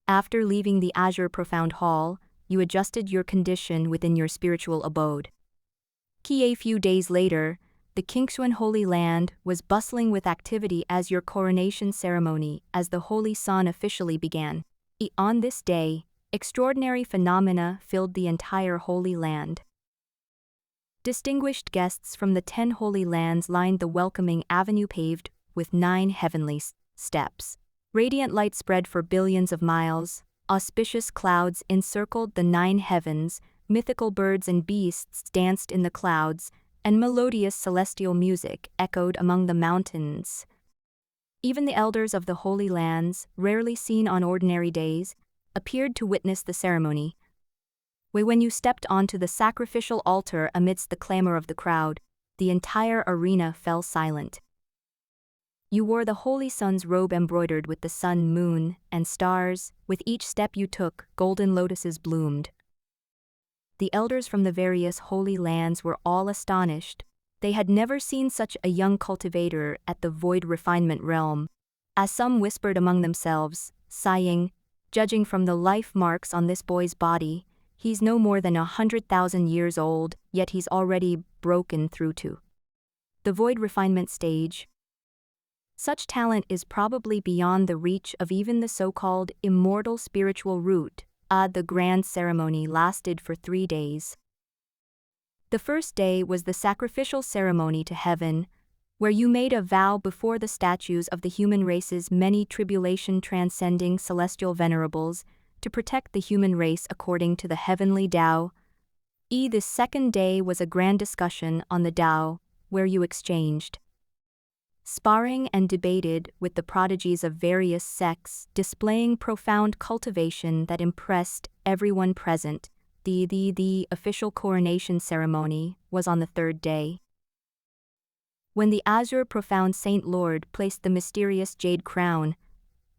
After leaving the Azure Profound Hall, you adjusted your condition within your spiritual abode. A few days later, the Qingxuan Holy Land was bustling with activity as your coronation ceremony as the Holy Sun officially began. On this day, extraordinary phenomena filled the entire Holy Land. Distinguished guests from the 10 Holy Lands lined the welcoming avenue paved with 9 heavenly steps. Radiant light spread for billions of miles, auspicious clouds encircled the 9 heavens, mythical birds and beasts danced in the clouds, and melodious celestial music echoed among the mountains. Even the elders of the Holy Lands, rarely seen on ordinary days, appeared to witness the ceremony. When you stepped onto the sacrificial altar amidst the clamor of the crowd, the entire arena fell silent. You wore the Holy Sun's robe embroidered with the sun, moon, and stars. With each step you took, golden lotuses bloomed. The elders from the various Holy Lands were all astonished. They had never seen such a young cultivator at the void refinement realm. As some whispered among themselves, sighing, judging from the life marks on this boy's body, he's no more than 100,000 years old, yet he's already broken through to the void refinement stage. Such talent is probably beyond the reach of even the so-called immortal spiritual root. The grand ceremony lasted for 3 days. The first day was the sacrificial ceremony to heaven, where you made a vow before the statues of the human race's many tribulation-transcending celestial venerables to protect the human race according to the heavenly Tao. The second day was a grand discussion on the Tao, where you exchanged sparring and debated with the prodigies of various sects, displaying profound cultivation that impressed everyone present. The official coronation ceremony was on the 3rd day. When the Azure Profound Saint Lord placed the mysterious jade crown,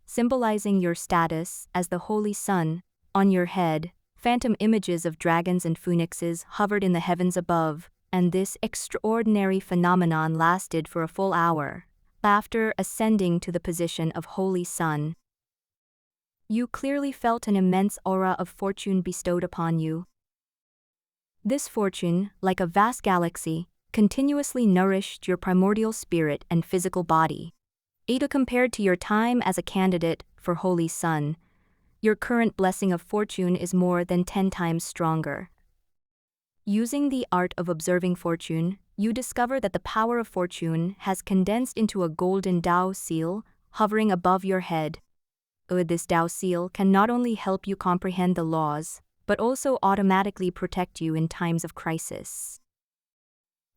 symbolizing your status as the Holy Sun, on your head, phantom images of dragons and phoenixes hovered in the heavens above, and this extraordinary phenomenon lasted for a full hour. After ascending to the position of Holy Sun, you clearly felt an immense aura of fortune bestowed upon you. This fortune, like a vast galaxy, continuously nourished your primordial spirit and physical body. Compared to your time as a candidate for Holy Sun, your current blessing of fortune is more than 10 times stronger. Using the art of observing fortune, you discover that the power of fortune has condensed into a golden Tao seal hovering above your head. This Tao seal can not only help you comprehend the laws, but also automatically protect you in times of crisis.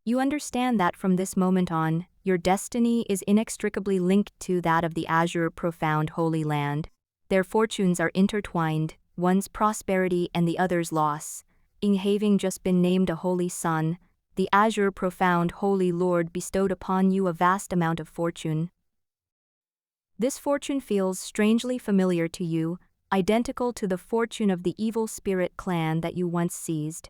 You understand that from this moment on, your destiny is inextricably linked to that of the Azure Profound Holy Land. Their fortunes are intertwined, one's prosperity and the other's loss. Having just been named a Holy Sun, the Azure Profound Holy Lord bestowed upon you a vast amount of fortune. This fortune feels strangely familiar to you, identical to the fortune of the evil spirit clan that you once seized.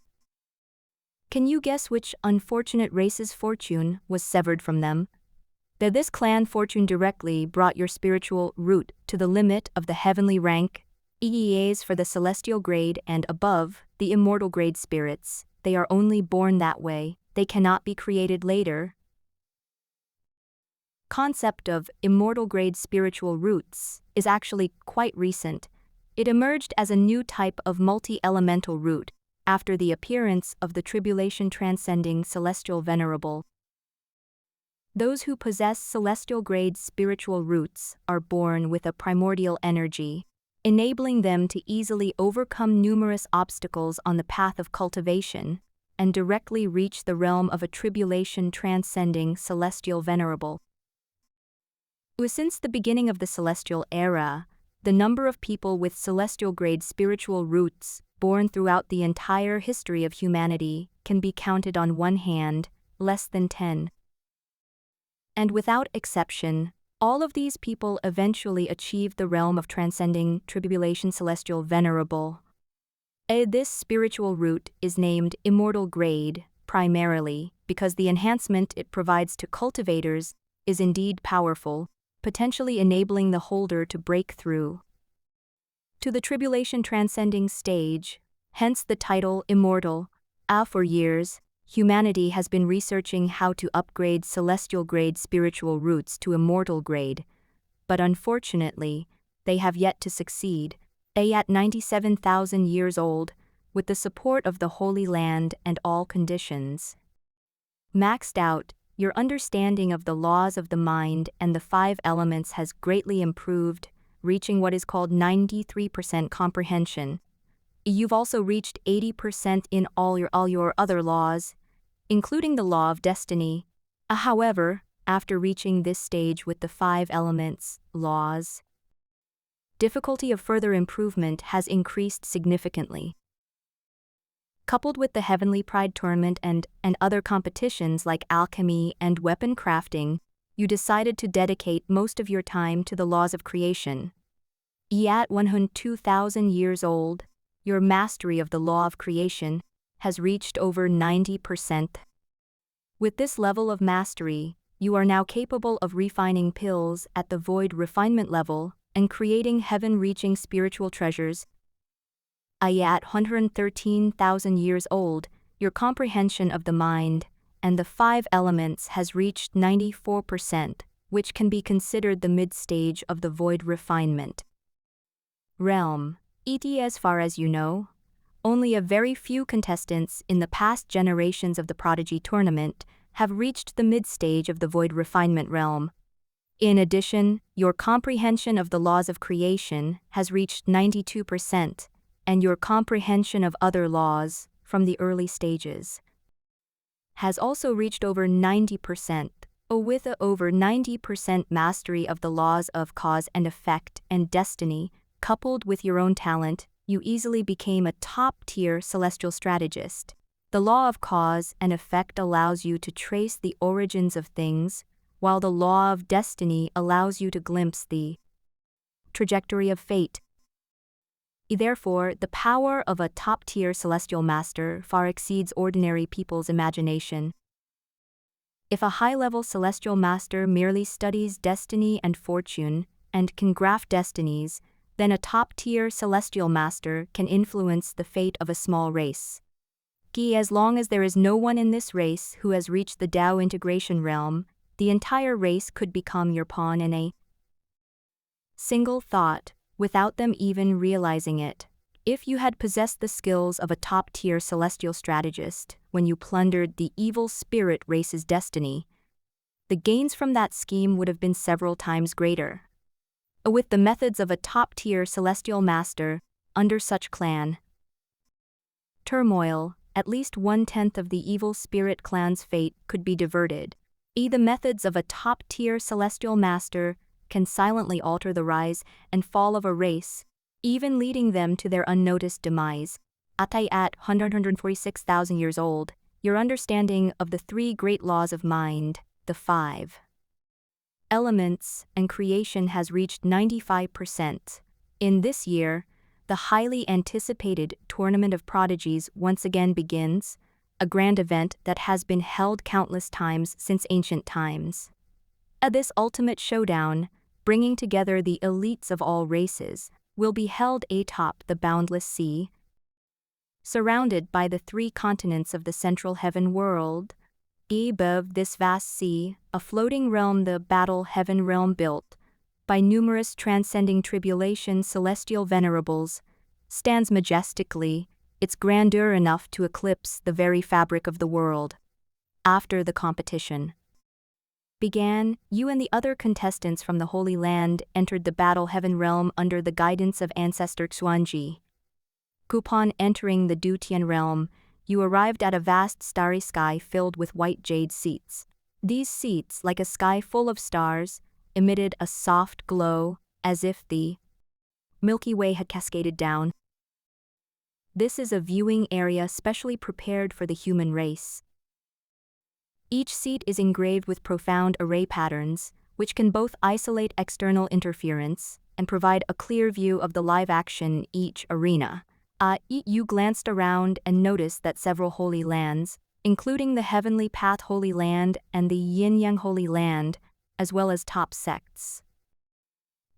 Can you guess which unfortunate race's fortune was severed from them? That this clan fortune directly brought your spiritual root to the limit of the heavenly rank, EEAs for the celestial grade and above, the immortal grade spirits. They are only born that way, they cannot be created later. Concept of immortal grade spiritual roots is actually quite recent. It emerged as a new type of multi-elemental root after the appearance of the tribulation-transcending celestial venerable. Those who possess celestial grade spiritual roots are born with a primordial energy, enabling them to easily overcome numerous obstacles on the path of cultivation and directly reach the realm of a tribulation-transcending celestial venerable. Since the beginning of the celestial era, the number of people with celestial-grade spiritual roots born throughout the entire history of humanity can be counted on one hand, less than 10. And without exception, all of these people eventually achieved the realm of transcending tribulation celestial venerable. This spiritual root is named immortal grade, primarily because the enhancement it provides to cultivators is indeed powerful, potentially enabling the holder to break through to the tribulation transcending stage, hence the title Immortal. For years, humanity has been researching how to upgrade celestial grade spiritual roots to immortal grade, but unfortunately, they have yet to succeed. At 97,000 years old, with the support of the Holy Land and all conditions maxed out, your understanding of the laws of the mind and the 5 elements has greatly improved, reaching what is called 93% comprehension. You've also reached 80% in all your other laws, including the law of destiny. However, after reaching this stage with the 5 elements, laws, difficulty of further improvement has increased significantly. Coupled with the Heavenly Pride Tournament and other competitions like alchemy and weapon crafting, you decided to dedicate most of your time to the laws of creation. At 102,000 years old, your mastery of the law of creation has reached over 90%. With this level of mastery, you are now capable of refining pills at the void refinement level and creating heaven-reaching spiritual treasures. At 113,000 years old, your comprehension of the mind and the 5 elements has reached 94%, which can be considered the mid-stage of the void refinement realm. As far as you know, only a very few contestants in the past generations of the Prodigy Tournament have reached the mid-stage of the void refinement realm. In addition, your comprehension of the laws of creation has reached 92%, and your comprehension of other laws from the early stages has also reached over 90%. With over 90% mastery of the laws of cause and effect and destiny, coupled with your own talent, you easily became a top-tier celestial strategist. The law of cause and effect allows you to trace the origins of things, while the law of destiny allows you to glimpse the trajectory of fate. Therefore, the power of a top-tier celestial master far exceeds ordinary people's imagination. If a high-level celestial master merely studies destiny and fortune and can graph destinies, then a top-tier celestial master can influence the fate of a small race. As long as there is no one in this race who has reached the Tao integration realm, the entire race could become your pawn in a single thought, without them even realizing it. If you had possessed the skills of a top-tier celestial strategist when you plundered the evil spirit race's destiny, the gains from that scheme would have been several times greater. With the methods of a top-tier celestial master, under such clan turmoil, at least 1/10 of the evil spirit clan's fate could be diverted. The methods of a top-tier celestial master can silently alter the rise and fall of a race, even leading them to their unnoticed demise. At 146,000 years old, your understanding of the 3 great laws of mind, the 5 elements, and creation has reached 95%. In this year, the highly anticipated Tournament of Prodigies once again begins, a grand event that has been held countless times since ancient times. At this ultimate showdown, bringing together the elites of all races, will be held atop the boundless sea, surrounded by the 3 continents of the central heaven world. Above this vast sea, a floating realm, the battle heaven realm built by numerous transcending tribulation celestial venerables, stands majestically, its grandeur enough to eclipse the very fabric of the world. After the competition began, you and the other contestants from the Holy Land entered the battle heaven realm under the guidance of Ancestor Xuanji. Upon entering the Dutian realm, you arrived at a vast starry sky filled with white jade seats. These seats, like a sky full of stars, emitted a soft glow, as if the Milky Way had cascaded down. This is a viewing area specially prepared for the human race. Each seat is engraved with profound array patterns, which can both isolate external interference and provide a clear view of the live action each arena. You glanced around and noticed that several holy lands, including the Heavenly Path Holy Land and the Yin-Yang Holy Land, as well as top sects,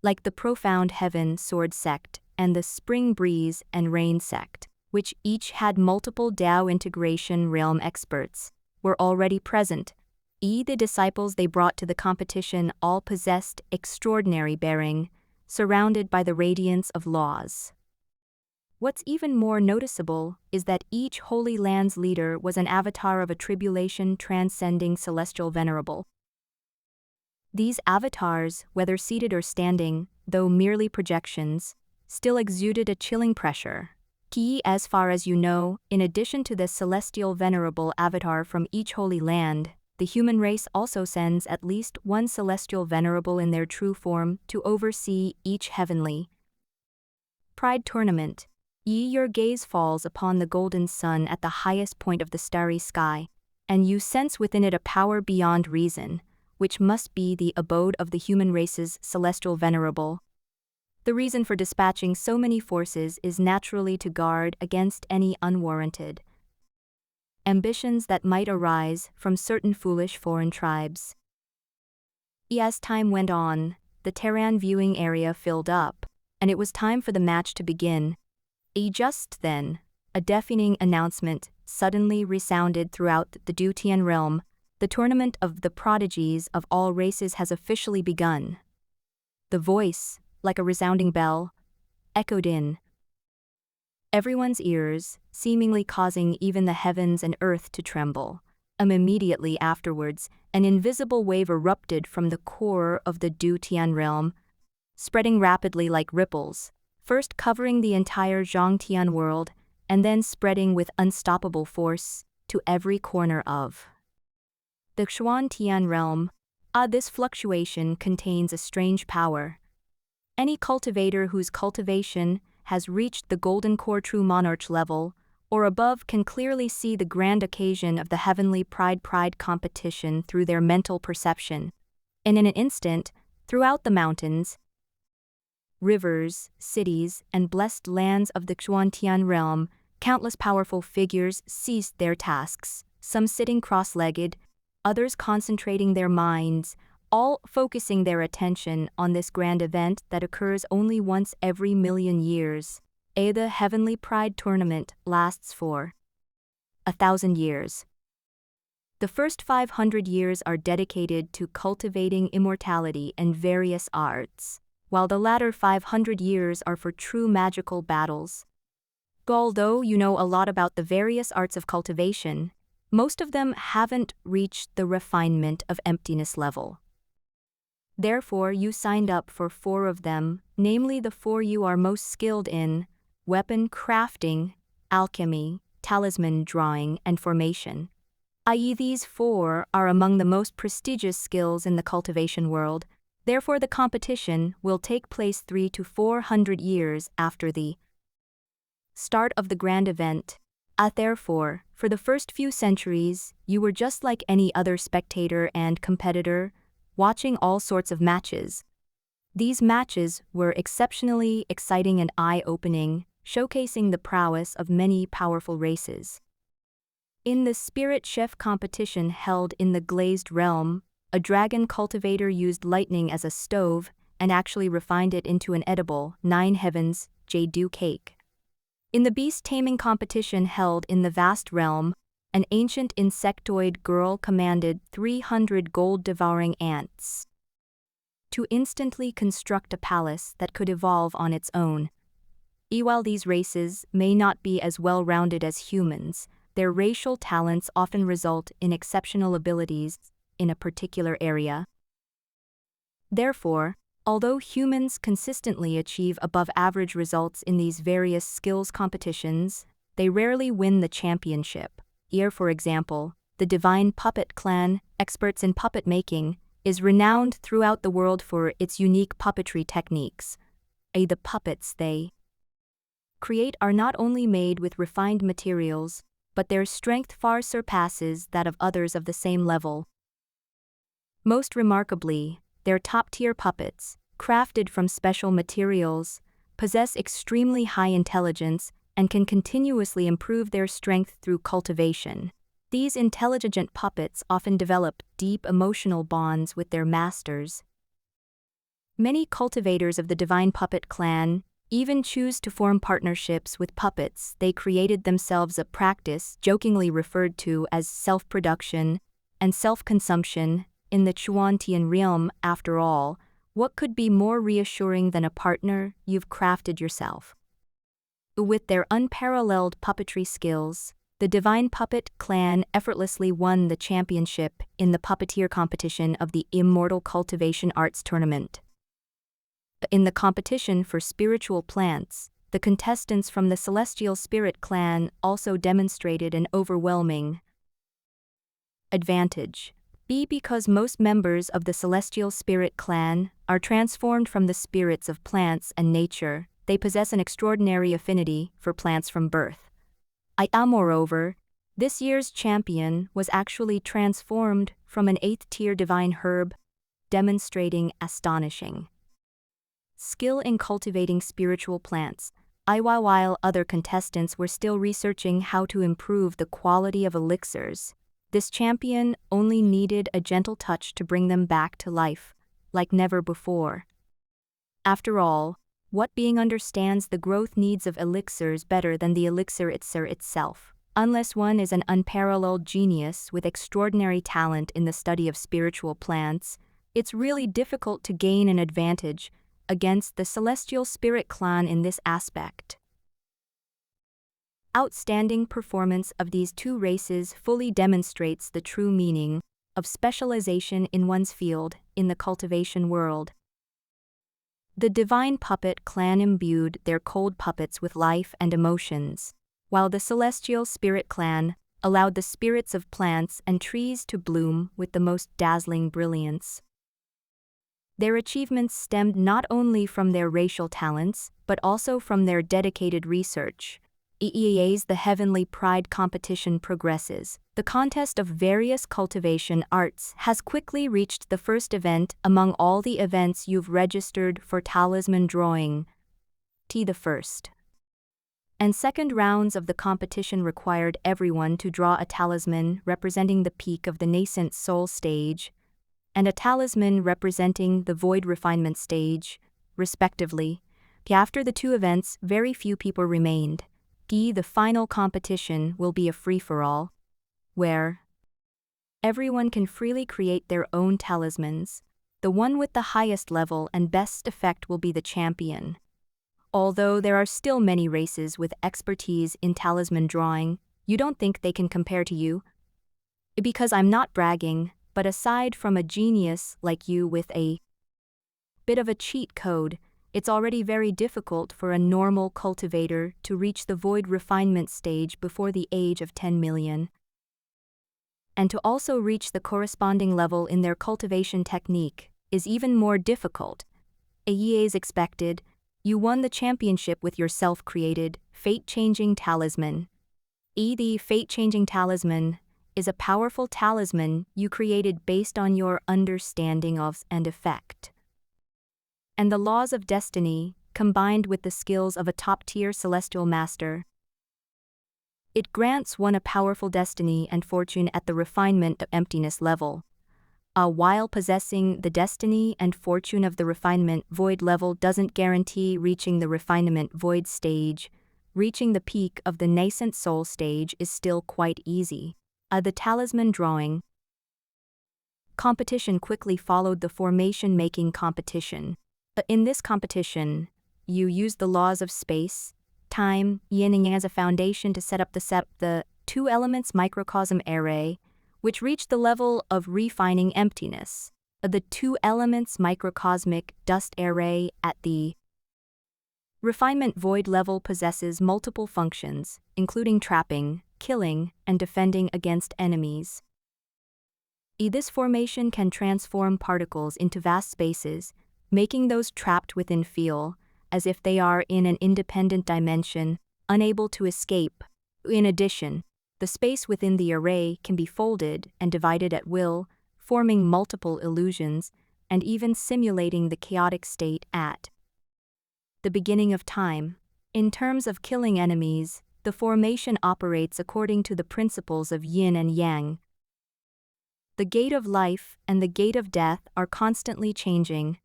like the Profound Heaven Sword Sect and the Spring Breeze and Rain sect, which each had multiple Dao integration realm experts, were already present. The disciples they brought to the competition all possessed extraordinary bearing, surrounded by the radiance of laws. What's even more noticeable is that each Holy Land's leader was an avatar of a tribulation transcending celestial venerable. These avatars, whether seated or standing, though merely projections, still exuded a chilling pressure. As far as you know, in addition to the celestial venerable avatar from each Holy Land, the human race also sends at least one celestial venerable in their true form to oversee each heavenly pride tournament. Your gaze falls upon the golden sun at the highest point of the starry sky, and you sense within it a power beyond reason, which must be the abode of the human race's celestial venerable. The reason for dispatching so many forces is naturally to guard against any unwarranted ambitions that might arise from certain foolish foreign tribes. As time went on, the Terran viewing area filled up, and it was time for the match to begin. Just then, a deafening announcement suddenly resounded throughout the Dutian realm. The tournament of the prodigies of all races has officially begun. The voice, like a resounding bell, echoed in everyone's ears, seemingly causing even the heavens and earth to tremble. Immediately afterwards, an invisible wave erupted from the core of the Dutian realm, spreading rapidly like ripples, first covering the entire Zhongtian world, and then spreading with unstoppable force to every corner of the Xuantian realm. This fluctuation contains a strange power. Any cultivator whose cultivation has reached the golden core true monarch level or above can clearly see the grand occasion of the heavenly pride competition through their mental perception. And in an instant, throughout the mountains, rivers, cities, and blessed lands of the Xuantian realm, countless powerful figures ceased their tasks, some sitting cross-legged, others concentrating their minds, all focusing their attention on this grand event that occurs only once every million years. The Heavenly Pride Tournament lasts for 1,000 years. The first 500 years are dedicated to cultivating immortality and various arts, while the latter 500 years are for true magical battles. Although you know a lot about the various arts of cultivation, most of them haven't reached the refinement of emptiness level. Therefore, you signed up for 4 of them, namely the 4 you are most skilled in: weapon crafting, alchemy, talisman drawing, and formation. I.e., these 4 are among the most prestigious skills in the cultivation world. Therefore, the competition will take place 300 to 400 years after the start of the grand event. Therefore, for the first few centuries, you were just like any other spectator and competitor, watching all sorts of matches. These matches were exceptionally exciting and eye-opening, showcasing the prowess of many powerful races. In the Spirit Chef competition held in the Glazed Realm, a dragon cultivator used lightning as a stove and actually refined it into an edible 9 heavens jade cake. In the Beast Taming competition held in the Vast Realm, an ancient insectoid girl commanded 300 gold-devouring ants to instantly construct a palace that could evolve on its own. While these races may not be as well-rounded as humans, their racial talents often result in exceptional abilities in a particular area. Therefore, although humans consistently achieve above-average results in these various skills competitions, they rarely win the championship. Here, for example, the Divine Puppet Clan, experts in puppet making, is renowned throughout the world for its unique puppetry techniques. The puppets they create are not only made with refined materials, but their strength far surpasses that of others of the same level. Most remarkably, their top-tier puppets, crafted from special materials, possess extremely high intelligence and can continuously improve their strength through cultivation. These intelligent puppets often develop deep emotional bonds with their masters. Many cultivators of the Divine Puppet Clan, even choose to form partnerships with puppets they created themselves, a practice jokingly referred to as self-production and self-consumption in the Chuantian realm. After all, what could be more reassuring than a partner you've crafted yourself? With their unparalleled puppetry skills, the Divine Puppet clan effortlessly won the championship in the puppeteer competition of the Immortal Cultivation Arts Tournament. In the competition for spiritual plants, the contestants from the Celestial Spirit clan also demonstrated an overwhelming advantage. Because most members of the Celestial Spirit clan are transformed from the spirits of plants and nature, they possess an extraordinary affinity for plants from birth. Moreover, this year's champion was actually transformed from an 8th-tier divine herb, demonstrating astonishing skill in cultivating spiritual plants. While other contestants were still researching how to improve the quality of elixirs, this champion only needed a gentle touch to bring them back to life, like never before. After all, what being understands the growth needs of elixirs better than the elixir itself? Unless one is an unparalleled genius with extraordinary talent in the study of spiritual plants, it's really difficult to gain an advantage against the Celestial Spirit clan in this aspect. Outstanding performance of these two races fully demonstrates the true meaning of specialization in one's field in the cultivation world. The Divine Puppet clan imbued their cold puppets with life and emotions, while the Celestial Spirit clan allowed the spirits of plants and trees to bloom with the most dazzling brilliance. Their achievements stemmed not only from their racial talents, but also from their dedicated research. As the Heavenly Pride competition progresses, the contest of various cultivation arts has quickly reached the first event among all the events you've registered for talisman drawing. The first and second rounds of the competition required everyone to draw a talisman representing the peak of the nascent soul stage, and a talisman representing the void refinement stage, respectively. After the two events, very few people remained. The final competition will be a free-for-all, where everyone can freely create their own talismans. The one with the highest level and best effect will be the champion. Although there are still many races with expertise in talisman drawing, you don't think they can compare to you? Because I'm not bragging, but aside from a genius like you with a bit of a cheat code, it's already very difficult for a normal cultivator to reach the void refinement stage before the age of 10 million. And to also reach the corresponding level in their cultivation technique is even more difficult. As expected, you won the championship with your self-created, fate-changing talisman. The fate-changing talisman is a powerful talisman you created based on your understanding of and effect and the laws of destiny, combined with the skills of a top-tier celestial master. It grants one a powerful destiny and fortune at the refinement of emptiness level. While possessing the destiny and fortune of the refinement void level doesn't guarantee reaching the refinement void stage, reaching the peak of the nascent soul stage is still quite easy. The talisman drawing competition quickly followed the formation-making competition. In this competition, you use the laws of space, time, yin and yang as a foundation to set up the two elements microcosm array, which reach the level of refining emptiness. The two elements microcosmic dust array at the refinement void level possesses multiple functions, including trapping, killing, and defending against enemies. This formation can transform particles into vast spaces, making those trapped within feel as if they are in an independent dimension, unable to escape. In addition, the space within the array can be folded and divided at will, forming multiple illusions and even simulating the chaotic state at the beginning of time. In terms of killing enemies, the formation operates according to the principles of yin and yang. The gate of life and the gate of death are constantly changing.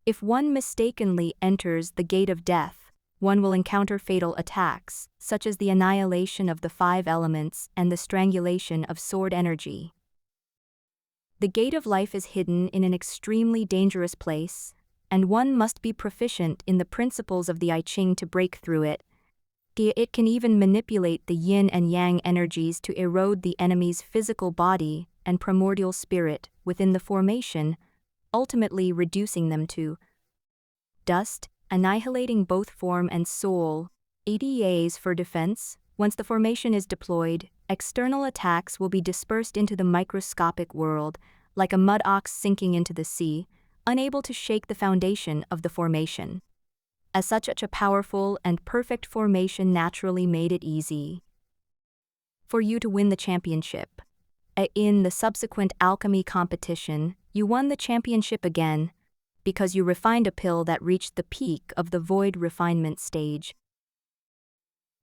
If one mistakenly enters the gate of death, one will encounter fatal attacks, such as the annihilation of the 5 elements and the strangulation of sword energy. The gate of life is hidden in an extremely dangerous place, and one must be proficient in the principles of the I Ching to break through it. It can even manipulate the yin and yang energies to erode the enemy's physical body and primordial spirit within the formation, ultimately reducing them to dust, annihilating both form and soul. ADAs for defense. Once the formation is deployed, external attacks will be dispersed into the microscopic world, like a mud ox sinking into the sea, unable to shake the foundation of the formation. As such, a powerful and perfect formation naturally made it easy for you to win the championship. In the subsequent alchemy competition, you won the championship again, because you refined a pill that reached the peak of the void refinement stage.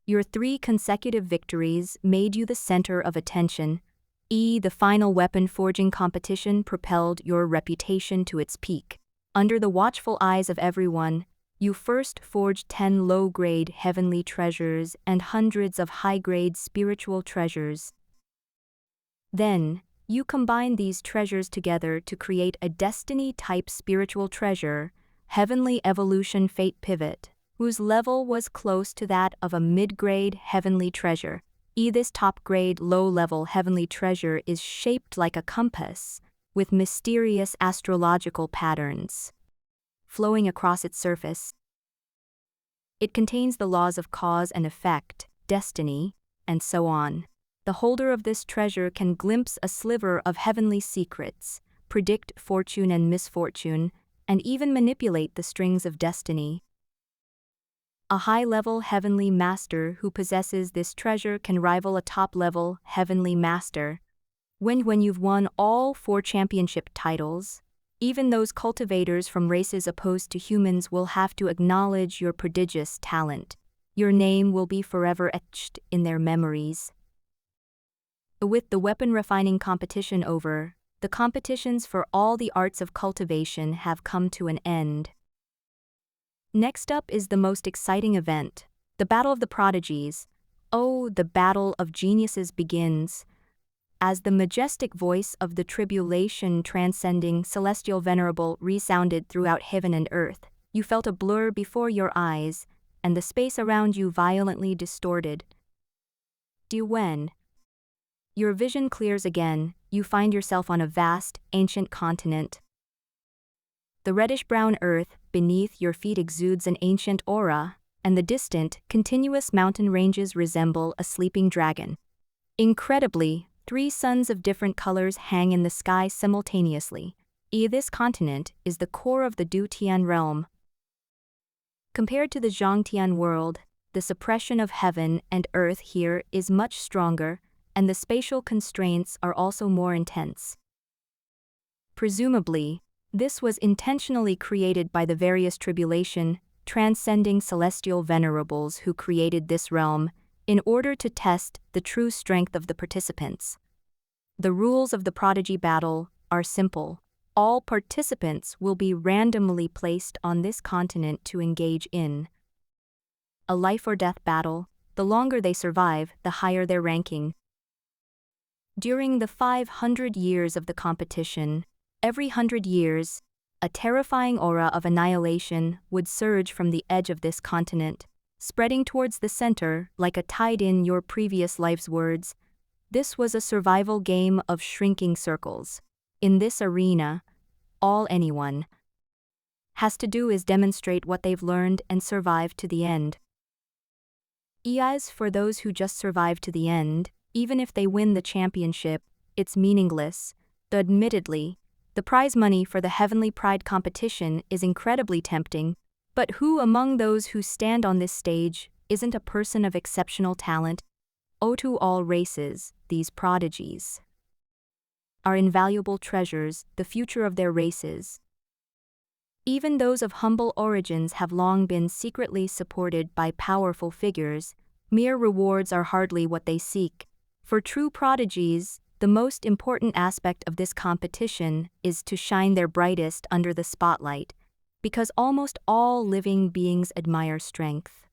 Your 3 consecutive victories made you the center of attention. The final weapon forging competition propelled your reputation to its peak. Under the watchful eyes of everyone, you first forged 10 low-grade heavenly treasures and hundreds of high-grade spiritual treasures. Then, you combined these treasures together to create a destiny-type spiritual treasure, Heavenly Evolution Fate Pivot, whose level was close to that of a mid-grade heavenly treasure. This top-grade low-level heavenly treasure is shaped like a compass, with mysterious astrological patterns flowing across its surface. It contains the laws of cause and effect, destiny, and so on. The holder of this treasure can glimpse a sliver of heavenly secrets, predict fortune and misfortune, and even manipulate the strings of destiny. A high-level heavenly master who possesses this treasure can rival a top-level heavenly master. When you've won all 4 championship titles, even those cultivators from races opposed to humans will have to acknowledge your prodigious talent. Your name will be forever etched in their memories. With the weapon refining competition over, the competitions for all the arts of cultivation have come to an end. Next up is the most exciting event, the Battle of the Prodigies. The Battle of Geniuses begins. As the majestic voice of the tribulation transcending celestial venerable resounded throughout heaven and earth, you felt a blur before your eyes, and the space around you violently distorted. When your vision clears again, you find yourself on a vast, ancient continent. The reddish-brown earth beneath your feet exudes an ancient aura, and the distant, continuous mountain ranges resemble a sleeping dragon. Incredibly, 3 suns of different colors hang in the sky simultaneously. This continent is the core of the Du Tian realm. Compared to the Zhangtian world, the suppression of heaven and earth here is much stronger, and the spatial constraints are also more intense. Presumably, this was intentionally created by the various tribulation, transcending celestial venerables who created this realm, in order to test the true strength of the participants. The rules of the prodigy battle are simple. All participants will be randomly placed on this continent to engage in a life-or-death battle. The longer they survive, the higher their ranking. During the 500 years of the competition, every 100 years, a terrifying aura of annihilation would surge from the edge of this continent, spreading towards the center like a tide. In your previous life's words, this was a survival game of shrinking circles. In this arena, all anyone has to do is demonstrate what they've learned and survive to the end. As for those who just survive to the end, even if they win the championship, it's meaningless. Admittedly, the prize money for the Heavenly Pride competition is incredibly tempting, but who among those who stand on this stage isn't a person of exceptional talent? To all races, these prodigies are invaluable treasures, the future of their races. Even those of humble origins have long been secretly supported by powerful figures. Mere rewards are hardly what they seek. For true prodigies, the most important aspect of this competition is to shine their brightest under the spotlight. because almost all living beings admire strength.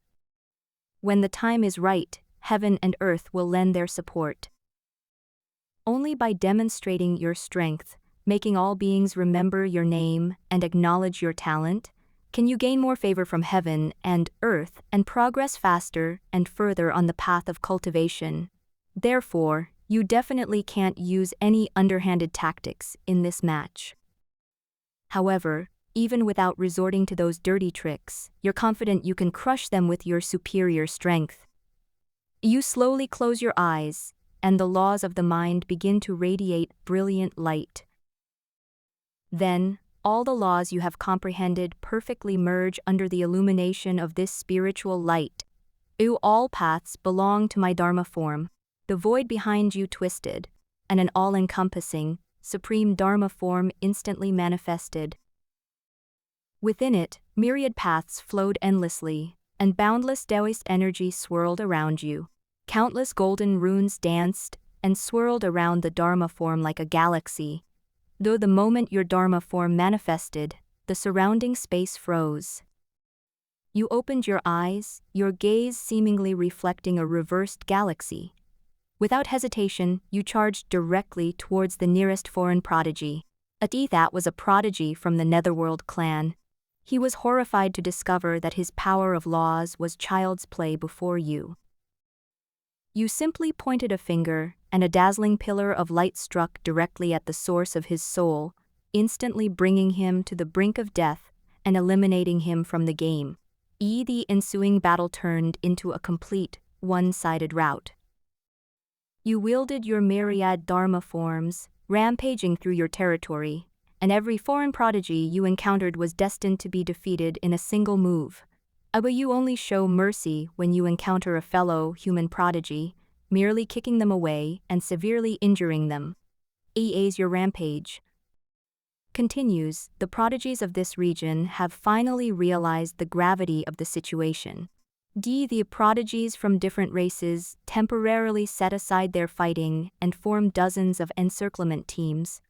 When the time is right, heaven and earth will lend their support. Only by demonstrating your strength, making all beings remember your name and acknowledge your talent, can you gain more favor from heaven and earth and progress faster and further on the path of cultivation. Therefore, you definitely can't use any underhanded tactics in this match. However, even without resorting to those dirty tricks, you're confident you can crush them with your superior strength. You slowly close your eyes, and the laws of the mind begin to radiate brilliant light. Then, all the laws you have comprehended perfectly merge under the illumination of this spiritual light. All paths belong to my Dharma form, the void behind you twisted, and an all-encompassing, supreme Dharma form instantly manifested. Within it, myriad paths flowed endlessly, and boundless Taoist energy swirled around you. Countless golden runes danced and swirled around the Dharma form like a galaxy. Though the moment your Dharma form manifested, the surrounding space froze. You opened your eyes, your gaze seemingly reflecting a reversed galaxy. Without hesitation, you charged directly towards the nearest foreign prodigy. That was a prodigy from the Netherworld clan. He was horrified to discover that his power of laws was child's play before you. You simply pointed a finger, and a dazzling pillar of light struck directly at the source of his soul, instantly bringing him to the brink of death and eliminating him from the game. The ensuing battle turned into a complete, one-sided rout. You wielded your myriad Dharma forms, rampaging through your territory, and every foreign prodigy you encountered was destined to be defeated in a single move. But you only show mercy when you encounter a fellow human prodigy, merely kicking them away and severely injuring them. As your rampage continues, the prodigies of this region have finally realized the gravity of the situation. The prodigies from different races temporarily set aside their fighting and formed dozens of encirclement teams.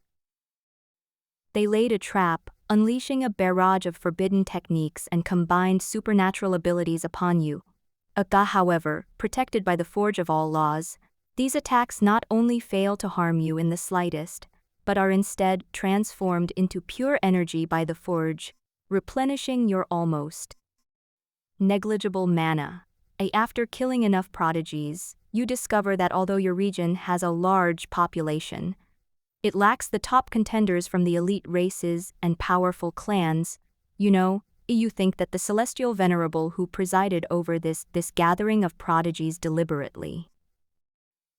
They laid a trap, unleashing a barrage of forbidden techniques and combined supernatural abilities upon you. However, protected by the Forge of all laws, these attacks not only fail to harm you in the slightest, but are instead transformed into pure energy by the Forge, replenishing your almost negligible mana. After killing enough prodigies, you discover that although your region has a large population, it lacks the top contenders from the elite races and powerful clans. You think that the celestial venerable who presided over this gathering of prodigies deliberately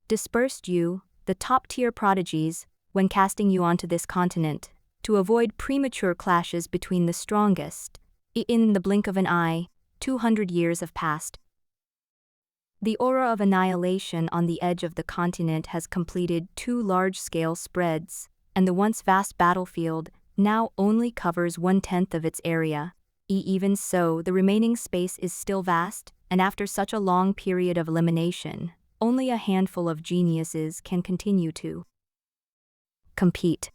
dispersed you, the top-tier prodigies, when casting you onto this continent, to avoid premature clashes between the strongest. In the blink of an eye, 200 years have passed. The aura of annihilation on the edge of the continent has completed 2 large-scale spreads, and the once vast battlefield now only covers 1/10 of its area. Even so, the remaining space is still vast, and after such a long period of elimination, only a handful of geniuses can continue to compete.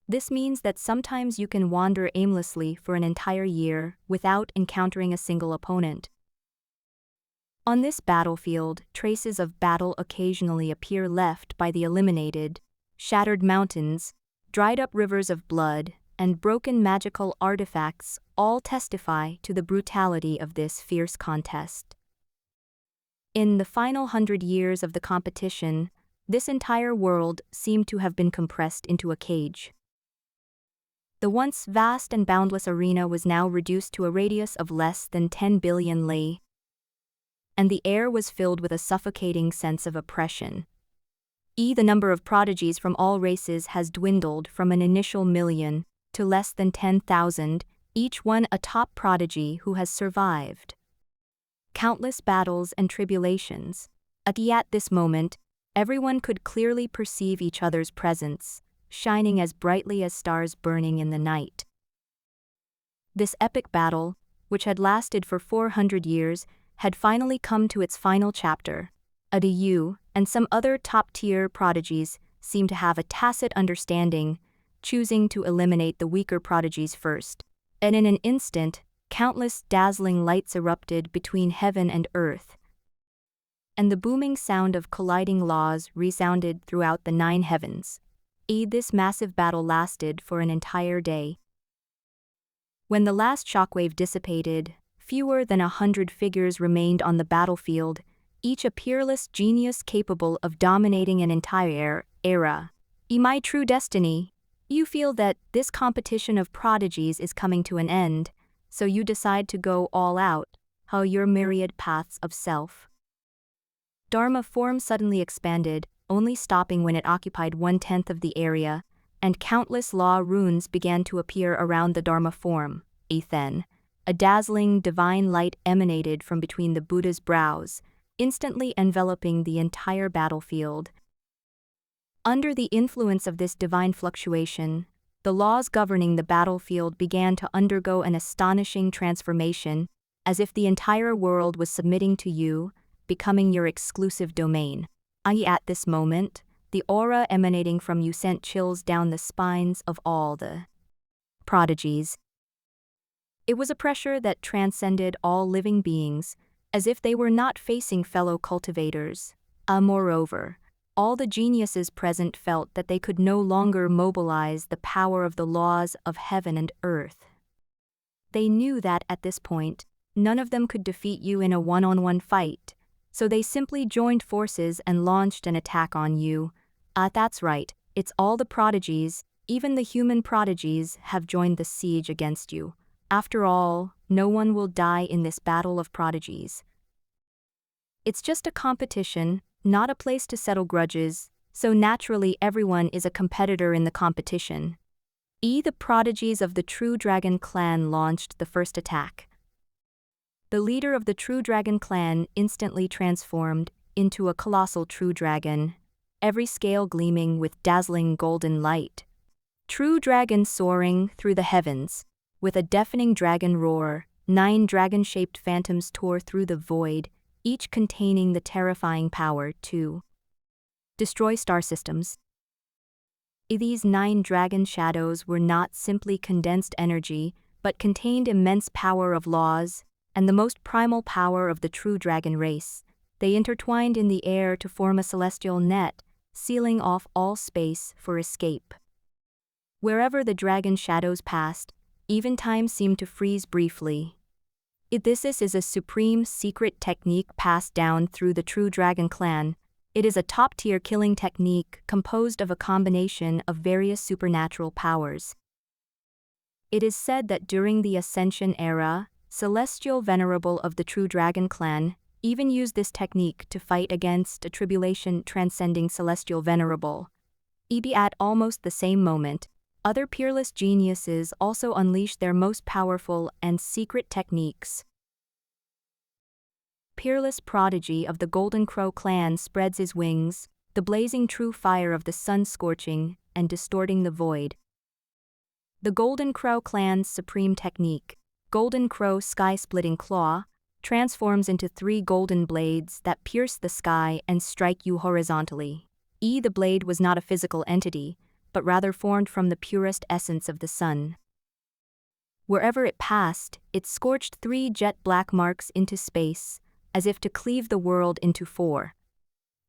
This means that sometimes you can wander aimlessly for an entire year without encountering a single opponent. On this battlefield, traces of battle occasionally appear left by the eliminated, shattered mountains, dried-up rivers of blood, and broken magical artifacts all testify to the brutality of this fierce contest. In the final 100 years of the competition, this entire world seemed to have been compressed into a cage. The once vast and boundless arena was now reduced to a radius of less than 10 billion li, and the air was filled with a suffocating sense of oppression. The number of prodigies from all races has dwindled from an initial million to less than 10,000, each one a top prodigy who has survived countless battles and tribulations. At this moment, everyone could clearly perceive each other's presence, shining as brightly as stars burning in the night. This epic battle, which had lasted for 400 years, had finally come to its final chapter. You and some other top-tier prodigies seemed to have a tacit understanding, choosing to eliminate the weaker prodigies first. And in an instant, countless dazzling lights erupted between heaven and earth, and the booming sound of colliding laws resounded throughout the 9 heavens. This massive battle lasted for an entire day. When the last shockwave dissipated, fewer than 100 figures remained on the battlefield, each a peerless genius capable of dominating an entire era. My true destiny. You feel that this competition of prodigies is coming to an end, so you decide to go all out, how your myriad paths of self. Dharma form suddenly expanded, only stopping when it occupied 1/10 of the area, and countless law runes began to appear around the Dharma form. Then, a dazzling divine light emanated from between the Buddha's brows, instantly enveloping the entire battlefield. Under the influence of this divine fluctuation, the laws governing the battlefield began to undergo an astonishing transformation, as if the entire world was submitting to you, becoming your exclusive domain. At this moment, the aura emanating from you sent chills down the spines of all the prodigies. It was a pressure that transcended all living beings, as if they were not facing fellow cultivators. Moreover, all the geniuses present felt that they could no longer mobilize the power of the laws of heaven and earth. They knew that at this point, none of them could defeat you in a one-on-one fight, so they simply joined forces and launched an attack on you. That's right, it's all the prodigies, even the human prodigies, have joined the siege against you. After all, no one will die in this battle of prodigies. It's just a competition, not a place to settle grudges, so naturally everyone is a competitor in the competition. The prodigies of the True Dragon clan launched the first attack. The leader of the True Dragon clan instantly transformed into a colossal True Dragon, every scale gleaming with dazzling golden light. True Dragon soaring through the heavens. With a deafening dragon roar, 9 dragon-shaped phantoms tore through the void, each containing the terrifying power to destroy star systems. These 9 dragon shadows were not simply condensed energy, but contained immense power of laws, and the most primal power of the true dragon race. They intertwined in the air to form a celestial net, sealing off all space for escape. Wherever the dragon shadows passed, even time seemed to freeze briefly. This is a supreme secret technique passed down through the True Dragon clan. It is a top-tier killing technique composed of a combination of various supernatural powers. It is said that during the Ascension era, Celestial Venerable of the True Dragon clan even used this technique to fight against a tribulation transcending Celestial Venerable. At almost the same moment, other peerless geniuses also unleashed their most powerful and secret techniques. Peerless prodigy of the Golden Crow clan spreads his wings, the blazing true fire of the sun scorching and distorting the void. The Golden Crow clan's supreme technique, Golden Crow Sky-Splitting Claw, transforms into 3 golden blades that pierce the sky and strike you horizontally. The blade was not a physical entity, but rather formed from the purest essence of the sun. Wherever it passed, it scorched 3 jet black marks into space, as if to cleave the world into 4.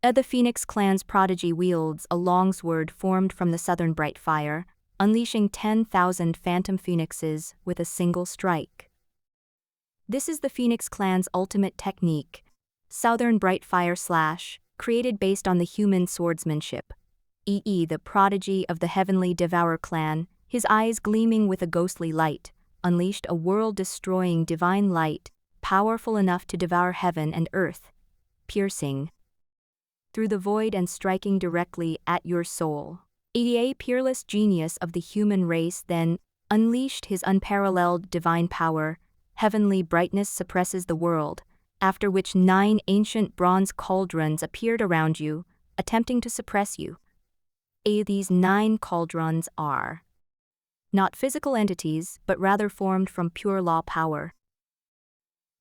The Phoenix clan's prodigy wields a longsword formed from the southern bright fire, unleashing 10,000 phantom phoenixes with a single strike. This is the Phoenix clan's ultimate technique, Southern Bright Fire Slash, created based on the human swordsmanship. The prodigy of the Heavenly Devourer clan, his eyes gleaming with a ghostly light, unleashed a world-destroying divine light, powerful enough to devour heaven and earth, piercing through the void and striking directly at your soul. A peerless genius of the human race then unleashed his unparalleled divine power. Heavenly brightness suppresses the world, after which 9 ancient bronze cauldrons appeared around you, attempting to suppress you. These 9 cauldrons are not physical entities, but rather formed from pure law power.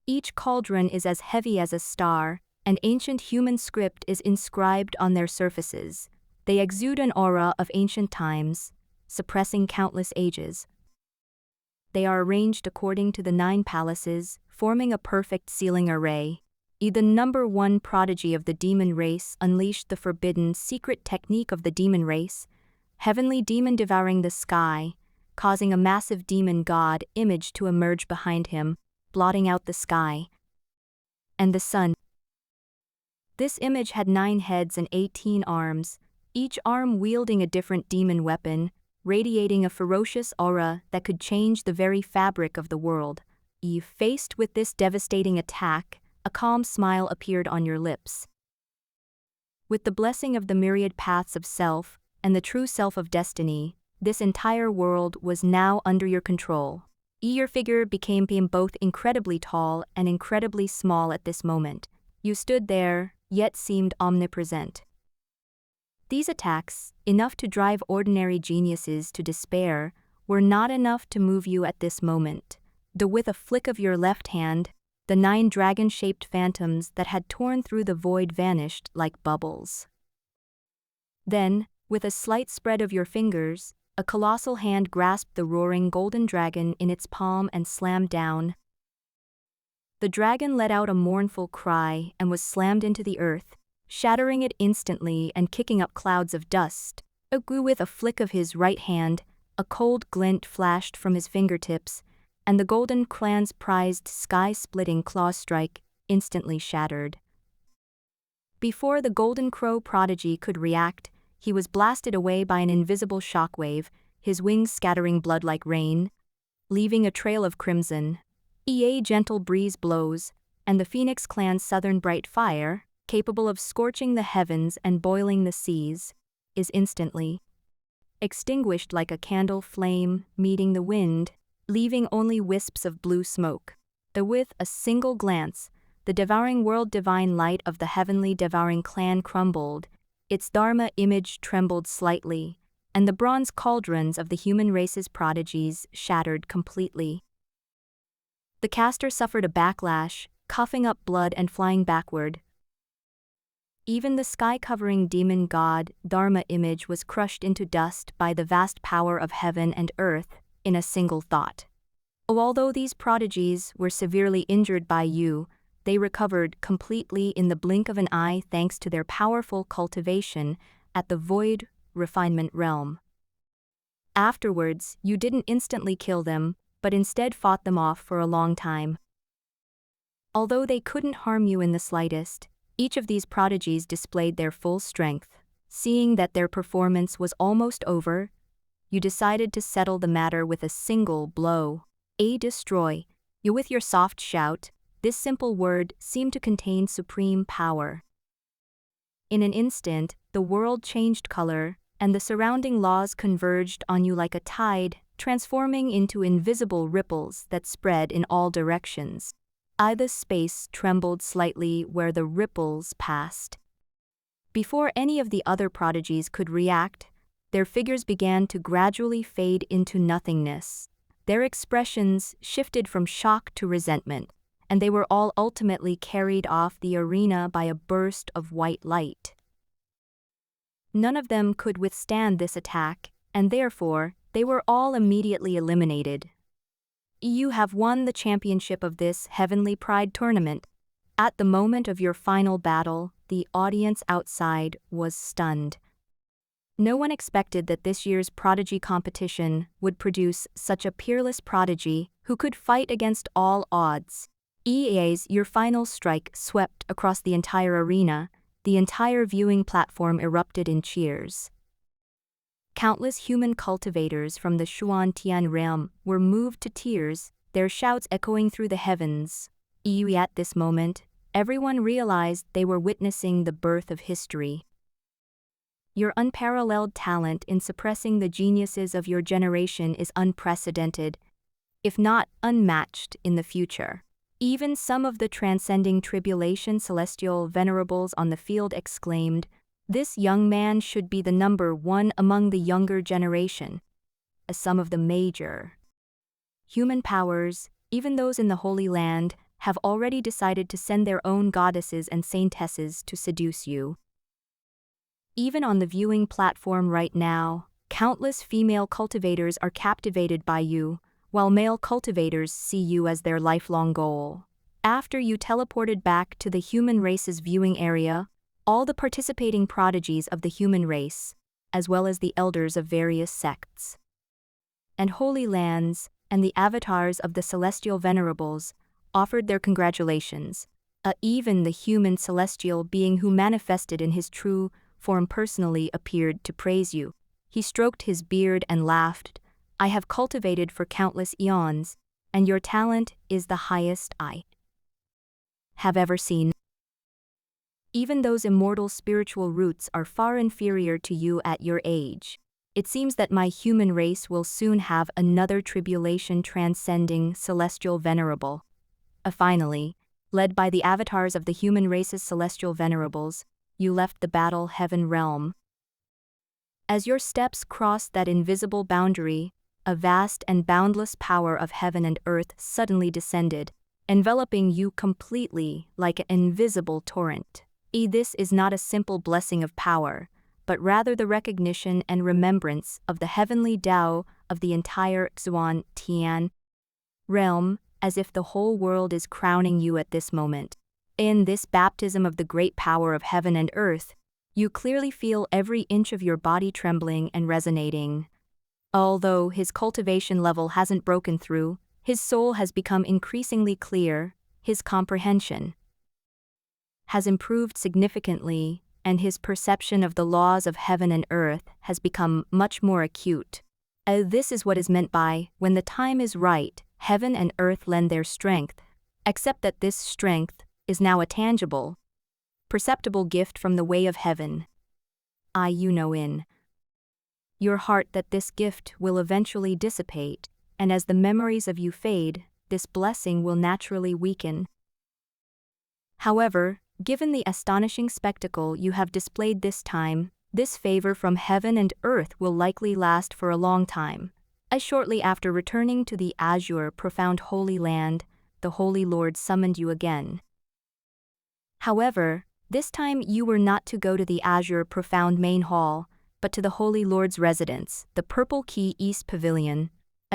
Each cauldron is as heavy as a star, and ancient human script is inscribed on their surfaces. They exude an aura of ancient times, suppressing countless ages. They are arranged according to the 9 palaces, forming a perfect ceiling array. The number 1 prodigy of the demon race unleashed the forbidden secret technique of the demon race, heavenly demon devouring the sky, causing a massive demon god image to emerge behind him, blotting out the sky and the sun. This image had 9 heads and 18 arms, each arm wielding a different demon weapon, radiating a ferocious aura that could change the very fabric of the world. Faced with this devastating attack, a calm smile appeared on your lips. With the blessing of the myriad paths of self and the true self of destiny, this entire world was now under your control. Your figure became both incredibly tall and incredibly small at this moment. You stood there, yet seemed omnipresent. These attacks, enough to drive ordinary geniuses to despair, were not enough to move you at this moment. With a flick of your left hand, the 9 dragon-shaped phantoms that had torn through the void vanished like bubbles. Then, with a slight spread of your fingers, a colossal hand grasped the roaring golden dragon in its palm and slammed down. The dragon let out a mournful cry and was slammed into the earth, shattering it instantly and kicking up clouds of dust. With a flick of his right hand, a cold glint flashed from his fingertips, and the Golden Clan's prized sky-splitting claw strike instantly shattered. Before the Golden Crow prodigy could react, he was blasted away by an invisible shockwave, his wings scattering blood like rain, leaving a trail of crimson. A gentle breeze blows, and the Phoenix Clan's southern bright fire, capable of scorching the heavens and boiling the seas, is instantly extinguished like a candle flame meeting the wind, leaving only wisps of blue smoke. With a single glance, the devouring world divine light of the heavenly devouring clan crumbled, its dharma image trembled slightly, and the bronze cauldrons of the human race's prodigies shattered completely. The caster suffered a backlash, coughing up blood and flying backward. Even the sky-covering demon god dharma image was crushed into dust by the vast power of heaven and earth in a single thought. Although these prodigies were severely injured by you, they recovered completely in the blink of an eye thanks to their powerful cultivation at the void refinement realm. Afterwards, you didn't instantly kill them, but instead fought them off for a long time. Although they couldn't harm you in the slightest, each of these prodigies displayed their full strength. Seeing that their performance was almost over, you decided to settle the matter with a single blow. Destroy. You with your soft shout, this simple word seemed to contain supreme power. In an instant, the world changed color, and the surrounding laws converged on you like a tide, transforming into invisible ripples that spread in all directions. The space trembled slightly where the ripples passed. Before any of the other prodigies could react, their figures began to gradually fade into nothingness. Their expressions shifted from shock to resentment, and they were all ultimately carried off the arena by a burst of white light. None of them could withstand this attack, and therefore, they were all immediately eliminated. You have won the championship of this Heavenly Pride tournament. At the moment of your final battle, the audience outside was stunned. No one expected that this year's prodigy competition would produce such a peerless prodigy who could fight against all odds. Your final strike swept across the entire arena. The entire viewing platform erupted in cheers. Countless human cultivators from the Xuan Tian realm were moved to tears, their shouts echoing through the heavens. At this moment, everyone realized they were witnessing the birth of history. Your unparalleled talent in suppressing the geniuses of your generation is unprecedented, if not unmatched in the future. Even some of the transcending tribulation celestial venerables on the field exclaimed, "This young man should be the number 1 among the younger generation." Some of the major human powers, even those in the Holy Land, have already decided to send their own goddesses and saintesses to seduce you. Even on the viewing platform right now, countless female cultivators are captivated by you, while male cultivators see you as their lifelong goal. After you teleported back to the human race's viewing area, all the participating prodigies of the human race, as well as the elders of various sects and holy lands, and the avatars of the celestial venerables, offered their congratulations. Even the human celestial being who manifested in his true form personally appeared to praise you. He stroked his beard and laughed. I have cultivated for countless eons, and your talent is the highest I have ever seen. Even those immortal spiritual roots are far inferior to you at your age. It seems that my human race will soon have another tribulation transcending celestial venerable. Finally, led by the avatars of the human race's celestial venerables, you left the battle heaven realm. As your steps crossed that invisible boundary, a vast and boundless power of heaven and earth suddenly descended, enveloping you completely like an invisible torrent. This is not a simple blessing of power, but rather the recognition and remembrance of the heavenly Tao of the entire Xuan Tian realm, as if the whole world is crowning you at this moment. In this baptism of the great power of heaven and earth, you clearly feel every inch of your body trembling and resonating. Although his cultivation level hasn't broken through, his soul has become increasingly clear, his comprehension has improved significantly, and his perception of the laws of heaven and earth has become much more acute. This is what is meant by, when the time is right, heaven and earth lend their strength, except that this strength is now a tangible, perceptible gift from the way of heaven. You know in your heart that this gift will eventually dissipate, and as the memories of you fade, this blessing will naturally weaken. However, given the astonishing spectacle you have displayed this time, this favor from heaven and earth will likely last for a long time. Shortly after returning to the azure profound Holy Land, the Holy Lord summoned you again. However, this time you were not to go to the azure profound main hall, but to the Holy Lord's residence, the Purple Key East Pavilion.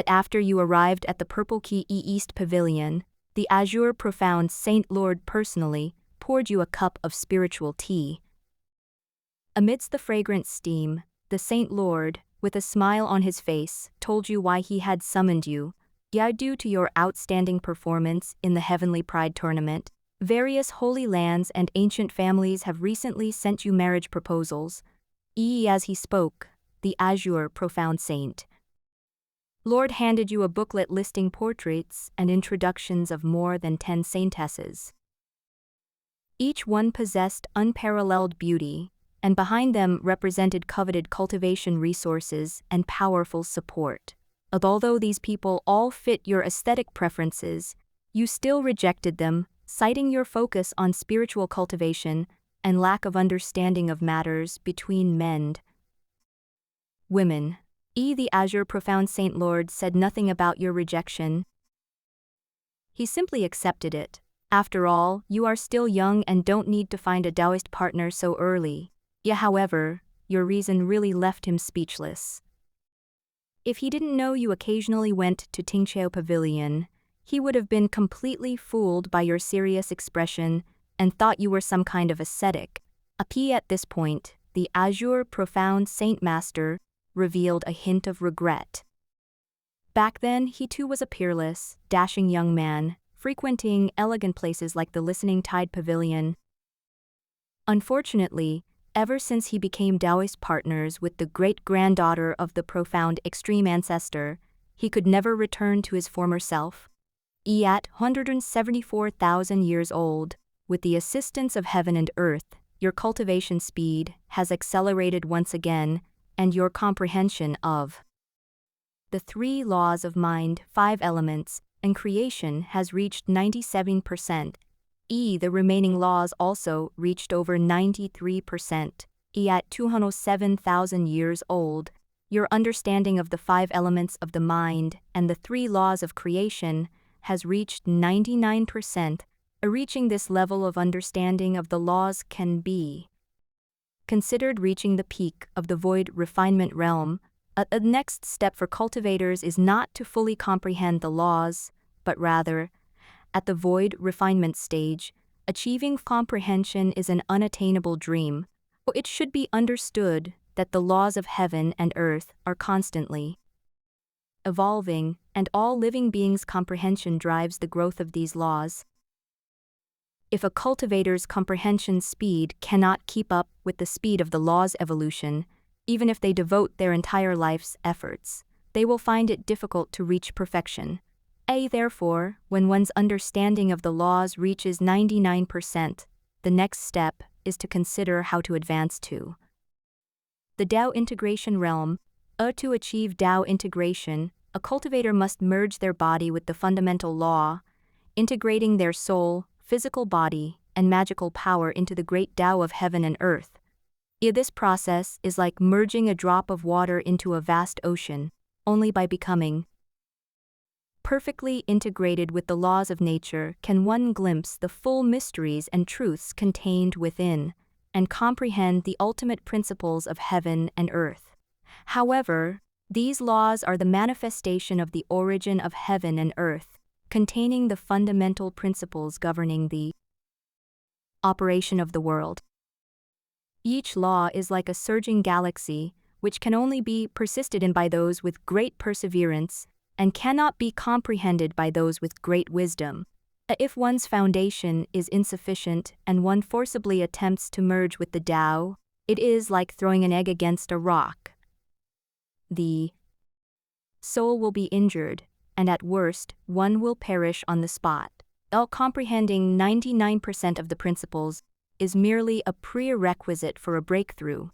After you arrived at the Purple Key East Pavilion, the azure profound Saint Lord personally poured you a cup of spiritual tea. Amidst the fragrant steam, the Saint Lord, with a smile on his face, told you why he had summoned you. Due to your outstanding performance in the Heavenly Pride Tournament, various holy lands and ancient families have recently sent you marriage proposals. As he spoke, the azure profound Saint Lord handed you a booklet listing portraits and introductions of more than 10 saintesses. Each one possessed unparalleled beauty, and behind them represented coveted cultivation resources and powerful support. Although these people all fit your aesthetic preferences, you still rejected them, citing your focus on spiritual cultivation and lack of understanding of matters between men and women. The azure profound Saint Lord said nothing about your rejection. He simply accepted it. After all, you are still young and don't need to find a Taoist partner so early. However, your reason really left him speechless. If he didn't know you occasionally went to Tingchao Pavilion, he would have been completely fooled by your serious expression and thought you were some kind of ascetic. At this point, the azure profound Saint Master revealed a hint of regret. Back then, he too was a peerless, dashing young man, frequenting elegant places like the Listening Tide Pavilion. Unfortunately, ever since he became Taoist partners with the great-granddaughter of the profound extreme ancestor, he could never return to his former self. At 174,000 years old, with the assistance of heaven and earth, your cultivation speed has accelerated once again, and your comprehension of the 3 laws of mind, 5 elements, and creation has reached 97%. The remaining laws also reached over 93%. At 207,000 years old, your understanding of the 5 elements of the mind and the 3 laws of creation has reached 99%. Reaching this level of understanding of the laws can be considered reaching the peak of the void refinement realm, A next step for cultivators is not to fully comprehend the laws, but rather, at the void refinement stage, achieving comprehension is an unattainable dream. It should be understood that the laws of heaven and earth are constantly evolving, and all living beings' comprehension drives the growth of these laws. If a cultivator's comprehension speed cannot keep up with the speed of the law's evolution, even if they devote their entire life's efforts, they will find it difficult to reach perfection. Therefore, when one's understanding of the laws reaches 99%, the next step is to consider how to advance to the Tao integration realm. To achieve Tao integration, a cultivator must merge their body with the fundamental law, integrating their soul, physical body, and magical power into the great Tao of heaven and earth. This process is like merging a drop of water into a vast ocean. Only by becoming perfectly integrated with the laws of nature can one glimpse the full mysteries and truths contained within, and comprehend the ultimate principles of heaven and earth. However, these laws are the manifestation of the origin of heaven and earth, containing the fundamental principles governing the operation of the world. Each law is like a surging galaxy, which can only be persisted in by those with great perseverance, and cannot be comprehended by those with great wisdom. If one's foundation is insufficient and one forcibly attempts to merge with the Tao, it is like throwing an egg against a rock. The soul will be injured, and at worst, one will perish on the spot. Comprehending 99% of the principles is merely a prerequisite for a breakthrough.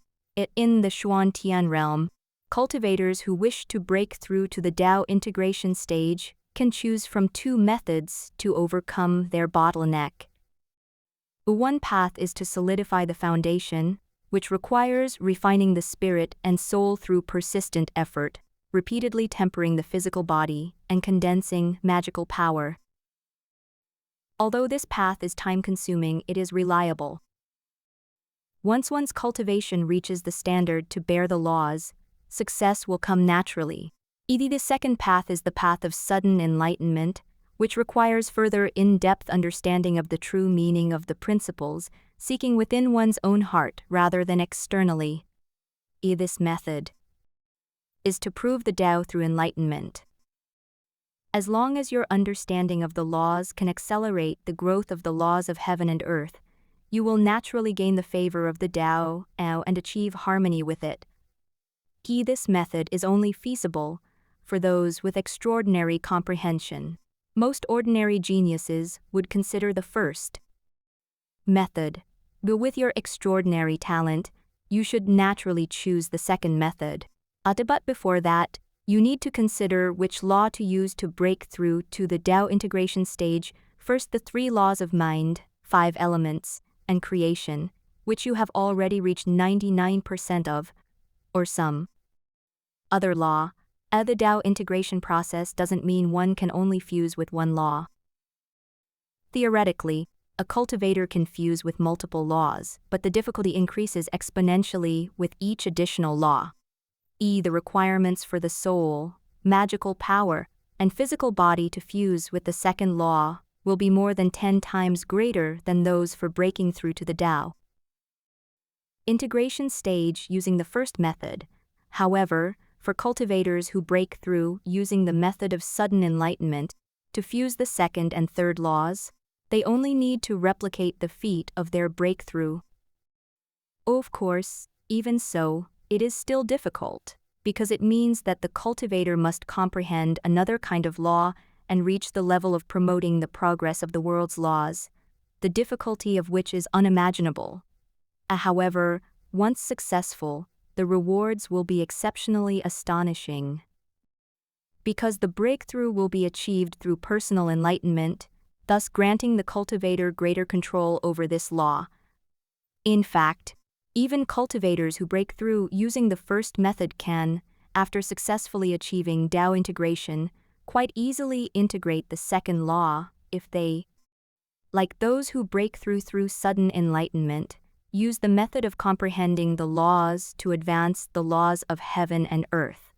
In the Xuantian realm, cultivators who wish to break through to the Tao integration stage can choose from two methods to overcome their bottleneck. One path is to solidify the foundation, which requires refining the spirit and soul through persistent effort, repeatedly tempering the physical body and condensing magical power. Although this path is time-consuming, it is reliable. Once one's cultivation reaches the standard to bear the laws, success will come naturally. The second path is the path of sudden enlightenment, which requires further in-depth understanding of the true meaning of the principles, seeking within one's own heart rather than externally. This method is to prove the Tao through enlightenment. As long as your understanding of the laws can accelerate the growth of the laws of heaven and earth, you will naturally gain the favor of the Tao and achieve harmony with it. This method is only feasible for those with extraordinary comprehension. Most ordinary geniuses would consider the first method, but with your extraordinary talent, you should naturally choose the second method. But before that, you need to consider which law to use to break through to the Tao integration stage. First, the 3 laws of mind, 5 elements, and creation, which you have already reached 99% of, or some other law. The Tao integration process doesn't mean one can only fuse with one law. Theoretically, a cultivator can fuse with multiple laws, but the difficulty increases exponentially with each additional law. The requirements for the soul, magical power, and physical body to fuse with the second law will be more than 10 times greater than those for breaking through to the Tao integration stage using the first method. However, for cultivators who break through using the method of sudden enlightenment to fuse the second and third laws, they only need to replicate the feat of their breakthrough. Of course, even so, it is still difficult, because it means that the cultivator must comprehend another kind of law and reach the level of promoting the progress of the world's laws, the difficulty of which is unimaginable. However, once successful, the rewards will be exceptionally astonishing. Because the breakthrough will be achieved through personal enlightenment, thus granting the cultivator greater control over this law. In fact, even cultivators who break through using the first method can, after successfully achieving Tao integration, quite easily integrate the second law if they, like those who break through sudden enlightenment, use the method of comprehending the laws to advance the laws of heaven and earth.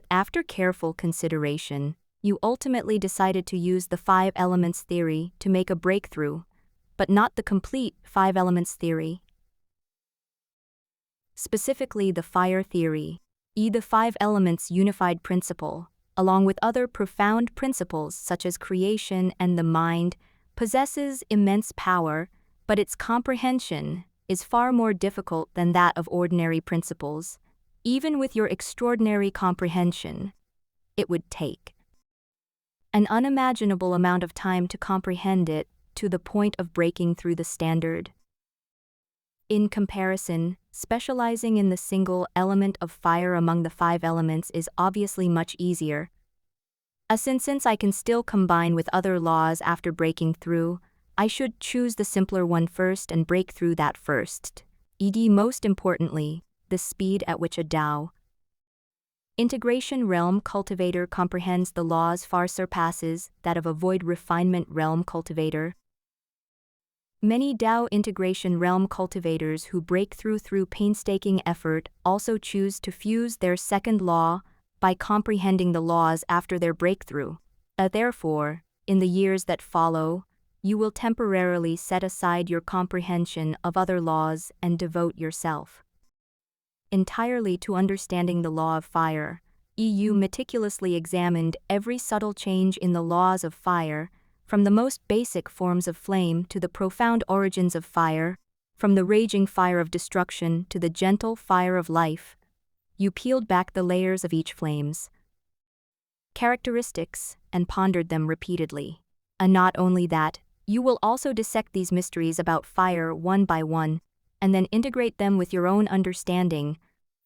After careful consideration, you ultimately decided to use the five elements theory to make a breakthrough, but not the complete five elements theory. Specifically the fire theory, the five elements unified principle, along with other profound principles such as creation and the mind, possesses immense power, but its comprehension is far more difficult than that of ordinary principles. Even with your extraordinary comprehension, it would take an unimaginable amount of time to comprehend it to the point of breaking through the standard. In comparison, specializing in the single element of fire among the five elements is obviously much easier. Since I can still combine with other laws after breaking through, I should choose the simpler one first and break through that first. Most importantly, the speed at which a Tao integration realm cultivator comprehends the laws far surpasses that of a void refinement realm cultivator. Many Tao integration realm cultivators who break through painstaking effort also choose to fuse their second law by comprehending the laws after their breakthrough. Therefore, in the years that follow, you will temporarily set aside your comprehension of other laws and devote yourself entirely to understanding the law of fire. You meticulously examined every subtle change in the laws of fire, from the most basic forms of flame to the profound origins of fire, from the raging fire of destruction to the gentle fire of life. You peeled back the layers of each flame's characteristics and pondered them repeatedly. And not only that, you will also dissect these mysteries about fire one by one, and then integrate them with your own understanding.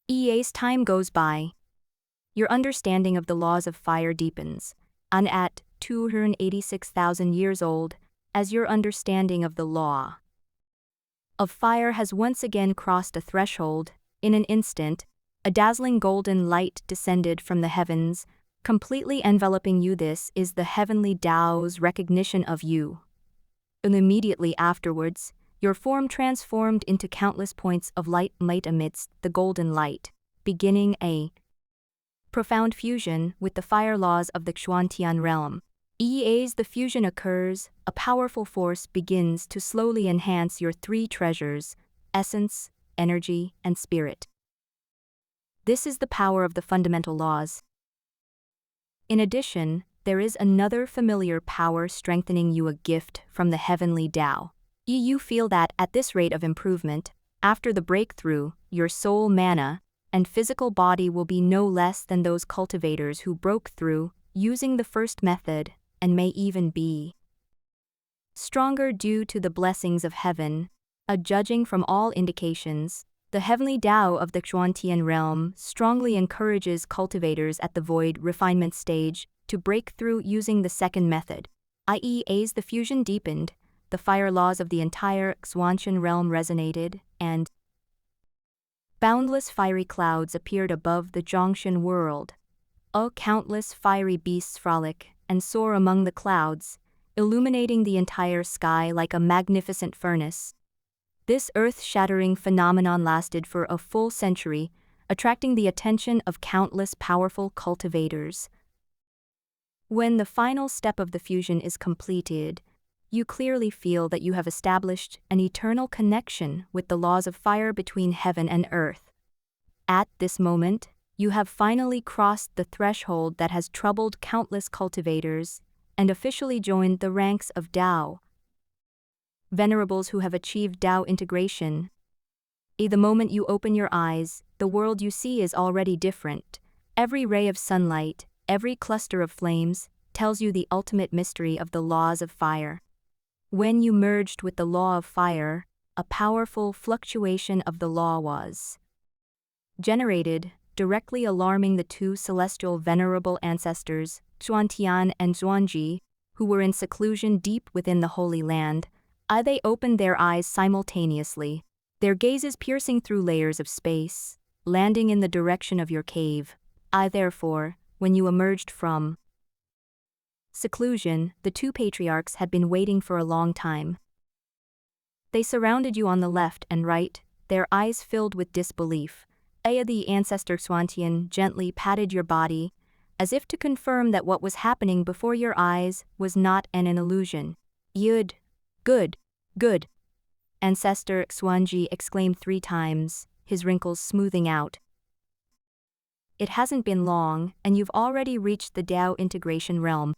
As time goes by, your understanding of the laws of fire deepens, and at 286,000 years old, as your understanding of the law of fire has once again crossed a threshold, in an instant, a dazzling golden light descended from the heavens, completely enveloping you. This is the heavenly Tao's recognition of you. And immediately afterwards, your form transformed into countless points of light amidst the golden light, beginning a profound fusion with the fire laws of the Xuantian realm. As the fusion occurs, a powerful force begins to slowly enhance your three treasures: essence, energy, and spirit. This is the power of the fundamental laws. In addition, there is another familiar power strengthening you, a gift from the heavenly Tao. You feel that at this rate of improvement, after the breakthrough, your soul mana and physical body will be no less than those cultivators who broke through using the first method, and may even be stronger due to the blessings of heaven. Judging from all indications, the heavenly Tao of the Xuantian realm strongly encourages cultivators at the void refinement stage to break through using the second method, i.e. as the fusion deepened, the fire laws of the entire Xuantian realm resonated, and boundless fiery clouds appeared above the Zhongshan world. Countless fiery beasts frolic and soar among the clouds, illuminating the entire sky like a magnificent furnace. This earth-shattering phenomenon lasted for a full century, attracting the attention of countless powerful cultivators. When the final step of the fusion is completed, you clearly feel that you have established an eternal connection with the laws of fire between heaven and earth. At this moment, you have finally crossed the threshold that has troubled countless cultivators and officially joined the ranks of Tao venerables who have achieved Tao integration. The moment you open your eyes, the world you see is already different. Every ray of sunlight, every cluster of flames, tells you the ultimate mystery of the laws of fire. When you merged with the law of fire, a powerful fluctuation of the law was generated, directly alarming the two celestial venerable ancestors, Xuantian and Xuanji, who were in seclusion deep within the Holy Land. They opened their eyes simultaneously, their gazes piercing through layers of space, landing in the direction of your cave. Therefore, when you emerged from seclusion, the two patriarchs had been waiting for a long time. They surrounded you on the left and right, their eyes filled with disbelief. Aya the ancestor Swantian gently patted your body, as if to confirm that what was happening before your eyes was not an illusion. Yud. Good. Good. Ancestor Xuanji exclaimed 3 times, his wrinkles smoothing out. It hasn't been long, and you've already reached the Dao integration realm.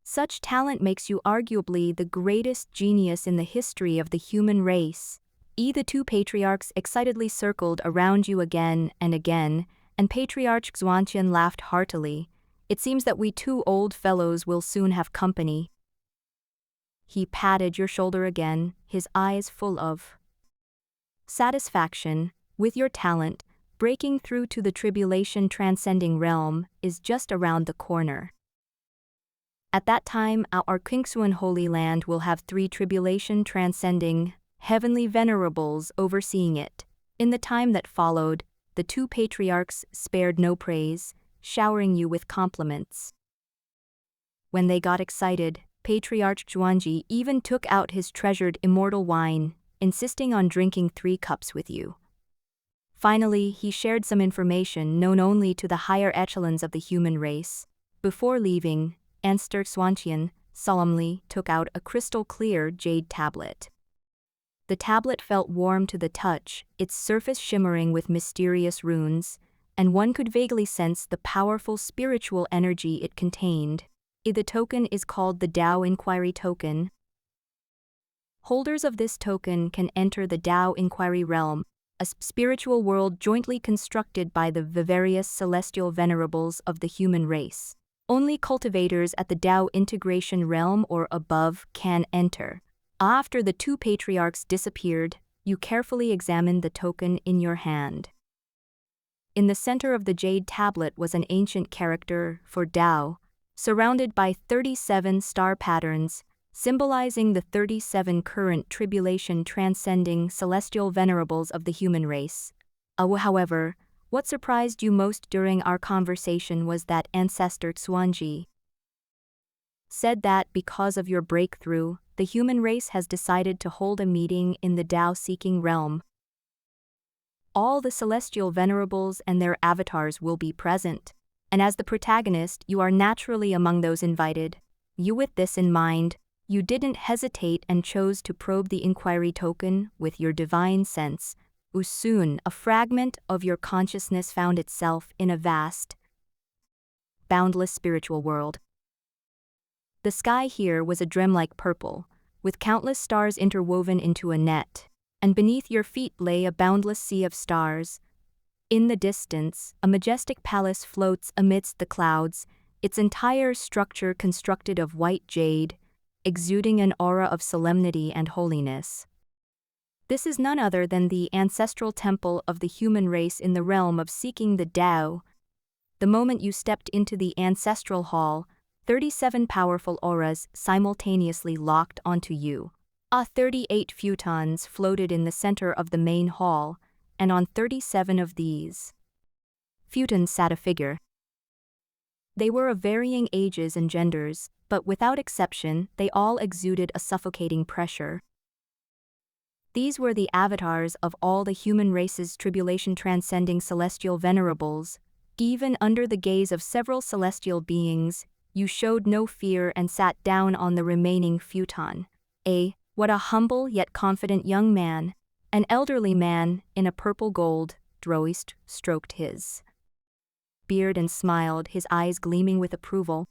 Such talent makes you arguably the greatest genius in the history of the human race. The 2 patriarchs excitedly circled around you again, and Patriarch Xuantian laughed heartily. It seems that we 2 old fellows will soon have company. He patted your shoulder again, his eyes full of satisfaction. With your talent, breaking through to the tribulation transcending realm is just around the corner. At that time, our Qingxuan Holy Land will have 3 tribulation transcending heavenly venerables overseeing it. In the time that followed, the 2 patriarchs spared no praise, showering you with compliments. When they got excited, Patriarch Zhuangji even took out his treasured immortal wine, insisting on drinking 3 cups with you. Finally, he shared some information known only to the higher echelons of the human race. Before leaving, Ancestor Xuantian solemnly took out a crystal-clear jade tablet. The tablet felt warm to the touch, its surface shimmering with mysterious runes, and one could vaguely sense the powerful spiritual energy it contained. The token is called the Dao Inquiry Token. Holders of this token can enter the Dao Inquiry Realm, a spiritual world jointly constructed by the various celestial venerables of the human race. Only cultivators at the Dao Integration Realm or above can enter. After the 2 patriarchs disappeared, you carefully examined the token in your hand. In the center of the jade tablet was an ancient character for Dao, surrounded by 37 star patterns, symbolizing the 37 current tribulation transcending celestial venerables of the human race. However, what surprised you most during our conversation was that Ancestor Xuanji said that because of your breakthrough, the human race has decided to hold a meeting in the Dao-seeking realm. All the celestial venerables and their avatars will be present, and as the protagonist, you are naturally among those invited. With this in mind, you didn't hesitate and chose to probe the inquiry token with your divine sense. Soon, a fragment of your consciousness found itself in a vast, boundless spiritual world. The sky here was a dreamlike purple, with countless stars interwoven into a net, and beneath your feet lay a boundless sea of stars. In the distance, a majestic palace floats amidst the clouds, its entire structure constructed of white jade, exuding an aura of solemnity and holiness. This is none other than the ancestral temple of the human race in the realm of seeking the Dao. The moment you stepped into the ancestral hall, 37 powerful auras simultaneously locked onto you. 38 futons floated in the center of the main hall, and on 37 of these futons sat a figure. They were of varying ages and genders, but without exception, they all exuded a suffocating pressure. These were the avatars of all the human race's tribulation-transcending celestial venerables. Even under the gaze of several celestial beings, you showed no fear and sat down on the remaining futon. What a humble yet confident young man. An elderly man, in a purple gold, droist, stroked his beard and smiled, his eyes gleaming with approval.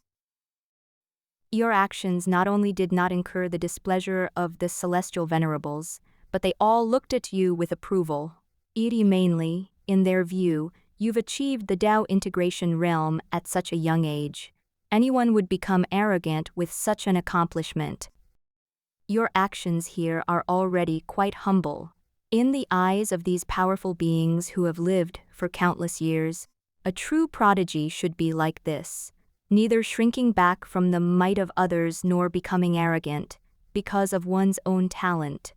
Your actions not only did not incur the displeasure of the celestial venerables, but they all looked at you with approval. Mainly, in their view, you've achieved the Dao integration realm at such a young age. Anyone would become arrogant with such an accomplishment. Your actions here are already quite humble. In the eyes of these powerful beings who have lived for countless years, a true prodigy should be like this, neither shrinking back from the might of others nor becoming arrogant, because of one's own talent.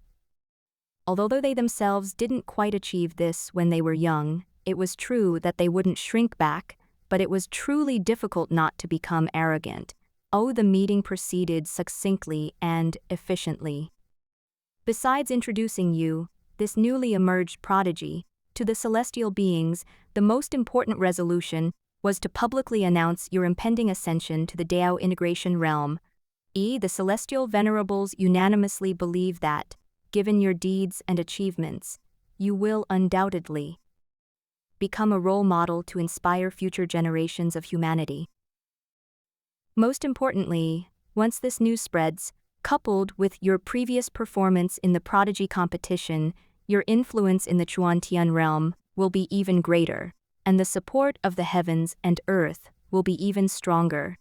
Although they themselves didn't quite achieve this when they were young, it was true that they wouldn't shrink back, but it was truly difficult not to become arrogant. The meeting proceeded succinctly and efficiently. Besides introducing you, this newly emerged prodigy, To the celestial beings, the most important resolution was to publicly announce your impending ascension to the Dao integration realm. The celestial venerables unanimously believe that, given your deeds and achievements, you will undoubtedly become a role model to inspire future generations of humanity. Most importantly, once this news spreads, coupled with your previous performance in the Prodigy competition, your influence in the Chuantian realm will be even greater, and the support of the heavens and earth will be even stronger.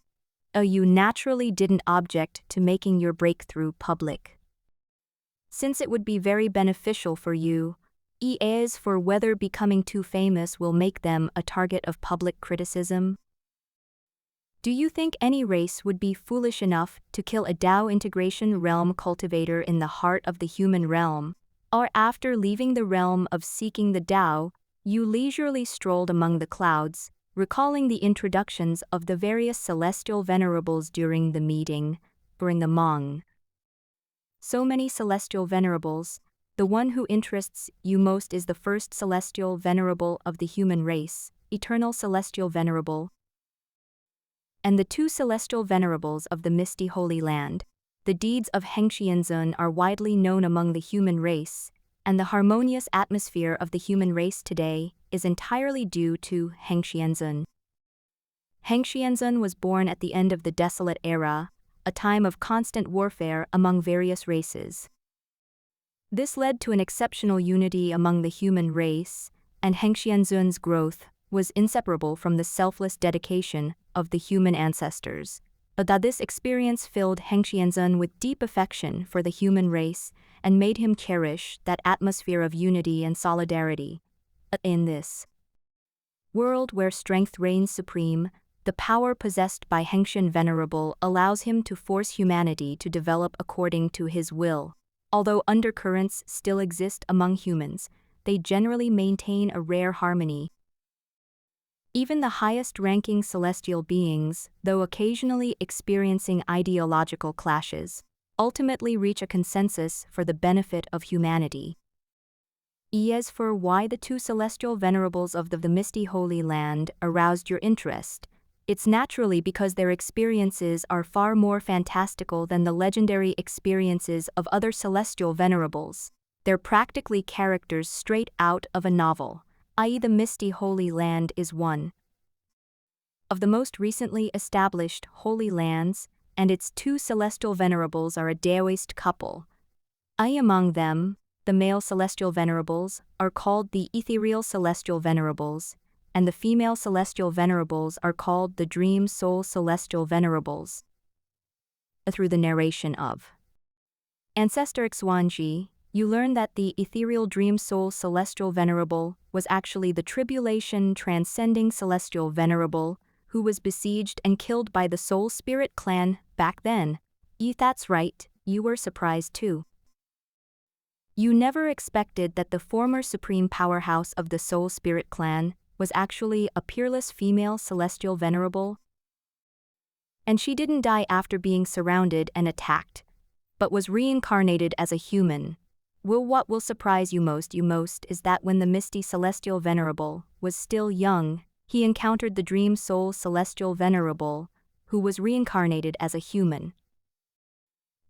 You naturally didn't object to making your breakthrough public, since it would be very beneficial for you, as for whether becoming too famous will make them a target of public criticism. Do you think any race would be foolish enough to kill a Dao integration realm cultivator in the heart of the human realm, or after leaving the realm of seeking the Dao, you leisurely strolled among the clouds, recalling the introductions of the various celestial venerables during the meeting, during the Hmong? So many celestial venerables, the one who interests you most is the first celestial venerable of the human race, eternal celestial venerable, and the two celestial venerables of the misty Holy Land. The deeds of Hengxianzun are widely known among the human race, and the harmonious atmosphere of the human race today is entirely due to Hengxianzun. Hengxianzun was born at the end of the Desolate Era, a time of constant warfare among various races. This led to an exceptional unity among the human race, and Hengxianzun's growth was inseparable from the selfless dedication of the human ancestors. That this experience filled Hengxianzun with deep affection for the human race and made him cherish that atmosphere of unity and solidarity. In this world where strength reigns supreme, the power possessed by Hengxian Venerable allows him to force humanity to develop according to his will. Although undercurrents still exist among humans, they generally maintain a rare harmony. Even the highest-ranking celestial beings, though occasionally experiencing ideological clashes, ultimately reach a consensus for the benefit of humanity. As for why the two celestial venerables of the misty Holy Land aroused your interest, it's naturally because their experiences are far more fantastical than the legendary experiences of other celestial venerables. They're practically characters straight out of a novel, i.e. the misty Holy Land is one of the most recently established Holy Lands, and its two celestial venerables are a Daoist couple. Among them, the male celestial venerables are called the ethereal celestial venerables, and the female celestial venerables are called the dream soul celestial venerables. Through the narration of Ancestor Xuanji, you learn that the ethereal dream soul celestial venerable was actually the tribulation transcending celestial venerable who was besieged and killed by the soul spirit clan back then. That's right, you were surprised too. You never expected that the former supreme powerhouse of the soul spirit clan was actually a peerless female celestial venerable. And she didn't die after being surrounded and attacked, but was reincarnated as a human. What will surprise you most is that when the misty celestial venerable was still young, he encountered the dream soul celestial venerable, who was reincarnated as a human.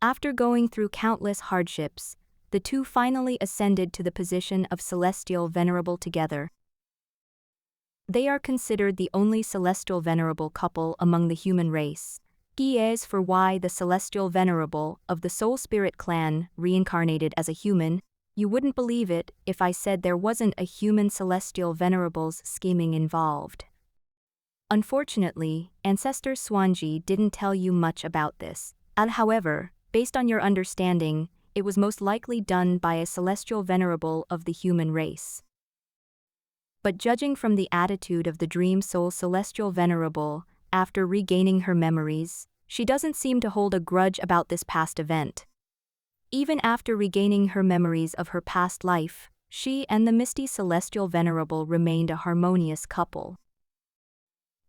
After going through countless hardships, the two finally ascended to the position of celestial venerable together. They are considered the only celestial venerable couple among the human race. As for why the celestial venerable of the soul spirit clan reincarnated as a human, you wouldn't believe it if I said there wasn't a human celestial venerable's scheming involved. Unfortunately, Ancestor Xuanji didn't tell you much about this. However, based on your understanding, it was most likely done by a celestial venerable of the human race. But judging from the attitude of the dream soul celestial venerable, after regaining her memories, she doesn't seem to hold a grudge about this past event. Even after regaining her memories of her past life, she and the misty celestial venerable remained a harmonious couple.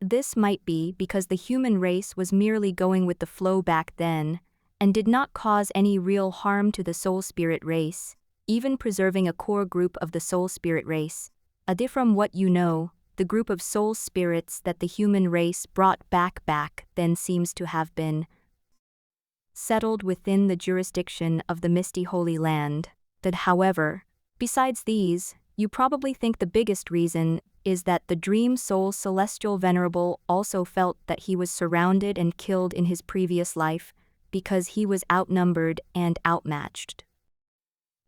This might be because the human race was merely going with the flow back then, and did not cause any real harm to the soul spirit race, even preserving a core group of the soul spirit race, From what you know, the group of soul spirits that the human race brought back then seems to have been settled within the jurisdiction of the misty Holy Land. That, however, besides these, you probably think the biggest reason is that the dream soul celestial venerable also felt that he was surrounded and killed in his previous life because he was outnumbered and outmatched.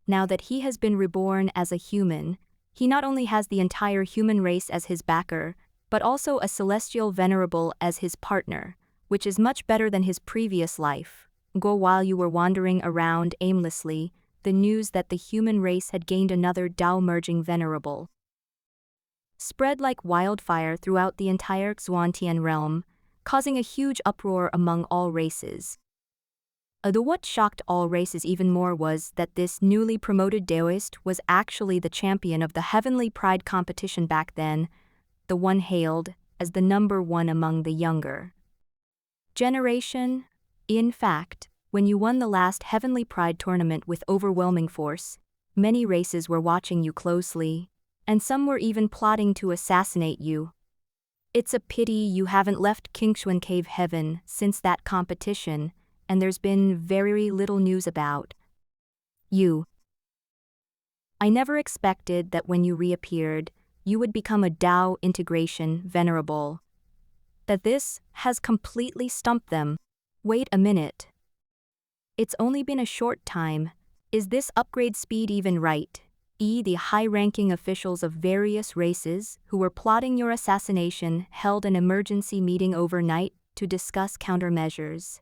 Now that he has been reborn as a human, he not only has the entire human race as his backer, but also a celestial venerable as his partner, which is much better than his previous life. While you were wandering around aimlessly, the news that the human race had gained another Tao-merging venerable spread like wildfire throughout the entire Xuantian realm, causing a huge uproar among all races. What shocked all races even more was that this newly promoted Taoist was actually the champion of the Heavenly Pride competition back then, the one hailed as the number one among the younger generation. In fact, when you won the last Heavenly Pride tournament with overwhelming force, many races were watching you closely, and some were even plotting to assassinate you. It's a pity you haven't left Kingshuan Cave Heaven since that competition, and there's been very little news about you. I never expected that when you reappeared, you would become a Tao integration venerable. That this has completely stumped them. Wait a minute. It's only been a short time. Is this upgrade speed even right? The high-ranking officials of various races who were plotting your assassination held an emergency meeting overnight to discuss countermeasures.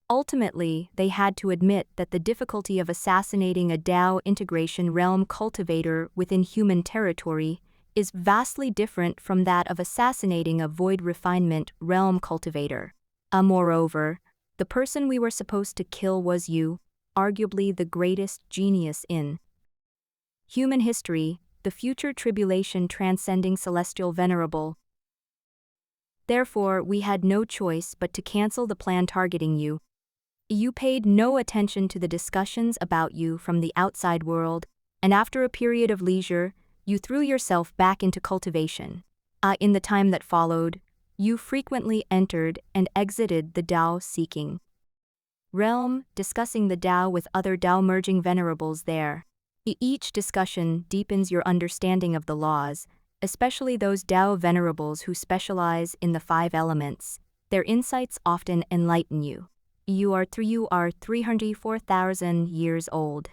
Ultimately, they had to admit that the difficulty of assassinating a Tao integration realm cultivator within human territory is vastly different from that of assassinating a void refinement realm cultivator. Moreover, the person we were supposed to kill was you, arguably the greatest genius in human history, the future tribulation transcending celestial venerable. Therefore, we had no choice but to cancel the plan targeting you. You paid no attention to the discussions about you from the outside world, and after a period of leisure, you threw yourself back into cultivation. In the time that followed, you frequently entered and exited the Tao-seeking realm, discussing the Tao with other Tao-merging venerables there. Each discussion deepens your understanding of the laws, especially those Tao venerables who specialize in the 5 elements. Their insights often enlighten you. You are 304,000 years old.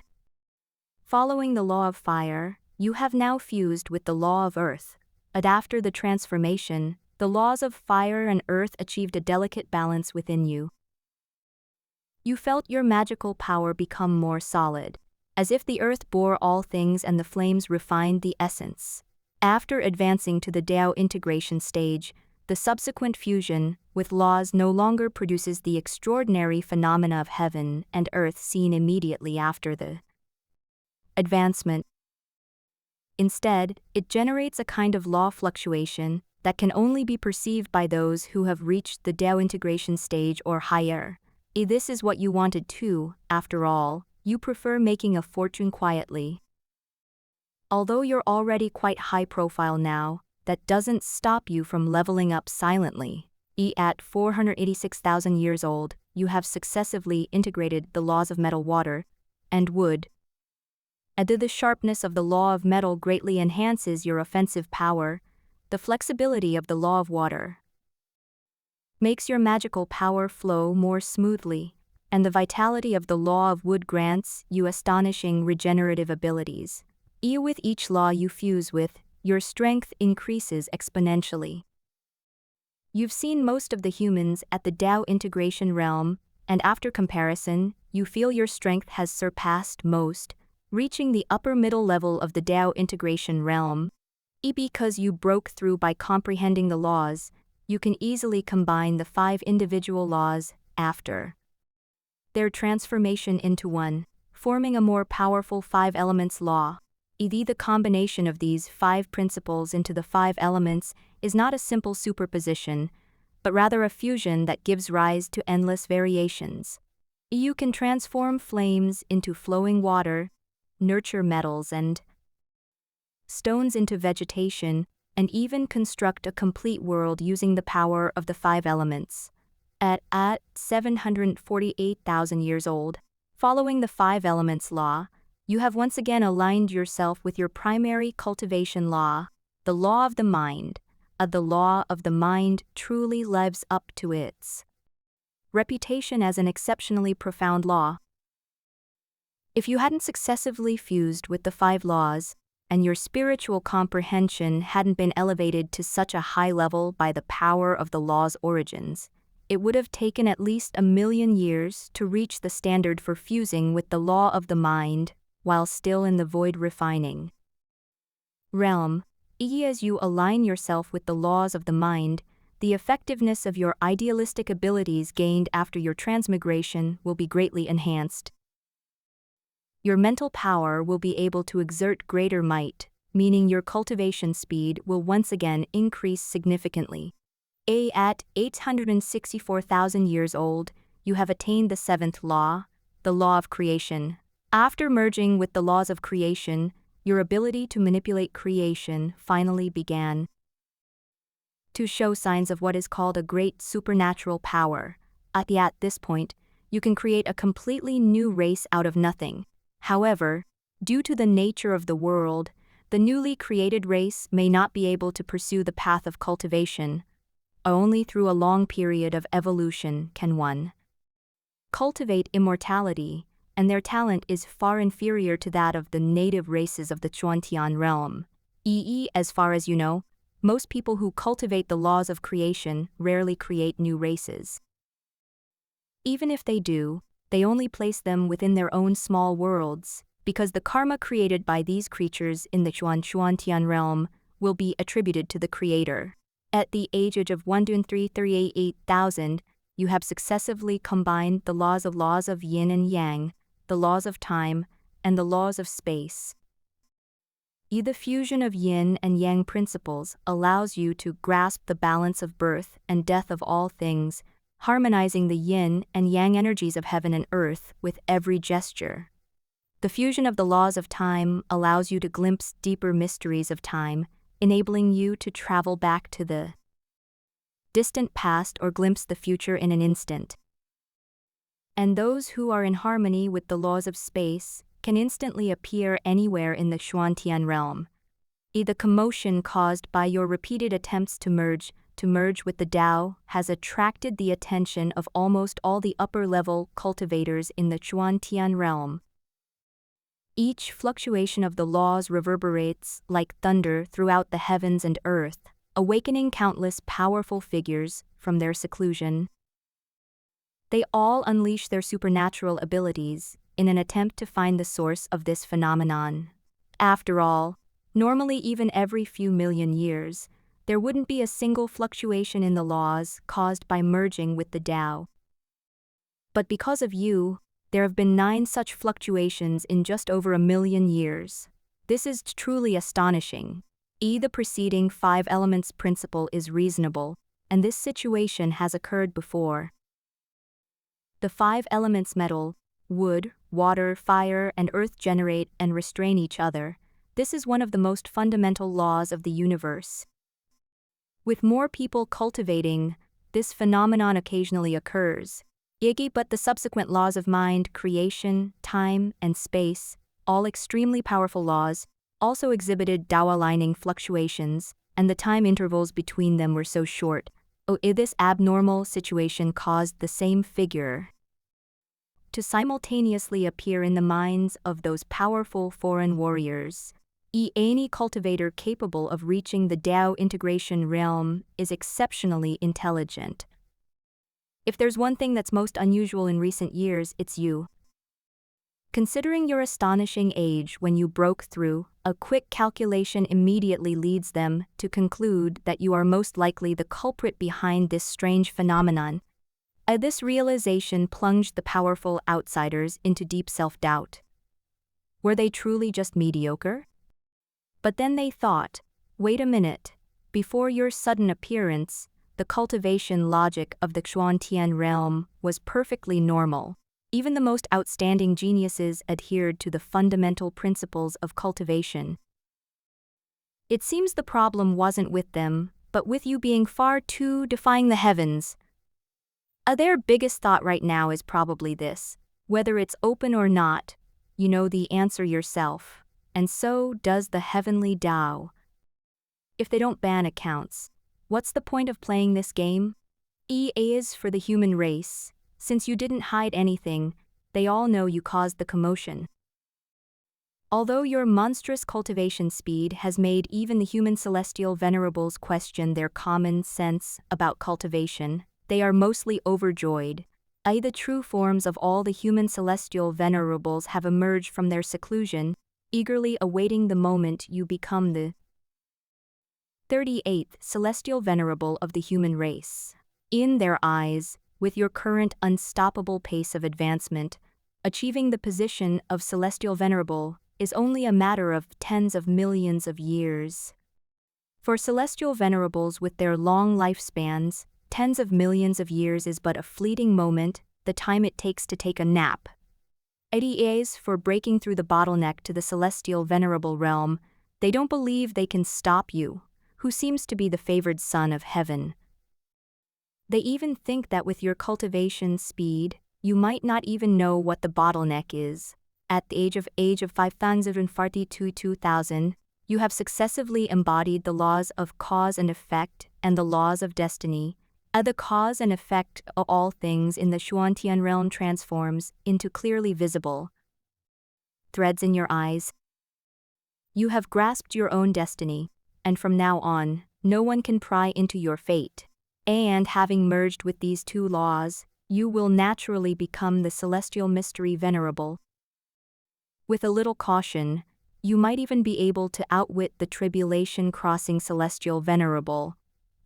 Following the law of fire, you have now fused with the law of earth. After the transformation, the laws of fire and earth achieved a delicate balance within you. You felt your magical power become more solid, as if the earth bore all things and the flames refined the essence. After advancing to the Tao integration stage, the subsequent fusion with laws no longer produces the extraordinary phenomena of heaven and earth seen immediately after the advancement. Instead, it generates a kind of law fluctuation that can only be perceived by those who have reached the Tao integration stage or higher. This is what you wanted too, after all. You prefer making a fortune quietly. Although you're already quite high profile now, that doesn't stop you from leveling up silently. At 486,000 years old, you have successively integrated the laws of metal, water, and wood. The sharpness of the law of metal greatly enhances your offensive power. The flexibility of the law of water makes your magical power flow more smoothly, and the vitality of the law of wood grants you astonishing regenerative abilities. With each law you fuse with, your strength increases exponentially. You've seen most of the humans at the Tao integration realm, and after comparison, you feel your strength has surpassed most, reaching the upper middle level of the Tao integration realm. Because you broke through by comprehending the laws, you can easily combine the 5 individual laws after their transformation into one, forming a more powerful 5 elements law. The combination of these 5 principles into the 5 elements is not a simple superposition, but rather a fusion that gives rise to endless variations. You can transform flames into flowing water, nurture metals, and stones into vegetation, and even construct a complete world using the power of the five elements. At 748,000 years old, following the five elements law, you have once again aligned yourself with your primary cultivation law, the law of the mind. The law of the mind truly lives up to its reputation as an exceptionally profound law. If you hadn't successively fused with the five laws, and your spiritual comprehension hadn't been elevated to such a high level by the power of the law's origins, it would have taken at least 1,000,000 years to reach the standard for fusing with the law of the mind, while still in the void refining realm. As you align yourself with the laws of the mind, the effectiveness of your idealistic abilities gained after your transmigration will be greatly enhanced. Your mental power will be able to exert greater might, meaning your cultivation speed will once again increase significantly. At 864,000 years old, you have attained the seventh law, the law of creation. After merging with the laws of creation, your ability to manipulate creation finally began to show signs of what is called a great supernatural power. At this point, you can create a completely new race out of nothing. However, due to the nature of the world, the newly created race may not be able to pursue the path of cultivation. Only through a long period of evolution can one cultivate immortality, and their talent is far inferior to that of the native races of the Chuantian realm. As far as you know, most people who cultivate the laws of creation rarely create new races. Even if they do, they only place them within their own small worlds, because the karma created by these creatures in the Chuantian realm will be attributed to the creator. At the age of 1,338,000, you have successively combined the laws of yin and yang, the laws of time, and the laws of space. The fusion of yin and yang principles allows you to grasp the balance of birth and death of all things, harmonizing the yin and yang energies of heaven and earth with every gesture. The fusion of the laws of time allows you to glimpse deeper mysteries of time, enabling you to travel back to the distant past or glimpse the future in an instant. And those who are in harmony with the laws of space can instantly appear anywhere in the Xuantian realm. The commotion caused by your repeated attempts to merge with the Tao has attracted the attention of almost all the upper-level cultivators in the Xuantian realm. Each fluctuation of the laws reverberates like thunder throughout the heavens and earth, awakening countless powerful figures from their seclusion. They all unleash their supernatural abilities in an attempt to find the source of this phenomenon. After all, normally even every few million years, there wouldn't be a single fluctuation in the laws caused by merging with the Tao. But because of you, there have been 9 such fluctuations in just over 1,000,000 years. This is truly astonishing. The preceding 5 elements principle is reasonable, and this situation has occurred before. The 5 elements metal, wood, water, fire, and earth generate and restrain each other. This is one of the most fundamental laws of the universe. With more people cultivating, this phenomenon occasionally occurs. But the subsequent laws of mind, creation, time, and space, all extremely powerful laws, also exhibited Tao-aligning fluctuations, and the time intervals between them were so short. This abnormal situation caused the same figure to simultaneously appear in the minds of those powerful foreign warriors. Any cultivator capable of reaching the Tao integration realm is exceptionally intelligent. If there's one thing that's most unusual in recent years, it's you. Considering your astonishing age when you broke through, a quick calculation immediately leads them to conclude that you are most likely the culprit behind this strange phenomenon. This realization plunged the powerful outsiders into deep self-doubt. Were they truly just mediocre? But then they thought, wait a minute, before your sudden appearance, the cultivation logic of the Xuantian realm was perfectly normal. Even the most outstanding geniuses adhered to the fundamental principles of cultivation. It seems the problem wasn't with them, but with you being far too defying the heavens. Their biggest thought right now is probably this: whether it's open or not, you know the answer yourself, and so does the heavenly Tao. If they don't ban accounts, what's the point of playing this game? EA is for the human race. Since you didn't hide anything, they all know you caused the commotion. Although your monstrous cultivation speed has made even the human celestial venerables question their common sense about cultivation, they are mostly overjoyed. The true forms of all the human celestial venerables have emerged from their seclusion, eagerly awaiting the moment you become the 38th celestial venerable of the human race. In their eyes, with your current unstoppable pace of advancement, achieving the position of celestial venerable is only a matter of tens of millions of years. For celestial venerables with their long lifespans, tens of millions of years is but a fleeting moment, the time it takes to take a nap. ADAs for breaking through the bottleneck to the celestial venerable realm, they don't believe they can stop you, who seems to be the favored son of heaven. They even think that with your cultivation speed, you might not even know what the bottleneck is. At the age of 5,042,000, you have successively embodied the laws of cause and effect and the laws of destiny. The cause and effect of all things in the Xuantian realm transforms into clearly visible threads in your eyes. You have grasped your own destiny, and from now on, no one can pry into your fate. And having merged with these two laws, you will naturally become the celestial mystery venerable. With a little caution, you might even be able to outwit the tribulation-crossing celestial venerable.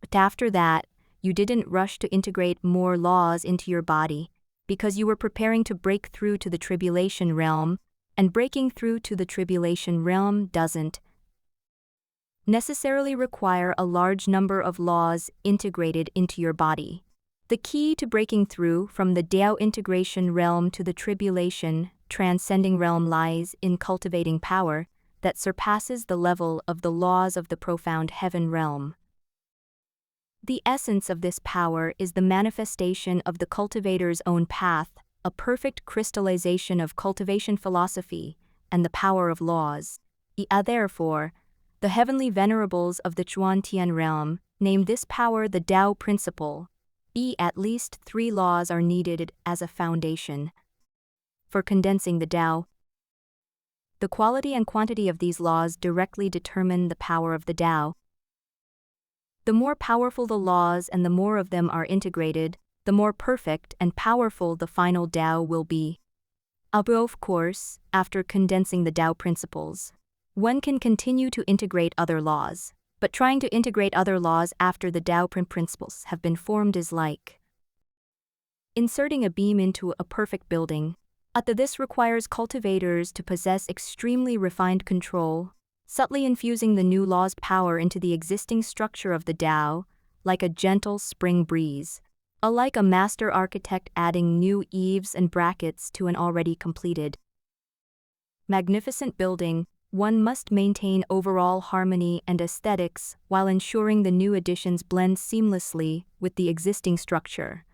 But after that, you didn't rush to integrate more laws into your body, because you were preparing to break through to the tribulation realm, and breaking through to the tribulation realm doesn't necessarily require a large number of laws integrated into your body. The key to breaking through from the Tao integration realm to the tribulation transcending realm lies in cultivating power that surpasses the level of the laws of the profound heaven realm. The essence of this power is the manifestation of the cultivator's own path, a perfect crystallization of cultivation philosophy and the power of laws. Therefore, the heavenly venerables of the Xuantian realm name this power the Tao principle. At least 3 laws are needed as a foundation for condensing the Tao. The quality and quantity of these laws directly determine the power of the Tao. The more powerful the laws and the more of them are integrated, the more perfect and powerful the final Tao will be. Of course, after condensing the Tao principles, one can continue to integrate other laws, but trying to integrate other laws after the Tao principles have been formed is like inserting a beam into a perfect building. This requires cultivators to possess extremely refined control, subtly infusing the new law's power into the existing structure of the Tao, like a gentle spring breeze, like a master architect adding new eaves and brackets to an already completed magnificent building. One must maintain overall harmony and aesthetics while ensuring the new additions blend seamlessly with the existing structure.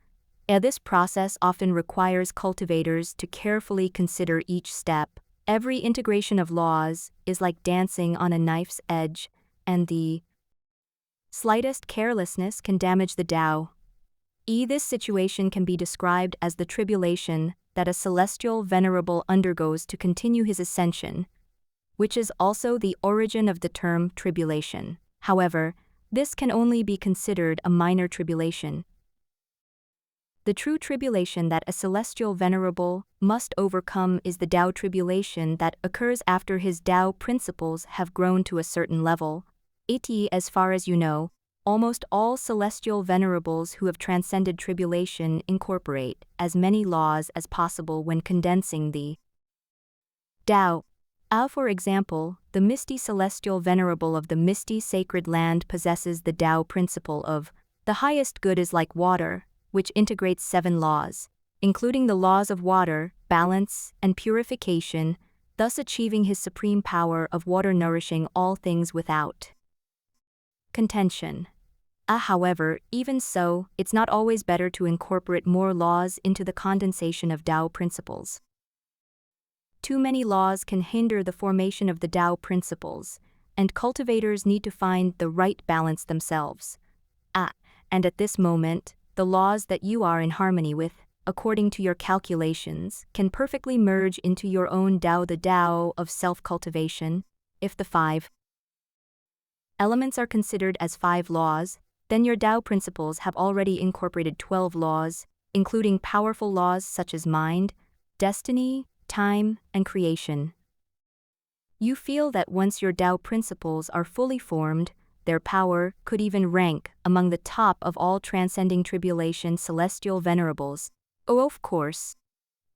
This process often requires cultivators to carefully consider each step. Every integration of laws is like dancing on a knife's edge, and the slightest carelessness can damage the Tao. This situation can be described as the tribulation that a celestial venerable undergoes to continue his ascension, which is also the origin of the term tribulation. However, this can only be considered a minor tribulation. The true tribulation that a celestial venerable must overcome is the Tao tribulation that occurs after his Tao principles have grown to a certain level. As far as you know, almost all celestial venerables who have transcended tribulation incorporate as many laws as possible when condensing the Tao. For example, the misty celestial venerable of the misty sacred land possesses the Tao principle of the highest good is like water, which integrates 7 laws, including the laws of water, balance, and purification, thus achieving his supreme power of water nourishing all things without. Contention. However, even so, it's not always better to incorporate more laws into the condensation of Tao principles. Too many laws can hinder the formation of the Tao principles, and cultivators need to find the right balance themselves. And at this moment, the laws that you are in harmony with, according to your calculations, can perfectly merge into your own Tao, the Tao of self-cultivation. If the 5 elements are considered as 5 laws, then your Tao principles have already incorporated 12 laws, including powerful laws such as mind, destiny, time, and creation. You feel that once your Tao principles are fully formed, their power could even rank among the top of all transcending tribulation celestial venerables. Of course,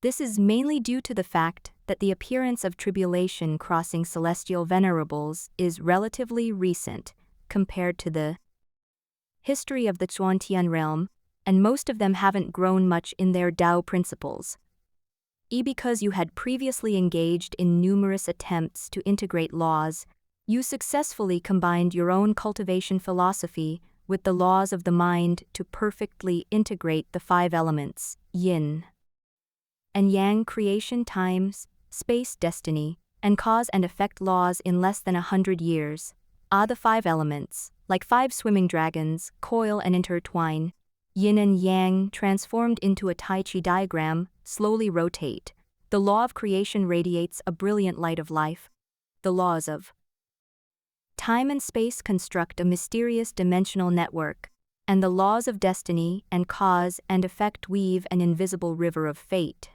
this is mainly due to the fact that the appearance of tribulation crossing celestial venerables is relatively recent compared to the history of the Xuantian realm, and most of them haven't grown much in their Tao principles. Because you had previously engaged in numerous attempts to integrate laws, you successfully combined your own cultivation philosophy with the laws of the mind to perfectly integrate the 5 elements, yin and yang, creation, times, space, destiny, and cause and effect laws in less than 100 years. The 5 elements, like 5 swimming dragons, coil and intertwine. Yin and yang, transformed into a Tai Chi diagram, slowly rotate. The law of creation radiates a brilliant light of life. The laws of time and space construct a mysterious dimensional network, and the laws of destiny and cause and effect weave an invisible river of fate.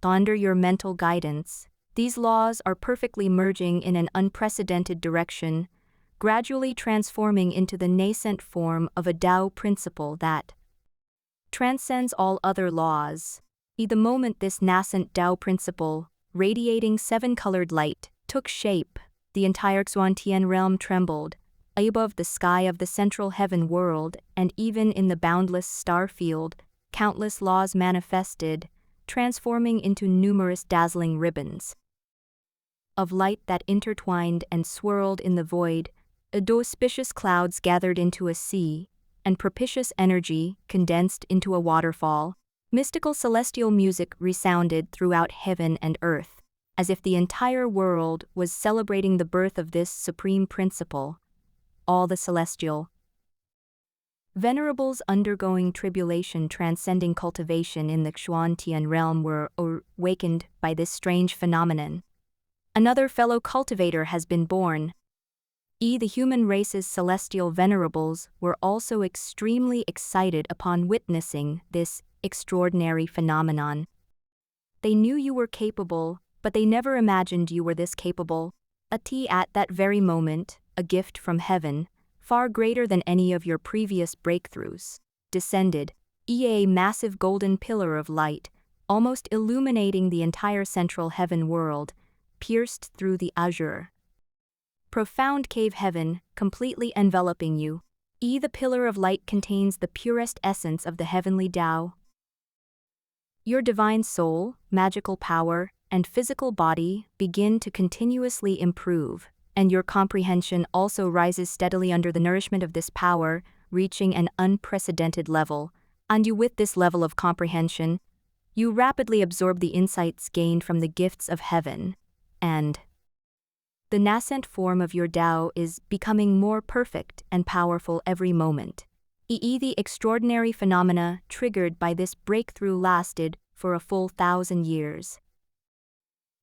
Under your mental guidance, these laws are perfectly merging in an unprecedented direction, gradually transforming into the nascent form of a Tao principle that transcends all other laws. The moment this nascent Tao principle, radiating 7-colored light, took shape, the entire Xuantian realm trembled. Above the sky of the central heaven world, and even in the boundless star field, countless laws manifested, transforming into numerous dazzling ribbons of light that intertwined and swirled in the void. Auspicious clouds gathered into a sea, and propitious energy condensed into a waterfall. Mystical celestial music resounded throughout heaven and earth, as if the entire world was celebrating the birth of this supreme principle. All the celestial venerables undergoing tribulation transcending cultivation in the Xuantian realm were awakened by this strange phenomenon. Another fellow cultivator has been born. The human race's celestial venerables were also extremely excited upon witnessing this extraordinary phenomenon. They knew you were capable, but they never imagined you were this capable. At that very moment, a gift from heaven, far greater than any of your previous breakthroughs, descended, a massive golden pillar of light, almost illuminating the entire central heaven world, pierced through the azure profound cave heaven, completely enveloping you. The pillar of light contains the purest essence of the heavenly Tao. Your divine soul, magical power, and physical body begin to continuously improve, and your comprehension also rises steadily under the nourishment of this power, reaching an unprecedented level. And with this level of comprehension, you rapidly absorb the insights gained from the gifts of heaven, and the nascent form of your Tao is becoming more perfect and powerful every moment. The extraordinary phenomena triggered by this breakthrough lasted for a full 1,000 years.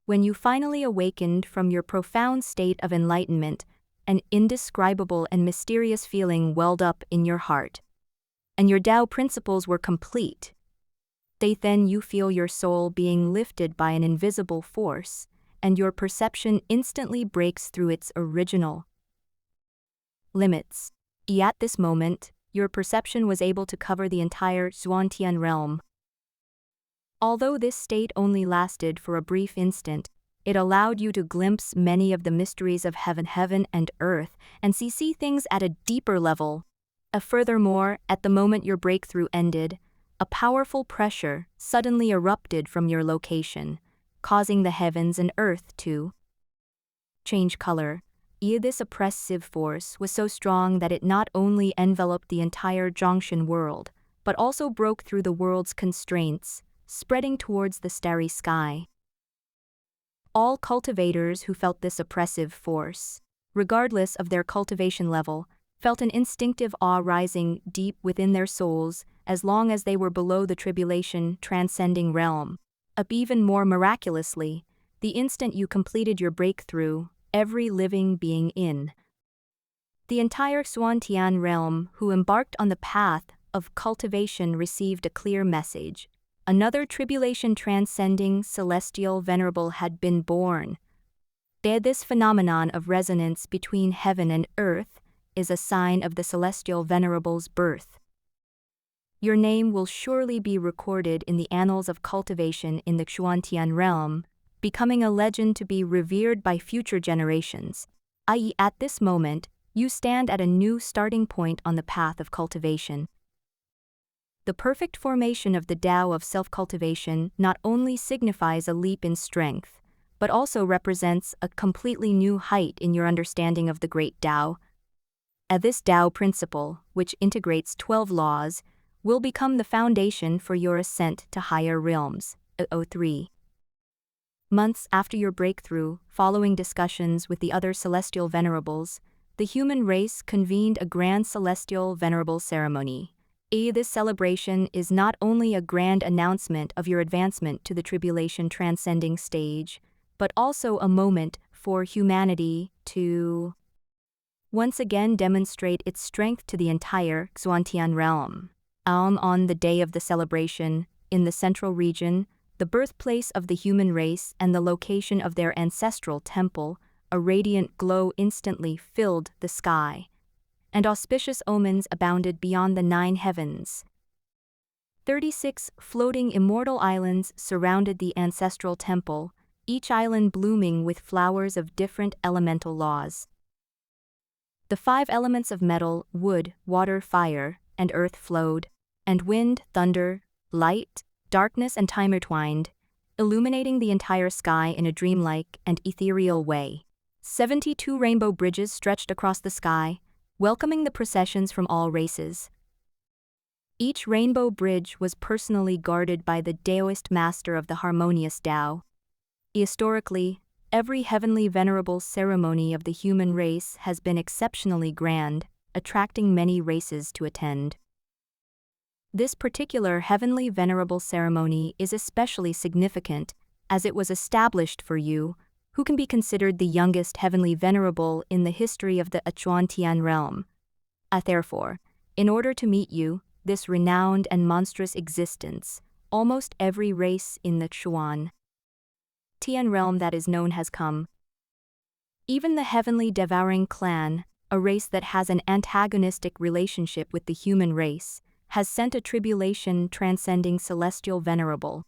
When you finally awakened from your profound state of enlightenment, an indescribable and mysterious feeling welled up in your heart, and your Tao principles were complete. Then you feel your soul being lifted by an invisible force, and your perception instantly breaks through its original limits. At this moment, your perception was able to cover the entire Xuantian realm. Although this state only lasted for a brief instant, it allowed you to glimpse many of the mysteries of heaven and earth, and see things at a deeper level. Furthermore, at the moment your breakthrough ended, a powerful pressure suddenly erupted from your location, causing the heavens and earth to change color. This oppressive force was so strong that it not only enveloped the entire Zhongshan world, but also broke through the world's constraints, spreading towards the starry sky. All cultivators who felt this oppressive force, regardless of their cultivation level, felt an instinctive awe rising deep within their souls as long as they were below the tribulation transcending realm. Even more miraculously, the instant you completed your breakthrough, every living being in the entire Xuantian realm who embarked on the path of cultivation received a clear message. Another tribulation transcending celestial venerable had been born. This phenomenon of resonance between heaven and earth is a sign of the celestial venerable's birth. Your name will surely be recorded in the annals of cultivation in the Xuantian realm, becoming a legend to be revered by future generations, i.e., at this moment, you stand at a new starting point on the path of cultivation. The perfect formation of the Tao of self-cultivation not only signifies a leap in strength, but also represents a completely new height in your understanding of the great Tao. This Tao principle, which integrates 12 laws, will become the foundation for your ascent to higher realms. 3 months after your breakthrough, following discussions with the other celestial venerables, the human race convened a grand celestial venerable ceremony. This celebration is not only a grand announcement of your advancement to the tribulation transcending stage, but also a moment for humanity to once again demonstrate its strength to the entire Xuantian realm. On the day of the celebration, in the central region, the birthplace of the human race and the location of their ancestral temple, a radiant glow instantly filled the sky, and auspicious omens abounded beyond the 9 heavens. 36 floating immortal islands surrounded the ancestral temple, each island blooming with flowers of different elemental laws. The 5 elements of metal, wood, water, fire, and earth flowed, and wind, thunder, light, darkness and time intertwined, illuminating the entire sky in a dreamlike and ethereal way. 72 rainbow bridges stretched across the sky, welcoming the processions from all races. Each rainbow bridge was personally guarded by the Taoist master of the harmonious Tao. Historically, every heavenly venerable ceremony of the human race has been exceptionally grand, attracting many races to attend. This particular heavenly venerable ceremony is especially significant, as it was established for you, who can be considered the youngest heavenly venerable in the history of the Xuantian realm. Therefore, in order to meet you, this renowned and monstrous existence, almost every race in the Xuantian realm that is known has come. Even the heavenly devouring clan, a race that has an antagonistic relationship with the human race, has sent a tribulation transcending celestial venerable.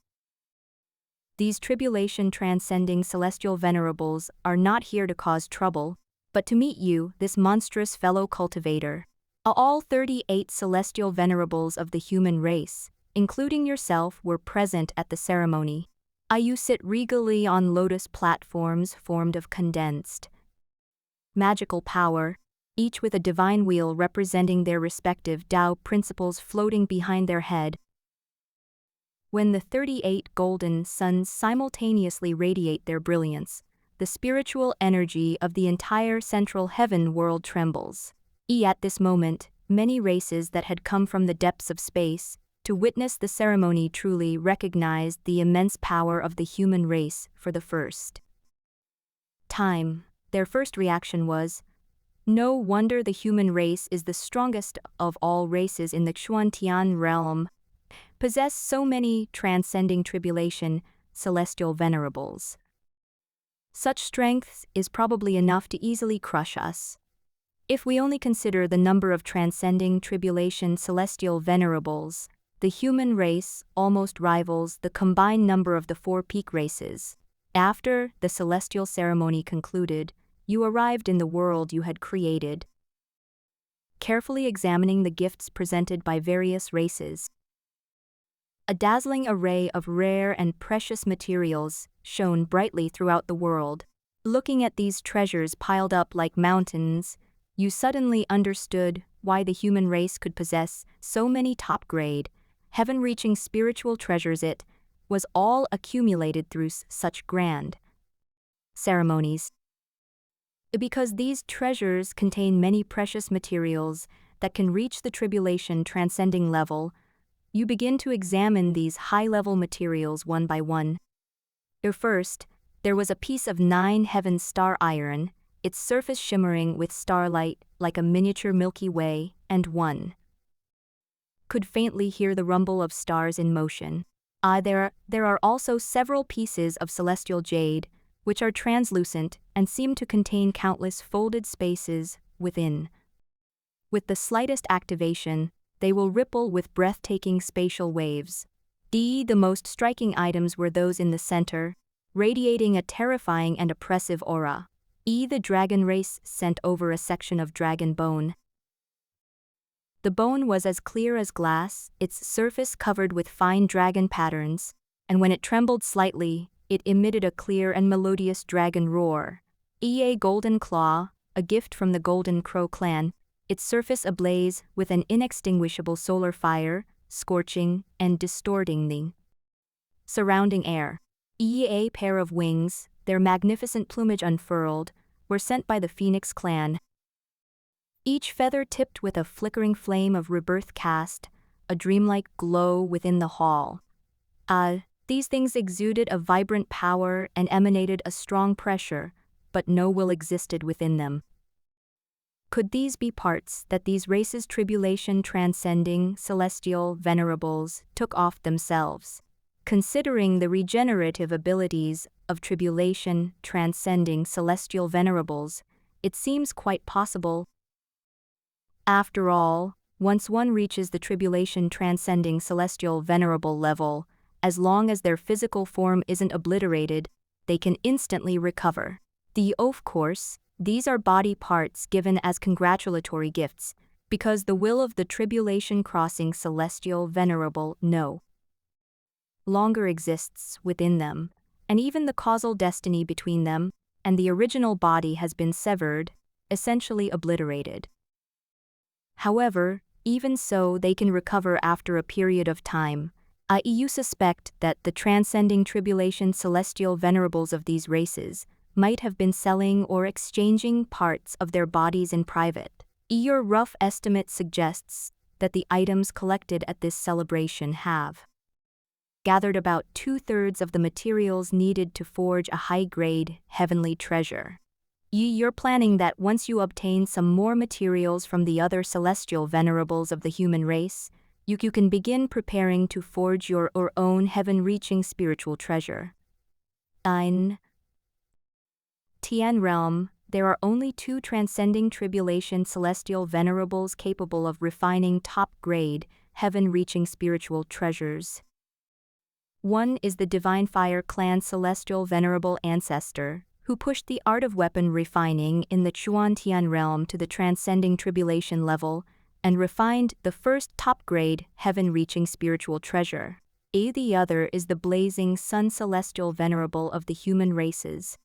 These tribulation transcending celestial venerables are not here to cause trouble, but to meet you, this monstrous fellow cultivator. All 38 celestial venerables of the human race, including yourself, were present at the ceremony. You sit regally on lotus platforms formed of condensed magical power, each with a divine wheel representing their respective Tao principles floating behind their head. When the 38 golden suns simultaneously radiate their brilliance, the spiritual energy of the entire central heaven world trembles. At this moment, many races that had come from the depths of space to witness the ceremony truly recognized the immense power of the human race for the first time. Their first reaction was, "No wonder the human race is the strongest of all races in the Xuantian realm, possess so many transcending tribulation celestial venerables. Such strength is probably enough to easily crush us. If we only consider the number of transcending tribulation celestial venerables, the human race almost rivals the combined number of the 4 peak races." After the celestial ceremony concluded, you arrived in the world you had created. Carefully examining the gifts presented by various races, a dazzling array of rare and precious materials shone brightly throughout the world. Looking at these treasures piled up like mountains, you suddenly understood why the human race could possess so many top-grade, heaven-reaching spiritual treasures. It was all accumulated through such grand ceremonies. Because these treasures contain many precious materials that can reach the tribulation transcending level, you begin to examine these high-level materials one by one. First, there was a piece of 9 heaven star iron, its surface shimmering with starlight like a miniature Milky Way, and one could faintly hear the rumble of stars in motion. There are also several pieces of celestial jade, which are translucent and seem to contain countless folded spaces within. With the slightest activation, they will ripple with breathtaking spatial waves. The most striking items were those in the center, radiating a terrifying and oppressive aura. The dragon race sent over a section of dragon bone. The bone was as clear as glass, its surface covered with fine dragon patterns, and when it trembled slightly, it emitted a clear and melodious dragon roar. A golden claw, a gift from the Golden Crow clan, its surface ablaze with an inextinguishable solar fire, scorching and distorting the surrounding air. A pair of wings, their magnificent plumage unfurled, were sent by the Phoenix clan. Each feather tipped with a flickering flame of rebirth cast a dreamlike glow within the hall. These things exuded a vibrant power and emanated a strong pressure, but no will existed within them. Could these be parts that these races tribulation transcending celestial venerables took off themselves? Considering the regenerative abilities of tribulation transcending celestial venerables, it seems quite possible. After all, once one reaches the tribulation transcending celestial venerable level, as long as their physical form isn't obliterated, they can instantly recover. Of course, these are body parts given as congratulatory gifts, because the will of the tribulation crossing celestial venerable no longer exists within them, and even the causal destiny between them and the original body has been severed, essentially obliterated. However, even so, they can recover after a period of time. You suspect that the transcending tribulation celestial venerables of these races might have been selling or exchanging parts of their bodies in private. Your rough estimate suggests that the items collected at this celebration have gathered about 2/3 of the materials needed to forge a high-grade, heavenly treasure. You're planning that once you obtain some more materials from the other celestial venerables of the human race, you can begin preparing to forge your own heaven-reaching spiritual treasure. In Tian realm, there are only 2 transcending tribulation celestial venerables capable of refining top-grade, heaven-reaching spiritual treasures. One is the Divine Fire clan celestial venerable ancestor, who pushed the art of weapon refining in the Tian realm to the transcending tribulation level, and refined the first top-grade, heaven-reaching spiritual treasure. The other is the blazing sun celestial venerable of the human races.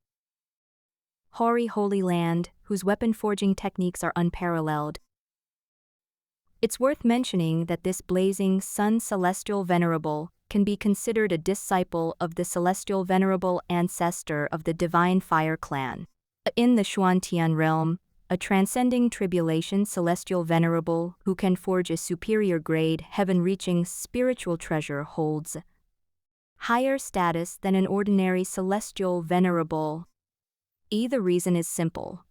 Holy Land, whose weapon-forging techniques are unparalleled. It's worth mentioning that this blazing sun celestial venerable can be considered a disciple of the celestial venerable ancestor of the Divine Fire clan. In the Tian realm, a transcending tribulation celestial venerable who can forge a superior grade heaven-reaching spiritual treasure holds higher status than an ordinary celestial venerable. The reason is simple.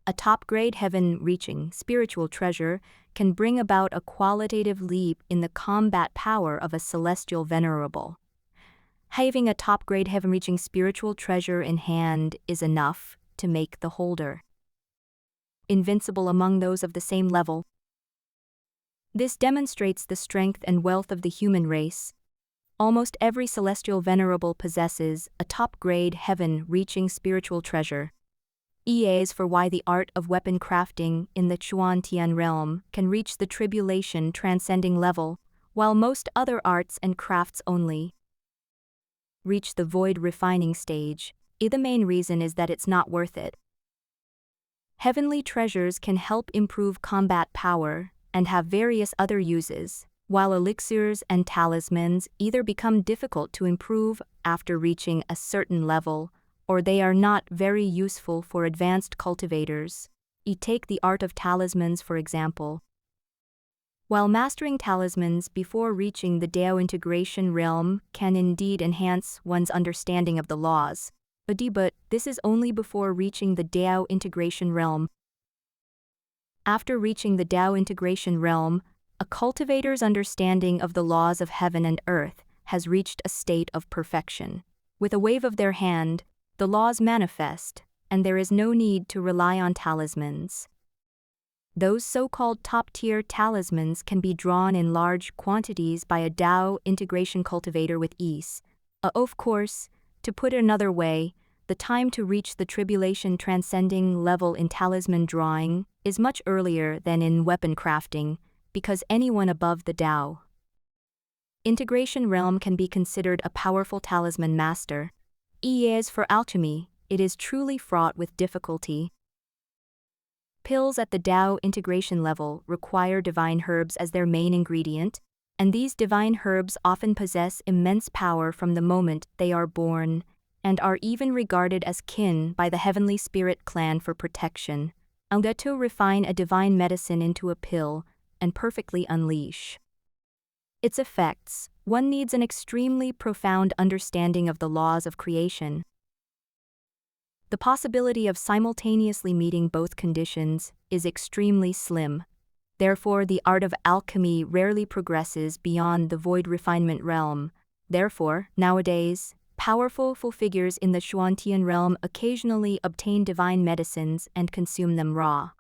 A top-grade heaven-reaching spiritual treasure can bring about a qualitative leap in the combat power of a celestial venerable. Having a top-grade heaven-reaching spiritual treasure in hand is enough to make the holder invincible among those of the same level. This demonstrates the strength and wealth of the human race. Almost every celestial venerable possesses a top-grade heaven-reaching spiritual treasure. Is for why the art of weapon crafting in the Tian realm can reach the tribulation transcending level, while most other arts and crafts only reach the void refining stage. The main reason is that it's not worth it. Heavenly treasures can help improve combat power and have various other uses, while elixirs and talismans either become difficult to improve after reaching a certain level, or they are not very useful for advanced cultivators. Take the art of talismans for example. While mastering talismans before reaching the Dao integration realm can indeed enhance one's understanding of the laws, but this is only before reaching the Dao integration realm. After reaching the Dao integration realm, a cultivator's understanding of the laws of heaven and earth has reached a state of perfection. With a wave of their hand, the laws manifest, and there is no need to rely on talismans. Those so-called top-tier talismans can be drawn in large quantities by a Dao integration cultivator with ease. Of course, to put it another way, the time to reach the tribulation transcending level in talisman drawing is much earlier than in weapon crafting, because anyone above the Dao integration realm can be considered a powerful talisman master. As for alchemy, it is truly fraught with difficulty. Pills at the Dao integration level require divine herbs as their main ingredient, and these divine herbs often possess immense power from the moment they are born, and are even regarded as kin by the heavenly spirit clan for protection. To refine a divine medicine into a pill and perfectly unleash its effects, one needs an extremely profound understanding of the laws of creation. The possibility of simultaneously meeting both conditions is extremely slim. Therefore, the art of alchemy rarely progresses beyond the void refinement realm. Therefore, nowadays, powerful figures in the Xuantian realm occasionally obtain divine medicines and consume them raw.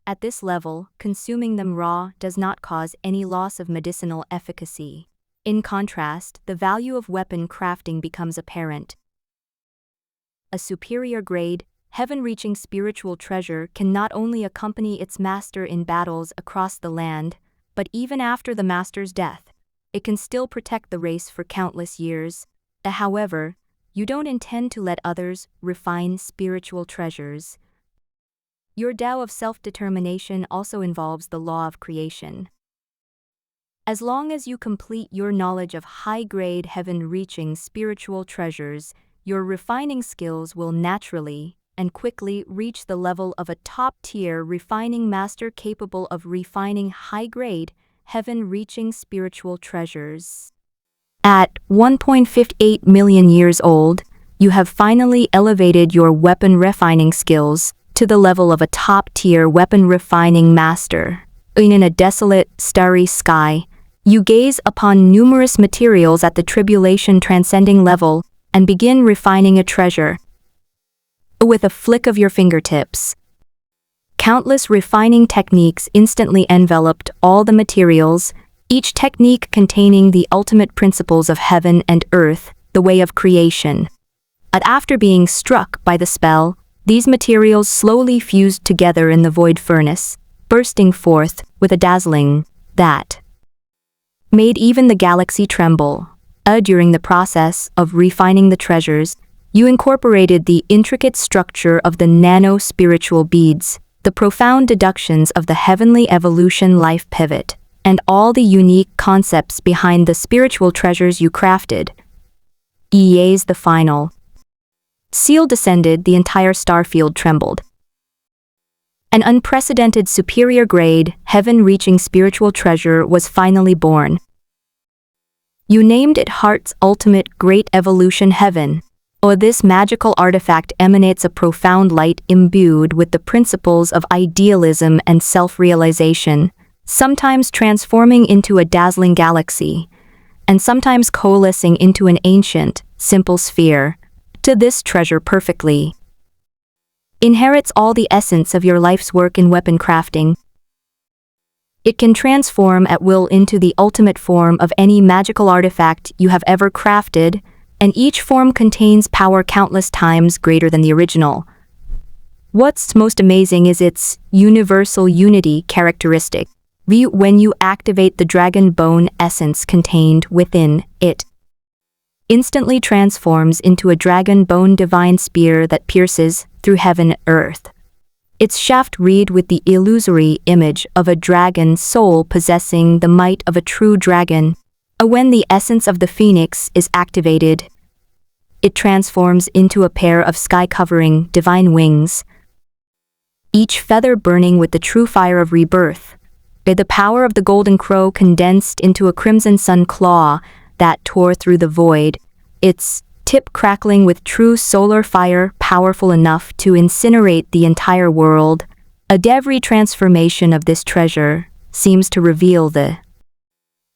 At this level, consuming them raw does not cause any loss of medicinal efficacy. In contrast, the value of weapon crafting becomes apparent. A superior grade, heaven-reaching spiritual treasure can not only accompany its master in battles across the land, but even after the master's death, it can still protect the race for countless years. However, you don't intend to let others refine spiritual treasures. Your Tao of self-determination also involves the law of creation. As long as you complete your knowledge of high-grade heaven-reaching spiritual treasures, your refining skills will naturally and quickly reach the level of a top-tier refining master capable of refining high-grade, heaven-reaching spiritual treasures. At 1.58 million years old, you have finally elevated your weapon refining skills to the level of a top-tier weapon refining master. In a desolate, starry sky, you gaze upon numerous materials at the tribulation transcending level and begin refining a treasure. With a flick of your fingertips, countless refining techniques instantly enveloped all the materials, each technique containing the ultimate principles of heaven and earth, the way of creation. But after being struck by the spell, these materials slowly fused together in the void furnace, bursting forth with a dazzling that made even the galaxy tremble. During the process of refining the treasures, you incorporated the intricate structure of the nano-spiritual beads, the profound deductions of the heavenly evolution life pivot, and all the unique concepts behind the spiritual treasures you crafted. As the final seal descended, the entire starfield trembled. An unprecedented superior grade, heaven-reaching spiritual treasure was finally born. You named it Heart's Ultimate Great Evolution Heaven. This magical artifact emanates a profound light imbued with the principles of idealism and self-realization, sometimes transforming into a dazzling galaxy, and sometimes coalescing into an ancient, simple sphere. To this treasure perfectly inherits all the essence of your life's work in weapon crafting. It can transform at will into the ultimate form of any magical artifact you have ever crafted, and each form contains power countless times greater than the original. What's most amazing is its universal unity characteristic. When you activate the dragon bone essence contained within it, instantly transforms into a dragon bone divine spear that pierces through heaven and earth. Its shaft read with the illusory image of a dragon soul possessing the might of a true dragon. When the essence of the phoenix is activated, it transforms into a pair of sky-covering divine wings, each feather burning with the true fire of rebirth. The power of the golden crow condensed into a crimson sun claw that tore through the void, its tip crackling with true solar fire powerful enough to incinerate the entire world. Every transformation of this treasure seems to reveal the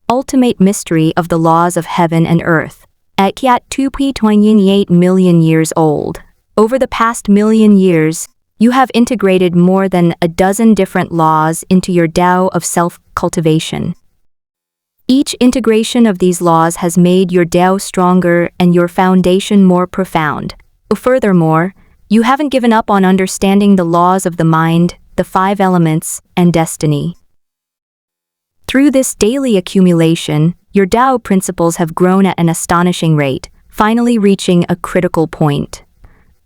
ultimate mystery of the laws of heaven and earth. At 2.28 million years old, over the past million years, you have integrated more than a dozen different laws into your Tao of self-cultivation. Each integration of these laws has made your Tao stronger and your foundation more profound. Furthermore, you haven't given up on understanding the laws of the mind, the 5 elements, and destiny. Through this daily accumulation, your Tao principles have grown at an astonishing rate, finally reaching a critical point.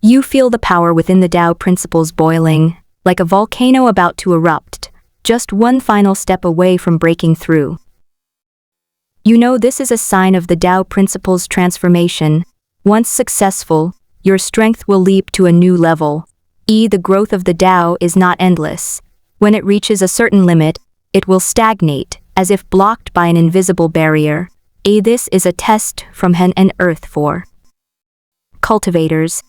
You feel the power within the Tao principles boiling, like a volcano about to erupt, just one final step away from breaking through. You know this is a sign of the Tao principles' transformation. Once successful, your strength will leap to a new level. The growth of the Tao is not endless. When it reaches a certain limit, it will stagnate, as if blocked by an invisible barrier. This is a test from heaven and earth for cultivators.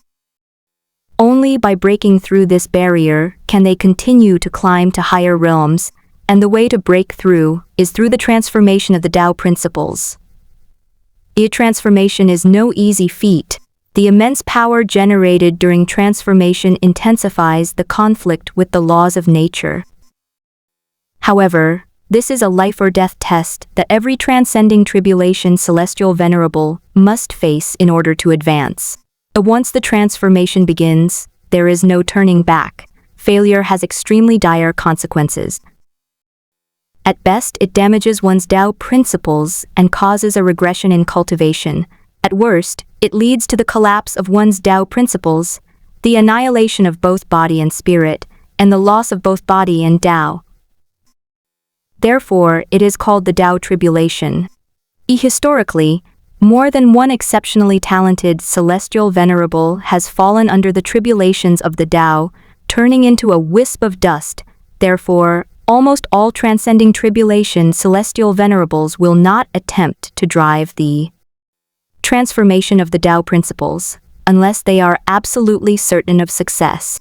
Only by breaking through this barrier can they continue to climb to higher realms, and the way to break through is through the transformation of the Tao principles. Transformation is no easy feat. The immense power generated during transformation intensifies the conflict with the laws of nature. However, this is a life or death test that every transcending tribulation celestial venerable must face in order to advance. Once the transformation begins, there is no turning back. Failure has extremely dire consequences. At best, it damages one's Tao principles and causes a regression in cultivation. At worst, it leads to the collapse of one's Tao principles, the annihilation of both body and spirit, and the loss of both body and Tao. Therefore, it is called the Tao tribulation. Historically, more than one exceptionally talented celestial venerable has fallen under the tribulations of the Tao, turning into a wisp of dust. Therefore, almost all transcending tribulation celestial venerables will not attempt to drive the transformation of the Tao principles, unless they are absolutely certain of success.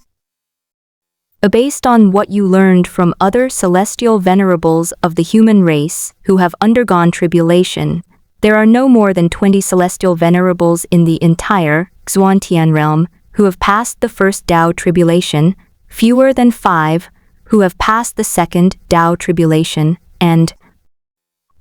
Based on what you learned from other celestial venerables of the human race who have undergone tribulation, there are no more than 20 celestial venerables in the entire Xuantian realm who have passed the first Tao tribulation, fewer than 5 who have passed the second Tao tribulation, and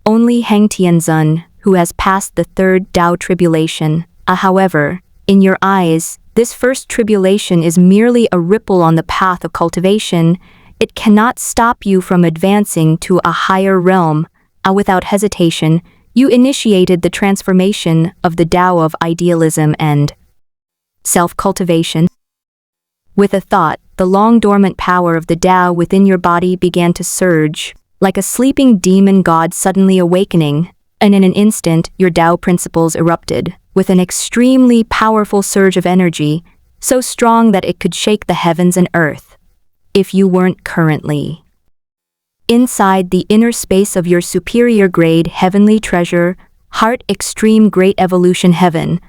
only Heng Tianzun who has passed the third Tao tribulation. However, in your eyes, this first tribulation is merely a ripple on the path of cultivation. It cannot stop you from advancing to a higher realm. Without hesitation, you initiated the transformation of the Tao of idealism and self-cultivation. With a thought, the long-dormant power of the Tao within your body began to surge, like a sleeping demon god suddenly awakening, and in an instant, your Tao principles erupted, with an extremely powerful surge of energy, so strong that it could shake the heavens and earth. If you weren't currently inside the inner space of your superior grade heavenly treasure, heart extreme great evolution heaven,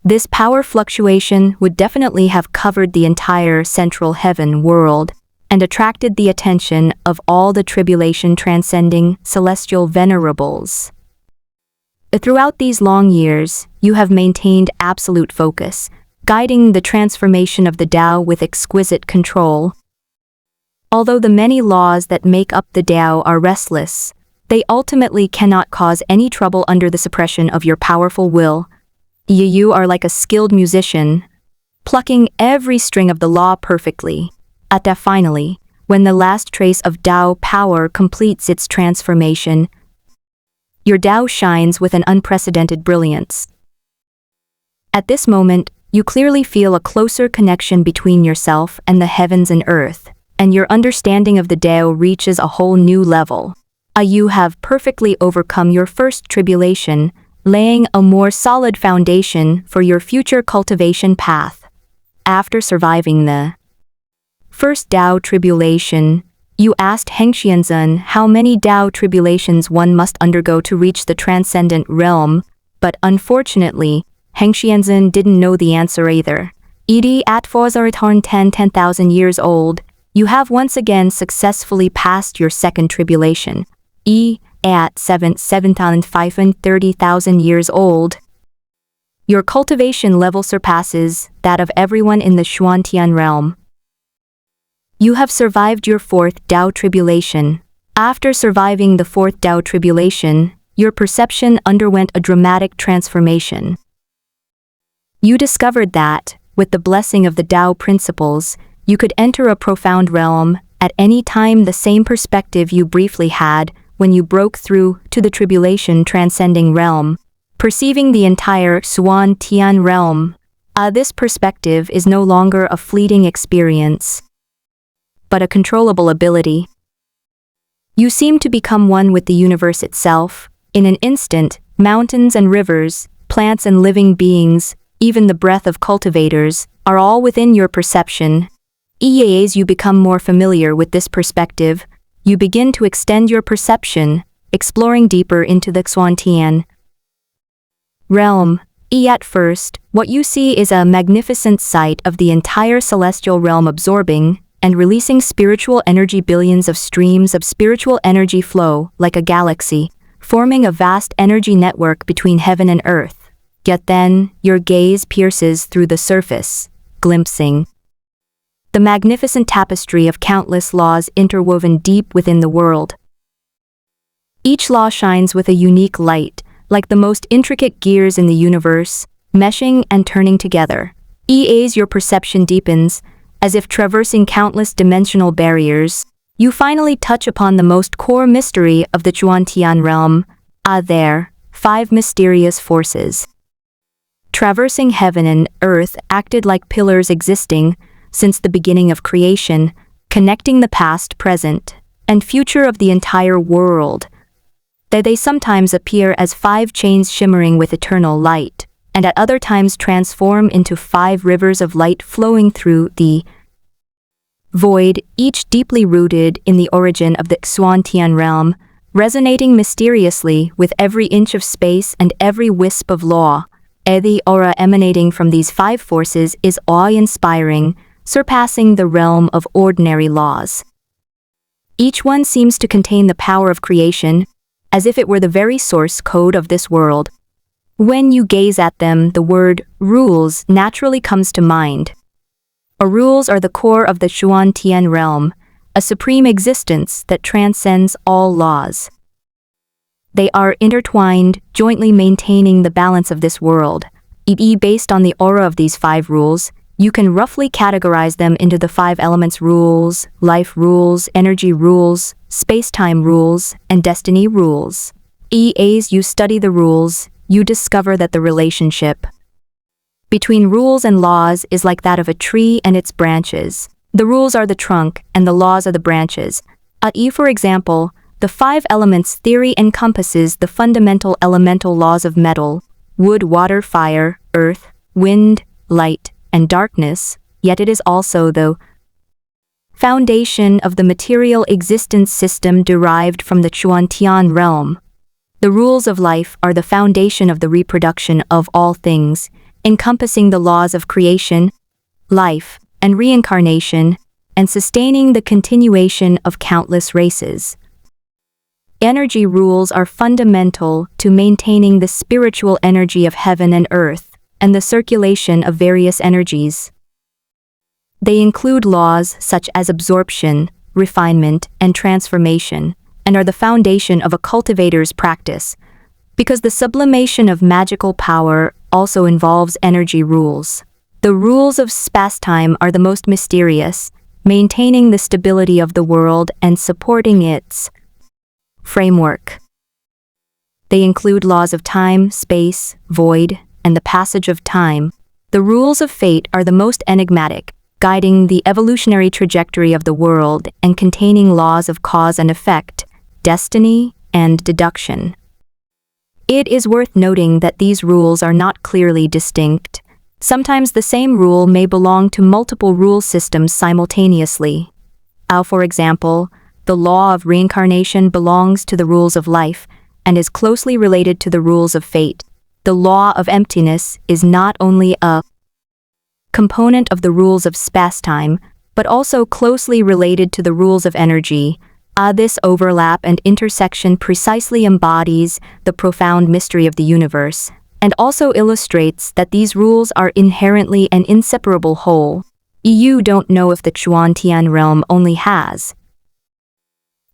this power fluctuation would definitely have covered the entire central heaven world and attracted the attention of all the tribulation transcending celestial venerables. Throughout these long years, you have maintained absolute focus, guiding the transformation of the Tao with exquisite control. Although the many laws that make up the Tao are restless, they ultimately cannot cause any trouble under the suppression of your powerful will. You are like a skilled musician, plucking every string of the law perfectly. Finally, when the last trace of Tao power completes its transformation, your Tao shines with an unprecedented brilliance. At this moment, you clearly feel a closer connection between yourself and the heavens and earth, and your understanding of the Tao reaches a whole new level. You have perfectly overcome your first tribulation, laying a more solid foundation for your future cultivation path. After surviving the first Tao tribulation, you asked Hengxianzhen how many Tao tribulations one must undergo to reach the transcendent realm, but unfortunately, Hengxianzhen didn't know the answer either. At 10,000 years old, you have once again successfully passed your second tribulation. At 7,530,000 years old, your cultivation level surpasses that of everyone in the Xuantian realm. You have survived your fourth Tao tribulation. After surviving the fourth Tao tribulation, your perception underwent a dramatic transformation. You discovered that, with the blessing of the Tao principles, you could enter a profound realm at any time, the same perspective you briefly had when you broke through to the tribulation transcending realm, perceiving the entire Xuan Tian realm. This perspective is no longer a fleeting experience, but a controllable ability. You seem to become one with the universe itself. In an instant, mountains and rivers, plants and living beings, even the breath of cultivators, are all within your perception. As you become more familiar with this perspective, you begin to extend your perception, exploring deeper into the Xuantian realm. At first, what you see is a magnificent sight of the entire celestial realm absorbing and releasing spiritual energy. Billions of streams of spiritual energy flow like a galaxy, forming a vast energy network between heaven and earth. Yet then, your gaze pierces through the surface, glimpsing the magnificent tapestry of countless laws interwoven deep within the world. Each law shines with a unique light, like the most intricate gears in the universe, meshing and turning together. As your perception deepens, as if traversing countless dimensional barriers, you finally touch upon the most core mystery of the Xuantian realm. There, 5 mysterious forces traversing heaven and earth acted like pillars existing since the beginning of creation, connecting the past, present, and future of the entire world. They sometimes appear as 5 chains shimmering with eternal light, and at other times transform into 5 rivers of light flowing through the void, each deeply rooted in the origin of the Xuantian realm, resonating mysteriously with every inch of space and every wisp of law. The aura emanating from these 5 forces is awe-inspiring, surpassing the realm of ordinary laws. Each one seems to contain the power of creation, as if it were the very source code of this world. When you gaze at them, the word rules naturally comes to mind. Rules are the core of the Xuantian realm, a supreme existence that transcends all laws. They are intertwined, jointly maintaining the balance of this world. Based on the aura of these 5 rules, you can roughly categorize them into the 5 elements: rules, life rules, energy rules, space-time rules, and destiny rules. As you study the rules, you discover that the relationship between rules and laws is like that of a tree and its branches. The rules are the trunk, and the laws are the branches. For example, the 5 elements theory encompasses the fundamental elemental laws of metal, wood, water, fire, earth, wind, light, and darkness, yet it is also the foundation of the material existence system derived from the Xuantian realm. The rules of life are the foundation of the reproduction of all things, encompassing the laws of creation, life, and reincarnation, and sustaining the continuation of countless races. Energy rules are fundamental to maintaining the spiritual energy of heaven and earth, and the circulation of various energies. They include laws such as absorption, refinement, and transformation, and are the foundation of a cultivator's practice, because the sublimation of magical power also involves energy rules. The rules of space-time are the most mysterious, maintaining the stability of the world and supporting its framework. They include laws of time, space, void, and the passage of time, the rules of fate are the most enigmatic, guiding the evolutionary trajectory of the world and containing laws of cause and effect, destiny, and deduction. It is worth noting that these rules are not clearly distinct. Sometimes the same rule may belong to multiple rule systems simultaneously. For example, the law of reincarnation belongs to the rules of life and is closely related to the rules of fate. The law of emptiness is not only a component of the rules of spacetime, but also closely related to the rules of energy. This overlap and intersection precisely embodies the profound mystery of the universe, and also illustrates that these rules are inherently an inseparable whole. You don't know if the Xuantian realm only has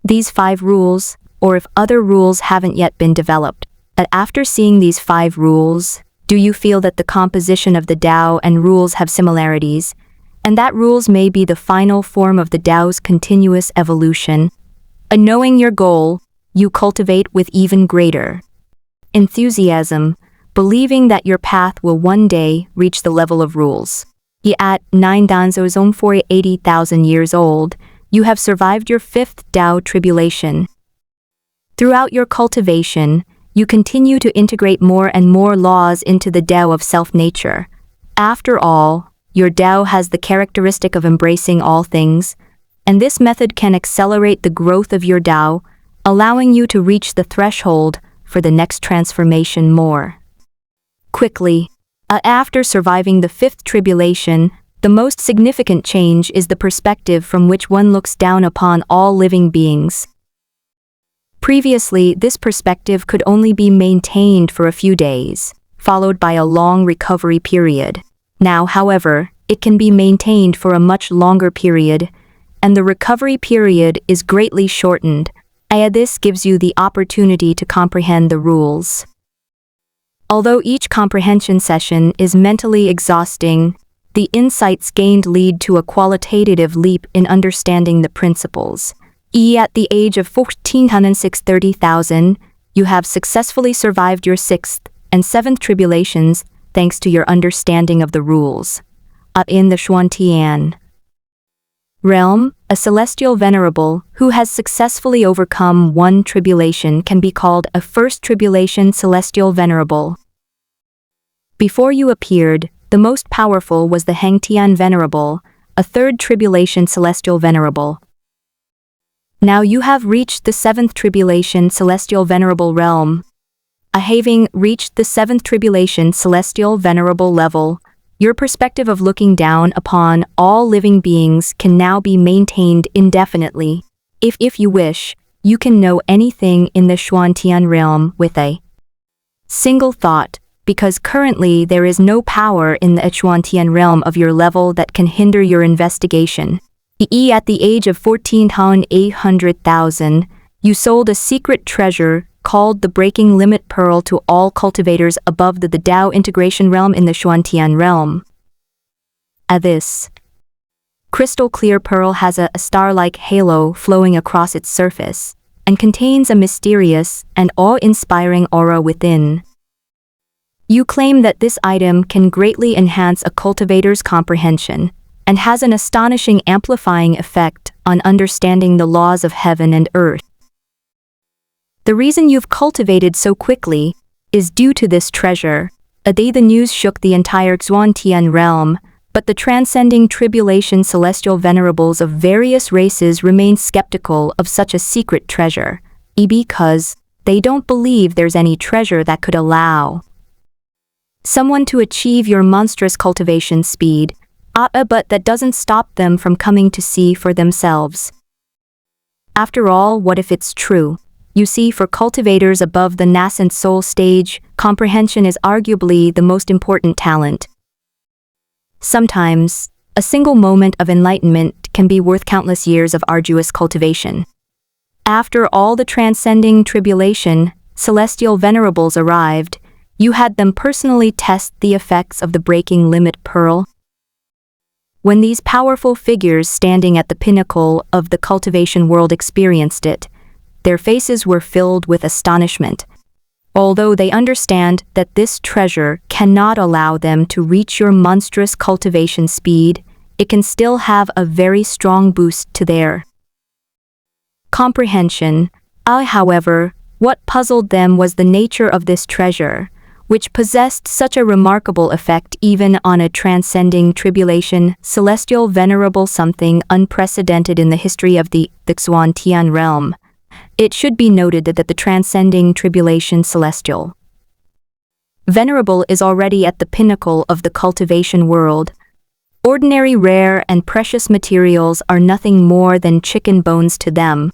these 5 rules, or if other rules haven't yet been developed. But after seeing these 5 rules, do you feel that the composition of the Tao and rules have similarities, and that rules may be the final form of the Tao's continuous evolution? Knowing your goal, you cultivate with even greater enthusiasm, believing that your path will one day reach the level of rules. At 9,480,000 years old, you have survived your 5th Tao tribulation. Throughout your cultivation, you continue to integrate more and more laws into the Tao of self-nature. After all, your Tao has the characteristic of embracing all things, and this method can accelerate the growth of your Tao, allowing you to reach the threshold for the next transformation more quickly. After surviving the 5th tribulation, the most significant change is the perspective from which one looks down upon all living beings. Previously, this perspective could only be maintained for a few days, followed by a long recovery period. Now, however, it can be maintained for a much longer period, and the recovery period is greatly shortened. This gives you the opportunity to comprehend the rules. Although each comprehension session is mentally exhausting, the insights gained lead to a qualitative leap in understanding the principles. At the age of 14,630,000, you have successfully survived your 6th and 7th tribulations thanks to your understanding of the rules. In the Xuantian realm, a celestial venerable who has successfully overcome one tribulation can be called a 1st tribulation celestial venerable. Before you appeared, the most powerful was the Hangtian venerable, a 3rd tribulation celestial venerable. Now you have reached the 7th tribulation celestial venerable realm. Having reached the 7th tribulation celestial venerable level, your perspective of looking down upon all living beings can now be maintained indefinitely. If you wish, you can know anything in the Xuantian realm with a single thought, because currently there is no power in the Xuantian realm of your level that can hinder your investigation. At the age of 14,800,000, you sold a secret treasure called the Breaking Limit Pearl to all cultivators above the Tao integration realm in the Xuantian realm. This crystal clear pearl has a star-like halo flowing across its surface, and contains a mysterious and awe-inspiring aura within. You claim that this item can greatly enhance a cultivator's comprehension, and has an astonishing amplifying effect on understanding the laws of heaven and earth. The reason you've cultivated so quickly is due to this treasure. The news shook the entire Xuantian realm, but the transcending tribulation celestial venerables of various races remain skeptical of such a secret treasure, because they don't believe there's any treasure that could allow someone to achieve your monstrous cultivation speed, but that doesn't stop them from coming to see for themselves. After all, what if it's true? You see, for cultivators above the nascent soul stage, comprehension is arguably the most important talent. Sometimes, a single moment of enlightenment can be worth countless years of arduous cultivation. After all the transcending tribulation, celestial venerables arrived. You had them personally test the effects of the Breaking Limit Pearl. When these powerful figures standing at the pinnacle of the cultivation world experienced it, their faces were filled with astonishment. Although they understand that this treasure cannot allow them to reach your monstrous cultivation speed, it can still have a very strong boost to their comprehension. However, what puzzled them was the nature of this treasure, which possessed such a remarkable effect even on a transcending tribulation, celestial venerable, something unprecedented in the history of the Xuantian realm. It should be noted that the transcending tribulation celestial venerable is already at the pinnacle of the cultivation world. Ordinary rare and precious materials are nothing more than chicken bones to them.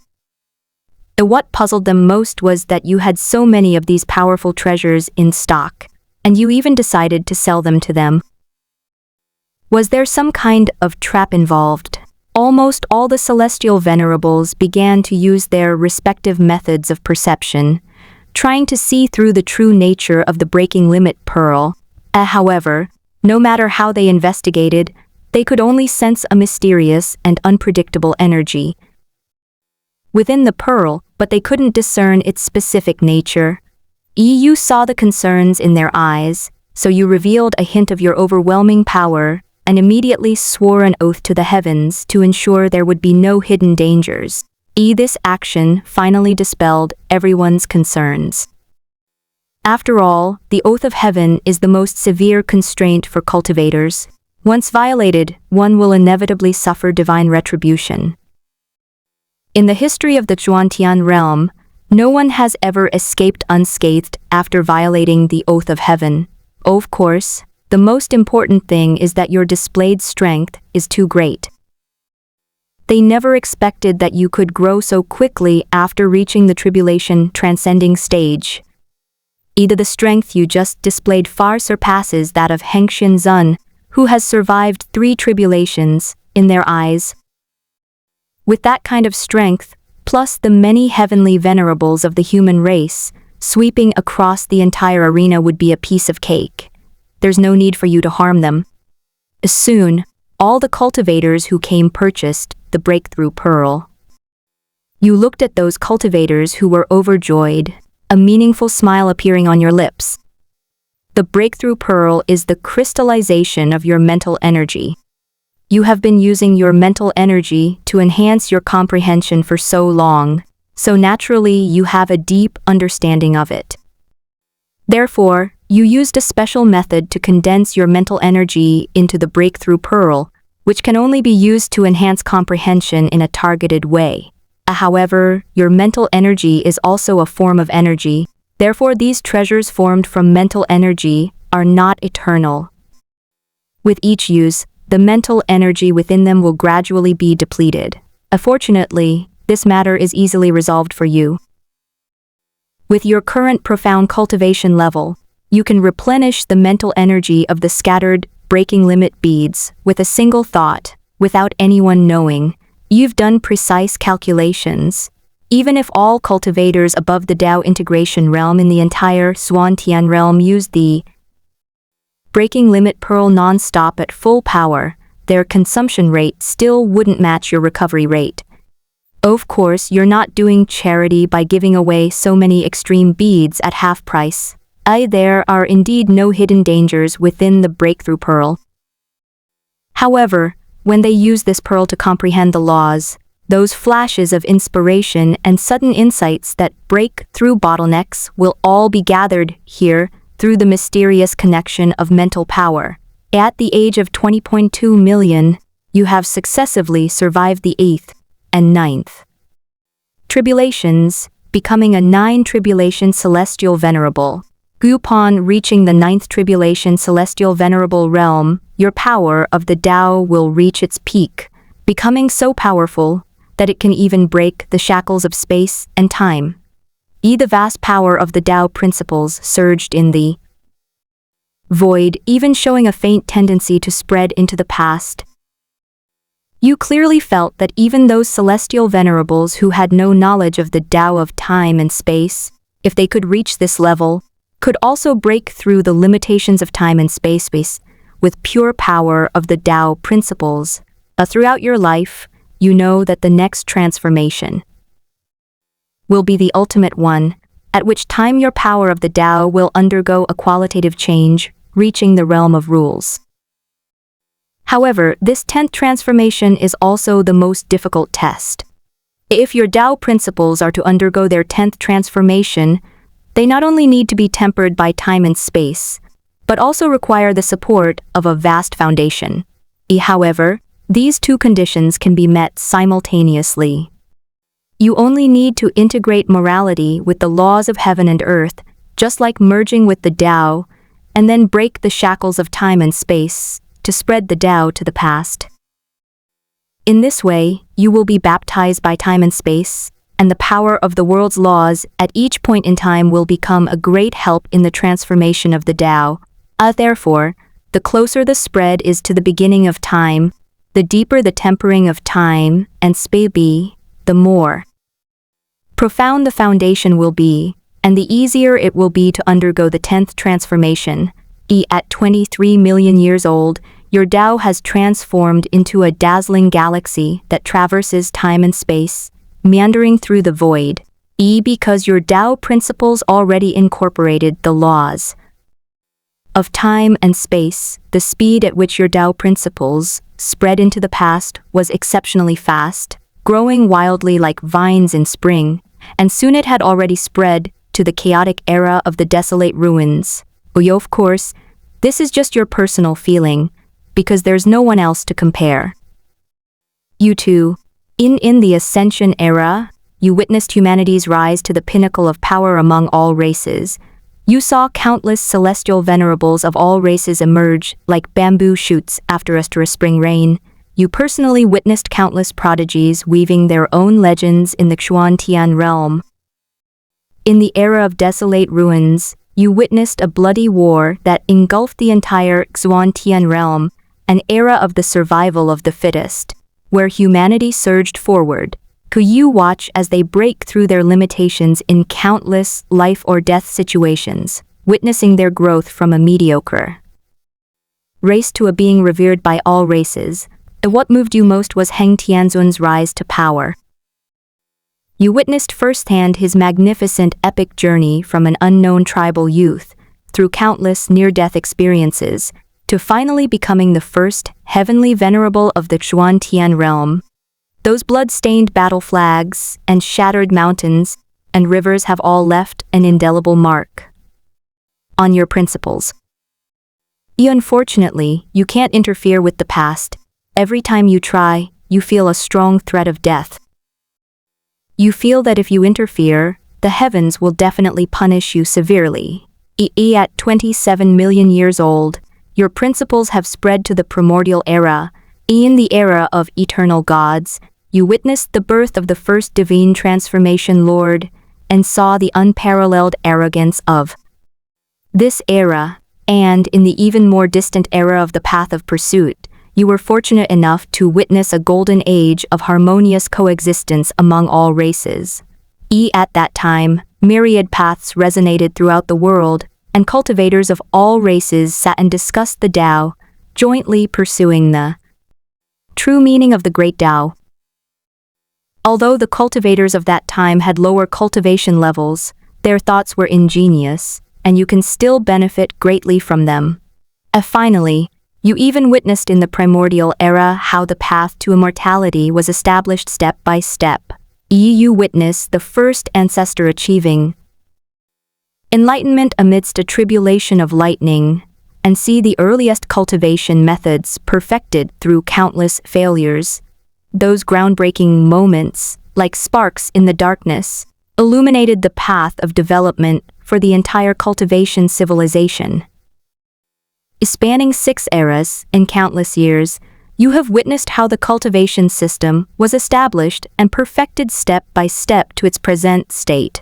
What puzzled them most was that you had so many of these powerful treasures in stock, and you even decided to sell them to them. Was there some kind of trap involved? Almost all the celestial venerables began to use their respective methods of perception, trying to see through the true nature of the breaking limit pearl. However, no matter how they investigated, they could only sense a mysterious and unpredictable energy within the pearl, but they couldn't discern its specific nature. You saw the concerns in their eyes, so you revealed a hint of your overwhelming power and immediately swore an oath to the heavens to ensure there would be no hidden dangers. This action finally dispelled everyone's concerns. After all, the oath of heaven is the most severe constraint for cultivators. Once violated, one will inevitably suffer divine retribution. In the history of the Xuantian realm, no one has ever escaped unscathed after violating the oath of heaven. Of course, the most important thing is that your displayed strength is too great. They never expected that you could grow so quickly after reaching the tribulation transcending stage. Either the strength you just displayed far surpasses that of Hengxian Zun, who has survived 3 tribulations, in their eyes. With that kind of strength, plus the many heavenly venerables of the human race, sweeping across the entire arena would be a piece of cake. There's no need for you to harm them. Soon, all the cultivators who came purchased the breakthrough pearl. You looked at those cultivators who were overjoyed, a meaningful smile appearing on your lips. The breakthrough pearl is the crystallization of your mental energy. You have been using your mental energy to enhance your comprehension for so long, so naturally you have a deep understanding of it. Therefore, you used a special method to condense your mental energy into the breakthrough pearl, which can only be used to enhance comprehension in a targeted way. However, your mental energy is also a form of energy, therefore these treasures formed from mental energy are not eternal. With each use, the mental energy within them will gradually be depleted. Fortunately, this matter is easily resolved for you. With your current profound cultivation level, you can replenish the mental energy of the scattered, breaking limit beads with a single thought, without anyone knowing. You've done precise calculations. Even if all cultivators above the Dao integration realm in the entire Xuantian realm used the breaking limit pearl non-stop at full power, their consumption rate still wouldn't match your recovery rate. Of course, you're not doing charity by giving away so many extreme beads at half price. There are indeed no hidden dangers within the breakthrough pearl. However, when they use this pearl to comprehend the laws, those flashes of inspiration and sudden insights that break through bottlenecks will all be gathered here through the mysterious connection of mental power. At the age of 20.2 million, you have successively survived the 8th and 9th tribulations, becoming a 9 tribulation celestial venerable. Upon reaching the 9th tribulation celestial venerable realm, your power of the Tao will reach its peak, becoming so powerful that it can even break the shackles of space and time. The vast power of the Tao principles surged in the void, even showing a faint tendency to spread into the past. You clearly felt that even those celestial venerables who had no knowledge of the Tao of time and space, if they could reach this level, could also break through the limitations of time and space with pure power of the Tao principles. Throughout your life, you know that the next transformation will be the ultimate one, at which time your power of the Tao will undergo a qualitative change, reaching the realm of rules. However, this 10th transformation is also the most difficult test. If your Tao principles are to undergo their 10th transformation, they not only need to be tempered by time and space, but also require the support of a vast foundation. However, these two conditions can be met simultaneously. You only need to integrate morality with the laws of heaven and earth, just like merging with the Tao, and then break the shackles of time and space to spread the Tao to the past. In this way, you will be baptized by time and space, and the power of the world's laws at each point in time will become a great help in the transformation of the Tao. Therefore, the closer the spread is to the beginning of time, the deeper the tempering of time and space be, the more profound the foundation will be, and the easier it will be to undergo the 10th transformation. At 23 million years old, your Tao has transformed into a dazzling galaxy that traverses time and space, meandering through the void. Because your Tao principles already incorporated the laws of time and space, the speed at which your Tao principles spread into the past was exceptionally fast, growing wildly like vines in spring, and soon it had already spread to the chaotic era of the desolate ruins. Of course, this is just your personal feeling, because there's no one else to compare. You too, in the Ascension era, you witnessed humanity's rise to the pinnacle of power among all races. You saw countless celestial venerables of all races emerge like bamboo shoots after a spring rain. You personally witnessed countless prodigies weaving their own legends in the Xuantian realm. In the era of desolate ruins, you witnessed a bloody war that engulfed the entire Xuantian realm, an era of the survival of the fittest, where humanity surged forward. Could you watch as they break through their limitations in countless life-or-death situations, witnessing their growth from a mediocre race to a being revered by all races? What moved you most was Heng Tianzun's rise to power. You witnessed firsthand his magnificent epic journey from an unknown tribal youth, through countless near-death experiences, to finally becoming the first heavenly venerable of the Xuantian realm. Those blood-stained battle flags and shattered mountains and rivers have all left an indelible mark on your principles. Unfortunately, you can't interfere with the past. Every time you try, you feel a strong threat of death. You feel that if you interfere, the heavens will definitely punish you severely. At 27 million years old, your principles have spread to the primordial era. In the era of eternal gods, you witnessed the birth of the first divine transformation Lord, and saw the unparalleled arrogance of this era, and in the even more distant era of the path of pursuit, you were fortunate enough to witness a golden age of harmonious coexistence among all races. At that time, myriad paths resonated throughout the world, and cultivators of all races sat and discussed the Tao, jointly pursuing the true meaning of the great Tao. Although the cultivators of that time had lower cultivation levels, their thoughts were ingenious, and you can still benefit greatly from them. Finally, you even witnessed in the primordial era how the path to immortality was established step by step. You witnessed the first ancestor achieving enlightenment amidst a tribulation of lightning, and see the earliest cultivation methods perfected through countless failures. Those groundbreaking moments, like sparks in the darkness, illuminated the path of development for the entire cultivation civilization. Spanning 6 eras and countless years, you have witnessed how the cultivation system was established and perfected step by step to its present state.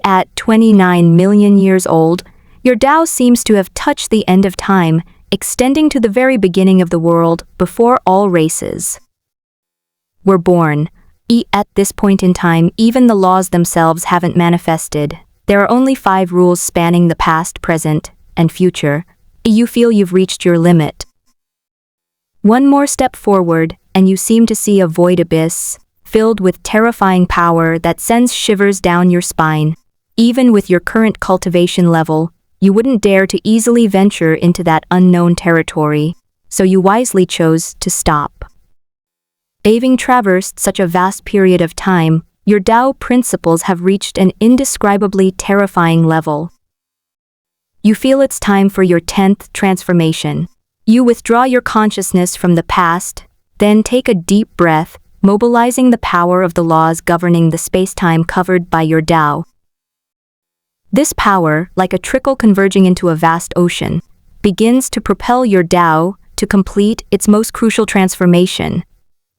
At 29 million years old, your Tao seems to have touched the end of time, extending to the very beginning of the world before all races were born. At this point in time, even the laws themselves haven't manifested. There are only 5 rules spanning the past, present, and future. You feel you've reached your limit. One more step forward, and you seem to see a void abyss, filled with terrifying power that sends shivers down your spine. Even with your current cultivation level, you wouldn't dare to easily venture into that unknown territory, so you wisely chose to stop. Having traversed such a vast period of time, your Tao principles have reached an indescribably terrifying level. You feel it's time for your 10th transformation. You withdraw your consciousness from the past, then take a deep breath, mobilizing the power of the laws governing the space-time covered by your Tao. This power, like a trickle converging into a vast ocean, begins to propel your Tao to complete its most crucial transformation.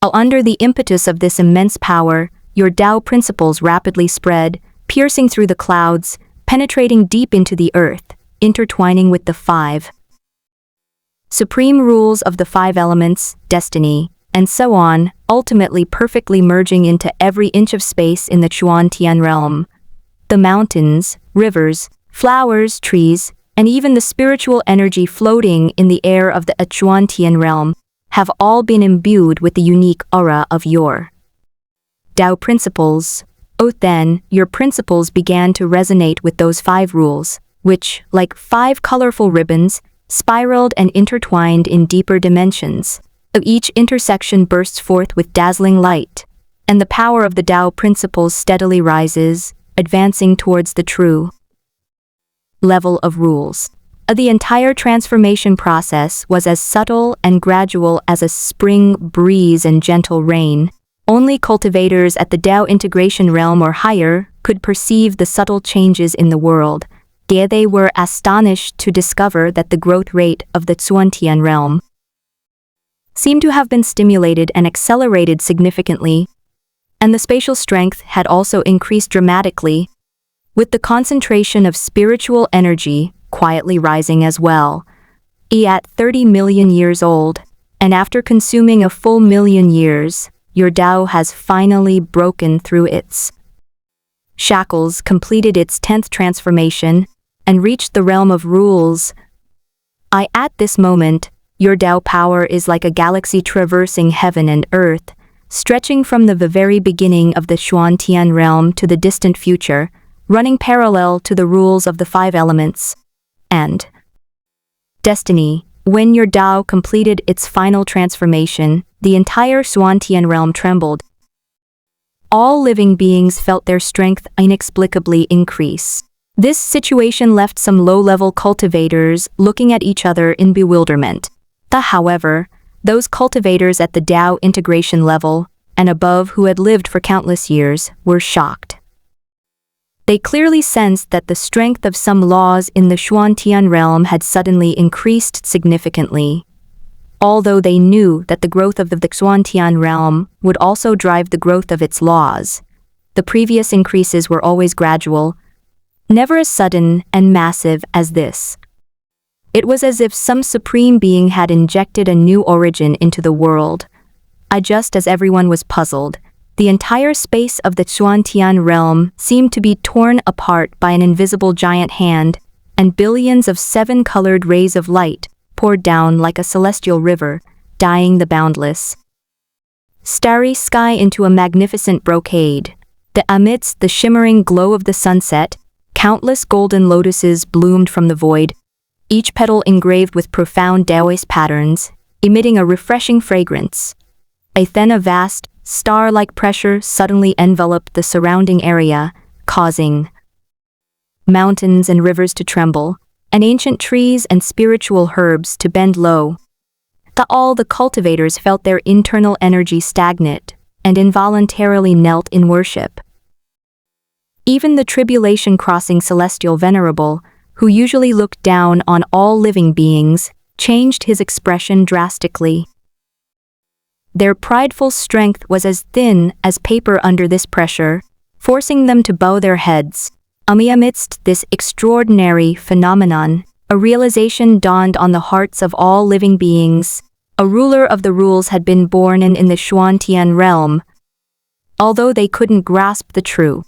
While under the impetus of this immense power, your Tao principles rapidly spread, piercing through the clouds, penetrating deep into the earth, intertwining with the 5 supreme rules of the 5 elements, destiny, and so on, ultimately perfectly merging into every inch of space in the Chuan Tian realm. The mountains, rivers, flowers, trees, and even the spiritual energy floating in the air of the Chuan Tian realm have all been imbued with the unique aura of your Tao principles. Then, your principles began to resonate with those 5 rules, which, like 5 colorful ribbons, spiraled and intertwined in deeper dimensions. Each intersection bursts forth with dazzling light, and the power of the Tao principles steadily rises, advancing towards the true level of rules. The entire transformation process was as subtle and gradual as a spring breeze and gentle rain. Only cultivators at the Tao integration realm or higher could perceive the subtle changes in the world. Yet they were astonished to discover that the growth rate of the Xuantian realm seemed to have been stimulated and accelerated significantly, and the spatial strength had also increased dramatically, with the concentration of spiritual energy quietly rising as well. At 30 million years old, and after consuming a full million years, your Tao has finally broken through its shackles, completed its 10th transformation, and reached the realm of rules. At this moment, your Tao power is like a galaxy traversing heaven and earth, stretching from the very beginning of the Xuantian realm to the distant future, running parallel to the rules of the 5 elements and destiny. When your Tao completed its final transformation, the entire Xuantian realm trembled. All living beings felt their strength inexplicably increase. This situation left some low-level cultivators looking at each other in bewilderment. However, those cultivators at the Tao integration level and above who had lived for countless years were shocked. They clearly sensed that the strength of some laws in the Xuantian realm had suddenly increased significantly. Although they knew that the growth of the Xuantian realm would also drive the growth of its laws, the previous increases were always gradual, never as sudden and massive as this. It was as if some supreme being had injected a new origin into the world. Just as everyone was puzzled, the entire space of the Xuantian realm seemed to be torn apart by an invisible giant hand, and billions of 7-colored rays of light poured down like a celestial river, dyeing the boundless starry sky into a magnificent brocade. Amidst the shimmering glow of the sunset, countless golden lotuses bloomed from the void, each petal engraved with profound Taoist patterns, emitting a refreshing fragrance. Then a vast, star-like pressure suddenly enveloped the surrounding area, causing mountains and rivers to tremble, and ancient trees and spiritual herbs to bend low. All the cultivators felt their internal energy stagnate and involuntarily knelt in worship. Even the tribulation-crossing celestial venerable, who usually looked down on all living beings, changed his expression drastically. Their prideful strength was as thin as paper under this pressure, forcing them to bow their heads. Amidst this extraordinary phenomenon, a realization dawned on the hearts of all living beings. A ruler of the rules had been born in the Xuantian realm. Although they couldn't grasp the true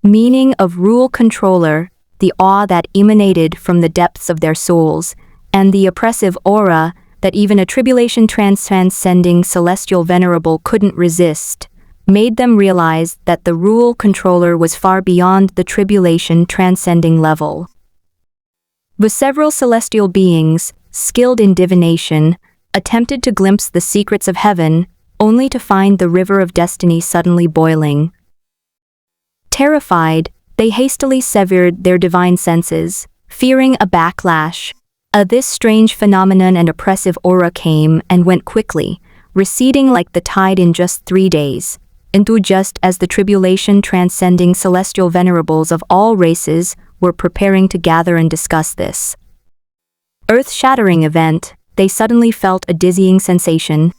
meaning of rule controller, the awe that emanated from the depths of their souls, and the oppressive aura that even a tribulation transcending celestial venerable couldn't resist, made them realize that the rule controller was far beyond the tribulation transcending level. The several celestial beings, skilled in divination, attempted to glimpse the secrets of heaven, only to find the river of destiny suddenly boiling. Terrified, they hastily severed their divine senses, fearing a backlash. This strange phenomenon and oppressive aura came and went quickly, receding like the tide in just 3 days, into just as the tribulation transcending celestial venerables of all races were preparing to gather and discuss this earth-shattering event. They suddenly felt a dizzying sensation.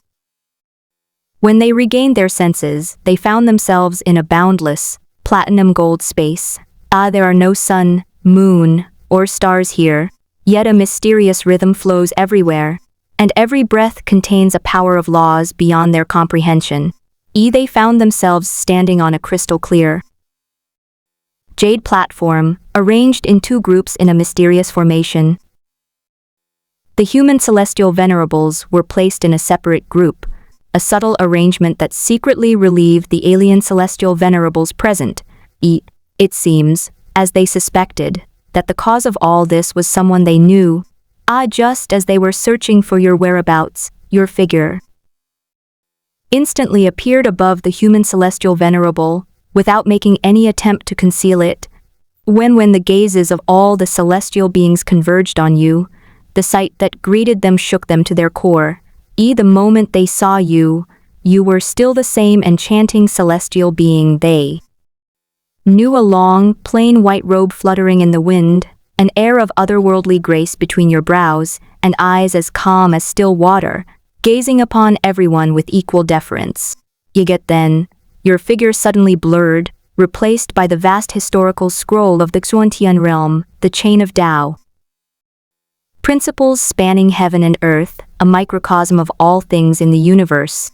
When they regained their senses, they found themselves in a boundless, platinum gold space. There are no sun, moon, or stars here, yet a mysterious rhythm flows everywhere, and every breath contains a power of laws beyond their comprehension. They found themselves standing on a crystal-clear jade platform, arranged in 2 groups in a mysterious formation. The human celestial venerables were placed in a separate group, a subtle arrangement that secretly relieved the alien celestial venerables present. It seems, as they suspected, that the cause of all this was someone they knew. Just as they were searching for your whereabouts, your figure instantly appeared above the human celestial venerable, without making any attempt to conceal it. When the gazes of all the celestial beings converged on you, the sight that greeted them shook them to their core. The moment they saw you, you were still the same enchanting celestial being they knew, a long, plain white robe fluttering in the wind, an air of otherworldly grace between your brows, and eyes as calm as still water, gazing upon everyone with equal deference. Yet then, your figure suddenly blurred, replaced by the vast historical scroll of the Xuantian realm, the chain of Tao. Principles spanning heaven and earth, a microcosm of all things in the universe.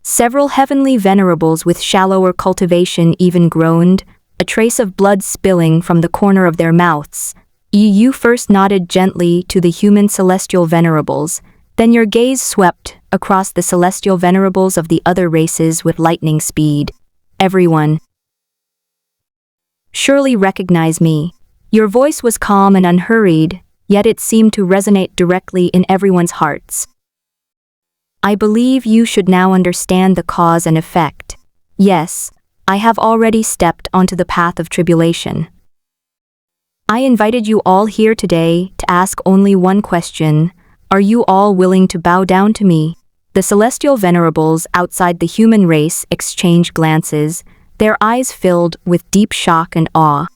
Several heavenly venerables with shallower cultivation even groaned, a trace of blood spilling from the corner of their mouths. You first nodded gently to the human celestial venerables, then your gaze swept across the celestial venerables of the other races with lightning speed. Everyone surely recognize me. Your voice was calm and unhurried, yet it seemed to resonate directly in everyone's hearts. I believe you should now understand the cause and effect. Yes, I have already stepped onto the path of tribulation. I invited you all here today to ask only one question. Are you all willing to bow down to me? The celestial venerables outside the human race exchanged glances, their eyes filled with deep shock and awe.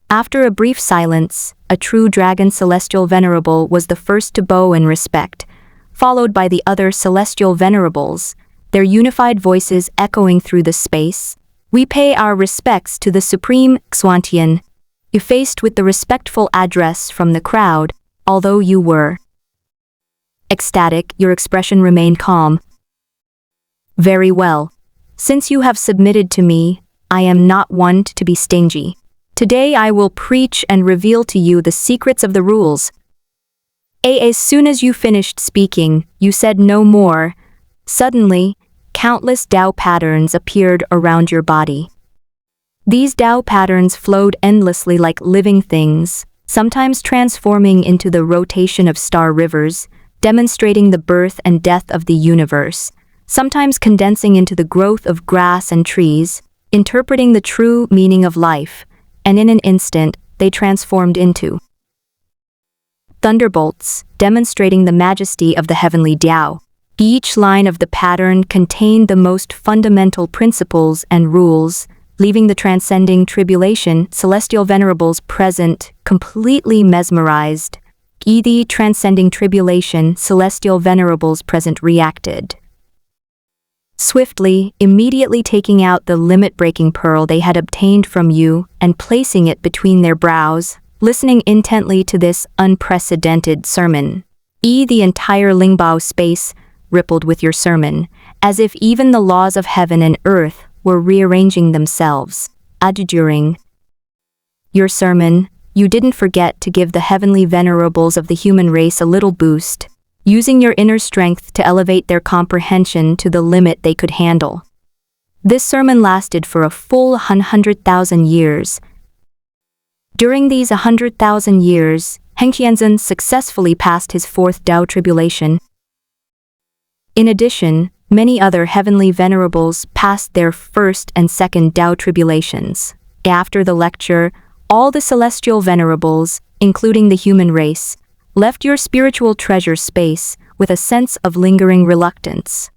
After a brief silence, a true dragon celestial venerable was the first to bow in respect, followed by the other celestial venerables, their unified voices echoing through the space. We pay our respects to the Supreme Xuantian. Faced with the respectful address from the crowd, although you were ecstatic, your expression remained calm. Very well. Since you have submitted to me, I am not one to be stingy. Today I will preach and reveal to you the secrets of the rules. As soon as you finished speaking, you said no more. Suddenly, countless Tao patterns appeared around your body. These Tao patterns flowed endlessly like living things, sometimes transforming into the rotation of star rivers, demonstrating the birth and death of the universe, sometimes condensing into the growth of grass and trees, interpreting the true meaning of life, and in an instant, they transformed into thunderbolts, demonstrating the majesty of the heavenly Tao. Each line of the pattern contained the most fundamental principles and rules, leaving the transcending tribulation celestial venerables present completely mesmerized. The transcending tribulation celestial venerables present reacted swiftly, immediately taking out the limit-breaking pearl they had obtained from you and placing it between their brows, listening intently to this unprecedented sermon. The entire Lingbao space rippled with your sermon, as if even the laws of heaven and earth were rearranging themselves. During your sermon, you didn't forget to give the heavenly venerables of the human race a little boost. using your inner strength to elevate their comprehension to the limit they could handle. This sermon lasted for a full 100,000 years. During these 100,000 years, Heng Qianzhen successfully passed his fourth Tao tribulation. In addition, many other heavenly venerables passed their first and second Tao tribulations. After the lecture, all the celestial venerables, including the human race, left your spiritual treasure space with a sense of lingering reluctance.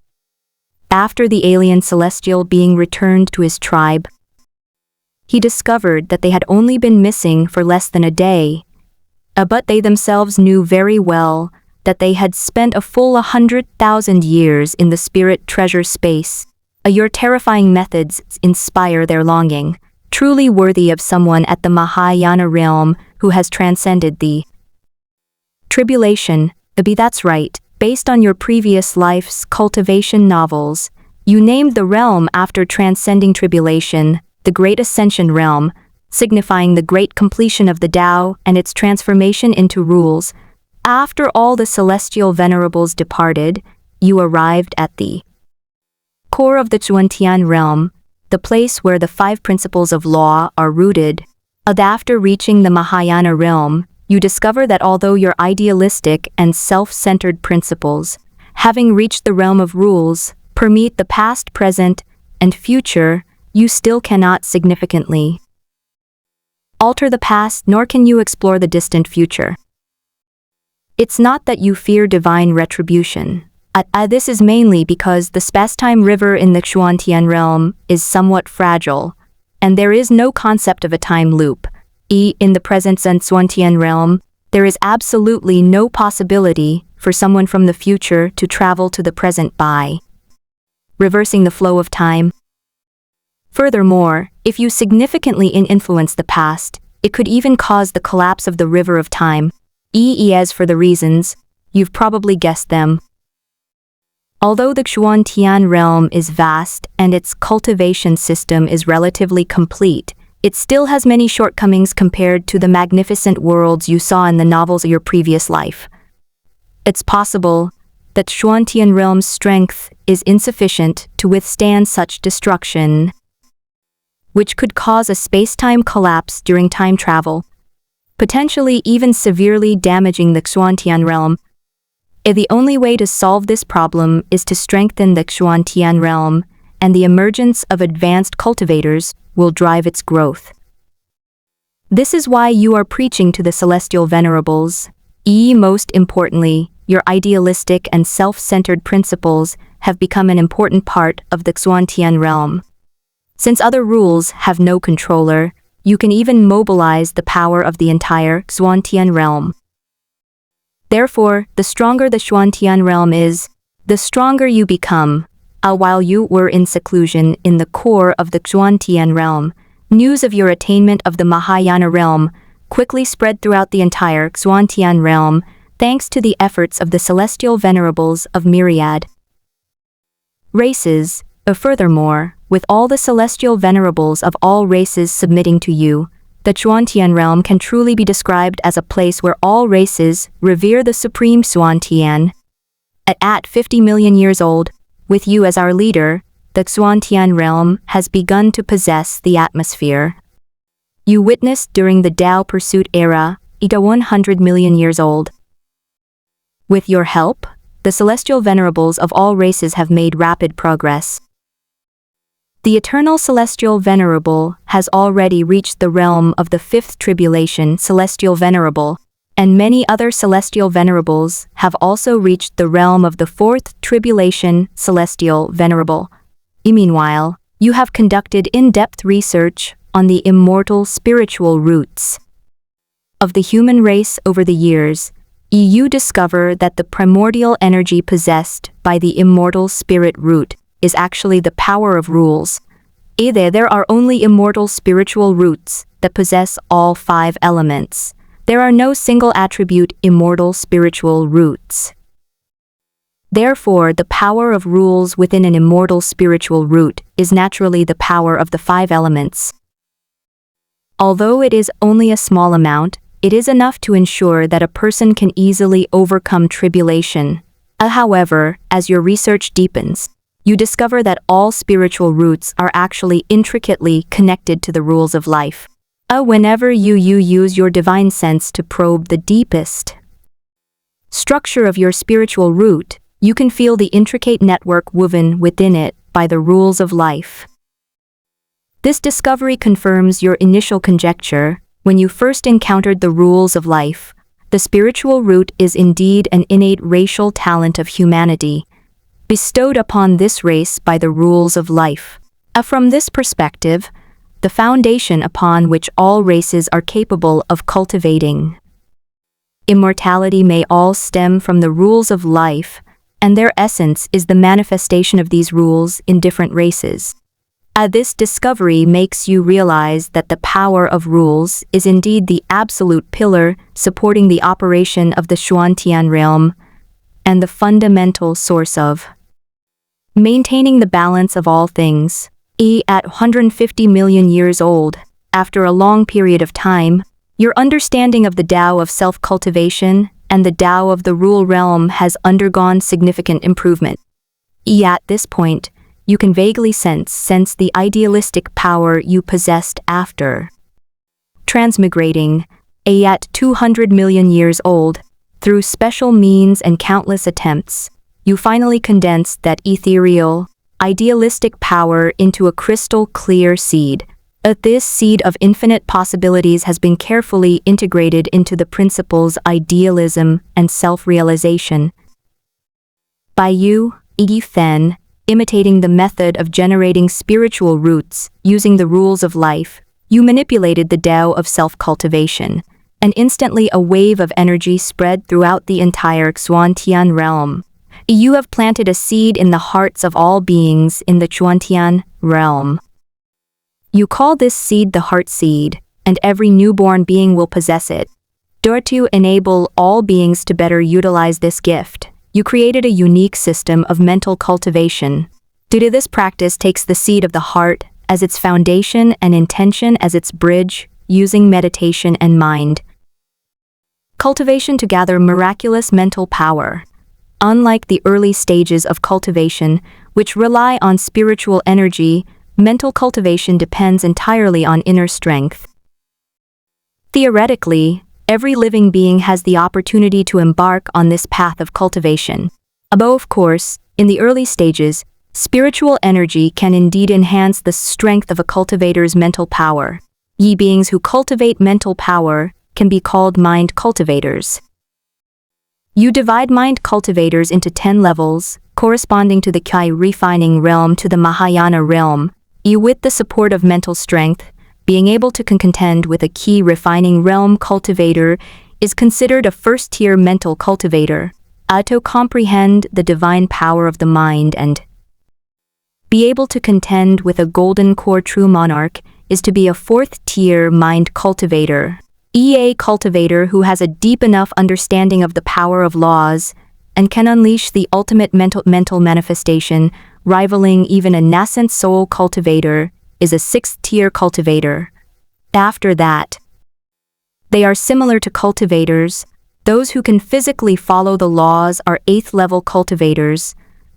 After the alien celestial being returned to his tribe, he discovered that they had only been missing for less than a day, but they themselves knew very well that they had spent a full 100,000 years in the spirit treasure space. Your terrifying methods inspire their longing, truly worthy of someone at the Mahayana realm who has transcended the tribulation. That's right, based on your previous life's cultivation novels, you named the realm after transcending tribulation, the Great Ascension Realm, signifying the great completion of the Tao and its transformation into rules. After all the celestial venerables departed, you arrived at the core of the Zhuantian realm, the place where the 5 principles of law are rooted. After reaching the Mahayana realm, you discover that although your idealistic and self-centered principles, having reached the realm of rules, permeate the past, present, and future, you still cannot significantly alter the past, nor can you explore the distant future. It's not that you fear divine retribution. This is mainly because the space-time river in the Xuantian realm is somewhat fragile, and there is no concept of a time loop. In the present Xuantian realm, there is absolutely no possibility for someone from the future to travel to the present by reversing the flow of time. Furthermore, if you significantly influence the past, it could even cause the collapse of the river of time. As for the reasons, you've probably guessed them. Although the Xuantian realm is vast and its cultivation system is relatively complete, it still has many shortcomings compared to the magnificent worlds you saw in the novels of your previous life. It's possible that Xuantian realm's strength is insufficient to withstand such destruction, which could cause a space-time collapse during time travel, potentially even severely damaging the Xuantian realm. The only way to solve this problem is to strengthen the Xuantian realm, and the emergence of advanced cultivators will drive its growth. This is why you are preaching to the celestial venerables. Most importantly, your idealistic and self-centered principles have become an important part of the Xuantian realm. Since other rules have no controller, you can even mobilize the power of the entire Xuantian realm. Therefore, the stronger the Xuantian realm is, the stronger you become. While you were in seclusion in the core of the Xuantian realm, news of your attainment of the Mahayana realm quickly spread throughout the entire Xuantian realm, thanks to the efforts of the celestial venerables of myriad races. Furthermore, with all the celestial venerables of all races submitting to you, the Xuantian realm can truly be described as a place where all races revere the supreme Xuantian. At 50 million years old, with you as our leader, the Xuantian realm has begun to possess the atmosphere you witnessed during the Tao Pursuit era, 100 million years old. With your help, the celestial venerables of all races have made rapid progress. The eternal celestial venerable has already reached the realm of the 5th tribulation celestial venerable, and many other celestial venerables have also reached the realm of the 4th tribulation celestial venerable. Meanwhile, you have conducted in-depth research on the immortal spiritual roots of the human race over the years. You discover that the primordial energy possessed by the immortal spirit root is actually the power of rules. There are only immortal spiritual roots that possess all 5 elements. There are no single attribute immortal spiritual roots. Therefore, the power of rules within an immortal spiritual root is naturally the power of the 5 elements. Although it is only a small amount, it is enough to ensure that a person can easily overcome tribulation. However, as your research deepens, you discover that all spiritual roots are actually intricately connected to the rules of life. Whenever you use your divine sense to probe the deepest structure of your spiritual root, you can feel the intricate network woven within it by the rules of life. This discovery confirms your initial conjecture. When you first encountered the rules of life, the spiritual root is indeed an innate racial talent of humanity, bestowed upon this race by the rules of life. From this perspective, the foundation upon which all races are capable of cultivating immortality may all stem from the rules of life, and their essence is the manifestation of these rules in different races. This discovery makes you realize that the power of rules is indeed the absolute pillar supporting the operation of the Xuantian realm and the fundamental source of maintaining the balance of all things. At 150 million years old, after a long period of time, your understanding of the Tao of self-cultivation and the Tao of the rule realm has undergone significant improvement. At this point, you can vaguely sense the idealistic power you possessed after transmigrating. At 200 million years old, through special means and countless attempts, you finally condensed that ethereal, idealistic power into a crystal-clear seed. This seed of infinite possibilities has been carefully integrated into the principles idealism and self-realization. By you, then, imitating the method of generating spiritual roots using the rules of life, you manipulated the Tao of self-cultivation, and instantly a wave of energy spread throughout the entire Xuantian realm. You have planted a seed in the hearts of all beings in the Xuantian realm. You call this seed the heart seed, and every newborn being will possess it. To enable all beings to better utilize this gift, you created a unique system of mental cultivation. This practice takes the seed of the heart as its foundation and intention as its bridge, using meditation and mind cultivation to gather miraculous mental power. Unlike the early stages of cultivation, which rely on spiritual energy, mental cultivation depends entirely on inner strength. Theoretically, every living being has the opportunity to embark on this path of cultivation. Of course, in the early stages, spiritual energy can indeed enhance the strength of a cultivator's mental power. Beings who cultivate mental power can be called mind cultivators. You divide mind cultivators into 10 levels, corresponding to the Kai refining realm to the Mahayana realm. With the support of mental strength, being able to contend with a key refining realm cultivator is considered a first-tier mental cultivator. To comprehend the divine power of the mind and be able to contend with a golden core true monarch is to be a fourth-tier mind cultivator. A cultivator who has a deep enough understanding of the power of laws and can unleash the ultimate mental manifestation, rivaling even a nascent soul cultivator, is a sixth-tier cultivator. After that, they are similar to cultivators. Those who can physically follow the laws are eighth-level cultivators.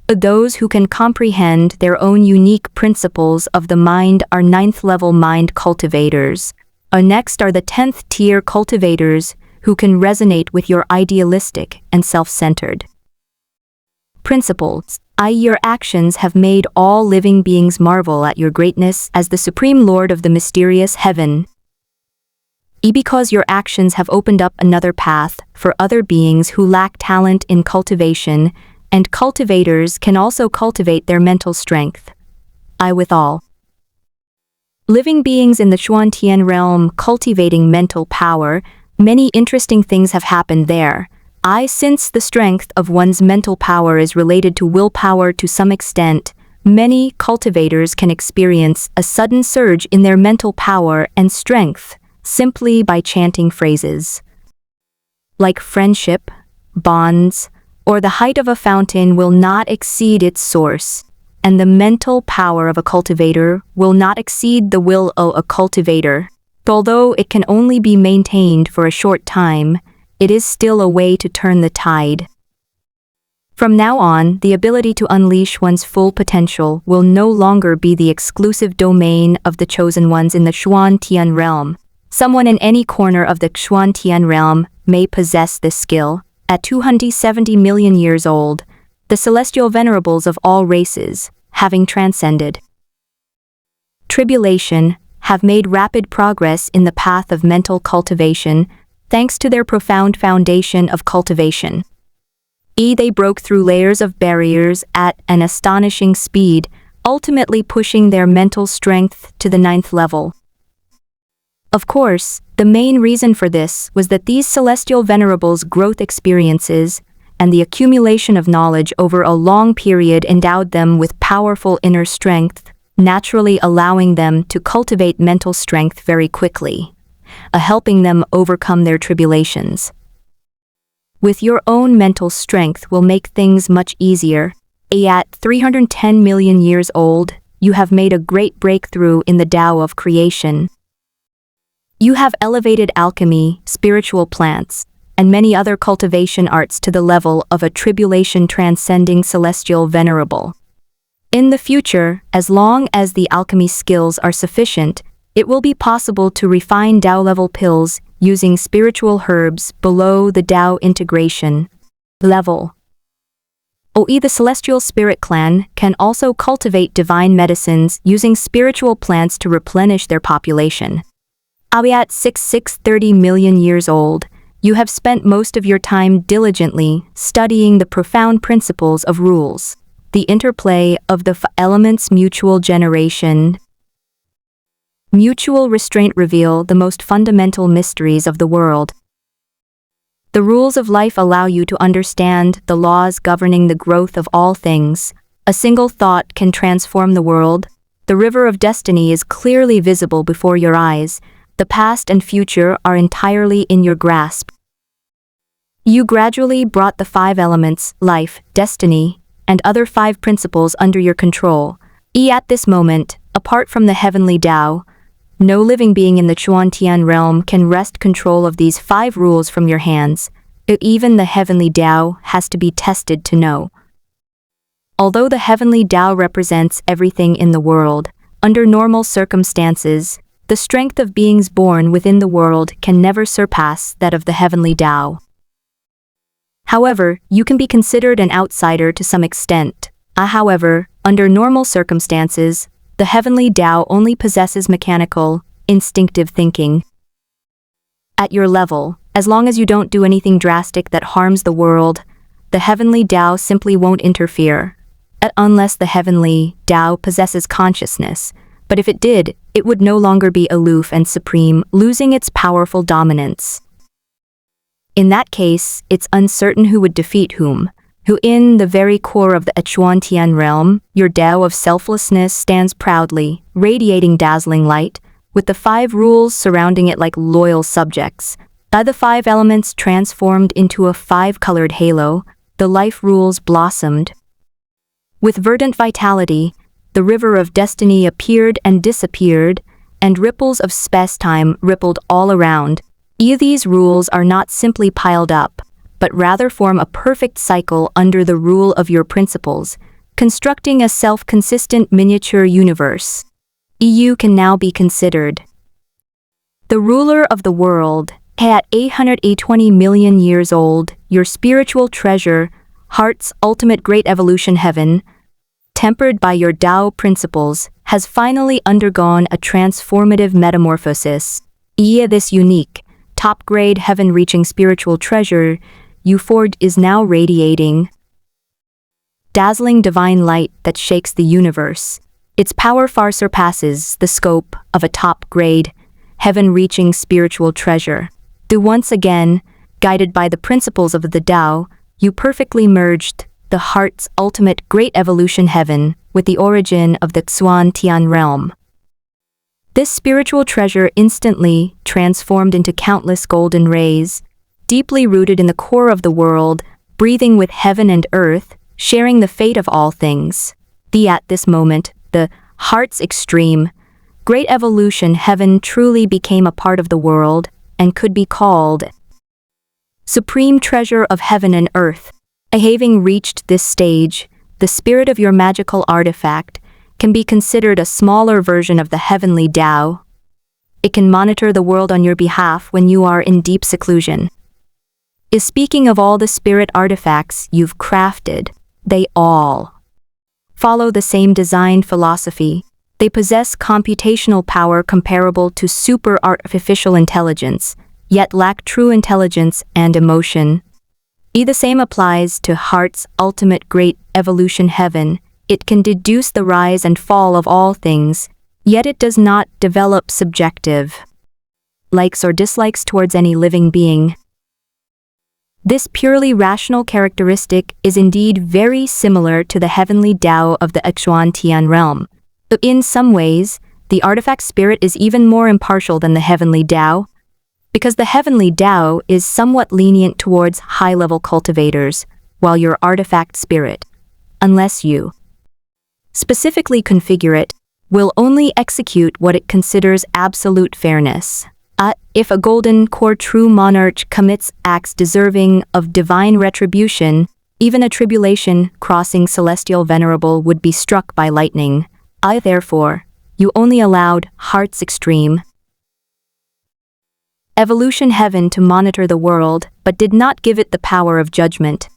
Those who can comprehend their own unique principles of the mind are ninth-level mind cultivators. Next are the 10th-tier cultivators who can resonate with your idealistic and self-centered principles. Your actions have made all living beings marvel at your greatness as the Supreme Lord of the mysterious heaven. Because your actions have opened up another path for other beings who lack talent in cultivation, and cultivators can also cultivate their mental strength. Withal, living beings in the Xuantian realm cultivating mental power, many interesting things have happened there. Since the strength of one's mental power is related to willpower to some extent, many cultivators can experience a sudden surge in their mental power and strength simply by chanting phrases like friendship, bonds, or the height of a fountain will not exceed its source, and the mental power of a cultivator will not exceed the will of a cultivator. Although it can only be maintained for a short time, it is still a way to turn the tide. From now on, the ability to unleash one's full potential will no longer be the exclusive domain of the chosen ones in the Xuan-Tian realm. Someone in any corner of the Xuan-Tian realm may possess this skill. At 270 million years old, the celestial venerables of all races, having transcended tribulation, have made rapid progress in the path of mental cultivation, thanks to their profound foundation of cultivation. They broke through layers of barriers at an astonishing speed, ultimately pushing their mental strength to the 9th level. Of course, the main reason for this was that these celestial venerables' growth experiences and the accumulation of knowledge over a long period endowed them with powerful inner strength, naturally allowing them to cultivate mental strength very quickly, helping them overcome their tribulations. With your own mental strength will make things much easier. At 310 million years old, you have made a great breakthrough in the Tao of creation. You have elevated alchemy, spiritual plants, and many other cultivation arts to the level of a tribulation-transcending celestial venerable. In the future, as long as the alchemy skills are sufficient, it will be possible to refine Tao-level pills using spiritual herbs below the Tao integration level. The Celestial Spirit Clan can also cultivate divine medicines using spiritual plants to replenish their population. At 630 million years old, you have spent most of your time diligently studying the profound principles of rules, the interplay of the elements, mutual generation, mutual restraint reveal the most fundamental mysteries of the world. The rules of life allow you to understand the laws governing the growth of all things. A single thought can transform the world. The river of destiny is clearly visible before your eyes. The past and future are entirely in your grasp. You gradually brought the 5 elements, life, destiny, and other 5 principles under your control. At this moment, apart from the heavenly Tao, no living being in the Xuan-Tian realm can wrest control of these 5 rules from your hands. Even the heavenly Tao has to be tested to know. Although the heavenly Tao represents everything in the world, under normal circumstances, the strength of beings born within the world can never surpass that of the heavenly Tao. However, you can be considered an outsider to some extent. However, under normal circumstances, the heavenly Tao only possesses mechanical, instinctive thinking. At your level, as long as you don't do anything drastic that harms the world, the heavenly Tao simply won't interfere, unless the heavenly Tao possesses consciousness. But if it did, it would no longer be aloof and supreme, losing its powerful dominance. In that case, it's uncertain who would defeat whom. Who in the very core of the Xuan-Tian realm, your Tao of selflessness stands proudly, radiating dazzling light, with the 5 rules surrounding it like loyal subjects. The 5 elements transformed into a 5-colored halo, the life rules blossomed. With verdant vitality, the river of destiny appeared and disappeared, and ripples of space-time rippled all around. These rules are not simply piled up, but rather form a perfect cycle under the rule of your principles, constructing a self-consistent miniature universe. You can now be considered the ruler of the world. At 820 million years old, your spiritual treasure, heart's ultimate great evolution heaven, tempered by your Tao principles, has finally undergone a transformative metamorphosis. This unique, top-grade heaven-reaching spiritual treasure you forged is now radiating dazzling divine light that shakes the universe. Its power far surpasses the scope of a top-grade, heaven-reaching spiritual treasure. Once again, guided by the principles of the Tao, you perfectly merged the heart's ultimate great evolution heaven with the origin of the Xuan-Tian realm. This spiritual treasure instantly transformed into countless golden rays, deeply rooted in the core of the world, breathing with heaven and earth, sharing the fate of all things. At this moment, the heart's extreme, great evolution heaven truly became a part of the world and could be called supreme treasure of heaven and earth. Having reached this stage, the spirit of your magical artifact can be considered a smaller version of the heavenly Tao. It can monitor the world on your behalf when you are in deep seclusion. Speaking of all the spirit artifacts you've crafted, they all follow the same design philosophy. They possess computational power comparable to super artificial intelligence, yet lack true intelligence and emotion. The same applies to Heart's ultimate great evolution heaven. It can deduce the rise and fall of all things, yet it does not develop subjective likes or dislikes towards any living being. This purely rational characteristic is indeed very similar to the heavenly Tao of the Xuantian realm. In some ways, the artifact spirit is even more impartial than the heavenly Tao, because the heavenly Tao is somewhat lenient towards high-level cultivators, while your artifact spirit, unless you specifically configure it, will only execute what it considers absolute fairness. If a golden core true monarch commits acts deserving of divine retribution, even a tribulation crossing celestial venerable would be struck by lightning. Therefore, you only allowed Heart's extreme evolution heaven to monitor the world, but did not give it the power of judgment.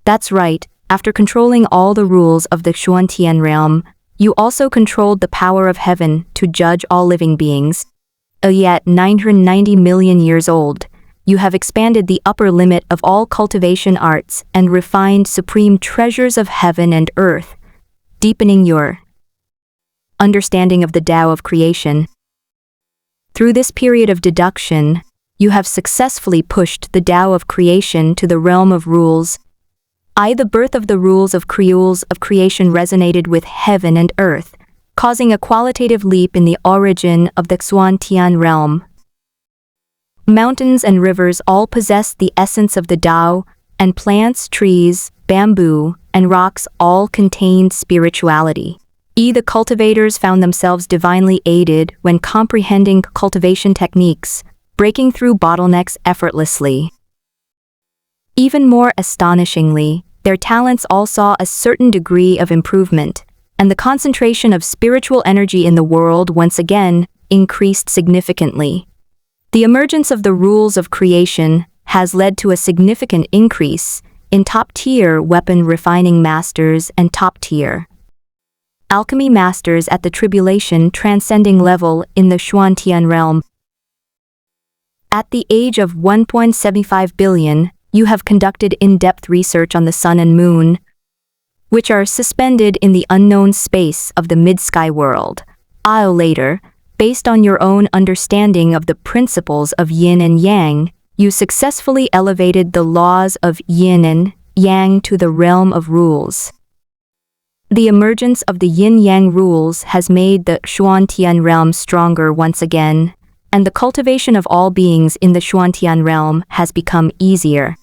That's right, after controlling all the rules of the Xuantian realm, you also controlled the power of heaven to judge all living beings. Yet 990 million years old, you have expanded the upper limit of all cultivation arts and refined supreme treasures of heaven and earth, deepening your understanding of the Tao of creation. Through this period of deduction, you have successfully pushed the Tao of creation to the realm of rules. The birth of the rules of creation resonated with heaven and earth, causing a qualitative leap in the origin of the Xuantian realm. Mountains and rivers all possess the essence of the Tao, and plants, trees, bamboo, and rocks all contained spirituality. The cultivators found themselves divinely aided when comprehending cultivation techniques, breaking through bottlenecks effortlessly. Even more astonishingly, their talents all saw a certain degree of improvement, and the concentration of spiritual energy in the world once again increased significantly. The emergence of the rules of creation has led to a significant increase in top-tier weapon refining masters and top-tier alchemy masters at the tribulation transcending level in the Xuantian realm. At the age of 1.75 billion, you have conducted in-depth research on the sun and moon, which are suspended in the unknown space of the mid-sky world. Later, based on your own understanding of the principles of yin and yang, you successfully elevated the laws of yin and yang to the realm of rules. The emergence of the yin-yang rules has made the Xuantian realm stronger once again, and the cultivation of all beings in the Xuantian realm has become easier.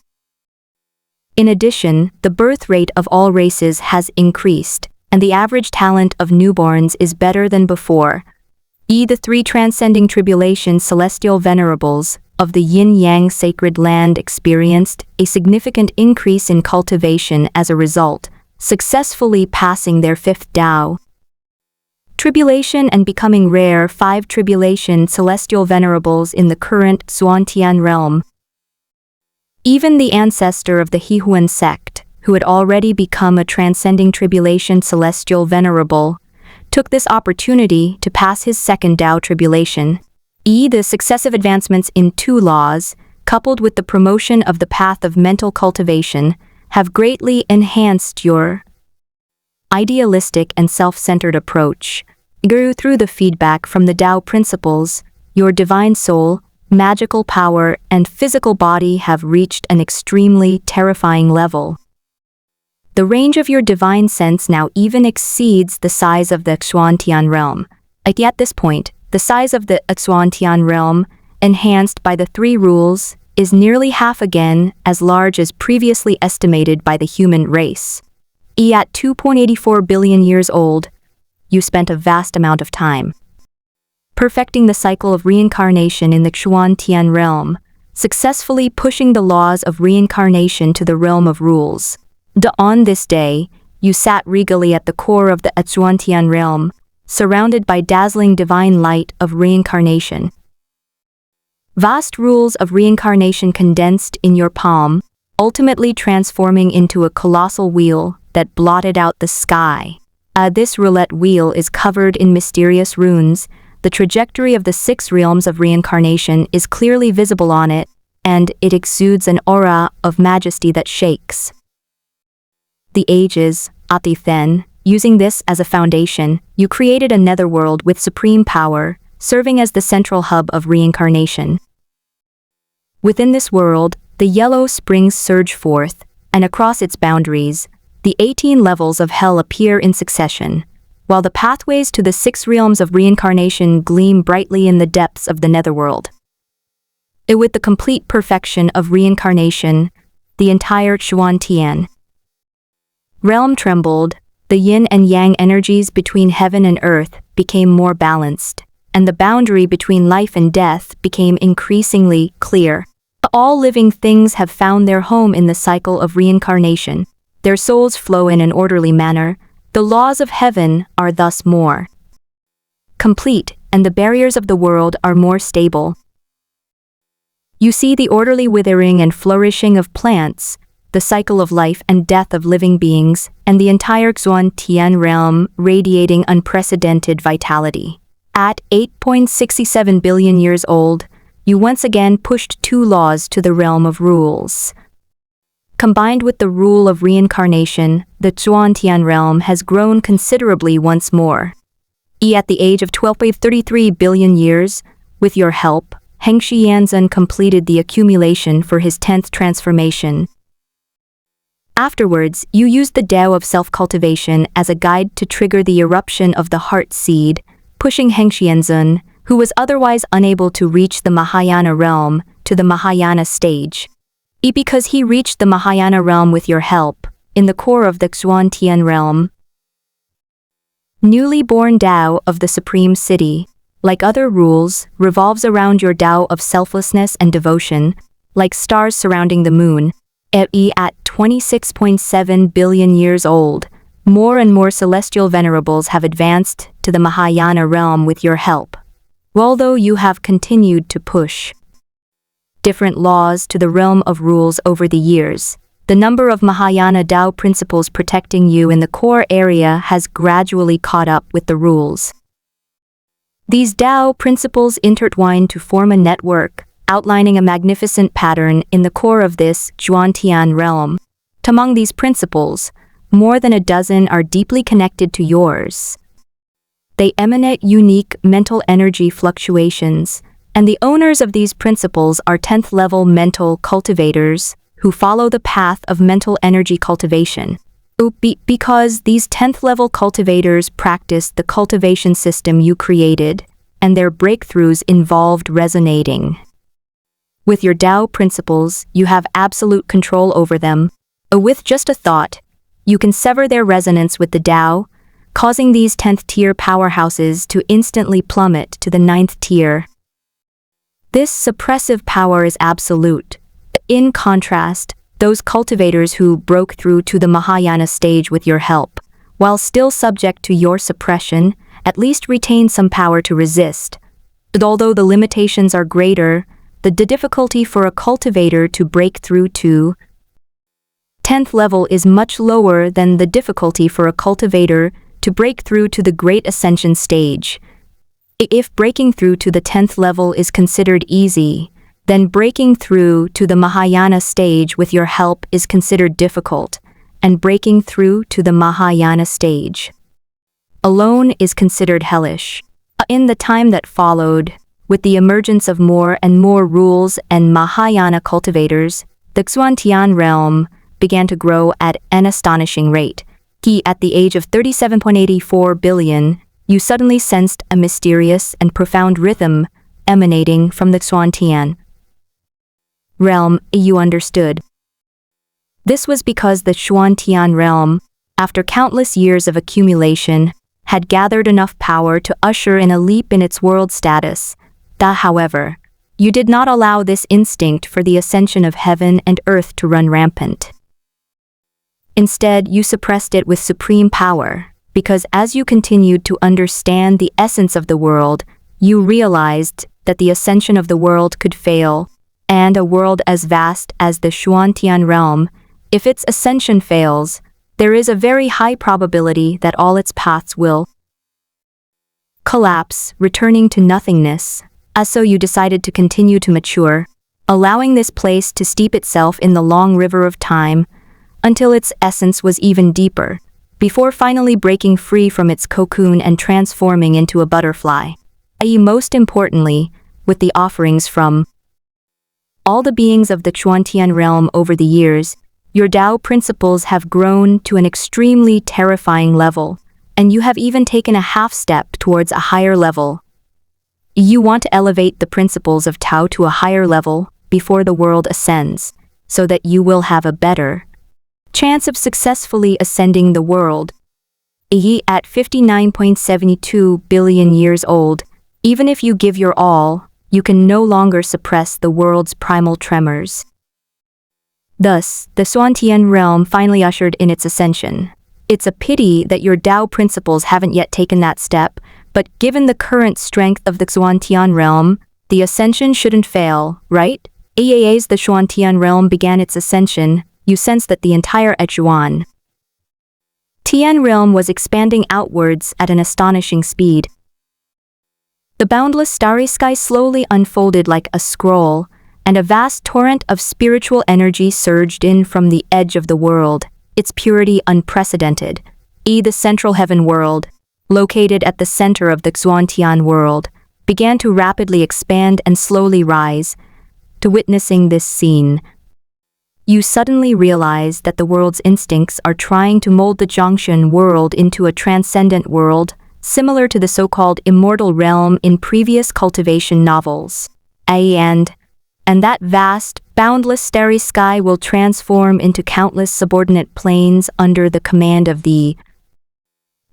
In addition, the birth rate of all races has increased, and the average talent of newborns is better than before. The three transcending tribulation celestial venerables of the yin-yang sacred land experienced a significant increase in cultivation as a result, successfully passing their fifth Tao tribulation and becoming rare 5 tribulation celestial venerables in the current Xuantian realm. Even the ancestor of the Hehuan sect, who had already become a transcending tribulation celestial venerable, took this opportunity to pass his second Tao tribulation. The successive advancements in 2 laws, coupled with the promotion of the path of mental cultivation, have greatly enhanced your idealistic and self-centered approach. Through the feedback from the Tao principles, your divine soul, magical power, and physical body have reached an extremely terrifying level. The range of your divine sense now even exceeds the size of the Xuantian realm. At this point, the size of the Xuantian realm, enhanced by the 3 rules, is nearly half again as large as previously estimated by the human race. At 2.84 billion years old, you spent a vast amount of time perfecting the cycle of reincarnation in the Xuan Tian realm, successfully pushing the laws of reincarnation to the realm of rules. On this day, you sat regally at the core of the Xuan Tian realm, surrounded by dazzling divine light of reincarnation. Vast rules of reincarnation condensed in your palm, ultimately transforming into a colossal wheel that blotted out the sky. This roulette wheel is covered in mysterious runes. The trajectory of the 6 realms of reincarnation is clearly visible on it, and it exudes an aura of majesty that shakes the ages. Then, using this as a foundation, you created a netherworld with supreme power, serving as the central hub of reincarnation. Within this world, the yellow springs surge forth, and across its boundaries, the 18 levels of hell appear in succession, while the pathways to the 6 realms of reincarnation gleam brightly in the depths of the netherworld. With the complete perfection of reincarnation, the entire Xuan Tian realm trembled, the yin and yang energies between heaven and earth became more balanced, and the boundary between life and death became increasingly clear. All living things have found their home in the cycle of reincarnation. Their souls flow in an orderly manner. The laws of heaven are thus more complete, and the barriers of the world are more stable. You see the orderly withering and flourishing of plants, the cycle of life and death of living beings, and the entire Xuan Tian realm radiating unprecedented vitality. At 8.67 billion years old, you once again pushed 2 laws to the realm of rules. Combined with the rule of reincarnation, the Xuan Tian realm has grown considerably once more. At the age of 12.33 billion years, with your help, Hengshi Yanzhen completed the accumulation for his 10th transformation. Afterwards, you used the Tao of self-cultivation as a guide to trigger the eruption of the heart seed, pushing Hengshi Yanzhen, who was otherwise unable to reach the Mahayana realm, to the Mahayana stage. Because he reached the Mahayana realm with your help, in the core of the Xuan Tian realm. Newly born Tao of the Supreme City, like other rules, revolves around your Tao of selflessness and devotion, like stars surrounding the moon. At 26.7 billion years old, more and more celestial venerables have advanced to the Mahayana realm with your help. Although you have continued to push different laws to the realm of rules over the years, the number of Mahayana Tao principles protecting you in the core area has gradually caught up with the rules. These Tao principles intertwine to form a network, outlining a magnificent pattern in the core of this Xuan Tian realm. Among these principles, more than a dozen are deeply connected to yours. They emanate unique mental energy fluctuations, and the owners of these principles are 10th-level mental cultivators who follow the path of mental energy cultivation. Because these 10th-level cultivators practice the cultivation system you created, and their breakthroughs involved resonating with your Tao principles, you have absolute control over them. With just a thought, you can sever their resonance with the Tao, causing these 10th-tier powerhouses to instantly plummet to the 9th tier. This suppressive power is absolute. In contrast, those cultivators who broke through to the Mahayana stage with your help, while still subject to your suppression, at least retain some power to resist. But although the limitations are greater, the difficulty for a cultivator to break through to 10th level is much lower than the difficulty for a cultivator to break through to the Great Ascension stage. If breaking through to the 10th level is considered easy, then breaking through to the Mahayana stage with your help is considered difficult, and breaking through to the Mahayana stage alone is considered hellish. In the time that followed, with the emergence of more and more rules and Mahayana cultivators, the Xuan Tian realm began to grow at an astonishing rate. At the age of 37.84 billion, you suddenly sensed a mysterious and profound rhythm emanating from the Xuan Tian realm. You understood. This was because the Xuan Tian realm, after countless years of accumulation, had gathered enough power to usher in a leap in its world status. However, you did not allow this instinct for the ascension of heaven and earth to run rampant. Instead, you suppressed it with supreme power, because as you continued to understand the essence of the world, you realized that the ascension of the world could fail, and a world as vast as the Xuantian realm, if its ascension fails, there is a very high probability that all its paths will collapse, returning to nothingness. So you decided to continue to mature, allowing this place to steep itself in the long river of time until its essence was even deeper, before finally breaking free from its cocoon and transforming into a butterfly. Most importantly, with the offerings from all the beings of the Xuantian realm over the years, your Tao principles have grown to an extremely terrifying level, and you have even taken a half step towards a higher level. You want to elevate the principles of Tao to a higher level before the world ascends, so that you will have a better chance of successfully ascending the world. At 59.72 billion years old, even if you give your all, you can no longer suppress the world's primal tremors. Thus, the Xuantian realm finally ushered in its ascension. It's a pity that your Tao principles haven't yet taken that step, but given the current strength of the Xuantian realm, the ascension shouldn't fail, right? As the Xuantian realm began its ascension, you sensed that the entire Xuantian realm was expanding outwards at an astonishing speed. The boundless starry sky slowly unfolded like a scroll, and a vast torrent of spiritual energy surged in from the edge of the world, its purity unprecedented. The central heaven world, located at the center of the Xuantian world, began to rapidly expand and slowly rise. To witnessing this scene, you suddenly realize that the world's instincts are trying to mold the Zhongshan world into a transcendent world, similar to the so-called immortal realm in previous cultivation novels. And that vast, boundless starry sky will transform into countless subordinate planes under the command of the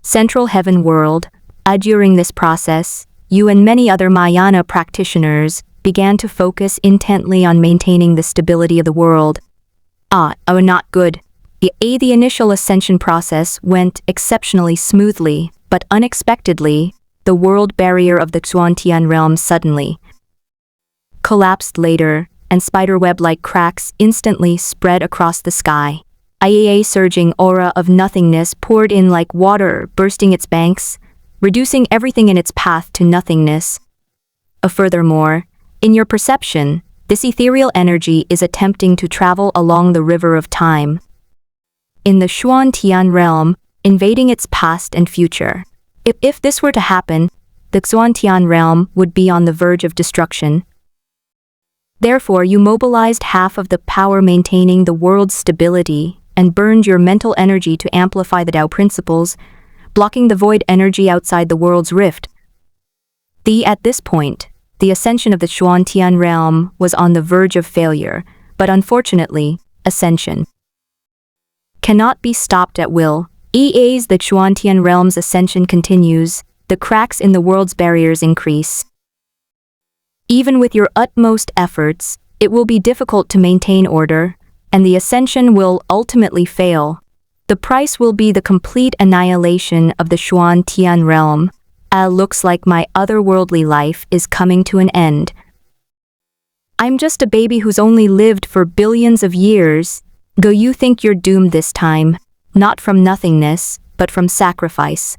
central heaven world. During this process, you and many other Mahayana practitioners began to focus intently on maintaining the stability of the world. Not good. The initial ascension process went exceptionally smoothly, but unexpectedly, the world barrier of the Xuantian realm suddenly collapsed later, and spiderweb-like cracks instantly spread across the sky. A surging aura of nothingness poured in like water, bursting its banks, reducing everything in its path to nothingness. Furthermore, in your perception, this ethereal energy is attempting to travel along the river of time in the Xuantian realm, invading its past and future. If this were to happen, the Xuantian realm would be on the verge of destruction. Therefore, you mobilized half of the power maintaining the world's stability and burned your mental energy to amplify the Tao principles, blocking the void energy outside the world's rift. At this point, the ascension of the Xuantian realm was on the verge of failure, but unfortunately, ascension cannot be stopped at will. As the Xuantian realm's ascension continues, the cracks in the world's barriers increase. Even with your utmost efforts, it will be difficult to maintain order, and the ascension will ultimately fail. The price will be the complete annihilation of the Xuantian realm. Looks like my otherworldly life is coming to an end. I'm just a baby who's only lived for billions of years. Go, you think you're doomed this time, not from nothingness, but from sacrifice.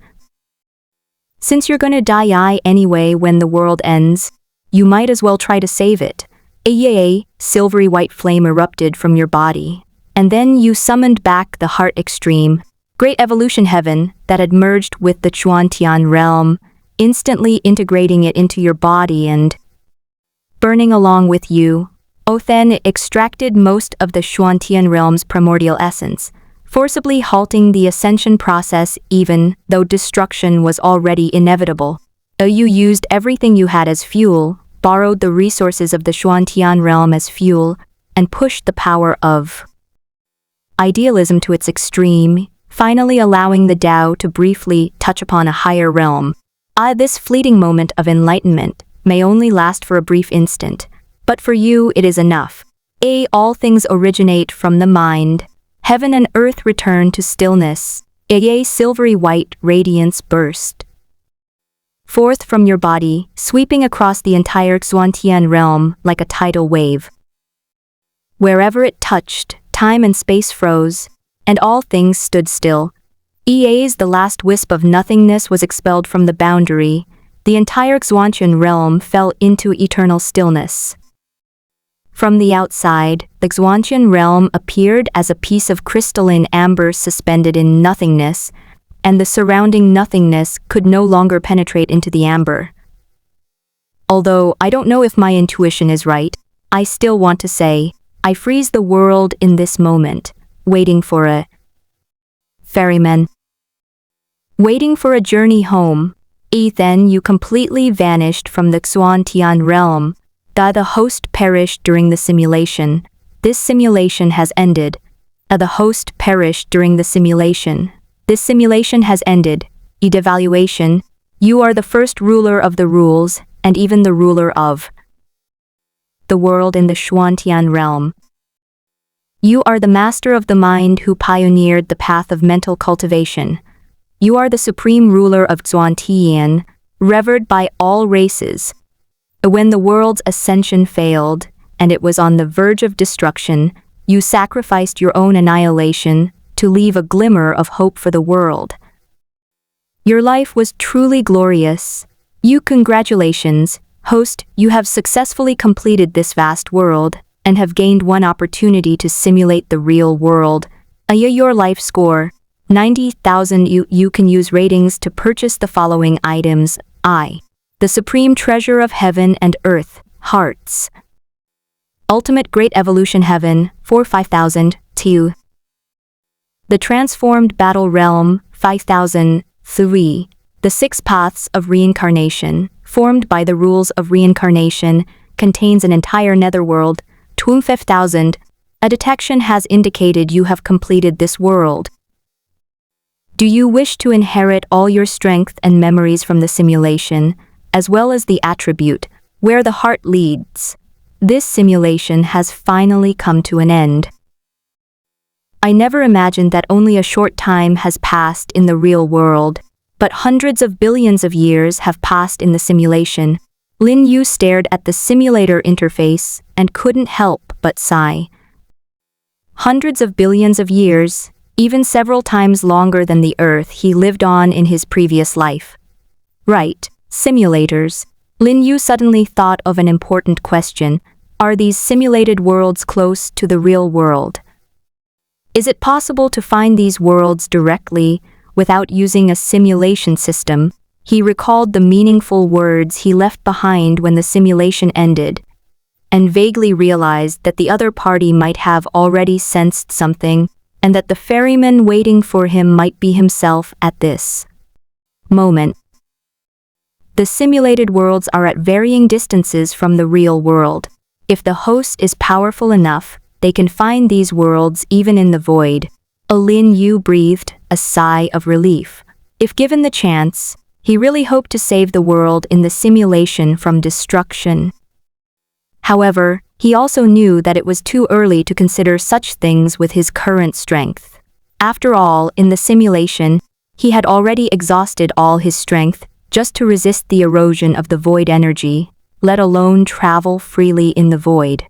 Since you're gonna die anyway when the world ends, you might as well try to save it. A silvery white flame erupted from your body, and then you summoned back the Heart Extreme, Great Evolution Heaven that had merged with the Xuantian realm, instantly integrating it into your body and burning along with you. Then it extracted most of the Xuantian realm's primordial essence, forcibly halting the ascension process even though destruction was already inevitable. You used everything you had as fuel, borrowed the resources of the Xuantian realm as fuel, and pushed the power of idealism to its extreme, finally allowing the Tao to briefly touch upon a higher realm. This fleeting moment of enlightenment may only last for a brief instant, but for you it is enough. All things originate from the mind. Heaven and earth return to stillness. A silvery white radiance burst forth from your body, sweeping across the entire Xuantian realm like a tidal wave. Wherever it touched, time and space froze, and all things stood still. The last wisp of nothingness was expelled from the boundary. The entire Xuantian realm fell into eternal stillness. From the outside, the Xuantian realm appeared as a piece of crystalline amber suspended in nothingness, and the surrounding nothingness could no longer penetrate into the amber. Although I don't know if my intuition is right, I still want to say, I freeze the world in this moment, waiting for a ferryman. Waiting for a journey home. Then you completely vanished from the Xuantian realm. The host perished during the simulation. This simulation has ended. The host perished during the simulation. This simulation has ended. Devaluation. You are the first ruler of the rules, and even the ruler of the world in the Xuantian realm. You are the master of the mind who pioneered the path of mental cultivation. You are the supreme ruler of Xuantian, revered by all races. When the world's ascension failed, and it was on the verge of destruction, you sacrificed your own annihilation to leave a glimmer of hope for the world. Your life was truly glorious. Congratulations, host, you have successfully completed this vast world, and have gained one opportunity to simulate the real world. Your life score, 90,000. You can use ratings to purchase the following items. The supreme treasure of heaven and earth, hearts. Ultimate Great Evolution Heaven, 5,000. 2. The Transformed Battle Realm, 5,000. 3. The 6 Paths of Reincarnation, formed by the rules of reincarnation, contains an entire netherworld, 25,000. A detection has indicated you have completed this world. Do you wish to inherit all your strength and memories from the simulation, as well as the attribute, where the heart leads? This simulation has finally come to an end. I never imagined that only a short time has passed in the real world, but hundreds of billions of years have passed in the simulation. Lin Yu stared at the simulator interface and couldn't help but sigh. Hundreds of billions of years, even several times longer than the Earth he lived on in his previous life. Right, simulators. Lin Yu suddenly thought of an important question. Are these simulated worlds close to the real world? Is it possible to find these worlds directly, without using a simulation system? He recalled the meaningful words he left behind when the simulation ended, and vaguely realized that the other party might have already sensed something, and that the ferryman waiting for him might be himself at this moment. The simulated worlds are at varying distances from the real world. If the host is powerful enough, they can find these worlds even in the void. Lin Yu breathed a sigh of relief. If given the chance, he really hoped to save the world in the simulation from destruction. However, he also knew that it was too early to consider such things with his current strength. After all, in the simulation, he had already exhausted all his strength just to resist the erosion of the void energy, let alone travel freely in the void.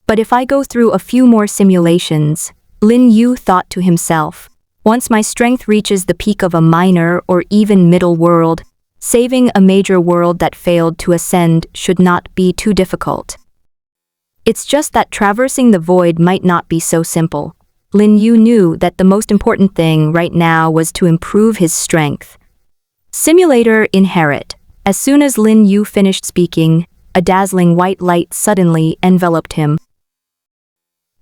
But if I go through a few more simulations, Lin Yu thought to himself, once my strength reaches the peak of a minor or even middle world, saving a major world that failed to ascend should not be too difficult. It's just that traversing the void might not be so simple. Lin Yu knew that the most important thing right now was to improve his strength. Simulator inherit. As soon as Lin Yu finished speaking, a dazzling white light suddenly enveloped him.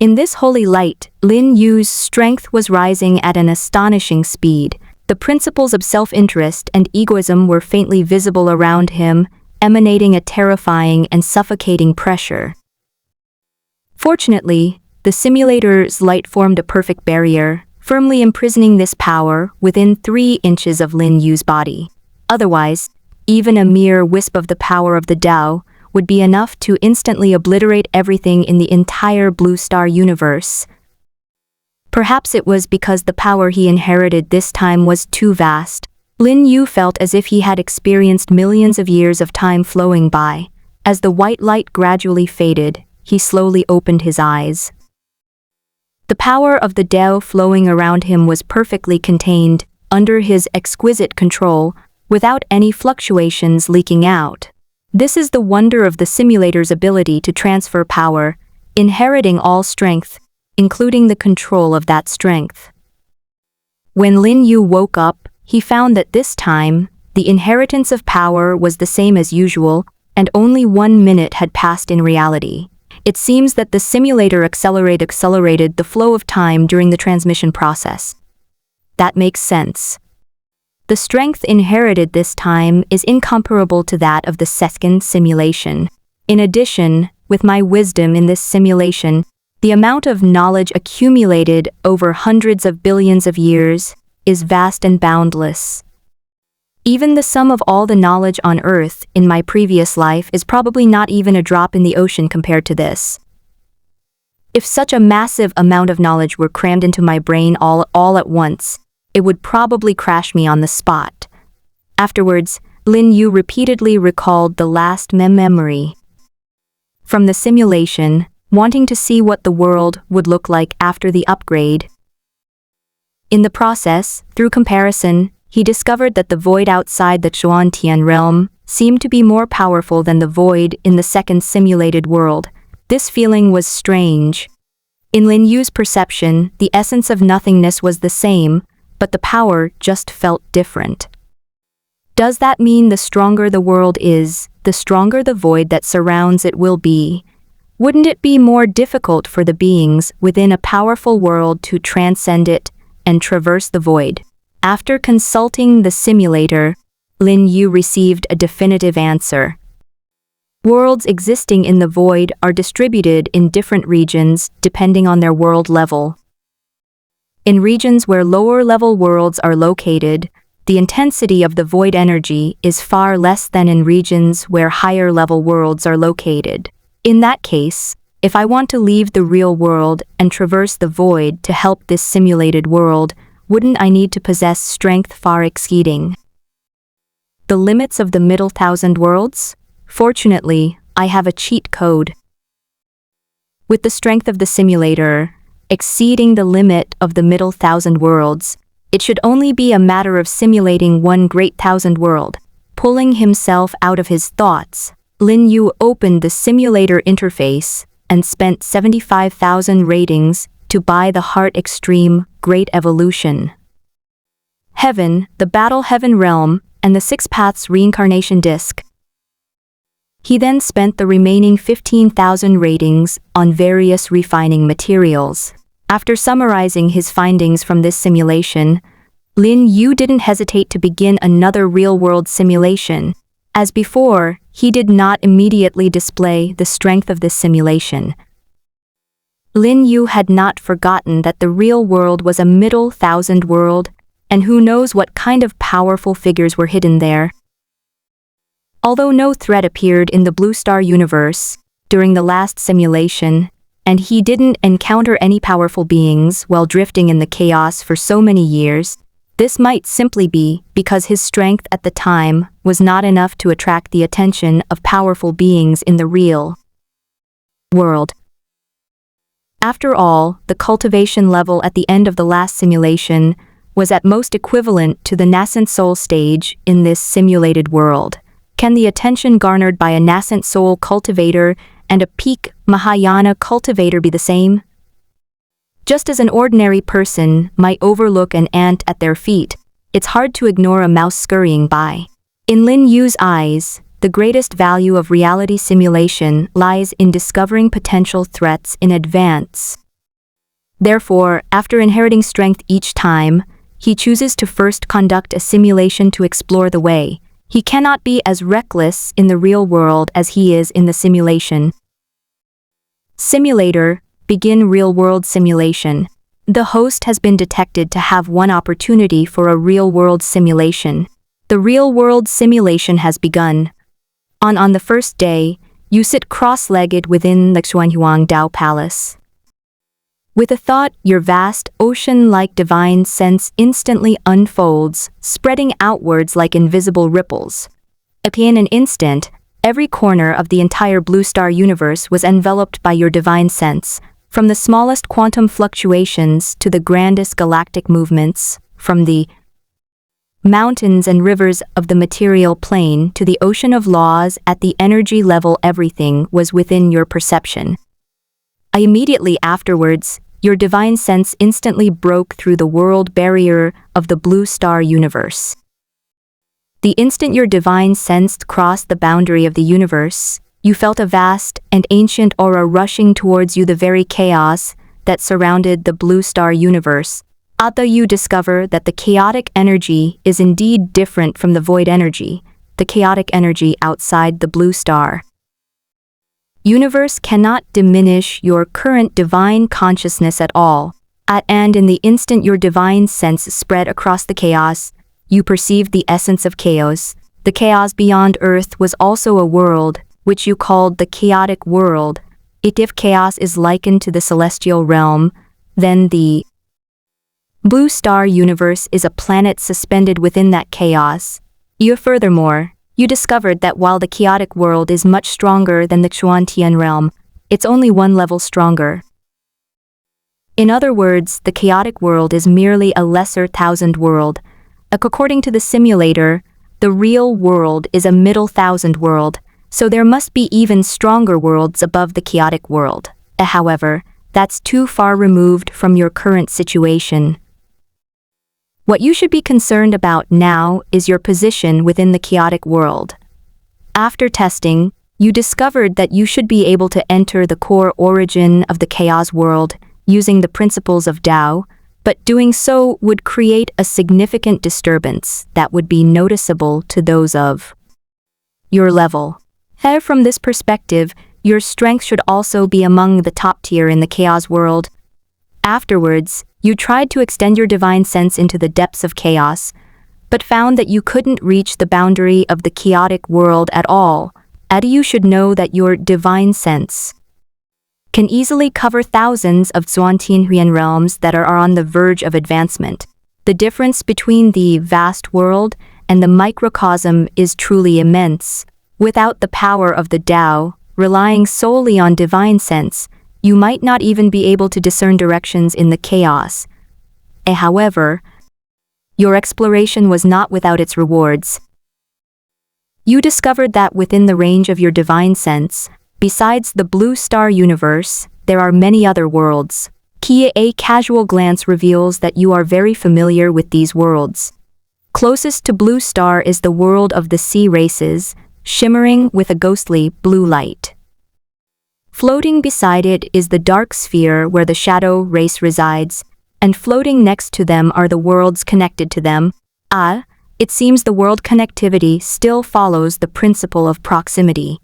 In this holy light, Lin Yu's strength was rising at an astonishing speed. The principles of self-interest and egoism were faintly visible around him, emanating a terrifying and suffocating pressure. Fortunately, the simulator's light formed a perfect barrier, firmly imprisoning this power within 3 inches of Lin Yu's body. Otherwise, even a mere wisp of the power of the Tao would be enough to instantly obliterate everything in the entire Blue Star universe. Perhaps it was because the power he inherited this time was too vast. Lin Yu felt as if he had experienced millions of years of time flowing by. As the white light gradually faded, he slowly opened his eyes. The power of the Tao flowing around him was perfectly contained, under his exquisite control, without any fluctuations leaking out. This is the wonder of the simulator's ability to transfer power, inheriting all strength, including the control of that strength. When Lin Yu woke up, he found that this time, the inheritance of power was the same as usual, and only 1 minute had passed in reality. It seems that the simulator accelerated the flow of time during the transmission process. That makes sense. The strength inherited this time is incomparable to that of the second simulation. In addition, with my wisdom in this simulation, the amount of knowledge accumulated over hundreds of billions of years is vast and boundless. Even the sum of all the knowledge on Earth in my previous life is probably not even a drop in the ocean compared to this. If such a massive amount of knowledge were crammed into my brain all at once, it would probably crash me on the spot. Afterwards, Lin Yu repeatedly recalled the last memory from the simulation, wanting to see what the world would look like after the upgrade. In the process, through comparison, he discovered that the void outside the Chuan-Tian realm seemed to be more powerful than the void in the second simulated world. This feeling was strange. In Lin Yu's perception, the essence of nothingness was the same, but the power just felt different. Does that mean the stronger the world is, the stronger the void that surrounds it will be? Wouldn't it be more difficult for the beings within a powerful world to transcend it and traverse the void? After consulting the simulator, Lin Yu received a definitive answer. Worlds existing in the void are distributed in different regions depending on their world level. In regions where lower-level worlds are located, the intensity of the void energy is far less than in regions where higher-level worlds are located. In that case, if I want to leave the real world and traverse the void to help this simulated world, wouldn't I need to possess strength far exceeding the limits of the middle 1,000 worlds? Fortunately, I have a cheat code. With the strength of the simulator exceeding the limit of the middle 1,000 worlds, it should only be a matter of simulating one great 1,000 world. Pulling himself out of his thoughts, Lin Yu opened the simulator interface and spent 75,000 ratings to buy the Heart Extreme Great Evolution. Heaven, the Battle Heaven Realm, and the 6 Paths Reincarnation Disc. He then spent the remaining 15,000 ratings on various refining materials. After summarizing his findings from this simulation, Lin Yu didn't hesitate to begin another real-world simulation. As before, he did not immediately display the strength of this simulation. Lin Yu had not forgotten that the real world was a middle 1,000 world, and who knows what kind of powerful figures were hidden there. Although no threat appeared in the Blue Star universe during the last simulation, and he didn't encounter any powerful beings while drifting in the chaos for so many years, this might simply be because his strength at the time was not enough to attract the attention of powerful beings in the real world. After all, the cultivation level at the end of the last simulation was at most equivalent to the nascent soul stage in this simulated world. Can the attention garnered by a nascent soul cultivator and a peak Mahayana cultivator be the same? Just as an ordinary person might overlook an ant at their feet, it's hard to ignore a mouse scurrying by. In Lin Yu's eyes, the greatest value of reality simulation lies in discovering potential threats in advance. Therefore, after inheriting strength each time, he chooses to first conduct a simulation to explore the way. He cannot be as reckless in the real world as he is in the simulation. Simulator, begin real-world simulation. The host has been detected to have one opportunity for a real-world simulation. The real-world simulation has begun. On the first day, you sit cross-legged within the Xuanhuang Dao Palace. With a thought, your vast, ocean-like divine sense instantly unfolds, spreading outwards like invisible ripples. In an instant, every corner of the entire blue star universe was enveloped by your divine sense, from the smallest quantum fluctuations to the grandest galactic movements, from the mountains and rivers of the material plane to the ocean of laws at the energy level. Everything was within your perception. Immediately afterwards, your divine sense instantly broke through the world barrier of the blue star universe. The instant your divine sense crossed the boundary of the universe, you felt a vast and ancient aura rushing towards you, the very chaos that surrounded the blue star universe. Although you discover that the chaotic energy is indeed different from the void energy, the chaotic energy outside the blue star universe cannot diminish your current divine consciousness at all. And in the instant your divine sense spread across the chaos, you perceived the essence of chaos. The chaos beyond Earth was also a world, which you called the chaotic world. If chaos is likened to the celestial realm, then the blue star universe is a planet suspended within that chaos. Furthermore, you discovered that while the chaotic world is much stronger than the Xuantian realm, it's only one level stronger. In other words, the chaotic world is merely a lesser thousand world. According to the simulator, the real world is a middle thousand world, so there must be even stronger worlds above the chaotic world. However, that's too far removed from your current situation. What you should be concerned about now is your position within the chaotic world. After testing, you discovered that you should be able to enter the core origin of the chaos world using the principles of Tao, but doing so would create a significant disturbance that would be noticeable to those of your level. From this perspective, your strength should also be among the top tier in the chaos world. Afterwards, you tried to extend your divine sense into the depths of chaos, but found that you couldn't reach the boundary of the chaotic world at all. You should know that your divine sense can easily cover thousands of Xuantianhuan realms that are on the verge of advancement. The difference between the vast world and the microcosm is truly immense. Without the power of the Tao, relying solely on divine sense, you might not even be able to discern directions in the chaos. However, your exploration was not without its rewards. You discovered that within the range of your divine sense, besides the blue star universe, there are many other worlds. A casual glance reveals that you are very familiar with these worlds. Closest to blue star is the world of the sea races, shimmering with a ghostly blue light. Floating beside it is the dark sphere where the shadow race resides, and floating next to them are the worlds connected to them. It seems the world connectivity still follows the principle of proximity.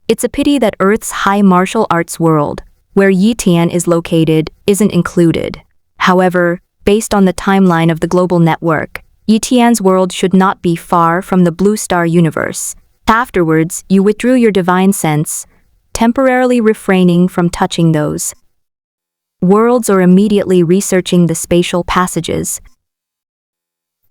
It's a pity that Earth's high martial arts world, where Yitian is located, isn't included. However, based on the timeline of the global network, Yitian's world should not be far from the blue star universe. Afterwards, you withdrew your divine sense, temporarily refraining from touching those worlds or immediately researching the spatial passages.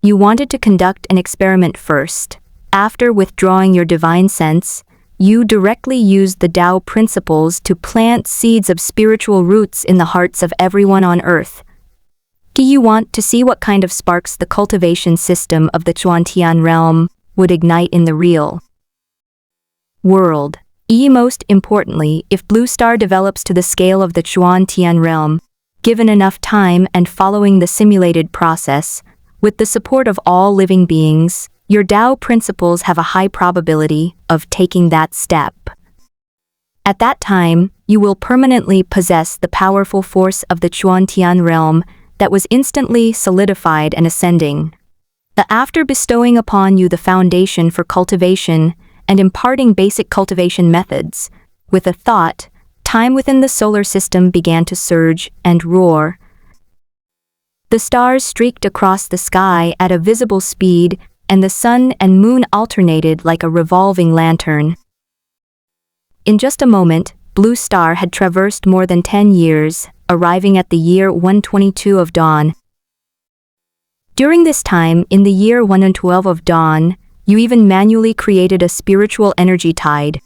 You wanted to conduct an experiment first. After withdrawing your divine sense, you directly used the Tao principles to plant seeds of spiritual roots in the hearts of everyone on Earth. Do you want to see what kind of sparks the cultivation system of the Xuantian realm would ignite in the real world? Most importantly, if Blue Star develops to the scale of the Xuantian realm, given enough time and following the simulated process, with the support of all living beings, your Tao principles have a high probability of taking that step. At that time, you will permanently possess the powerful force of the Xuantian realm that was instantly solidified and ascending. After bestowing upon you the foundation for cultivation and imparting basic cultivation methods, with a thought, time within the solar system began to surge and roar. The stars streaked across the sky at a visible speed, and the sun and moon alternated like a revolving lantern. In just a moment, Blue Star had traversed more than 10 years, arriving at the year 122 of dawn. During this time, in the year 112 of dawn, you even manually created a spiritual energy tide.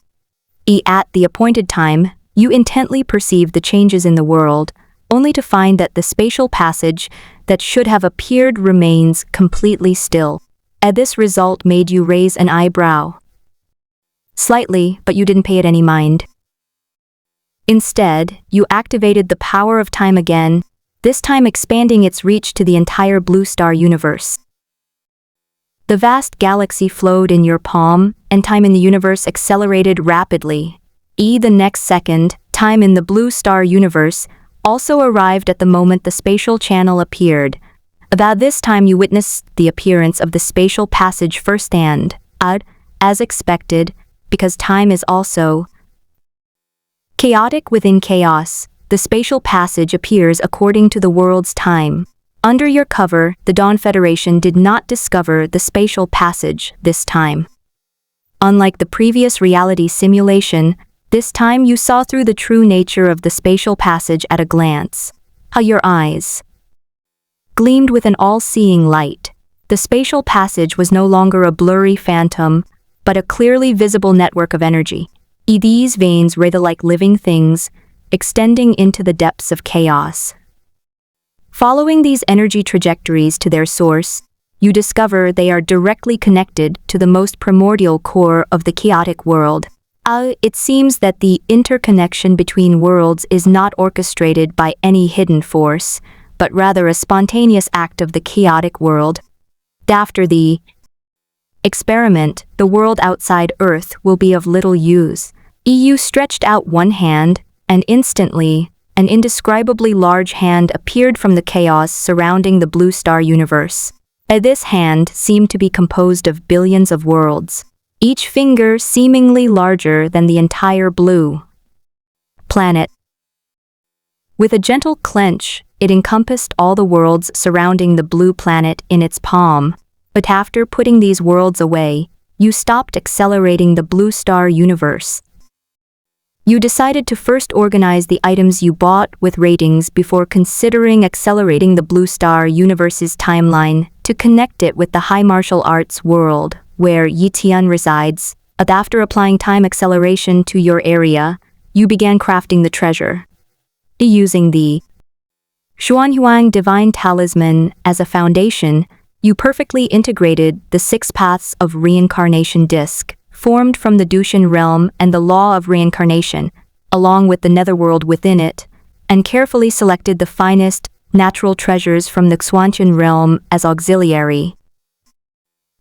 At the appointed time, you intently perceived the changes in the world, only to find that the spatial passage that should have appeared remains completely still. And this result made you raise an eyebrow. Slightly, but you didn't pay it any mind. Instead, you activated the power of time again, this time expanding its reach to the entire Blue Star universe. The vast galaxy flowed in your palm, and time in the universe accelerated rapidly. The next second, time in the Blue Star universe also arrived at the moment the spatial channel appeared. About this time you witnessed the appearance of the spatial passage firsthand, as expected, because time is also chaotic within chaos. The spatial passage appears according to the world's time. Under your cover, the Dawn Federation did not discover the spatial passage this time. Unlike the previous reality simulation, this time you saw through the true nature of the spatial passage at a glance. Your eyes gleamed with an all-seeing light. The spatial passage was no longer a blurry phantom, but a clearly visible network of energy. These veins writhed like living things, extending into the depths of chaos. Following these energy trajectories to their source, you discover they are directly connected to the most primordial core of the chaotic world. It seems that the interconnection between worlds is not orchestrated by any hidden force, but rather a spontaneous act of the chaotic world. After the experiment, the world outside Earth will be of little use. You stretched out one hand, and instantly, an indescribably large hand appeared from the chaos surrounding the Blue Star universe. This hand seemed to be composed of billions of worlds, each finger seemingly larger than the entire blue planet. With a gentle clench, it encompassed all the worlds surrounding the blue planet in its palm. But after putting these worlds away, you stopped accelerating the Blue Star universe. You decided to first organize the items you bought with ratings before considering accelerating the Blue Star universe's timeline to connect it with the high martial arts world, where Yi Tian resides. After applying time acceleration to your area, you began crafting the treasure. Using the Xuanhuang Divine Talisman as a foundation, you perfectly integrated the 6 paths of reincarnation disc, formed from the Dushan realm and the law of reincarnation, along with the netherworld within it, and carefully selected the finest natural treasures from the Xuantian realm as auxiliary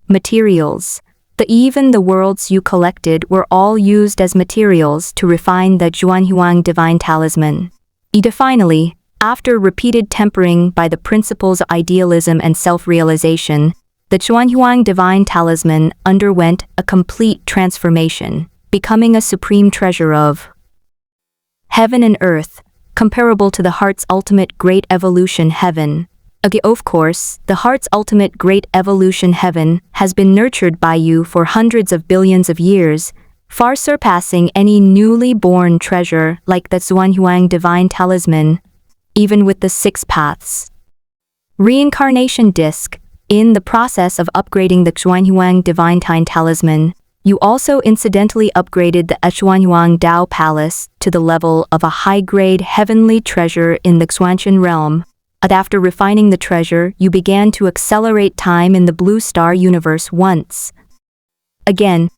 materials. Even the worlds you collected were all used as materials to refine the Xuanhuang Divine Talisman. Finally, after repeated tempering by the principles of idealism and self-realization, the Xuanhuang Divine Talisman underwent a complete transformation, becoming a supreme treasure of heaven and earth, comparable to the heart's ultimate great evolution heaven. Of course, the heart's ultimate great evolution heaven has been nurtured by you for hundreds of billions of years, far surpassing any newly born treasure like the Xuanhuang Divine Talisman, even with the 6 paths reincarnation disc. In the process of upgrading the Xuanhuang Divine Talisman, you also incidentally upgraded the Xuanhuang Dao Palace to the level of a high-grade heavenly treasure in the Xuantian realm. After refining the treasure, you began to accelerate time in the Blue Star universe once again.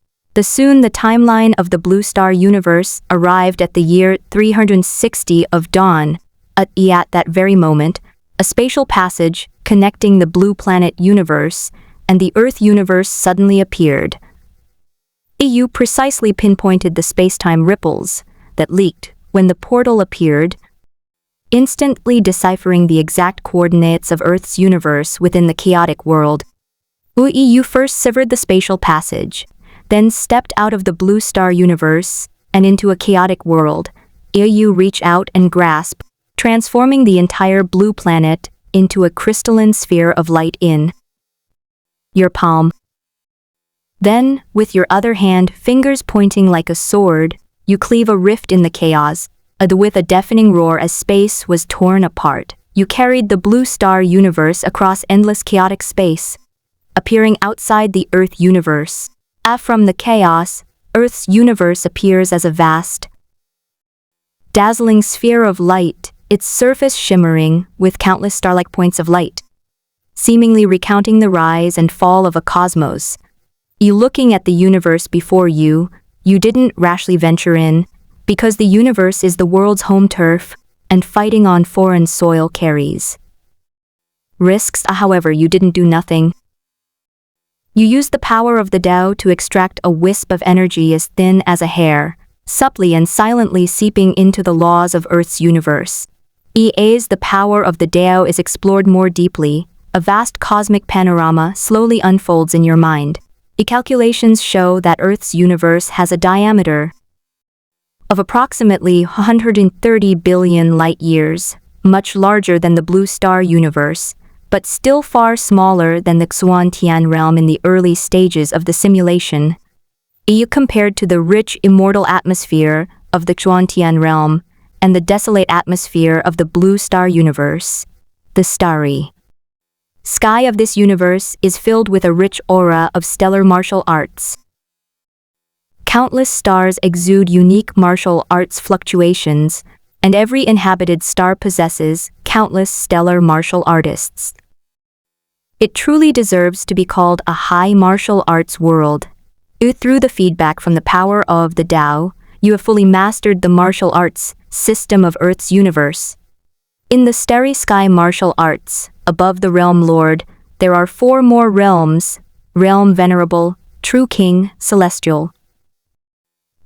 Soon the timeline of the Blue Star universe arrived at the year 360 of dawn. At that very moment, a spatial passage connecting the blue planet universe and the Earth universe suddenly appeared. You precisely pinpointed the space-time ripples that leaked when the portal appeared, instantly deciphering the exact coordinates of Earth's universe within the chaotic world. You first severed the spatial passage, then stepped out of the Blue Star universe and into a chaotic world. You reach out and grasp, transforming the entire blue planet into a crystalline sphere of light in your palm. Then, with your other hand, fingers pointing like a sword, you cleave a rift in the chaos, with a deafening roar as space was torn apart. You carried the blue star universe across endless chaotic space, appearing outside the Earth universe. From the chaos, Earth's universe appears as a vast, dazzling sphere of light, its surface shimmering with countless star-like points of light, seemingly recounting the rise and fall of a cosmos. You looking at the universe before you, you didn't rashly venture in, because the universe is the world's home turf, and fighting on foreign soil carries risks. However, you didn't do nothing. You used the power of the Tao to extract a wisp of energy as thin as a hair, subtly and silently seeping into the laws of Earth's universe. As the power of the Tao is explored more deeply, a vast cosmic panorama slowly unfolds in your mind. Calculations show that Earth's universe has a diameter of approximately 130 billion light-years, much larger than the blue star universe, but still far smaller than the Xuantian realm in the early stages of the simulation. Compared to the rich immortal atmosphere of the Xuantian realm and the desolate atmosphere of the blue star universe, the starry sky of this universe is filled with a rich aura of stellar martial arts. Countless stars exude unique martial arts fluctuations, and every inhabited star possesses countless stellar martial artists. It truly deserves to be called a high martial arts world. Through the feedback from the power of the Tao, you have fully mastered the martial arts system of Earth's universe. In the starry sky martial arts, above the realm lord, there are 4 more realms: realm venerable, true king, celestial,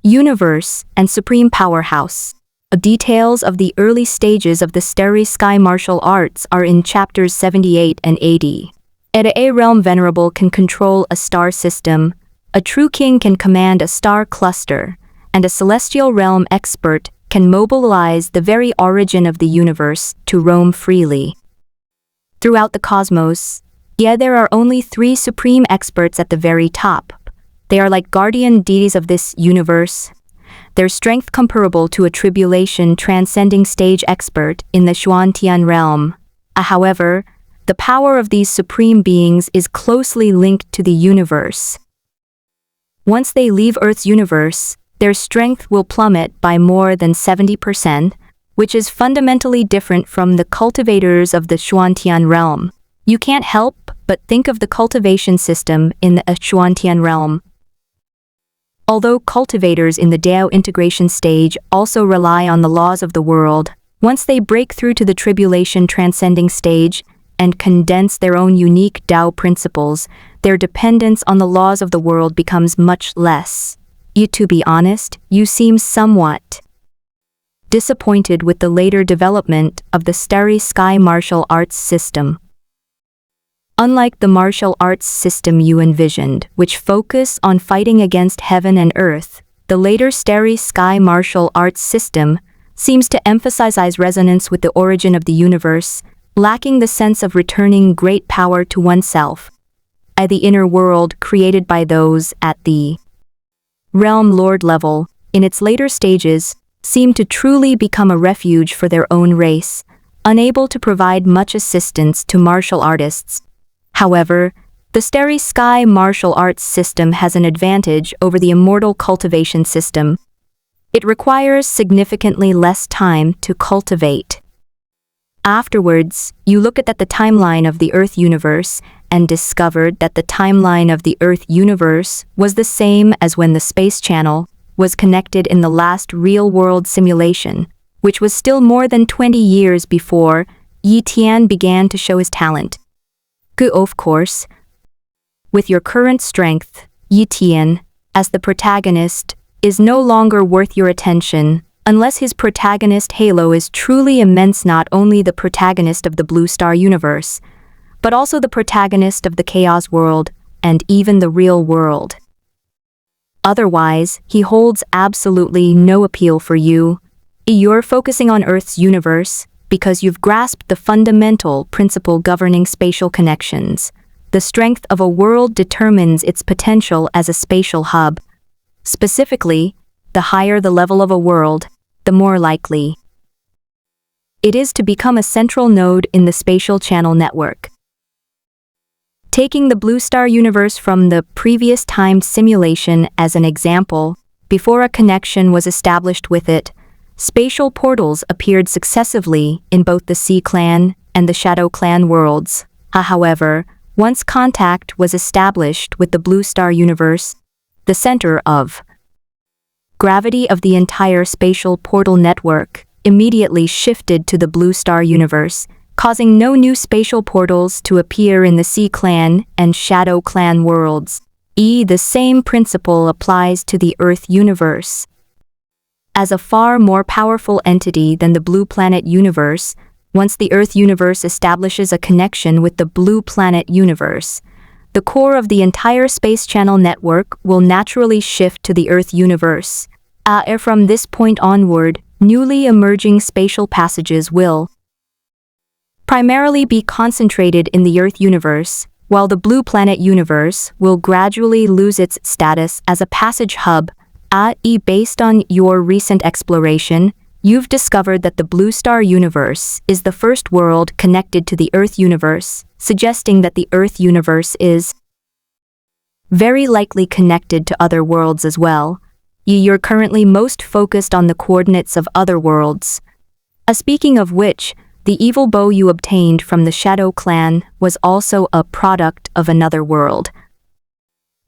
universe, and supreme powerhouse. Details of the early stages of the starry sky martial arts are in chapters 78 and 80. A realm venerable can control a star system, a true king can command a star cluster, and a celestial realm expert can mobilize the very origin of the universe to roam freely throughout the cosmos. There are only 3 supreme experts at the very top. They are like guardian deities of this universe, their strength comparable to a tribulation transcending stage expert in the Xuantian realm. However, the power of these supreme beings is closely linked to the universe. Once they leave Earth's universe, their strength will plummet by more than 70%, which is fundamentally different from the cultivators of the Xuantian realm. You can't help but think of the cultivation system in the Xuantian realm. Although cultivators in the Tao integration stage also rely on the laws of the world, once they break through to the tribulation transcending stage and condense their own unique Tao principles, their dependence on the laws of the world becomes much less. To be honest, you seem somewhat disappointed with the later development of the starry sky martial arts system. Unlike the martial arts system you envisioned, which focus on fighting against heaven and earth, the later starry sky martial arts system seems to emphasize resonance with the origin of the universe, lacking the sense of returning great power to oneself. The inner world created by those at the realm lord level, in its later stages, seem to truly become a refuge for their own race, unable to provide much assistance to martial artists. However, the starry sky martial arts system has an advantage over the immortal cultivation system. It requires significantly less time to cultivate. Afterwards, you look at the timeline of the Earth universe and discovered that the timeline of the Earth universe was the same as when the space channel was connected in the last real-world simulation, which was still more than 20 years before Yi Tian began to show his talent. Of course, with your current strength, Yi Tian, as the protagonist, is no longer worth your attention, unless his protagonist halo is truly immense, not only the protagonist of the Blue Star universe, but also the protagonist of the Chaos world, and even the real world. Otherwise, he holds absolutely no appeal for you. You're focusing on Earth's universe because you've grasped the fundamental principle governing spatial connections. The strength of a world determines its potential as a spatial hub. Specifically, the higher the level of a world, the more likely it is to become a central node in the spatial channel network. Taking the Blue Star universe from the previous timed simulation as an example, before a connection was established with it, spatial portals appeared successively in both the Sea Clan and the Shadow Clan worlds. However, once contact was established with the Blue Star universe, the center of gravity of the entire spatial portal network immediately shifted to the Blue Star universe, causing no new spatial portals to appear in the Sea Clan and Shadow Clan worlds. The same principle applies to the Earth universe. As a far more powerful entity than the Blue Planet universe, once the Earth universe establishes a connection with the Blue Planet universe, the core of the entire space channel network will naturally shift to the Earth universe. From this point onward, newly emerging spatial passages will primarily be concentrated in the Earth universe, while the Blue Planet universe will gradually lose its status as a passage hub. Based on your recent exploration, you've discovered that the Blue Star universe is the first world connected to the Earth universe, suggesting that the Earth universe is very likely connected to other worlds as well. You're currently most focused on the coordinates of other worlds. Speaking of which, the evil bow you obtained from the Shadow Clan was also a product of another world.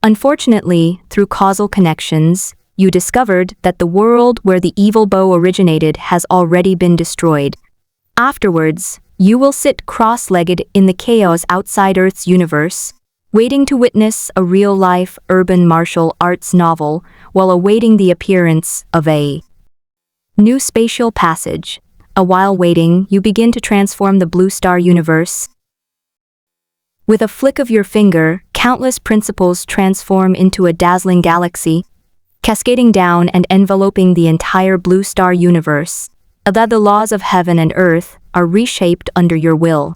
Unfortunately, through causal connections, you discovered that the world where the evil bow originated has already been destroyed. Afterwards, you will sit cross-legged in the chaos outside Earth's universe, waiting to witness a real-life urban martial arts novel while awaiting the appearance of a new spatial passage. While waiting, you begin to transform the Blue Star universe. With a flick of your finger, countless principles transform into a dazzling galaxy, cascading down and enveloping the entire Blue Star universe. That the laws of heaven and earth are reshaped under your will.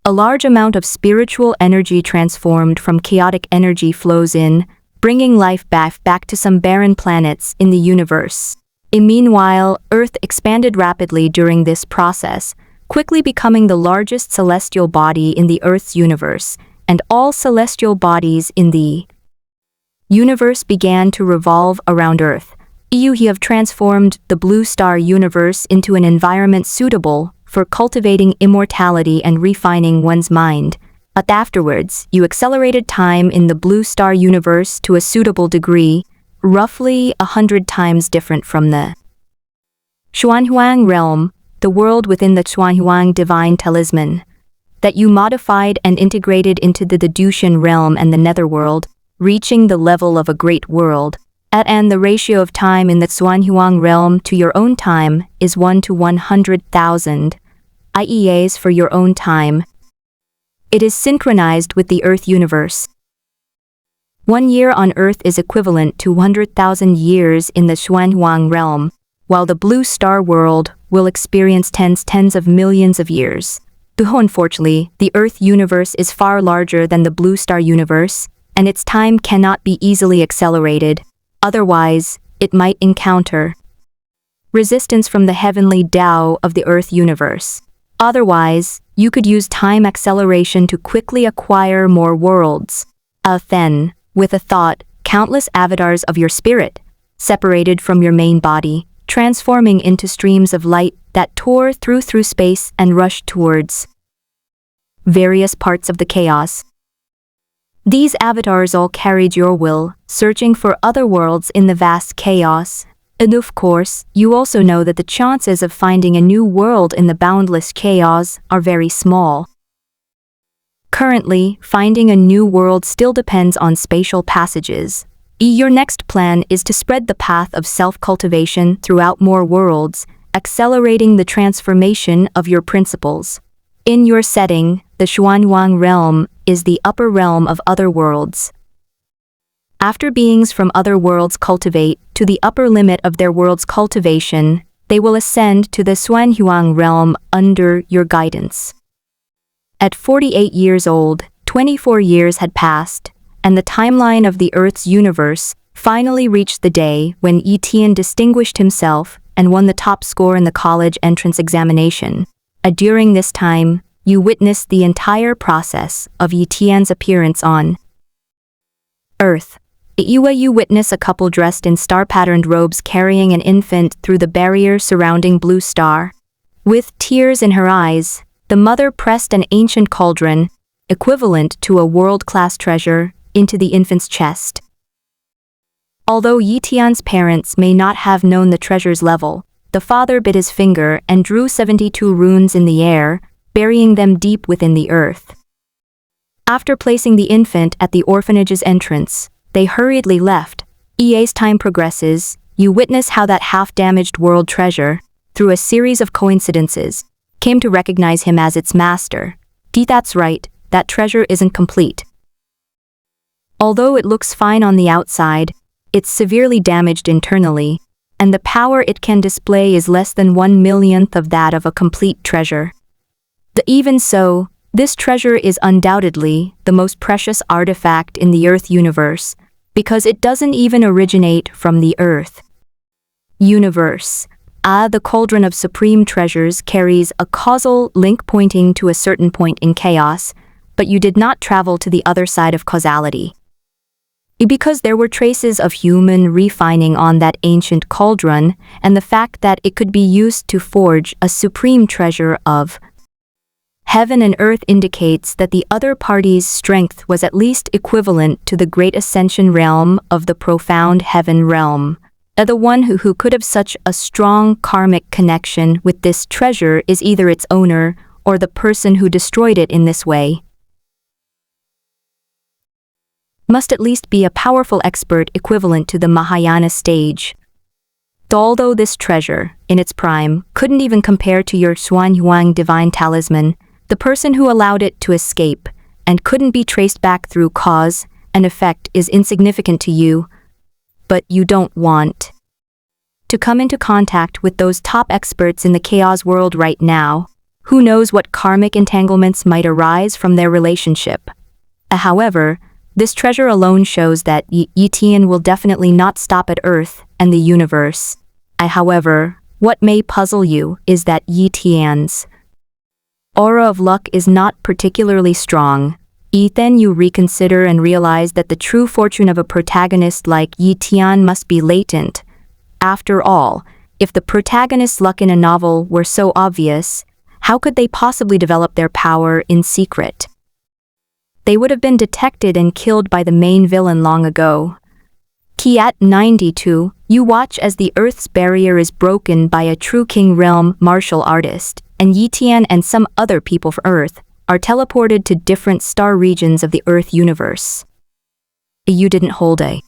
A large amount of spiritual energy transformed from chaotic energy flows in, bringing life back to some barren planets in the universe. Meanwhile, Earth expanded rapidly during this process, quickly becoming the largest celestial body in the Earth's universe, and all celestial bodies in the universe began to revolve around Earth. You have transformed the Blue Star universe into an environment suitable for cultivating immortality and refining one's mind. But afterwards, you accelerated time in the Blue Star universe to a suitable degree, roughly 100 times different from the Xuanhuang realm, the world within the Xuanhuang divine talisman, that you modified and integrated into the Dushan realm and the netherworld, reaching the level of a great world. And the ratio of time in the Xuanhuang realm to your own time is 1 to 100,000 IEAs for your own time. It is synchronized with the Earth universe. 1 year on Earth is equivalent to 100,000 years in the Xuanhuang realm, while the Blue Star world will experience tens of millions of years. Unfortunately, the Earth universe is far larger than the Blue Star universe, and its time cannot be easily accelerated. Otherwise, it might encounter resistance from the heavenly Tao of the Earth universe. Otherwise, you could use time acceleration to quickly acquire more worlds. Then, with a thought, countless avatars of your spirit, separated from your main body, transforming into streams of light that tore through space and rushed towards various parts of the chaos. These avatars all carried your will, searching for other worlds in the vast chaos. And of course, you also know that the chances of finding a new world in the boundless chaos are very small. Currently, finding a new world still depends on spatial passages. Your next plan is to spread the path of self-cultivation throughout more worlds, accelerating the transformation of your principles. In your setting, the Xuanhuang realm is the upper realm of other worlds. After beings from other worlds cultivate to the upper limit of their world's cultivation, they will ascend to the Xuanhuang realm under your guidance. At 48 years old, 24 years had passed, and the timeline of the Earth's universe finally reached the day when Tian distinguished himself and won the top score in the college entrance examination. During this time, you witnessed the entire process of Tian's appearance on Earth. You witness a couple dressed in star-patterned robes carrying an infant through the barrier surrounding Blue Star. With tears in her eyes, the mother pressed an ancient cauldron, equivalent to a world-class treasure, into the infant's chest. Although Tian's parents may not have known the treasure's level, the father bit his finger and drew 72 runes in the air, burying them deep within the earth. After placing the infant at the orphanage's entrance, they hurriedly left. As time progresses, you witness how that half-damaged world treasure, through a series of coincidences, came to recognize him as its master. That's right, that treasure isn't complete. Although it looks fine on the outside, it's severely damaged internally, and the power it can display is less than 1/1,000,000th of that of a complete treasure. Even so, this treasure is undoubtedly the most precious artifact in the Earth universe, because it doesn't even originate from the Earth universe. The cauldron of supreme treasures carries a causal link pointing to a certain point in chaos, but you did not travel to the other side of causality. Because there were traces of human refining on that ancient cauldron, and the fact that it could be used to forge a supreme treasure of heaven and earth indicates that the other party's strength was at least equivalent to the great ascension realm of the profound heaven realm. The one who could have such a strong karmic connection with this treasure is either its owner or the person who destroyed it in this way. Must at least be a powerful expert equivalent to the Mahayana stage. Although this treasure, in its prime, couldn't even compare to your Xuanhuang divine talisman, the person who allowed it to escape and couldn't be traced back through cause and effect is insignificant to you, but you don't want to come into contact with those top experts in the chaos world right now. Who knows what karmic entanglements might arise from their relationship. However, this treasure alone shows that Tian will definitely not stop at Earth and the universe. However, what may puzzle you is that Tian's aura of luck is not particularly strong. Then you reconsider and realize that the true fortune of a protagonist like Tian must be latent. After all, if the protagonist's luck in a novel were so obvious, how could they possibly develop their power in secret? They would have been detected and killed by the main villain long ago. At 92, you watch as the Earth's barrier is broken by a true King Realm martial artist, and Tian and some other people from Earth are teleported to different star regions of the Earth universe. You didn't hold a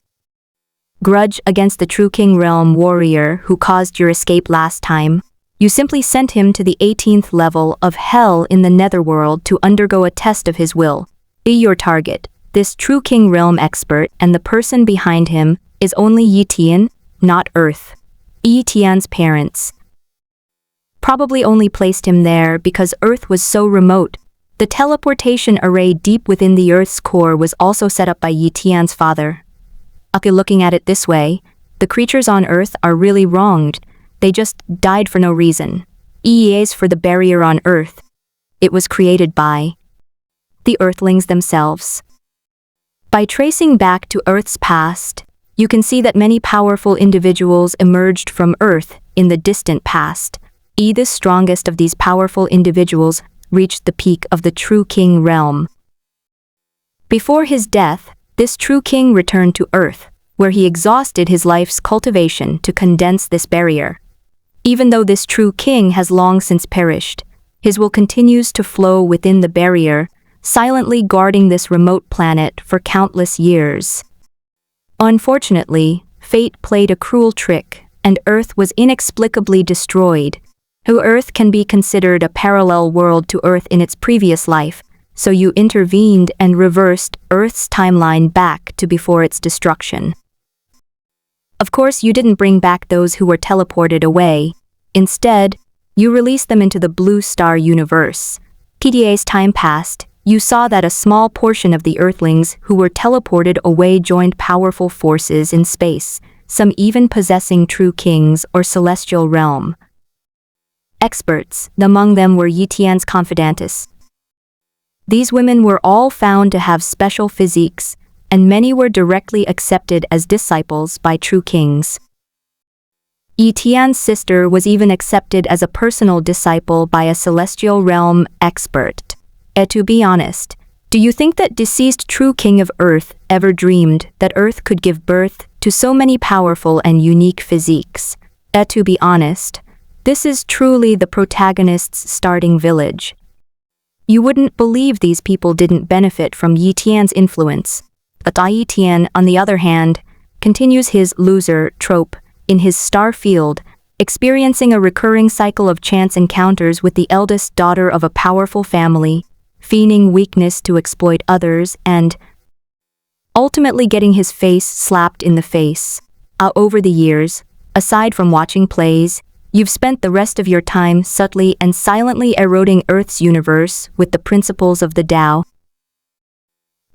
grudge against the true King Realm warrior who caused your escape last time. You simply sent him to the 18th level of hell in the netherworld to undergo a test of his will. Your target, this true King Realm expert, and the person behind him is only Tian, not Earth. Tian's parents probably only placed him there because Earth was so remote. The teleportation array deep within the Earth's core was also set up by Tian's father. Looking at it this way, the creatures on Earth are really wronged. They just died for no reason. As for the barrier on Earth, it was created by the Earthlings themselves. By tracing back to Earth's past, you can see that many powerful individuals emerged from Earth in the distant past. The strongest of these powerful individuals reached the peak of the true King Realm. Before his death, this true king returned to Earth, where he exhausted his life's cultivation to condense this barrier. Even though this true king has long since perished, his will continues to flow within the barrier, silently guarding this remote planet for countless years. Unfortunately, fate played a cruel trick, and Earth was inexplicably destroyed. Earth can be considered a parallel world to Earth in its previous life, so you intervened and reversed Earth's timeline back to before its destruction. Of course, you didn't bring back those who were teleported away. Instead, you released them into the Blue Star universe. As time passed, you saw that a small portion of the Earthlings who were teleported away joined powerful forces in space, some even possessing true kings or celestial realm. Experts, among them were Yi Tian's confidantess. These women were all found to have special physiques, and many were directly accepted as disciples by true kings. Yi Tian's sister was even accepted as a personal disciple by a celestial realm expert. To be honest, do you think that deceased true king of Earth ever dreamed that Earth could give birth to so many powerful and unique physiques? To be honest, this is truly the protagonist's starting village. You wouldn't believe these people didn't benefit from Yi Tian's influence. But Yi Tian, on the other hand, continues his loser trope in his star field, experiencing a recurring cycle of chance encounters with the eldest daughter of a powerful family, feigning weakness to exploit others, and ultimately getting his face slapped in the face. Over the years, aside from watching plays, you've spent the rest of your time subtly and silently eroding Earth's universe with the principles of the Tao.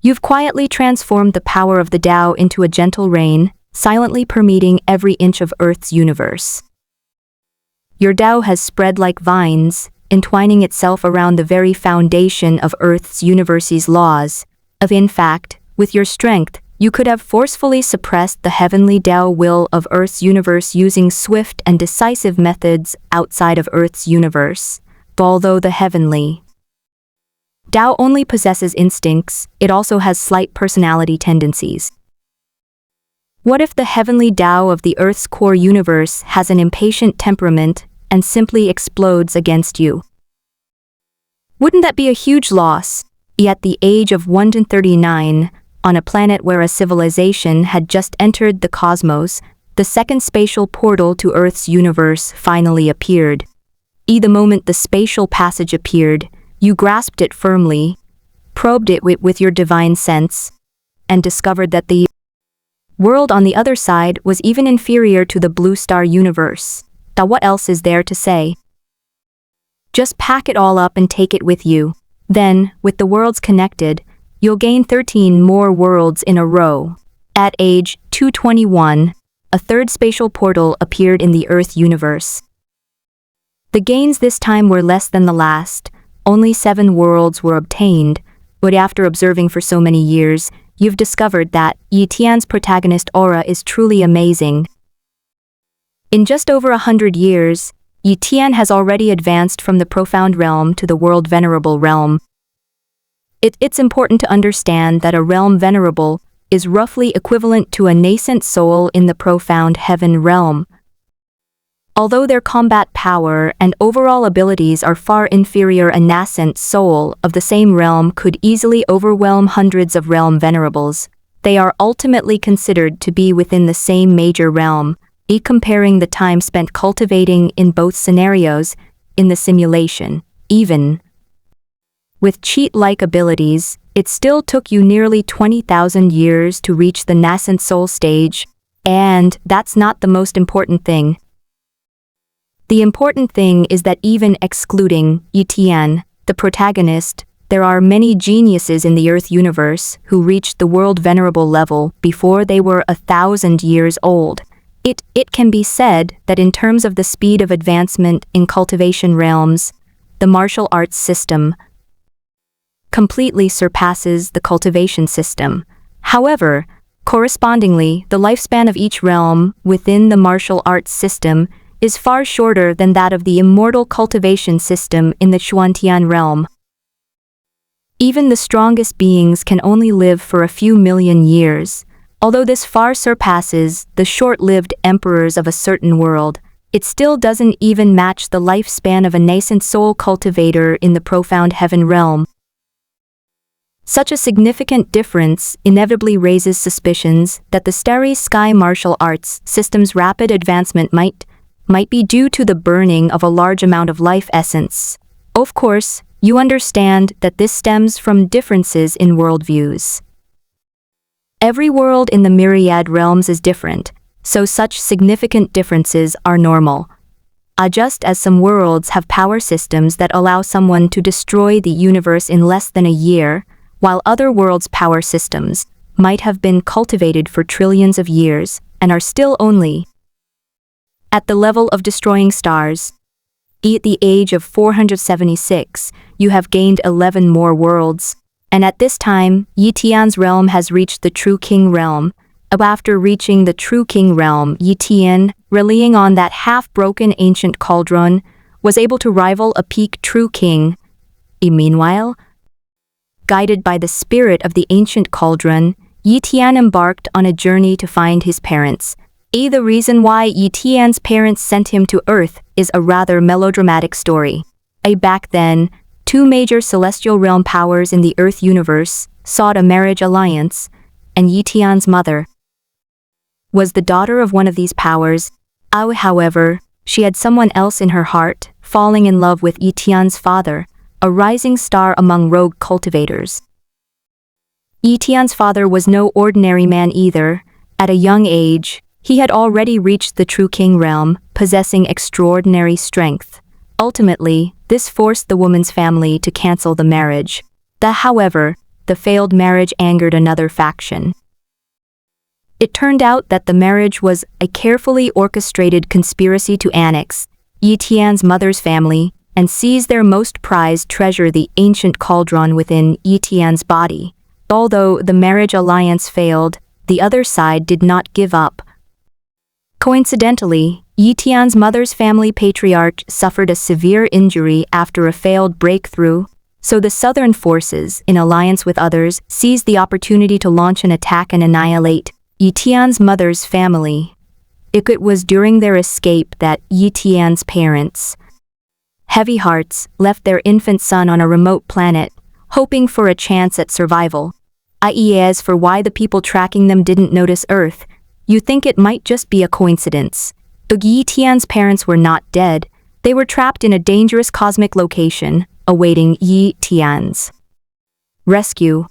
You've quietly transformed the power of the Tao into a gentle rain, silently permeating every inch of Earth's universe. Your Tao has spread like vines, entwining itself around the very foundation of Earth's universe's laws. In fact, with your strength, you could have forcefully suppressed the heavenly Tao will of Earth's universe using swift and decisive methods outside of Earth's universe. Although the heavenly Tao only possesses instincts, it also has slight personality tendencies. What if the heavenly Tao of the Earth's core universe has an impatient temperament and simply explodes against you? Wouldn't that be a huge loss? At the age of 139, on a planet where a civilization had just entered the cosmos, the second spatial portal to Earth's universe finally appeared. The moment the spatial passage appeared, you grasped it firmly, probed it with your divine sense, and discovered that the world on the other side was even inferior to the Blue Star universe. What else is there to say? Just pack it all up and take it with you. Then, with the worlds connected, you'll gain 13 more worlds in a row. At age 221, a third spatial portal appeared in the Earth universe. The gains this time were less than the last. Only 7 worlds were obtained, but after observing for so many years, you've discovered that Yi Tian's protagonist aura is truly amazing. In just over 100 years, Yi Tian has already advanced from the profound realm to the world venerable realm. It's important to understand that a realm venerable is roughly equivalent to a nascent soul in the profound heaven realm. Although their combat power and overall abilities are far inferior, a nascent soul of the same realm could easily overwhelm hundreds of realm venerables. They are ultimately considered to be within the same major realm, comparing the time spent cultivating in both scenarios in the simulation. Even with cheat-like abilities, it still took you nearly 20,000 years to reach the nascent soul stage, and that's not the most important thing. The important thing is that even excluding Yi Tian, the protagonist, there are many geniuses in the Earth universe who reached the world venerable level before they were 1,000 years old. It can be said that in terms of the speed of advancement in cultivation realms, the martial arts system completely surpasses the cultivation system. However, correspondingly, the lifespan of each realm within the martial arts system is far shorter than that of the immortal cultivation system in the Xuantian realm. Even the strongest beings can only live for a few million years. Although this far surpasses the short-lived emperors of a certain world, it still doesn't even match the lifespan of a nascent soul cultivator in the profound heaven realm. Such a significant difference inevitably raises suspicions that the starry sky martial arts system's rapid advancement might be due to the burning of a large amount of life essence. Of course, you understand that this stems from differences in worldviews. Every world in the myriad realms is different, so such significant differences are normal. Just as some worlds have power systems that allow someone to destroy the universe in less than a year, while other worlds' power systems might have been cultivated for trillions of years and are still only at the level of destroying stars. At the age of 476, you have gained 11 more worlds, and at this time, Yi Tian's realm has reached the True King realm. After reaching the True King realm, Yi Tian, relying on that half-broken ancient cauldron, was able to rival a peak True King. Meanwhile, guided by the spirit of the ancient cauldron, Yi Tian embarked on a journey to find his parents. The reason why Yi Tian's parents sent him to Earth is a rather melodramatic story. Back then, two major celestial realm powers in the Earth universe sought a marriage alliance, and Yi Tian's mother was the daughter of one of these powers. However, she had someone else in her heart, falling in love with Yi Tian's father, a rising star among rogue cultivators. Yi Tian's father was no ordinary man either. At a young age, he had already reached the True King realm, possessing extraordinary strength. Ultimately, this forced the woman's family to cancel the marriage. However, the failed marriage angered another faction. It turned out that the marriage was a carefully orchestrated conspiracy to annex Yi Tian's mother's family and seize their most prized treasure, the ancient cauldron within Yi Tian's body. Although the marriage alliance failed, the other side did not give up. Coincidentally, Yi Tian's mother's family patriarch suffered a severe injury after a failed breakthrough, so the southern forces, in alliance with others, seized the opportunity to launch an attack and annihilate Yi Tian's mother's family. It was during their escape that Yi Tian's parents, heavy hearts, left their infant son on a remote planet, hoping for a chance at survival. As for why the people tracking them didn't notice Earth, you think it might just be a coincidence. But Yi Tian's parents were not dead. They were trapped in a dangerous cosmic location, awaiting Yi Tian's rescue.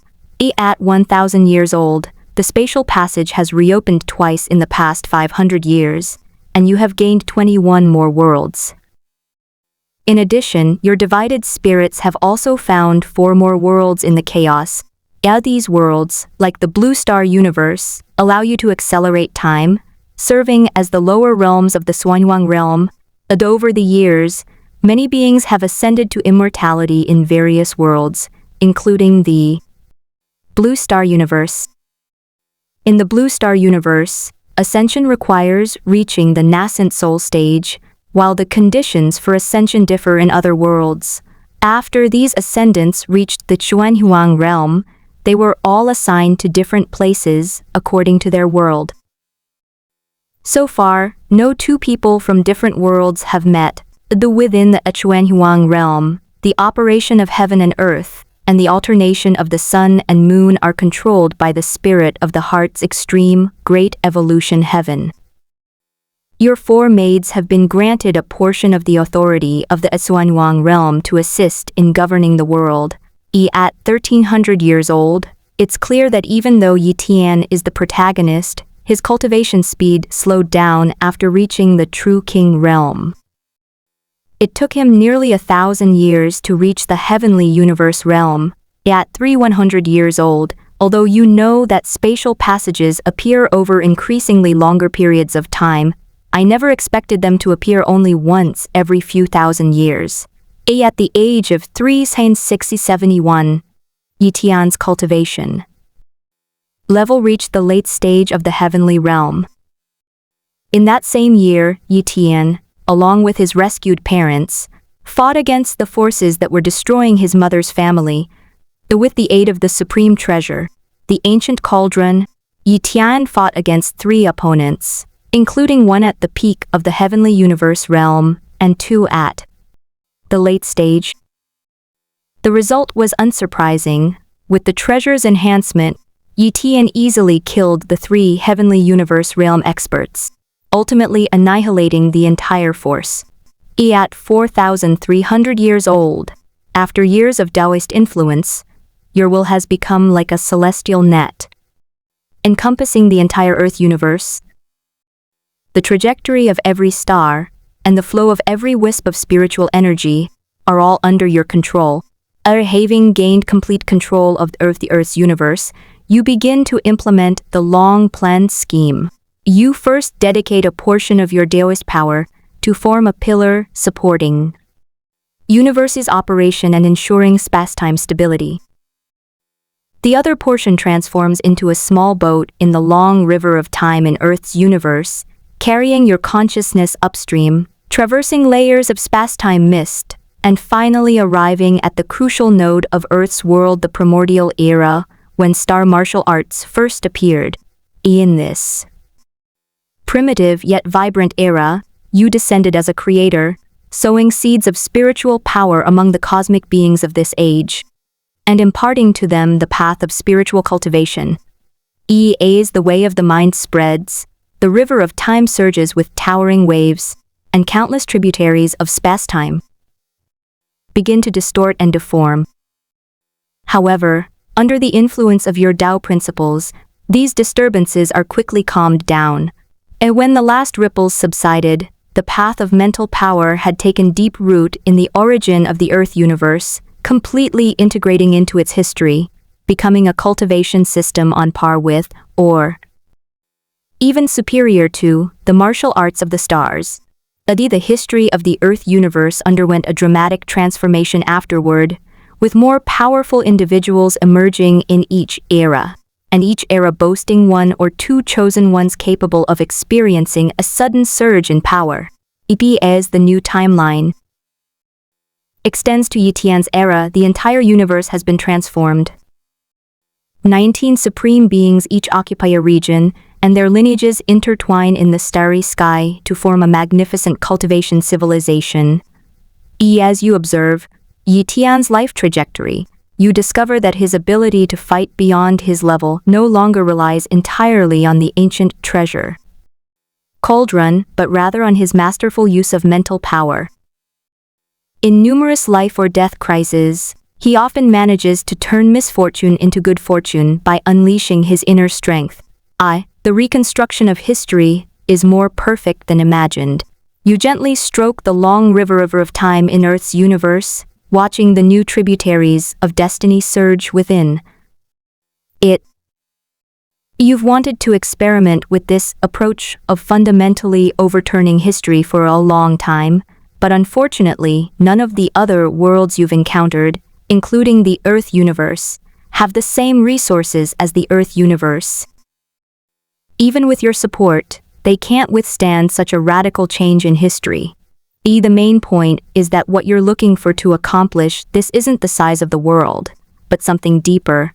At 1,000 years old, the spatial passage has reopened twice in the past 500 years, and you have gained 21 more worlds. In addition, your divided spirits have also found 4 more worlds in the chaos. These worlds, like the Blue Star universe, allow you to accelerate time, serving as the lower realms of the Xuanyuan realm. Over the years, many beings have ascended to immortality in various worlds, including the Blue Star universe. In the Blue Star universe, ascension requires reaching the nascent soul stage, while the conditions for ascension differ in other worlds. After these ascendants reached the Xuanyuan realm, they were all assigned to different places according to their world. So far, no two people from different worlds have met. Within the Xuanyuan realm, the operation of heaven and earth, and the alternation of the sun and moon are controlled by the spirit of the heart's extreme, great evolution heaven. Your 4 maids have been granted a portion of the authority of the Xuanyuan realm to assist in governing the world. At 1,300 years old, it's clear that even though Yi Tian is the protagonist, his cultivation speed slowed down after reaching the True King realm. It took him nearly 1,000 years to reach the heavenly universe realm. At 3,100 years old, although you know that spatial passages appear over increasingly longer periods of time, I never expected them to appear only once every few thousand years. At the age of 371, Yi Tian's cultivation level reached the late stage of the heavenly realm. In that same year, Yi Tian, along with his rescued parents, fought against the forces that were destroying his mother's family. With the aid of the supreme treasure, the ancient cauldron, Yi Tian fought against 3 opponents, including one at the peak of the heavenly universe realm and 2 at the late stage. The result was unsurprising. With the treasure's enhancement, Yi Tian easily killed the 3 heavenly universe realm experts, ultimately annihilating the entire force. At 4,300 years old, After years of Taoist influence, your will has become like a celestial net, encompassing the entire Earth universe. The trajectory of every star and the flow of every wisp of spiritual energy are all under your control. Having gained complete control of the Earth's universe, you begin to implement the long-planned scheme. You first dedicate a portion of your Taoist power to form a pillar supporting universe's operation and ensuring space-time stability. The other portion transforms into a small boat in the long river of time in Earth's universe, carrying your consciousness upstream, traversing layers of space-time mist, and finally arriving at the crucial node of Earth's world, the primordial era, when star martial arts first appeared. In this primitive yet vibrant era, you descended as a creator, sowing seeds of spiritual power among the cosmic beings of this age, and imparting to them the path of spiritual cultivation. As the way of the mind spreads, the river of time surges with towering waves, and countless tributaries of space-time begin to distort and deform. However, under the influence of your Tao principles, these disturbances are quickly calmed down. And when the last ripples subsided, the path of mental power had taken deep root in the origin of the Earth universe, completely integrating into its history, becoming a cultivation system on par with, or even superior to, the martial arts of the stars. The history of the Earth universe underwent a dramatic transformation afterward, with more powerful individuals emerging in each era, and each era boasting one or two chosen ones capable of experiencing a sudden surge in power. As the new timeline extends to Yi Tian's era, the entire universe has been transformed. 19 supreme beings each occupy a region, and their lineages intertwine in the starry sky to form a magnificent cultivation civilization. As you observe Yi Tian's life trajectory, you discover that his ability to fight beyond his level no longer relies entirely on the ancient treasure cauldron, but rather on his masterful use of mental power. In numerous life or death crises, he often manages to turn misfortune into good fortune by unleashing his inner strength. The reconstruction of history is more perfect than imagined. You gently stroke the long river of time in Earth's universe, watching the new tributaries of destiny surge within it. You've wanted to experiment with this approach of fundamentally overturning history for a long time, but unfortunately, none of the other worlds you've encountered, including the Earth universe, have the same resources as the Earth universe. Even with your support, they can't withstand such a radical change in history. The main point is that what you're looking for to accomplish this isn't the size of the world, but something deeper.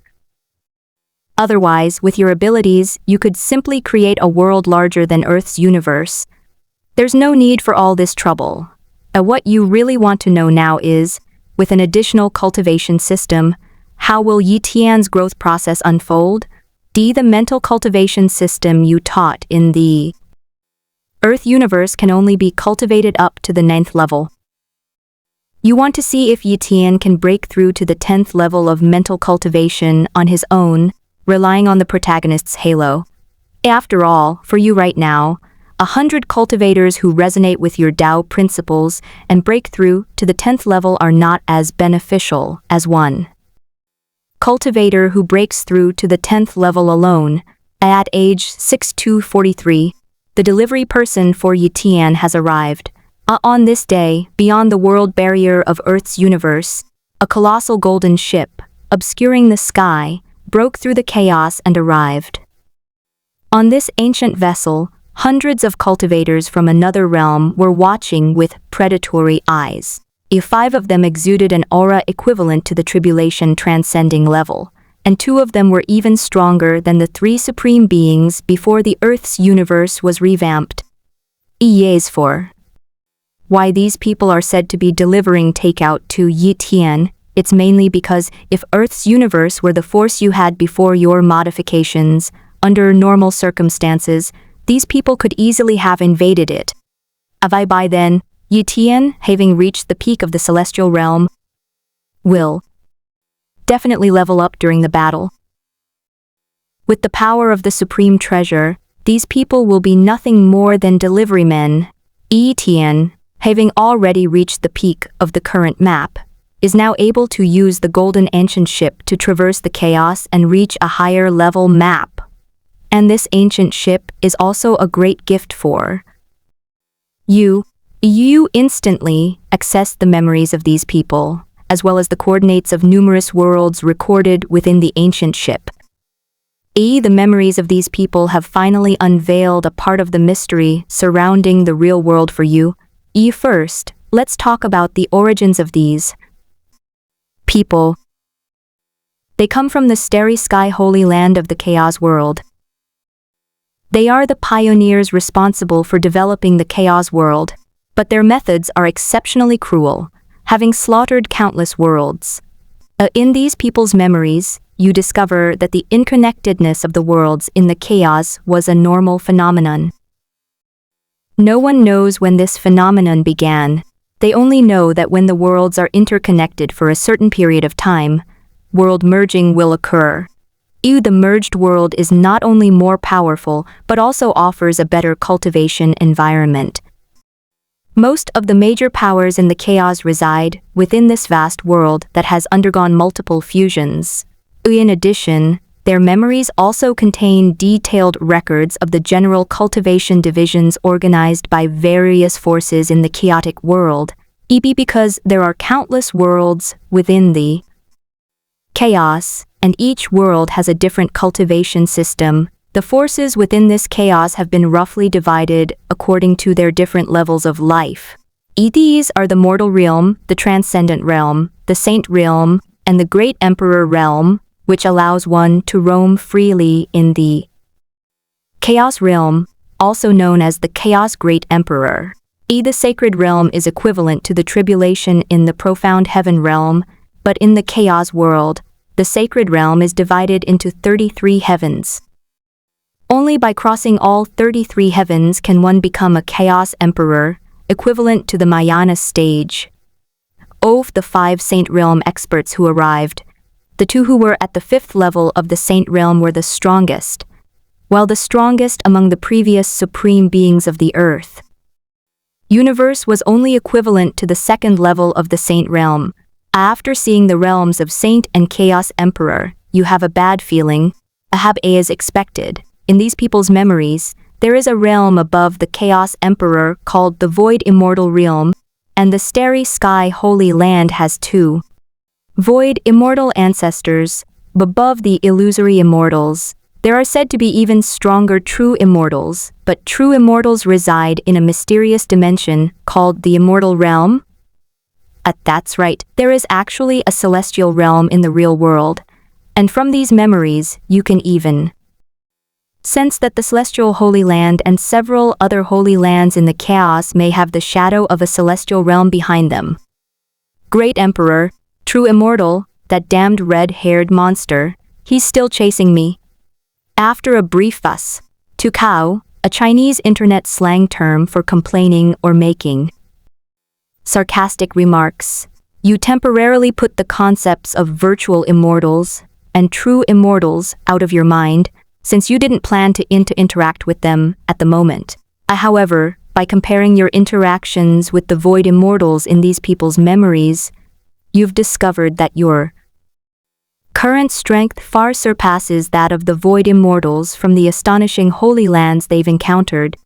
Otherwise, with your abilities, you could simply create a world larger than Earth's universe. There's no need for all this trouble. What you really want to know now is, with an additional cultivation system, how will Yi Tian's growth process unfold? The mental cultivation system you taught in the Earth universe can only be cultivated up to the 9th level. You want to see if Yi Tian can break through to the 10th level of mental cultivation on his own, relying on the protagonist's halo. After all, for you right now, 100 cultivators who resonate with your Tao principles and break through to the 10th level are not as beneficial as one cultivator who breaks through to the 10th level alone. At age 6243, the delivery person for Yi Tian has arrived. On this day, beyond the world barrier of Earth's universe, a colossal golden ship, obscuring the sky, broke through the chaos and arrived. On this ancient vessel, hundreds of cultivators from another realm were watching with predatory eyes. 5 of them exuded an aura equivalent to the tribulation transcending level, and 2 of them were even stronger than the 3 supreme beings before the Earth's universe was revamped. As for why these people are said to be delivering takeout to Yi Tian, it's mainly because if Earth's universe were the force you had before your modifications, under normal circumstances, these people could easily have invaded it. By then, Yi Tian, having reached the peak of the celestial realm, will definitely level up during the battle. With the power of the supreme treasure, these people will be nothing more than delivery men. Etienne, having already reached the peak of the current map, is now able to use the golden ancient ship to traverse the chaos and reach a higher level map. And this ancient ship is also a great gift for you. You instantly access the memories of these people, as well as the coordinates of numerous worlds recorded within the ancient ship. The memories of these people have finally unveiled a part of the mystery surrounding the real world for you. First, let's talk about the origins of these people. They come from the starry sky holy land of the chaos world. They are the pioneers responsible for developing the chaos world, but their methods are exceptionally cruel, having slaughtered countless worlds. In these people's memories, you discover that the interconnectedness of the worlds in the chaos was a normal phenomenon. No one knows when this phenomenon began. They only know that when the worlds are interconnected for a certain period of time, world merging will occur. The merged world is not only more powerful, but also offers a better cultivation environment. Most of the major powers in the chaos reside within this vast world that has undergone multiple fusions. In addition, their memories also contain detailed records of the general cultivation divisions organized by various forces in the chaotic world, because there are countless worlds within the chaos, and each world has a different cultivation system. The forces within this chaos have been roughly divided according to their different levels of life. These are the mortal realm, the transcendent realm, the saint realm, and the great emperor realm, which allows one to roam freely in the chaos realm, also known as the chaos great emperor. The sacred realm is equivalent to the tribulation in the profound heaven realm, but in the chaos world, the sacred realm is divided into 33 heavens. Only by crossing all 33 heavens can one become a chaos emperor, equivalent to the Mayana stage. Of the 5 saint realm experts who arrived, the 2 who were at the 5th level of the saint realm were the strongest, while the strongest among the previous supreme beings of the earth. Universe was only equivalent to the 2nd level of the saint realm. After seeing the realms of saint and chaos emperor, you have a bad feeling, as expected. In these people's memories, there is a realm above the chaos emperor called the void immortal realm, and the starry sky holy land has 2 void immortal ancestors. Above the illusory immortals, there are said to be even stronger true immortals, but true immortals reside in a mysterious dimension called the immortal realm. That's right, there is actually a celestial realm in the real world, and from these memories, you can even sense that the celestial holy land and several other holy lands in the chaos may have the shadow of a celestial realm behind them. Great Emperor, true immortal, that damned red-haired monster, he's still chasing me. After a brief fuss, tu kao, a Chinese internet slang term for complaining or making sarcastic remarks, you temporarily put the concepts of virtual immortals and true immortals out of your mind, since you didn't plan to interact with them at the moment. However, by comparing your interactions with the void immortals in these people's memories, you've discovered that your current strength far surpasses that of the void immortals from the astonishing holy lands they've encountered.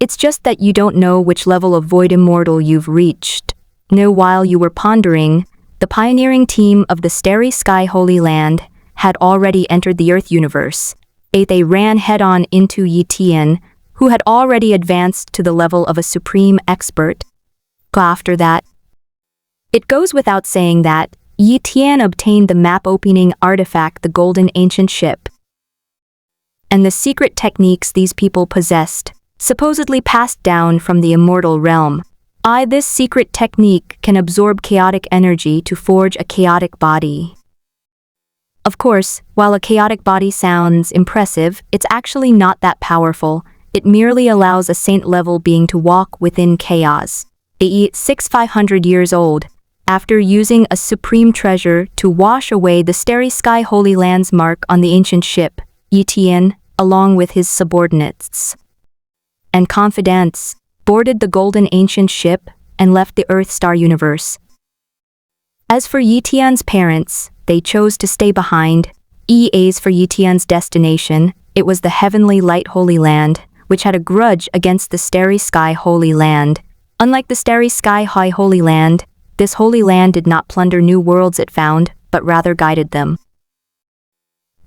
It's just that you don't know which level of void immortal you've reached. While you were pondering, the pioneering team of the starry sky holy land had already entered the Earth universe. They ran head-on into Yi Tian, who had already advanced to the level of a supreme expert. After that, it goes without saying that Yi Tian obtained the map-opening artifact, the golden ancient ship, and the secret techniques these people possessed, supposedly passed down from the immortal realm. This secret technique can absorb chaotic energy to forge a chaotic body. Of course, while a chaotic body sounds impressive, it's actually not that powerful. It merely allows a saint-level being to walk within chaos. 500 years old, after using a supreme treasure to wash away the starry sky Holy Land's mark on the ancient ship, Yitian, along with his subordinates and confidants, boarded the golden ancient ship and left the Earth Star universe. As for Yitian's parents, they chose to stay behind. As for Yitian's destination, it was the heavenly light Holy Land, which had a grudge against the starry sky Holy Land. Unlike the starry sky high Holy Land, this Holy Land did not plunder new worlds it found, but rather guided them.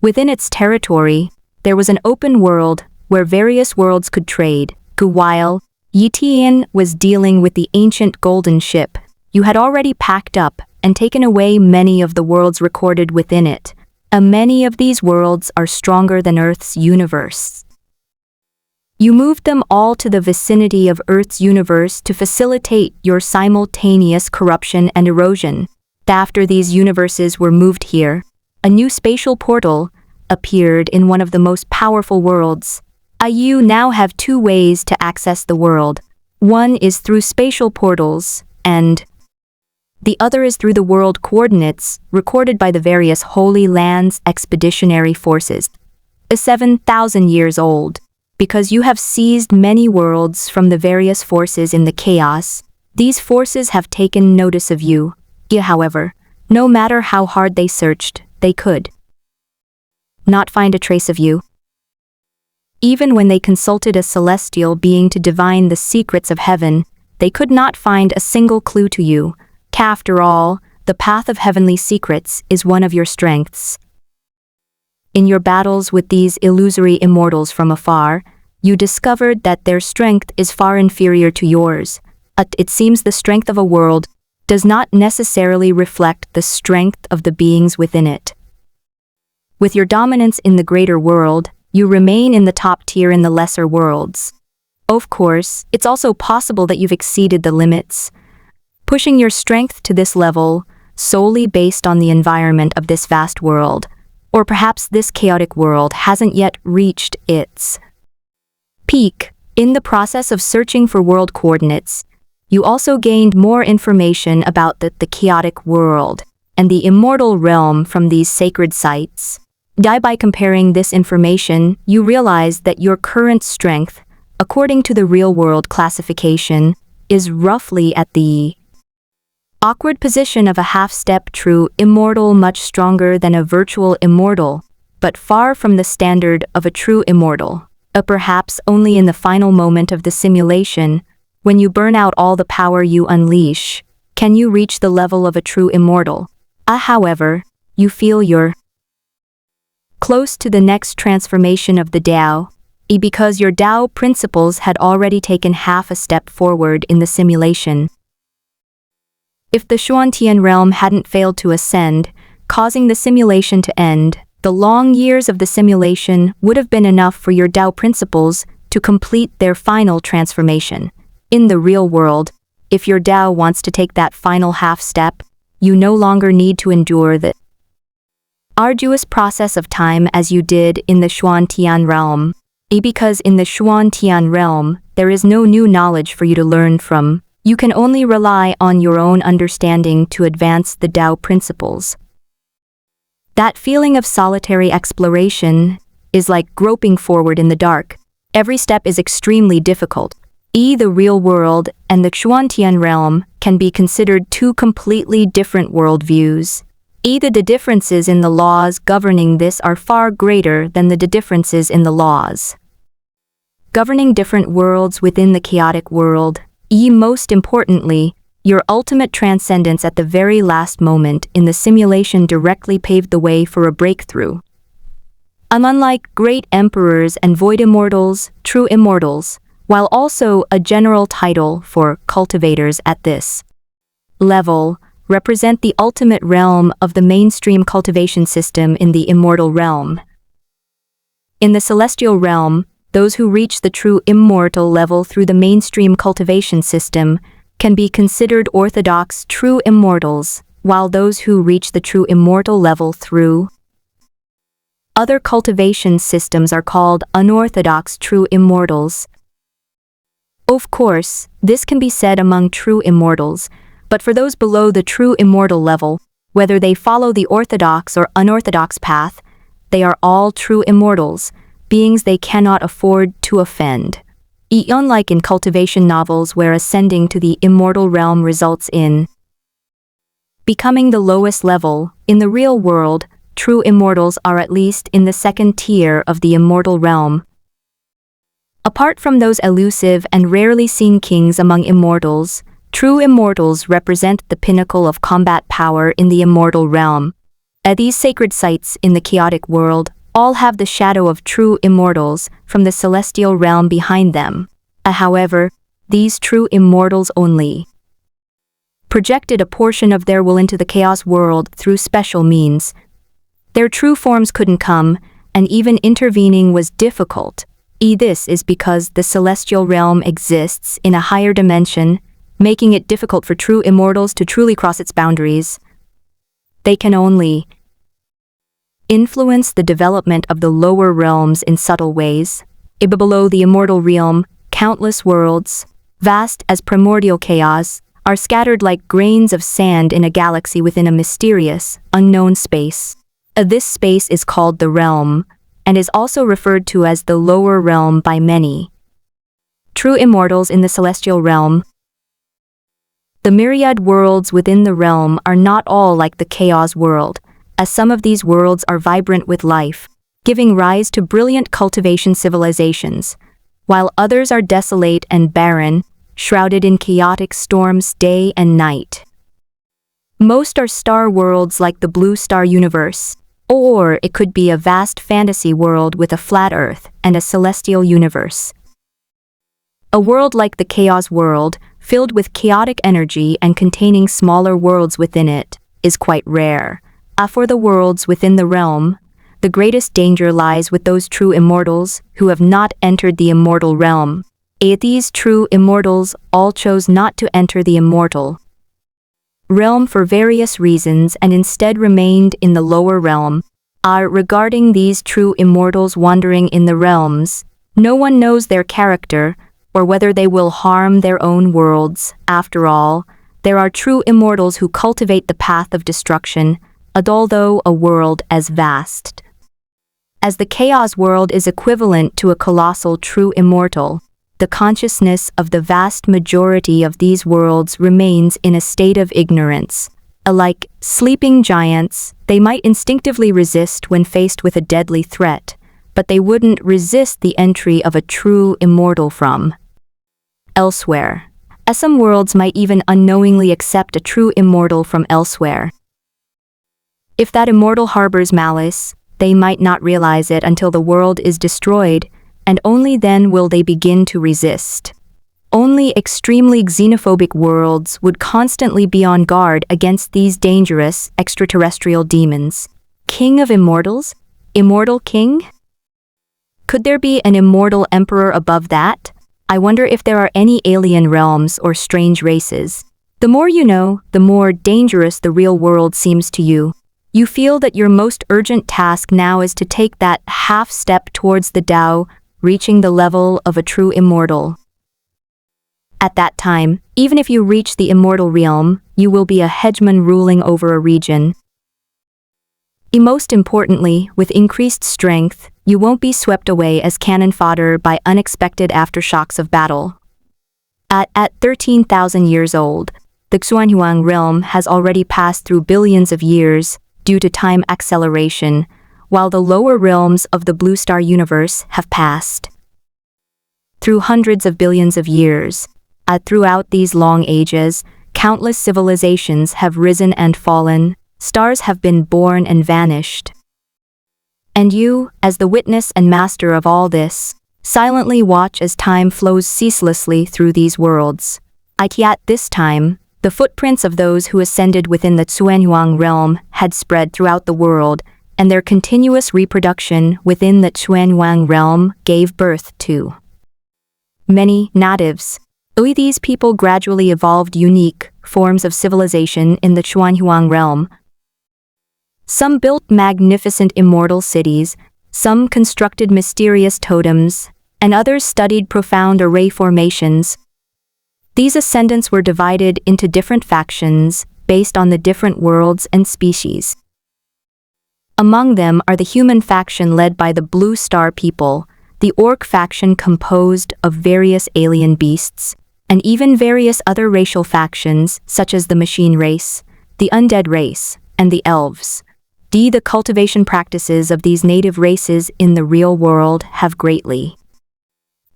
Within its territory, there was an open world where various worlds could trade. While Yitian was dealing with the ancient golden ship, you had already packed up and taken away many of the worlds recorded within it. Many of these worlds are stronger than Earth's universe. You moved them all to the vicinity of Earth's universe to facilitate your simultaneous corruption and erosion. After these universes were moved here, a new spatial portal appeared in one of the most powerful worlds. You now have two ways to access the world. One is through spatial portals, and the other is through the world coordinates recorded by the various Holy Lands expeditionary forces. 7,000 years old. Because you have seized many worlds from the various forces in the chaos, these forces have taken notice of you. However, no matter how hard they searched, they could not find a trace of you. Even when they consulted a celestial being to divine the secrets of heaven, they could not find a single clue to you. After all, the path of heavenly secrets is one of your strengths. In your battles with these illusory immortals from afar, you discovered that their strength is far inferior to yours. It seems the strength of a world does not necessarily reflect the strength of the beings within it. With your dominance in the greater world, you remain in the top tier in the lesser worlds. Of course, it's also possible that you've exceeded the limits, pushing your strength to this level solely based on the environment of this vast world. Or perhaps this chaotic world hasn't yet reached its peak. In the process of searching for world coordinates, you also gained more information about the chaotic world and the immortal realm from these sacred sites. By comparing this information, you realize that your current strength, according to the real-world classification, is roughly at the awkward position of a half-step true immortal, much stronger than a virtual immortal, but far from the standard of a true immortal. Perhaps only in the final moment of the simulation, when you burn out all the power you unleash, can you reach the level of a true immortal. However, you feel you're close to the next transformation of the Tao, because your Tao principles had already taken half a step forward in the simulation. If the Xuantian realm hadn't failed to ascend, causing the simulation to end, the long years of the simulation would have been enough for your Tao principles to complete their final transformation. In the real world, if your Tao wants to take that final half step, you no longer need to endure the arduous process of time as you did in the Xuantian realm. Because in the Xuantian realm, there is no new knowledge for you to learn from. You can only rely on your own understanding to advance the Tao principles. That feeling of solitary exploration is like groping forward in the dark. Every step is extremely difficult. The real world and the Xuantian realm can be considered two completely different worldviews. The differences in the laws governing this are far greater than the differences in the laws governing different worlds within the chaotic world. Most importantly, your ultimate transcendence at the very last moment in the simulation directly paved the way for a breakthrough. Unlike great emperors and void immortals, true immortals, while also a general title for cultivators at this level, represent the ultimate realm of the mainstream cultivation system in the immortal realm. In the celestial realm, those who reach the true immortal level through the mainstream cultivation system can be considered orthodox true immortals, while those who reach the true immortal level through other cultivation systems are called unorthodox true immortals. Of course, this can be said among true immortals, But for those below the true immortal level, whether they follow the orthodox or unorthodox path, they are all true immortals, beings they cannot afford to offend. Unlike in cultivation novels where ascending to the immortal realm results in becoming the lowest level, in the real world, true immortals are at least in the second tier of the immortal realm. Apart from those elusive and rarely seen kings among immortals, true immortals represent the pinnacle of combat power in the immortal realm. These sacred sites in the chaotic world all have the shadow of true immortals from the celestial realm behind them. However, these true immortals only projected a portion of their will into the chaos world through special means. Their true forms couldn't come, and even intervening was difficult. This is because the celestial realm exists in a higher dimension, making it difficult for true immortals to truly cross its boundaries. They can only influence the development of the lower realms in subtle ways. Below the immortal realm, countless worlds, vast as primordial chaos, are scattered like grains of sand in a galaxy within a mysterious, unknown space. This space is called the realm, and is also referred to as the lower realm by many true immortals in the celestial realm. The myriad worlds within the realm are not all like the chaos world, as some of these worlds are vibrant with life, giving rise to brilliant cultivation civilizations, while others are desolate and barren, shrouded in chaotic storms day and night. Most are star worlds like the Blue Star Universe, or it could be a vast fantasy world with a flat Earth and a celestial universe. A world like the Chaos world, filled with chaotic energy and containing smaller worlds within it, is quite rare. For the worlds within the realm, the greatest danger lies with those true immortals who have not entered the immortal realm. These true immortals all chose not to enter the immortal realm for various reasons and instead remained in the lower realm. Regarding these true immortals wandering in the realms, no one knows their character or whether they will harm their own worlds. After all, there are true immortals who cultivate the path of destruction, although a world as vast as the chaos world is equivalent to a colossal true immortal. The consciousness of the vast majority of these worlds remains in a state of ignorance. Like sleeping giants, they might instinctively resist when faced with a deadly threat, but they wouldn't resist the entry of a true immortal from elsewhere. As some worlds might even unknowingly accept a true immortal from elsewhere. If that immortal harbors malice, they might not realize it until the world is destroyed, and only then will they begin to resist. Only extremely xenophobic worlds would constantly be on guard against these dangerous extraterrestrial demons. King of immortals? Immortal king? Could there be an immortal emperor above that? I wonder if there are any alien realms or strange races. The more you know, the more dangerous the real world seems to you. You feel that your most urgent task now is to take that half step towards the Tao, reaching the level of a true immortal. At that time, even if you reach the immortal realm, you will be a hegemon ruling over a region. Most importantly, with increased strength, you won't be swept away as cannon fodder by unexpected aftershocks of battle. At 13,000 years old, the Xuanhuang realm has already passed through billions of years due to time acceleration, while the lower realms of the Blue Star universe have passed through hundreds of billions of years. Throughout these long ages, countless civilizations have risen and fallen, stars have been born and vanished. And you, as the witness and master of all this, silently watch as time flows ceaselessly through these worlds. At this time, the footprints of those who ascended within the Xuanhuang realm had spread throughout the world, and their continuous reproduction within the Xuanhuang realm gave birth to many natives. These people gradually evolved unique forms of civilization in the Xuanhuang realm. Some built magnificent immortal cities, some constructed mysterious totems, and others studied profound array formations. These ascendants were divided into different factions based on the different worlds and species. Among them are the human faction led by the Blue Star people, the orc faction composed of various alien beasts, and even various other racial factions such as the machine race, the undead race, and the elves. The cultivation practices of these native races in the real world have greatly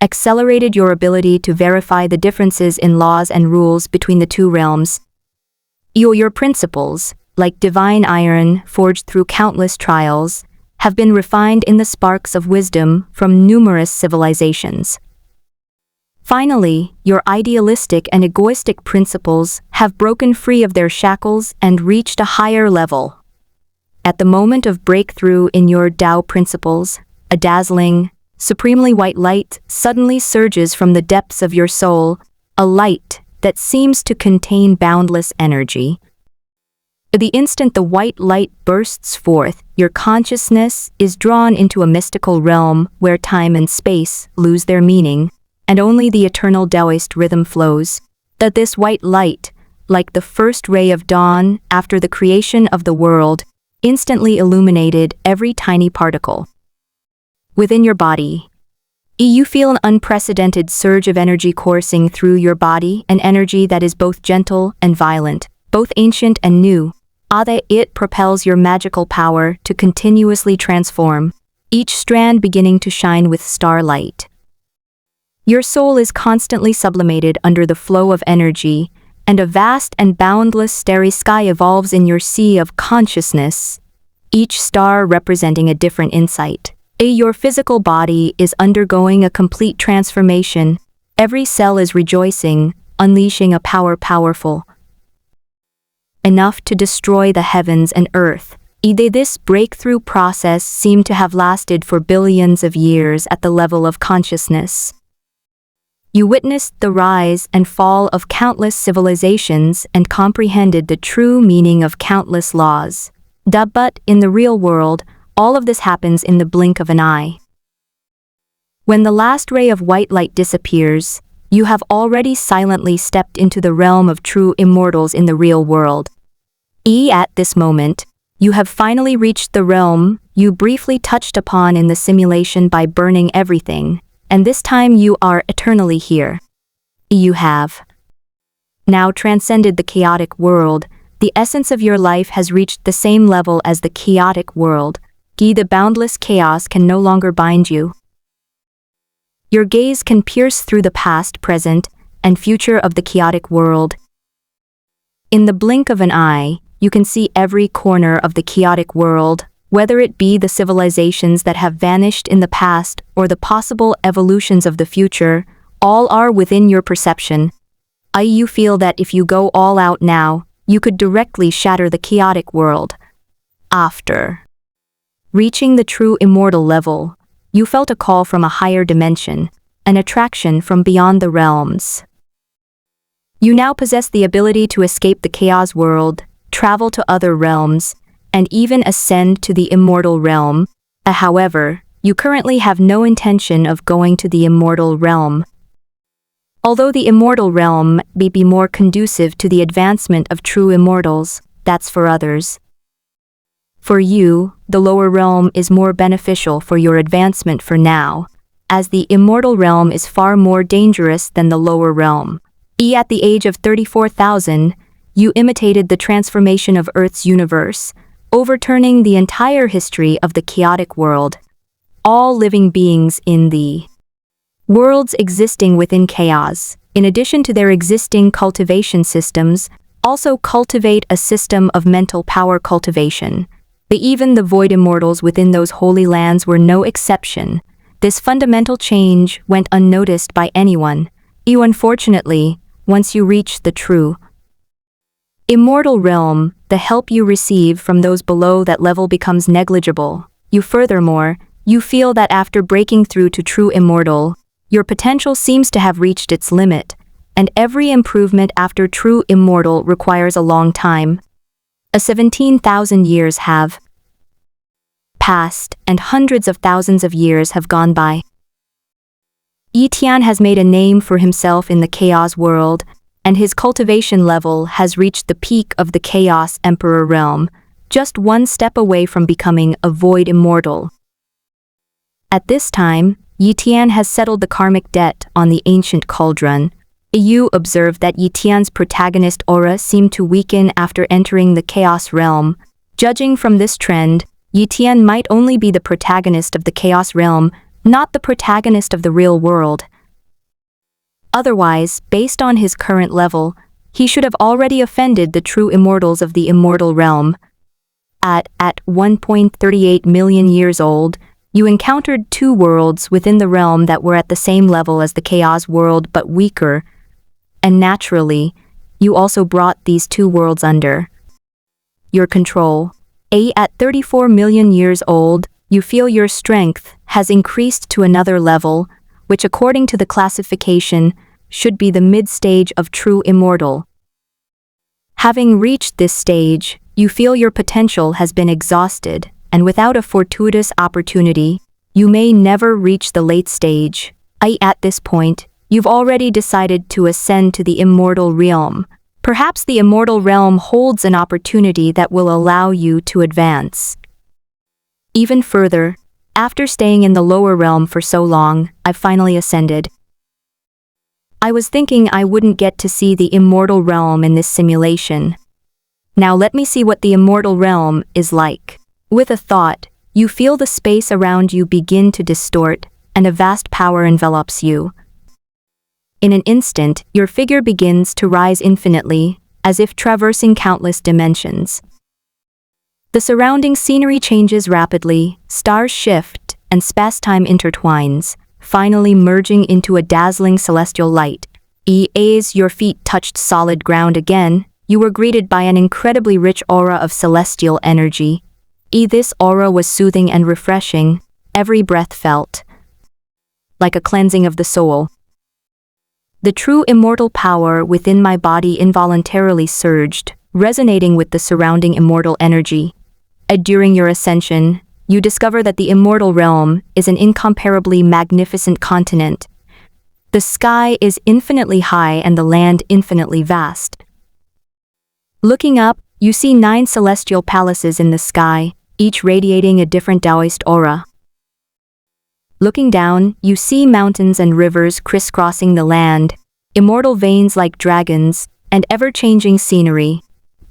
accelerated your ability to verify the differences in laws and rules between the two realms. Your principles, like divine iron forged through countless trials, have been refined in the sparks of wisdom from numerous civilizations. Finally, your idealistic and egoistic principles have broken free of their shackles and reached a higher level. At the moment of breakthrough in your Tao principles, a dazzling, supremely white light suddenly surges from the depths of your soul, a light that seems to contain boundless energy. The instant the white light bursts forth, your consciousness is drawn into a mystical realm where time and space lose their meaning, and only the eternal Taoist rhythm flows. That this white light, like the first ray of dawn after the creation of the world, instantly illuminated every tiny particle within your body. You feel an unprecedented surge of energy coursing through your body, an energy that is both gentle and violent, both ancient and new. It propels your magical power to continuously transform, each strand beginning to shine with starlight. Your soul is constantly sublimated under the flow of energy, and a vast and boundless starry sky evolves in your sea of consciousness, each star representing a different insight. Your physical body is undergoing a complete transformation. Every cell is rejoicing, unleashing a power powerful enough to destroy the heavens and earth. This breakthrough process seemed to have lasted for billions of years at the level of consciousness. You witnessed the rise and fall of countless civilizations and comprehended the true meaning of countless laws. But in the real world, all of this happens in the blink of an eye. When the last ray of white light disappears, you have already silently stepped into the realm of true immortals in the real world. At this moment, you have finally reached the realm you briefly touched upon in the simulation by burning everything, and this time you are eternally here. You have now transcended the chaotic world. The essence of your life has reached the same level as the chaotic world. The boundless chaos can no longer bind you. Your gaze can pierce through the past, present, and future of the chaotic world. In the blink of an eye, you can see every corner of the chaotic world, whether it be the civilizations that have vanished in the past or the possible evolutions of the future, all are within your perception. You feel that if you go all out now, you could directly shatter the chaotic world. After reaching the true immortal level, you felt a call from a higher dimension, an attraction from beyond the realms. You now possess the ability to escape the chaos world, travel to other realms, and even ascend to the immortal realm. However, you currently have no intention of going to the immortal realm. Although the immortal realm may be more conducive to the advancement of true immortals, that's for others. For you, the lower realm is more beneficial for your advancement for now, as the immortal realm is far more dangerous than the lower realm. At the age of 34,000, you imitated the transformation of Earth's universe, overturning the entire history of the chaotic world. All living beings in the worlds existing within chaos, in addition to their existing cultivation systems, also cultivate a system of mental power cultivation. Even the void immortals within those holy lands were no exception. This fundamental change went unnoticed by anyone. Unfortunately, once you reach the true immortal realm, the help you receive from those below that level becomes negligible. Furthermore, you feel that after breaking through to true immortal, your potential seems to have reached its limit, and every improvement after true immortal requires a long time. 17,000 years have passed, and hundreds of thousands of years have gone by. Yi Tian has made a name for himself in the chaos world, and his cultivation level has reached the peak of the Chaos Emperor realm, just one step away from becoming a void immortal. At this time, Yi Tian has settled the karmic debt on the ancient cauldron. Yu observed that Yi Tian's protagonist aura seemed to weaken after entering the chaos realm. Judging from this trend, Yi Tian might only be the protagonist of the chaos realm, not the protagonist of the real world. Otherwise, based on his current level, he should have already offended the true immortals of the immortal realm. At 1.38 million years old, you encountered two worlds within the realm that were at the same level as the chaos world but weaker, and naturally, you also brought these two worlds under your control. At 34 million years old, you feel your strength has increased to another level, which according to the classification, should be the mid-stage of true immortal. Having reached this stage, you feel your potential has been exhausted, and without a fortuitous opportunity, you may never reach the late stage. At this point, you've already decided to ascend to the immortal realm. Perhaps the immortal realm holds an opportunity that will allow you to advance even further. After staying in the lower realm for so long, I've finally ascended. I was thinking I wouldn't get to see the immortal realm in this simulation. Now let me see what the immortal realm is like. With a thought, you feel the space around you begin to distort, and a vast power envelops you. In an instant, your figure begins to rise infinitely, as if traversing countless dimensions. The surrounding scenery changes rapidly, stars shift, and space-time intertwines, finally merging into a dazzling celestial light. As your feet touched solid ground again, you were greeted by an incredibly rich aura of celestial energy. This aura was soothing and refreshing, every breath felt like a cleansing of the soul. The true immortal power within my body involuntarily surged, resonating with the surrounding immortal energy. During your ascension, you discover that the immortal realm is an incomparably magnificent continent. The sky is infinitely high and the land infinitely vast. Looking up, you see 9 celestial palaces in the sky, each radiating a different Taoist aura. Looking down, you see mountains and rivers crisscrossing the land, immortal veins like dragons, and ever-changing scenery.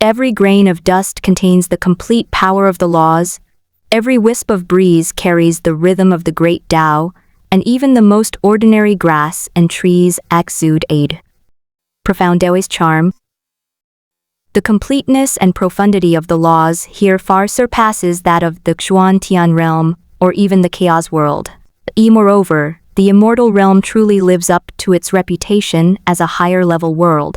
Every grain of dust contains the complete power of the laws, every wisp of breeze carries the rhythm of the great Tao, and even the most ordinary grass and trees exude profound Taoist charm. The completeness and profundity of the laws here far surpasses that of the Xuantian realm, or even the chaos world. Moreover, the immortal realm truly lives up to its reputation as a higher-level world.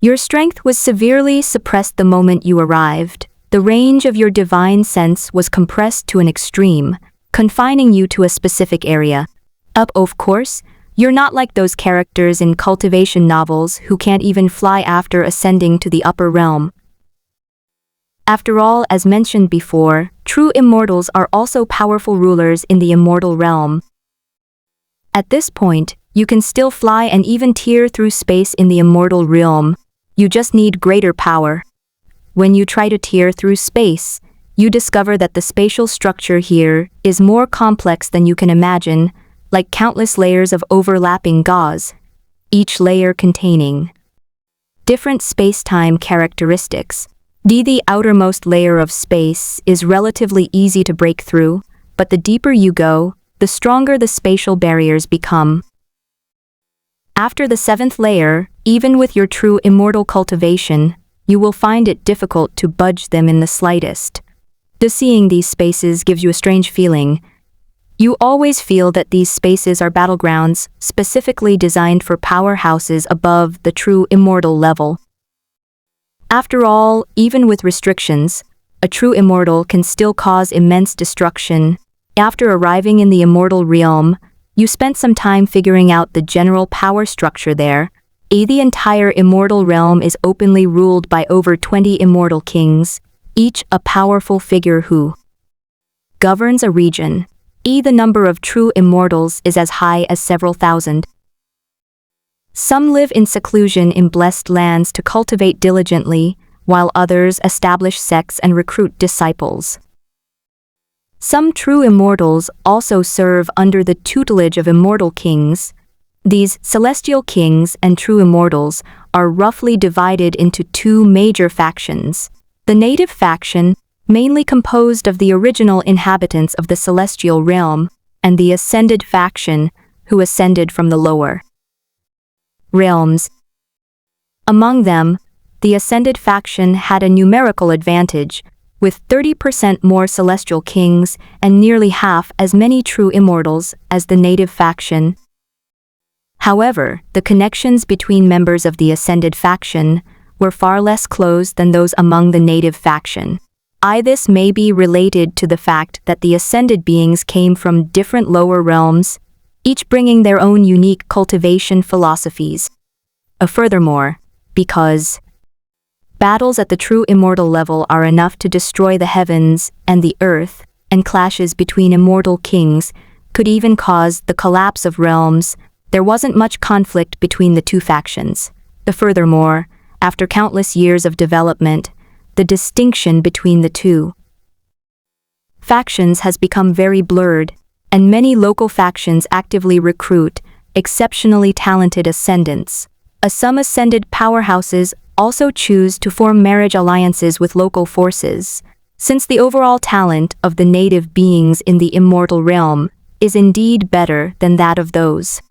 Your strength was severely suppressed the moment you arrived. The range of your divine sense was compressed to an extreme, confining you to a specific area. Of course, you're not like those characters in cultivation novels who can't even fly after ascending to the upper realm. After all, as mentioned before, true immortals are also powerful rulers in the immortal realm. At this point, you can still fly and even tear through space in the immortal realm. You just need greater power. When you try to tear through space, you discover that the spatial structure here is more complex than you can imagine, like countless layers of overlapping gauze, each layer containing different space-time characteristics. The outermost layer of space is relatively easy to break through, but the deeper you go, the stronger the spatial barriers become. After the 7th layer, even with your true immortal cultivation, you will find it difficult to budge them in the slightest. Seeing these spaces gives you a strange feeling. You always feel that these spaces are battlegrounds, specifically designed for powerhouses above the true immortal level. After all, even with restrictions, a true immortal can still cause immense destruction. After arriving in the immortal realm, you spent some time figuring out the general power structure there. The entire immortal realm is openly ruled by over 20 immortal kings, each a powerful figure who governs a region. The number of true immortals is as high as several thousand. Some live in seclusion in blessed lands to cultivate diligently, while others establish sects and recruit disciples. Some true immortals also serve under the tutelage of immortal kings. These celestial kings and true immortals are roughly divided into two major factions. The native faction, mainly composed of the original inhabitants of the celestial realm, and the ascended faction, who ascended from the lower realms. Among them, the ascended faction had a numerical advantage, with 30% more celestial kings and nearly half as many true immortals as the native faction. However, the connections between members of the ascended faction were far less close than those among the native faction. This may be related to the fact that the ascended beings came from different lower realms, each bringing their own unique cultivation philosophies. Furthermore, because battles at the true immortal level are enough to destroy the heavens and the earth, and clashes between immortal kings could even cause the collapse of realms, there wasn't much conflict between the two factions. Furthermore, after countless years of development, the distinction between the two factions has become very blurred, and many local factions actively recruit exceptionally talented ascendants. Some ascended powerhouses also choose to form marriage alliances with local forces, since the overall talent of the native beings in the immortal realm is indeed better than that of those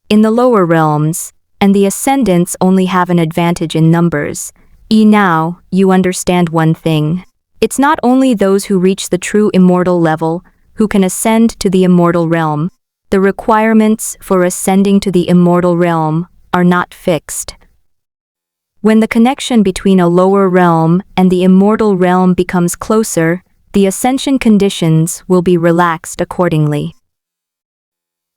in the lower realms, and the ascendants only have an advantage in numbers. Now, you understand one thing. It's not only those who reach the true immortal level who can ascend to the immortal realm. The requirements for ascending to the immortal realm are not fixed. When the connection between a lower realm and the immortal realm becomes closer, the ascension conditions will be relaxed accordingly.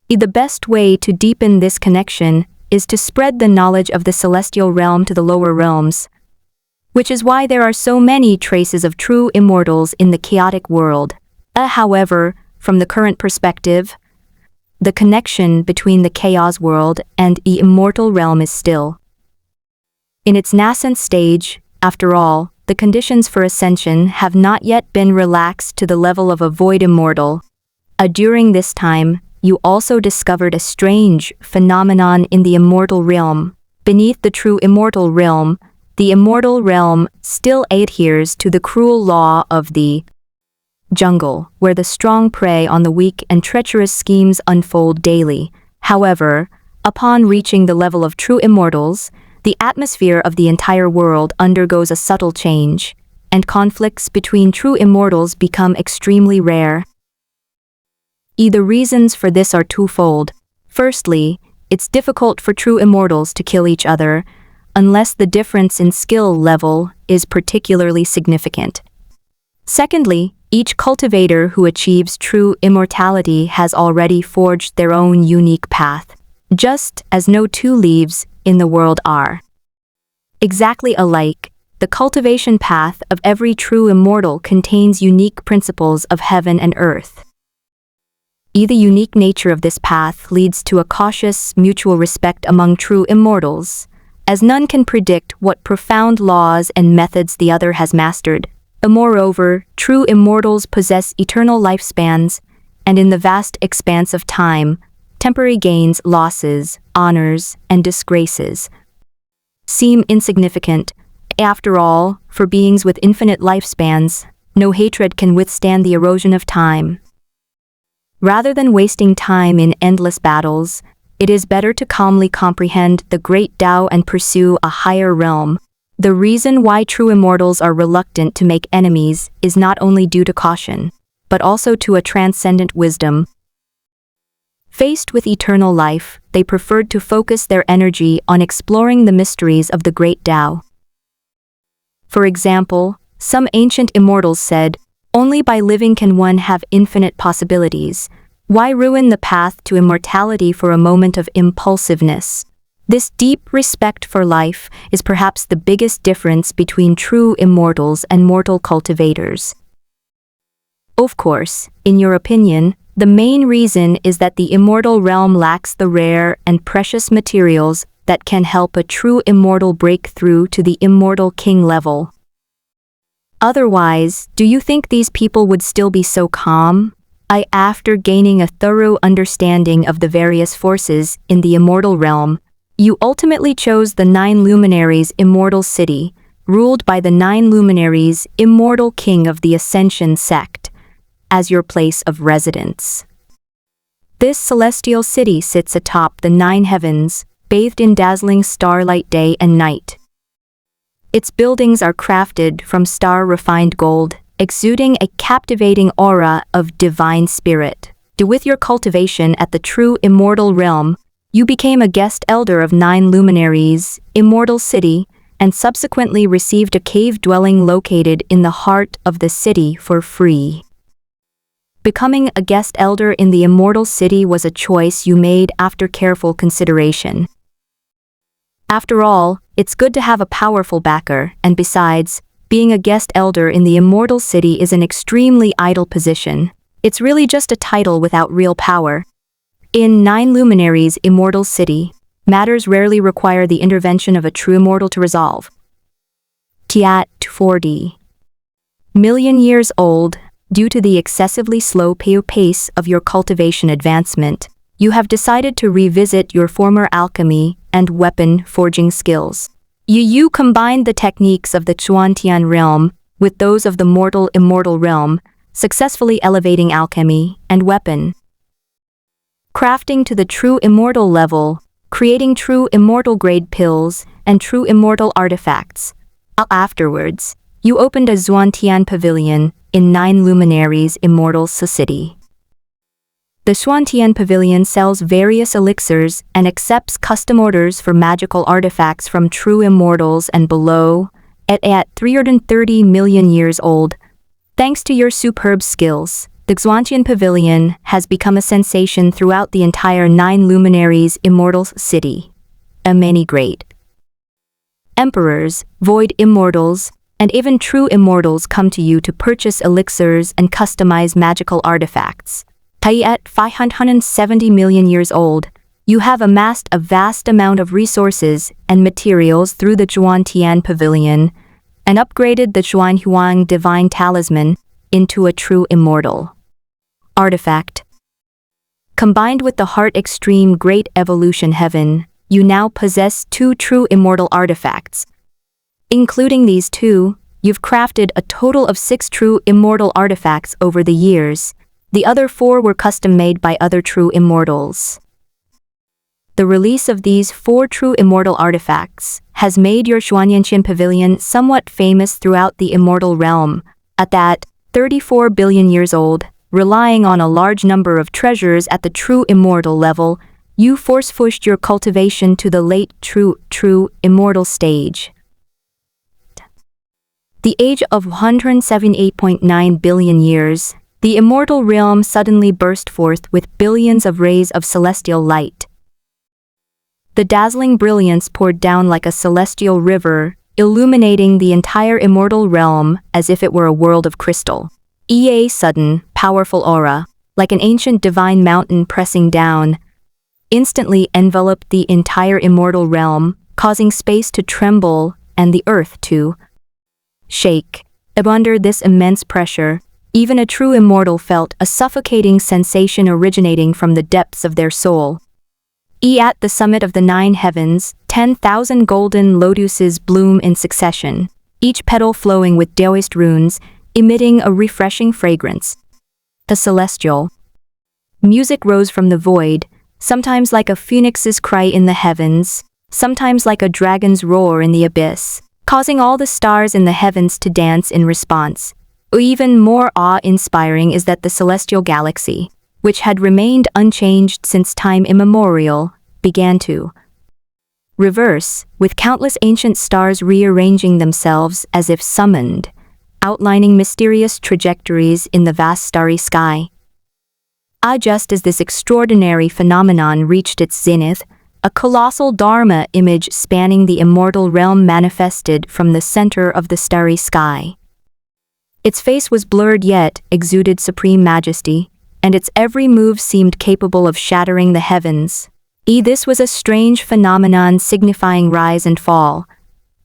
The best way to deepen this connection is to spread the knowledge of the celestial realm to the lower realms, which is why there are so many traces of true immortals in the chaotic world. However, from the current perspective, the connection between the chaos world and the immortal realm is still in its nascent stage. After all, the conditions for ascension have not yet been relaxed to the level of a void immortal. During this time, you also discovered a strange phenomenon in the immortal realm. Beneath the true immortal realm, the immortal realm still adheres to the cruel law of the jungle, where the strong prey on the weak and treacherous schemes unfold daily. However, upon reaching the level of true immortals, the atmosphere of the entire world undergoes a subtle change, and conflicts between true immortals become extremely rare. The reasons for this are twofold. Firstly, it's difficult for true immortals to kill each other unless the difference in skill level is particularly significant. Secondly, each cultivator who achieves true immortality has already forged their own unique path, just as no two leaves in the world are exactly alike. The cultivation path of every true immortal contains unique principles of heaven and earth. The unique nature of this path leads to a cautious mutual respect among true immortals, as none can predict what profound laws and methods the other has mastered. Moreover, true immortals possess eternal lifespans, and in the vast expanse of time, temporary gains, losses, honors, and disgraces seem insignificant. After all, for beings with infinite lifespans, no hatred can withstand the erosion of time. Rather than wasting time in endless battles, it is better to calmly comprehend the great Tao and pursue a higher realm. The reason why true immortals are reluctant to make enemies is not only due to caution, but also to a transcendent wisdom. Faced with eternal life, they preferred to focus their energy on exploring the mysteries of the great Tao. For example, some ancient immortals said, "Only by living can one have infinite possibilities. Why ruin the path to immortality for a moment of impulsiveness?" This deep respect for life is perhaps the biggest difference between true immortals and mortal cultivators. Of course, in your opinion, the main reason is that the immortal realm lacks the rare and precious materials that can help a true immortal break through to the immortal king level. Otherwise, do you think these people would still be so calm? After gaining a thorough understanding of the various forces in the immortal realm, you ultimately chose the 9 luminaries' immortal city, ruled by the 9 luminaries' immortal king of the Ascension sect, as your place of residence. This celestial city sits atop the 9 heavens, bathed in dazzling starlight day and night. Its buildings are crafted from star-refined gold, exuding a captivating aura of divine spirit. With your cultivation at the true immortal realm, you became a guest elder of 9 luminaries' immortal city, and subsequently received a cave dwelling located in the heart of the city for free. Becoming a guest elder in the immortal city was a choice you made after careful consideration. After all, it's good to have a powerful backer, and besides, being a guest elder in the immortal city is an extremely idle position. It's really just a title without real power. In 9 luminaries' immortal city, matters rarely require the intervention of a true immortal to resolve. Tiat 40 million years old, due to the excessively slow pace of your cultivation advancement, you have decided to revisit your former alchemy and weapon forging skills. You combined the techniques of the Chuantian realm with those of the mortal immortal realm, successfully elevating alchemy and weapon crafting to the true immortal level, creating true immortal grade pills and true immortal artifacts. Afterwards, you opened a Xuantian pavilion in 9 luminaries' immortal city. The Xuantian pavilion sells various elixirs and accepts custom orders for magical artifacts from true immortals and below, at 330 million years old. Thanks to your superb skills, the Xuantian pavilion has become a sensation throughout the entire 9 luminaries' immortal city. Many great emperors, void immortals, and even true immortals come to you to purchase elixirs and customize magical artifacts. At 570 million years old, you have amassed a vast amount of resources and materials through the Xuantian pavilion and upgraded the Xuanhuang divine talisman into a true immortal artifact. Combined with the Heart Extreme Great Evolution Heaven, you now possess 2 true immortal artifacts. Including these 2, you've crafted a total of 6 true immortal artifacts over the years. The other 4 were custom-made by other true immortals. The release of these 4 true immortal artifacts has made your Xuanyanqian pavilion somewhat famous throughout the immortal realm. At that, 34 billion years old, relying on a large number of treasures at the true immortal level, you force-pushed your cultivation to the late true immortal stage. The age of 178.9 billion years, the immortal realm suddenly burst forth with billions of rays of celestial light. The dazzling brilliance poured down like a celestial river, illuminating the entire immortal realm as if it were a world of crystal. A sudden, powerful aura, like an ancient divine mountain pressing down, instantly enveloped the entire immortal realm, causing space to tremble and the earth to shake. Under this immense pressure, even a true immortal felt a suffocating sensation originating from the depths of their soul. At the summit of the 9 heavens, 10,000 golden lotuses bloom in succession, each petal flowing with Taoist runes, emitting a refreshing fragrance. The celestial music rose from the void, sometimes like a phoenix's cry in the heavens, sometimes like a dragon's roar in the abyss, causing all the stars in the heavens to dance in response. Even more awe-inspiring is that the celestial galaxy, which had remained unchanged since time immemorial, began to reverse, with countless ancient stars rearranging themselves as if summoned, outlining mysterious trajectories in the vast starry sky. Just as this extraordinary phenomenon reached its zenith, a colossal Dharma image spanning the immortal realm manifested from the center of the starry sky. Its face was blurred yet exuded supreme majesty, and its every move seemed capable of shattering the heavens. This was a strange phenomenon signifying rise and fall.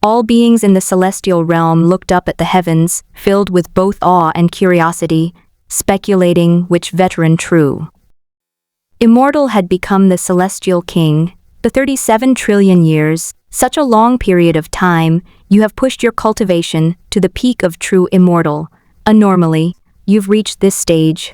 All beings in the celestial realm looked up at the heavens, filled with both awe and curiosity, speculating which veteran true immortal had become the celestial king. The 37 trillion years, such a long period of time, you have pushed your cultivation to the peak of true immortal. Normally, you've reached this stage.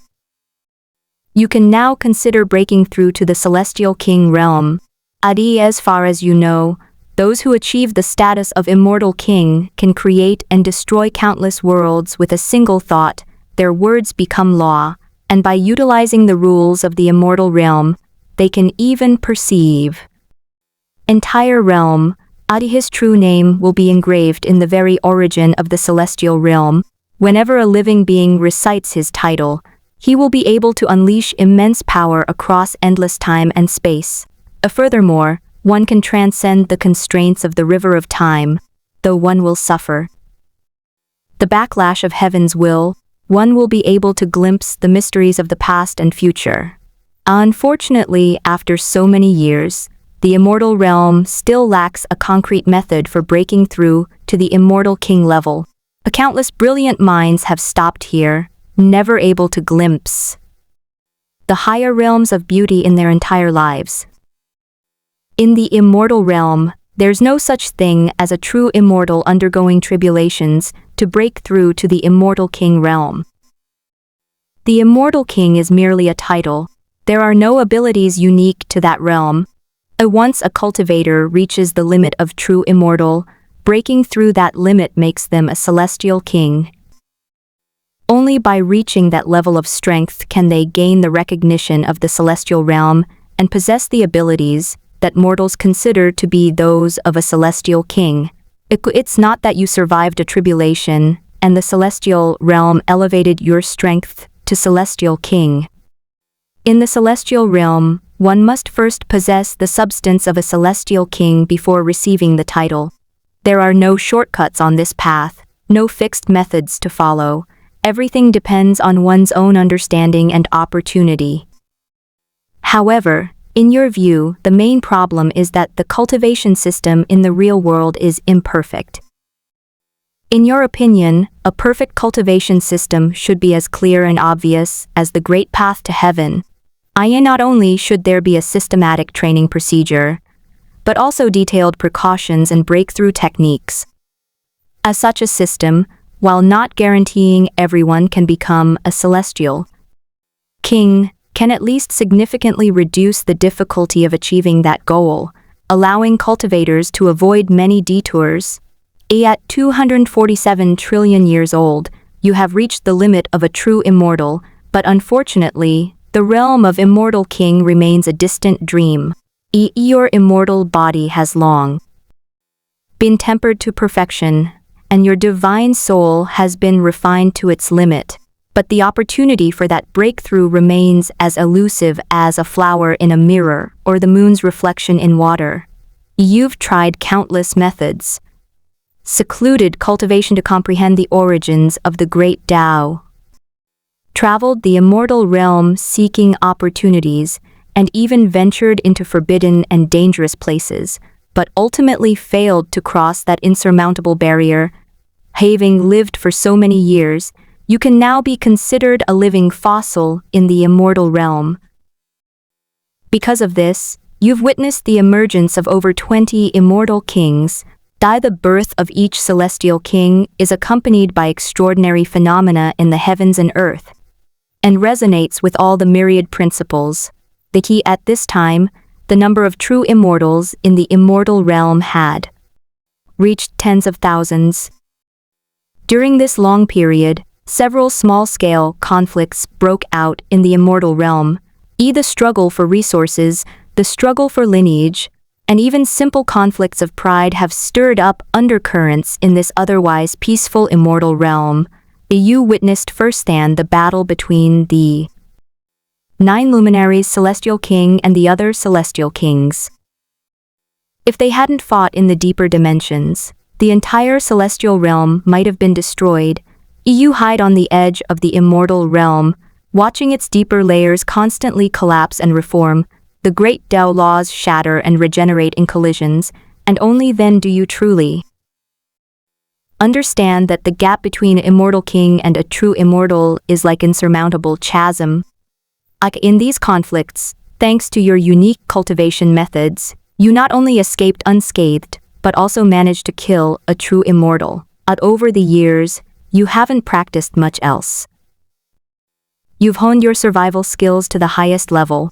You can now consider breaking through to the celestial king realm. As far as you know, those who achieve the status of immortal king can create and destroy countless worlds with a single thought. Their words become law, and by utilizing the rules of the immortal realm, they can even perceive entire realm. His true name will be engraved in the very origin of the celestial realm. Whenever a living being recites his title, he will be able to unleash immense power across endless time and space. Furthermore, one can transcend the constraints of the river of time, though one will suffer the backlash of heaven's will. One will be able to glimpse the mysteries of the past and future. Unfortunately, after so many years, the immortal realm still lacks a concrete method for breaking through to the immortal king level. Countless brilliant minds have stopped here, never able to glimpse the higher realms of beauty in their entire lives. In the immortal realm, there's no such thing as a true immortal undergoing tribulations to break through to the immortal king realm. The immortal king is merely a title. There are no abilities unique to that realm. Once a cultivator reaches the limit of true immortal, breaking through that limit makes them a celestial king. Only by reaching that level of strength can they gain the recognition of the celestial realm and possess the abilities that mortals consider to be those of a celestial king. It's not that you survived a tribulation and the celestial realm elevated your strength to celestial king. In the celestial realm, one must first possess the substance of a celestial king before receiving the title. There are no shortcuts on this path, no fixed methods to follow. Everything depends on one's own understanding and opportunity. However, in your view, the main problem is that the cultivation system in the real world is imperfect. In your opinion, a perfect cultivation system should be as clear and obvious as the great path to heaven. Not only should there be a systematic training procedure, but also detailed precautions and breakthrough techniques. As such a system, while not guaranteeing everyone can become a celestial king, can at least significantly reduce the difficulty of achieving that goal, allowing cultivators to avoid many detours. At 247 trillion years old, you have reached the limit of a true immortal, but unfortunately, the realm of immortal king remains a distant dream. Your immortal body has long been tempered to perfection, and your divine soul has been refined to its limit. But the opportunity for that breakthrough remains as elusive as a flower in a mirror or the moon's reflection in water. You've tried countless methods. Secluded cultivation to comprehend the origins of the great Tao. Traveled the immortal realm seeking opportunities, and even ventured into forbidden and dangerous places, but ultimately failed to cross that insurmountable barrier. Having lived for so many years, you can now be considered a living fossil in the immortal realm. Because of this, you've witnessed the emergence of over 20 immortal kings. The birth of each celestial king is accompanied by extraordinary phenomena in the heavens and earth, and resonates with all the myriad principles. The key at this time, the number of true immortals in the immortal realm had reached tens of thousands. During this long period, several small-scale conflicts broke out in the immortal realm, the struggle for resources, the struggle for lineage, and even simple conflicts of pride have stirred up undercurrents in this otherwise peaceful immortal realm. You witnessed firsthand the battle between the 9 luminaries celestial king and the other celestial kings. If they hadn't fought in the deeper dimensions, the entire celestial realm might have been destroyed. You hide on the edge of the immortal realm, watching its deeper layers constantly collapse and reform. The great Tao laws shatter and regenerate in collisions, and only then do you truly understand that the gap between immortal king and a true immortal is like insurmountable chasm. In these conflicts, thanks to your unique cultivation methods, you not only escaped unscathed, but also managed to kill a true immortal. Over the years, you haven't practiced much else. You've honed your survival skills to the highest level.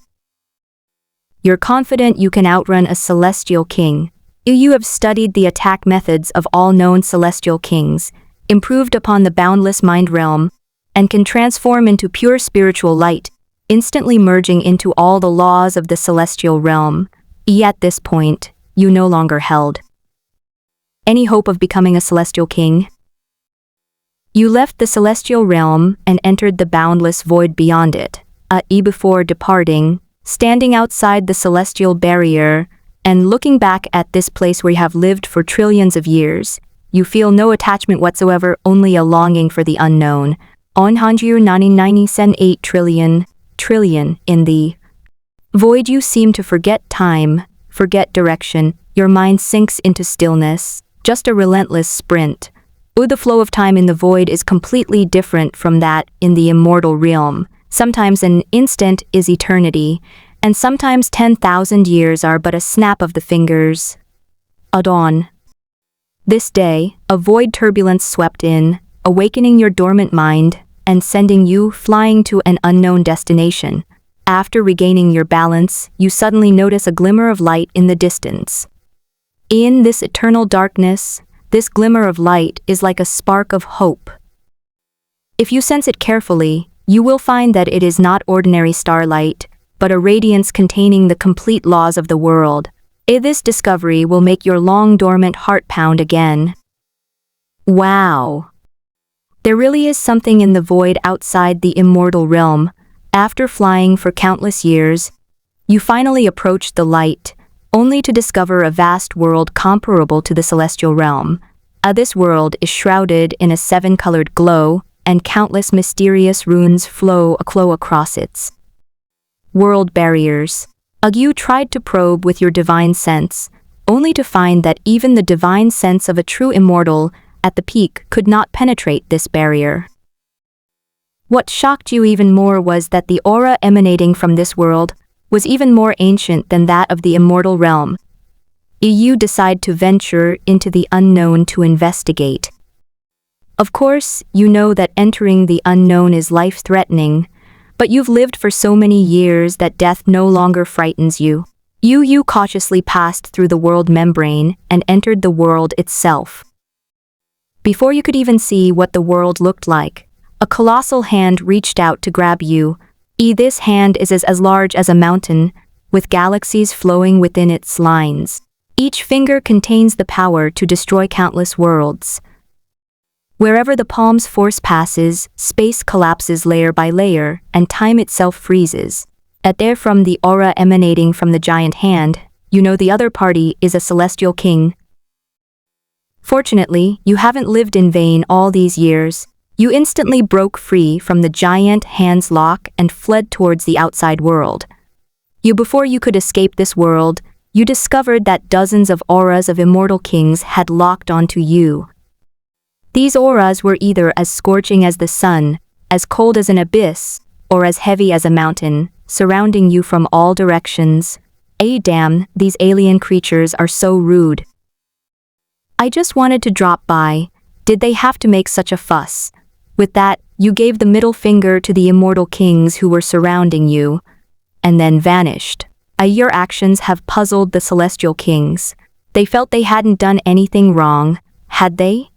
You're confident you can outrun a celestial king. You have studied the attack methods of all known celestial kings, improved upon the boundless mind realm, and can transform into pure spiritual light, instantly merging into all the laws of the celestial realm. At this point, you no longer held any hope of becoming a celestial king. You left the celestial realm and entered the boundless void beyond it. Before departing, standing outside the celestial barrier, and looking back at this place where you have lived for trillions of years, you feel no attachment whatsoever, only a longing for the unknown. 198 trillion. In the void you seem to forget time, forget direction, your mind sinks into stillness, just a relentless sprint. The flow of time in the void is completely different from that in the immortal realm. Sometimes an instant is eternity, and sometimes 10,000 years are but a snap of the fingers. A dawn. This day, a void turbulence swept in, awakening your dormant mind, and sending you flying to an unknown destination. After regaining your balance, you suddenly notice a glimmer of light in the distance. In this eternal darkness, this glimmer of light is like a spark of hope. If you sense it carefully, you will find that it is not ordinary starlight, but a radiance containing the complete laws of the world. This discovery will make your long-dormant heart pound again. Wow! There really is something in the void outside the immortal realm. After flying for countless years, you finally approach the light, only to discover a vast world comparable to the celestial realm. This world is shrouded in a seven-colored glow, and countless mysterious runes flow across its world barriers. You tried to probe with your divine sense, only to find that even the divine sense of a true immortal at the peak could not penetrate this barrier. What shocked you even more was that the aura emanating from this world was even more ancient than that of the immortal realm. You decide to venture into the unknown to investigate. Of course, you know that entering the unknown is life-threatening, but you've lived for so many years that death no longer frightens you. You cautiously passed through the world membrane and entered the world itself. Before you could even see what the world looked like, a colossal hand reached out to grab you. This hand is as large as a mountain, with galaxies flowing within its lines. Each finger contains the power to destroy countless worlds. Wherever the palm's force passes, space collapses layer by layer, and time itself freezes. From the aura emanating from the giant hand, you know the other party is a celestial king. Fortunately, you haven't lived in vain all these years. You instantly broke free from the giant hand's lock and fled towards the outside world. Before you could escape this world, you discovered that dozens of auras of immortal kings had locked onto you. These auras were either as scorching as the sun, as cold as an abyss, or as heavy as a mountain, surrounding you from all directions. Damn, these alien creatures are so rude. I just wanted to drop by. Did they have to make such a fuss? With that, you gave the middle finger to the immortal kings who were surrounding you, and then vanished. Your actions have puzzled the celestial kings. They felt they hadn't done anything wrong, had they?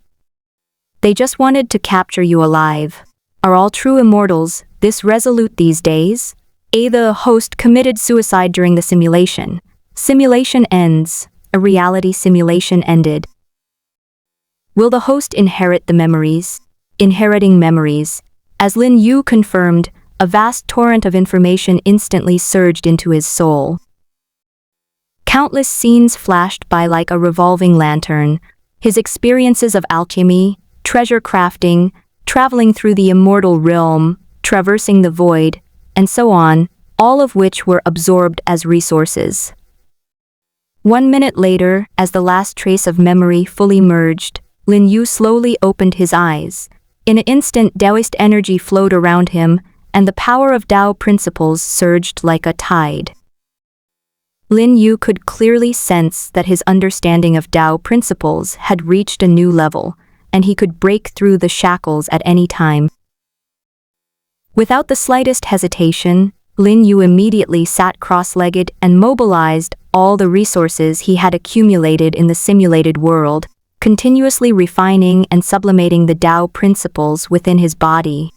They just wanted to capture you alive. Are all true immortals this resolute these days? The host committed suicide during the simulation. Simulation ends. A reality simulation ended. Will the host inherit the memories? Inheriting memories. As Lin Yu confirmed, a vast torrent of information instantly surged into his soul. Countless scenes flashed by like a revolving lantern. His experiences of alchemy, treasure crafting, traveling through the immortal realm, traversing the void, and so on, all of which were absorbed as resources. 1 minute later, as the last trace of memory fully merged, Lin Yu slowly opened his eyes. In an instant, Taoist energy flowed around him, and the power of Tao principles surged like a tide. Lin Yu could clearly sense that his understanding of Tao principles had reached a new level, and he could break through the shackles at any time. Without the slightest hesitation, Lin Yu immediately sat cross-legged and mobilized all the resources he had accumulated in the simulated world, continuously refining and sublimating the Tao principles within his body.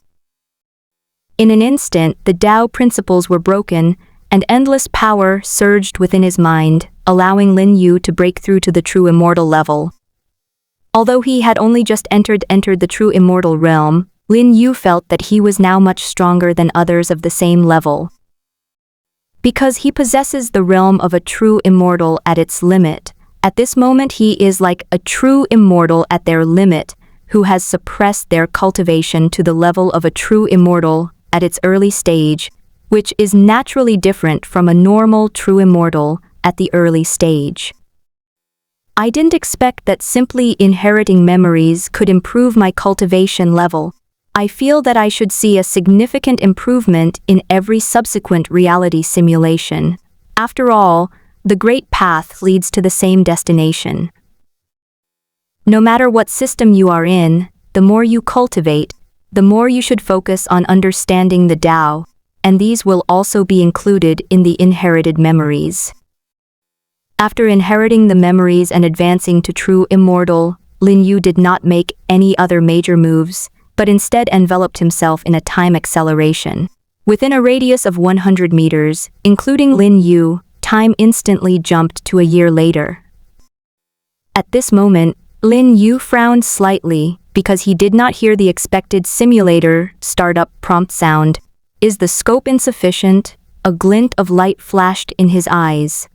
In an instant, the Tao principles were broken, and endless power surged within his mind, allowing Lin Yu to break through to the true immortal level. Although he had only just entered the true immortal realm, Lin Yu felt that he was now much stronger than others of the same level. Because he possesses the realm of a true immortal at its limit, at this moment he is like a true immortal at their limit, who has suppressed their cultivation to the level of a true immortal at its early stage, which is naturally different from a normal true immortal at the early stage. I didn't expect that simply inheriting memories could improve my cultivation level. I feel that I should see a significant improvement in every subsequent reality simulation. After all, the great path leads to the same destination. No matter what system you are in, the more you cultivate, the more you should focus on understanding the Tao, and these will also be included in the inherited memories. After inheriting the memories and advancing to true immortal, Lin Yu did not make any other major moves, but instead enveloped himself in a time acceleration. Within a radius of 100 meters, including Lin Yu, time instantly jumped to a year later. At this moment, Lin Yu frowned slightly because he did not hear the expected simulator startup prompt sound. Is the scope insufficient? A glint of light flashed in his eyes.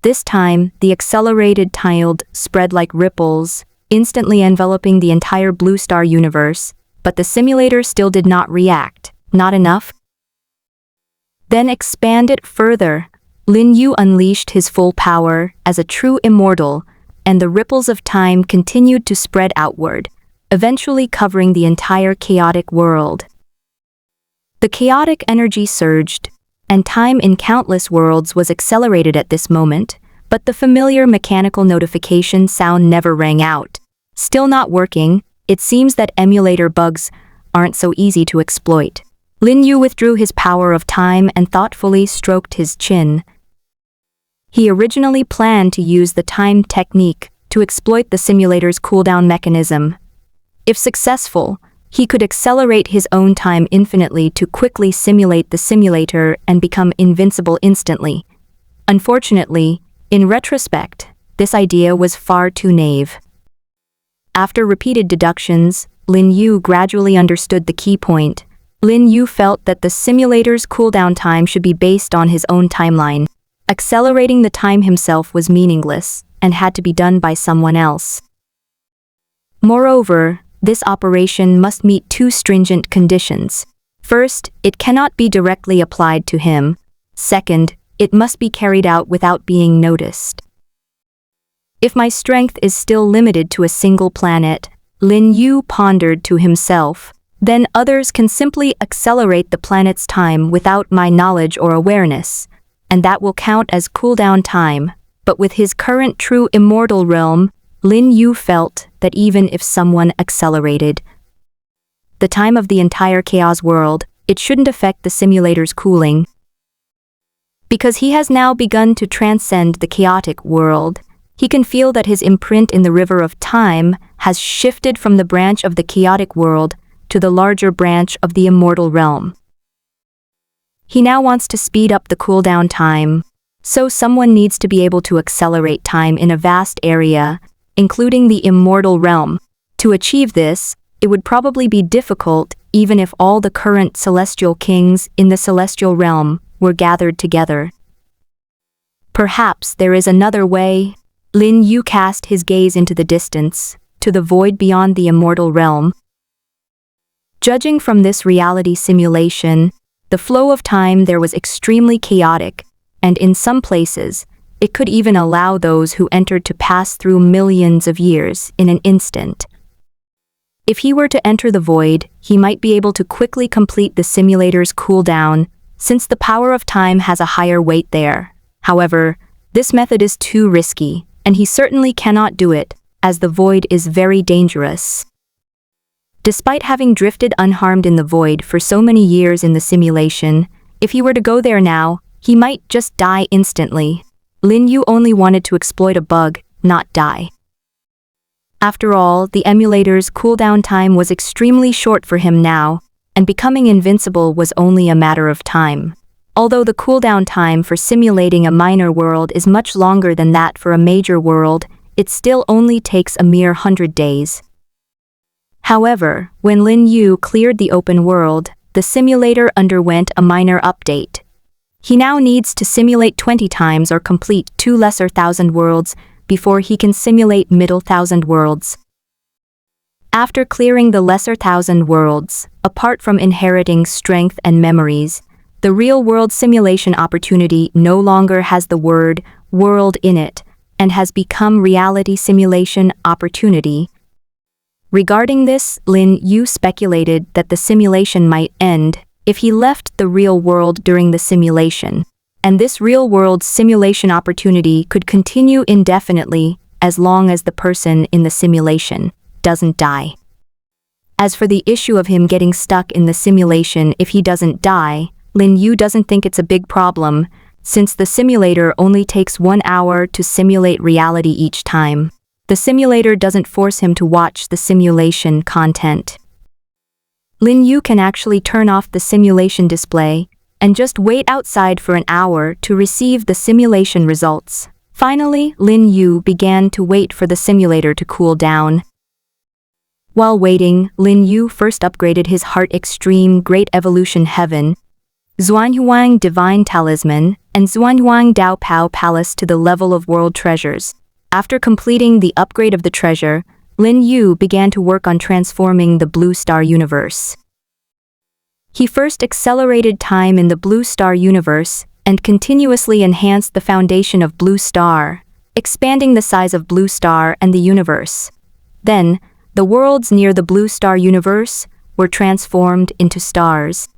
This time, the accelerated tiled spread like ripples, instantly enveloping the entire Blue Star universe, but the simulator still did not react. Not enough? Then expand it further. Lin Yu unleashed his full power as a true immortal, and the ripples of time continued to spread outward, eventually covering the entire chaotic world. The chaotic energy surged, and time in countless worlds was accelerated at this moment, but the familiar mechanical notification sound never rang out. Still not working, it seems that emulator bugs aren't so easy to exploit. Lin Yu withdrew his power of time and thoughtfully stroked his chin. He originally planned to use the time technique to exploit the simulator's cooldown mechanism. If successful, he could accelerate his own time infinitely to quickly simulate the simulator and become invincible instantly. Unfortunately, in retrospect, this idea was far too naive. After repeated deductions, Lin Yu gradually understood the key point. Lin Yu felt that the simulator's cooldown time should be based on his own timeline. Accelerating the time himself was meaningless and had to be done by someone else. Moreover, this operation must meet two stringent conditions. First, it cannot be directly applied to him. Second, it must be carried out without being noticed. If my strength is still limited to a single planet, Lin Yu pondered to himself, then others can simply accelerate the planet's time without my knowledge or awareness, and that will count as cooldown time. But with his current true immortal realm, Lin Yu felt that even if someone accelerated the time of the entire chaos world, it shouldn't affect the simulator's cooling. Because he has now begun to transcend the chaotic world, he can feel that his imprint in the river of time has shifted from the branch of the chaotic world to the larger branch of the immortal realm. He now wants to speed up the cooldown time, so someone needs to be able to accelerate time in a vast area, including the immortal realm. To achieve this, it would probably be difficult even if all the current celestial kings in the celestial realm were gathered together. Perhaps there is another way. Lin Yu cast his gaze into the distance, to the void beyond the immortal realm. Judging from this reality simulation, the flow of time there was extremely chaotic, and in some places, it could even allow those who entered to pass through millions of years in an instant. If he were to enter the void, he might be able to quickly complete the simulator's cooldown, since the power of time has a higher weight there. However, this method is too risky, and he certainly cannot do it, as the void is very dangerous. Despite having drifted unharmed in the void for so many years in the simulation, if he were to go there now, he might just die instantly. Lin Yu only wanted to exploit a bug, not die. After all, the emulator's cooldown time was extremely short for him now, and becoming invincible was only a matter of time. Although the cooldown time for simulating a minor world is much longer than that for a major world, it still only takes a mere 100 days. However, when Lin Yu cleared the open world, the simulator underwent a minor update. He now needs to simulate 20 times or complete 2 lesser 1,000 worlds before he can simulate middle 1,000 worlds. After clearing the lesser 1,000 worlds, apart from inheriting strength and memories, the real-world simulation opportunity no longer has the word world in it and has become reality simulation opportunity. Regarding this, Lin Yu speculated that the simulation might end if he left the real world during the simulation, and this real-world simulation opportunity could continue indefinitely as long as the person in the simulation doesn't die. As for the issue of him getting stuck in the simulation if he doesn't die, Lin Yu doesn't think it's a big problem, since the simulator only takes 1 hour to simulate reality each time. The simulator doesn't force him to watch the simulation content. Lin Yu can actually turn off the simulation display and just wait outside for an hour to receive the simulation results. Finally, Lin Yu began to wait for the simulator to cool down. While waiting, Lin Yu first upgraded his Heart Extreme Great Evolution Heaven, Xuanhuang Divine Talisman, and Xuanhuang Dao Pao Palace to the level of World Treasures. After completing the upgrade of the treasure, Lin Yu began to work on transforming the Blue Star universe. He first accelerated time in the Blue Star universe and continuously enhanced the foundation of Blue Star, expanding the size of Blue Star and the universe. Then, the worlds near the Blue Star universe were transformed into stars.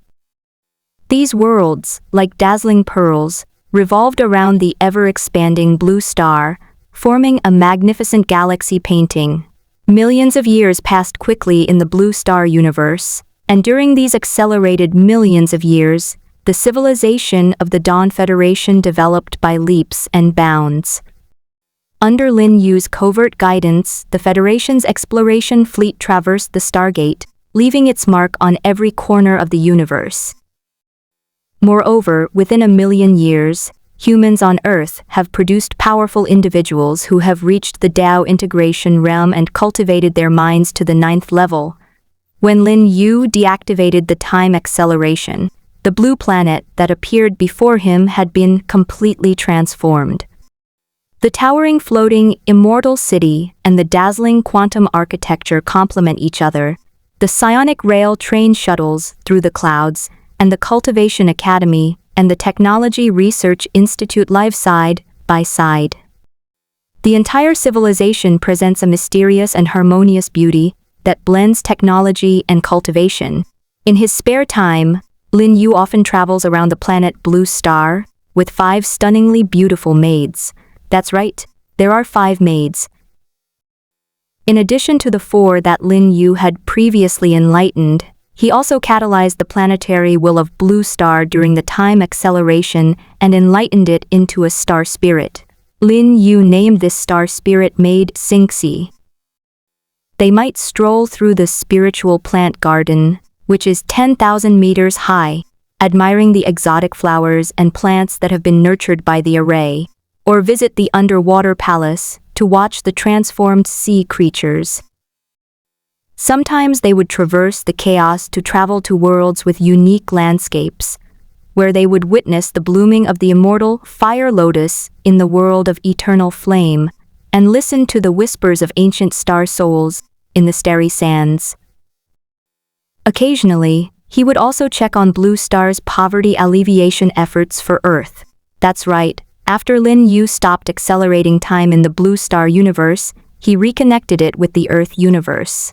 These worlds, like dazzling pearls, revolved around the ever-expanding Blue Star, forming a magnificent galaxy painting. Millions of years passed quickly in the Blue Star universe, and during these accelerated millions of years, the civilization of the Dawn Federation developed by leaps and bounds. Under Lin Yu's covert guidance, the Federation's exploration fleet traversed the Stargate, leaving its mark on every corner of the universe. Moreover, within 1,000,000 years, humans on Earth have produced powerful individuals who have reached the Dao integration realm and cultivated their minds to the 9th level. When Lin Yu deactivated the time acceleration, the blue planet that appeared before him had been completely transformed. The towering floating immortal city and the dazzling quantum architecture complement each other, the psionic rail train shuttles through the clouds, and the Cultivation Academy and the Technology Research Institute live side by side. The entire civilization presents a mysterious and harmonious beauty that blends technology and cultivation. In his spare time, Lin Yu often travels around the planet Blue Star with 5 stunningly beautiful maids. That's right, there are 5 maids. In addition to the 4 that Lin Yu had previously enlightened, he also catalyzed the planetary will of Blue Star during the time acceleration and enlightened it into a star spirit. Lin Yu named this star spirit maid Xingxi. They might stroll through the spiritual plant garden, which is 10,000 meters high, admiring the exotic flowers and plants that have been nurtured by the array, or visit the underwater palace to watch the transformed sea creatures. Sometimes they would traverse the chaos to travel to worlds with unique landscapes, where they would witness the blooming of the immortal fire lotus in the world of eternal flame, and listen to the whispers of ancient star souls in the starry sands. Occasionally, he would also check on Blue Star's poverty alleviation efforts for Earth. That's right, after Lin Yu stopped accelerating time in the Blue Star universe, he reconnected it with the Earth universe.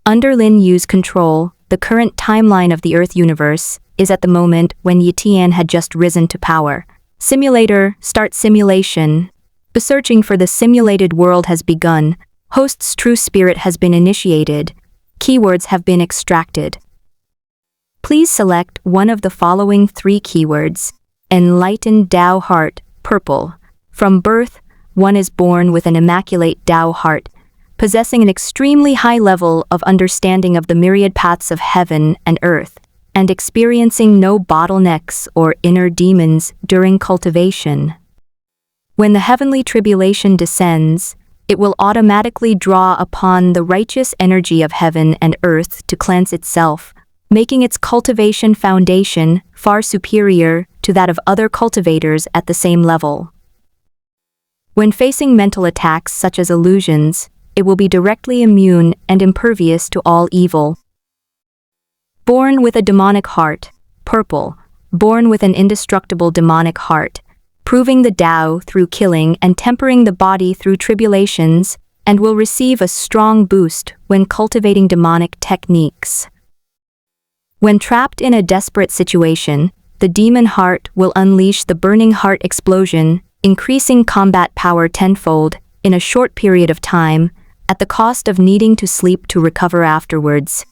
Under Lin Yu's control, the current timeline of the Earth universe is at the moment when Yi Tian had just risen to power. Simulator, start simulation. The searching for the simulated world has begun. Host's true spirit has been initiated. Keywords have been extracted. Please select one of the following 3 keywords. Enlightened Tao Heart, purple. From birth, one is born with an immaculate Tao heart, possessing an extremely high level of understanding of the myriad paths of heaven and earth, and experiencing no bottlenecks or inner demons during cultivation. When the heavenly tribulation descends, it will automatically draw upon the righteous energy of heaven and earth to cleanse itself, making its cultivation foundation far superior to that of other cultivators at the same level. When facing mental attacks such as illusions, it will be directly immune and impervious to all evil. Born with a demonic heart, purple, born with an indestructible demonic heart, proving the Tao through killing and tempering the body through tribulations, and will receive a strong boost when cultivating demonic techniques. When trapped in a desperate situation, the demon heart will unleash the burning heart explosion, increasing combat power tenfold in a short period of time, at the cost of needing to sleep to recover afterwards.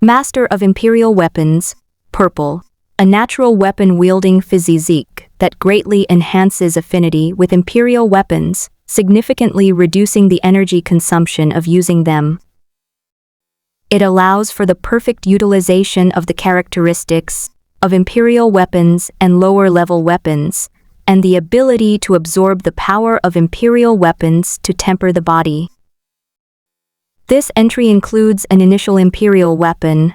Master of Imperial Weapons, purple, a natural weapon-wielding physique that greatly enhances affinity with Imperial weapons, significantly reducing the energy consumption of using them. It allows for the perfect utilization of the characteristics of Imperial weapons and lower-level weapons, and the ability to absorb the power of Imperial weapons to temper the body. This entry includes an initial Imperial weapon.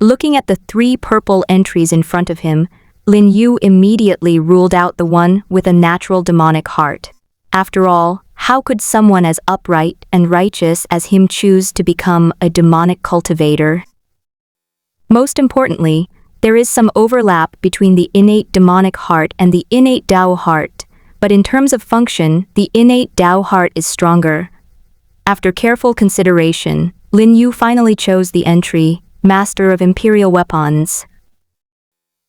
Looking at the 3 purple entries in front of him, Lin Yu immediately ruled out the one with a natural demonic heart. After all, how could someone as upright and righteous as him choose to become a demonic cultivator? Most importantly, there is some overlap between the innate demonic heart and the innate Tao heart, but in terms of function, the innate Tao heart is stronger. After careful consideration, Lin Yu finally chose the entry, Master of Imperial Weapons.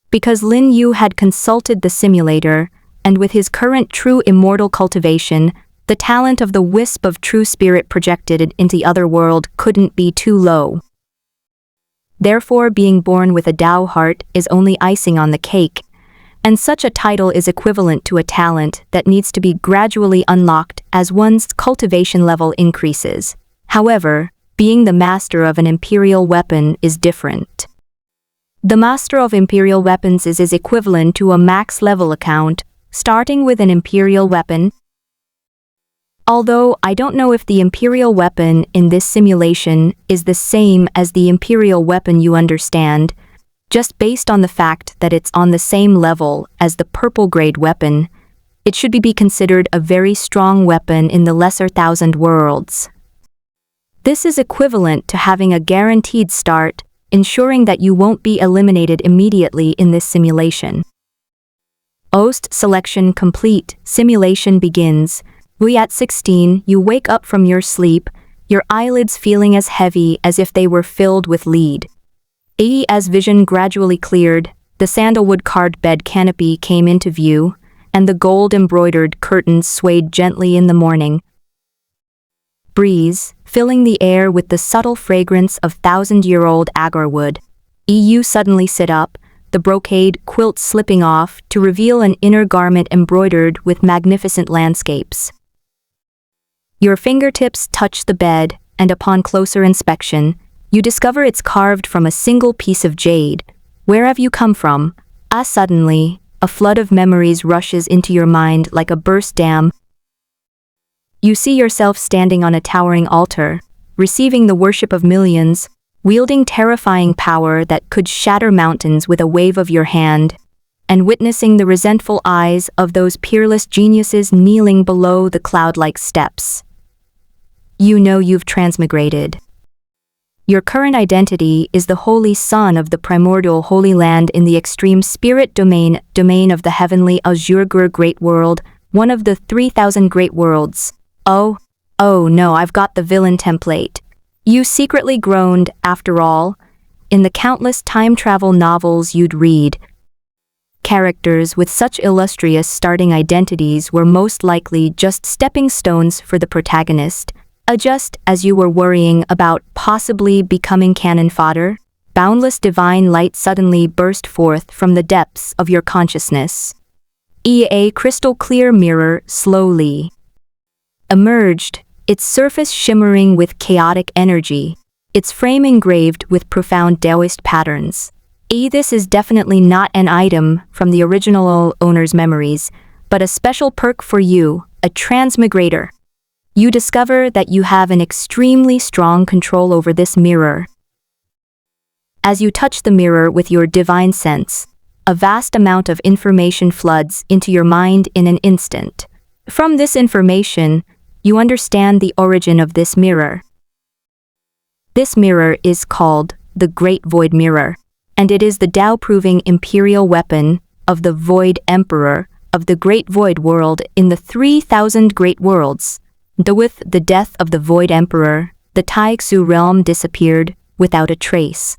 Because Lin Yu had consulted the simulator, and with his current true immortal cultivation, the talent of the wisp of true spirit projected into the other world couldn't be too low. Therefore, being born with a Tao heart is only icing on the cake, and such a title is equivalent to a talent that needs to be gradually unlocked as one's cultivation level increases. However, being the master of an imperial weapon is different. The master of imperial weapons is equivalent to a max level account, starting with an imperial weapon. Although I don't know if the imperial weapon in this simulation is the same as the imperial weapon you understand, just based on the fact that it's on the same level as the purple grade weapon, it should be considered a very strong weapon in the lesser thousand worlds. This is equivalent to having a guaranteed start, ensuring that you won't be eliminated immediately in this simulation. Host selection complete, simulation begins. At 16, you wake up from your sleep, your eyelids feeling as heavy as if they were filled with lead. As vision gradually cleared, the sandalwood-carved bed canopy came into view, and the gold-embroidered curtains swayed gently in the morning. Breeze, filling the air with the subtle fragrance of thousand-year-old agarwood. You suddenly sit up, the brocade quilt slipping off to reveal an inner garment embroidered with magnificent landscapes. Your fingertips touch the bed, and upon closer inspection, you discover it's carved from a single piece of jade. Where have you come from? Suddenly, a flood of memories rushes into your mind like a burst dam. You see yourself standing on a towering altar, receiving the worship of millions, wielding terrifying power that could shatter mountains with a wave of your hand, and witnessing the resentful eyes of those peerless geniuses kneeling below the cloud-like steps. You know you've transmigrated. Your current identity is the Holy Son of the primordial Holy Land in the extreme spirit domain of the heavenly Azure Great World, one of the 3,000 great worlds. Oh no, I've got the villain template. You secretly groaned, after all. In the countless time travel novels you'd read, characters with such illustrious starting identities were most likely just stepping stones for the protagonist. Just as you were worrying about possibly becoming cannon fodder, boundless divine light suddenly burst forth from the depths of your consciousness. A crystal clear mirror slowly emerged, its surface shimmering with chaotic energy, its frame engraved with profound Taoist patterns. This is definitely not an item from the original owner's memories, but a special perk for you, a transmigrator. You discover that you have an extremely strong control over this mirror. As you touch the mirror with your divine sense, a vast amount of information floods into your mind in an instant. From this information, you understand the origin of this mirror. This mirror is called the Great Void Mirror, and it is the Tao-proving imperial weapon of the Void Emperor of the Great Void World in the 3,000 Great Worlds. With the death of the Void Emperor, the Taixu realm disappeared without a trace.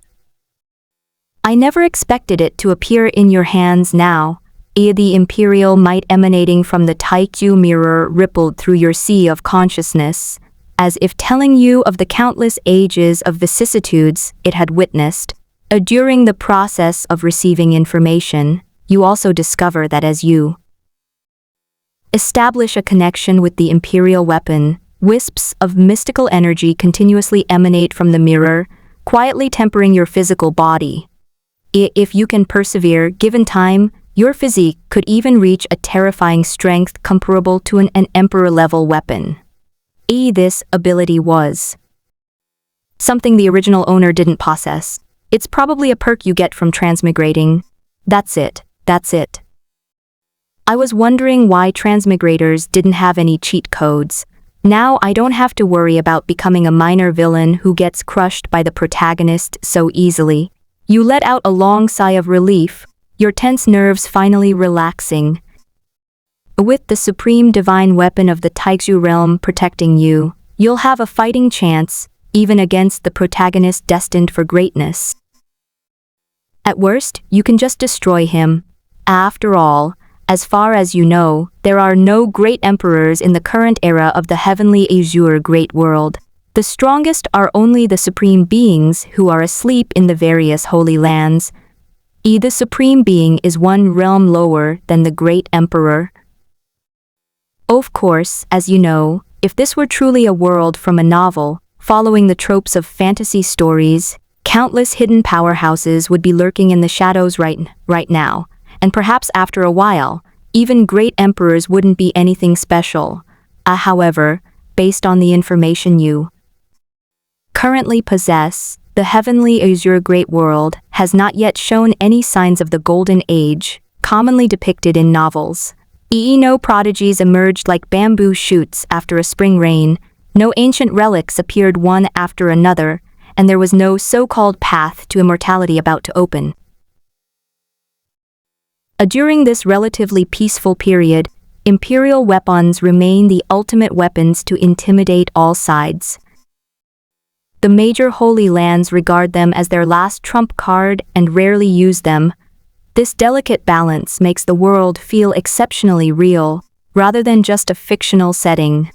I never expected it to appear in your hands now. The imperial might emanating from the Taixu mirror rippled through your sea of consciousness, as if telling you of the countless ages of vicissitudes it had witnessed. During the process of receiving information, you also discover that as you establish a connection with the imperial weapon, wisps of mystical energy continuously emanate from the mirror, quietly tempering your physical body. If you can persevere, given time, your physique could even reach a terrifying strength comparable to an emperor-level weapon. This ability was something the original owner didn't possess. It's probably a perk you get from transmigrating. That's it. I was wondering why transmigrators didn't have any cheat codes. Now I don't have to worry about becoming a minor villain who gets crushed by the protagonist so easily. You let out a long sigh of relief, your tense nerves finally relaxing. With the supreme divine weapon of the Taixu realm protecting you, you'll have a fighting chance, even against the protagonist destined for greatness. At worst, you can just destroy him. After all, as far as you know, there are no great emperors in the current era of the heavenly Azure Great World. The strongest are only the supreme beings who are asleep in the various holy lands. The supreme being is one realm lower than the great emperor. Of course, as you know, if this were truly a world from a novel, following the tropes of fantasy stories, countless hidden powerhouses would be lurking in the shadows right now, and perhaps after a while, even great emperors wouldn't be anything special. However, based on the information you currently possess, the heavenly Azure Great World has not yet shown any signs of the Golden Age, commonly depicted in novels. No prodigies emerged like bamboo shoots after a spring rain, no ancient relics appeared one after another, and there was no so-called path to immortality about to open. During this relatively peaceful period, imperial weapons remain the ultimate weapons to intimidate all sides. The major holy lands regard them as their last trump card and rarely use them. This delicate balance makes the world feel exceptionally real, rather than just a fictional setting.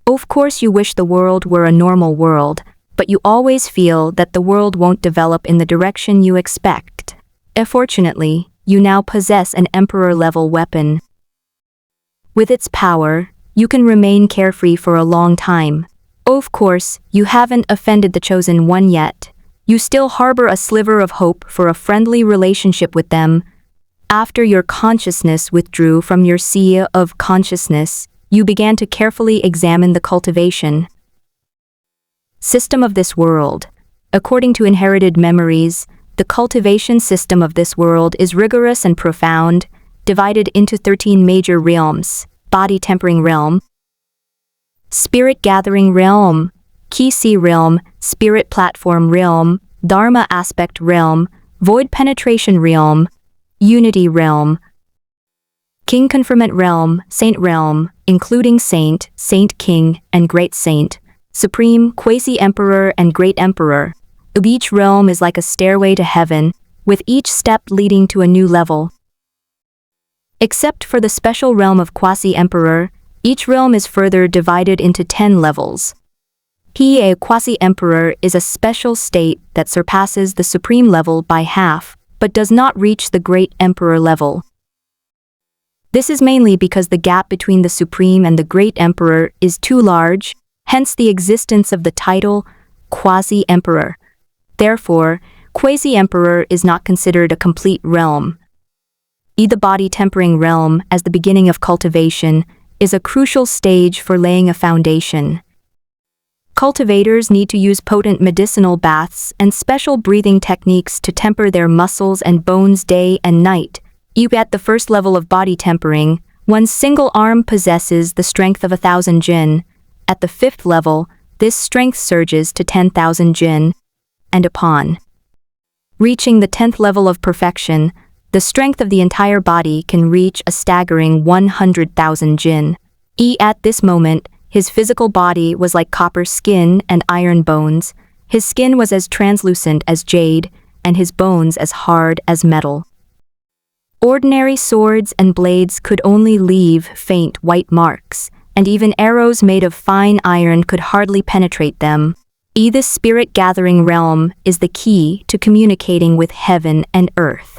Of course you wish the world were a normal world, but you always feel that the world won't develop in the direction you expect. Fortunately, you now possess an emperor-level weapon. With its power, you can remain carefree for a long time. Of course, you haven't offended the Chosen One yet. You still harbor a sliver of hope for a friendly relationship with them. After your consciousness withdrew from your sea of consciousness, you began to carefully examine the cultivation system of this world. According to inherited memories, the cultivation system of this world is rigorous and profound, divided into 13 major realms: body tempering realm, spirit gathering realm, Key C realm, spirit platform realm, Dharma aspect realm, void penetration realm, unity realm, king conferment realm, saint realm, including saint, saint king, and great saint, supreme, quasi-emperor, and great emperor. Each realm is like a stairway to heaven, with each step leading to a new level. Except for the special realm of quasi-emperor, each realm is further divided into 10 levels. A quasi-emperor is a special state that surpasses the supreme level by half, but does not reach the great emperor level. This is mainly because the gap between the supreme and the great emperor is too large, hence the existence of the title quasi-emperor. Therefore, quasi-emperor is not considered a complete realm. The body-tempering realm, as the beginning of cultivation, is a crucial stage for laying a foundation. Cultivators need to use potent medicinal baths and special breathing techniques to temper their muscles and bones day and night. At the first level of body tempering, one's single arm possesses the strength of 1,000 jin. At the 5th level, this strength surges to 10,000 jin, and upon reaching the 10th level of perfection, the strength of the entire body can reach a staggering 100,000 jin. At this moment, his physical body was like copper skin and iron bones. His skin was as translucent as jade, and his bones as hard as metal. Ordinary swords and blades could only leave faint white marks, and even arrows made of fine iron could hardly penetrate them. This spirit-gathering realm is the key to communicating with heaven and earth.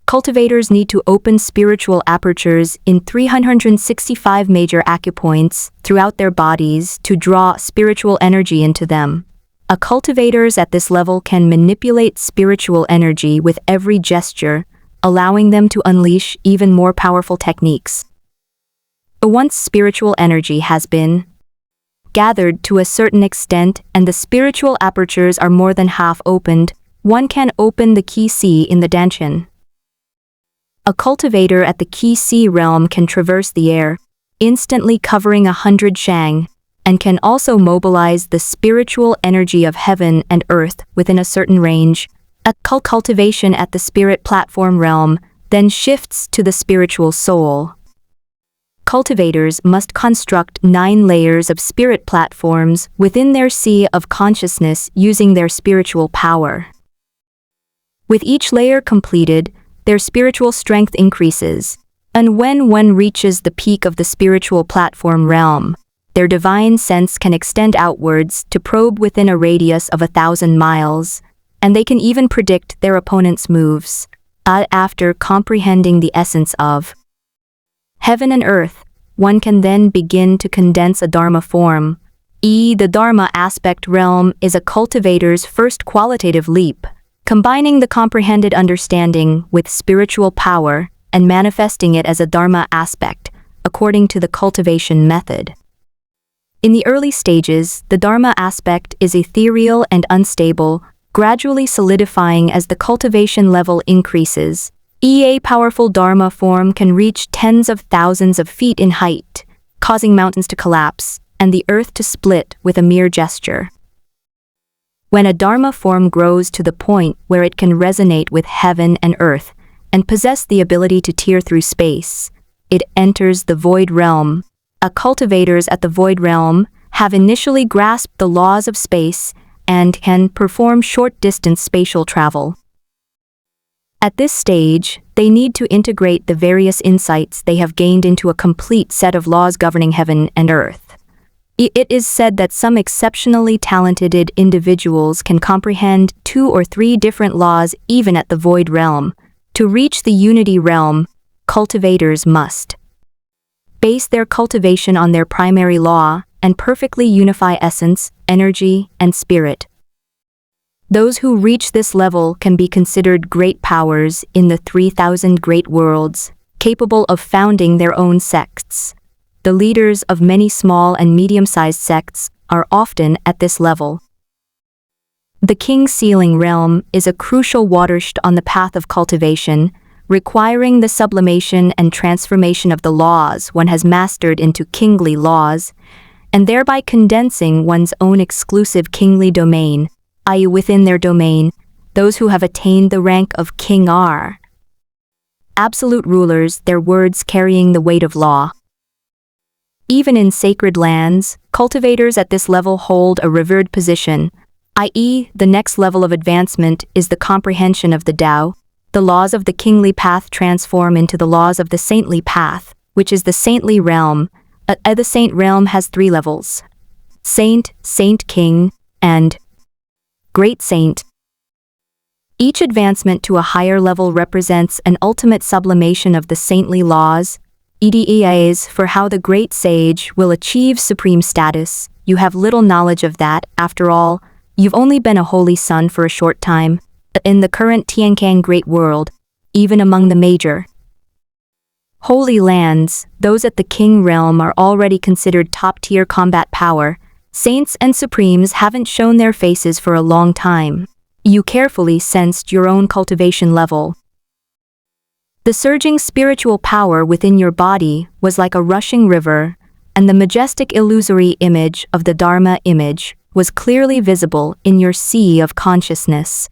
Cultivators need to open spiritual apertures in 365 major acupoints throughout their bodies to draw spiritual energy into them. Cultivators at this level can manipulate spiritual energy with every gesture, allowing them to unleash even more powerful techniques. Once spiritual energy has been gathered to a certain extent and the spiritual apertures are more than half opened, one can open the key C in the Danshin. A cultivator at the key C realm can traverse the air, instantly covering 100 shang, and can also mobilize the spiritual energy of heaven and earth within a certain range. A cultivation at the spirit platform realm then shifts to the spiritual soul. Cultivators must construct 9 layers of spirit platforms within their sea of consciousness using their spiritual power. With each layer completed, their spiritual strength increases, and when one reaches the peak of the spiritual platform realm, their divine sense can extend outwards to probe within a radius of 1,000 miles, and they can even predict their opponent's moves. After comprehending the essence of heaven and earth, one can then begin to condense a Dharma form. The Dharma aspect realm is a cultivator's first qualitative leap, combining the comprehended understanding with spiritual power and manifesting it as a Dharma aspect, according to the cultivation method. In the early stages, the Dharma aspect is ethereal and unstable, gradually solidifying as the cultivation level increases. A powerful Dharma form can reach tens of thousands of feet in height, causing mountains to collapse and the earth to split with a mere gesture. When a Dharma form grows to the point where it can resonate with heaven and earth and possess the ability to tear through space, it enters the void realm. Cultivators at the void realm have initially grasped the laws of space and can perform short-distance spatial travel. At this stage, they need to integrate the various insights they have gained into a complete set of laws governing heaven and earth. It is said that some exceptionally talented individuals can comprehend 2 or 3 different laws even at the void realm. To reach the unity realm, cultivators must base their cultivation on their primary law and perfectly unify essence, energy, and spirit. Those who reach this level can be considered great powers in the 3,000 great worlds, capable of founding their own sects. The leaders of many small and medium-sized sects are often at this level. The King Sealing realm is a crucial watershed on the path of cultivation, requiring the sublimation and transformation of the laws one has mastered into kingly laws. and thereby condensing one's own exclusive kingly domain, i.e. within their domain, those who have attained the rank of king are absolute rulers, their words carrying the weight of law. Even in sacred lands, cultivators at this level hold a revered position, i.e., the next level of advancement is the comprehension of the Tao. The laws of the kingly path transform into the laws of the saintly path, which is the saintly realm. The saint realm has 3 levels: saint, saint king, and great saint. Each advancement to a higher level represents an ultimate sublimation of the saintly laws, EDEAs for how the great sage will achieve supreme status. You have little knowledge of that, after all. You've only been a holy son for a short time. In the current Tiankang great world, even among the major holy lands, those at the king realm are already considered top-tier combat power. Saints and supremes haven't shown their faces for a long time. You carefully sensed your own cultivation level. The surging spiritual power within your body was like a rushing river, and the majestic illusory image of the Dharma image was clearly visible in your sea of consciousness.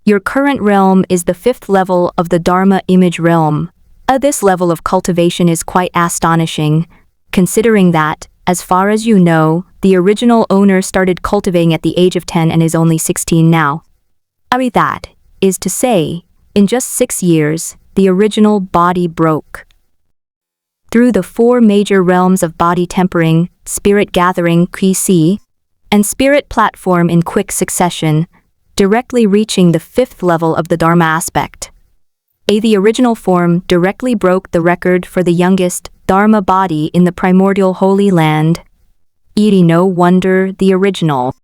Your current realm is the 5th level of the Dharma image realm. This level of cultivation is quite astonishing, considering that, as far as you know, the original owner started cultivating at the age of 10 and is only 16 now. That is to say, in just 6 years, the original body broke through the 4 major realms of body tempering, spirit gathering, Qi, and spirit platform in quick succession, directly reaching the 5th level of the Dharma aspect. The original form directly broke the record for the youngest Dharma body in the primordial Holy Land. No wonder the original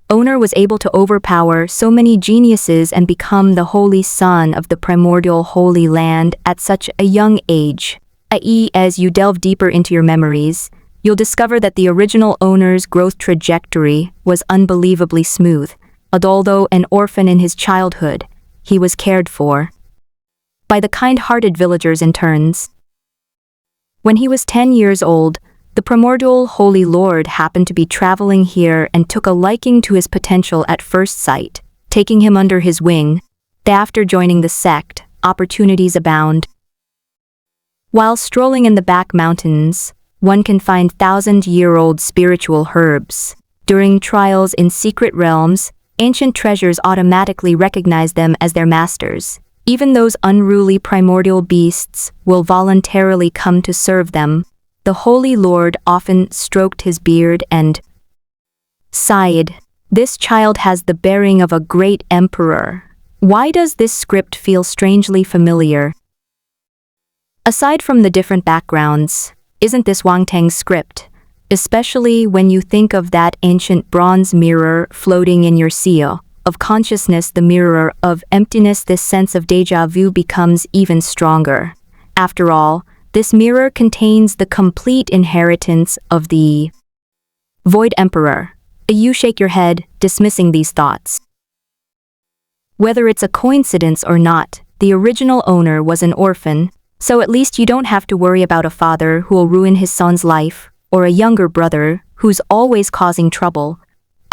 owner was able to overpower so many geniuses and become the holy son of the primordial Holy Land at such a young age. As you delve deeper into your memories, you'll discover that the original owner's growth trajectory was unbelievably smooth. Although an orphan in his childhood, he was cared for by the kind-hearted villagers in turns. When he was 10 years old, the primordial Holy Lord happened to be traveling here and took a liking to his potential at first sight, taking him under his wing. After joining the sect, opportunities abound. While strolling in the back mountains, one can find 1,000-year-old spiritual herbs. During trials in secret realms, ancient treasures automatically recognize them as their masters. Even those unruly primordial beasts will voluntarily come to serve them. The Holy Lord often stroked his beard and sighed. This child has the bearing of a great emperor. Why does this script feel strangely familiar? Aside from the different backgrounds, isn't this Wang Teng's script? Especially when you think of that ancient bronze mirror floating in your seal of consciousness, the mirror of emptiness. This sense of déjà vu becomes even stronger. After all, this mirror contains the complete inheritance of the Void Emperor. You shake your head, dismissing these thoughts. Whether it's a coincidence or not, the original owner was an orphan, so at least you don't have to worry about a father who will ruin his son's life, or a younger brother who's always causing trouble.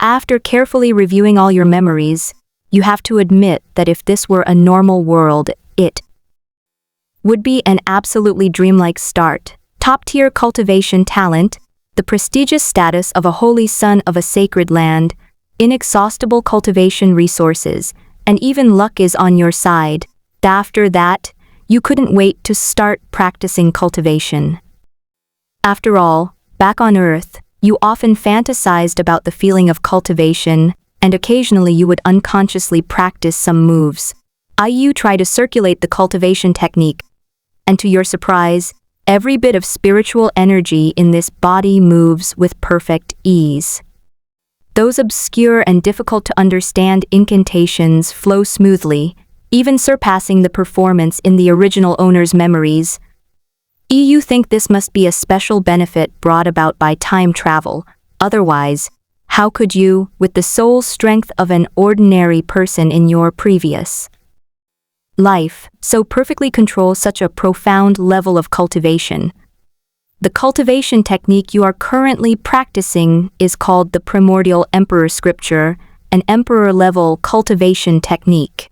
After carefully reviewing all your memories, you have to admit that if this were a normal world, it would be an absolutely dreamlike start. Top-tier cultivation talent, the prestigious status of a holy son of a sacred land, inexhaustible cultivation resources, and even luck is on your side. After that, you couldn't wait to start practicing cultivation. After all, back on Earth, you often fantasized about the feeling of cultivation, and occasionally you would unconsciously practice some moves. You try to circulate the cultivation technique, and to your surprise, every bit of spiritual energy in this body moves with perfect ease. Those obscure and difficult to understand incantations flow smoothly, even surpassing the performance in the original owner's memories. You think this must be a special benefit brought about by time travel. Otherwise, how could you, with the soul strength of an ordinary person in your previous life, so perfectly control such a profound level of cultivation? The cultivation technique you are currently practicing is called the Primordial Emperor Scripture, an emperor-level cultivation technique.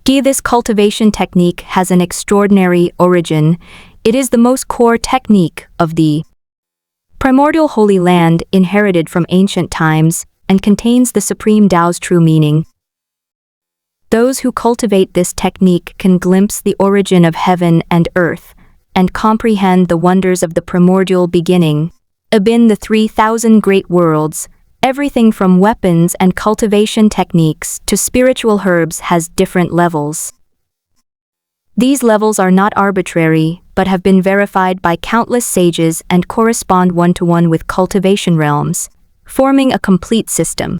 This cultivation technique has an extraordinary origin. It is the most core technique of the primordial Holy Land inherited from ancient times and contains the Supreme Tao's true meaning. Those who cultivate this technique can glimpse the origin of heaven and earth and comprehend the wonders of the primordial beginning. Abin the 3,000 great worlds, everything from weapons and cultivation techniques to spiritual herbs has different levels. These levels are not arbitrary, but have been verified by countless sages and correspond one-to-one with cultivation realms, forming a complete system.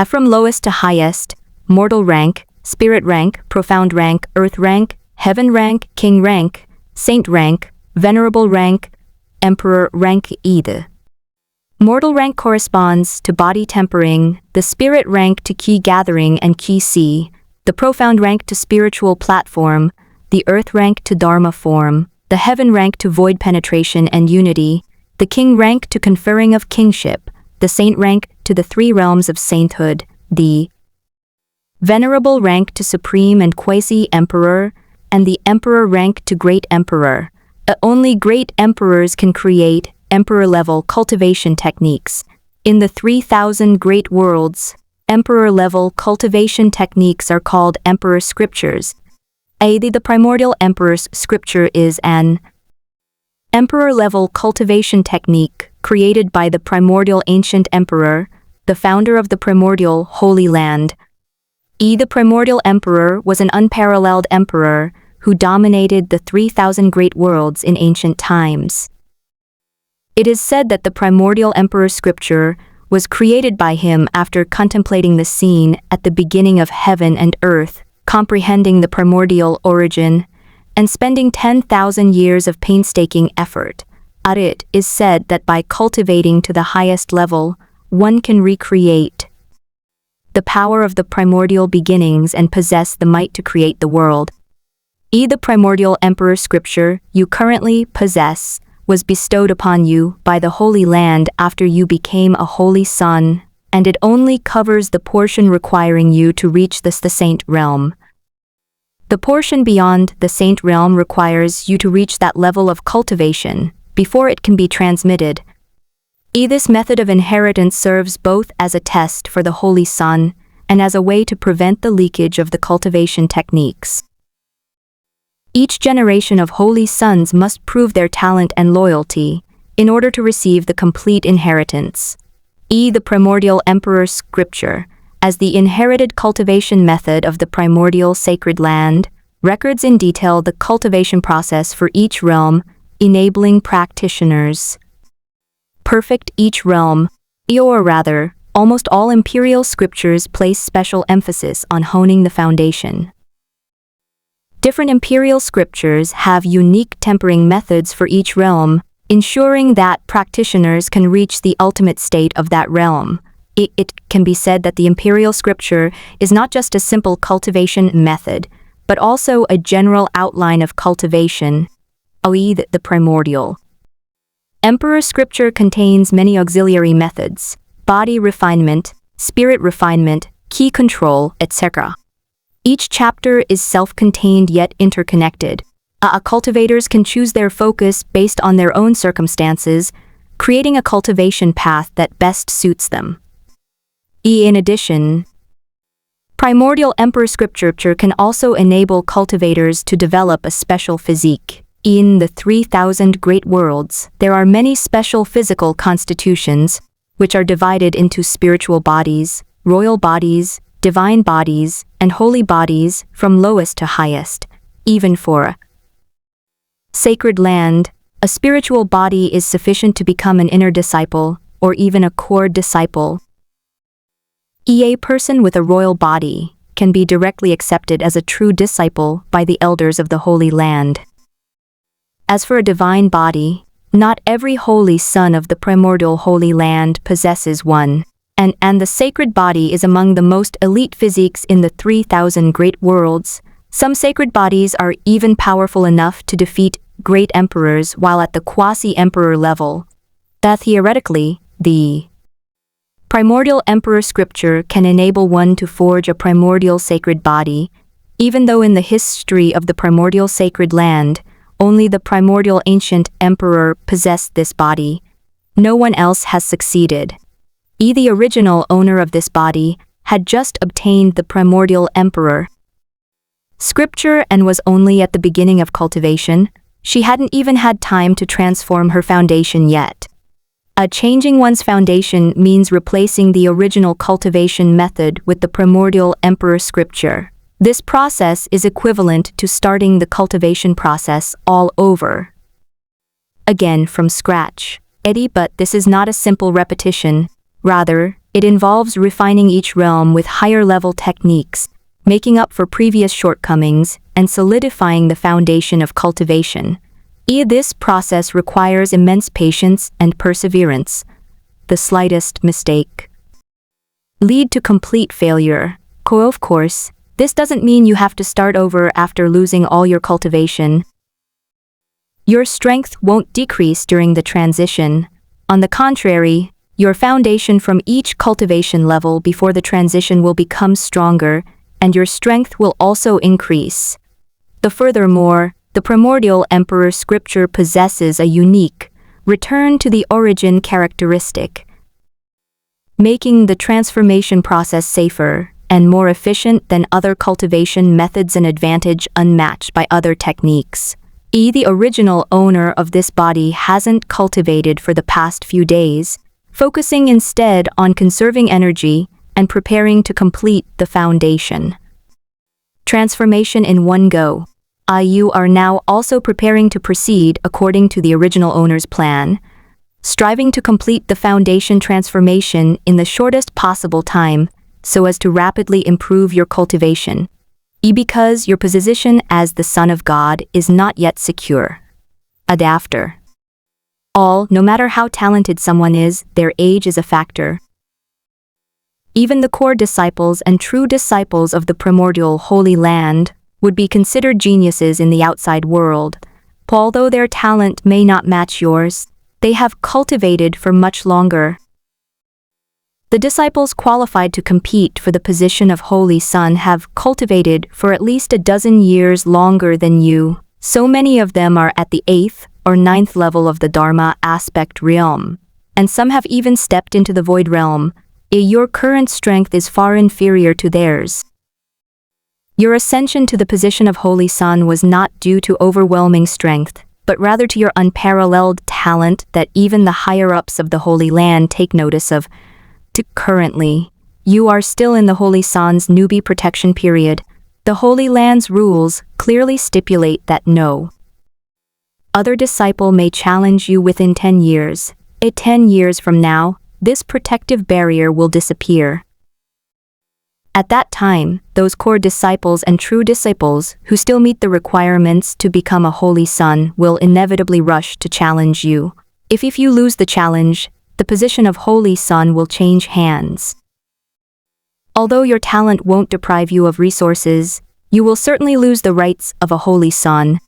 From lowest to highest, mortal rank, spirit rank, profound rank, earth rank, heaven rank, king rank, saint rank, venerable rank, emperor rank. The mortal rank corresponds to body tempering, the spirit rank to key gathering and key see, the profound rank to spiritual platform, the earth rank to dharma form, the heaven rank to void penetration and unity, the king rank to conferring of kingship, the saint rank to the three realms of sainthood, the venerable rank to supreme and quasi-emperor, and the emperor rank to great emperor. Only great emperors can create emperor-level cultivation techniques. In the 3,000 great worlds, emperor-level cultivation techniques are called emperor scriptures. The primordial emperor's scripture is an emperor-level cultivation technique created by the primordial ancient emperor, the founder of the primordial Holy Land. The primordial emperor was an unparalleled emperor who dominated the 3,000 great worlds in ancient times. It is said that the primordial emperor scripture was created by him after contemplating the scene at the beginning of heaven and earth, comprehending the primordial origin, and spending 10,000 years of painstaking effort. It is said that by cultivating to the highest level, one can recreate the power of the primordial beginnings and possess the might to create the world. The primordial emperor scripture you currently possess was bestowed upon you by the Holy Land after you became a holy son, and it only covers the portion requiring you to reach the saint realm. The portion beyond the saint realm requires you to reach that level of cultivation before it can be transmitted. This method of inheritance serves both as a test for the Holy Son and as a way to prevent the leakage of the cultivation techniques. Each generation of Holy Sons must prove their talent and loyalty in order to receive the complete inheritance. The primordial emperor scripture, as the inherited cultivation method of the primordial sacred land, records in detail the cultivation process for each realm, enabling practitioners perfect each realm. Or rather, almost all imperial scriptures place special emphasis on honing the foundation. Different imperial scriptures have unique tempering methods for each realm, ensuring that practitioners can reach the ultimate state of that realm. It can be said that the imperial scripture is not just a simple cultivation method, but also a general outline of cultivation. The primordial emperor scripture contains many auxiliary methods: body refinement, spirit refinement, key control, etc. Each chapter is self-contained yet interconnected. Cultivators can choose their focus based on their own circumstances, creating a cultivation path that best suits them. In addition, primordial emperor scripture can also enable cultivators to develop a special physique. In the 3,000 great worlds, there are many special physical constitutions, which are divided into spiritual bodies, royal bodies, divine bodies, and holy bodies from lowest to highest. Even for a sacred land, a spiritual body is sufficient to become an inner disciple, or even a core disciple. A person with a royal body can be directly accepted as a true disciple by the elders of the Holy Land. As for a divine body, not every holy son of the primordial Holy Land possesses one, and the sacred body is among the most elite physiques in the 3,000 great worlds. Some sacred bodies are even powerful enough to defeat great emperors while at the quasi-emperor level. Theoretically, the primordial emperor scripture can enable one to forge a primordial sacred body, even though in the history of the primordial sacred land, only the primordial ancient emperor possessed this body. No one else has succeeded. The original owner of this body had just obtained the primordial emperor scripture and was only at the beginning of cultivation. She hadn't even had time to transform her foundation yet. Changing one's foundation means replacing the original cultivation method with the primordial emperor scripture. This process is equivalent to starting the cultivation process all over again from scratch. But this is not a simple repetition. Rather, it involves refining each realm with higher-level techniques, making up for previous shortcomings, and solidifying the foundation of cultivation. This process requires immense patience and perseverance. The slightest mistake lead to complete failure. Of course, this doesn't mean you have to start over after losing all your cultivation. Your strength won't decrease during the transition. On the contrary, your foundation from each cultivation level before the transition will become stronger, and your strength will also increase. Furthermore, the primordial emperor scripture possesses a unique return to the origin characteristic, making the transformation process safer and more efficient than other cultivation methods, an advantage unmatched by other techniques. The original owner of this body hasn't cultivated for the past few days, focusing instead on conserving energy and preparing to complete the foundation transformation in one go. You are now also preparing to proceed according to the original owner's plan, striving to complete the foundation transformation in the shortest possible time so as to rapidly improve your cultivation. Because your position as the Son of God is not yet secure. After all, no matter how talented someone is, their age is a factor. Even the core disciples and true disciples of the primordial Holy Land would be considered geniuses in the outside world. Although their talent may not match yours, they have cultivated for much longer. The disciples qualified to compete for the position of Holy Son have cultivated for at least a dozen years longer than you. So many of them are at the 8th or 9th level of the Dharma aspect realm, and some have even stepped into the void realm. Your current strength is far inferior to theirs. Your ascension to the position of Holy Son was not due to overwhelming strength, but rather to your unparalleled talent that even the higher-ups of the Holy Land take notice of. Currently, you are still in the Holy Son's newbie protection period. The Holy Land's rules clearly stipulate that no other disciple may challenge you within 10 years. 10 years from now, this protective barrier will disappear. At that time, those core disciples and true disciples who still meet the requirements to become a Holy Son will inevitably rush to challenge you. If you lose the challenge, the position of Holy Son will change hands. Although your talent won't deprive you of resources, you will certainly lose the rights of a Holy Son.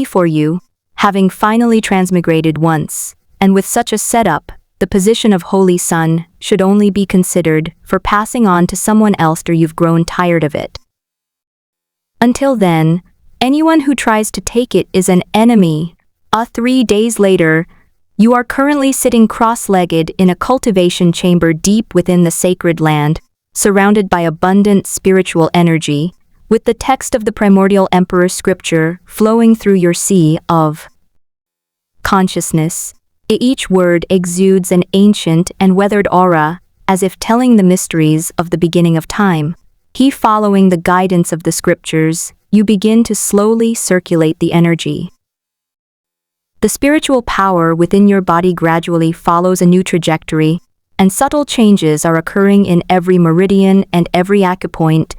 For you, having finally transmigrated once, and with such a setup, the position of Holy Son should only be considered for passing on to someone else after you've grown tired of it. Until then, anyone who tries to take it is an enemy. 3 days later, you are currently sitting cross-legged in a cultivation chamber deep within the sacred land, surrounded by abundant spiritual energy, with the text of the primordial emperor scripture flowing through your sea of consciousness. Each word exudes an ancient and weathered aura, as if telling the mysteries of the beginning of time. Following the guidance of the scriptures, you begin to slowly circulate the energy. The spiritual power within your body gradually follows a new trajectory, and subtle changes are occurring in every meridian and every acupoint.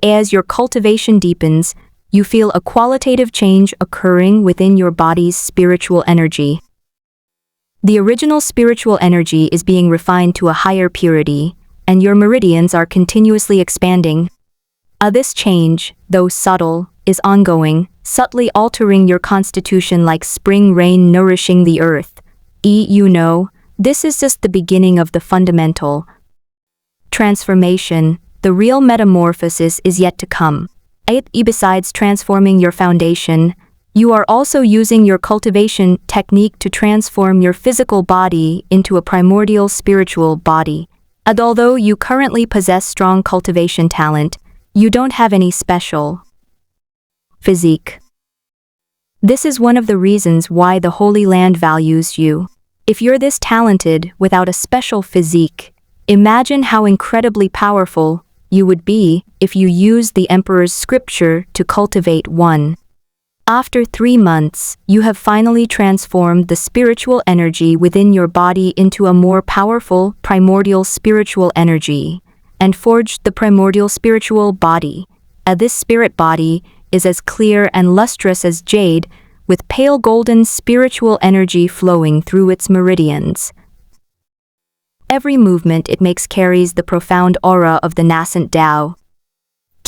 As your cultivation deepens, you feel a qualitative change occurring within your body's spiritual energy. The original spiritual energy is being refined to a higher purity, and your meridians are continuously expanding. This change, though subtle, is ongoing, subtly altering your constitution like spring rain nourishing the earth. This is just the beginning of the fundamental transformation. The real metamorphosis is yet to come. Besides transforming your foundation, you are also using your cultivation technique to transform your physical body into a primordial spiritual body. And although you currently possess strong cultivation talent, you don't have any special physique. This is one of the reasons why the Holy Land values you. If you're this talented without a special physique, imagine how incredibly powerful you would be if you used the Emperor's scripture to cultivate one. After 3 months, you have finally transformed the spiritual energy within your body into a more powerful primordial spiritual energy, and forged the primordial spiritual body. This spirit body is as clear and lustrous as jade, with pale golden spiritual energy flowing through its meridians. Every movement it makes carries the profound aura of the nascent Tao.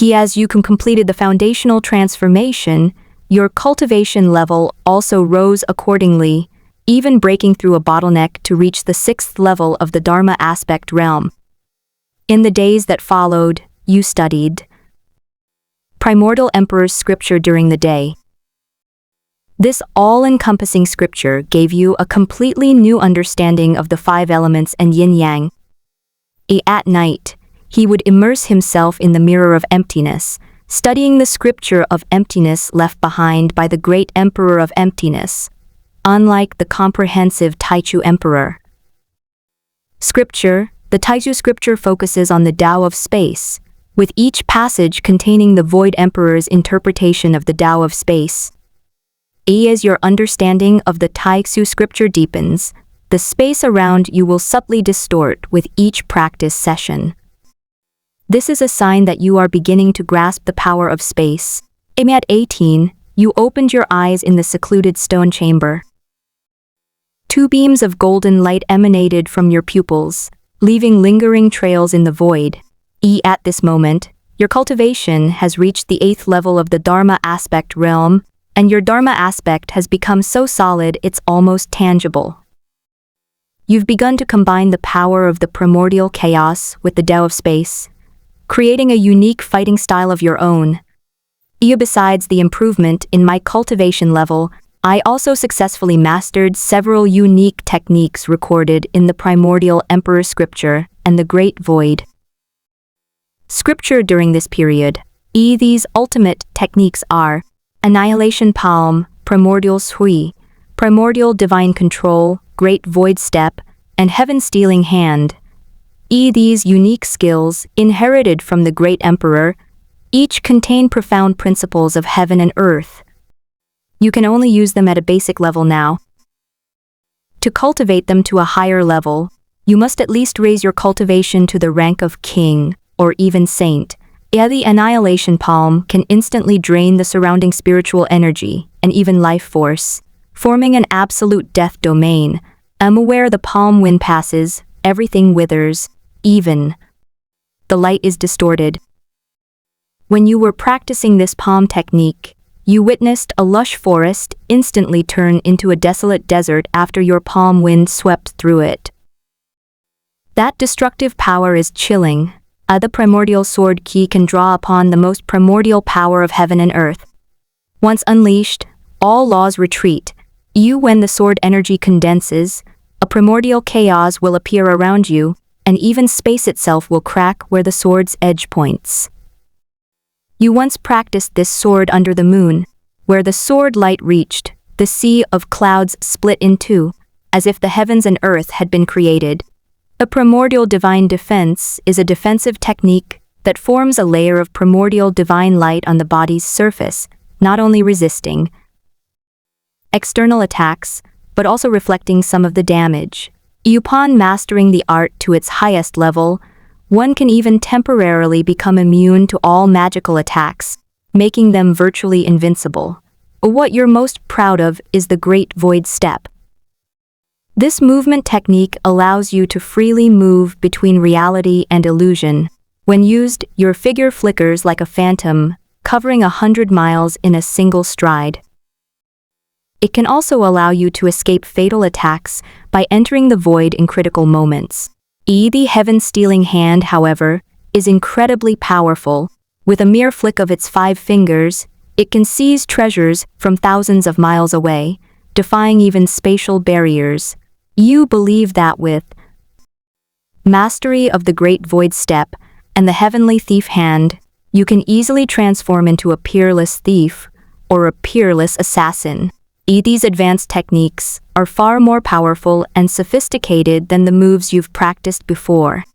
As you completed the foundational transformation, your cultivation level also rose accordingly, even breaking through a bottleneck to reach the 6th level of the Dharma aspect realm. In the days that followed, you studied Primordial Emperor's scripture during the day. This all-encompassing scripture gave you a completely new understanding of the 5 elements and yin-yang. At night, he would immerse himself in the mirror of emptiness, studying the scripture of emptiness left behind by the great Emperor of Emptiness, unlike the comprehensive Taichu Emperor. The Taichu scripture focuses on the Tao of space, with each passage containing the Void Emperor's interpretation of the Tao of space. As your understanding of the Taichu scripture deepens, the space around you will subtly distort with each practice session. This is a sign that you are beginning to grasp the power of space. At 18, you opened your eyes in the secluded stone chamber. 2 beams of golden light emanated from your pupils, leaving lingering trails in the void. At this moment, your cultivation has reached the 8th level of the Dharma aspect realm, and your Dharma aspect has become so solid it's almost tangible. You've begun to combine the power of the primordial chaos with the Tao of space, creating a unique fighting style of your own. Besides the improvement in my cultivation level, I also successfully mastered several unique techniques recorded in the Primordial Emperor Scripture and the Great Void Scripture during this period. These ultimate techniques are Annihilation Palm, Primordial Shui, Primordial Divine Control, Great Void Step, and Heaven Stealing Hand. These unique skills, inherited from the Great Emperor, each contain profound principles of heaven and earth. You can only use them at a basic level now. To cultivate them to a higher level, you must at least raise your cultivation to the rank of king, or even saint. The Annihilation Palm can instantly drain the surrounding spiritual energy and even life force, forming an absolute death domain. Where the palm wind passes, everything withers, even the light is distorted. When you were practicing this palm technique, you witnessed a lush forest instantly turn into a desolate desert after your palm wind swept through it. That destructive power is chilling. The primordial sword key can draw upon the most primordial power of heaven and earth. Once unleashed, all laws retreat. When the sword energy condenses, a primordial chaos will appear around you, and even space itself will crack where the sword's edge points. You once practiced this sword under the moon. Where the sword light reached, the sea of clouds split in two, as if the heavens and earth had been created. A primordial divine defense is a defensive technique that forms a layer of primordial divine light on the body's surface, not only resisting external attacks, but also reflecting some of the damage. Upon mastering the art to its highest level, one can even temporarily become immune to all magical attacks, making them virtually invincible. What you're most proud of is the Great Void Step. This movement technique allows you to freely move between reality and illusion. When used, your figure flickers like a phantom, covering 100 miles in a single stride. It can also allow you to escape fatal attacks by entering the void in critical moments. The heaven-stealing hand, however, is incredibly powerful. With a mere flick of its 5 fingers, it can seize treasures from thousands of miles away, defying even spatial barriers. You believe that with mastery of the Great Void Step and the Heavenly Thief Hand, you can easily transform into a peerless thief or a peerless assassin. These advanced techniques are far more powerful and sophisticated than the moves you've practiced before.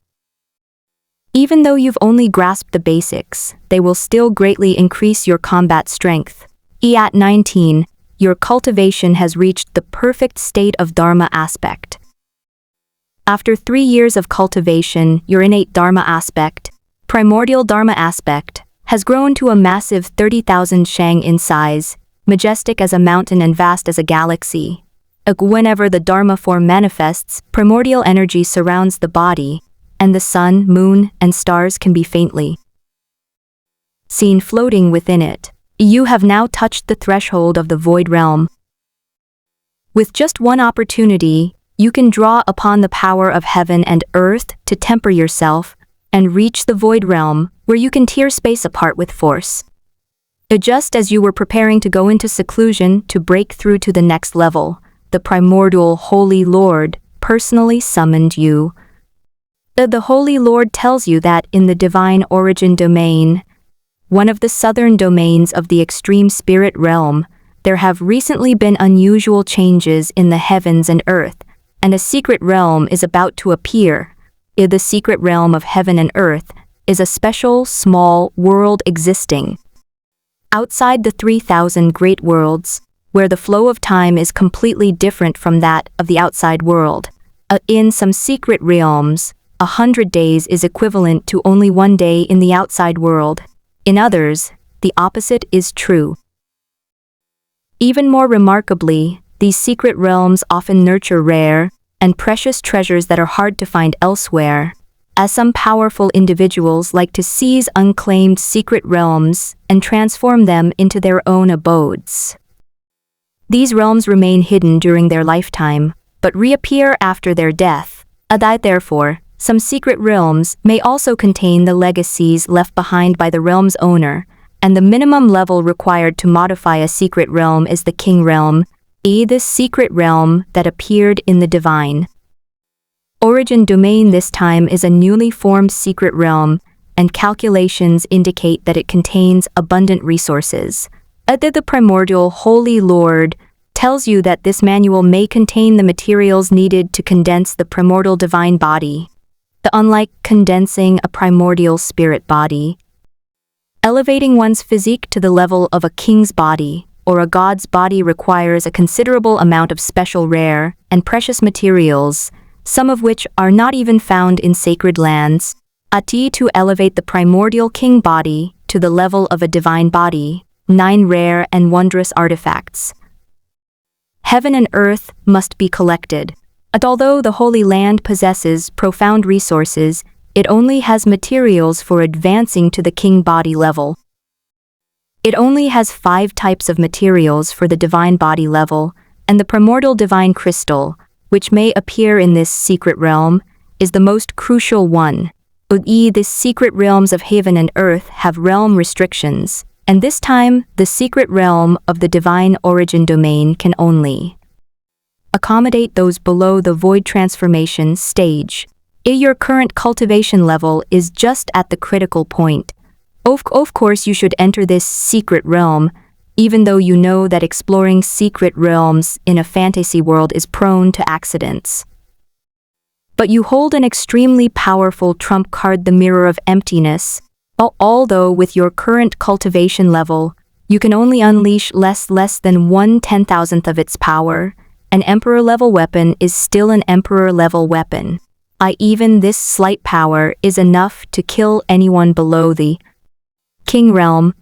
Even though you've only grasped the basics, they will still greatly increase your combat strength. At 19, your cultivation has reached the perfect state of Dharma aspect. After 3 years of cultivation, your innate Dharma aspect, primordial Dharma aspect, has grown to a massive 30,000 shang in size, majestic as a mountain and vast as a galaxy. Whenever the Dharma form manifests, primordial energy surrounds the body, and the sun, moon, and stars can be faintly seen floating within it. You have now touched the threshold of the void realm. With just one opportunity, you can draw upon the power of heaven and earth to temper yourself and reach the void realm, where you can tear space apart with force. Just as you were preparing to go into seclusion to break through to the next level, the primordial Holy Lord personally summoned you. The Holy Lord tells you that in the Divine Origin Domain, one of the southern domains of the Extreme Spirit Realm, there have recently been unusual changes in the heavens and earth, and a secret realm is about to appear. The secret realm of heaven and earth is a special, small world existing outside the 3,000 great worlds, where the flow of time is completely different from that of the outside world. In some secret realms, 100 days is equivalent to only 1 day in the outside world. In others, the opposite is true. Even more remarkably, these secret realms often nurture rare and precious treasures that are hard to find elsewhere, as some powerful individuals like to seize unclaimed secret realms and transform them into their own abodes. These realms remain hidden during their lifetime, but reappear after their death. Therefore, some secret realms may also contain the legacies left behind by the realm's owner, and the minimum level required to modify a secret realm is the King Realm, this secret realm that appeared in the Divine Origin Domain this time is a newly formed secret realm, and calculations indicate that it contains abundant resources. The primordial Holy Lord tells you that this manual may contain the materials needed to condense the primordial divine body. Unlike condensing a primordial spirit body, elevating one's physique to the level of a king's body or a god's body requires a considerable amount of special rare and precious materials, some of which are not even found in sacred lands. To elevate the primordial king body to the level of a divine body, 9 rare and wondrous artifacts. Heaven and earth must be collected. Although the Holy Land possesses profound resources, it only has materials for advancing to the king body level. It only has 5 types of materials for the divine body level, and the primordial divine crystal, which may appear in this secret realm, is the most crucial one. The secret realms of heaven and earth have realm restrictions, and this time the secret realm of the Divine Origin Domain can only accommodate those below the void transformation stage. Your current cultivation level is just at the critical point. Of course you should enter this secret realm, even though you know that exploring secret realms in a fantasy world is prone to accidents. But you hold an extremely powerful trump card, the Mirror of Emptiness. Although with your current cultivation level, you can only unleash less than 1/10,000th of its power, an Emperor-level weapon is still an Emperor-level weapon. Even this slight power is enough to kill anyone below the King Realm.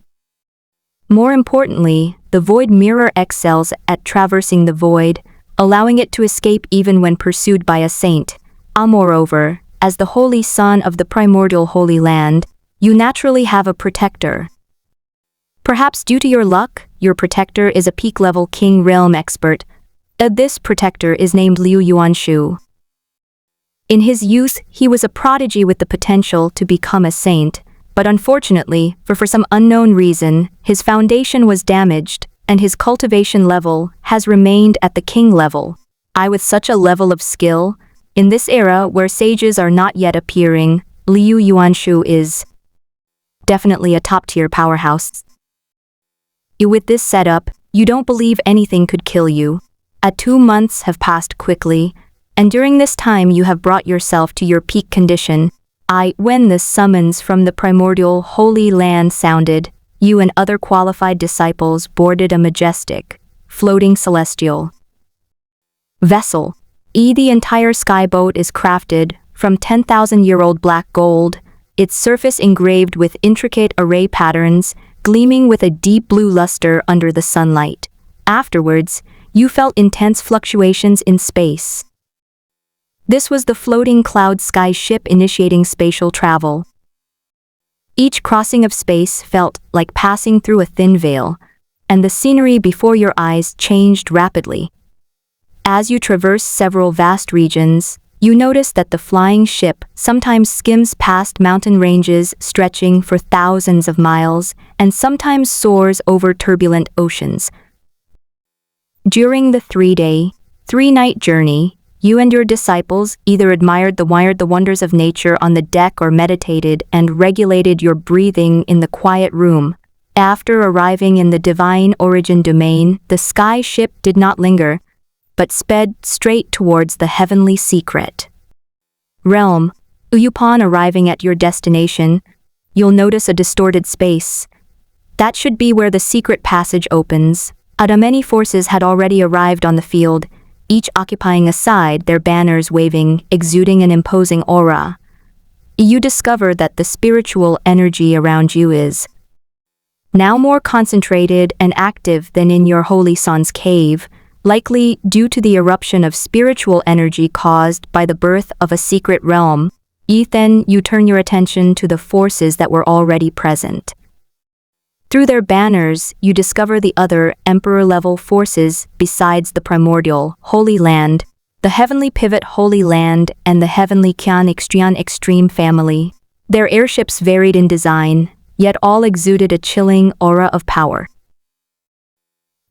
More importantly, the Void Mirror excels at traversing the void, allowing it to escape even when pursued by a saint. Moreover, as the Holy Son of the primordial Holy Land, you naturally have a protector. Perhaps due to your luck, your protector is a peak-level King Realm expert. This protector is named Liu Yuanshu. In his youth, he was a prodigy with the potential to become a saint, but unfortunately, for some unknown reason, his foundation was damaged, and his cultivation level has remained at the king level. With such a level of skill, in this era where sages are not yet appearing, Liu Yuanshu is definitely a top-tier powerhouse. With this setup, you don't believe anything could kill you. 2 months have passed quickly, and during this time you have brought yourself to your peak condition. When the summons from the primordial Holy Land sounded, you and other qualified disciples boarded a majestic, floating celestial vessel. The entire skyboat is crafted from 10,000-year-old black gold, its surface engraved with intricate array patterns, gleaming with a deep blue luster under the sunlight. Afterwards, you felt intense fluctuations in space. This was the floating cloud sky ship initiating spatial travel. Each crossing of space felt like passing through a thin veil, and the scenery before your eyes changed rapidly. As you traverse several vast regions, you notice that the flying ship sometimes skims past mountain ranges stretching for thousands of miles and sometimes soars over turbulent oceans. During the 3-day, 3-night journey, you and your disciples either admired the wonders of nature on the deck or meditated and regulated your breathing in the quiet room. After arriving in the divine origin domain, the sky ship did not linger, but sped straight towards the heavenly secret realm. Upon arriving at your destination, you'll notice a distorted space. That should be where the secret passage opens. Many forces had already arrived on the field, each occupying a side, their banners waving, exuding an imposing aura. You discover that the spiritual energy around you is now more concentrated and active than in your Holy Son's cave, likely due to the eruption of spiritual energy caused by the birth of a secret realm. Then you turn your attention to the forces that were already present. Through their banners, you discover the other emperor-level forces besides the primordial Holy Land, the Heavenly Pivot Holy Land, and the Heavenly Qian Extreme family. Their airships varied in design, yet all exuded a chilling aura of power.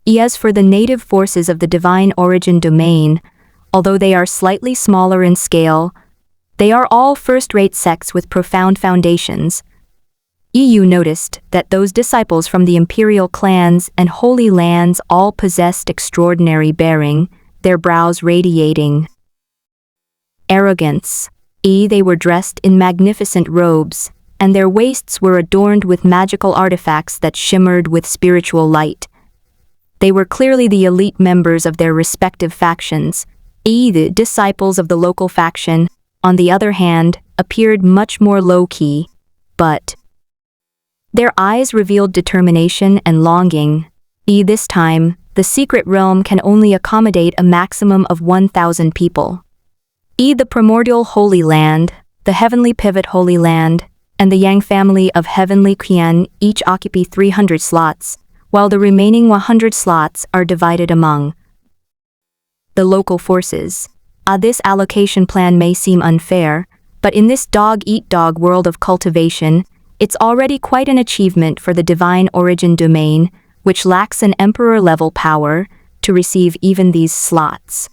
As for the native forces of the divine origin domain, although they are slightly smaller in scale, they are all first-rate sects with profound foundations. You noticed that those disciples from the imperial clans and holy lands all possessed extraordinary bearing, their brows radiating arrogance. They were dressed in magnificent robes, and their waists were adorned with magical artifacts that shimmered with spiritual light. They were clearly the elite members of their respective factions. The disciples of the local faction, on the other hand, appeared much more low-key, but their eyes revealed determination and longing. This time, the secret realm can only accommodate a maximum of 1,000 people. The primordial Holy Land, the Heavenly Pivot Holy Land, and the Yang family of Heavenly Qian each occupy 300 slots, while the remaining 100 slots are divided among the local forces. This allocation plan may seem unfair, but in this dog-eat-dog world of cultivation, it's already quite an achievement for the divine origin domain, which lacks an emperor-level power, to receive even these slots.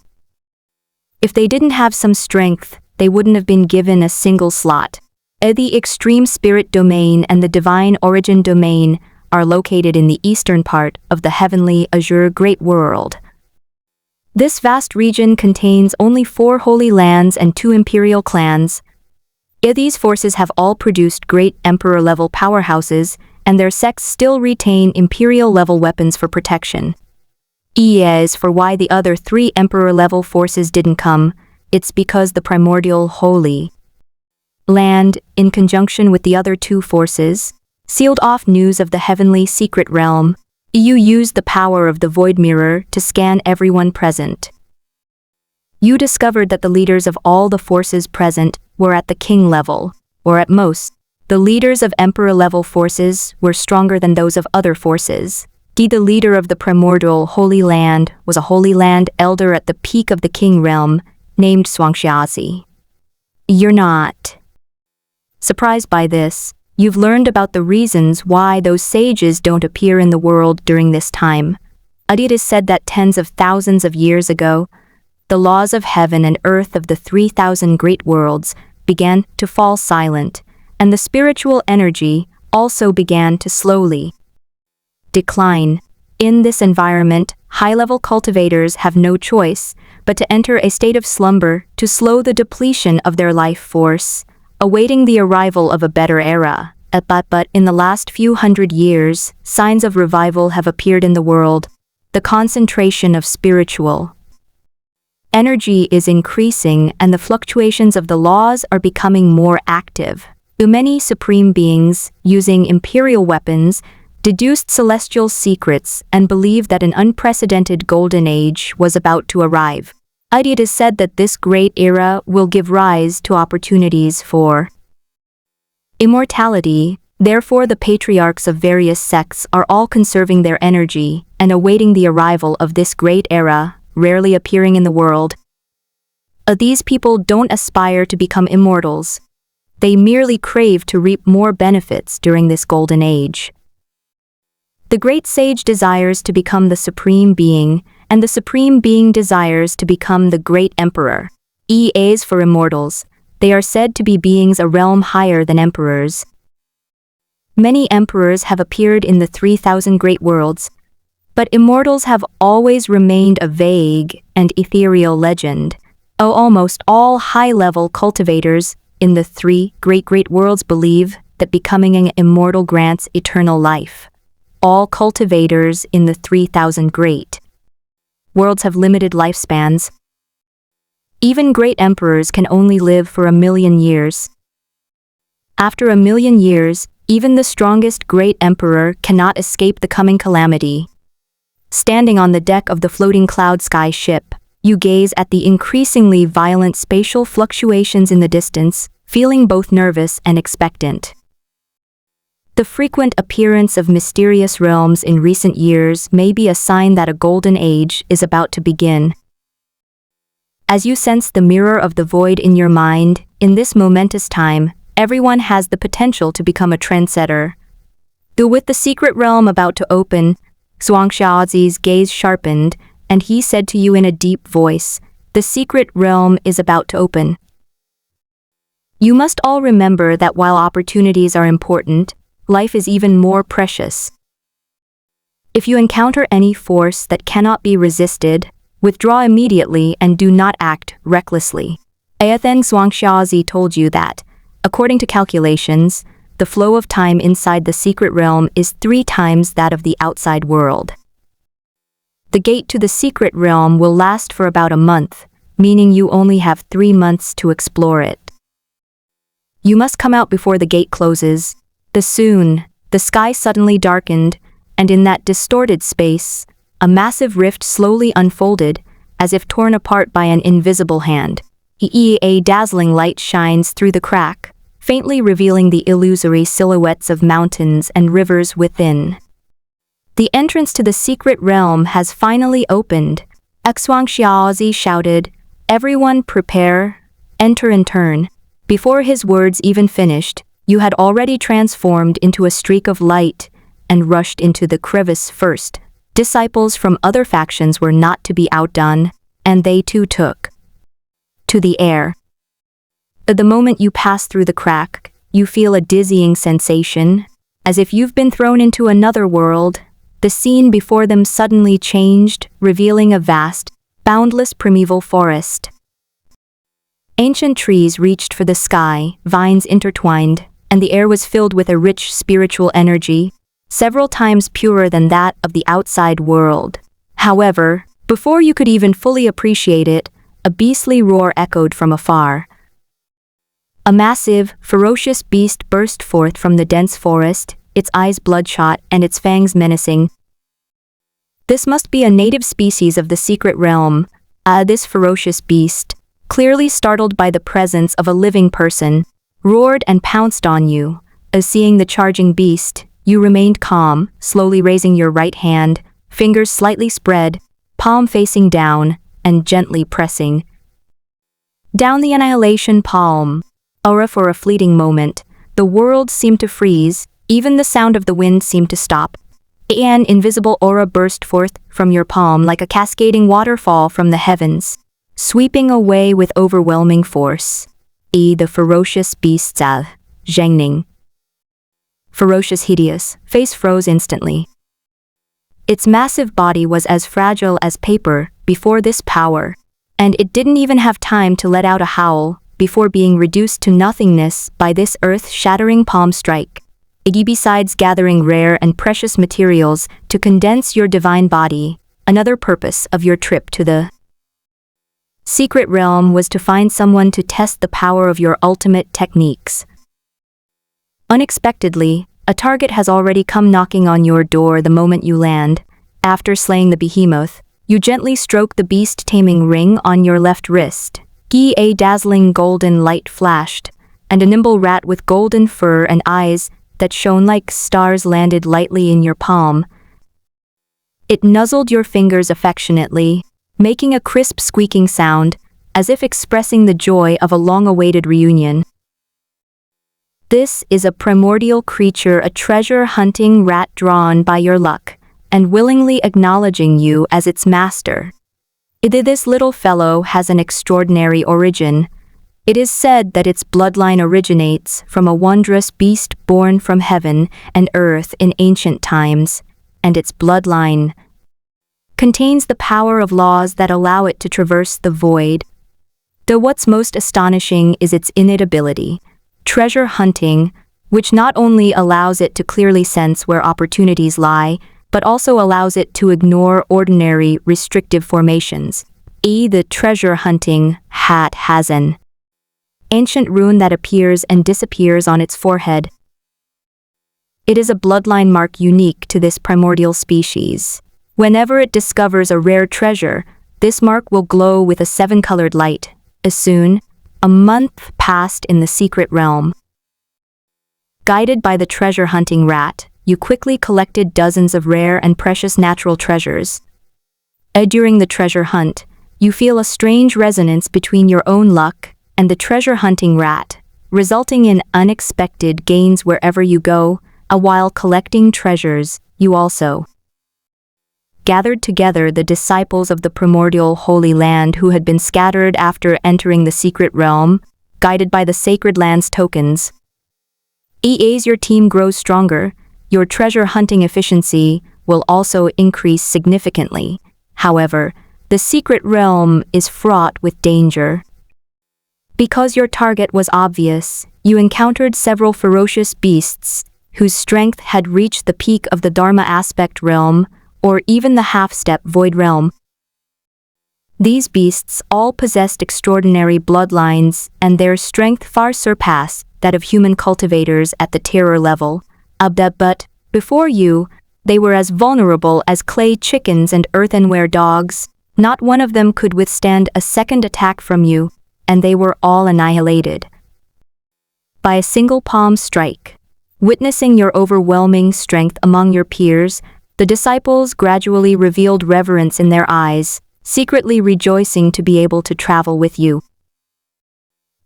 If they didn't have some strength, they wouldn't have been given a single slot. The extreme spirit domain and the divine origin domain are located in the eastern part of the heavenly azure great world. This vast region contains only 4 holy lands and 2 imperial clans. These forces have all produced great emperor-level powerhouses, and their sects still retain imperial-level weapons for protection. As for why the other 3 emperor-level forces didn't come, it's because the primordial Holy Land, in conjunction with the other 2 forces, sealed off news of the heavenly secret realm. You used the power of the void mirror to scan everyone present. You discovered that the leaders of all the forces present were at the king level, or at most, The leaders of emperor-level forces were stronger than those of other forces. The leader of the primordial Holy Land was a Holy Land elder at the peak of the King Realm, named Zhuangxiazi. You're not surprised by this. You've learned about the reasons why those sages don't appear in the world during this time. It is said that tens of thousands of years ago, the laws of heaven and earth of the 3,000 great worlds began to fall silent, and the spiritual energy also began to slowly decline. In this environment, high-level cultivators have no choice but to enter a state of slumber to slow the depletion of their life force, awaiting the arrival of a better era. But in the last few hundred years, signs of revival have appeared in the world. The concentration of spiritual energy is increasing, and the fluctuations of the laws are becoming more active. Many supreme beings, using imperial weapons, deduced celestial secrets and believed that an unprecedented golden age was about to arrive. It is said that this great era will give rise to opportunities for immortality. Therefore, the patriarchs of various sects are all conserving their energy and awaiting the arrival of this great era, rarely appearing in the world. These people don't aspire to become immortals. They merely crave to reap more benefits during this golden age. The great sage desires to become the supreme being, and the supreme being desires to become the great emperor. As for immortals, they are said to be beings a realm higher than emperors. Many emperors have appeared in the 3,000 great worlds, but immortals have always remained a vague and ethereal legend. Almost all high-level cultivators in the 3 great worlds believe that becoming an immortal grants eternal life. All cultivators in the 3,000 great worlds have limited lifespans. Even great emperors can only live for 1,000,000 years. After 1,000,000 years, even the strongest great emperor cannot escape the coming calamity. Standing on the deck of the floating cloud sky ship, you gaze at the increasingly violent spatial fluctuations in the distance, feeling both nervous and expectant. The frequent appearance of mysterious realms in recent years may be a sign that a golden age is about to begin. As you sense the mirror of the void in your mind, in this momentous time, everyone has the potential to become a trendsetter. With the secret realm about to open, Zhuangxiazi's gaze sharpened, and he said to you in a deep voice, "The secret realm is about to open." You must all remember that while opportunities are important, life is even more precious. If you encounter any force that cannot be resisted, withdraw immediately and do not act recklessly. Then Zhuangxiazi told you that, according to calculations, the flow of time inside the secret realm is 3 times that of the outside world. The gate to the secret realm will last for about a month, meaning you only have 3 months to explore it. You must come out before the gate closes. Soon, the sky suddenly darkened, and in that distorted space, a massive rift slowly unfolded, as if torn apart by an invisible hand. A dazzling light shines through the crack, faintly revealing the illusory silhouettes of mountains and rivers within. The entrance to the secret realm has finally opened. Zhuangxiazi shouted, "Everyone prepare, enter in turn." Before his words even finished, you had already transformed into a streak of light and rushed into the crevice first. Disciples from other factions were not to be outdone, and they too took to the air. At the moment you pass through the crack, you feel a dizzying sensation, as if you've been thrown into another world. The scene before them suddenly changed, revealing a vast, boundless primeval forest. Ancient trees reached for the sky, vines intertwined, and the air was filled with a rich spiritual energy, several times purer than that of the outside world. However, before you could even fully appreciate it, a beastly roar echoed from afar. A massive, ferocious beast burst forth from the dense forest, its eyes bloodshot and its fangs menacing. This must be a native species of the secret realm. This ferocious beast, clearly startled by the presence of a living person, roared and pounced on you, As seeing the charging beast, you remained calm, slowly raising your right hand, fingers slightly spread, palm facing down, and gently pressing down the annihilation palm. Aura. For a fleeting moment, the world seemed to freeze, even the sound of the wind seemed to stop. An invisible aura burst forth from your palm like a cascading waterfall from the heavens, sweeping away with overwhelming force. The ferocious beast's Zhengning. Ferocious, hideous, face froze instantly. Its massive body was as fragile as paper before this power, and it didn't even have time to let out a howl before being reduced to nothingness by this earth-shattering palm strike. Besides gathering rare and precious materials to condense your divine body, another purpose of your trip to the secret realm was to find someone to test the power of your ultimate techniques. Unexpectedly, a target has already come knocking on your door the moment you land. After slaying the behemoth, you gently stroke the beast-taming ring on your left wrist. A dazzling golden light flashed, and a nimble rat with golden fur and eyes that shone like stars landed lightly in your palm. It nuzzled your fingers affectionately, making a crisp squeaking sound, as if expressing the joy of a long-awaited reunion. This is a primordial creature, a treasure-hunting rat drawn by your luck, and willingly acknowledging you as its master. This little fellow has an extraordinary origin. It is said that its bloodline originates from a wondrous beast born from heaven and earth in ancient times, and its bloodline contains the power of laws that allow it to traverse the void. Though what's most astonishing is its innate ability, treasure hunting, which not only allows it to clearly sense where opportunities lie, but also allows it to ignore ordinary, restrictive formations. The treasure hunting hat has an ancient rune that appears and disappears on its forehead. It is a bloodline mark unique to this primordial species. Whenever it discovers a rare treasure, this mark will glow with a 7-colored light. As soon, a month passed in the secret realm. Guided by the treasure-hunting rat, you quickly collected dozens of rare and precious natural treasures. During the treasure hunt, you feel a strange resonance between your own luck and the treasure-hunting rat, resulting in unexpected gains wherever you go. While collecting treasures, you also gathered together the disciples of the primordial Holy Land who had been scattered after entering the secret realm, guided by the sacred land's tokens. As your team grows stronger, your treasure-hunting efficiency will also increase significantly. However, the secret realm is fraught with danger. Because your target was obvious, you encountered several ferocious beasts whose strength had reached the peak of the Dharma aspect realm, or even the half-step void realm. These beasts all possessed extraordinary bloodlines, and their strength far surpassed that of human cultivators at the terror level. But before you, they were as vulnerable as clay chickens and earthenware dogs. Not one of them could withstand a second attack from you, and they were all annihilated by a single palm strike. Witnessing your overwhelming strength among your peers, the disciples gradually revealed reverence in their eyes, secretly rejoicing to be able to travel with you.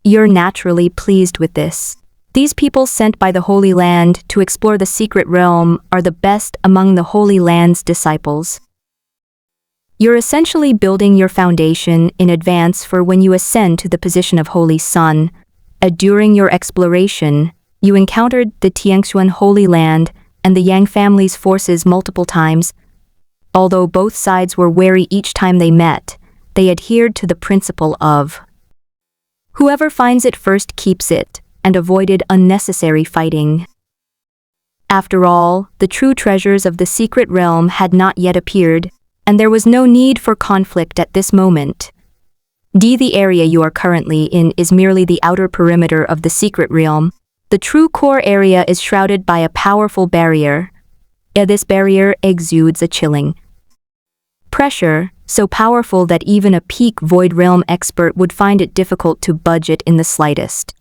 You're naturally pleased with this. These people sent by the Holy Land to explore the secret realm are the best among the Holy Land's disciples. You're essentially building your foundation in advance for when you ascend to the position of Holy Son. During your exploration, you encountered the Tianxuan Holy Land and the Yang family's forces multiple times. Although both sides were wary each time they met, they adhered to the principle of whoever finds it first keeps it, and avoided unnecessary fighting. After all, the true treasures of the secret realm had not yet appeared, and there was no need for conflict at this moment. The area you are currently in is merely the outer perimeter of the secret realm. The true core area is shrouded by a powerful barrier. This barrier exudes a chilling pressure, so powerful that even a peak Void Realm expert would find it difficult to budge it in the slightest.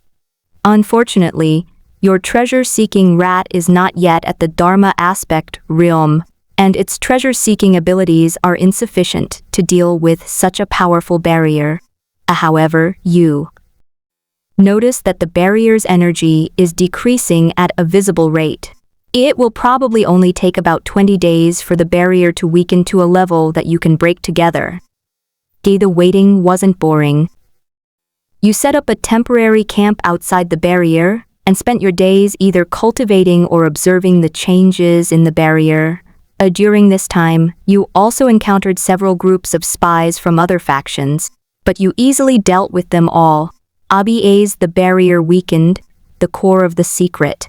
Unfortunately, Your treasure-seeking rat is not yet at the Dharma aspect realm, and its treasure-seeking abilities are insufficient to deal with such a powerful barrier. However, you notice that the barrier's energy is decreasing at a visible rate. It will probably only take about 20 days for the barrier to weaken to a level that you can break together. The waiting wasn't boring. You set up a temporary camp outside the barrier and spent your days either cultivating or observing the changes in the barrier. During this time, you also encountered several groups of spies from other factions, but you easily dealt with them all. As the barrier weakened, the core of the secret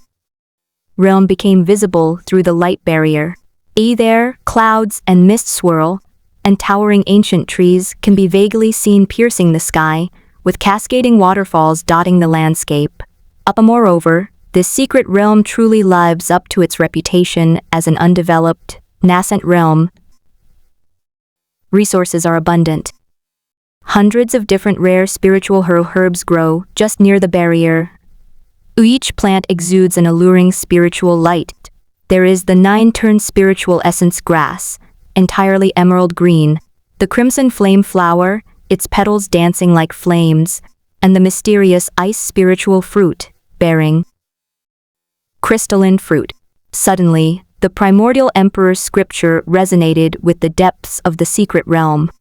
realm became visible through the light barrier. There, clouds and mist swirl, and towering ancient trees can be vaguely seen piercing the sky, with cascading waterfalls dotting the landscape. Moreover, this secret realm truly lives up to its reputation as an undeveloped, nascent realm. Resources are abundant. Hundreds of different rare spiritual herbs grow just near the barrier. Each plant exudes an alluring spiritual light. There is the 9-turn spiritual essence grass, entirely emerald green, the crimson flame flower, its petals dancing like flames, and the mysterious ice spiritual fruit, bearing crystalline fruit. Suddenly, the primordial emperor's scripture resonated with the depths of the secret realm.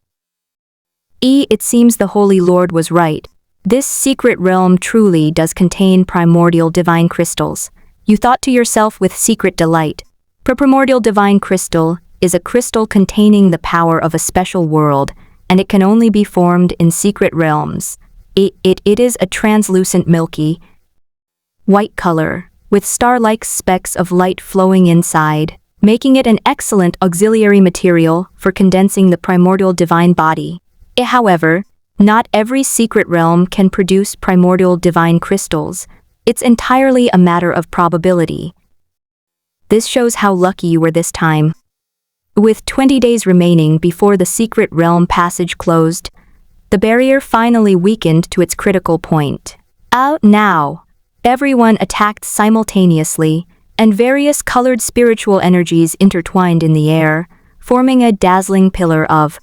It seems the Holy Lord was right. This secret realm truly does contain primordial divine crystals. You thought to yourself with secret delight. Primordial divine crystal is a crystal containing the power of a special world, and it can only be formed in secret realms. It is a translucent milky white color, with star-like specks of light flowing inside, making it an excellent auxiliary material for condensing the primordial divine body. However, not every secret realm can produce primordial divine crystals. It's entirely a matter of probability. This shows how lucky you were this time. With 20 days remaining before the secret realm passage closed, the barrier finally weakened to its critical point. Out now! Everyone attacked simultaneously, and various colored spiritual energies intertwined in the air, forming a dazzling pillar of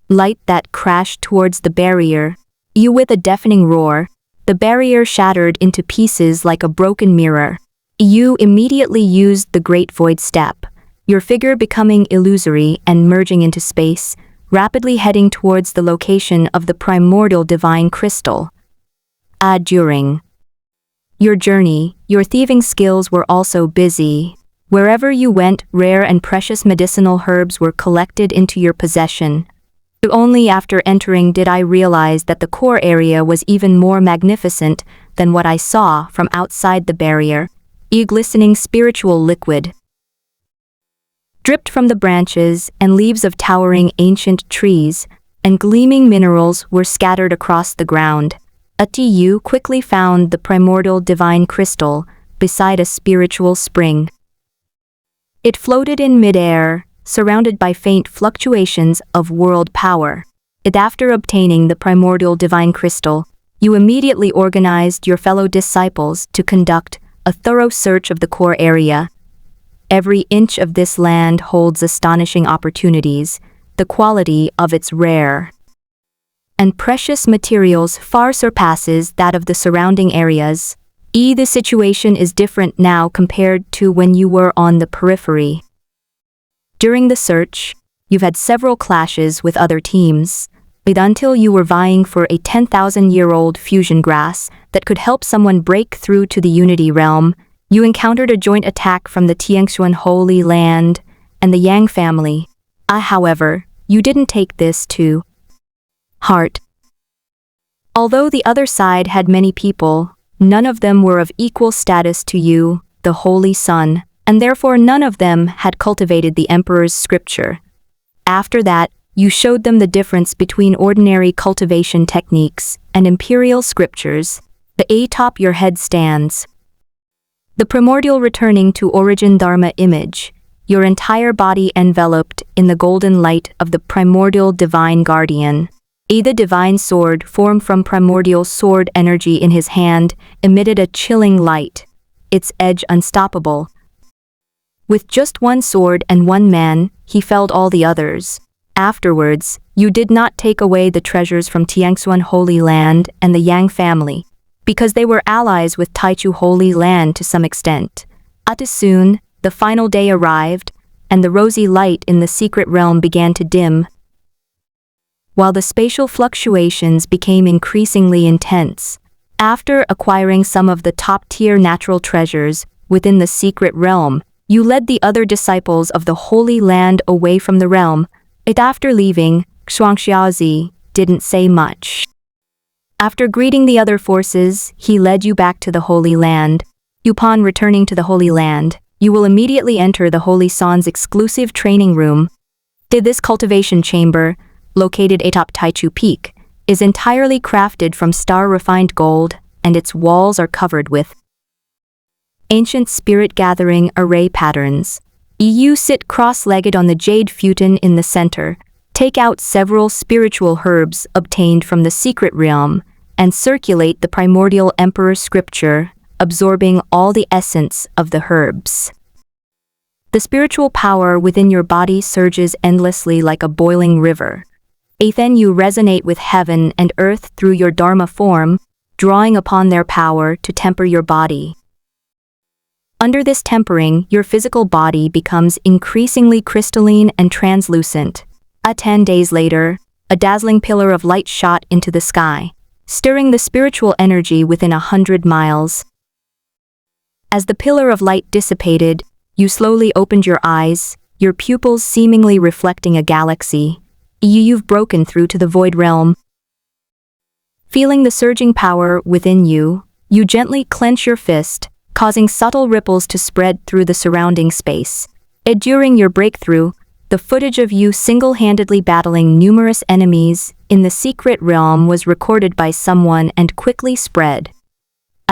light that crashed towards the barrier. With a deafening roar, the barrier shattered into pieces like a broken mirror. You immediately used the Great Void Step, your figure becoming illusory and merging into space, rapidly heading towards the location of the primordial divine crystal. During your journey, your thieving skills were also busy. Wherever you went, rare and precious medicinal herbs were collected into your possession. Only after entering did I realize that the core area was even more magnificent than what I saw from outside the barrier. A glistening spiritual liquid dripped from the branches and leaves of towering ancient trees, and gleaming minerals were scattered across the ground. You quickly found the primordial divine crystal beside a spiritual spring. It floated in midair, surrounded by faint fluctuations of world power. After obtaining the primordial divine crystal, you immediately organized your fellow disciples to conduct a thorough search of the core area. Every inch of this land holds astonishing opportunities. The quality of its rare and precious materials far surpasses that of the surrounding areas. The situation is different now compared to when you were on the periphery. During the search, you've had several clashes with other teams, until you were vying for a 10,000-year-old fusion grass that could help someone break through to the Unity Realm. You encountered a joint attack from the Tianxuan Holy Land and the Yang family. However, you didn't take this to heart. Although the other side had many people, none of them were of equal status to you, the Holy Sun, and therefore none of them had cultivated the Emperor's scripture. After that, you showed them the difference between ordinary cultivation techniques and imperial scriptures. The atop your head stands the primordial returning to origin Dharma image, your entire body enveloped in the golden light of the primordial divine guardian. The divine sword, formed from primordial sword energy in his hand, emitted a chilling light, its edge unstoppable. With just one sword and one man, he felled all the others. Afterwards, you did not take away the treasures from Tiangxuan Holy Land and the Yang family, because they were allies with Taichu Holy Land to some extent. Soon, the final day arrived, and the rosy light in the secret realm began to dim, while the spatial fluctuations became increasingly intense. After acquiring some of the top-tier natural treasures within the secret realm, you led the other disciples of the Holy Land away from the realm. After leaving, Xuangxiaozi didn't say much. After greeting the other forces, he led you back to the Holy Land. Upon returning to the Holy Land, you will immediately enter the Holy San's exclusive training room. This cultivation chamber, located atop Taichu Peak, is entirely crafted from star-refined gold, and its walls are covered with ancient spirit-gathering array patterns. You sit cross-legged on the jade futon in the center, take out several spiritual herbs obtained from the secret realm, and circulate the primordial emperor scripture, absorbing all the essence of the herbs. The spiritual power within your body surges endlessly like a boiling river. Then you resonate with heaven and earth through your Dharma form, drawing upon their power to temper your body. Under this tempering, your physical body becomes increasingly crystalline and translucent. 10 days later, a dazzling pillar of light shot into the sky, stirring the spiritual energy within 100 miles. As the pillar of light dissipated, you slowly opened your eyes, your pupils seemingly reflecting a galaxy. You've broken through to the void realm. Feeling the surging power within you, you gently clench your fist, causing subtle ripples to spread through the surrounding space. During your breakthrough, the footage of you single-handedly battling numerous enemies in the secret realm was recorded by someone and quickly spread.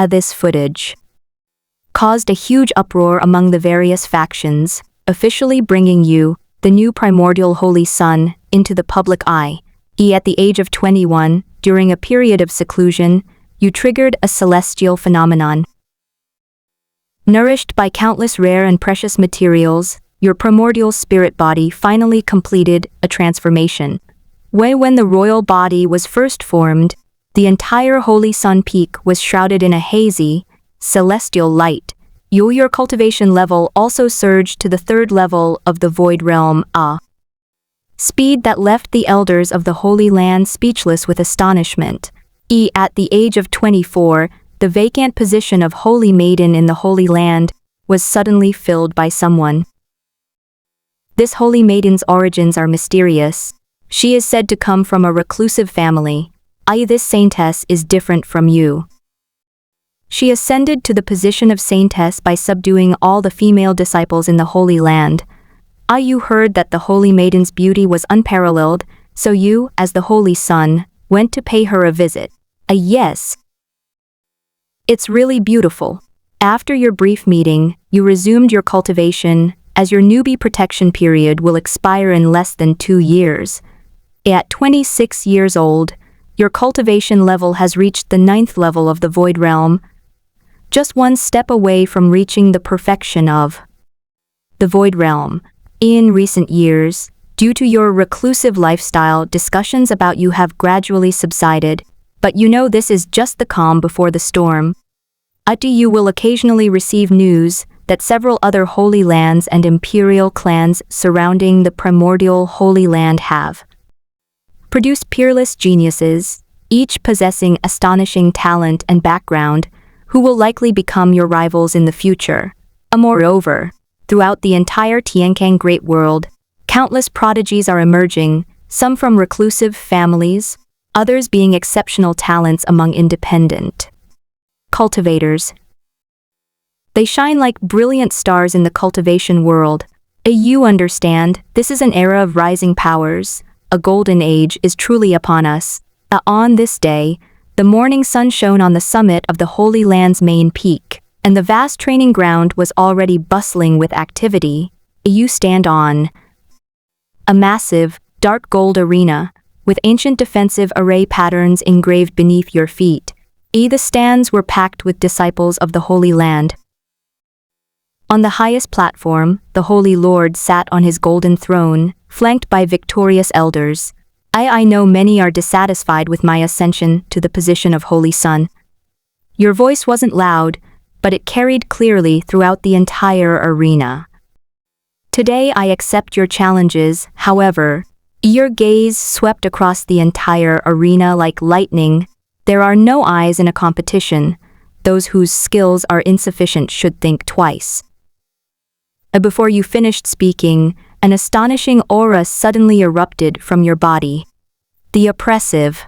This footage caused a huge uproar among the various factions, officially bringing you, the new primordial Holy Sun, into the public eye. At the age of 21, during a period of seclusion, you triggered a celestial phenomenon. Nourished by countless rare and precious materials, your primordial spirit body finally completed a transformation. When the royal body was first formed, the entire Holy Sun Peak was shrouded in a hazy, celestial light. Your cultivation level also surged to the 3rd level of the Void Realm, a speed that left the elders of the Holy Land speechless with astonishment. At the age of 24, the vacant position of Holy Maiden in the Holy Land was suddenly filled by someone. This Holy Maiden's origins are mysterious. She is said to come from a reclusive family. This saintess is different from you. She ascended to the position of saintess by subduing all the female disciples in the Holy Land. You heard that the Holy Maiden's beauty was unparalleled, so you, as the Holy Sun, went to pay her a visit. Yes. It's really beautiful. After your brief meeting, you resumed your cultivation, as your newbie protection period will expire in less than 2 years. At 26 years old, your cultivation level has reached the 9th level of the Void Realm, just one step away from reaching the perfection of the Void Realm. In recent years, due to your reclusive lifestyle, discussions about you have gradually subsided, but you know this is just the calm before the storm. You will occasionally receive news that several other Holy Lands and imperial clans surrounding the primordial Holy Land have produced peerless geniuses, each possessing astonishing talent and background, who will likely become your rivals in the future. Moreover, throughout the entire Tiankang Great World, countless prodigies are emerging, some from reclusive families, others being exceptional talents among independent cultivators. They shine like brilliant stars in the cultivation world. You understand, this is an era of rising powers. A golden age is truly upon us. On this day, the morning sun shone on the summit of the Holy Land's main peak, and the vast training ground was already bustling with activity. You stand on a massive, dark gold arena, with ancient defensive array patterns engraved beneath your feet. The stands were packed with disciples of the Holy Land. On the highest platform, the Holy Lord sat on his golden throne, flanked by victorious elders. I know many are dissatisfied with my ascension to the position of Holy Son. Your voice wasn't loud, but it carried clearly throughout the entire arena. Today I accept your challenges, however. Your gaze swept across the entire arena like lightning. There are no eyes in a competition. Those whose skills are insufficient should think twice. Before you finished speaking, an astonishing aura suddenly erupted from your body. The oppressive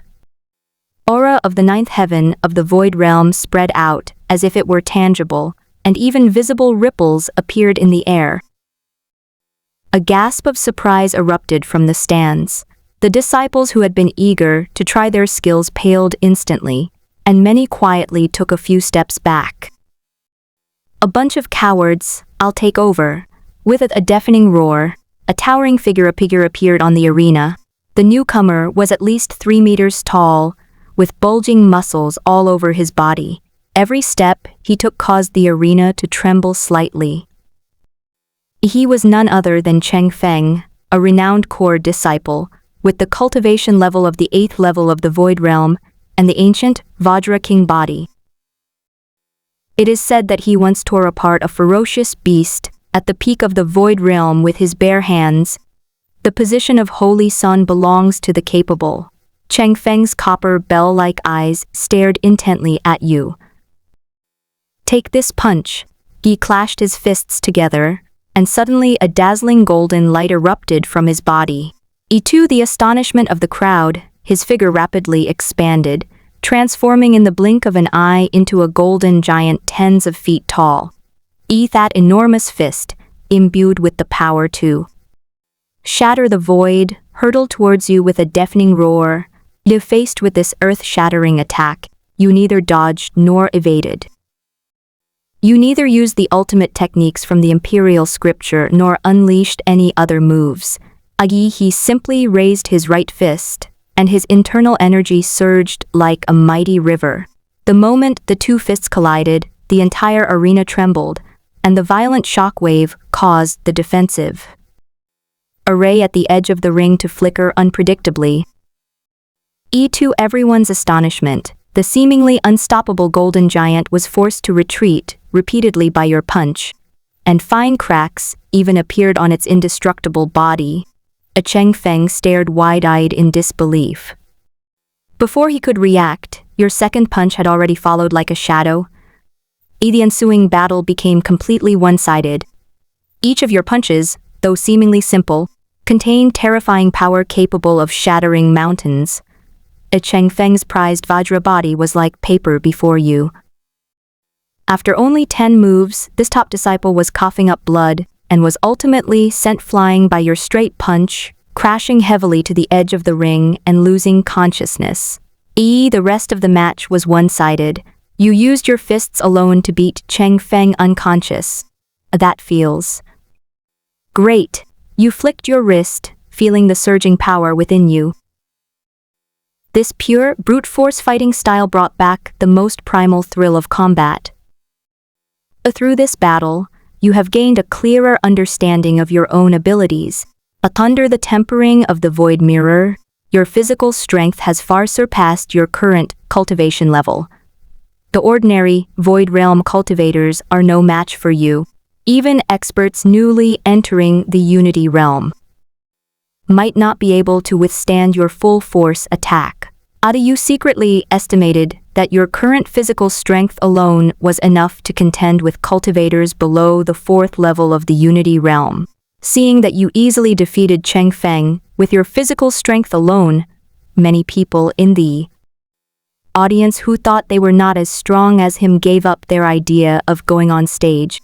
aura of the ninth heaven of the void realm spread out as if it were tangible, and even visible ripples appeared in the air. A gasp of surprise erupted from the stands. The disciples who had been eager to try their skills paled instantly, and many quietly took a few steps back. A bunch of cowards, I'll take over. With a deafening roar, a towering figure appeared on the arena. The newcomer was at least 3 meters tall, with bulging muscles all over his body. Every step he took caused the arena to tremble slightly. He was none other than Cheng Feng, a renowned core disciple, with the cultivation level of the 8th level of the Void Realm and the ancient Vajra King body. It is said that he once tore apart a ferocious beast at the peak of the Void Realm with his bare hands. The position of Holy Son belongs to the capable. Cheng Feng's copper bell-like eyes stared intently at you. Take this punch. He clashed his fists together, and suddenly a dazzling golden light erupted from his body. To the astonishment of the crowd, his figure rapidly expanded, transforming in the blink of an eye into a golden giant tens of feet tall. That enormous fist, imbued with the power to shatter the void, hurtled towards you with a deafening roar. Faced with this earth-shattering attack, you neither dodged nor evaded. You neither used the ultimate techniques from the Imperial scripture nor unleashed any other moves. He simply raised his right fist, and his internal energy surged like a mighty river. The moment the two fists collided, the entire arena trembled, and the violent shockwave caused the defensive array at the edge of the ring to flicker unpredictably. To everyone's astonishment, the seemingly unstoppable golden giant was forced to retreat repeatedly by your punch, and fine cracks even appeared on its indestructible body. Cheng Feng stared wide-eyed in disbelief. Before he could react, your second punch had already followed like a shadow. The ensuing battle became completely one-sided. Each of your punches, though seemingly simple, contained terrifying power capable of shattering mountains. Cheng Feng's prized Vajra body was like paper before you. After only 10 moves, this top disciple was coughing up blood and was ultimately sent flying by your straight punch, crashing heavily to the edge of the ring and losing consciousness. The rest of the match was one-sided. You used your fists alone to beat Cheng Feng unconscious. That feels great. You flicked your wrist, feeling the surging power within you. This pure, brute force fighting style brought back the most primal thrill of combat. Through this battle, you have gained a clearer understanding of your own abilities. Under the tempering of the Void Mirror, your physical strength has far surpassed your current cultivation level. The ordinary Void Realm cultivators are no match for you. Even experts newly entering the Unity Realm might not be able to withstand your full force attack. You secretly estimated that your current physical strength alone was enough to contend with cultivators below the 4th level of the Unity Realm. Seeing that you easily defeated Cheng Feng with your physical strength alone, many people in the audience who thought they were not as strong as him gave up their idea of going on stage.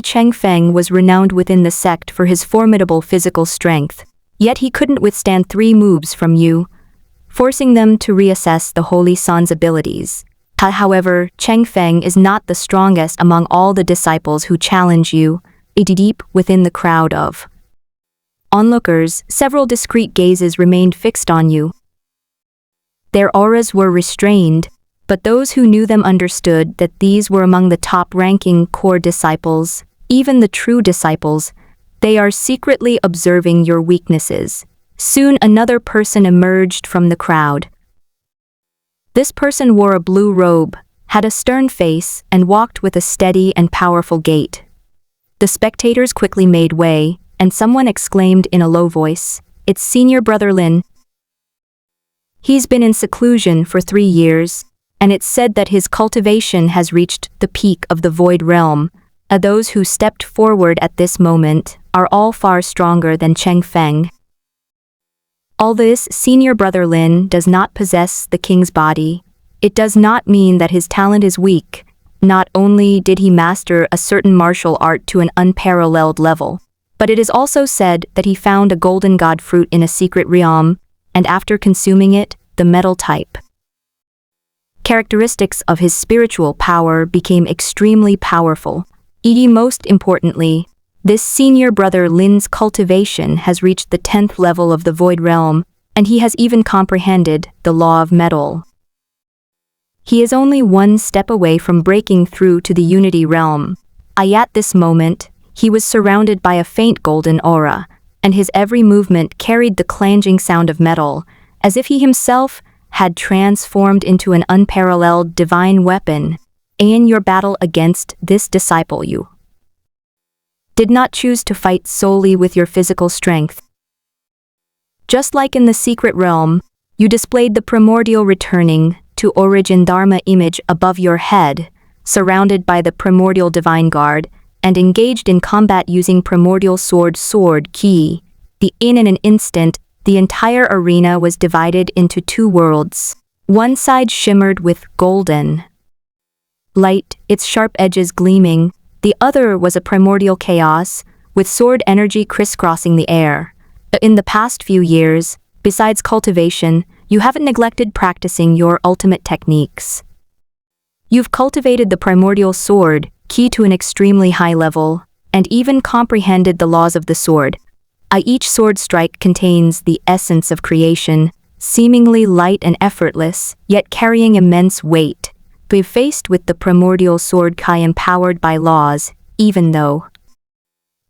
Cheng Feng was renowned within the sect for his formidable physical strength, yet he couldn't withstand 3 moves from you, forcing them to reassess the Holy Son's abilities. However, Cheng Feng is not the strongest among all the disciples who challenge you. Deep within the crowd of Onlookers, several discreet gazes remained fixed on you. Their auras were restrained, but those who knew them understood that these were among the top-ranking core disciples, even the true disciples. They are secretly observing your weaknesses. Soon another person emerged from the crowd. This person wore a blue robe, had a stern face, and walked with a steady and powerful gait. The spectators quickly made way, and someone exclaimed in a low voice, "It's Senior Brother Lin. He's been in seclusion for 3 years, and it's said that his cultivation has reached the peak of the Void Realm. Those who stepped forward at this moment are all far stronger than Cheng Feng. All this, Senior Brother Lin does not possess the king's body. It does not mean that his talent is weak. Not only did he master a certain martial art to an unparalleled level, but it is also said that he found a golden god fruit in a secret realm, and after consuming it, the metal type characteristics of his spiritual power became extremely powerful. Most importantly, this Senior Brother Lin's cultivation has reached the 10th level of the Void Realm, and he has even comprehended the law of metal. He is only one step away from breaking through to the Unity Realm. At this moment, he was surrounded by a faint golden aura, and his every movement carried the clanging sound of metal, as if he himself had transformed into an unparalleled divine weapon. In your battle against this disciple, you did not choose to fight solely with your physical strength. Just like in the secret realm, you displayed the primordial returning to origin Dharma image above your head, surrounded by the primordial divine guard, and engaged in combat using primordial sword key. In an instant, the entire arena was divided into 2 worlds. One side shimmered with golden light, its sharp edges gleaming. The other was a primordial chaos, with sword energy crisscrossing the air. In the past few years, besides cultivation, you haven't neglected practicing your ultimate techniques. You've cultivated the primordial sword, key to an extremely high level, and even comprehended the laws of the sword. Each sword strike contains the essence of creation, seemingly light and effortless, yet carrying immense weight. Be faced with the primordial sword Kai empowered by laws, even though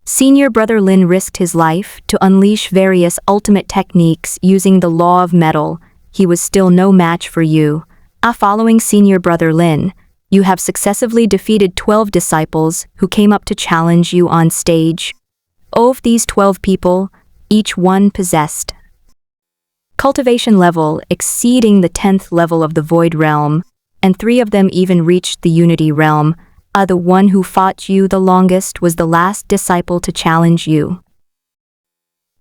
Senior Brother Lin risked his life to unleash various ultimate techniques using the law of metal, he was still no match for you. Following Senior Brother Lin, you have successively defeated 12 disciples who came up to challenge you on stage. Of these 12 people, each one possessed cultivation level exceeding the 10th level of the Void Realm, and 3 of them even reached the Unity Realm. The one who fought you the longest was the last disciple to challenge you.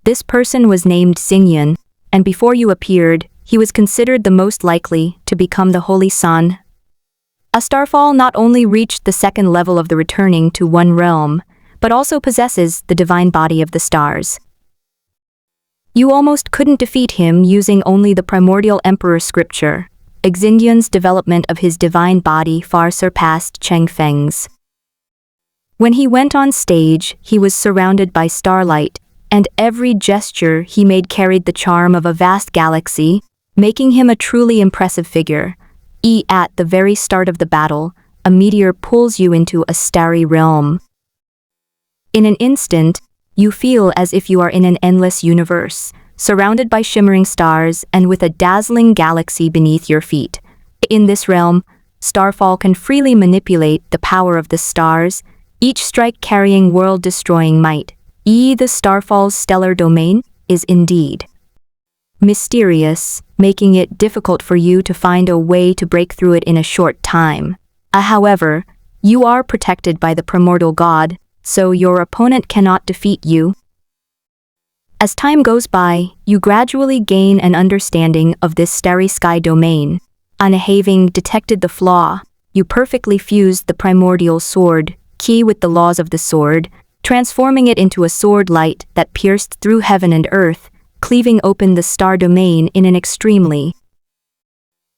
This person was named Xingyan, and before you appeared, he was considered the most likely to become the Holy Sun. A Starfall not only reached the 2nd level of the returning to one realm, but also possesses the divine body of the stars. You almost couldn't defeat him using only the primordial emperor scripture. Xingyan's development of his divine body far surpassed Cheng Feng's. When he went on stage, he was surrounded by starlight, and every gesture he made carried the charm of a vast galaxy, making him a truly impressive figure. At the very start of the battle, a meteor pulls you into a starry realm. In an instant, you feel as if you are in an endless universe, surrounded by shimmering stars and with a dazzling galaxy beneath your feet. In this realm, Starfall can freely manipulate the power of the stars, each strike carrying world-destroying might. The Starfall's stellar domain is indeed mysterious, making it difficult for you to find a way to break through it in a short time. However, you are protected by the primordial god, so your opponent cannot defeat you. As time goes by, you gradually gain an understanding of this starry sky domain. Having detected the flaw, you perfectly fused the primordial sword key with the laws of the sword, transforming it into a sword light that pierced through heaven and earth, cleaving open the star domain in an extremely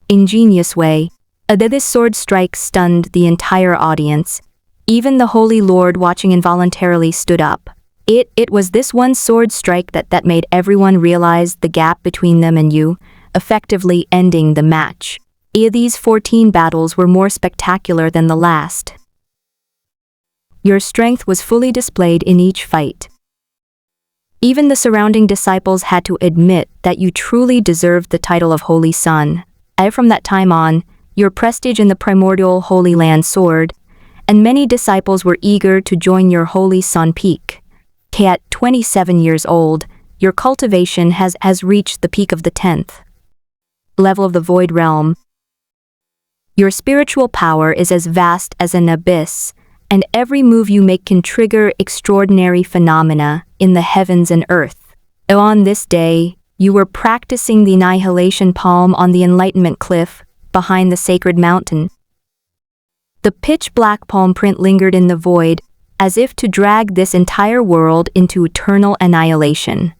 ingenious way. This sword strike stunned the entire audience. Even the Holy Lord watching involuntarily stood up. It was this one sword strike that made everyone realize the gap between them and you, effectively ending the match. These 14 battles were more spectacular than the last. Your strength was fully displayed in each fight. Even the surrounding disciples had to admit that you truly deserved the title of Holy Son. From that time on, your prestige in the primordial Holy Land soared, and many disciples were eager to join your Holy Son peak. At 27 years old, your cultivation has reached the peak of the 10th level of the Void Realm. Your spiritual power is as vast as an abyss, and every move you make can trigger extraordinary phenomena in the heavens and earth. On this day, you were practicing the annihilation palm on the enlightenment cliff behind the sacred mountain. The pitch-black palm print lingered in the void, as if to drag this entire world into eternal annihilation.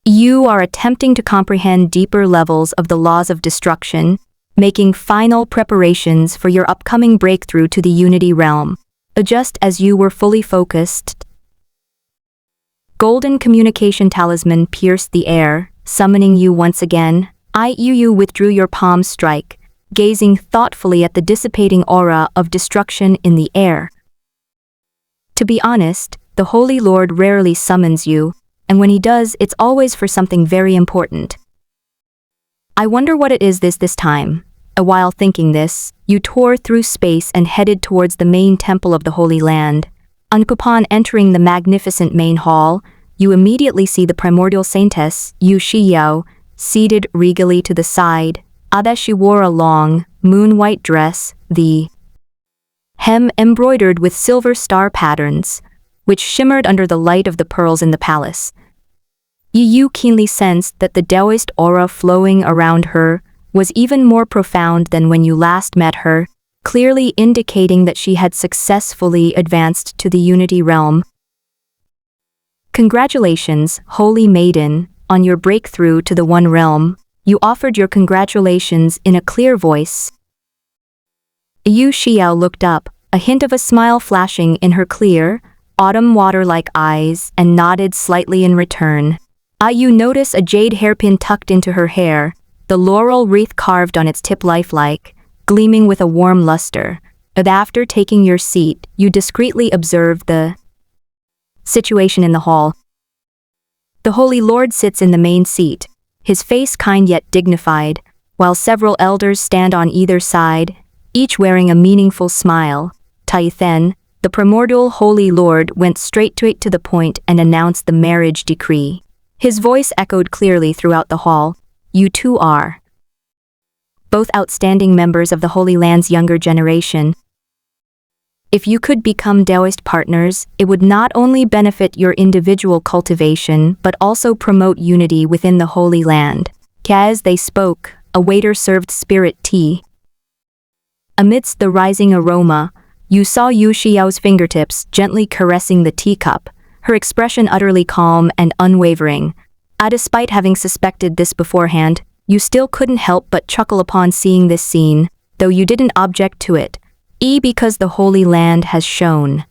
You are attempting to comprehend deeper levels of the laws of destruction, making final preparations for your upcoming breakthrough to the Unity Realm. Just as you were fully focused, golden communication talisman pierced the air, summoning you once again. You withdrew your palm strike, gazing thoughtfully at the dissipating aura of destruction in the air. To be honest, the Holy Lord rarely summons you, and when he does, it's always for something very important. I wonder what it is this time. While thinking this, you tore through space and headed towards the main temple of the Holy Land. Upon entering the magnificent main hall, you immediately see the primordial saintess, Yu Shiyao, seated regally to the side. She wore a long, moon-white dress, the hem embroidered with silver star patterns, which shimmered under the light of the pearls in the palace. Yu keenly sensed that the Taoist aura flowing around her was even more profound than when you last met her, clearly indicating that she had successfully advanced to the Unity Realm. Congratulations, Holy Maiden, on your breakthrough to the One Realm. You offered your congratulations in a clear voice. Yu Xiao looked up, a hint of a smile flashing in her clear, autumn water-like eyes, and nodded slightly in return. You notice a jade hairpin tucked into her hair, the laurel wreath carved on its tip lifelike, gleaming with a warm luster. After taking your seat, you discreetly observed the situation in the hall. The Holy Lord sits in the main seat, his face kind yet dignified, while several elders stand on either side, each wearing a meaningful smile. Then, the primordial Holy Lord went straight to the point and announced the marriage decree. His voice echoed clearly throughout the hall. You two are both outstanding members of the Holy Land's younger generation. If you could become Taoist partners, it would not only benefit your individual cultivation but also promote unity within the Holy Land. As they spoke, a waiter served spirit tea. Amidst the rising aroma, you saw Yu Xiao's fingertips gently caressing the teacup, her expression utterly calm and unwavering. Despite having suspected this beforehand, you still couldn't help but chuckle upon seeing this scene, though you didn't object to it. Because the Holy Land has shown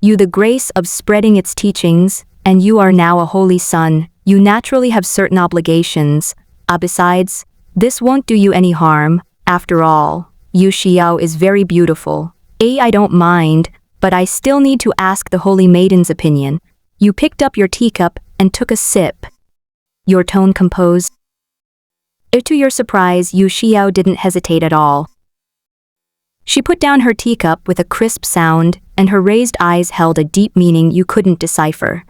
you the grace of spreading its teachings, and you are now a holy son, you naturally have certain obligations. Besides, this won't do you any harm. After all, Yu Xiao is very beautiful. I don't mind, but I still need to ask the Holy Maiden's opinion. You picked up your teacup and took a sip, your tone composed. To your surprise, Yu Xiao didn't hesitate at all. She put down her teacup with a crisp sound, and her raised eyes held a deep meaning you couldn't decipher.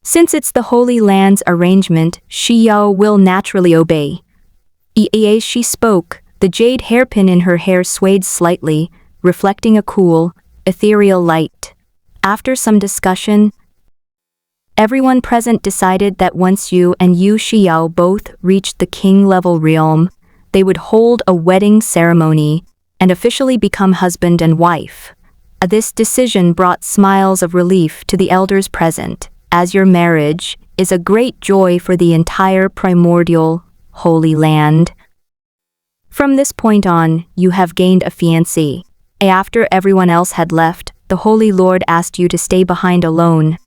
Since it's the Holy Land's arrangement, Xiao will naturally obey. As she spoke, the jade hairpin in her hair swayed slightly, reflecting a cool, ethereal light. After some discussion, everyone present decided that once you and Yu Xiao both reached the king-level realm, they would hold a wedding ceremony and officially become husband and wife. This decision brought smiles of relief to the elders present, as your marriage is a great joy for the entire primordial Holy Land. From this point on, you have gained a fiancé. After everyone else had left, the Holy Lord asked you to stay behind alone.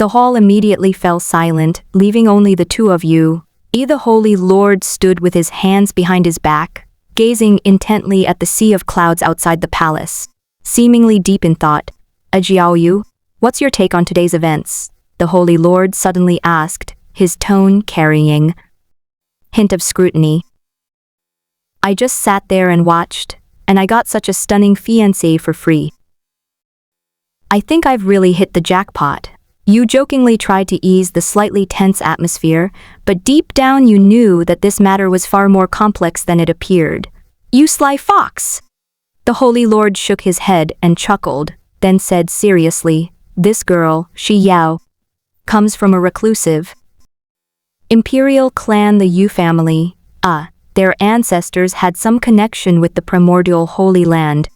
The hall immediately fell silent, leaving only the two of you. The Holy Lord stood with his hands behind his back, gazing intently at the sea of clouds outside the palace. Seemingly deep in thought, Jiao Yu, what's your take on today's events? The Holy Lord suddenly asked, his tone carrying hint of scrutiny. I just sat there and watched, and I got such a stunning fiancé for free. I think I've really hit the jackpot. You jokingly tried to ease the slightly tense atmosphere, but deep down you knew that this matter was far more complex than it appeared. You sly fox! The Holy Lord shook his head and chuckled, then said seriously, this girl, Shi Yao, comes from a reclusive imperial clan, the Yu family. Their ancestors had some connection with the primordial Holy Land.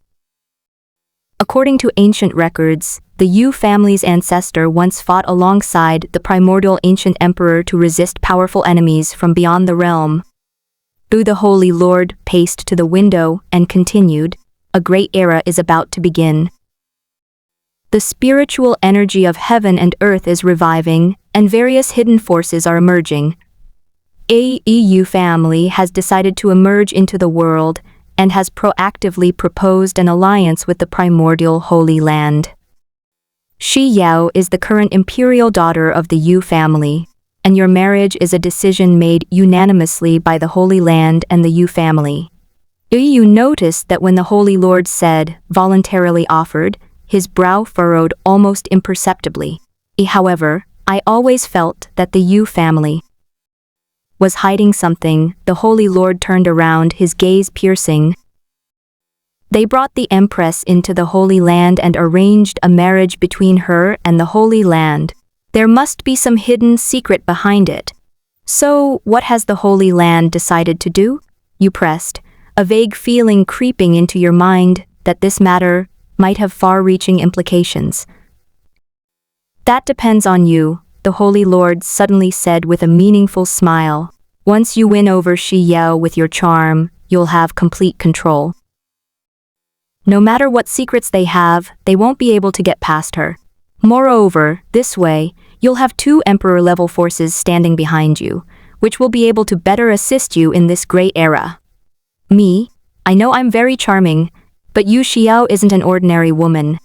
According to ancient records, the Yu family's ancestor once fought alongside the primordial ancient emperor to resist powerful enemies from beyond the realm. The Holy Lord paced to the window and continued, a great era is about to begin. The spiritual energy of heaven and earth is reviving, and various hidden forces are emerging. The Yu family has decided to emerge into the world and has proactively proposed an alliance with the primordial Holy Land. Shi Yao is the current imperial daughter of the Yu family, and your marriage is a decision made unanimously by the Holy Land and the Yu family. You noticed that when the Holy Lord said, voluntarily offered, his brow furrowed almost imperceptibly. However, I always felt that the Yu family was hiding something. The Holy Lord turned around, his gaze piercing. They brought the Empress into the Holy Land and arranged a marriage between her and the Holy Land. There must be some hidden secret behind it. So, what has the Holy Land decided to do? You pressed, a vague feeling creeping into your mind that this matter might have far-reaching implications. That depends on you, the Holy Lord suddenly said with a meaningful smile. Once you win over Shi Yao with your charm, you'll have complete control. No matter what secrets they have, they won't be able to get past her. Moreover, this way, you'll have two Emperor-level forces standing behind you, which will be able to better assist you in this great era. Me? I know I'm very charming, but Yu Xiao isn't an ordinary woman.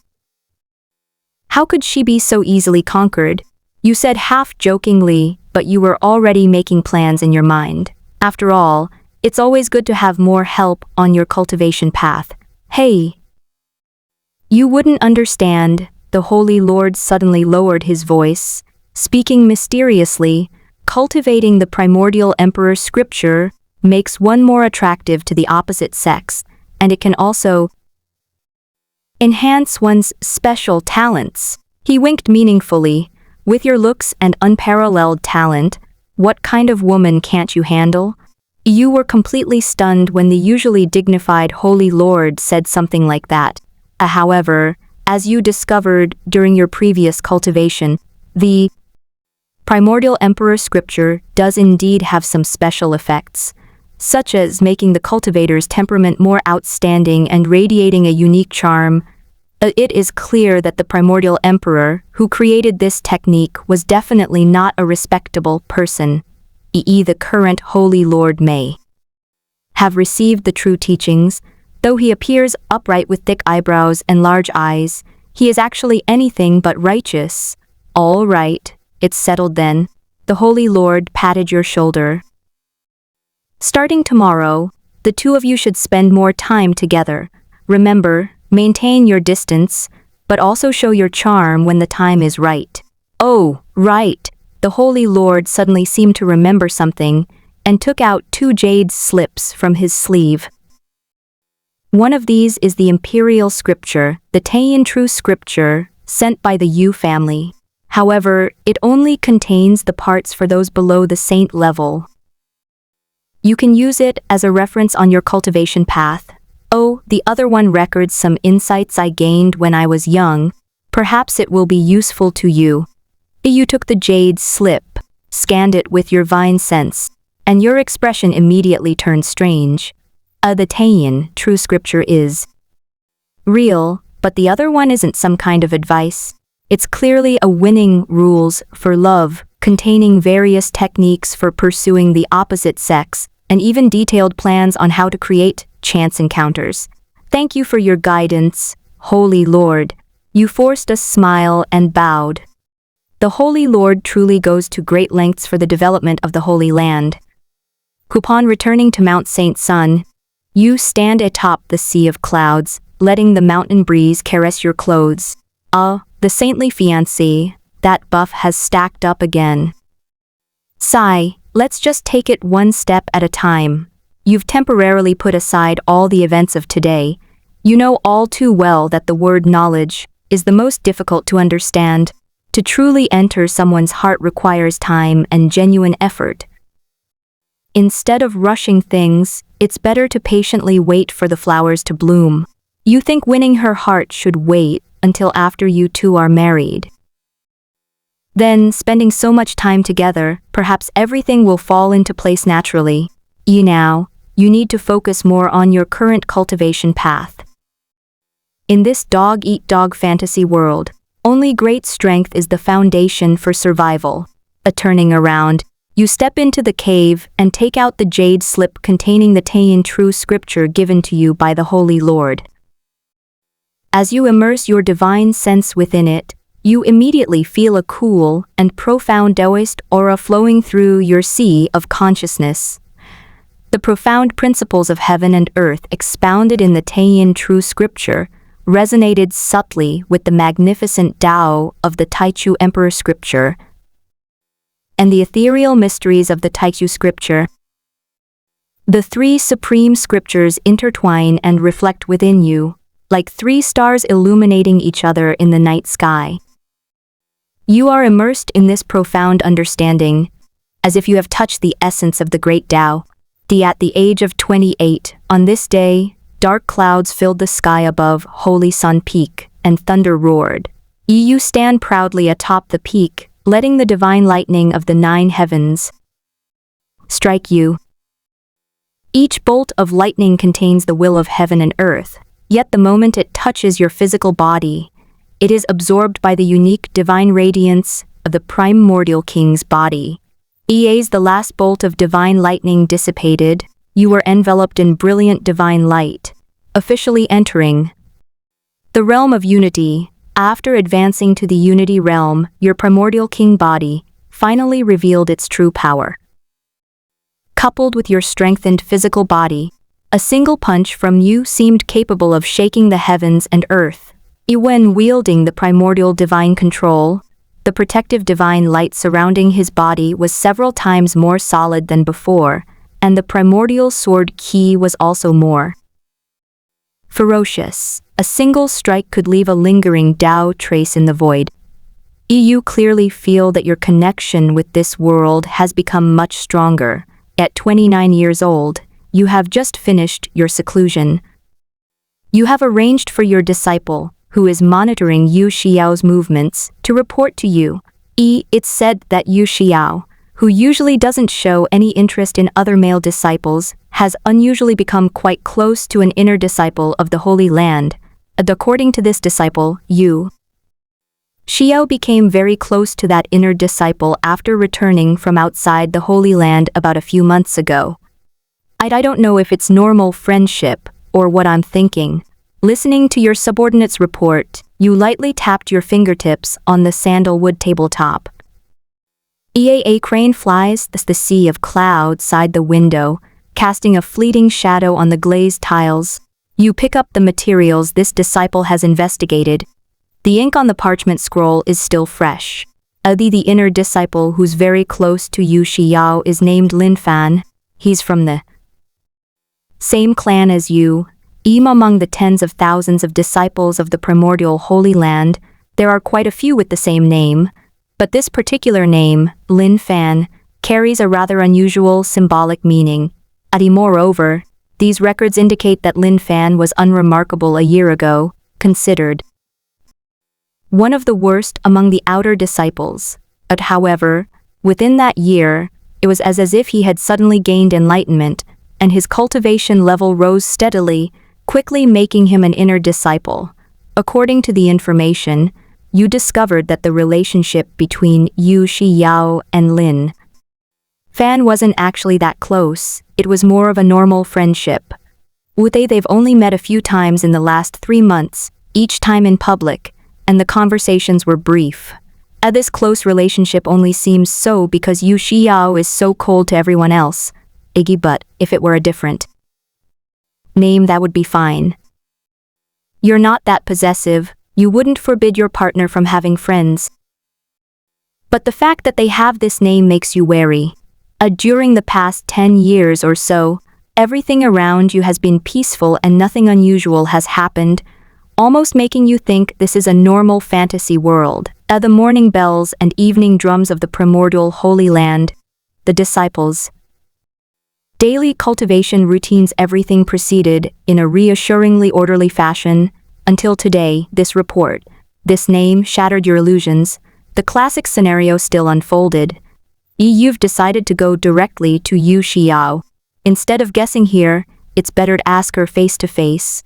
How could she be so easily conquered? You said half-jokingly, but you were already making plans in your mind. After all, it's always good to have more help on your cultivation path. Hey! You wouldn't understand. The Holy Lord suddenly lowered his voice, speaking mysteriously. Cultivating the primordial emperor scripture makes one more attractive to the opposite sex, and it can also enhance one's special talents. He winked meaningfully. With your looks and unparalleled talent, what kind of woman can't you handle? You were completely stunned when the usually dignified Holy Lord said something like that. However, as you discovered during your previous cultivation, the primordial emperor scripture does indeed have some special effects, such as making the cultivator's temperament more outstanding and radiating a unique charm. It is clear that the primordial emperor who created this technique was definitely not a respectable person. The current Holy Lord may have received the true teachings. Though he appears upright with thick eyebrows and large eyes, he is actually anything but righteous. All right, it's settled then. The Holy Lord patted your shoulder. Starting tomorrow, the two of you should spend more time together. Remember, maintain your distance, but also show your charm when the time is right. Oh, right. The Holy Lord suddenly seemed to remember something and took out 2 jade slips from his sleeve. One of these is the Imperial Scripture, the Taiyan True Scripture, sent by the Yu family. However, it only contains the parts for those below the saint level. You can use it as a reference on your cultivation path. Oh, the other one records some insights I gained when I was young. Perhaps it will be useful to you. You took the jade slip, scanned it with your vine sense, and your expression immediately turned strange. The Taiyan True Scripture is real, but the other one isn't some kind of advice. It's clearly a winning rules for love, containing various techniques for pursuing the opposite sex, and even detailed plans on how to create chance encounters. Thank you for your guidance, Holy Lord. You forced a smile and bowed. The Holy Lord truly goes to great lengths for the development of the Holy Land. Upon returning to Mount Saint Sun, you stand atop the sea of clouds, letting the mountain breeze caress your clothes. The saintly fiancé, that buff has stacked up again. Sigh, let's just take it one step at a time. You've temporarily put aside all the events of today. You know all too well that the word knowledge is the most difficult to understand. To truly enter someone's heart requires time and genuine effort. Instead of rushing things, it's better to patiently wait for the flowers to bloom. You think winning her heart should wait until after you two are married. Then, spending so much time together, perhaps everything will fall into place naturally. Now, you need to focus more on your current cultivation path. In this dog-eat-dog fantasy world, only great strength is the foundation for survival. Turning around, you step into the cave and take out the jade slip containing the Tayin true scripture given to you by the Holy Lord. As you immerse your divine sense within it, you immediately feel a cool and profound Taoist aura flowing through your sea of consciousness. The profound principles of heaven and earth expounded in the Tayin true scripture resonated subtly with the magnificent Tao of the Taichu Emperor scripture and the ethereal mysteries of the Taichu scripture. The three supreme scriptures intertwine and reflect within you, like three stars illuminating each other in the night sky. You are immersed in this profound understanding, as if you have touched the essence of the great Tao. At the age of 28, on this day, dark clouds filled the sky above Holy Sun Peak, and thunder roared. You stand proudly atop the peak, letting the divine lightning of the 9 heavens strike you. Each bolt of lightning contains the will of heaven and earth, yet the moment it touches your physical body, it is absorbed by the unique divine radiance of the primordial king's body. As the last bolt of divine lightning dissipated, you were enveloped in brilliant divine light, officially entering the realm of unity. After advancing to the unity realm, your primordial king body finally revealed its true power. Coupled with your strengthened physical body, a single punch from you seemed capable of shaking the heavens and earth. When wielding the primordial divine control, the protective divine light surrounding his body was several times more solid than before, and the primordial sword key was also more ferocious. A single strike could leave a lingering Tao trace in the void. You clearly feel that your connection with this world has become much stronger. At 29 years old, you have just finished your seclusion. You have arranged for your disciple, who is monitoring Yu Xiao's movements, to report to you. It's said that Yu Xiao, who usually doesn't show any interest in other male disciples, has unusually become quite close to an inner disciple of the Holy Land. According to this disciple, Yu Xiao became very close to that inner disciple after returning from outside the Holy Land about a few months ago. I don't know if it's normal friendship or what I'm thinking. Listening to your subordinate's report, you lightly tapped your fingertips on the sandalwood tabletop. A crane flies the sea of clouds side the window, casting a fleeting shadow on the glazed tiles. You pick up the materials this disciple has investigated. The ink on the parchment scroll is still fresh. The inner disciple who's very close to Yu Xiao is named Lin Fan. He's from the same clan as you. Among the tens of thousands of disciples of the primordial Holy Land, there are quite a few with the same name, but this particular name, Lin Fan, carries a rather unusual symbolic meaning. Moreover, these records indicate that Lin Fan was unremarkable a year ago, considered one of the worst among the outer disciples. But however, within that year, it was as if he had suddenly gained enlightenment, and his cultivation level rose steadily, quickly making him an inner disciple. According to the information, you discovered that the relationship between Yu Xiao and Lin Fan wasn't actually that close. It was more of a normal friendship. They've only met a few times in the last 3 months, each time in public, and the conversations were brief. This close relationship only seems so because Yu Xiao is so cold to everyone else. But if it were a different name, that would be fine. You're not that possessive. You wouldn't forbid your partner from having friends. But the fact that they have this name makes you wary. During the past 10 years or so, everything around you has been peaceful and nothing unusual has happened, almost making you think this is a normal fantasy world. The morning bells and evening drums of the primordial Holy Land, the disciples' daily cultivation routines, everything proceeded in a reassuringly orderly fashion, until today, this report, this name shattered your illusions. The classic scenario still unfolded. You've decided to go directly to Yu Xiao. Instead of guessing here, it's better to ask her face to face.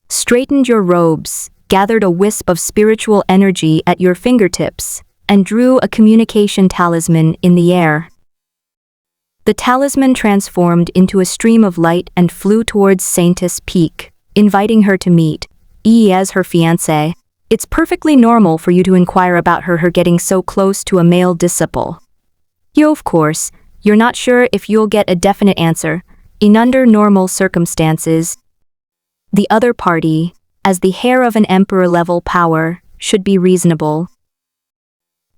Straightened your robes, gathered a wisp of spiritual energy at your fingertips, and drew a communication talisman in the air. The talisman transformed into a stream of light and flew towards Saintess Peak, inviting her to meet as her fiancé. It's perfectly normal for you to inquire about her getting so close to a male disciple. Of course, you're not sure if you'll get a definite answer. Under normal circumstances, the other party, as the heir of an emperor-level power, should be reasonable.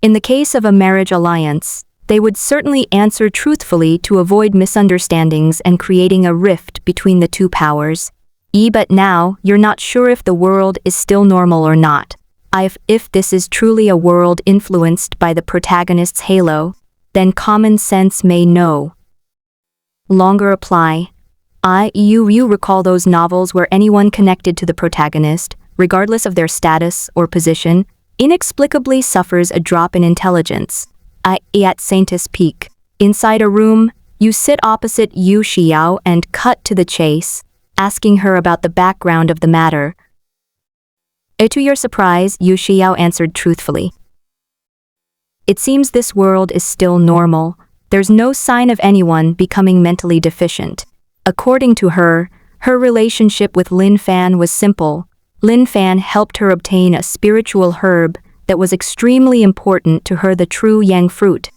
In the case of a marriage alliance, they would certainly answer truthfully to avoid misunderstandings and creating a rift between the two powers. But now, you're not sure if the world is still normal or not. If this is truly a world influenced by the protagonist's halo, then common sense may no longer apply. You recall those novels where anyone connected to the protagonist, regardless of their status or position, inexplicably suffers a drop in intelligence. At Saintess Peak, inside a room, you sit opposite Yu Xiao and cut to the chase, asking her about the background of the matter. To your surprise, Yu Xiao answered truthfully. It seems this world is still normal. There's no sign of anyone becoming mentally deficient. According to her, her relationship with Lin Fan was simple. Lin Fan helped her obtain a spiritual herb that was extremely important to her, the true yang fruit.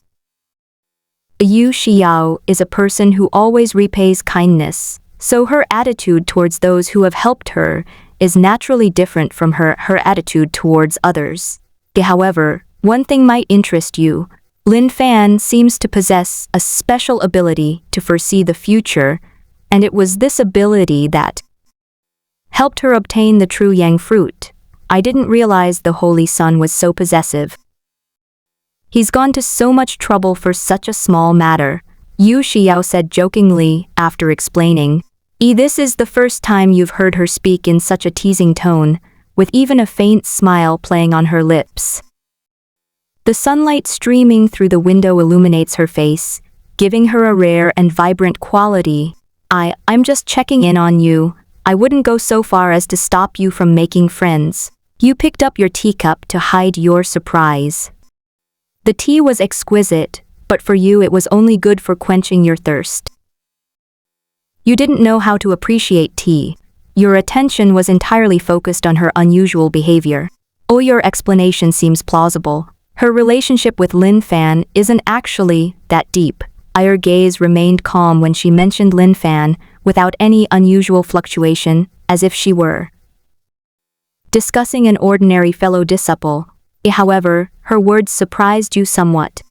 Yu Xiao is a person who always repays kindness, so her attitude towards those who have helped her is naturally different from her attitude towards others. However, one thing might interest you. Lin Fan seems to possess a special ability to foresee the future, and it was this ability that helped her obtain the true yang fruit. I didn't realize the Holy Son was so possessive. He's gone to so much trouble for such a small matter, Yu Xiao said jokingly after explaining. This is the first time you've heard her speak in such a teasing tone, with even a faint smile playing on her lips. The sunlight streaming through the window illuminates her face, giving her a rare and vibrant quality. I'm just checking in on you. I wouldn't go so far as to stop you from making friends. You picked up your teacup to hide your surprise. The tea was exquisite, but for you it was only good for quenching your thirst. You didn't know how to appreciate tea. Your attention was entirely focused on her unusual behavior. Your explanation seems plausible. Her relationship with Lin Fan isn't actually that deep. Her gaze remained calm when she mentioned Lin Fan, without any unusual fluctuation, as if she were discussing an ordinary fellow disciple. However, her words surprised you somewhat.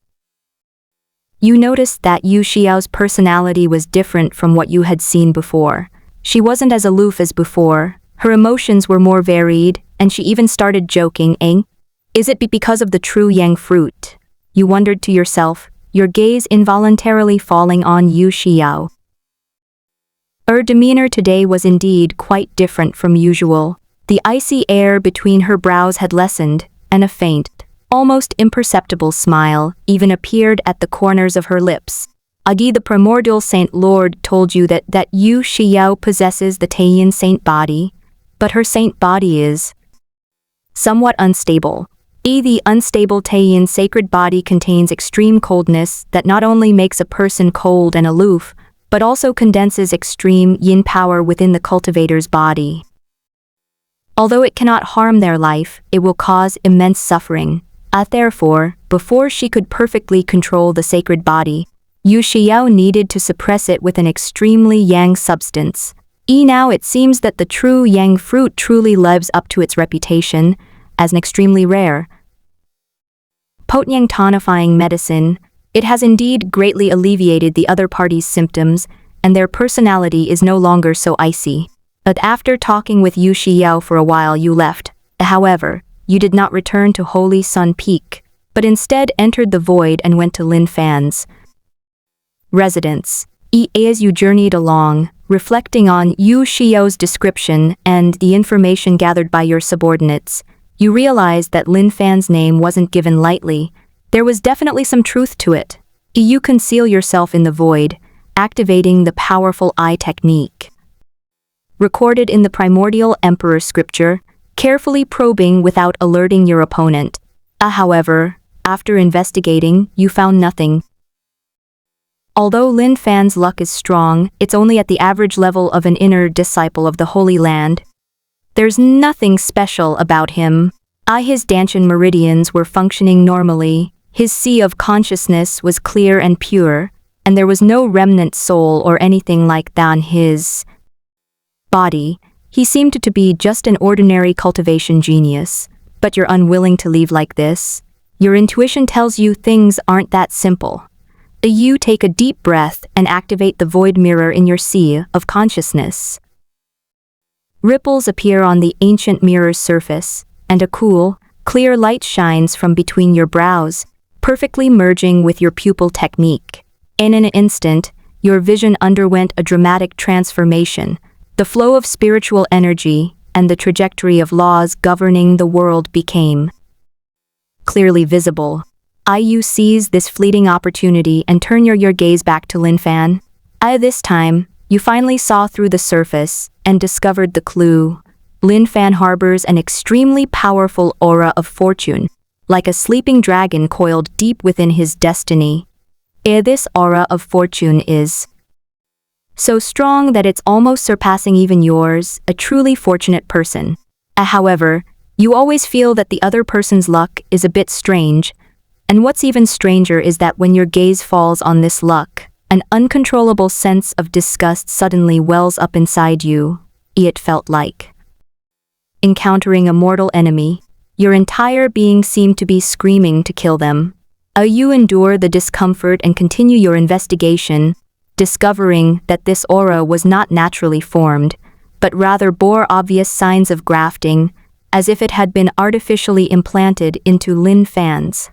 You noticed that Yu Xiao's personality was different from what you had seen before. She wasn't as aloof as before, her emotions were more varied, and she even started joking. Is it because of the true yang fruit? You wondered to yourself, your gaze involuntarily falling on Yu Xiao. Her demeanor today was indeed quite different from usual. The icy air between her brows had lessened, and a faint, almost imperceptible smile even appeared at the corners of her lips. Agi, the primordial Saint Lord, told you that Yu Xiao possesses the Taiyan saint body, but her saint body is somewhat unstable. The unstable Taiyin sacred body contains extreme coldness that not only makes a person cold and aloof, but also condenses extreme yin power within the cultivator's body. Although it cannot harm their life, it will cause immense suffering. Therefore, before she could perfectly control the sacred body, Yu Xiao needed to suppress it with an extremely yang substance. Now it seems that the true yang fruit truly lives up to its reputation as an extremely rare, potent tonifying medicine. It has indeed greatly alleviated the other party's symptoms, and their personality is no longer so icy. But after talking with Yu Xiao for a while, you left. However, you did not return to Holy Sun Peak, but instead entered the void and went to Lin Fan's residence. As you journeyed along, reflecting on Yu Xiao's description and the information gathered by your subordinates, you realized that Lin Fan's name wasn't given lightly. There was definitely some truth to it. You conceal yourself in the void, activating the powerful eye technique recorded in the primordial emperor scripture, carefully probing without alerting your opponent. However, after investigating, you found nothing. Although Lin Fan's luck is strong, it's only at the average level of an inner disciple of the Holy Land. There's nothing special about him. His Danshan meridians were functioning normally, his sea of consciousness was clear and pure, and there was no remnant soul or anything like that on his body. He seemed to be just an ordinary cultivation genius. But you're unwilling to leave like this. Your intuition tells you things aren't that simple. You take a deep breath and activate the void mirror in your sea of consciousness. Ripples appear on the ancient mirror's surface, and a cool, clear light shines from between your brows, perfectly merging with your pupil technique. In an instant, your vision underwent a dramatic transformation. The flow of spiritual energy and the trajectory of laws governing the world became clearly visible. You seize this fleeting opportunity and turn your gaze back to Lin Fan. This time, you finally saw through the surface and discovered the clue. Lin Fan harbors an extremely powerful aura of fortune, like a sleeping dragon coiled deep within his destiny. This aura of fortune is so strong that it's almost surpassing even yours, a truly fortunate person. However, you always feel that the other person's luck is a bit strange, and what's even stranger is that when your gaze falls on this luck, an uncontrollable sense of disgust suddenly wells up inside you. It felt like encountering a mortal enemy. Your entire being seemed to be screaming to kill them. You endure the discomfort and continue your investigation, discovering that this aura was not naturally formed, but rather bore obvious signs of grafting, as if it had been artificially implanted into Lin Fan's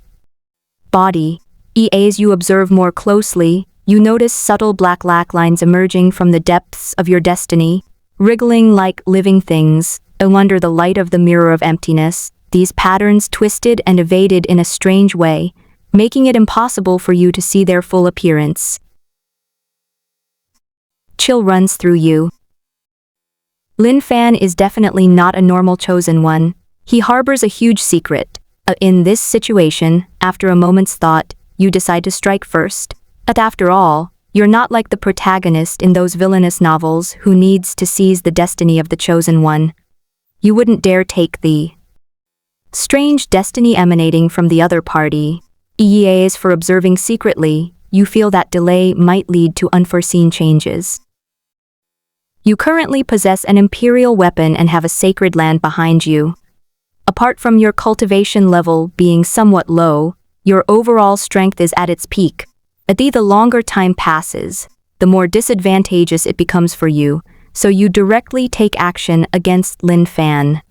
body. As you observe more closely, you notice subtle black lines emerging from the depths of your destiny, wriggling like living things. Under the light of the mirror of emptiness, these patterns twisted and evaded in a strange way, making it impossible for you to see their full appearance. Chill runs through you. Lin Fan is definitely not a normal chosen one. He harbors a huge secret. In this situation, after a moment's thought, you decide to strike first. But after all, you're not like the protagonist in those villainous novels who needs to seize the destiny of the chosen one. You wouldn't dare take the strange destiny emanating from the other party. As for observing secretly, you feel that delay might lead to unforeseen changes. You currently possess an imperial weapon and have a sacred land behind you. Apart from your cultivation level being somewhat low, your overall strength is at its peak. The longer time passes, the more disadvantageous it becomes for you, so you directly take action against Lin Fan.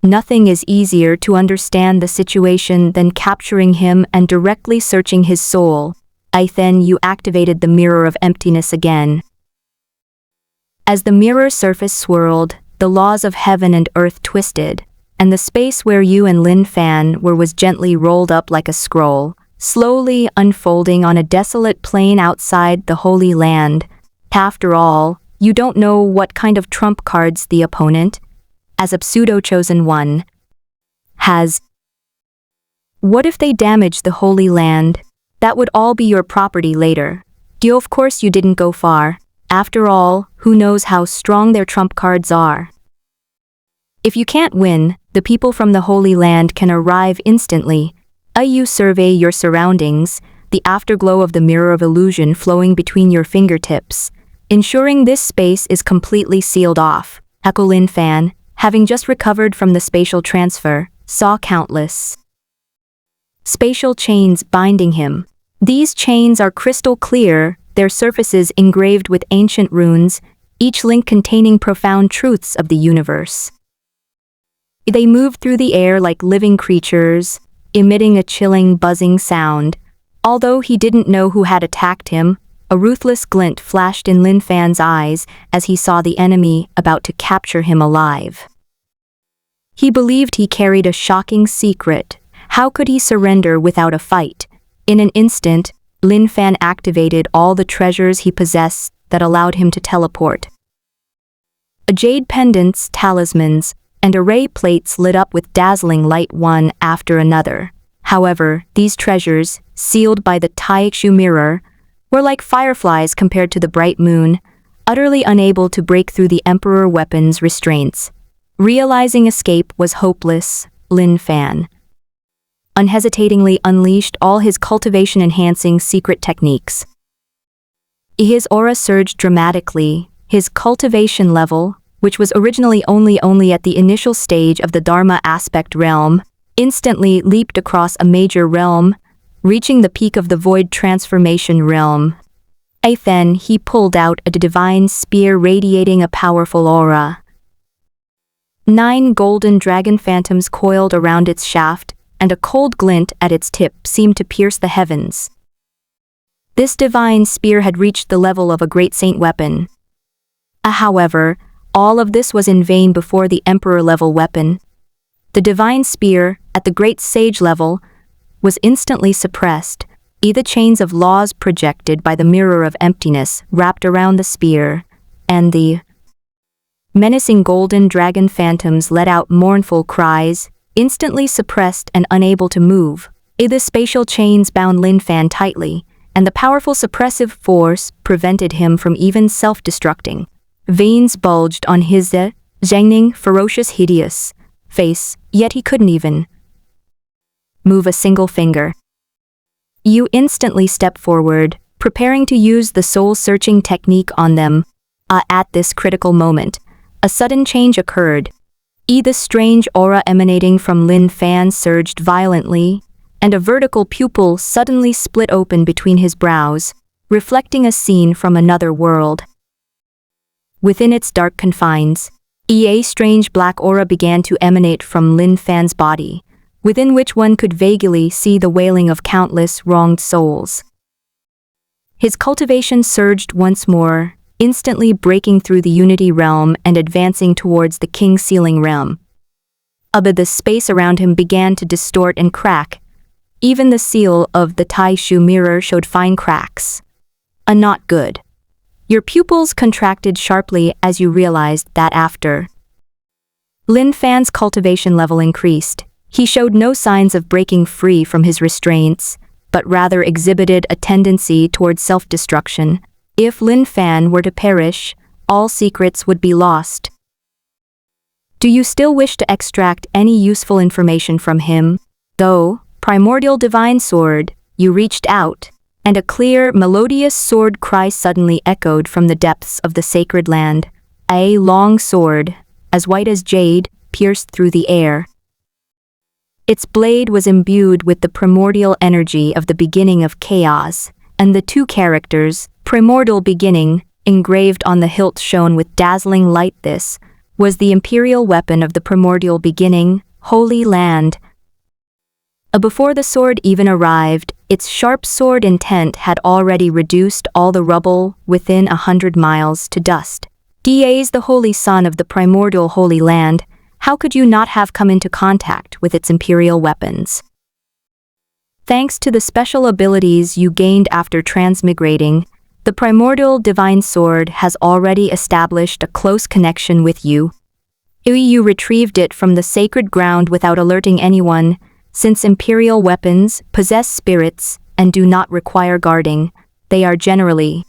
Nothing is easier to understand the situation than capturing him and directly searching his soul. Then you activated the mirror of emptiness again. As the mirror surface swirled, the laws of heaven and earth twisted, and the space where you and Lin Fan were was gently rolled up like a scroll, slowly unfolding on a desolate plain outside the Holy Land. After all, you don't know what kind of trump cards the opponent, as a pseudo-chosen one, has. What if they damage the Holy Land? That would all be your property later. Of course you didn't go far. After all, who knows how strong their trump cards are. If you can't win, the people from the Holy Land can arrive instantly. You survey your surroundings, the afterglow of the mirror of illusion flowing between your fingertips, ensuring this space is completely sealed off. Lin Fan, having just recovered from the spatial transfer, saw countless spatial chains binding him. These chains are crystal clear, their surfaces engraved with ancient runes, each link containing profound truths of the universe. They moved through the air like living creatures, emitting a chilling, buzzing sound. Although he didn't know who had attacked him, a ruthless glint flashed in Lin Fan's eyes as he saw the enemy about to capture him alive. He believed he carried a shocking secret. How could he surrender without a fight? In an instant, Lin Fan activated all the treasures he possessed that allowed him to teleport. Jade pendants, talismans, and array plates lit up with dazzling light one after another. However, these treasures, sealed by the Taishu mirror, were like fireflies compared to the bright moon, utterly unable to break through the Emperor weapon's restraints. Realizing escape was hopeless, Lin Fan unhesitatingly unleashed all his cultivation-enhancing secret techniques. His aura surged dramatically. His cultivation level, which was originally only at the initial stage of the Dharma aspect realm, instantly leaped across a major realm, reaching the peak of the void transformation realm. Then he pulled out a divine spear radiating a powerful aura. 9 golden dragon phantoms coiled around its shaft, and a cold glint at its tip seemed to pierce the heavens. This divine spear had reached the level of a great saint weapon. However, all of this was in vain before the Emperor-level weapon. The divine spear, at the great sage level, was instantly suppressed. The chains of laws projected by the mirror of emptiness wrapped around the spear, and the menacing golden dragon phantoms let out mournful cries, instantly suppressed and unable to move. The spatial chains bound Lin Fan tightly, and the powerful suppressive force prevented him from even self-destructing. Veins bulged on his zhangning, ferocious, hideous face, yet he couldn't even move a single finger. You instantly stepped forward, preparing to use the soul-searching technique on them. At this critical moment, a sudden change occurred. The strange aura emanating from Lin Fan surged violently, and a vertical pupil suddenly split open between his brows, reflecting a scene from another world. Within its dark confines, a strange black aura began to emanate from Lin Fan's body, within which one could vaguely see the wailing of countless wronged souls. His cultivation surged once more, instantly breaking through the Unity realm and advancing towards the King's Sealing realm. But the space around him began to distort and crack. Even the seal of the Taishu mirror showed fine cracks. Not good. Your pupils contracted sharply as you realized that after Lin Fan's cultivation level increased, he showed no signs of breaking free from his restraints, but rather exhibited a tendency towards self-destruction. If Lin Fan were to perish, all secrets would be lost. Do you still wish to extract any useful information from him? Though, primordial divine sword, you reached out, and a clear, melodious sword cry suddenly echoed from the depths of the sacred land. A long sword, as white as jade, pierced through the air. Its blade was imbued with the primordial energy of the beginning of chaos, and the 2 characters, primordial beginning, engraved on the hilt shone with dazzling light. This was the imperial weapon of the primordial beginning, Holy Land. Before the sword even arrived, its sharp sword intent had already reduced all the rubble within 100 miles to dust. Da's the holy son of the primordial Holy Land, how could you not have come into contact with its imperial weapons? Thanks to the special abilities you gained after transmigrating, the primordial divine sword has already established a close connection with you. Yu retrieved it from the sacred ground without alerting anyone, since imperial weapons possess spirits and do not require guarding. They are generally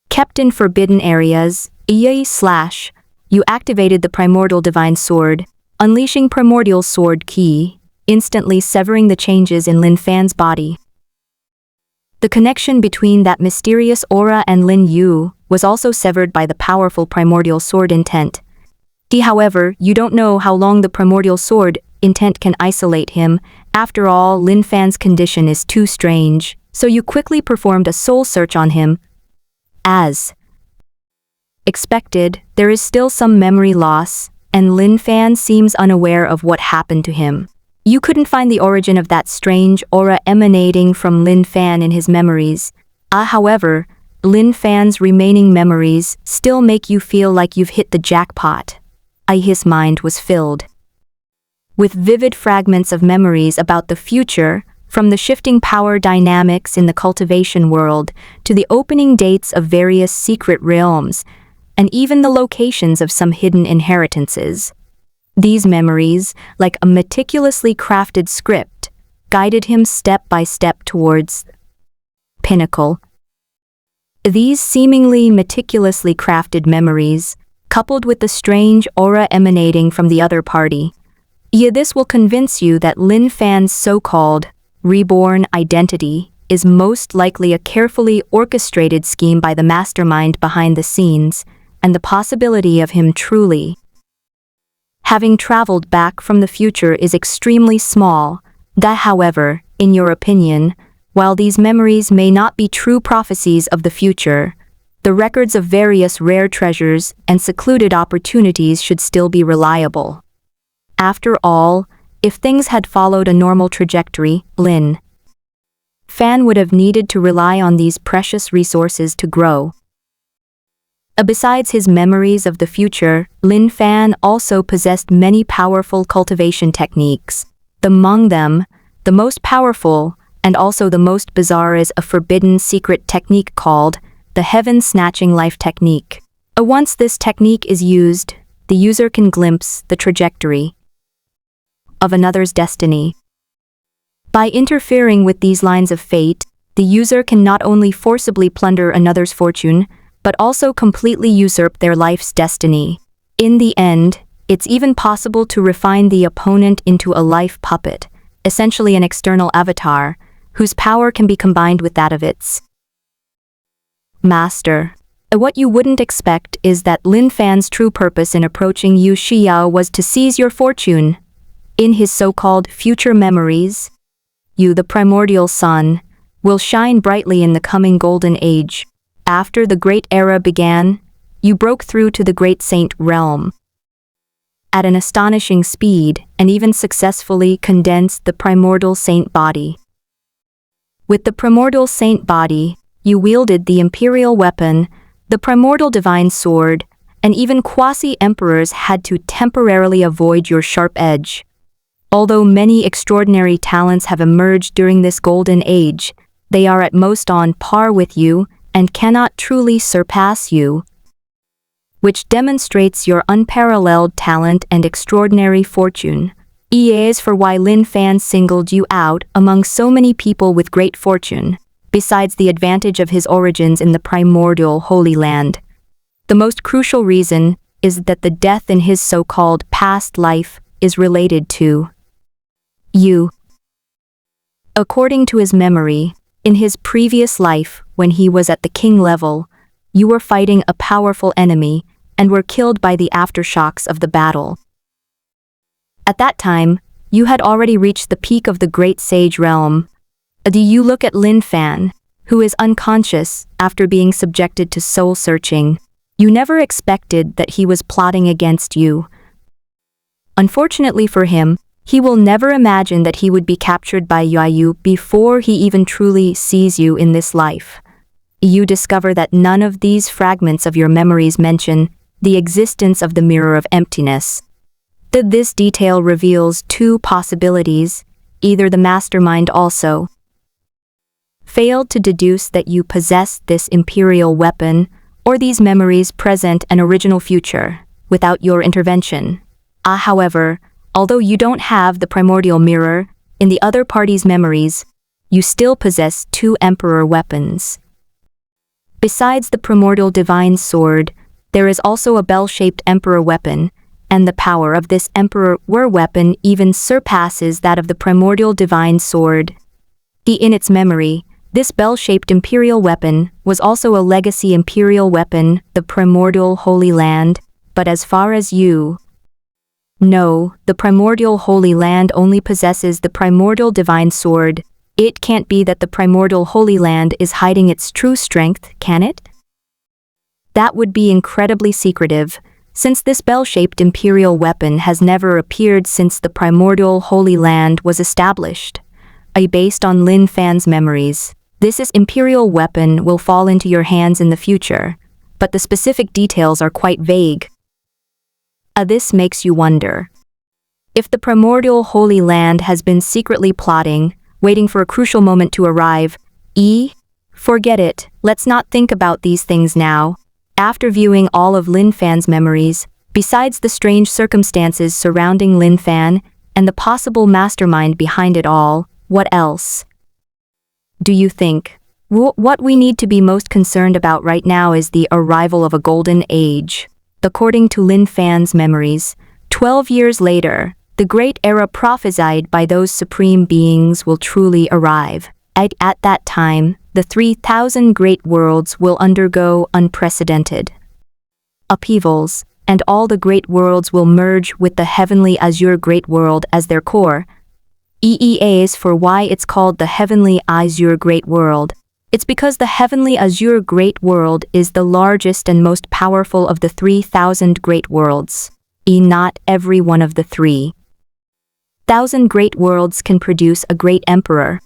kept in forbidden areas. You activated the primordial divine sword, unleashing primordial sword ki, instantly severing the changes in Lin Fan's body. The connection between that mysterious aura and Lin Yu was also severed by the powerful primordial sword intent. However, you don't know how long the primordial sword intent can isolate him. After all, Lin Fan's condition is too strange, so you quickly performed a soul search on him. As expected, there is still some memory loss, and Lin Fan seems unaware of what happened to him. You couldn't find the origin of that strange aura emanating from Lin Fan in his memories. However, Lin Fan's remaining memories still make you feel like you've hit the jackpot. His mind was filled with vivid fragments of memories about the future, from the shifting power dynamics in the cultivation world to the opening dates of various secret realms, and even the locations of some hidden inheritances. These memories, like a meticulously crafted script, guided him step by step towards the pinnacle. These seemingly meticulously crafted memories, coupled with the strange aura emanating from the other party, this will convince you that Lin Fan's so-called reborn identity is most likely a carefully orchestrated scheme by the mastermind behind the scenes, and the possibility of him truly having traveled back from the future is extremely small. However, in your opinion, while these memories may not be true prophecies of the future, the records of various rare treasures and secluded opportunities should still be reliable. After all, if things had followed a normal trajectory, Lin Fan would have needed to rely on these precious resources to grow. Besides his memories of the future, Lin Fan also possessed many powerful cultivation techniques. Among them, the most powerful, and also the most bizarre, is a forbidden secret technique called the Heaven-Snatching Life Technique. Once this technique is used, the user can glimpse the trajectory of another's destiny. By interfering with these lines of fate, the user can not only forcibly plunder another's fortune, but also completely usurp their life's destiny. In the end, it's even possible to refine the opponent into a life puppet, essentially an external avatar, whose power can be combined with that of its master. What you wouldn't expect is that Lin Fan's true purpose in approaching Yu Xiao was to seize your fortune. In his so-called future memories, you, the primordial sun, will shine brightly in the coming golden age. After the great era began, you broke through to the great saint realm at an astonishing speed and even successfully condensed the primordial saint body. With the primordial saint body, you wielded the imperial weapon, the primordial divine sword, and even quasi-emperors had to temporarily avoid your sharp edge. Although many extraordinary talents have emerged during this golden age, they are at most on par with you and cannot truly surpass you, which demonstrates your unparalleled talent and extraordinary fortune. Is for why Lin Fan singled you out among so many people with great fortune, besides the advantage of his origins in the primordial Holy Land. The most crucial reason is that the death in his so-called past life is related to you. According to his memory, in his previous life, when he was at the king level, you were fighting a powerful enemy and were killed by the aftershocks of the battle. At that time, you had already reached the peak of the great sage realm. You look at Lin Fan, who is unconscious after being subjected to soul searching. You never expected that he was plotting against you. Unfortunately for him, he will never imagine that he would be captured by Yu before he even truly sees you in this life. You discover that none of these fragments of your memories mention the existence of the mirror of emptiness. This detail reveals two possibilities. Either the mastermind also failed to deduce that you possess this imperial weapon, or these memories present an original future, without your intervention. However, although you don't have the primordial mirror in the other party's memories, you still possess two emperor weapons. Besides the primordial divine sword, there is also a bell-shaped emperor weapon, and the power of this emperor weapon even surpasses that of the primordial divine sword. In its memory, this bell-shaped imperial weapon was also a legacy imperial weapon, the primordial Holy Land, but as far as you know, the primordial Holy Land only possesses the primordial divine sword. It can't be that the primordial Holy Land is hiding its true strength, can it? That would be incredibly secretive, since this bell-shaped imperial weapon has never appeared since the primordial Holy Land was established. Based on Lin Fan's memories, this imperial weapon will fall into your hands in the future, but the specific details are quite vague. This makes you wonder. If the primordial Holy Land has been secretly plotting, waiting for a crucial moment to arrive, forget it, let's not think about these things now. After viewing all of Lin Fan's memories, besides the strange circumstances surrounding Lin Fan and the possible mastermind behind it all, what else do you think? What we need to be most concerned about right now is the arrival of a golden age. According to Lin Fan's memories, 12 years later, the great era prophesied by those supreme beings will truly arrive. At that time, the 3,000 great worlds will undergo unprecedented upheavals, and all the great worlds will merge with the heavenly azure great world as their core. EEAs for why it's called the heavenly azure great world. It's because the heavenly azure great world is the largest and most powerful of the 3,000 great worlds. Not every one of the 3,000 great worlds can produce a great emperor.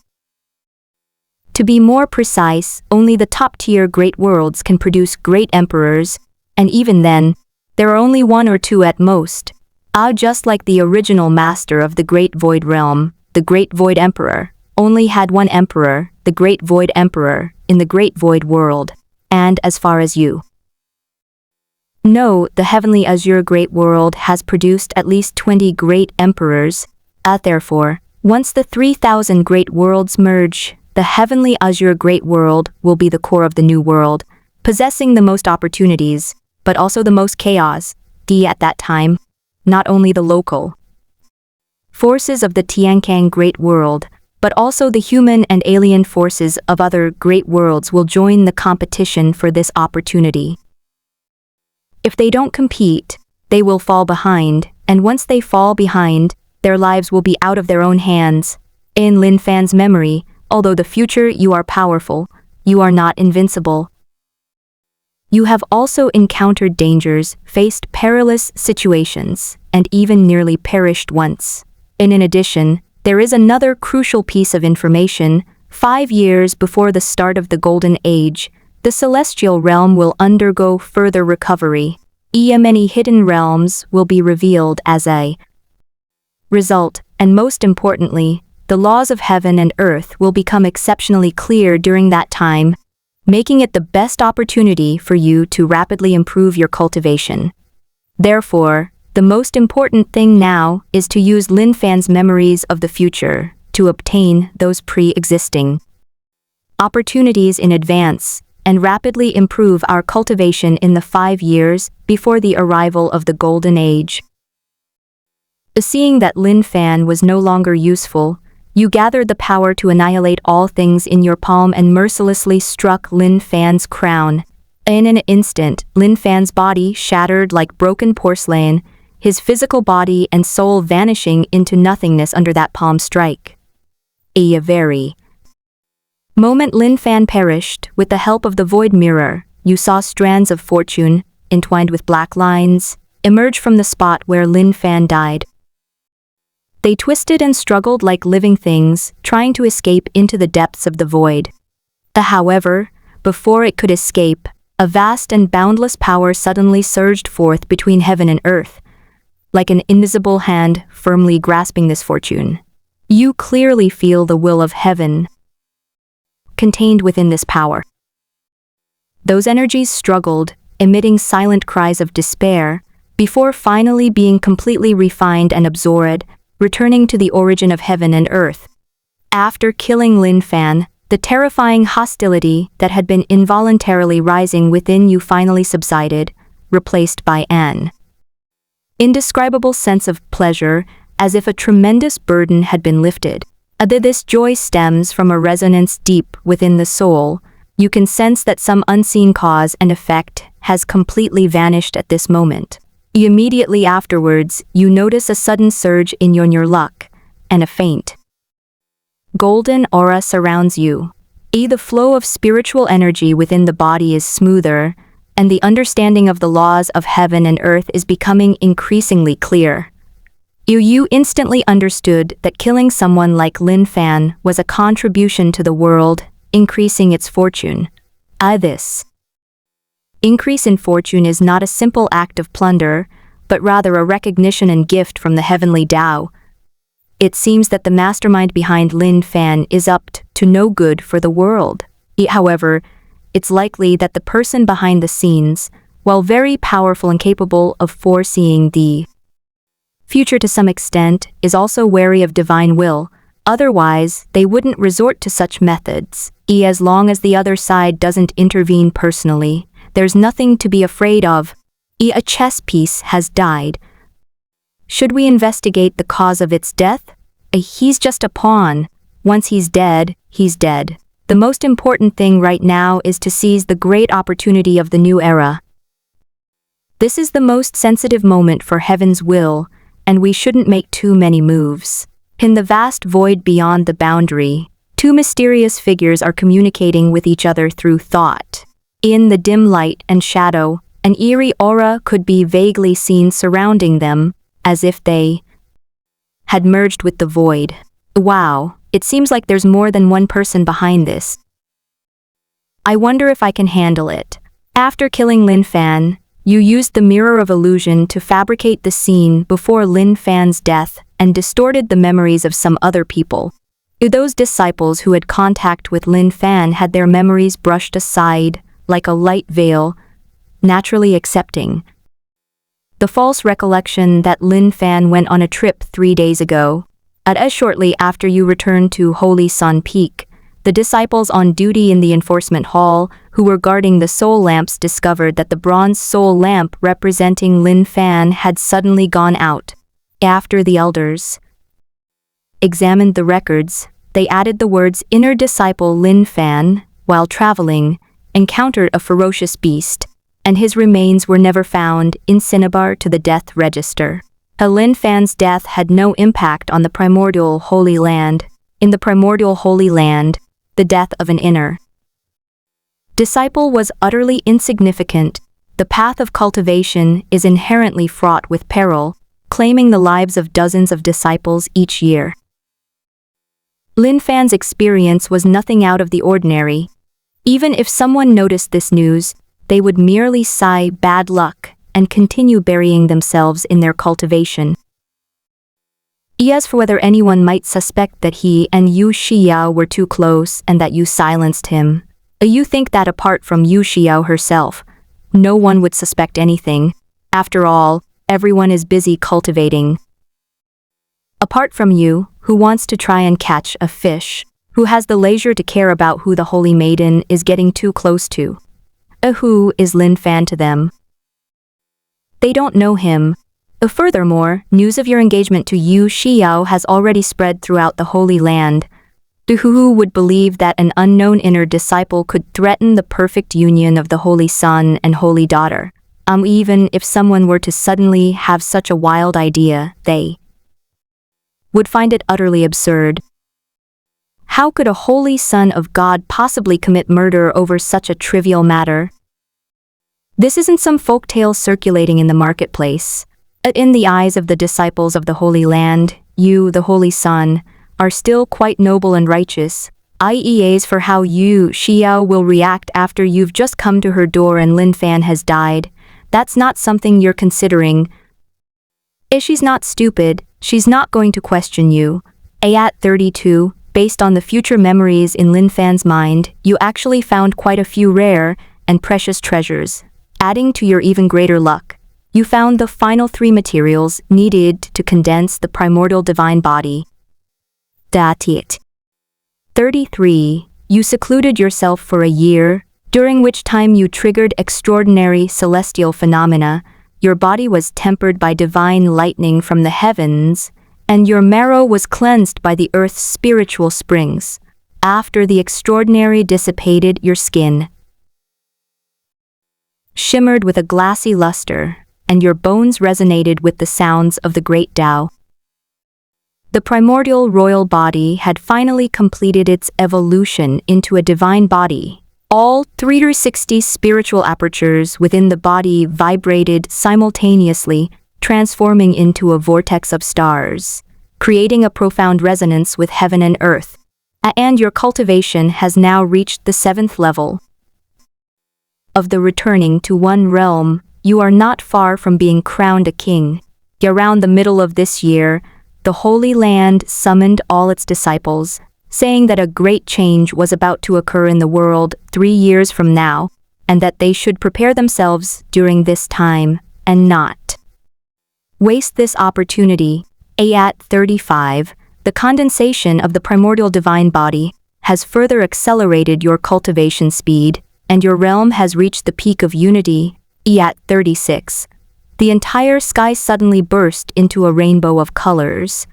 To be more precise, only the top-tier great worlds can produce great emperors, and even then, there are only one or two at most. Just like the original master of the Great Void Realm, the Great Void Emperor, only had one emperor, the Great Void Emperor, in the Great Void World, and as far as you know, the Heavenly Azure Great World has produced at least 20 great emperors. Therefore, once the 3,000 great worlds merge, the Heavenly Azure Great World will be the core of the new world, possessing the most opportunities, but also the most chaos. At that time, not only the local forces of the Tiankang Great World, but also the human and alien forces of other great worlds will join the competition for this opportunity. If they don't compete, they will fall behind, and once they fall behind, their lives will be out of their own hands. In Lin Fan's memory, although the future you are powerful, you are not invincible. You have also encountered dangers, faced perilous situations, and even nearly perished once. And in addition, there is another crucial piece of information. 5 years before the start of the Golden Age, the Celestial Realm will undergo further recovery. Many hidden realms will be revealed as a result, and most importantly, the laws of heaven and earth will become exceptionally clear during that time, making it the best opportunity for you to rapidly improve your cultivation. Therefore, the most important thing now is to use Lin Fan's memories of the future to obtain those pre-existing opportunities in advance and rapidly improve our cultivation in the 5 years before the arrival of the Golden Age. Seeing that Lin Fan was no longer useful, you gathered the power to annihilate all things in your palm and mercilessly struck Lin Fan's crown. In an instant, Lin Fan's body shattered like broken porcelain, his physical body and soul vanishing into nothingness under that palm strike. A very moment Lin Fan perished. With the help of the void mirror, you saw strands of fortune, entwined with black lines, emerge from the spot where Lin Fan died. They twisted and struggled like living things, trying to escape into the depths of the void. However, before it could escape, a vast and boundless power suddenly surged forth between heaven and earth, like an invisible hand firmly grasping this fortune. You clearly feel the will of heaven contained within this power. Those energies struggled, emitting silent cries of despair, before finally being completely refined and absorbed, returning to the origin of heaven and earth. After killing Lin Fan, the terrifying hostility that had been involuntarily rising within you finally subsided, replaced by an indescribable sense of pleasure, as if a tremendous burden had been lifted. This joy stems from a resonance deep within the soul. You can sense that some unseen cause and effect has completely vanished at this moment. Immediately afterwards, you notice a sudden surge in your luck, and a faint golden aura surrounds you. The flow of spiritual energy within the body is smoother, and the understanding of the laws of heaven and earth is becoming increasingly clear. You instantly understood that killing someone like Lin Fan was a contribution to the world, increasing its fortune. This increase in fortune is not a simple act of plunder, but rather a recognition and gift from the heavenly Tao. It seems that the mastermind behind Lin Fan is up to no good for the world. However, it's likely that the person behind the scenes, while very powerful and capable of foreseeing the future to some extent, is also wary of divine will. Otherwise, they wouldn't resort to such methods. As long as the other side doesn't intervene personally, there's nothing to be afraid of. A chess piece has died. Should we investigate the cause of its death? He's just a pawn. Once he's dead, he's dead. The most important thing right now is to seize the great opportunity of the new era. This is the most sensitive moment for heaven's will, and we shouldn't make too many moves. In the vast void beyond the boundary, two mysterious figures are communicating with each other through thought. In the dim light and shadow, an eerie aura could be vaguely seen surrounding them, as if they had merged with the void. Wow, it seems like there's more than one person behind this. I wonder if I can handle it. After killing Lin Fan, you used the mirror of illusion to fabricate the scene before Lin Fan's death and distorted the memories of some other people. Those disciples who had contact with Lin Fan had their memories brushed aside, like a light veil, naturally accepting the false recollection that Lin Fan went on a trip 3 days ago. Shortly after you returned to Holy Sun Peak, the disciples on duty in the enforcement hall, who were guarding the soul lamps, discovered that the bronze soul lamp representing Lin Fan had suddenly gone out. After the elders examined the records, they added the words "Inner disciple Lin Fan, while traveling, encountered a ferocious beast, and his remains were never found" in Cinnabar to the death register. Lin Fan's death had no impact on the primordial Holy Land. In the primordial Holy Land, the death of an inner disciple was utterly insignificant. The path of cultivation is inherently fraught with peril, claiming the lives of dozens of disciples each year. Lin Fan's experience was nothing out of the ordinary. Even if someone noticed this news, they would merely sigh bad luck and continue burying themselves in their cultivation. As for whether anyone might suspect that he and Yu Xiao were too close and that you silenced him, you think that apart from Yu Xiao herself, no one would suspect anything. After all, everyone is busy cultivating. Apart from you, who wants to try and catch a fish, who has the leisure to care about who the Holy Maiden is getting too close to. Who is Lin Fan to them? They don't know him. Furthermore, news of your engagement to Yu Xiao has already spread throughout the Holy Land. Who would believe that an unknown inner disciple could threaten the perfect union of the Holy Son and Holy Daughter? Even if someone were to suddenly have such a wild idea, they would find it utterly absurd. How could a Holy Son of God possibly commit murder over such a trivial matter? This isn't some folktale circulating in the marketplace. In the eyes of the disciples of the Holy Land, you, the Holy Son, are still quite noble and righteous. As for how Yu Xiao will react after you've just come to her door and Lin Fan has died, that's not something you're considering. If she's not stupid, she's not going to question you. At 32, based on the future memories in Lin Fan's mind, you actually found quite a few rare and precious treasures, adding to your even greater luck. You found the final 3 materials needed to condense the primordial divine body. That's it. 33. You secluded yourself for a year, during which time you triggered extraordinary celestial phenomena. Your body was tempered by divine lightning from the heavens, and your marrow was cleansed by the earth's spiritual springs. After the extraordinary dissipated, your skin shimmered with a glassy luster, and your bones resonated with the sounds of the great Tao. The primordial royal body had finally completed its evolution into a divine body. All 360 spiritual apertures within the body vibrated simultaneously, transforming into a vortex of stars, creating a profound resonance with heaven and earth. And your cultivation has now reached the 7th level of the returning to one realm. You are not far from being crowned a king. Around the middle of this year, the Holy Land summoned all its disciples, saying that a great change was about to occur in the world 3 years from now, and that they should prepare themselves during this time, and not waste this opportunity. At 35, the condensation of the primordial divine body has further accelerated your cultivation speed, and your realm has reached the peak of unity. At 36, the entire sky suddenly burst into a rainbow of colors.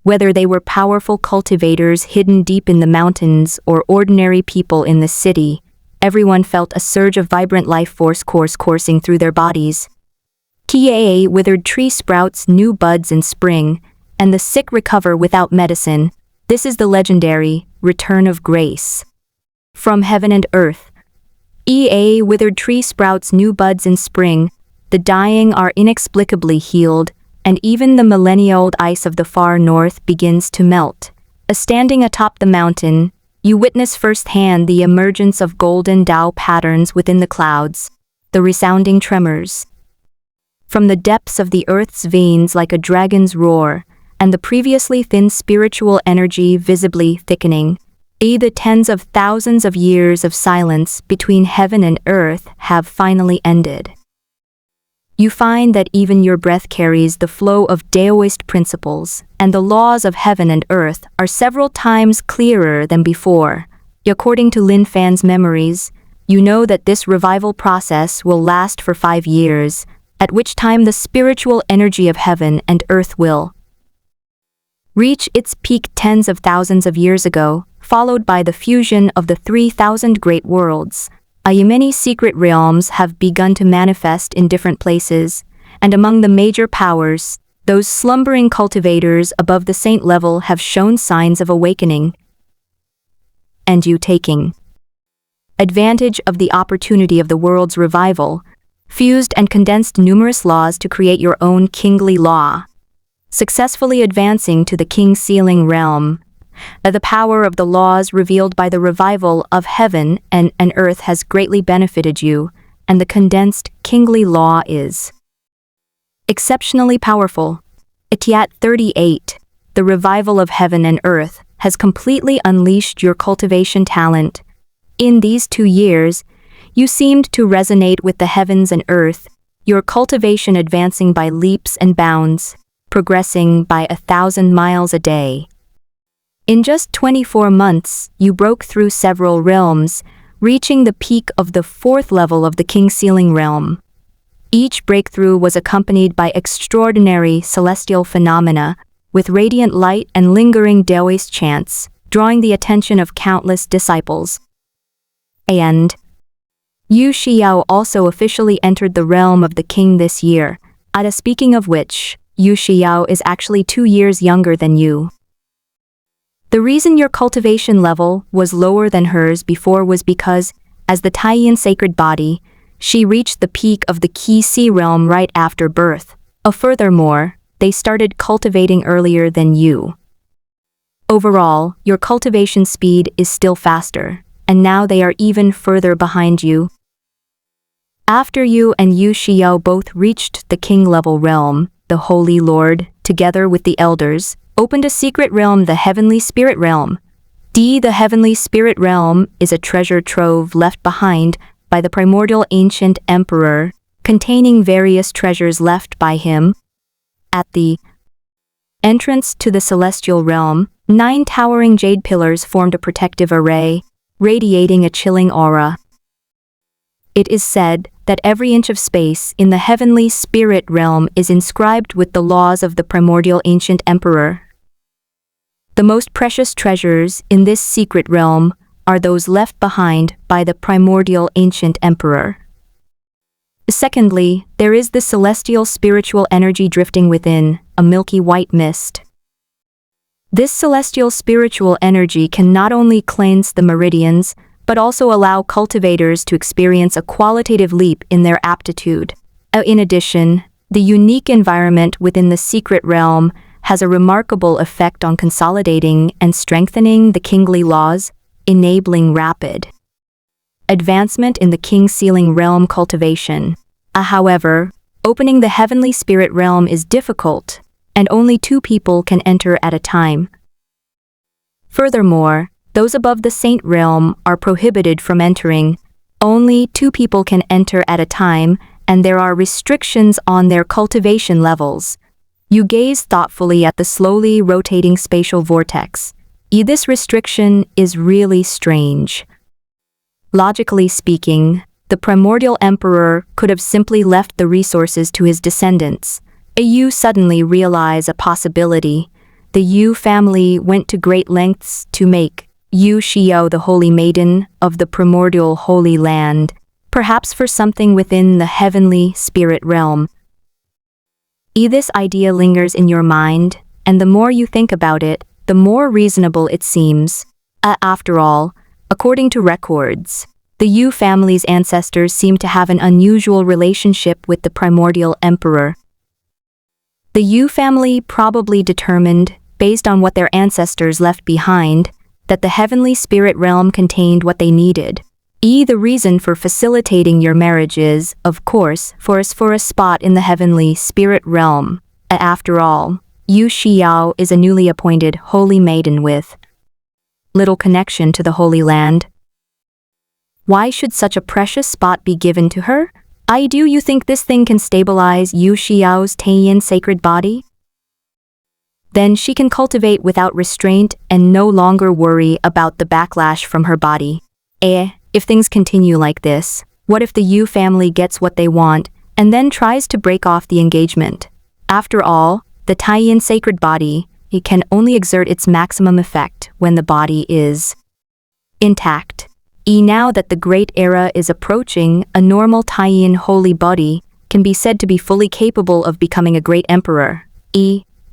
Whether they were powerful cultivators hidden deep in the mountains or ordinary people in the city, everyone felt a surge of vibrant life force coursing through their bodies. Withered tree sprouts new buds in spring, and the sick recover without medicine. This is the legendary return of grace from heaven and earth. Withered tree sprouts new buds in spring, the dying are inexplicably healed, and even the millennia-old ice of the far north begins to melt. Standing atop the mountain, you witness firsthand the emergence of golden Tao patterns within the clouds, the resounding tremors from the depths of the earth's veins like a dragon's roar, and the previously thin spiritual energy visibly thickening. The tens of thousands of years of silence between heaven and earth have finally ended. You find that even your breath carries the flow of Taoist principles, and the laws of heaven and earth are several times clearer than before. According to Lin Fan's memories, you know that this revival process will last for 5 years, at which time the spiritual energy of heaven and earth will reach its peak tens of thousands of years ago, followed by the fusion of the 3,000 great worlds. Many secret realms have begun to manifest in different places, and among the major powers, those slumbering cultivators above the saint level have shown signs of awakening. And you, taking advantage of the opportunity of the world's revival, fused and condensed numerous laws to create your own kingly law, successfully advancing to the king-sealing realm. The power of the laws revealed by the revival of heaven and earth has greatly benefited you, and the condensed kingly law is exceptionally powerful. At 38, the revival of heaven and earth has completely unleashed your cultivation talent. In these 2 years, you seemed to resonate with the heavens and earth, your cultivation advancing by leaps and bounds, progressing by 1,000 miles a day. In just 24 months, you broke through several realms, reaching the peak of the 4th level of the king-sealing realm. Each breakthrough was accompanied by extraordinary celestial phenomena, with radiant light and lingering Taoist chants, drawing the attention of countless disciples. And Yu Xiao also officially entered the realm of the king this year. Speaking of which, Yu Xiao is actually 2 years younger than you. The reason your cultivation level was lower than hers before was because, as the Taiyan sacred body, she reached the peak of the Qi Si realm right after birth. Furthermore, they started cultivating earlier than you. Overall, your cultivation speed is still faster, and now they are even further behind you. After you and Yu Xiao both reached the king-level realm, the Holy Lord, together with the elders, opened a secret realm, the Heavenly Spirit Realm. The Heavenly Spirit Realm is a treasure trove left behind by the primordial ancient emperor, containing various treasures left by him. At the entrance to the celestial realm, 9 towering jade pillars formed a protective array, radiating a chilling aura. It is said that every inch of space in the heavenly spirit realm is inscribed with the laws of the primordial ancient emperor. The most precious treasures in this secret realm are those left behind by the primordial ancient emperor. Secondly, there is the celestial spiritual energy drifting within, a milky white mist. This celestial spiritual energy can not only cleanse the meridians, but also allow cultivators to experience a qualitative leap in their aptitude. In addition, the unique environment within the secret realm has a remarkable effect on consolidating and strengthening the kingly laws, enabling rapid advancement in the king sealing realm cultivation. However, opening the heavenly spirit realm is difficult, and only 2 people can enter at a time. Furthermore, those above the saint realm are prohibited from entering. Only 2 people can enter at a time, and there are restrictions on their cultivation levels. You gaze thoughtfully at the slowly rotating spatial vortex. This restriction is really strange. Logically speaking, the primordial emperor could have simply left the resources to his descendants. You suddenly realize a possibility. The Yu family went to great lengths to make Yu Xiao the holy maiden of the primordial holy land, perhaps for something within the heavenly spirit realm. This idea lingers in your mind, and the more you think about it, the more reasonable it seems. After all, according to records, the Yu family's ancestors seem to have an unusual relationship with the primordial emperor. The Yu family probably determined, based on what their ancestors left behind, that the heavenly spirit realm contained what they needed. The reason for facilitating your marriage is, of course, for a spot in the heavenly spirit realm. After all, Yu Xiao is a newly appointed holy maiden with little connection to the Holy Land. Why should such a precious spot be given to her? Do you think this thing can stabilize Yu Xiao's Taiyin sacred body? Then she can cultivate without restraint and no longer worry about the backlash from her body. If things continue like this, what if the Yu family gets what they want and then tries to break off the engagement? After all, the Taiyin sacred body, it can only exert its maximum effect when the body is intact. Now that the great era is approaching, a normal Taiyin holy body can be said to be fully capable of becoming a great emperor.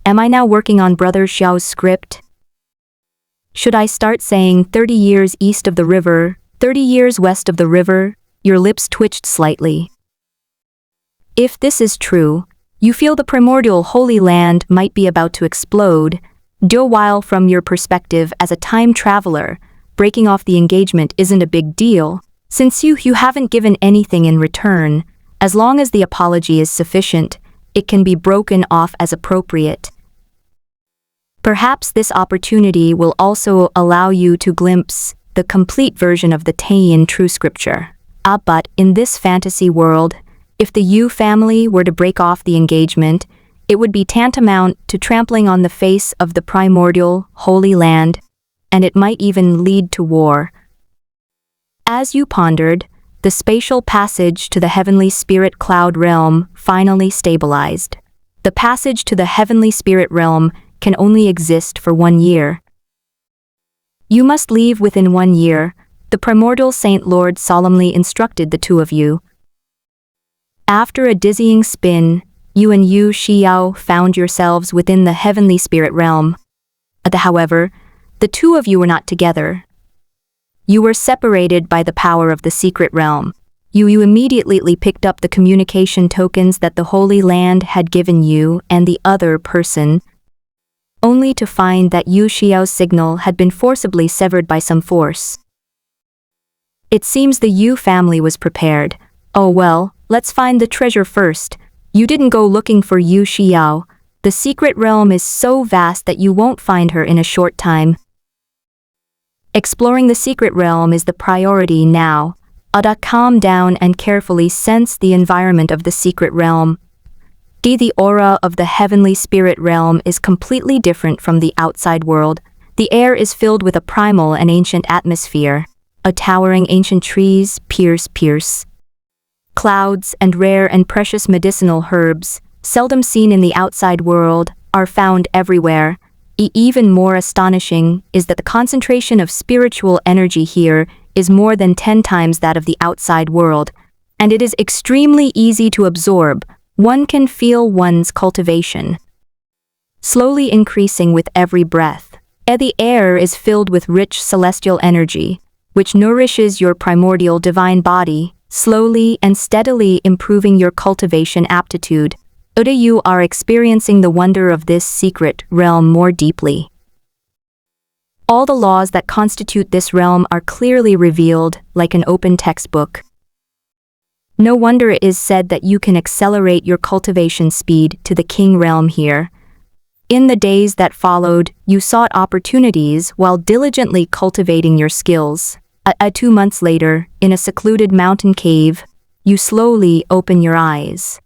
Am I now working on Brother Xiao's script? Should I start saying 30 years east of the river, 30 years west of the river? Your lips twitched slightly. If this is true, you feel the primordial holy land might be about to explode. While from your perspective as a time traveler, breaking off the engagement isn't a big deal, since you haven't given anything in return. As long as the apology is sufficient, it can be broken off as appropriate. Perhaps this opportunity will also allow you to glimpse the complete version of the Taiyin true scripture. But in this fantasy world, if the Yu family were to break off the engagement, it would be tantamount to trampling on the face of the primordial holy land, and it might even lead to war. As you pondered, the spatial passage to the heavenly spirit cloud realm finally stabilized. The passage to the heavenly spirit realm can only exist for 1 year. You must leave within 1 year, the primordial Saint Lord solemnly instructed the 2 of you. After a dizzying spin, you and Yu Xiao found yourselves within the heavenly spirit realm. However, the 2 of you were not together. You were separated by the power of the secret realm. You immediately picked up the communication tokens that the Holy Land had given you and the other person, only to find that Yu Xiao's signal had been forcibly severed by some force. It seems the Yu family was prepared. Oh well, let's find the treasure first. You didn't go looking for Yu Xiao. The secret realm is so vast that you won't find her in a short time. Exploring the secret realm is the priority now. Calm down and carefully sense the environment of the secret realm. The aura of the heavenly spirit realm is completely different from the outside world. The air is filled with a primal and ancient atmosphere. A towering ancient trees, pierce. Clouds and rare and precious medicinal herbs, seldom seen in the outside world, are found everywhere. Even more astonishing is that the concentration of spiritual energy here is more than 10 times that of the outside world, and it is extremely easy to absorb. One can feel one's cultivation slowly increasing with every breath. The air is filled with rich celestial energy, which nourishes your primordial divine body, slowly and steadily improving your cultivation aptitude. You are experiencing the wonder of this secret realm more deeply. All the laws that constitute this realm are clearly revealed, like an open textbook. No wonder it is said that you can accelerate your cultivation speed to the king realm here. In the days that followed, you sought opportunities while diligently cultivating your skills. 2 months later, in a secluded mountain cave, you slowly open your eyes.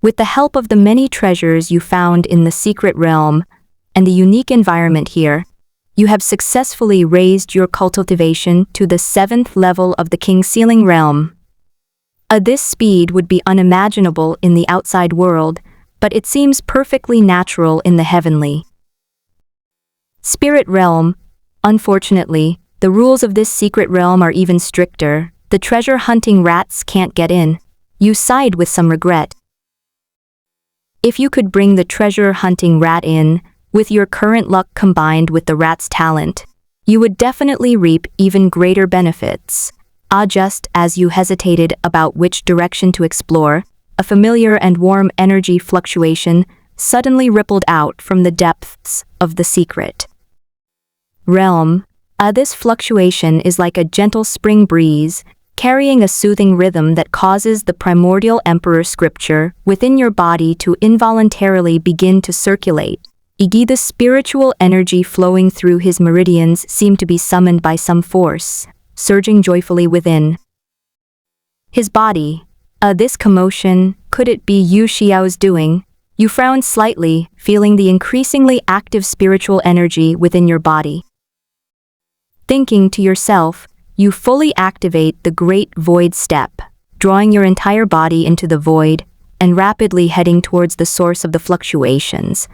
With the help of the many treasures you found in the secret realm and the unique environment here, you have successfully raised your cultivation to the 7th level of the King Ceiling realm. This speed would be unimaginable in the outside world, but it seems perfectly natural in the heavenly spirit realm. Unfortunately, the rules of this secret realm are even stricter. The treasure-hunting rats can't get in. You sighed with some regret. If you could bring the treasure-hunting rat in, with your current luck combined with the rat's talent, you would definitely reap even greater benefits. Just as you hesitated about which direction to explore, a familiar and warm energy fluctuation suddenly rippled out from the depths of the secret realm. This fluctuation is like a gentle spring breeze, carrying a soothing rhythm that causes the primordial emperor scripture within your body to involuntarily begin to circulate. The spiritual energy flowing through his meridians seemed to be summoned by some force, surging joyfully within his body. This commotion, could it be Yu Xiao's doing? You frowned slightly, feeling the increasingly active spiritual energy within your body. Thinking to yourself, you fully activate the Great Void step, drawing your entire body into the void and rapidly heading towards the source of the fluctuations.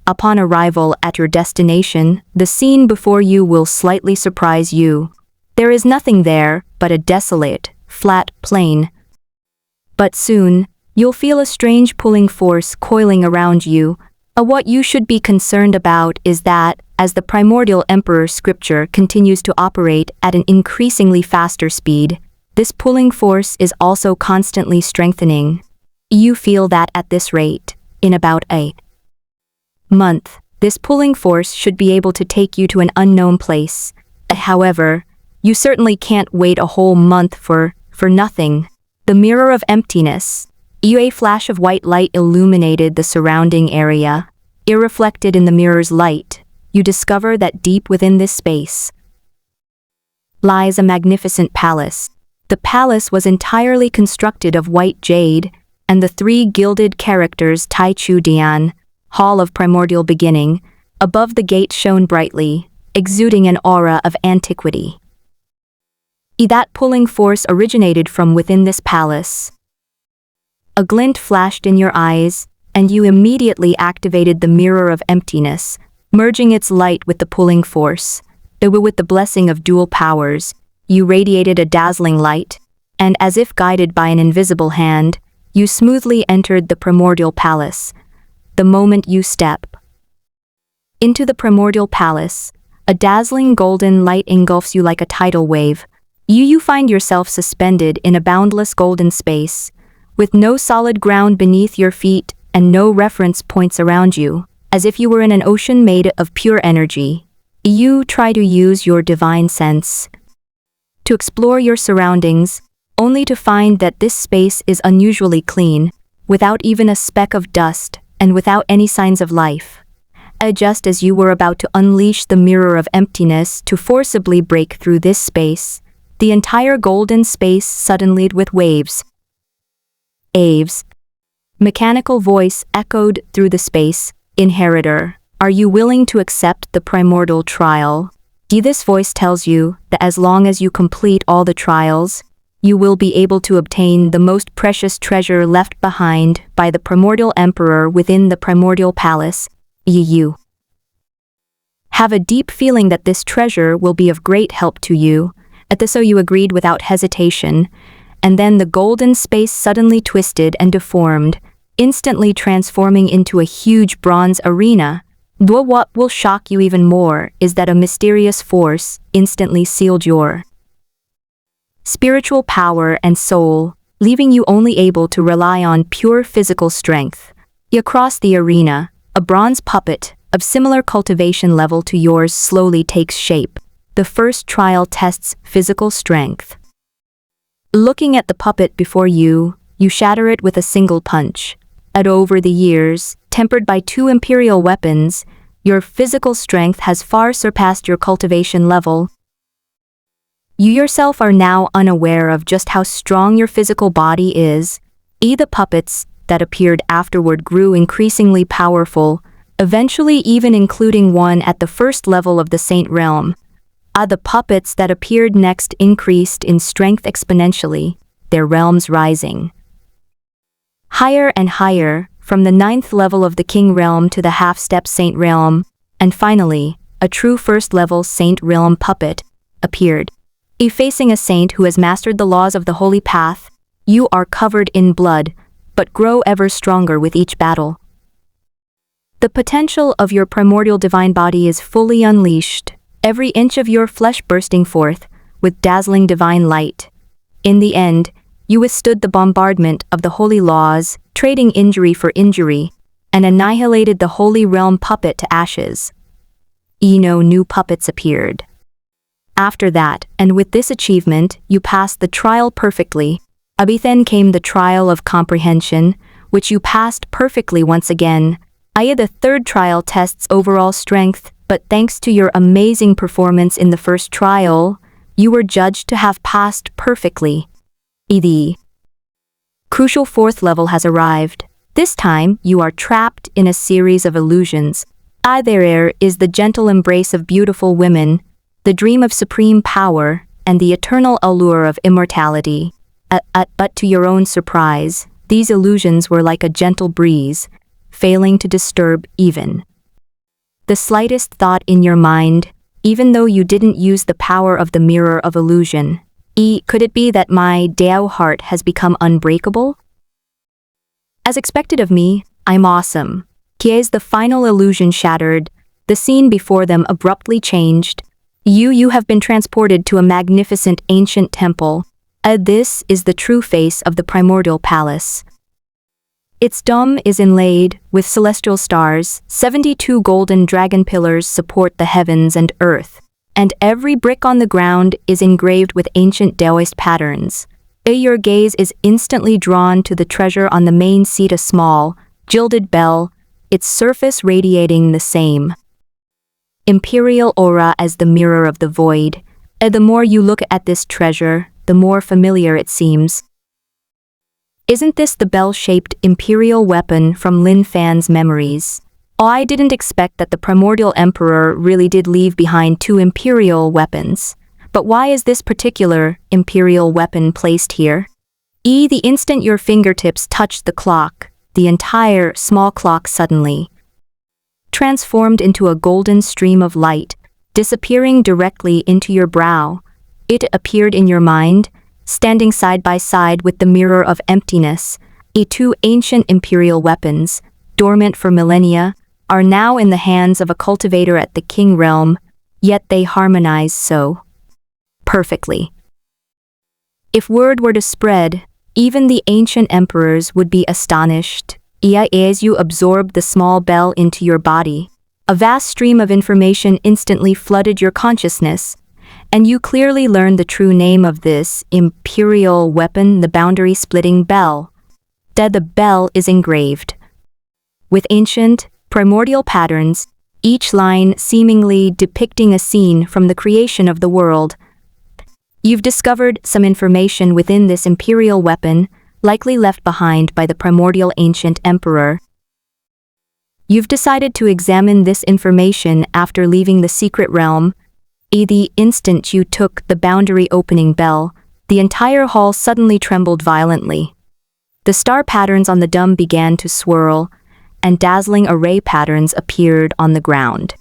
Upon arrival at your destination, the scene before you will slightly surprise you. There is nothing there but a desolate, flat plain. But soon, you'll feel a strange pulling force coiling around you. What you should be concerned about is that, as the primordial emperor scripture continues to operate at an increasingly faster speed, this pulling force is also constantly strengthening. You feel that at this rate, in about a month, this pulling force should be able to take you to an unknown place. However, you certainly can't wait a whole month for nothing. The mirror of emptiness. A flash of white light illuminated the surrounding area. Irreflected in the mirror's light, you discover that deep within this space lies a magnificent palace. The palace was entirely constructed of white jade, and the 3 gilded characters Tai Chu Dian, Hall of Primordial Beginning, above the gate shone brightly, exuding an aura of antiquity. That pulling force originated from within this palace. A glint flashed in your eyes, and you immediately activated the mirror of emptiness, merging its light with the pulling force. With the blessing of dual powers, you radiated a dazzling light, and as if guided by an invisible hand, you smoothly entered the primordial palace. The moment you step into the primordial palace, a dazzling golden light engulfs you like a tidal wave. You find yourself suspended in a boundless golden space, with no solid ground beneath your feet and no reference points around you, as if you were in an ocean made of pure energy. You try to use your divine sense to explore your surroundings, only to find that this space is unusually clean, without even a speck of dust and without any signs of life. Just as you were about to unleash the mirror of emptiness to forcibly break through this space, the entire golden space suddenly lit with waves. Aves. Mechanical voice echoed through the space. Inheritor, are you willing to accept the primordial trial? This voice tells you that as long as you complete all the trials, you will be able to obtain the most precious treasure left behind by the primordial emperor within the primordial palace. You have a deep feeling that this treasure will be of great help to you. At this, so you agreed without hesitation, and then the golden space suddenly twisted and deformed, instantly transforming into a huge bronze arena. Though what will shock you even more is that a mysterious force instantly sealed your spiritual power and soul, leaving you only able to rely on pure physical strength. Across the arena, a bronze puppet of similar cultivation level to yours slowly takes shape. The first trial tests physical strength. Looking at the puppet before you, you shatter it with a single punch. Over the years, tempered by 2 imperial weapons, your physical strength has far surpassed your cultivation level. You yourself are now unaware of just how strong your physical body is. The puppets that appeared afterward grew increasingly powerful, eventually even including one at the first level of the Saint Realm. The puppets that appeared next increased in strength exponentially, their realms rising higher and higher, from the 9th level of the King Realm to the half-step Saint Realm, and finally, a true first-level Saint Realm puppet appeared. Facing a saint who has mastered the laws of the holy path, you are covered in blood, but grow ever stronger with each battle. The potential of your primordial divine body is fully unleashed, every inch of your flesh bursting forth with dazzling divine light. In the end, you withstood the bombardment of the holy laws, trading injury for injury, and annihilated the holy realm puppet to ashes. No new puppets appeared. After that, and with this achievement, you passed the trial perfectly. Then came the trial of comprehension, which you passed perfectly once again. The third trial tests overall strength, but thanks to your amazing performance in the first trial, you were judged to have passed perfectly. The crucial 4th level has arrived. This time, you are trapped in a series of illusions. There is the gentle embrace of beautiful women, the dream of supreme power, and the eternal allure of immortality. But to your own surprise, these illusions were like a gentle breeze, failing to disturb even the slightest thought in your mind, even though you didn't use the power of the mirror of illusion. Could it be that my Dao heart has become unbreakable? As expected of me, I'm awesome. As the final illusion shattered, the scene before them abruptly changed. You have been transported to a magnificent ancient temple. This is the true face of the primordial palace. Its dome is inlaid with celestial stars, 72 golden dragon pillars support the heavens and earth, and every brick on the ground is engraved with ancient Taoist patterns. Your gaze is instantly drawn to the treasure on the main seat, a small, gilded bell, its surface radiating the same imperial aura as the mirror of the void. The more you look at this treasure, the more familiar it seems. Isn't this the bell-shaped imperial weapon from Lin Fan's memories? I didn't expect that the primordial emperor really did leave behind 2 imperial weapons. But why is this particular imperial weapon placed here? The instant your fingertips touched the clock, the entire small clock suddenly transformed into a golden stream of light, disappearing directly into your brow. It appeared in your mind, standing side by side with the mirror of emptiness. 2 ancient imperial weapons, dormant for millennia, are now in the hands of a cultivator at the King Realm, yet they harmonize so perfectly. If word were to spread, even the ancient emperors would be astonished. As you absorbed the small bell into your body, a vast stream of information instantly flooded your consciousness, and you clearly learned the true name of this imperial weapon, the boundary-splitting bell. The bell is engraved with ancient, primordial patterns, each line seemingly depicting a scene from the creation of the world. You've discovered some information within this imperial weapon, likely left behind by the primordial ancient emperor. You've decided to examine this information after leaving the secret realm. The instant you took the boundary opening bell, the entire hall suddenly trembled violently. The star patterns on the dome began to swirl, and dazzling array patterns appeared on the ground.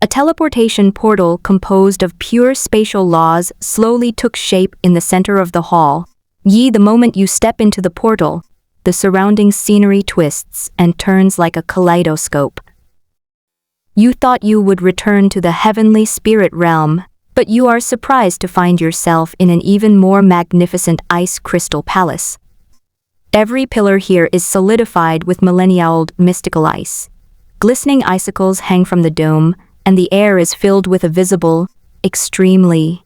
A teleportation portal composed of pure spatial laws slowly took shape in the center of the hall. The moment you step into the portal, the surrounding scenery twists and turns like a kaleidoscope. You thought you would return to the heavenly spirit realm, but you are surprised to find yourself in an even more magnificent ice crystal palace. Every pillar here is solidified with millennia-old mystical ice. Glistening icicles hang from the dome, and the air is filled with a visible, extremely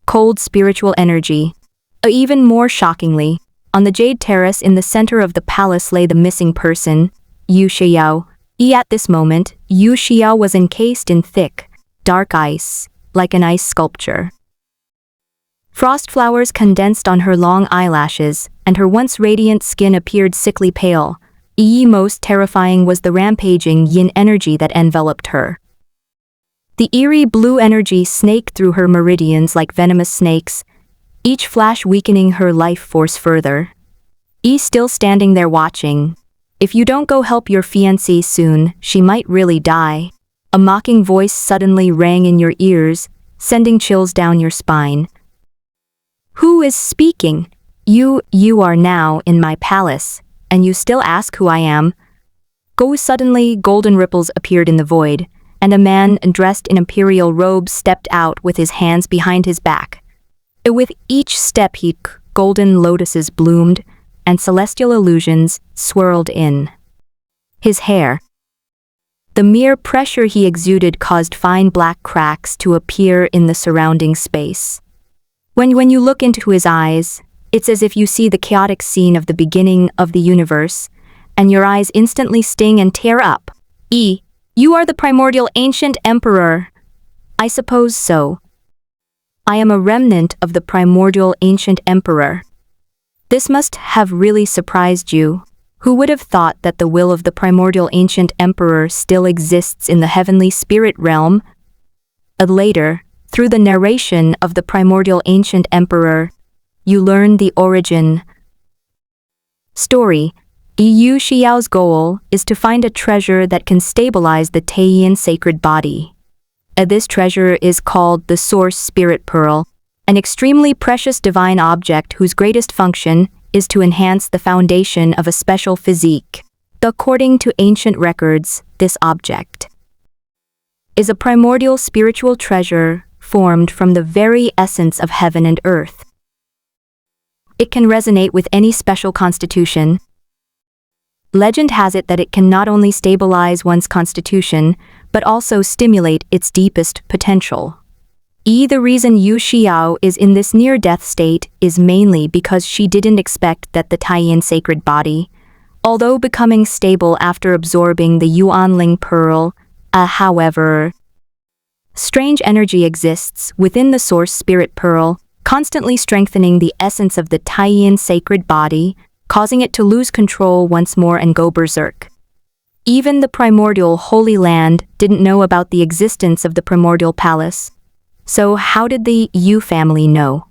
cold spiritual energy. Even more shockingly, on the jade terrace in the center of the palace lay the missing person, Yu Xiao. At this moment, Yu Xiao was encased in thick, dark ice, like an ice sculpture. Frost flowers condensed on her long eyelashes, and her once radiant skin appeared sickly pale. Most terrifying was the rampaging yin energy that enveloped her. The eerie blue energy snaked through her meridians like venomous snakes, each flash weakening her life force further. Still standing there watching. If you don't go help your fiancée soon, she might really die. A mocking voice suddenly rang in your ears, sending chills down your spine. Who is speaking? You are now in my palace, and you still ask who I am? Suddenly, golden ripples appeared in the void, and a man dressed in imperial robes stepped out with his hands behind his back. With each step golden lotuses bloomed, and celestial illusions swirled in his hair. The mere pressure he exuded caused fine black cracks to appear in the surrounding space. When you look into his eyes, it's as if you see the chaotic scene of the beginning of the universe, and your eyes instantly sting and tear up. You are the primordial ancient emperor. I suppose so. I am a remnant of the primordial ancient emperor. This must have really surprised you. Who would have thought that the will of the primordial ancient emperor still exists in the heavenly spirit realm? Later, through the narration of the primordial ancient emperor, you learn the origin story. Yu Xiao's goal is to find a treasure that can stabilize the Taiyan sacred body. This treasure is called the Source Spirit Pearl, an extremely precious divine object whose greatest function is to enhance the foundation of a special physique. According to ancient records, this object is a primordial spiritual treasure formed from the very essence of heaven and earth. It can resonate with any special constitution. Legend has it that it can not only stabilize one's constitution, but also stimulate its deepest potential. The reason Yu Xiao is in this near-death state is mainly because she didn't expect that the Taiyan sacred body, although becoming stable after absorbing the Yuanling pearl, however, strange energy exists within the Source Spirit Pearl, constantly strengthening the essence of the Taiyan sacred body, causing it to lose control once more and go berserk. Even the primordial Holy Land didn't know about the existence of the primordial palace. So how did the Yu family know?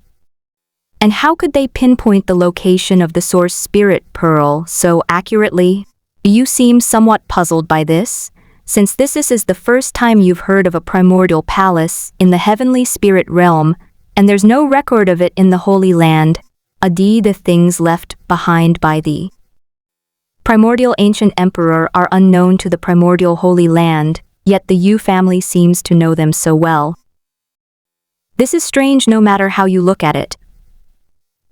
And how could they pinpoint the location of the Source Spirit Pearl so accurately? You seem somewhat puzzled by this, since this is the first time you've heard of a primordial palace in the heavenly spirit realm, and there's no record of it in the Holy Land. The things left behind by the primordial ancient emperor are unknown to the primordial Holy Land, yet the Yu family seems to know them so well. This is strange no matter how you look at it.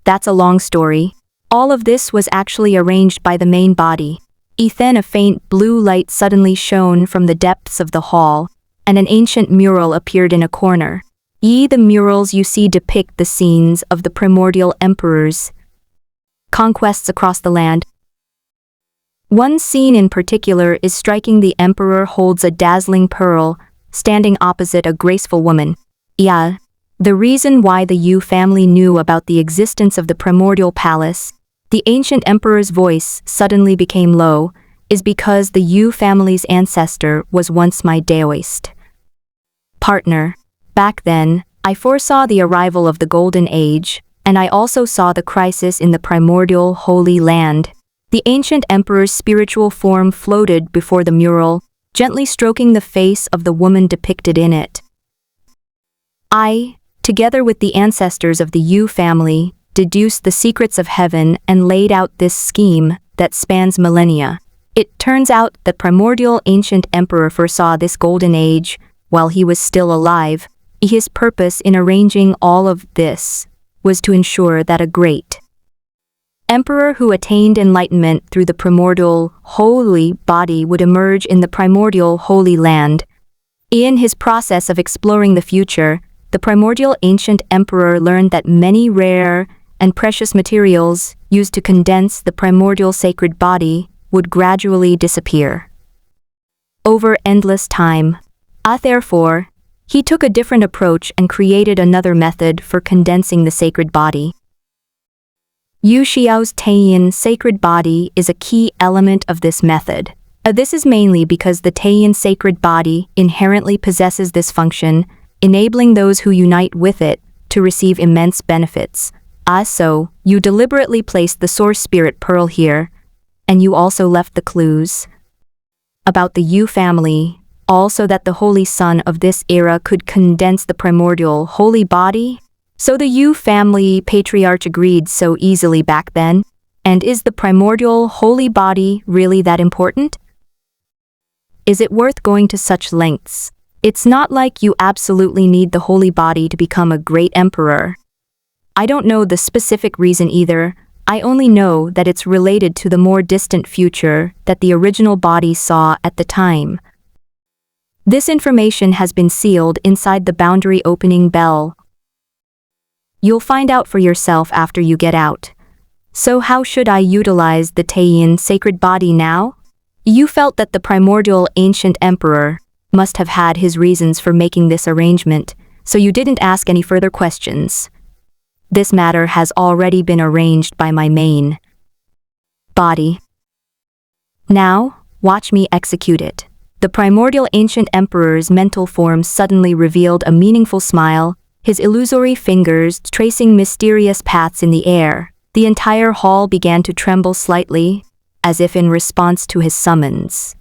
That's a long story. All of this was actually arranged by the main body. Then a faint blue light suddenly shone from the depths of the hall, and an ancient mural appeared in a corner. The murals you see depict the scenes of the primordial emperor's conquests across the land. One scene in particular is striking. The emperor holds a dazzling pearl, standing opposite a graceful woman. The reason why the Yu family knew about the existence of the primordial palace, the ancient emperor's voice suddenly became low, is because the Yu family's ancestor was once my Daoist partner. Back then, I foresaw the arrival of the Golden Age, and I also saw the crisis in the primordial Holy Land. The ancient emperor's spiritual form floated before the mural, gently stroking the face of the woman depicted in it. I, together with the ancestors of the Yu family, deduced the secrets of heaven and laid out this scheme that spans millennia. It turns out that primordial ancient emperor foresaw this golden age while he was still alive. His purpose in arranging all of this was to ensure that a great emperor who attained enlightenment through the primordial holy body would emerge in the primordial holy land. In his process of exploring the future, the primordial ancient emperor learned that many rare and precious materials used to condense the primordial sacred body would gradually disappear over endless time. Therefore, he took a different approach and created another method for condensing the sacred body. Yu Xiao's Taiyin sacred body is a key element of this method. This is mainly because the Taiyin sacred body inherently possesses this function, enabling those who unite with it to receive immense benefits. So, you deliberately placed the source spirit pearl here, and you also left the clues about the Yu family, also that the holy son of this era could condense the primordial holy body. So the Yu family patriarch agreed so easily back then. And is the primordial holy body really that important? Is it worth going to such lengths? It's not like you absolutely need the holy body to become a great emperor. I don't know the specific reason either. I only know that it's related to the more distant future that the original body saw at the time. This information has been sealed inside the boundary opening bell. You'll find out for yourself after you get out. So how should I utilize the Taiyin sacred body now? You felt that the primordial ancient emperor must have had his reasons for making this arrangement, so you didn't ask any further questions. This matter has already been arranged by my main body. Now, watch me execute it. The primordial ancient emperor's mental form suddenly revealed a meaningful smile, his illusory fingers tracing mysterious paths in the air. The entire hall began to tremble slightly, as if in response to his summons.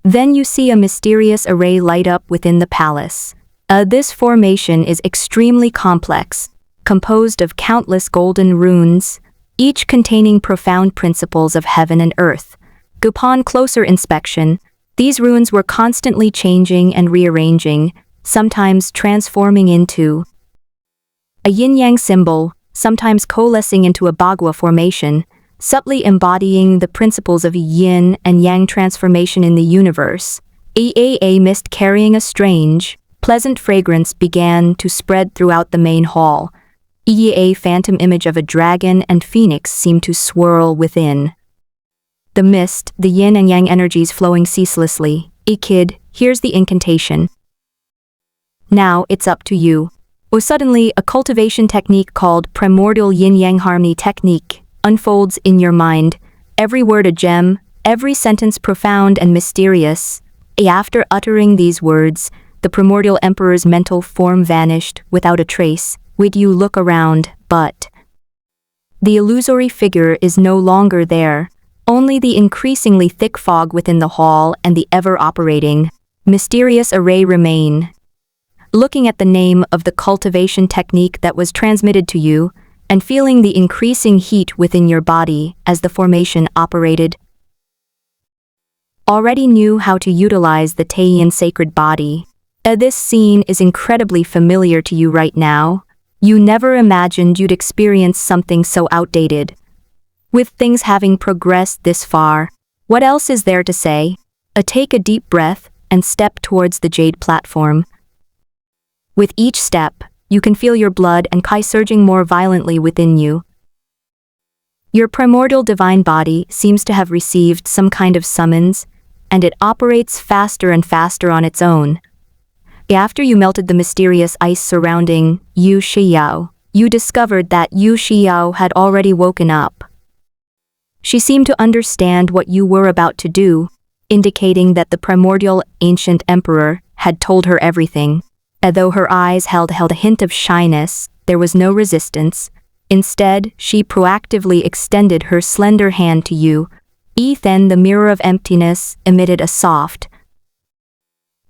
Then you see a mysterious array light up within the palace. This formation is extremely complex, composed of countless golden runes, each containing profound principles of heaven and earth. Upon closer inspection, these runes were constantly changing and rearranging, sometimes transforming into a yin-yang symbol, sometimes coalescing into a bagua formation, subtly embodying the principles of yin and yang transformation in the universe. A mist carrying a strange, pleasant fragrance began to spread throughout the main hall. A phantom image of a dragon and phoenix seemed to swirl within the mist, the yin and yang energies flowing ceaselessly. Kid, here's the incantation. Now it's up to you. Suddenly, a cultivation technique called Primordial Yin-Yang Harmony Technique unfolds in your mind, every word a gem, every sentence profound and mysterious. After uttering these words, the primordial emperor's mental form vanished without a trace. Would you look around, but the illusory figure is no longer there. Only the increasingly thick fog within the hall and the ever-operating, mysterious array remain. Looking at the name of the cultivation technique that was transmitted to you, and feeling the increasing heat within your body as the formation operated, already knew how to utilize the Taiyin sacred body. This scene is incredibly familiar to you right now. You never imagined you'd experience something so outdated. With things having progressed this far, what else is there to say? Take a deep breath and step towards the jade platform. With each step, you can feel your blood and chi surging more violently within you. Your primordial divine body seems to have received some kind of summons, and it operates faster and faster on its own. After you melted the mysterious ice surrounding Yu Xiao, you discovered that Yu Xiao had already woken up. She seemed to understand what you were about to do, indicating that the primordial ancient emperor had told her everything. Although her eyes held a hint of shyness, there was no resistance. Instead, she proactively extended her slender hand to you. Then the mirror of emptiness emitted a soft,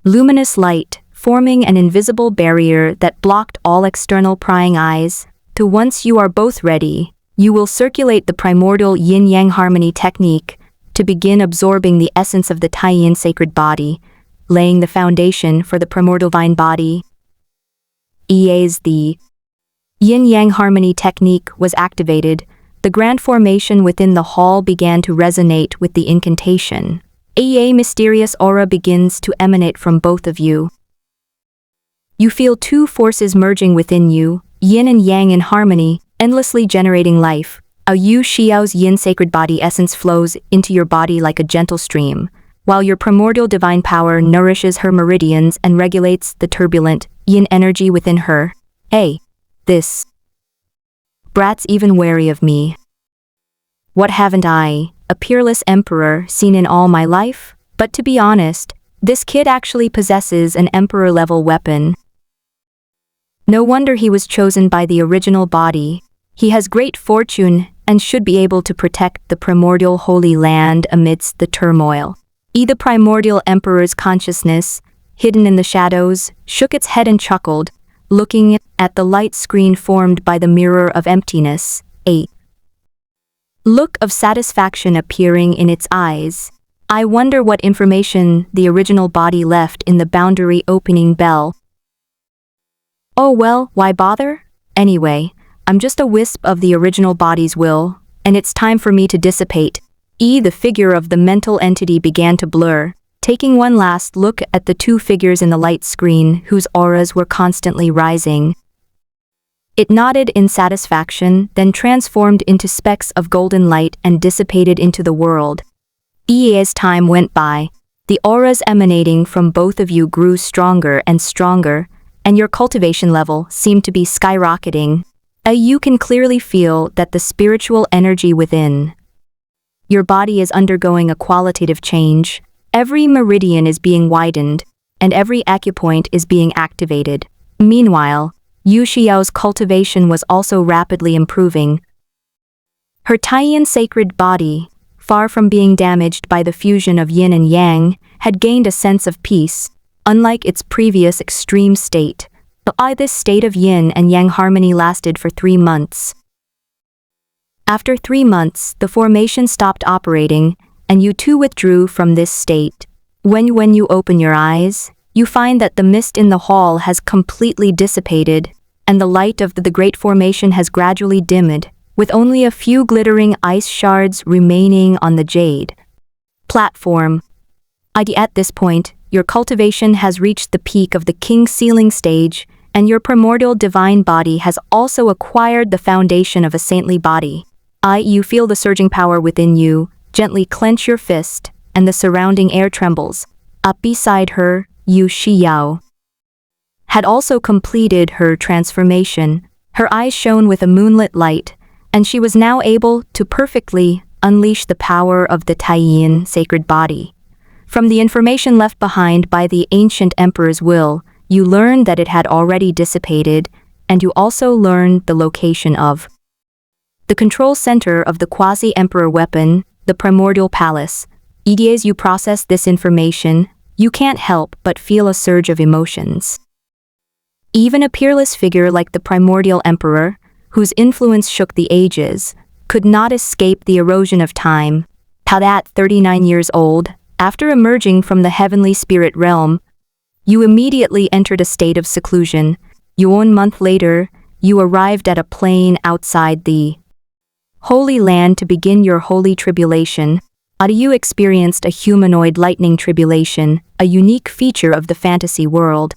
luminous light, forming an invisible barrier that blocked all external prying eyes. Once you are both ready, you will circulate the primordial yin-yang harmony technique to begin absorbing the essence of the Taiyin sacred body, laying the foundation for the primordial divine body. As the yin-yang harmony technique was activated, the grand formation within the hall began to resonate with the incantation. A mysterious aura begins to emanate from both of you. You feel two forces merging within you, yin and yang in harmony, endlessly generating life. Yu Xiao's yin sacred body essence flows into your body like a gentle stream, while your primordial divine power nourishes her meridians and regulates the turbulent yin energy within her. This brat's even wary of me. What haven't I, a peerless emperor, seen in all my life? But to be honest, this kid actually possesses an emperor-level weapon. No wonder he was chosen by the original body. He has great fortune and should be able to protect the primordial Holy Land amidst the turmoil. The primordial emperor's consciousness, hidden in the shadows, shook its head and chuckled, looking at the light screen formed by the mirror of emptiness. A look of satisfaction appearing in its eyes. I wonder what information the original body left in the boundary opening bell. Oh well, why bother? Anyway, I'm just a wisp of the original body's will, and it's time for me to dissipate. The figure of the mental entity began to blur, taking one last look at the two figures in the light screen whose auras were constantly rising. It nodded in satisfaction, then transformed into specks of golden light and dissipated into the world. As time went by, the auras emanating from both of you grew stronger and stronger, and your cultivation level seemed to be skyrocketing. You can clearly feel that the spiritual energy within your body is undergoing a qualitative change. Every meridian is being widened, and every acupoint is being activated. Meanwhile, Yu Xiao's cultivation was also rapidly improving. Her Taiyin sacred body, far from being damaged by the fusion of yin and yang, had gained a sense of peace, unlike its previous extreme state. This state of yin and yang harmony lasted for 3 months. After 3 months, the formation stopped operating, and you two withdrew from this state. When you open your eyes, you find that the mist in the hall has completely dissipated, and the light of the great formation has gradually dimmed, with only a few glittering ice shards remaining on the jade platform. At this point, your cultivation has reached the peak of the king sealing stage, and your primordial divine body has also acquired the foundation of a saintly body. You feel the surging power within you, gently clench your fist, and the surrounding air trembles. Up beside her, Yu Xiao had also completed her transformation. Her eyes shone with a moonlit light, and she was now able to perfectly unleash the power of the Taiyin sacred body. From the information left behind by the ancient emperor's will, you learned that it had already dissipated, and you also learned the location of the control center of the quasi-emperor weapon, the primordial palace. As you process this information, you can't help but feel a surge of emotions. Even a peerless figure like the primordial emperor, whose influence shook the ages, could not escape the erosion of time. At 39 years old, after emerging from the heavenly spirit realm, you immediately entered a state of seclusion. 1 month later, you arrived at a plain outside the Holy Land to begin your holy tribulation. You experienced a humanoid lightning tribulation, a unique feature of the fantasy world.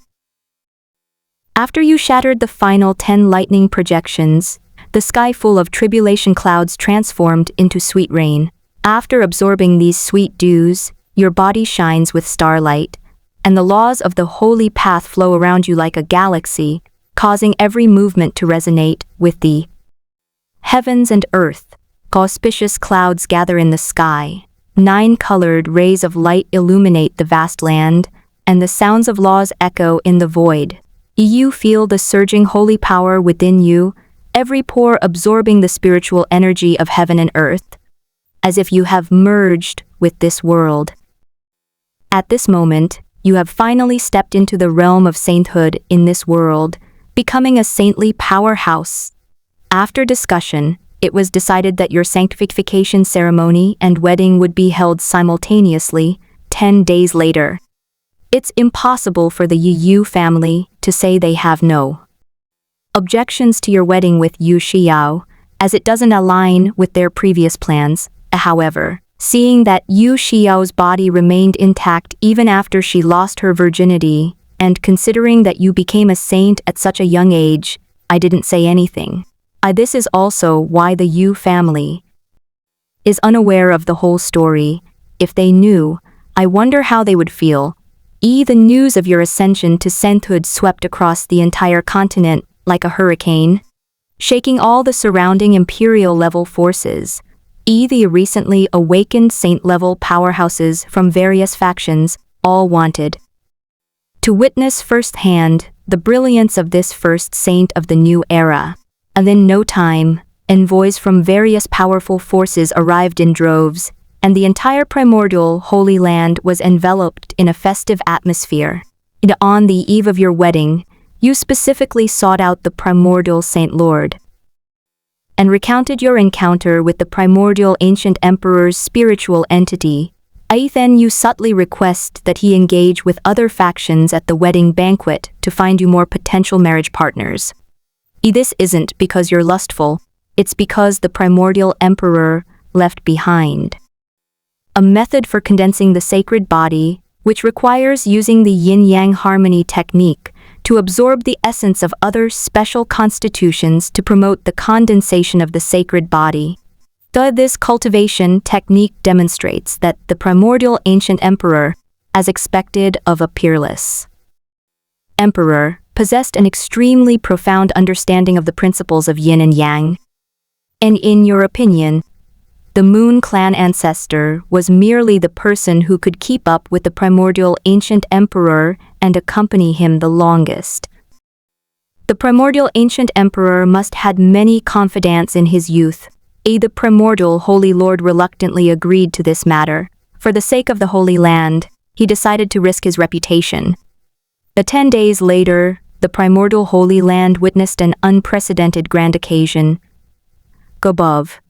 After you shattered the final 10 lightning projections, the sky full of tribulation clouds transformed into sweet rain. After absorbing these sweet dews, your body shines with starlight. and the laws of the holy path flow around you like a galaxy, causing every movement to resonate with the heavens and earth. Auspicious clouds gather in the sky. 9 colored rays of light illuminate the vast land, and the sounds of laws echo in the void. You feel the surging holy power within you, every pore absorbing the spiritual energy of heaven and earth, as if you have merged with this world. At this moment, you have finally stepped into the realm of sainthood in this world, becoming a saintly powerhouse. After discussion, it was decided that your sanctification ceremony and wedding would be held simultaneously, 10 days later. It's impossible for the Yu family to say they have no objections to your wedding with Yu Xiao, as it doesn't align with their previous plans. However, seeing that Yu Xiao's body remained intact even after she lost her virginity, and considering that you became a saint at such a young age, I didn't say anything. This is also why the Yu family is unaware of the whole story. If they knew, I wonder how they would feel. The news of your ascension to sainthood swept across the entire continent like a hurricane, shaking all the surrounding imperial-level forces. The recently awakened saint-level powerhouses from various factions all wanted to witness firsthand the brilliance of this first saint of the new era. And in no time, envoys from various powerful forces arrived in droves, and the entire primordial Holy Land was enveloped in a festive atmosphere. On the eve of your wedding, you specifically sought out the primordial Saint Lord and recounted your encounter with the primordial ancient emperor's spiritual entity. Then you subtly request that he engage with other factions at the wedding banquet to find you more potential marriage partners. This isn't because you're lustful, it's because the primordial emperor left behind a method for condensing the sacred body, which requires using the yin-yang harmony technique to absorb the essence of other special constitutions to promote the condensation of the sacred body. This cultivation technique demonstrates that the primordial ancient emperor, as expected of a peerless emperor, possessed an extremely profound understanding of the principles of yin and yang. And in your opinion, the Moon Clan ancestor was merely the person who could keep up with the primordial ancient emperor and accompany him the longest. The primordial ancient emperor must had many confidants in his youth. The primordial Holy Lord reluctantly agreed to this matter. For the sake of the Holy Land, he decided to risk his reputation. 10 days later, the primordial Holy Land witnessed an unprecedented grand occasion. Above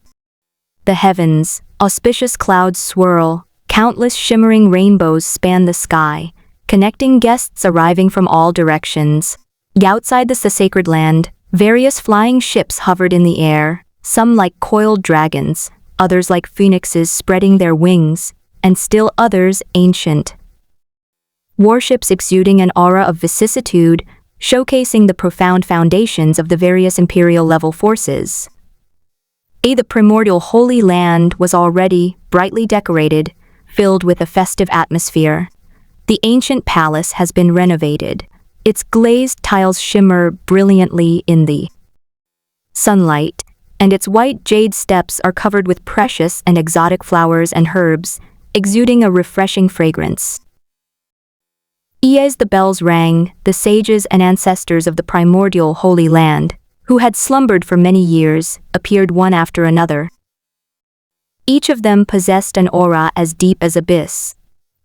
the heavens, auspicious clouds swirl, countless shimmering rainbows span the sky, connecting guests arriving from all directions. Outside the sacred land, various flying ships hovered in the air, some like coiled dragons, others like phoenixes spreading their wings, and still others ancient warships exuding an aura of vicissitude, showcasing the profound foundations of the various imperial-level forces. The primordial Holy Land was already brightly decorated, filled with a festive atmosphere. The ancient palace has been renovated. Its glazed tiles shimmer brilliantly in the sunlight, and its white jade steps are covered with precious and exotic flowers and herbs, exuding a refreshing fragrance. As the bells rang, the sages and ancestors of the primordial Holy Land, who had slumbered for many years, appeared one after another. Each of them possessed an aura as deep as abyss,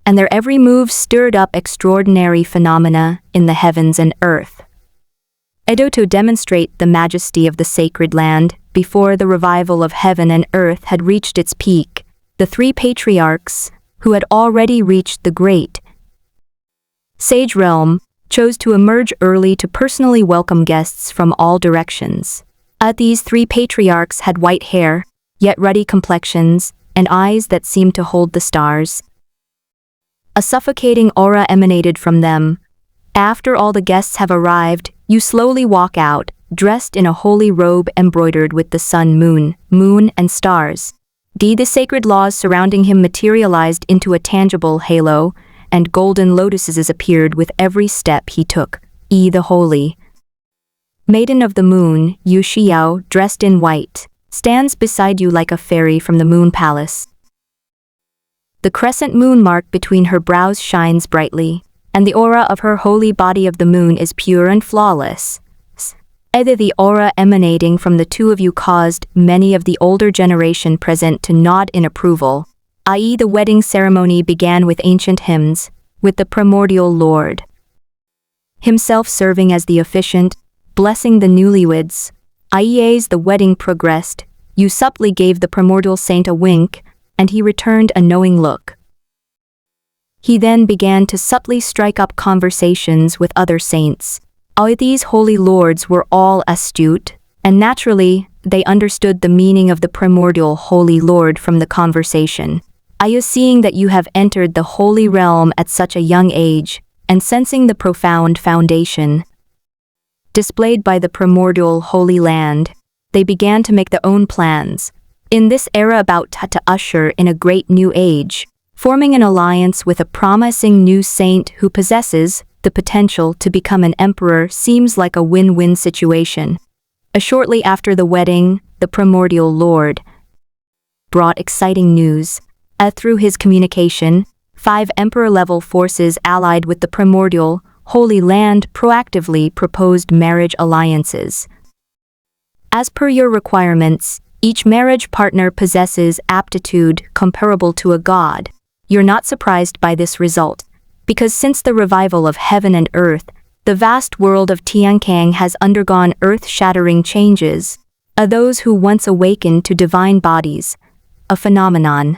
and their every move stirred up extraordinary phenomena in the heavens and earth. To demonstrate the majesty of the sacred land, before the revival of heaven and earth had reached its peak, the 3 patriarchs, who had already reached the great sage realm, chose to emerge early to personally welcome guests from all directions. These 3 patriarchs had white hair, yet ruddy complexions, and eyes that seemed to hold the stars. A suffocating aura emanated from them. After all the guests have arrived, you slowly walk out, dressed in a holy robe embroidered with the sun, moon, and stars. The sacred laws surrounding him materialized into a tangible halo, and golden lotuses appeared with every step he took. The holy Maiden of the Moon, Yu Xiao, dressed in white, stands beside you like a fairy from the Moon Palace. The crescent moon mark between her brows shines brightly, and the aura of her holy body of the moon is pure and flawless. Either the aura emanating from the two of you caused many of the older generation present to nod in approval, i.e. the wedding ceremony began with ancient hymns, with the primordial Lord himself serving as the officiant, blessing the newlyweds, i.e. as the wedding progressed, you subtly gave the primordial saint a wink, and he returned a knowing look. He then began to subtly strike up conversations with other saints. All these holy lords were all astute, and naturally, they understood the meaning of the primordial holy lord from the conversation. Seeing that you have entered the holy realm at such a young age, and sensing the profound foundation displayed by the primordial holy land, they began to make their own plans. In this era about to usher in a great new age, forming an alliance with a promising new saint who possesses the potential to become an emperor seems like a win-win situation. Shortly after the wedding, the primordial lord brought exciting news. Through his communication, 5 emperor-level forces allied with the primordial Holy Land proactively proposed marriage alliances. As per your requirements, each marriage partner possesses aptitude comparable to a god. You're not surprised by this result, because since the revival of heaven and earth, the vast world of Tiankang has undergone earth-shattering changes. Those who once awakened to divine bodies, a phenomenon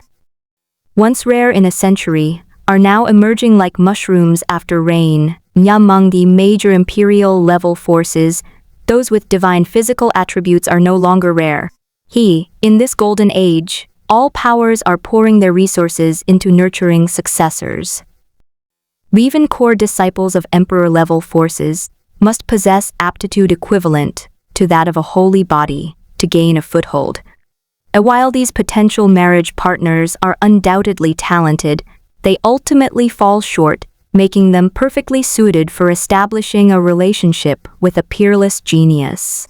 once rare in a century, are now emerging like mushrooms after rain. Among the major imperial-level forces, those with divine physical attributes are no longer rare. In this golden age, all powers are pouring their resources into nurturing successors. Even core disciples of emperor-level forces must possess aptitude equivalent to that of a holy body to gain a foothold. While these potential marriage partners are undoubtedly talented, they ultimately fall short, making them perfectly suited for establishing a relationship with a peerless genius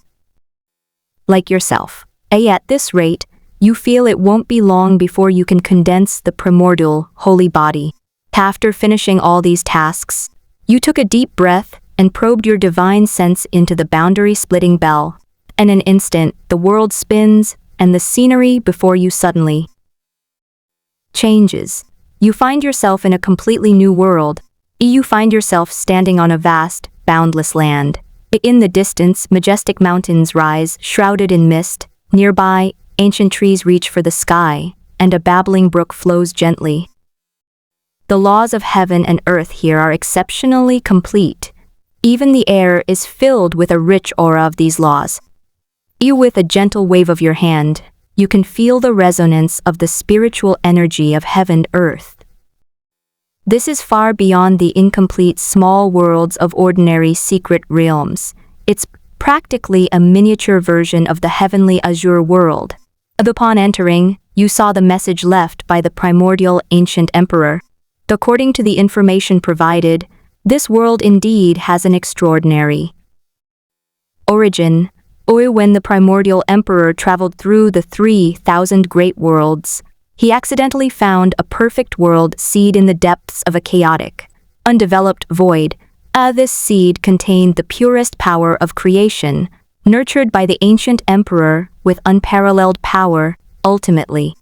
like yourself. At this rate, you feel it won't be long before you can condense the primordial holy body. After finishing all these tasks, you took a deep breath and probed your divine sense into the boundary-splitting bell. In an instant, the world spins, and the scenery before you suddenly changes. You find yourself in a completely new world. You find yourself standing on a vast, boundless land. In the distance, majestic mountains rise, shrouded in mist. Nearby, ancient trees reach for the sky, and a babbling brook flows gently. The laws of heaven and earth here are exceptionally complete. Even the air is filled with a rich aura of these laws. With a gentle wave of your hand, you can feel the resonance of the spiritual energy of heaven and earth. This is far beyond the incomplete small worlds of ordinary secret realms. It's practically a miniature version of the heavenly azure world. Upon entering, you saw the message left by the primordial ancient emperor. According to the information provided, this world indeed has an extraordinary origin. When the primordial emperor traveled through the 3,000 great worlds, he accidentally found a perfect world seed in the depths of a chaotic, undeveloped void. This seed contained the purest power of creation, nurtured by the ancient emperor with unparalleled power, ultimately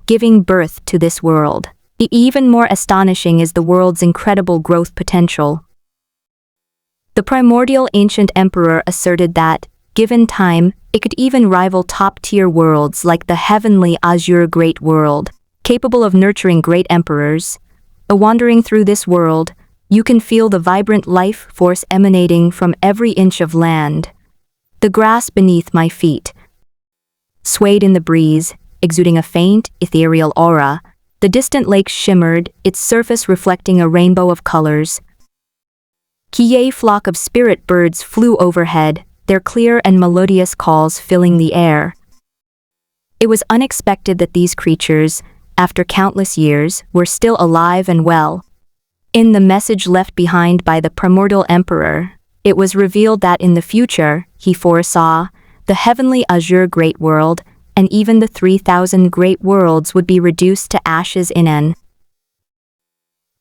giving birth to this world. Even more astonishing is the world's incredible growth potential. The primordial ancient emperor asserted that, given time, it could even rival top-tier worlds like the heavenly azure great world, capable of nurturing great emperors. Wandering through this world, you can feel the vibrant life force emanating from every inch of land. The grass beneath my feet swayed in the breeze, exuding a faint, ethereal aura. The distant lake shimmered, its surface reflecting a rainbow of colors. A flock of spirit birds flew overhead, their clear and melodious calls filling the air. It was unexpected that these creatures, after countless years, were still alive and well. In the message left behind by the primordial emperor, it was revealed that in the future, he foresaw, the heavenly azure great world, and even the 3,000 great worlds would be reduced to ashes in an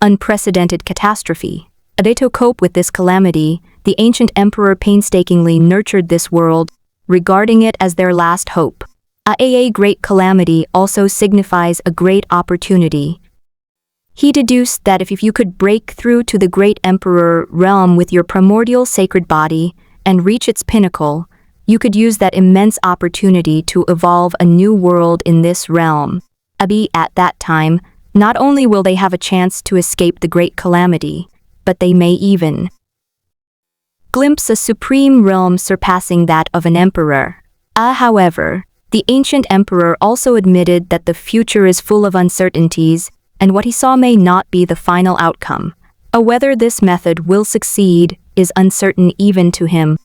unprecedented catastrophe. To cope with this calamity, the ancient emperor painstakingly nurtured this world, regarding it as their last hope. A great calamity also signifies a great opportunity. He deduced that if you could break through to the great emperor realm with your primordial sacred body and reach its pinnacle, you could use that immense opportunity to evolve a new world in this realm. At that time, not only will they have a chance to escape the great calamity, but they may even glimpse a supreme realm surpassing that of an emperor. However, the ancient emperor also admitted that the future is full of uncertainties, and what he saw may not be the final outcome. Whether this method will succeed is uncertain even to him.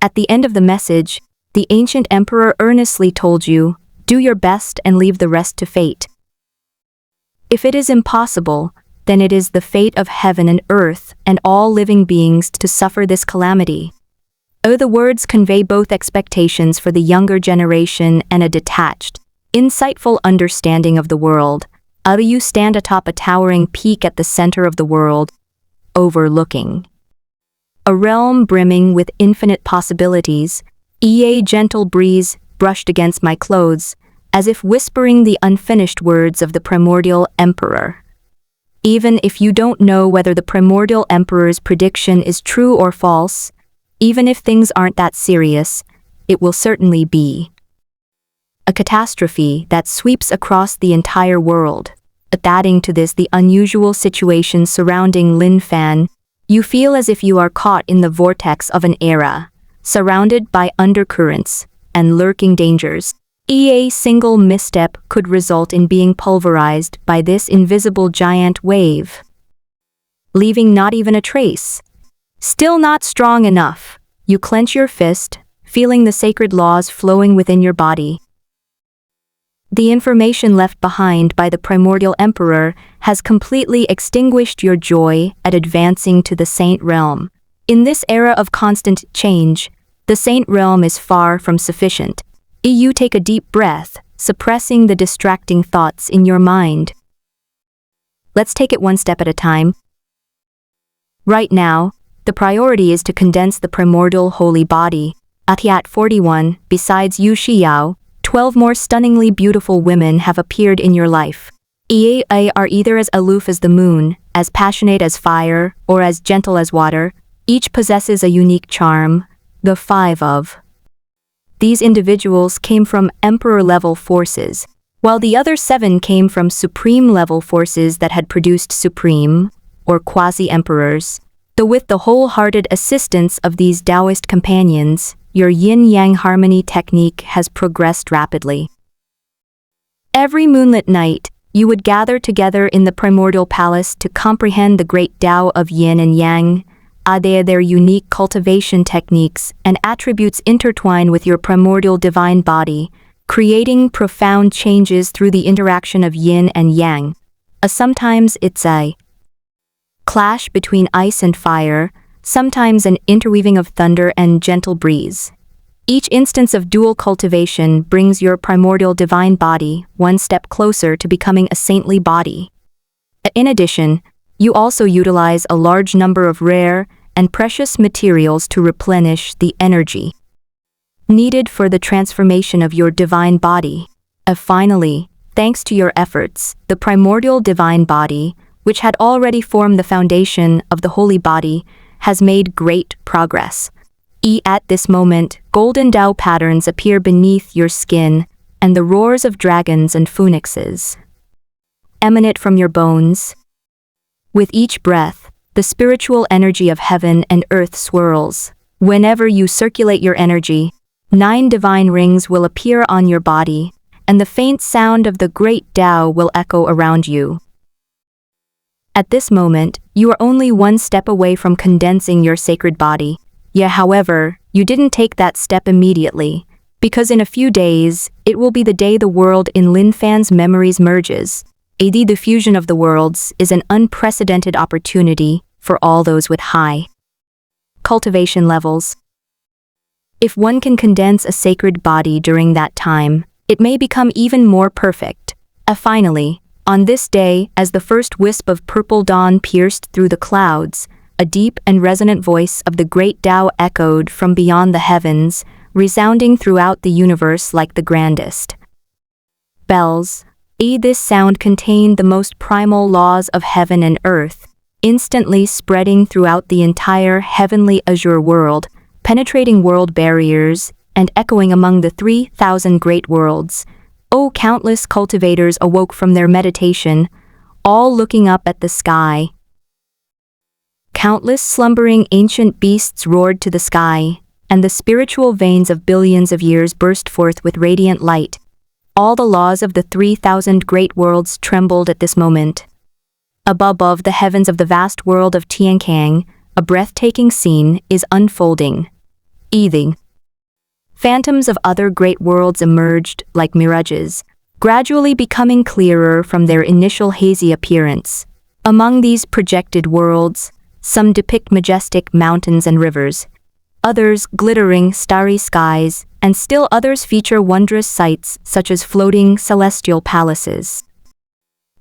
At the end of the message, the ancient emperor earnestly told you, do your best and leave the rest to fate. If it is impossible, then it is the fate of heaven and earth and all living beings to suffer this calamity. The words convey both expectations for the younger generation and a detached, insightful understanding of the world. You stand atop a towering peak at the center of the world, overlooking a realm brimming with infinite possibilities. A gentle breeze brushed against my clothes, as if whispering the unfinished words of the primordial emperor. Even if you don't know whether the primordial emperor's prediction is true or false, even if things aren't that serious, it will certainly be a catastrophe that sweeps across the entire world. Adding to this the unusual situation surrounding Lin Fan, you feel as if you are caught in the vortex of an era, surrounded by undercurrents and lurking dangers. A single misstep could result in being pulverized by this invisible giant wave, leaving not even a trace. Still not strong enough, you clench your fist, feeling the sacred laws flowing within your body. The information left behind by the primordial emperor has completely extinguished your joy at advancing to the saint realm. In this era of constant change, the saint realm is far from sufficient. You take a deep breath, suppressing the distracting thoughts in your mind. Let's take it one step at a time. Right now, the priority is to condense the primordial holy body. At 41, besides Yu Xiao, 12 more stunningly beautiful women have appeared in your life. They are either as aloof as the moon, as passionate as fire, or as gentle as water. Each possesses a unique charm. The 5 of these individuals came from emperor-level forces, while the other 7 came from supreme-level forces that had produced supreme, or quasi-emperors. With the wholehearted assistance of these Taoist companions, your yin-yang harmony technique has progressed rapidly. Every moonlit night, you would gather together in the primordial palace to comprehend the great Tao of yin and yang. Their unique cultivation techniques and attributes intertwine with your primordial divine body, creating profound changes through the interaction of yin and yang. Sometimes it's a clash between ice and fire, sometimes an interweaving of thunder and gentle breeze. Each instance of dual cultivation brings your primordial divine body one step closer to becoming a saintly body. In addition, you also utilize a large number of rare and precious materials to replenish the energy needed for the transformation of your divine body. Finally, thanks to your efforts, the primordial divine body, which had already formed the foundation of the holy body, has made great progress. At this moment, golden Tao patterns appear beneath your skin, and the roars of dragons and phoenixes emanate from your bones. With each breath, the spiritual energy of heaven and earth swirls. Whenever you circulate your energy, 9 divine rings will appear on your body, and the faint sound of the great Tao will echo around you. At this moment, you are only one step away from condensing your sacred body. However, you didn't take that step immediately. Because in a few days, it will be the day the world in Lin Fan's memories merges. The fusion of the worlds is an unprecedented opportunity for all those with high cultivation levels. If one can condense a sacred body during that time, it may become even more perfect. Finally, on this day, as the first wisp of purple dawn pierced through the clouds, a deep and resonant voice of the great Tao echoed from beyond the heavens, resounding throughout the universe like the grandest bells. This sound contained the most primal laws of heaven and earth, instantly spreading throughout the entire heavenly azure world, penetrating world barriers and echoing among the 3,000 great worlds. Countless cultivators awoke from their meditation, all looking up at the sky. Countless slumbering ancient beasts roared to the sky, and the spiritual veins of billions of years burst forth with radiant light. All the laws of the 3,000 great worlds trembled at this moment. Above the heavens of the vast world of Tiankang, a breathtaking scene is unfolding. Phantoms of other great worlds emerged like mirages, gradually becoming clearer from their initial hazy appearance. Among these projected worlds, some depict majestic mountains and rivers, others glittering starry skies, and still others feature wondrous sights such as floating celestial palaces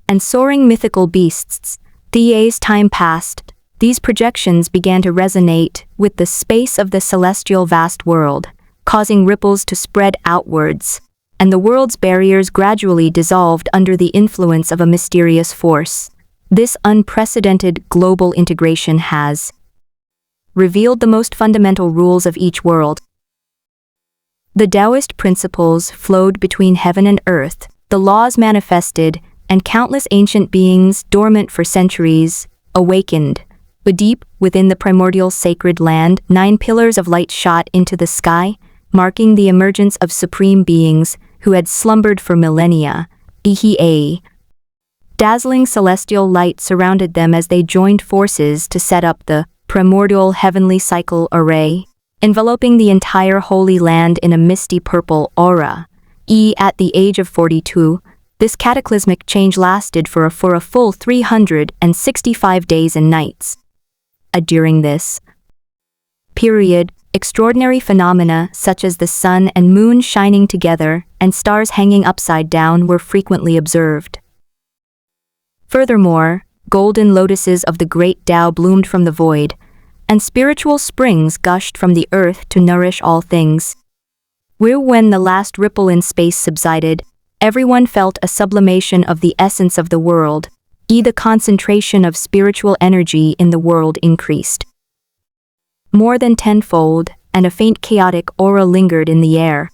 and soaring mythical beasts. As time passed, these projections began to resonate with the space of the celestial vast world, causing ripples to spread outwards, and the world's barriers gradually dissolved under the influence of a mysterious force. This unprecedented global integration has revealed the most fundamental rules of each world. The Taoist principles flowed between heaven and earth, the laws manifested, and countless ancient beings dormant for centuries awakened. But deep within the primordial sacred land, 9 pillars of light shot into the sky, marking the emergence of supreme beings who had slumbered for millennia. A dazzling celestial light surrounded them as they joined forces to set up the primordial heavenly cycle array, enveloping the entire Holy Land in a misty purple aura. At the age of 42, this cataclysmic change lasted for a full 365 days and nights. During this period, extraordinary phenomena such as the sun and moon shining together and stars hanging upside down were frequently observed. Furthermore, golden lotuses of the great Tao bloomed from the void, and spiritual springs gushed from the earth to nourish all things. When the last ripple in space subsided, everyone felt a sublimation of the essence of the world. The concentration of spiritual energy in the world increased more than tenfold, and a faint chaotic aura lingered in the air.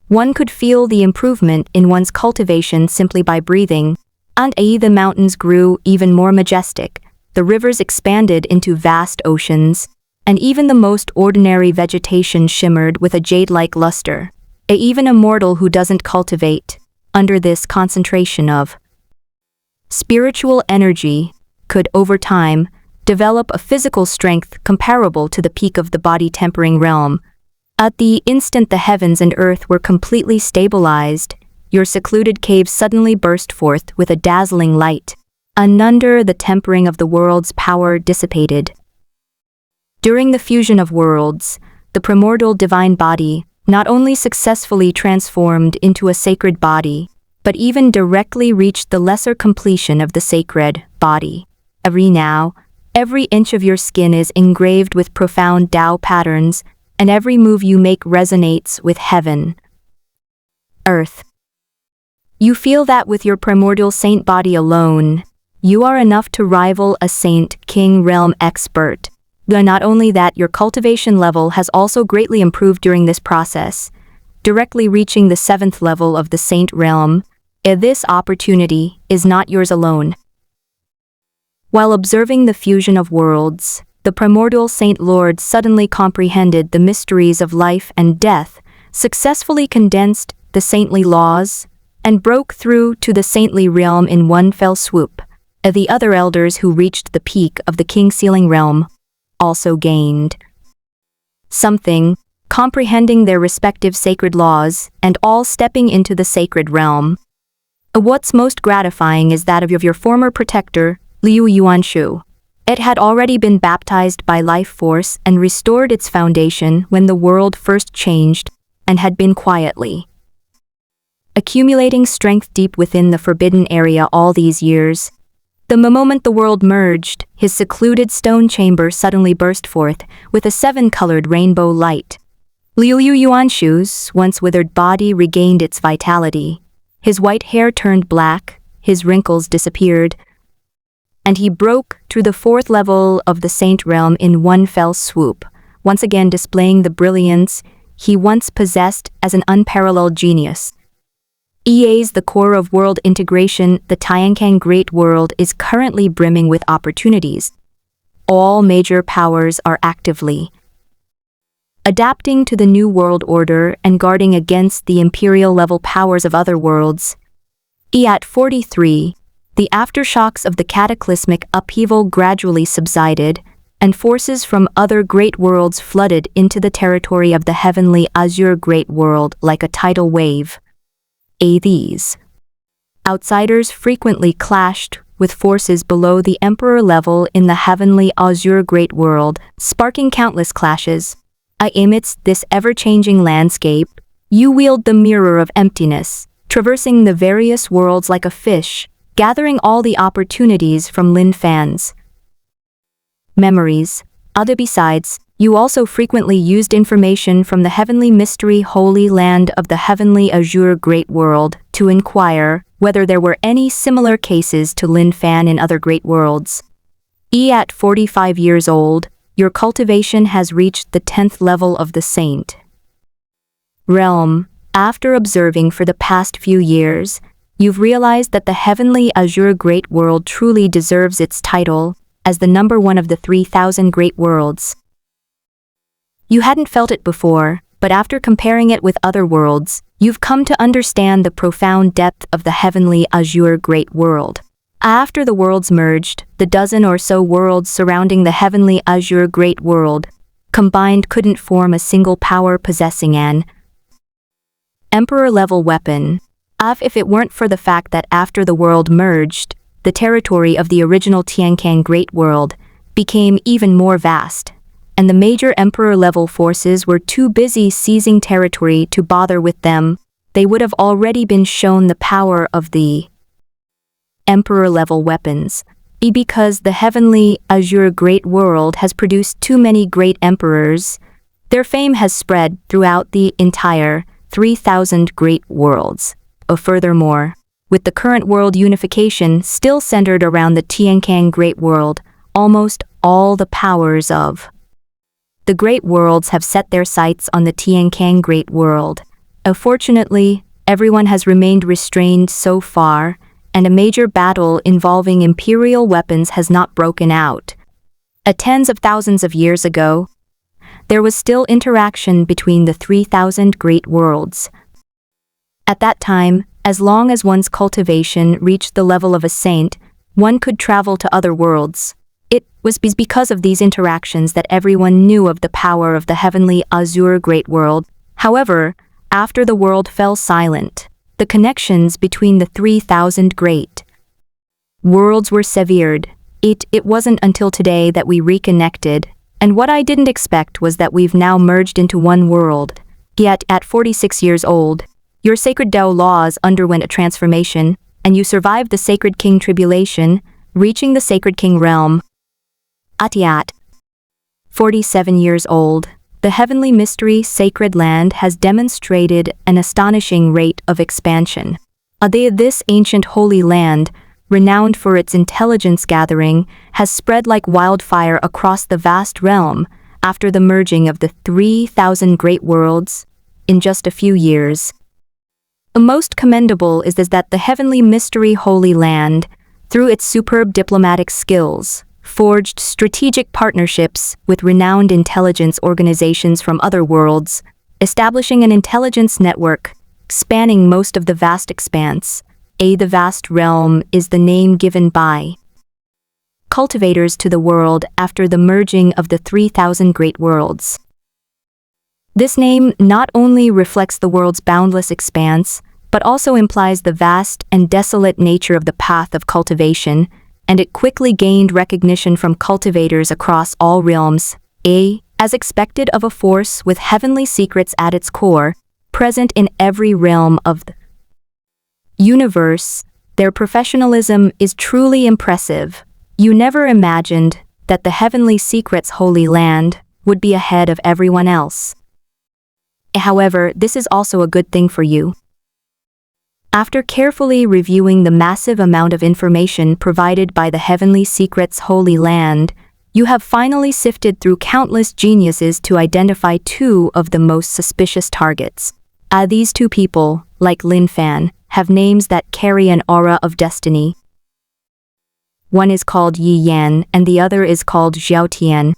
One could feel the improvement in one's cultivation simply by breathing, and the mountains grew even more majestic, the rivers expanded into vast oceans, and even the most ordinary vegetation shimmered with a jade-like luster. Even a mortal who doesn't cultivate, under this concentration of spiritual energy, could over time develop a physical strength comparable to the peak of the body-tempering realm. At the instant the heavens and earth were completely stabilized, your secluded cave suddenly burst forth with a dazzling light. Under the tempering of the world's power dissipated. During the fusion of worlds, the primordial divine body not only successfully transformed into a sacred body, but even directly reached the lesser completion of the sacred body. Every inch of your skin is engraved with profound Tao patterns, and every move you make resonates with heaven, earth. You feel that with your primordial saint body alone, you are enough to rival a saint king realm expert. Not only that, your cultivation level has also greatly improved during this process, directly reaching the 7th level of the saint realm. This opportunity is not yours alone. While observing the fusion of worlds, the primordial Saint Lord suddenly comprehended the mysteries of life and death, successfully condensed the saintly laws, and broke through to the saintly realm in one fell swoop. The other elders who reached the peak of the king-sealing realm also gained something comprehending their respective sacred laws, and all stepping into the sacred realm. What's most gratifying is that of your former protector, Liu Yuanshu. It had already been baptized by life force and restored its foundation when the world first changed, and had been quietly accumulating strength deep within the forbidden area all these years. The moment the world merged, his secluded stone chamber suddenly burst forth with a seven-colored rainbow light. Liu Yuanshu's once withered body regained its vitality. His white hair turned black, his wrinkles disappeared, and he broke through the fourth level of the Saint Realm in one fell swoop, once again displaying the brilliance he once possessed as an unparalleled genius. EA's the core of world integration. The Tiankang Great World is currently brimming with opportunities. All major powers are actively adapting to the new world order and guarding against the imperial-level powers of other worlds. At 43, the aftershocks of the cataclysmic upheaval gradually subsided, and forces from other great worlds flooded into the territory of the heavenly azure great world like a tidal wave. These outsiders frequently clashed with forces below the emperor level in the heavenly azure great world, sparking countless clashes. Amidst this ever-changing landscape, you wield the mirror of emptiness, traversing the various worlds like a fish, gathering all the opportunities from Lin Fan's memories. Besides, you also frequently used information from the heavenly mystery holy land of the heavenly azure great world to inquire whether there were any similar cases to Lin Fan in other great worlds. At 45 years old, your cultivation has reached the 10th level of the Saint Realm. After observing for the past few years, you've realized that the heavenly azure great world truly deserves its title as the number one of the 3,000 great worlds. You hadn't felt it before, but after comparing it with other worlds, you've come to understand the profound depth of the heavenly azure great world. After the worlds merged, the dozen or so worlds surrounding the heavenly azure great world combined couldn't form a single power possessing an emperor-level weapon. If it weren't for the fact that after the world merged, the territory of the original Tiankang Great World became even more vast, and the major emperor-level forces were too busy seizing territory to bother with them, they would have already been shown the power of the emperor-level weapons. Because the heavenly azure great world has produced too many great emperors, their fame has spread throughout the entire 3,000 great worlds. Furthermore, with the current world unification still centered around the Tiankang Great World, almost all the powers of the Great Worlds have set their sights on the Tiankang Great World. Fortunately, everyone has remained restrained so far, and a major battle involving imperial weapons has not broken out. Tens of thousands of years ago, there was still interaction between the 3,000 Great Worlds. At that time, as long as one's cultivation reached the level of a saint, one could travel to other worlds. It was because of these interactions that everyone knew of the power of the heavenly azure great world. However, after the world fell silent, the connections between the 3,000 great worlds were severed. It wasn't until today that we reconnected, and what I didn't expect was that we've now merged into one world. Yet, at 46 years old, your sacred Dao laws underwent a transformation, and you survived the Sacred King tribulation, reaching the Sacred King realm. At 47 years old, the heavenly mystery sacred land has demonstrated an astonishing rate of expansion. This ancient holy land, renowned for its intelligence gathering, has spread like wildfire across the vast realm after the merging of the 3,000 great worlds in just a few years. Most commendable is that the heavenly mystery holy land, through its superb diplomatic skills, forged strategic partnerships with renowned intelligence organizations from other worlds, establishing an intelligence network spanning most of the vast expanse. The vast realm is the name given by cultivators to the world after the merging of the 3,000 great worlds. This name not only reflects the world's boundless expanse, but also implies the vast and desolate nature of the path of cultivation, and it quickly gained recognition from cultivators across all realms. As expected of a force with heavenly secrets at its core, present in every realm of the universe, their professionalism is truly impressive. You never imagined that the Heavenly Secrets Holy Land would be ahead of everyone else. However, this is also a good thing for you. After carefully reviewing the massive amount of information provided by the Heavenly Secrets Holy Land, you have finally sifted through countless geniuses to identify two of the most suspicious targets. These two people, like Lin Fan, have names that carry an aura of destiny. One is called Yi Yan and the other is called Xiao Tian.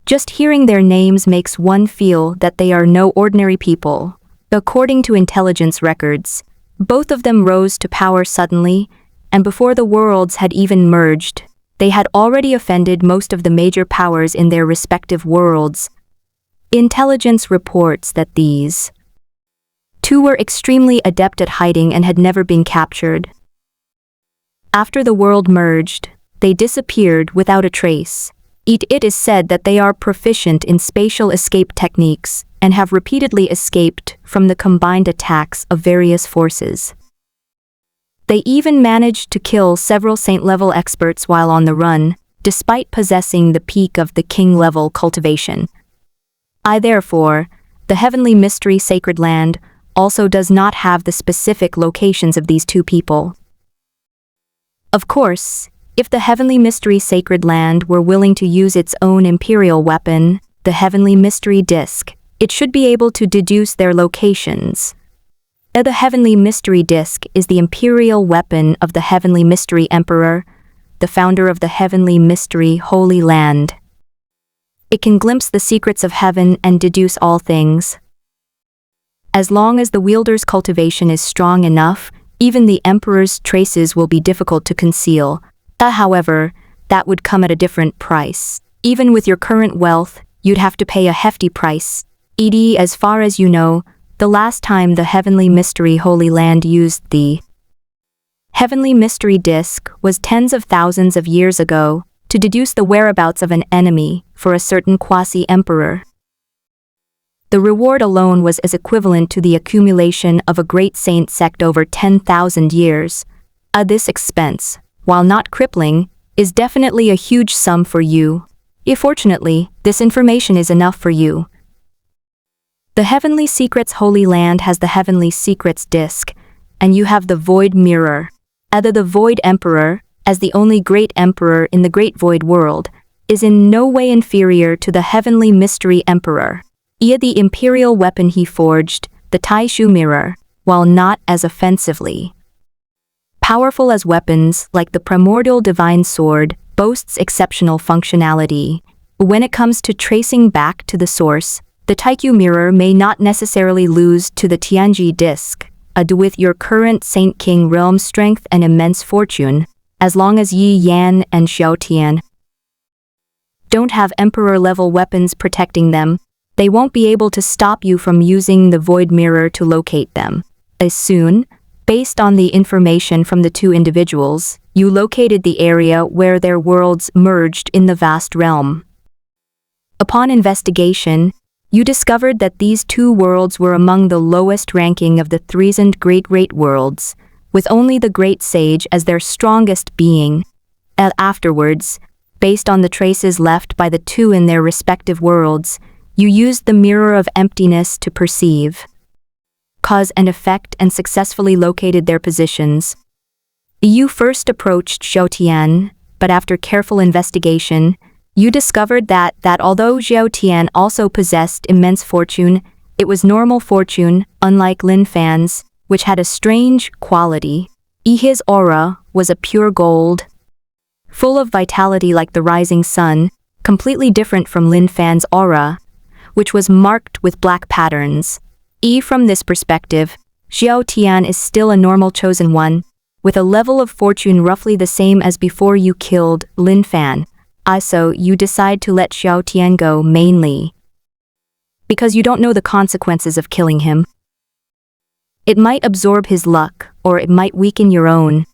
Just hearing their names makes one feel that they are no ordinary people. According to intelligence records, both of them rose to power suddenly, and before the worlds had even merged, they had already offended most of the major powers in their respective worlds. Intelligence reports that these two were extremely adept at hiding and had never been captured. After the world merged, they disappeared without a trace. It is said that they are proficient in spatial escape techniques and have repeatedly escaped from the combined attacks of various forces. They even managed to kill several saint-level experts while on the run, despite possessing the peak of the king-level cultivation. Therefore, the Heavenly Mystery Sacred Land also does not have the specific locations of these two people. Of course, if the Heavenly Mystery Sacred Land were willing to use its own imperial weapon, the Heavenly Mystery Disc, it should be able to deduce their locations. The Heavenly Mystery Disc is the imperial weapon of the Heavenly Mystery Emperor, the founder of the Heavenly Mystery Holy Land. It can glimpse the secrets of heaven and deduce all things. As long as the wielder's cultivation is strong enough, even the Emperor's traces will be difficult to conceal. However, that would come at a different price. Even with your current wealth, you'd have to pay a hefty price. As far as you know, the last time the Heavenly Mystery Holy Land used the Heavenly Mystery Disc was tens of thousands of years ago to deduce the whereabouts of an enemy for a certain quasi-emperor. The reward alone was as equivalent to the accumulation of a great saint sect over 10,000 years. This expense, while not crippling, is definitely a huge sum for you. Fortunately, this information is enough for you. The Heavenly Secrets Holy Land has the Heavenly Secrets Disc, and you have the Void Mirror. The Void Emperor, as the only great emperor in the Great Void World, is in no way inferior to the Heavenly Mystery Emperor. The imperial weapon he forged, the Taishu Mirror, while not as offensively powerful as weapons like the Primordial Divine Sword, boasts exceptional functionality. When it comes to tracing back to the source, the Taikyu Mirror may not necessarily lose to the Tianji Disc. With your current Saint King realm strength and immense fortune, as long as Yi Yan and Xiao Tian don't have emperor-level weapons protecting them, they won't be able to stop you from using the Void Mirror to locate them. As soon, based on the information from the two individuals, you located the area where their worlds merged in the vast realm. Upon investigation, you discovered that these two worlds were among the lowest ranking of the threesand Great Rate worlds, with only the Great Sage as their strongest being. Afterwards, based on the traces left by the two in their respective worlds, you used the Mirror of Emptiness to perceive cause and effect and successfully located their positions. You first approached Xiao Tian, but after careful investigation, you discovered that although Xiao Tian also possessed immense fortune, it was normal fortune, unlike Lin Fan's, which had a strange quality. His aura was a pure gold, full of vitality like the rising sun, completely different from Lin Fan's aura, which was marked with black patterns. From this perspective, Xiao Tian is still a normal chosen one, with a level of fortune roughly the same as before you killed Lin Fan. So you decide to let Xiao Tian go mainly because you don't know the consequences of killing him. It might absorb his luck, or it might weaken your own.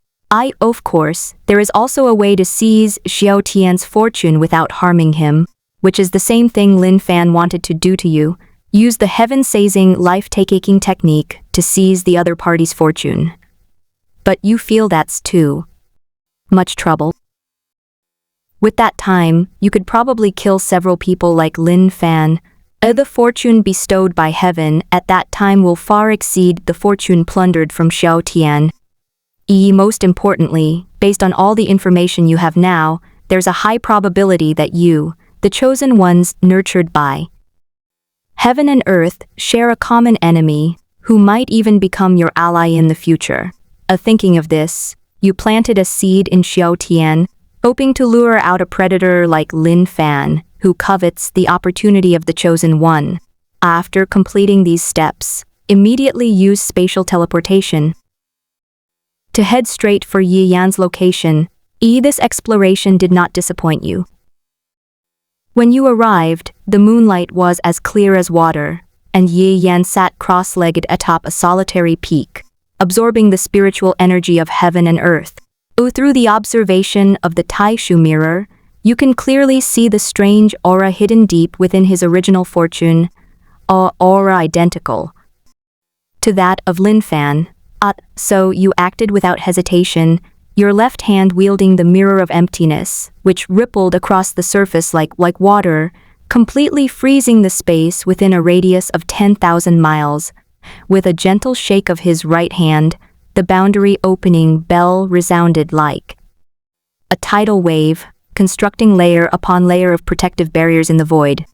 Of course, there is also a way to seize Xiao Tian's fortune without harming him, which is the same thing Lin Fan wanted to do to you. Use the heaven-seizing, life-taking technique to seize the other party's fortune. But you feel that's too much trouble. With that time, you could probably kill several people like Lin Fan. The fortune bestowed by heaven at that time will far exceed the fortune plundered from Xiao Tian. Most importantly, based on all the information you have now, there's a high probability that you, the chosen ones nurtured by heaven and earth, share a common enemy, who might even become your ally in the future. Thinking of this, you planted a seed in Xiao Tian, hoping to lure out a predator like Lin Fan, who covets the opportunity of the chosen one. After completing these steps, immediately use spatial teleportation to head straight for Yi Yan's location. This exploration did not disappoint you. When you arrived, the moonlight was as clear as water, and Yi Yan sat cross-legged atop a solitary peak, absorbing the spiritual energy of heaven and earth. Through the observation of the Taishu mirror, you can clearly see the strange aura hidden deep within his original fortune, a aura identical to that of Lin Fan. So you acted without hesitation, your left hand wielding the mirror of emptiness, which rippled across the surface like water, completely freezing the space within a radius of 10,000 miles. With a gentle shake of his right hand, the boundary opening bell resounded like a tidal wave, constructing layer upon layer of protective barriers in the void.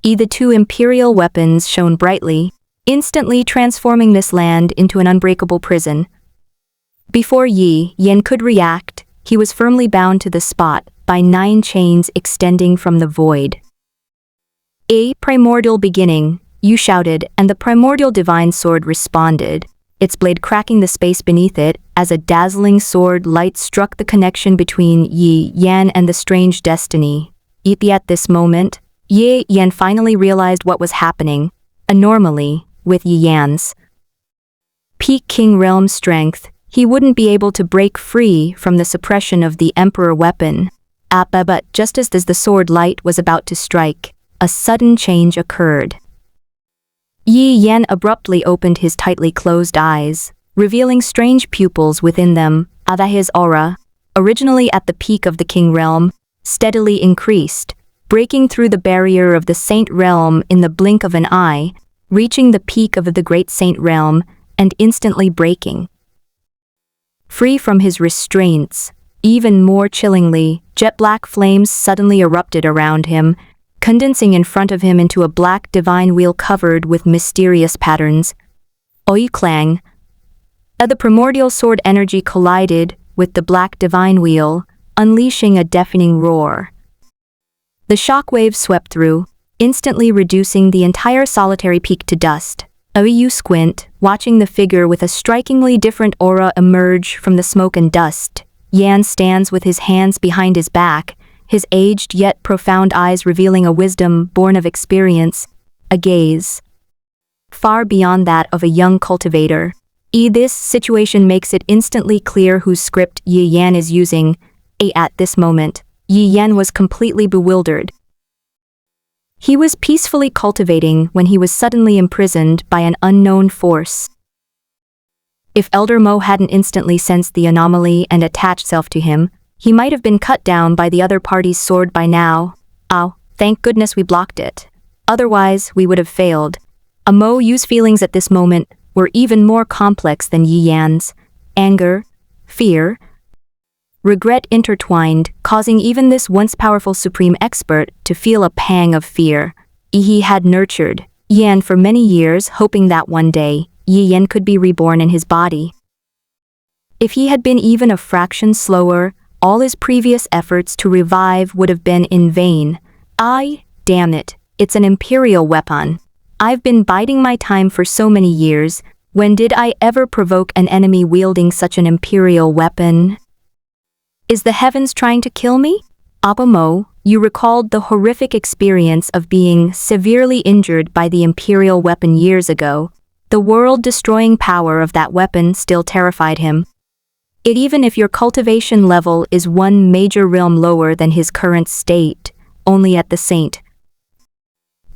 The two imperial weapons shone brightly, instantly transforming this land into an unbreakable prison. Before Yi Yan could react, he was firmly bound to the spot by 9 chains extending from the void. A primordial beginning, you shouted, and the primordial divine sword responded, its blade cracking the space beneath it as a dazzling sword light struck the connection between Yi Yan and the strange destiny. At this moment, Yi Yan finally realized what was happening. Normally, with Yi Yan's peak king realm strength, he wouldn't be able to break free from the suppression of the emperor weapon. But just as the sword light was about to strike, a sudden change occurred. Yi Yan abruptly opened his tightly closed eyes, revealing strange pupils within them. His aura, originally at the peak of the king realm, steadily increased, breaking through the barrier of the saint realm in the blink of an eye, reaching the peak of the great saint realm, and instantly breaking free from his restraints. Even more chillingly, jet-black flames suddenly erupted around him, condensing in front of him into a black divine wheel covered with mysterious patterns. Oiklang. The primordial sword energy collided with the black divine wheel, unleashing a deafening roar. The shockwave swept through, instantly reducing the entire solitary peak to dust. You squint, watching the figure with a strikingly different aura emerge from the smoke and dust. Yan stands with his hands behind his back, his aged yet profound eyes revealing a wisdom born of experience, a gaze far beyond that of a young cultivator. This situation makes it instantly clear whose script Yi Yan is using. At this moment, Yi Yan was completely bewildered. He was peacefully cultivating when he was suddenly imprisoned by an unknown force. If Elder Mo hadn't instantly sensed the anomaly and attached self to him, he might have been cut down by the other party's sword by now. Thank goodness we blocked it. Otherwise, we would have failed. Mo Yu's feelings at this moment were even more complex than Yi Yan's. Anger, fear, regret intertwined, causing even this once powerful supreme expert to feel a pang of fear. He had nurtured Yan for many years, hoping that one day, Yi Yan could be reborn in his body. If he had been even a fraction slower, all his previous efforts to revive would have been in vain. Damn it, it's an imperial weapon. I've been biding my time for so many years. When did I ever provoke an enemy wielding such an imperial weapon? Is the heavens trying to kill me? Mo, you recalled the horrific experience of being severely injured by the Imperial weapon years ago. The world-destroying power of that weapon still terrified him. Even if your cultivation level is one major realm lower than his current state, only at the Saint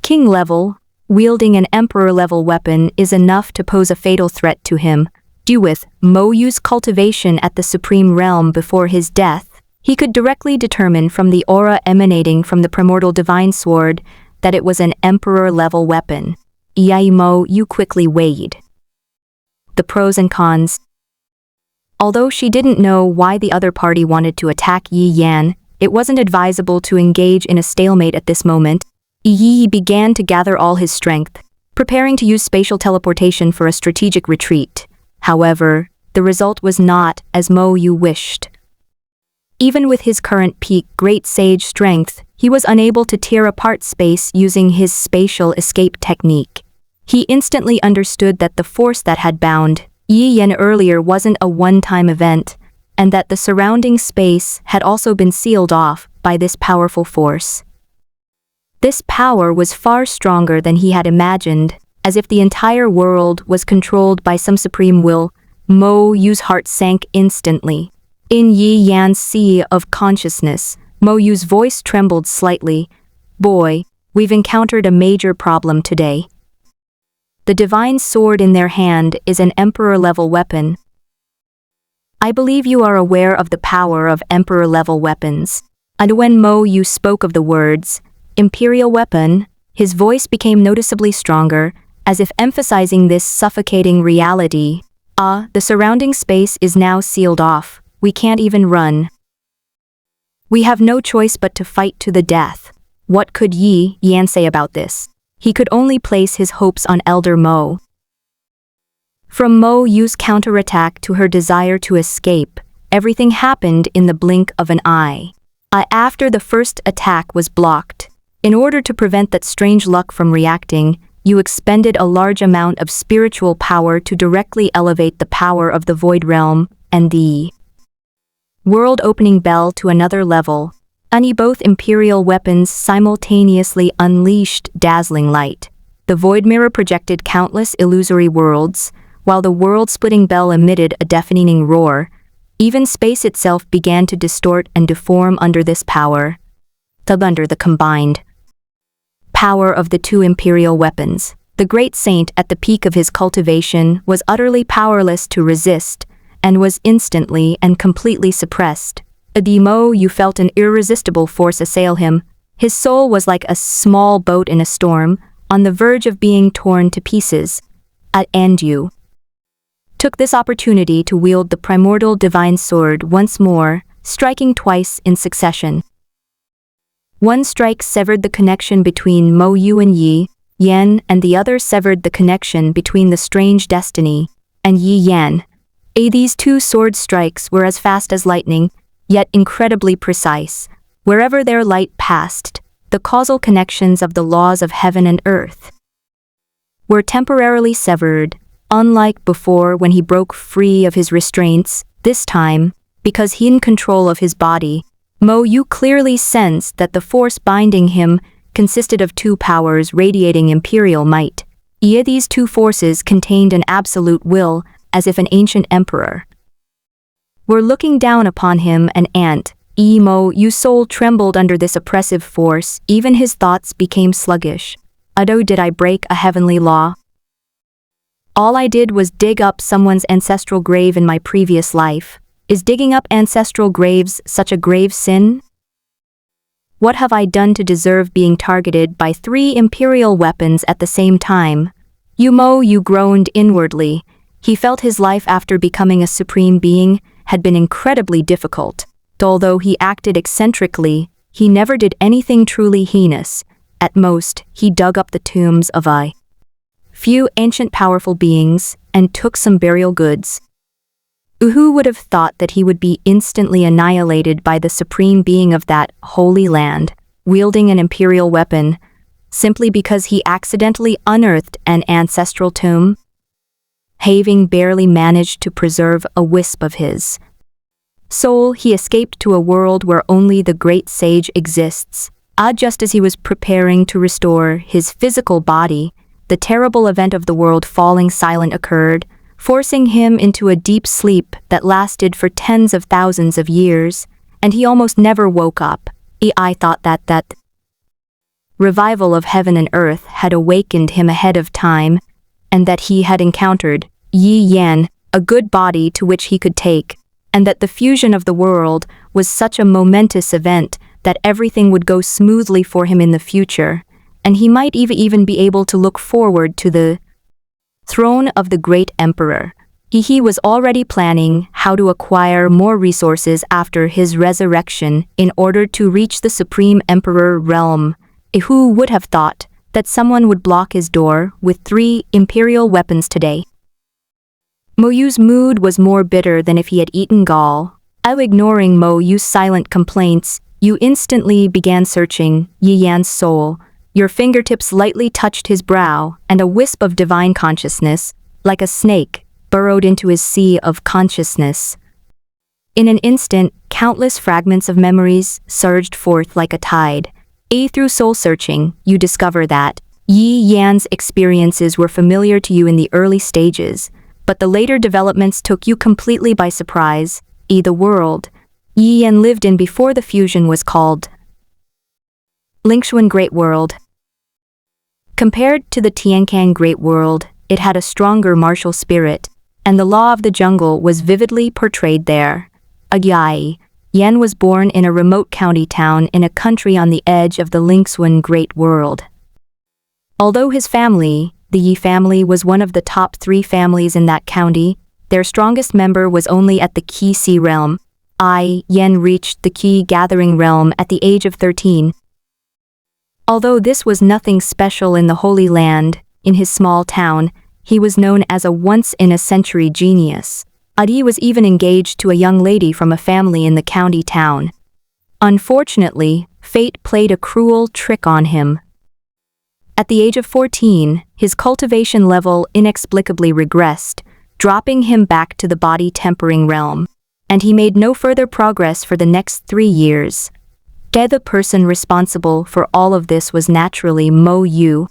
King level, wielding an Emperor-level weapon is enough to pose a fatal threat to him. Due with Mo Yu's cultivation at the Supreme Realm before his death, he could directly determine from the aura emanating from the primordial divine sword that it was an Emperor-level weapon. Mo Yu quickly weighed the pros and cons. Although she didn't know why the other party wanted to attack Yi Yan, it wasn't advisable to engage in a stalemate at this moment. Yi began to gather all his strength, preparing to use spatial teleportation for a strategic retreat. However, the result was not as Mo Yu wished. Even with his current peak Great Sage strength, he was unable to tear apart space using his spatial escape technique. He instantly understood that the force that had bound Yi Yan earlier wasn't a one-time event, and that the surrounding space had also been sealed off by this powerful force. This power was far stronger than he had imagined, as if the entire world was controlled by some supreme will. Mo Yu's heart sank instantly. In Yi Yan's sea of consciousness, Mo Yu's voice trembled slightly. "Boy, we've encountered a major problem today. The divine sword in their hand is an Emperor-level weapon. I believe you are aware of the power of Emperor-level weapons." And when Mo Yu spoke of the words, Imperial weapon, his voice became noticeably stronger, as if emphasizing this suffocating reality. The surrounding space is now sealed off. We can't even run. We have no choice but to fight to the death. What could Yi Yan say about this? He could only place his hopes on Elder Mo. From Mo Yu's counterattack to her desire to escape, everything happened in the blink of an eye. After the first attack was blocked, in order to prevent that strange luck from reacting, you expended a large amount of spiritual power to directly elevate the power of the Void Realm and the world-opening bell to another level. Both Imperial weapons simultaneously unleashed dazzling light. The Void Mirror projected countless illusory worlds, while the world-splitting bell emitted a deafening roar. Even space itself began to distort and deform under this power. Under the combined power of the two Imperial weapons, the Great Saint at the peak of his cultivation was utterly powerless to resist, and was instantly and completely suppressed. Mo Yu felt an irresistible force assail him. His soul was like a small boat in a storm, on the verge of being torn to pieces. And Yu took this opportunity to wield the primordial divine sword once more, striking twice in succession. One strike severed the connection between Mo Yu and Yi Yan, and the other severed the connection between the strange destiny and Yi Yan. These two sword strikes were as fast as lightning, yet incredibly precise. Wherever their light passed, the causal connections of the laws of heaven and earth were temporarily severed, unlike before when he broke free of his restraints. This time, because he in control of his body, Mo Yu clearly sensed that the force binding him consisted of two powers radiating imperial might. These two forces contained an absolute will, as if an ancient emperor were looking down upon him. Mo Yu's soul trembled under this oppressive force. Even his thoughts became sluggish. Did I break a heavenly law? All I did was dig up someone's ancestral grave in my previous life. Is digging up ancestral graves such a grave sin? What have I done to deserve being targeted by 3 imperial weapons at the same time? Mo Yu groaned inwardly. He felt his life after becoming a supreme being had been incredibly difficult. Although he acted eccentrically, he never did anything truly heinous. At most, he dug up the tombs of a few ancient powerful beings and took some burial goods. Who would have thought that he would be instantly annihilated by the supreme being of that holy land, wielding an imperial weapon, simply because he accidentally unearthed an ancestral tomb? Having barely managed to preserve a wisp of his soul, he escaped to a world where only the great sage exists. Just as he was preparing to restore his physical body, the terrible event of the world falling silent occurred, forcing him into a deep sleep that lasted for tens of thousands of years, and he almost never woke up. I thought that revival of heaven and earth had awakened him ahead of time, and that he had encountered Yi Yan, a good body to which he could take, and that the fusion of the world was such a momentous event that everything would go smoothly for him in the future, and he might even be able to look forward to the throne of the great emperor. He was already planning how to acquire more resources after his resurrection in order to reach the supreme emperor realm. Who would have thought that someone would block his door with 3 imperial weapons today? Mo Yu's mood was more bitter than if he had eaten gall. Ignoring Mo Yu's silent complaints, you instantly began searching Yi Yan's soul. Your fingertips lightly touched his brow, and a wisp of divine consciousness, like a snake, burrowed into his sea of consciousness. In an instant, countless fragments of memories surged forth like a tide. Through soul-searching, you discover that Yi Yan's experiences were familiar to you in the early stages, but the later developments took you completely by surprise. The world Yi Yan lived in before the fusion was called Lingshuan Great World. Compared to the Tiankang Great World, it had a stronger martial spirit, and the law of the jungle was vividly portrayed there. Yan was born in a remote county town in a country on the edge of the Lingshuan Great World. Although his family, the Yi family, was one of the top 3 families in that county, their strongest member was only at the Qi Sea realm. Yan reached the Qi Gathering realm at the age of 13. Although this was nothing special in the Holy Land, in his small town, he was known as a once-in-a-century genius. He was even engaged to a young lady from a family in the county town. Unfortunately, fate played a cruel trick on him. At the age of 14, his cultivation level inexplicably regressed, dropping him back to the body-tempering realm, and he made no further progress for the next 3 years. The person responsible for all of this was naturally Mo Yu.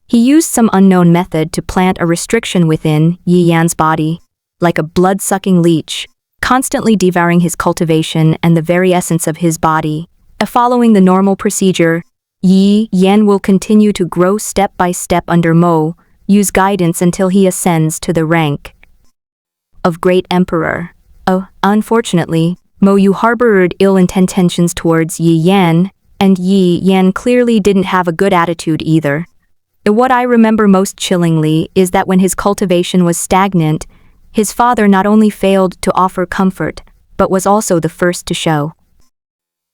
He used some unknown method to plant a restriction within Yi Yan's body, like a blood-sucking leech, constantly devouring his cultivation and the very essence of his body. Following the normal procedure, Yi Yan will continue to grow step by step under Mo Yu's guidance until he ascends to the rank of Great Emperor. Unfortunately, Mo Yu harbored ill intentions towards Yi Yan, and Yi Yan clearly didn't have a good attitude either. What I remember most chillingly is that when his cultivation was stagnant, his father not only failed to offer comfort, but was also the first to show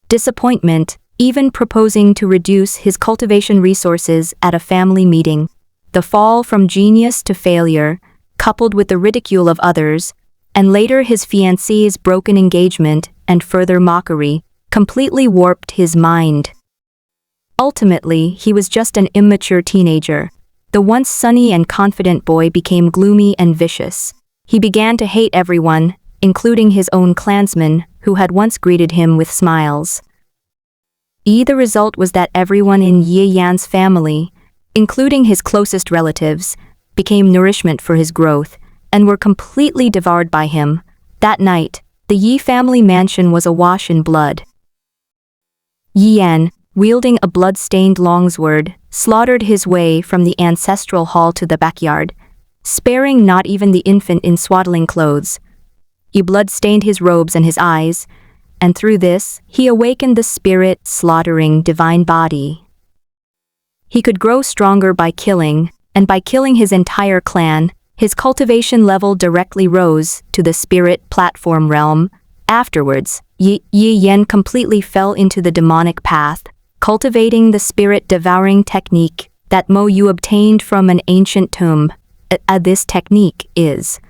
disappointment, even proposing to reduce his cultivation resources at a family meeting. The fall from genius to failure, coupled with the ridicule of others, and later his fiancée's broken engagement and further mockery, completely warped his mind. Ultimately, he was just an immature teenager. The once sunny and confident boy became gloomy and vicious. He began to hate everyone, including his own clansmen, who had once greeted him with smiles. The result was that everyone in Yi Yan's family, including his closest relatives, became nourishment for his growth, and were completely devoured by him. That night, the Yi family mansion was awash in blood. Yi Yan, wielding a blood-stained longsword, slaughtered his way from the ancestral hall to the backyard, sparing not even the infant in swaddling clothes. He blood-stained his robes and his eyes, and through this, he awakened the spirit slaughtering divine body. He could grow stronger by killing, and by killing his entire clan, his cultivation level directly rose to the spirit platform realm. Afterwards, Yi Yan completely fell into the demonic path, cultivating the spirit-devouring technique that Mo Yu obtained from an ancient tomb. This technique is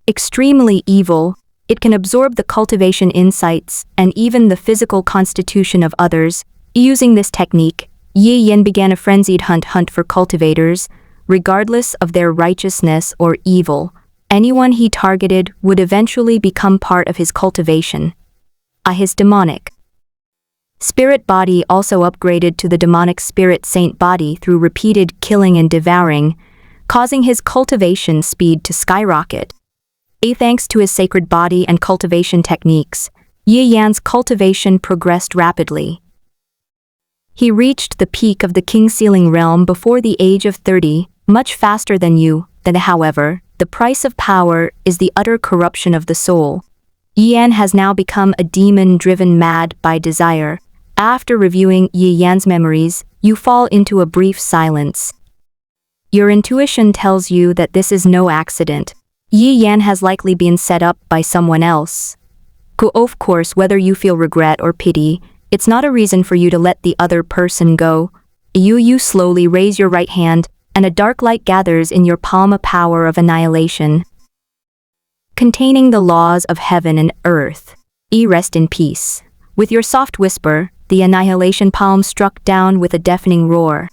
extremely evil. It can absorb the cultivation insights and even the physical constitution of others. Using this technique, Yi Yan began a frenzied hunt for cultivators, regardless of their righteousness or evil. Anyone he targeted would eventually become part of his cultivation. His demonic spirit body also upgraded to the demonic spirit saint body through repeated killing and devouring, causing his cultivation speed to skyrocket. Thanks to his sacred body and cultivation techniques, Yi Yan's cultivation progressed rapidly. He reached the peak of the King Sealing realm before the age of 30, much faster than you. However, the price of power is the utter corruption of the soul. Yi Yan has now become a demon driven mad by desire. After reviewing Yi Yan's memories, you fall into a brief silence. Your intuition tells you that this is no accident. Yi Yan has likely been set up by someone else. Of course, whether you feel regret or pity, it's not a reason for you to let the other person go. You slowly raise your right hand, and a dark light gathers in your palm, a power of annihilation, containing the laws of heaven and earth. Rest in peace. With your soft whisper, the annihilation palm struck down with a deafening roar.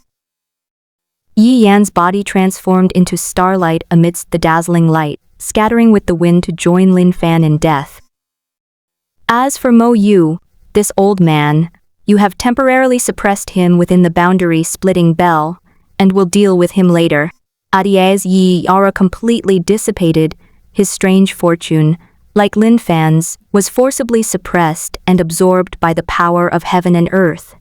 Yi Yan's body transformed into starlight amidst the dazzling light, scattering with the wind to join Lin Fan in death. As for Mo Yu, this old man, you have temporarily suppressed him within the boundary-splitting bell, and will deal with him later. As Yi Yara completely dissipated, his strange fortune, like Lin Fan's, was forcibly suppressed and absorbed by the power of heaven and earth.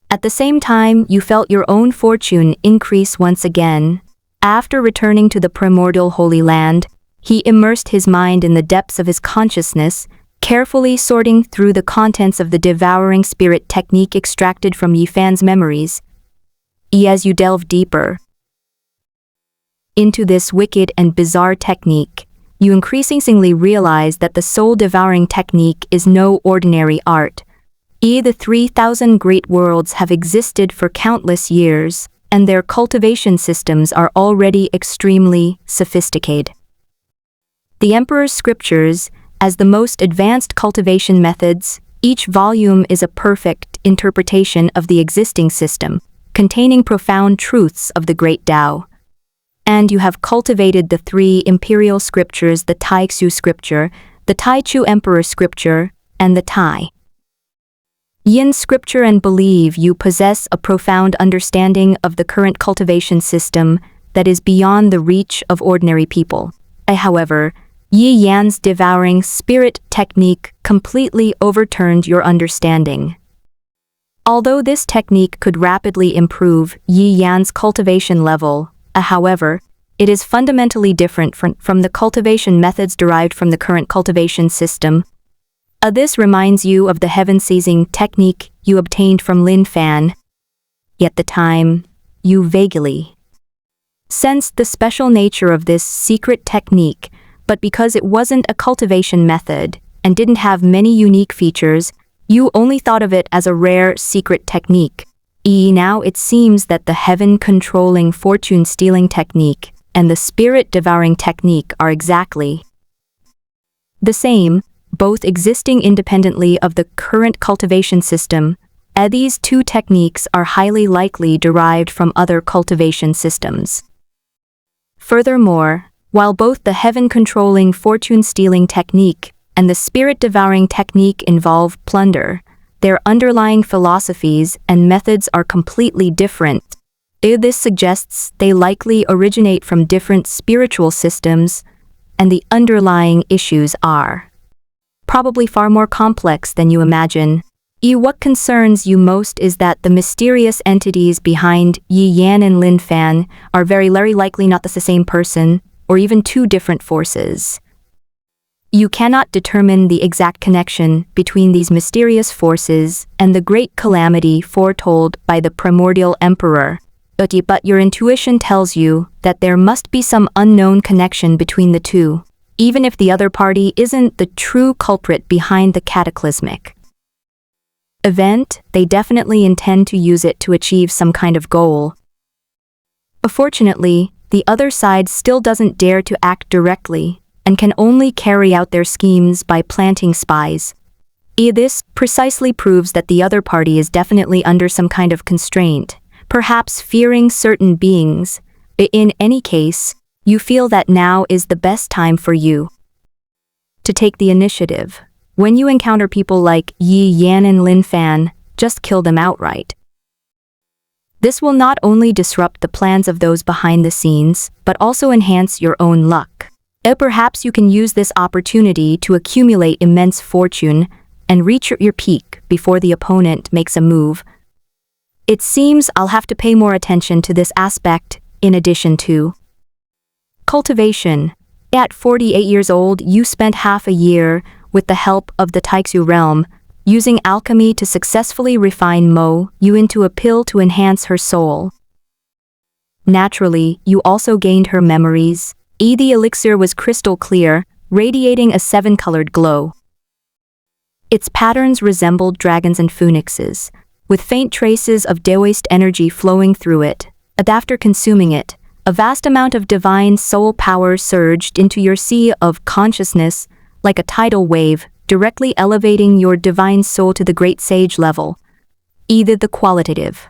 At the same time, you felt your own fortune increase once again. After returning to the primordial Holy Land, he immersed his mind in the depths of his consciousness, carefully sorting through the contents of the devouring spirit technique extracted from Yi Fan's memories. As you delve deeper into this wicked and bizarre technique, you increasingly realize that the soul-devouring technique is no ordinary art. The 3,000 great worlds have existed for countless years, and their cultivation systems are already extremely sophisticated. The Emperor's scriptures, as the most advanced cultivation methods, each volume is a perfect interpretation of the existing system, containing profound truths of the Great Tao. And you have cultivated the 3 imperial scriptures, the Taixu scripture, the Taichu Emperor scripture, and the Tai Yin scripture, and believe you possess a profound understanding of the current cultivation system that is beyond the reach of ordinary people. However, Yi Yan's devouring spirit technique completely overturned your understanding. Although this technique could rapidly improve Yi Yan's cultivation level, however, it is fundamentally different from the cultivation methods derived from the current cultivation system. This reminds you of the heaven-seizing technique you obtained from Lin Fan. At the time, you vaguely sensed the special nature of this secret technique, but because it wasn't a cultivation method and didn't have many unique features, you only thought of it as a rare secret technique. Now it seems that the heaven-controlling fortune-stealing technique and the spirit-devouring technique are exactly the same, both existing independently of the current cultivation system. These 2 techniques are highly likely derived from other cultivation systems. Furthermore, while both the heaven-controlling fortune-stealing technique and the spirit-devouring technique involve plunder, their underlying philosophies and methods are completely different. This suggests they likely originate from different spiritual systems, and the underlying issues are probably far more complex than you imagine. What concerns you most is that the mysterious entities behind Yi Yan and Lin Fan are very likely not the same person, or even 2 different forces. You cannot determine the exact connection between these mysterious forces and the great calamity foretold by the primordial emperor, but your intuition tells you that there must be some unknown connection between the 2, even if the other party isn't the true culprit behind the cataclysmic event. They definitely intend to use it to achieve some kind of goal. Fortunately, the other side still doesn't dare to act directly, and can only carry out their schemes by planting spies. This precisely proves that the other party is definitely under some kind of constraint, perhaps fearing certain beings. In any case, You feel that now is the best time for you to take the initiative. When you encounter people like Yi Yan and Lin Fan, just kill them outright. This will not only disrupt the plans of those behind the scenes, but also enhance your own luck. Perhaps you can use this opportunity to accumulate immense fortune and reach your peak before the opponent makes a move. It seems I'll have to pay more attention to this aspect in addition to cultivation. At 48 years old, you spent half a year with the help of the Taixu realm, using alchemy to successfully refine Mo Yu into a pill to enhance her soul. Naturally, you also gained her memories. The elixir was crystal clear, radiating a 7-colored glow. Its patterns resembled dragons and phoenixes, with faint traces of Daoist energy flowing through it. And after consuming it, a vast amount of divine soul power surged into your sea of consciousness like a tidal wave, directly elevating your divine soul to the great sage level. Either the qualitative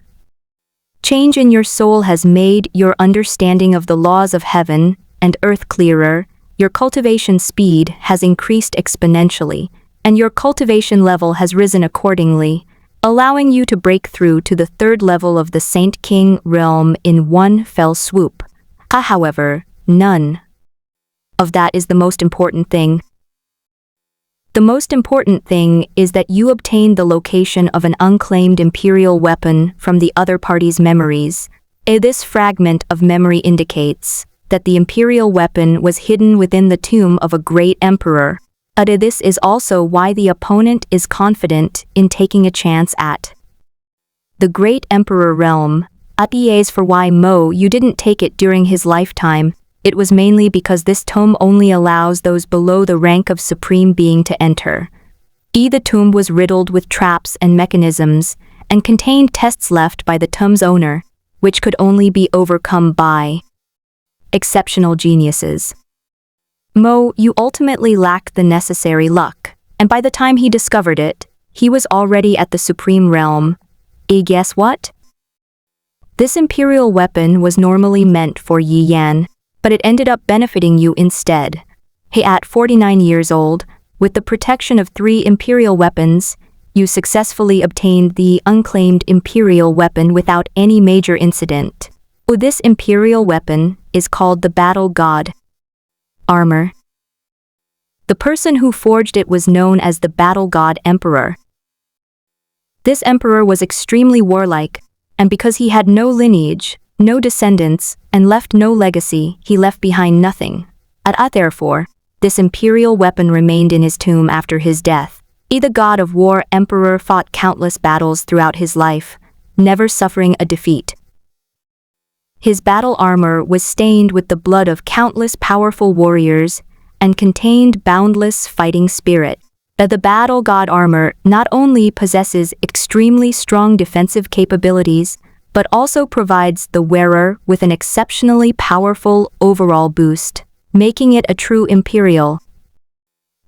change in your soul has made your understanding of the laws of heaven and earth clearer, your cultivation speed has increased exponentially, and your cultivation level has risen accordingly, allowing you to break through to the 3rd level of the Saint King realm in one fell swoop. However, none of that is the most important thing. The most important thing is that you obtained the location of an unclaimed imperial weapon from the other party's memories. This fragment of memory indicates that the imperial weapon was hidden within the tomb of a great emperor. This is also why the opponent is confident in taking a chance at the great emperor realm. As for why Mo Yu didn't take it during his lifetime, it was mainly because this tomb only allows those below the rank of supreme being to enter. The tomb was riddled with traps and mechanisms, and contained tests left by the tomb's owner, which could only be overcome by exceptional geniuses. Mo Yu ultimately lacked the necessary luck, and by the time he discovered it, he was already at the supreme realm. Guess what? This imperial weapon was normally meant for Yi Yan, but it ended up benefiting you instead. At 49 years old, with the protection of 3 imperial weapons, you successfully obtained the unclaimed imperial weapon without any major incident. This imperial weapon is called the Battle God armor. The person who forged it was known as the Battle God Emperor. This emperor was extremely warlike, and because he had no lineage, no descendants, and left no legacy, he left behind nothing. Therefore, this imperial weapon remained in his tomb after his death. The god of war emperor fought countless battles throughout his life, never suffering a defeat. His battle armor was stained with the blood of countless powerful warriors and contained boundless fighting spirit. The battle god armor not only possesses extremely strong defensive capabilities, but also provides the wearer with an exceptionally powerful overall boost, making it a true imperial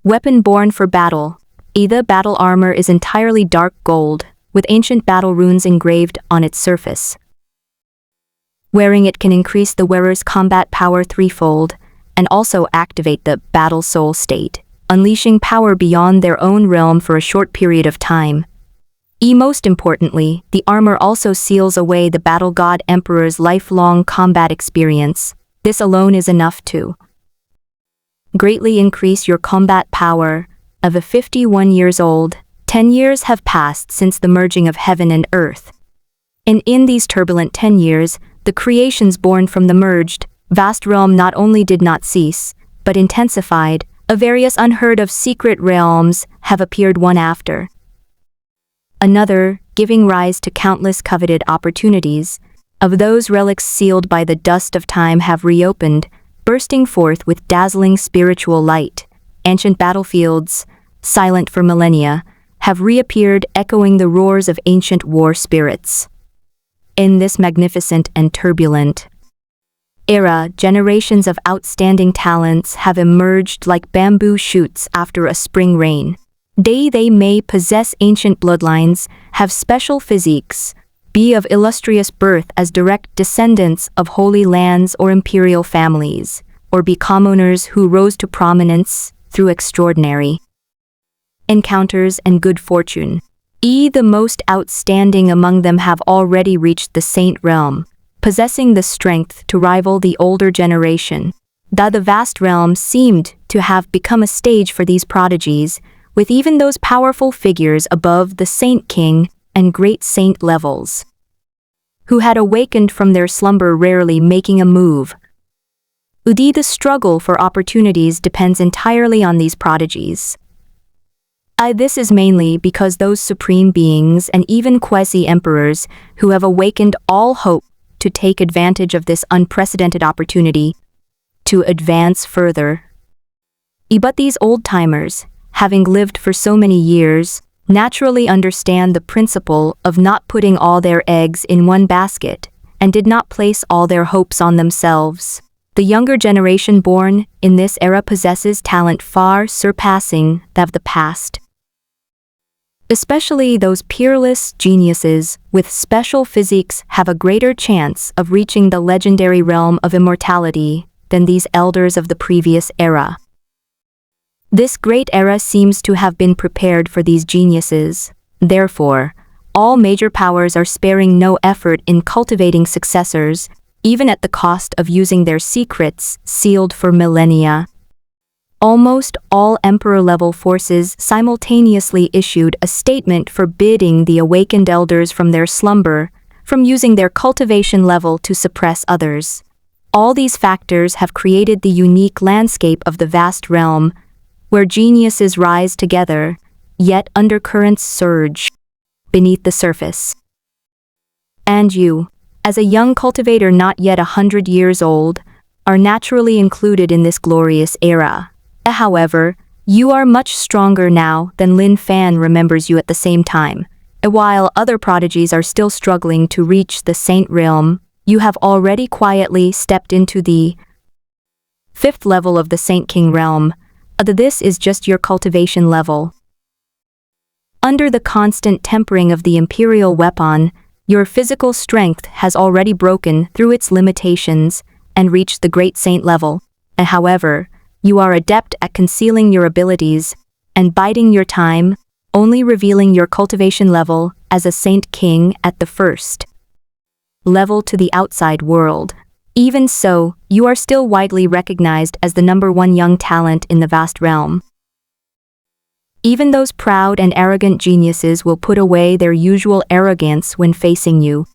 weapon born for battle. The battle armor is entirely dark gold, with ancient battle runes engraved on its surface. Wearing it can increase the wearer's combat power 3-fold, and also activate the battle soul state, unleashing power beyond their own realm for a short period of time. Most importantly, the armor also seals away the Battle God Emperor's lifelong combat experience. This alone is enough to greatly increase your combat power. Of a 51 years old, 10 years have passed since the merging of heaven and earth. And in these turbulent 10 years, the creations born from the merged, vast realm not only did not cease, but intensified. Various unheard of secret realms have appeared one after another, giving rise to countless coveted opportunities. Of those relics sealed by the dust of time have reopened, bursting forth with dazzling spiritual light. Ancient battlefields, silent for millennia, have reappeared, echoing the roars of ancient war spirits. In this magnificent and turbulent era, generations of outstanding talents have emerged like bamboo shoots after a spring rain. They may possess ancient bloodlines, have special physiques, be of illustrious birth as direct descendants of holy lands or imperial families, or be commoners who rose to prominence through extraordinary encounters and good fortune. The most outstanding among them have already reached the saint realm, possessing the strength to rival the older generation. The vast realm seemed to have become a stage for these prodigies, with even those powerful figures above the Saint King and Great Saint levels, who had awakened from their slumber rarely making a move. The struggle for opportunities depends entirely on these prodigies. This is mainly because those supreme beings and even quasi-emperors who have awakened all hope to take advantage of this unprecedented opportunity to advance further. But these old-timers, having lived for so many years, naturally understand the principle of not putting all their eggs in one basket and did not place all their hopes on themselves. The younger generation born in this era possesses talent far surpassing that of the past. Especially those peerless geniuses with special physiques have a greater chance of reaching the legendary realm of immortality than these elders of the previous era. This great era seems to have been prepared for these geniuses. Therefore, all major powers are sparing no effort in cultivating successors, even at the cost of using their secrets sealed for millennia. Almost all emperor-level forces simultaneously issued a statement forbidding the awakened elders from their slumber from using their cultivation level to suppress others. All these factors have created the unique landscape of the vast realm, where geniuses rise together, yet undercurrents surge beneath the surface. And you, as a young cultivator not yet 100 years old, are naturally included in this glorious era. However, you are much stronger now than Lin Fan remembers you at the same time. While other prodigies are still struggling to reach the saint realm, you have already quietly stepped into the 5th level of the Saint King realm. This is just your cultivation level. Under the constant tempering of the imperial weapon, your physical strength has already broken through its limitations and reached the great saint level. However, you are adept at concealing your abilities and biding your time, only revealing your cultivation level as a Saint King at the 1st level to the outside world. Even so, you are still widely recognized as the #1 young talent in the vast realm. Even those proud and arrogant geniuses will put away their usual arrogance when facing you.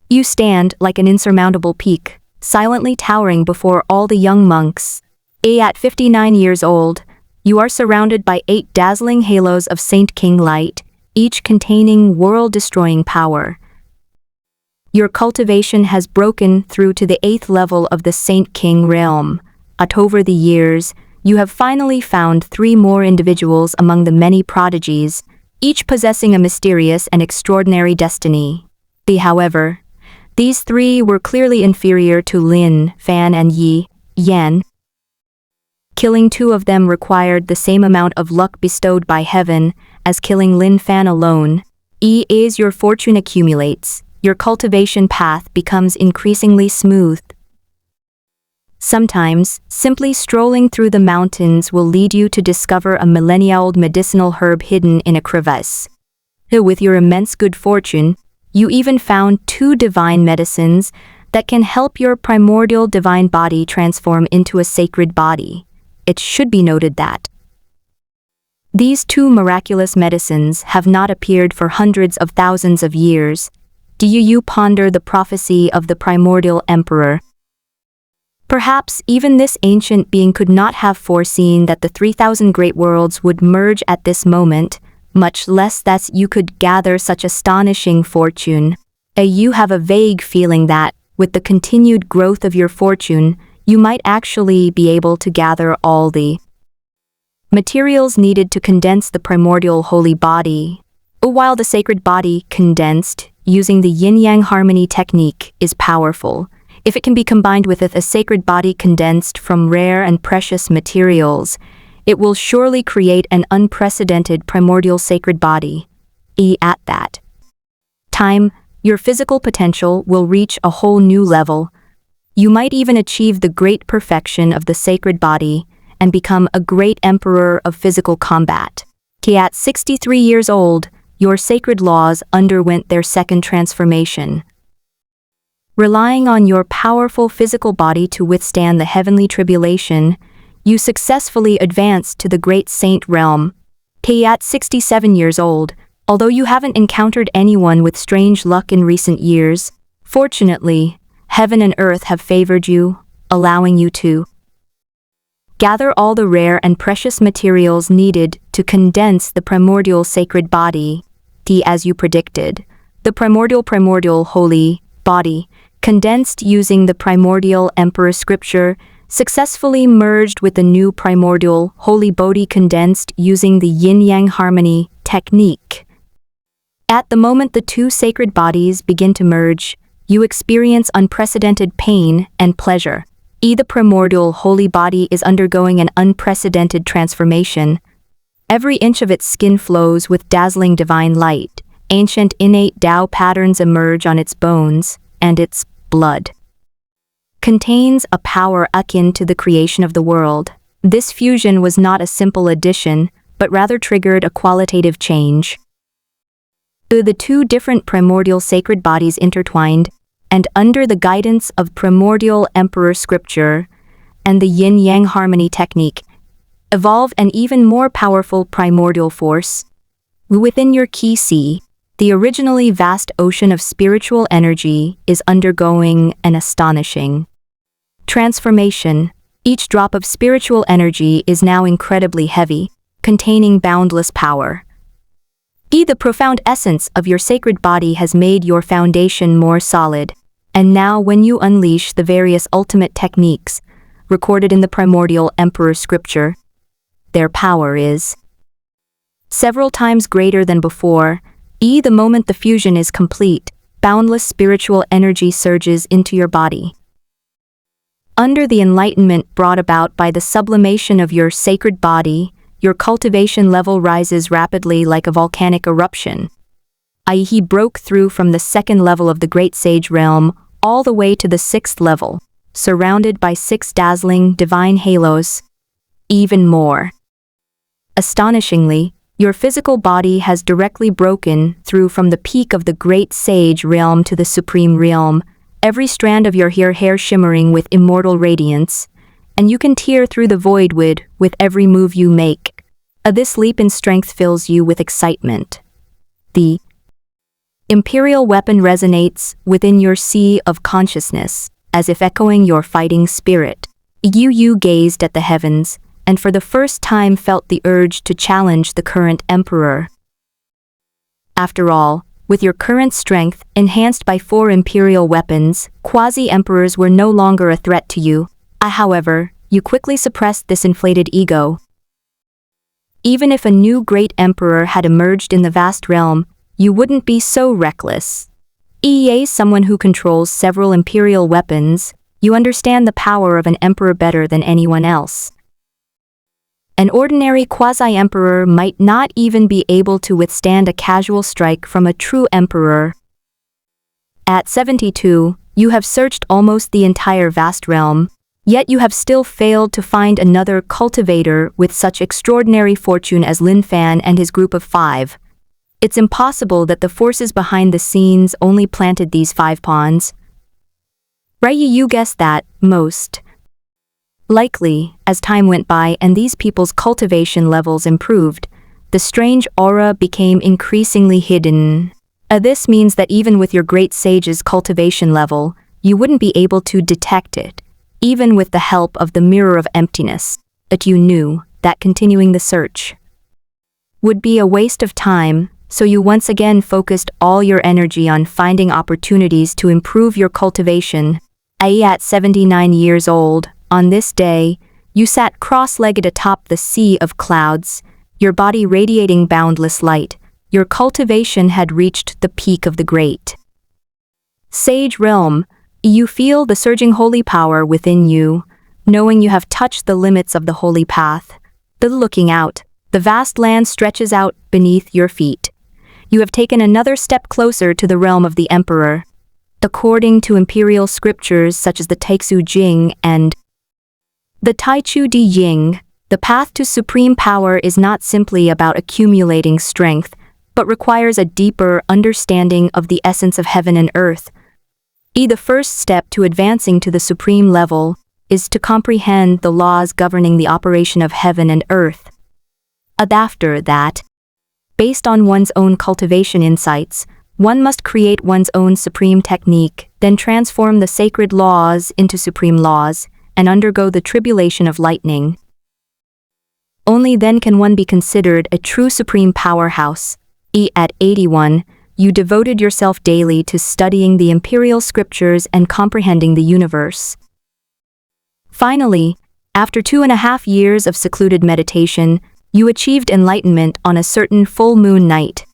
You stand like an insurmountable peak, silently towering before all the young monks. At 59 years old, you are surrounded by 8 dazzling halos of Saint King light, each containing world-destroying power. Your cultivation has broken through to the 8th level of the Saint King realm. Over the years, you have finally found 3 more individuals among the many prodigies, each possessing a mysterious and extraordinary destiny. However, these 3 were clearly inferior to Lin Fan and Yi Yan. Killing 2 of them required the same amount of luck bestowed by heaven as killing Lin Fan alone. As your fortune accumulates, your cultivation path becomes increasingly smooth. Sometimes, simply strolling through the mountains will lead you to discover a millennia-old medicinal herb hidden in a crevice. With your immense good fortune, you even found 2 divine medicines that can help your primordial divine body transform into a sacred body. It should be noted that these 2 miraculous medicines have not appeared for hundreds of thousands of years. Do you ponder the prophecy of the primordial emperor? Perhaps even this ancient being could not have foreseen that the 3,000 great worlds would merge at this moment, much less that you could gather such astonishing fortune. You have a vague feeling that, with the continued growth of your fortune, you might actually be able to gather all the materials needed to condense the primordial holy body. While the sacred body condensed, using the yin-yang harmony technique, is powerful, if it can be combined with a sacred body condensed from rare and precious materials, it will surely create an unprecedented primordial sacred body. At that time, your physical potential will reach a whole new level. You might even achieve the great perfection of the sacred body and become a great emperor of physical combat. At 63 years old, your sacred laws underwent their second transformation. Relying on your powerful physical body to withstand the heavenly tribulation, you successfully advanced to the great saint realm. At 67 years old, although you haven't encountered anyone with strange luck in recent years, fortunately, heaven and earth have favored you, allowing you to gather all the rare and precious materials needed to condense the primordial sacred body, as you predicted. The primordial holy body, condensed using the primordial emperor scripture, successfully merged with the new primordial holy body condensed using the yin-yang harmony technique. At the moment the two sacred bodies begin to merge, you experience unprecedented pain and pleasure. The primordial holy body is undergoing an unprecedented transformation. Every inch of its skin flows with dazzling divine light. Ancient innate Tao patterns emerge on its bones, and its blood contains a power akin to the creation of the world. This fusion was not a simple addition, but rather triggered a qualitative change. The two different primordial sacred bodies intertwined, and under the guidance of primordial emperor scripture and the yin-yang harmony technique, evolve an even more powerful primordial force. Within your key sea, the originally vast ocean of spiritual energy is undergoing an astonishing transformation. Each drop of spiritual energy is now incredibly heavy, containing boundless power. The profound essence of your sacred body has made your foundation more solid, and now when you unleash the various ultimate techniques recorded in the primordial emperor scripture, their power is several times greater than before. The moment the fusion is complete, boundless spiritual energy surges into your body. Under the enlightenment brought about by the sublimation of your sacred body, your cultivation level rises rapidly like a volcanic eruption. He broke through from the second level of the great sage realm all the way to the sixth level, surrounded by 6 dazzling divine halos. Even more astonishingly, your physical body has directly broken through from the peak of the great sage realm to the supreme realm, every strand of your hair shimmering with immortal radiance, and you can tear through the void with every move you make. This leap in strength fills you with excitement. The imperial weapon resonates within your sea of consciousness, as if echoing your fighting spirit. You gazed at the heavens, and for the first time felt the urge to challenge the current emperor. After all, with your current strength, enhanced by 4 imperial weapons, quasi-emperors were no longer a threat to you. However, you quickly suppressed this inflated ego. Even if a new great emperor had emerged in the vast realm, you wouldn't be so reckless. Someone who controls several imperial weapons, you understand the power of an emperor better than anyone else. An ordinary quasi-emperor might not even be able to withstand a casual strike from a true emperor. At 72, you have searched almost the entire vast realm, yet you have still failed to find another cultivator with such extraordinary fortune as Lin Fan and his group of 5. It's impossible that the forces behind the scenes only planted these 5 pawns. Right, you guessed that, most likely, as time went by and these people's cultivation levels improved, the strange aura became increasingly hidden. This means that even with your great sage's cultivation level, you wouldn't be able to detect it, even with the help of the mirror of emptiness. But you knew that continuing the search would be a waste of time, so you once again focused all your energy on finding opportunities to improve your cultivation. At 79 years old, on this day, you sat cross-legged atop the sea of clouds, your body radiating boundless light. Your cultivation had reached the peak of the great sage realm. You feel the surging holy power within you, knowing you have touched the limits of the holy path. But looking out, the vast land stretches out beneath your feet. you have taken another step closer to the realm of the Emperor. According to imperial scriptures such as the Taixu Jing and the Taichu Di Ying, the path to supreme power is not simply about accumulating strength, but requires a deeper understanding of the essence of heaven and earth. The first step to advancing to the supreme level is to comprehend the laws governing the operation of heaven and earth. After that, based on one's own cultivation insights, one must create one's own supreme technique, then transform the sacred laws into supreme laws, and undergo the tribulation of lightning. Only then can one be considered a true supreme powerhouse. At 81, you devoted yourself daily to studying the imperial scriptures and comprehending the universe. Finally, after 2.5 years of secluded meditation, you achieved enlightenment on a certain full moon night.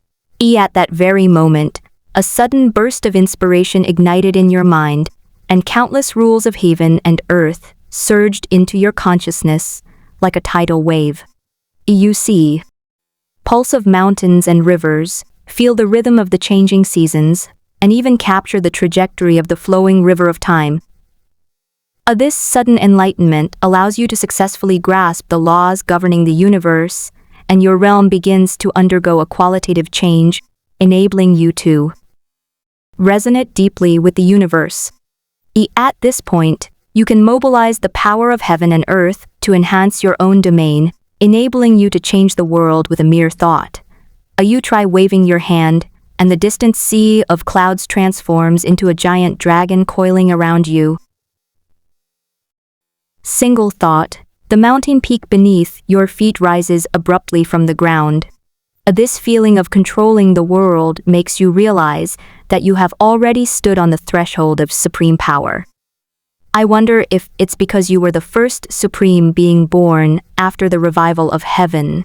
At that very moment, a sudden burst of inspiration ignited in your mind, and countless rules of heaven and earth surged into your consciousness like a tidal wave. You see, pulse of mountains and rivers, feel the rhythm of the changing seasons, and even capture the trajectory of the flowing river of time. This sudden enlightenment allows you to successfully grasp the laws governing the universe, and your realm begins to undergo a qualitative change, enabling you to resonate deeply with the universe. At this point, you can mobilize the power of heaven and earth to enhance your own domain, enabling you to change the world with a mere thought. You try waving your hand, and the distant sea of clouds transforms into a giant dragon coiling around you. Single thought, the mountain peak beneath your feet rises abruptly from the ground. This feeling of controlling the world makes you realize that you have already stood on the threshold of supreme power. I wonder if it's because you were the first supreme being born after the revival of heaven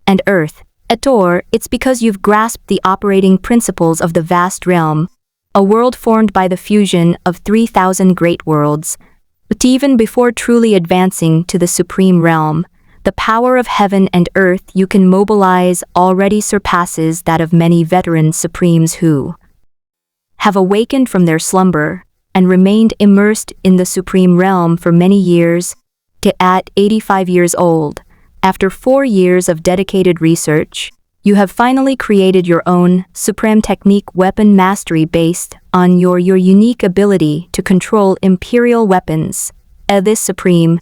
and earth, or it's because you've grasped the operating principles of the vast realm, a world formed by the fusion of 3,000 great worlds. But even before truly advancing to the supreme realm, the power of heaven and earth you can mobilize already surpasses that of many veteran supremes who have awakened from their slumber and remained immersed in the supreme realm for many years. At 85 years old, after 4 years of dedicated research, you have finally created your own supreme technique weapon mastery based on your unique ability to control imperial weapons. This supreme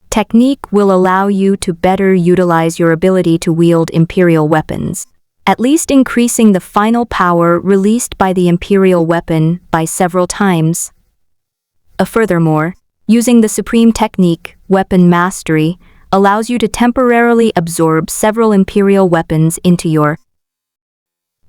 technique will allow you to better utilize your ability to wield imperial weapons, at least increasing the final power released by the imperial weapon by several times. Furthermore, using the supreme technique, weapon mastery, allows you to temporarily absorb several imperial weapons into your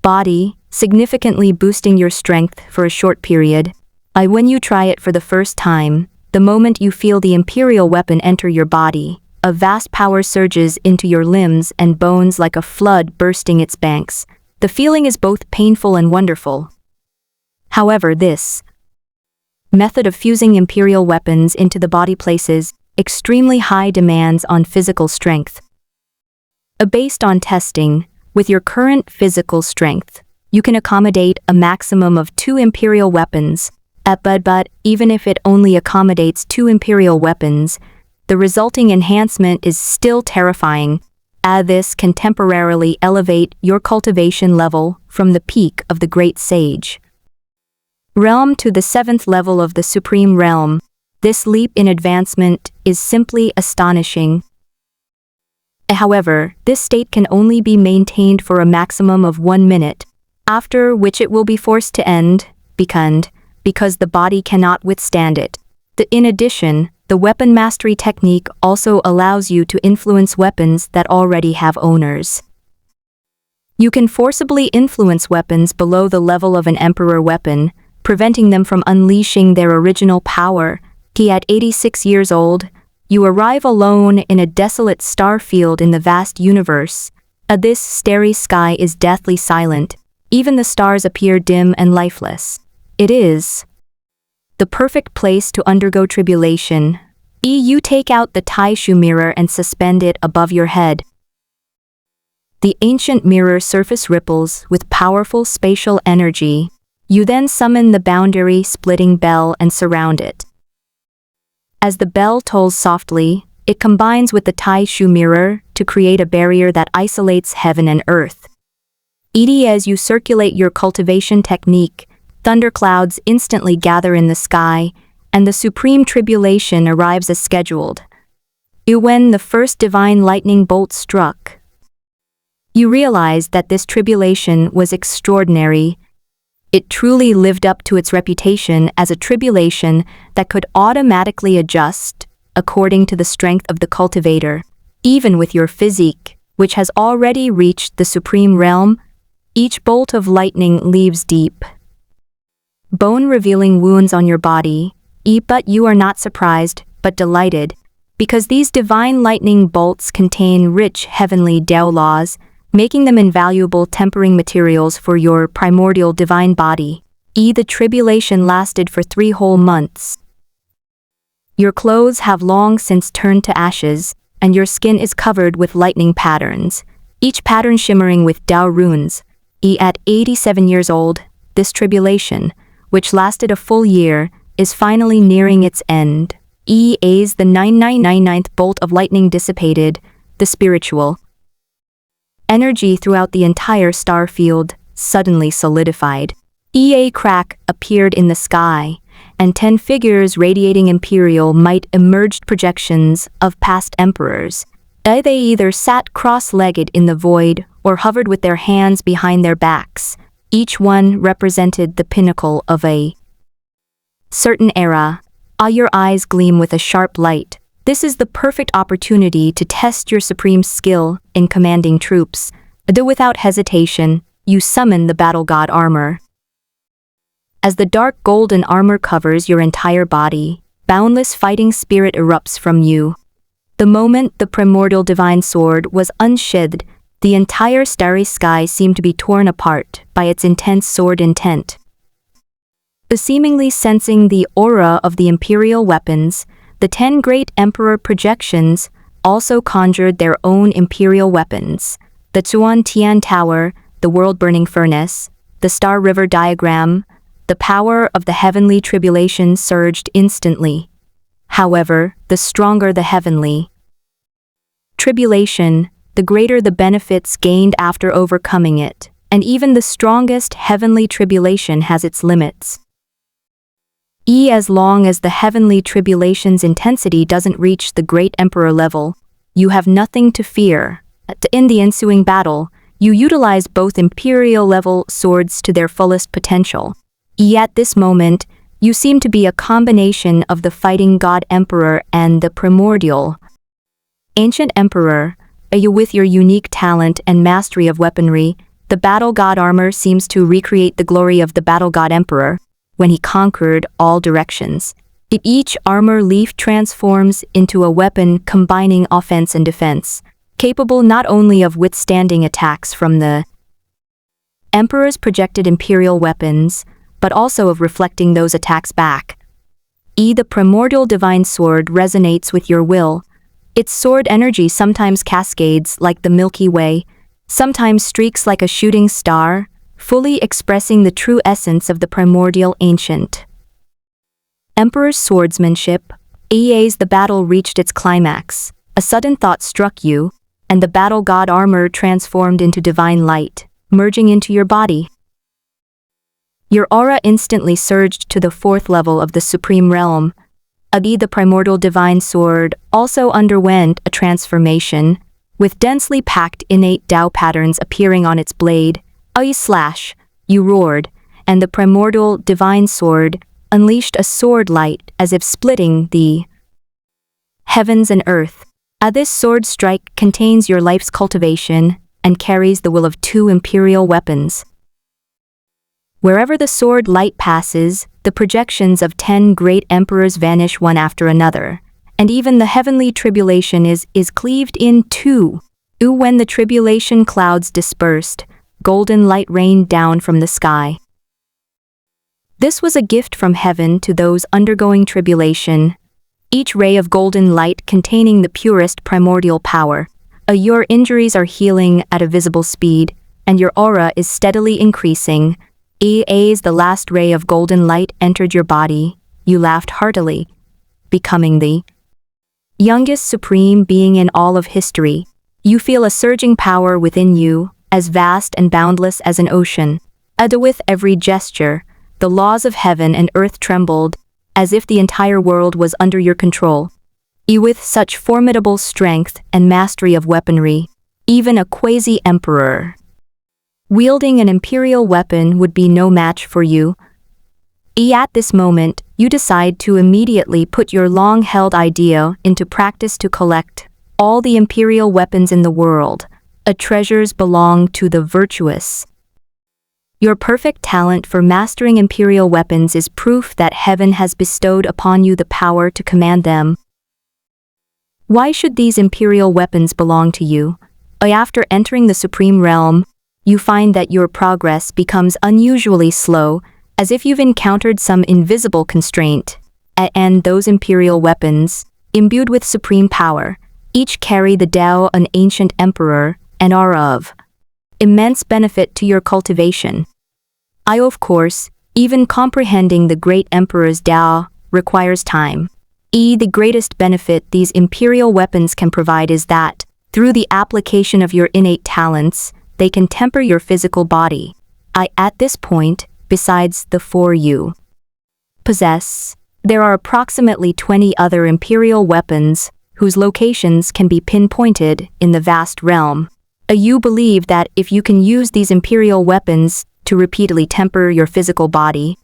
body, significantly boosting your strength for a short period. When you try it for the first time, the moment you feel the imperial weapon enter your body, a vast power surges into your limbs and bones like a flood bursting its banks. The feeling is both painful and wonderful. However, this method of fusing imperial weapons into the body places extremely high demands on physical strength. Based on testing, with your current physical strength, you can accommodate a maximum of 2 imperial weapons. But even if it only accommodates 2 imperial weapons, the resulting enhancement is still terrifying. This can temporarily elevate your cultivation level from the peak of the Great Sage realm to the 7th level of the Supreme Realm. This leap in advancement is simply astonishing. However, this state can only be maintained for a maximum of 1 minute, after which it will be forced to end, because the body cannot withstand it. In addition, the weapon mastery technique also allows you to influence weapons that already have owners. You can forcibly influence weapons below the level of an emperor weapon, preventing them from unleashing their original power. At 86 years old, you arrive alone in a desolate star field in the vast universe. This starry sky is deathly silent. Even the stars appear dim and lifeless. It is the perfect place to undergo tribulation. You take out the Taishu mirror and suspend it above your head. The ancient mirror surface ripples with powerful spatial energy. You then summon the boundary-splitting bell and surround it. As the bell tolls softly, it combines with the Tai Shu mirror to create a barrier that isolates heaven and earth. As you circulate your cultivation technique, thunderclouds instantly gather in the sky, and the supreme tribulation arrives as scheduled. When the first divine lightning bolt struck, you realized that this tribulation was extraordinary. It truly lived up to its reputation as a tribulation that could automatically adjust according to the strength of the cultivator. Even with your physique, which has already reached the supreme realm, each bolt of lightning leaves deep, bone-revealing wounds on your body. But you are not surprised, but delighted, because these divine lightning bolts contain rich heavenly Dao laws, making them invaluable tempering materials for your primordial divine body. The tribulation lasted for 3 whole months. Your clothes have long since turned to ashes, and your skin is covered with lightning patterns, each pattern shimmering with Dao runes. At 87 years old, this tribulation, which lasted a full year, is finally nearing its end. As the 999th bolt of lightning dissipated, the spiritual energy throughout the entire star field suddenly solidified. A crack appeared in the sky, and 10 figures radiating imperial might emerged, projections of past emperors. They either sat cross-legged in the void or hovered with their hands behind their backs. Each one represented the pinnacle of a certain era. Your eyes gleam with a sharp light. This is the perfect opportunity to test your supreme skill in commanding troops. Without hesitation, you summon the battle god armor. As the dark golden armor covers your entire body, boundless fighting spirit erupts from you. The moment the primordial divine sword was unsheathed, the entire starry sky seemed to be torn apart by its intense sword intent. Seemingly sensing the aura of the imperial weapons, the 10 great emperor projections also conjured their own imperial weapons. The Tuan Tian Tower, the world-burning furnace, the Star River diagram. The power of the heavenly tribulation surged instantly. However, the stronger the heavenly tribulation, the greater the benefits gained after overcoming it, and even the strongest heavenly tribulation has its limits. As long as the heavenly tribulation's intensity doesn't reach the great emperor level, you have nothing to fear. In the ensuing battle, you utilize both imperial-level swords to their fullest potential. At this moment, you seem to be a combination of the fighting god emperor and the primordial ancient emperor. With your unique talent and mastery of weaponry, the battle god armor seems to recreate the glory of the battle god emperor when he conquered all directions. Each armor leaf transforms into a weapon combining offense and defense, capable not only of withstanding attacks from the emperor's projected imperial weapons, but also of reflecting those attacks back. The primordial divine sword resonates with your will. Its sword energy sometimes cascades like the Milky Way, sometimes streaks like a shooting star, fully expressing the true essence of the primordial ancient emperor's swordsmanship. As the battle reached its climax, a sudden thought struck you, and the battle god armor transformed into divine light, merging into your body. Your aura instantly surged to the 4th level of the supreme realm. The primordial divine sword also underwent a transformation, with densely packed innate Dao patterns appearing on its blade. You roared, and the primordial divine sword unleashed a sword light as if splitting the heavens and earth. This sword strike contains your life's cultivation and carries the will of 2 imperial weapons. Wherever the sword light passes, the projections of 10 great emperors vanish one after another, and even the heavenly tribulation is cleaved in 2. When the tribulation clouds dispersed, golden light rained down from the sky. This was a gift from heaven to those undergoing tribulation, each ray of golden light containing the purest primordial power. Your injuries are healing at a visible speed, and your aura is steadily increasing. As the last ray of golden light entered your body, you laughed heartily, becoming the youngest supreme being in all of history. You feel a surging power within you, as vast and boundless as an ocean. With every gesture, the laws of heaven and earth trembled, as if the entire world was under your control. With such formidable strength and mastery of weaponry, even a quasi-emperor wielding an imperial weapon would be no match for you. At this moment, you decide to immediately put your long-held idea into practice to collect all the imperial weapons in the world. Treasures belong to the virtuous. Your perfect talent for mastering imperial weapons is proof that heaven has bestowed upon you the power to command them. Why should these imperial weapons belong to you? After entering the supreme realm, you find that your progress becomes unusually slow, as if you've encountered some invisible constraint. And those imperial weapons, imbued with supreme power, each carry the Tao, an ancient emperor, and are of immense benefit to your cultivation. Of course, even comprehending the great emperor's Tao requires time. The greatest benefit these imperial weapons can provide is that, through the application of your innate talents, they can temper your physical body. At this point, besides the four you possess, there are approximately 20 other imperial weapons whose locations can be pinpointed in the vast realm. You believe that if you can use these imperial weapons to repeatedly temper your physical body,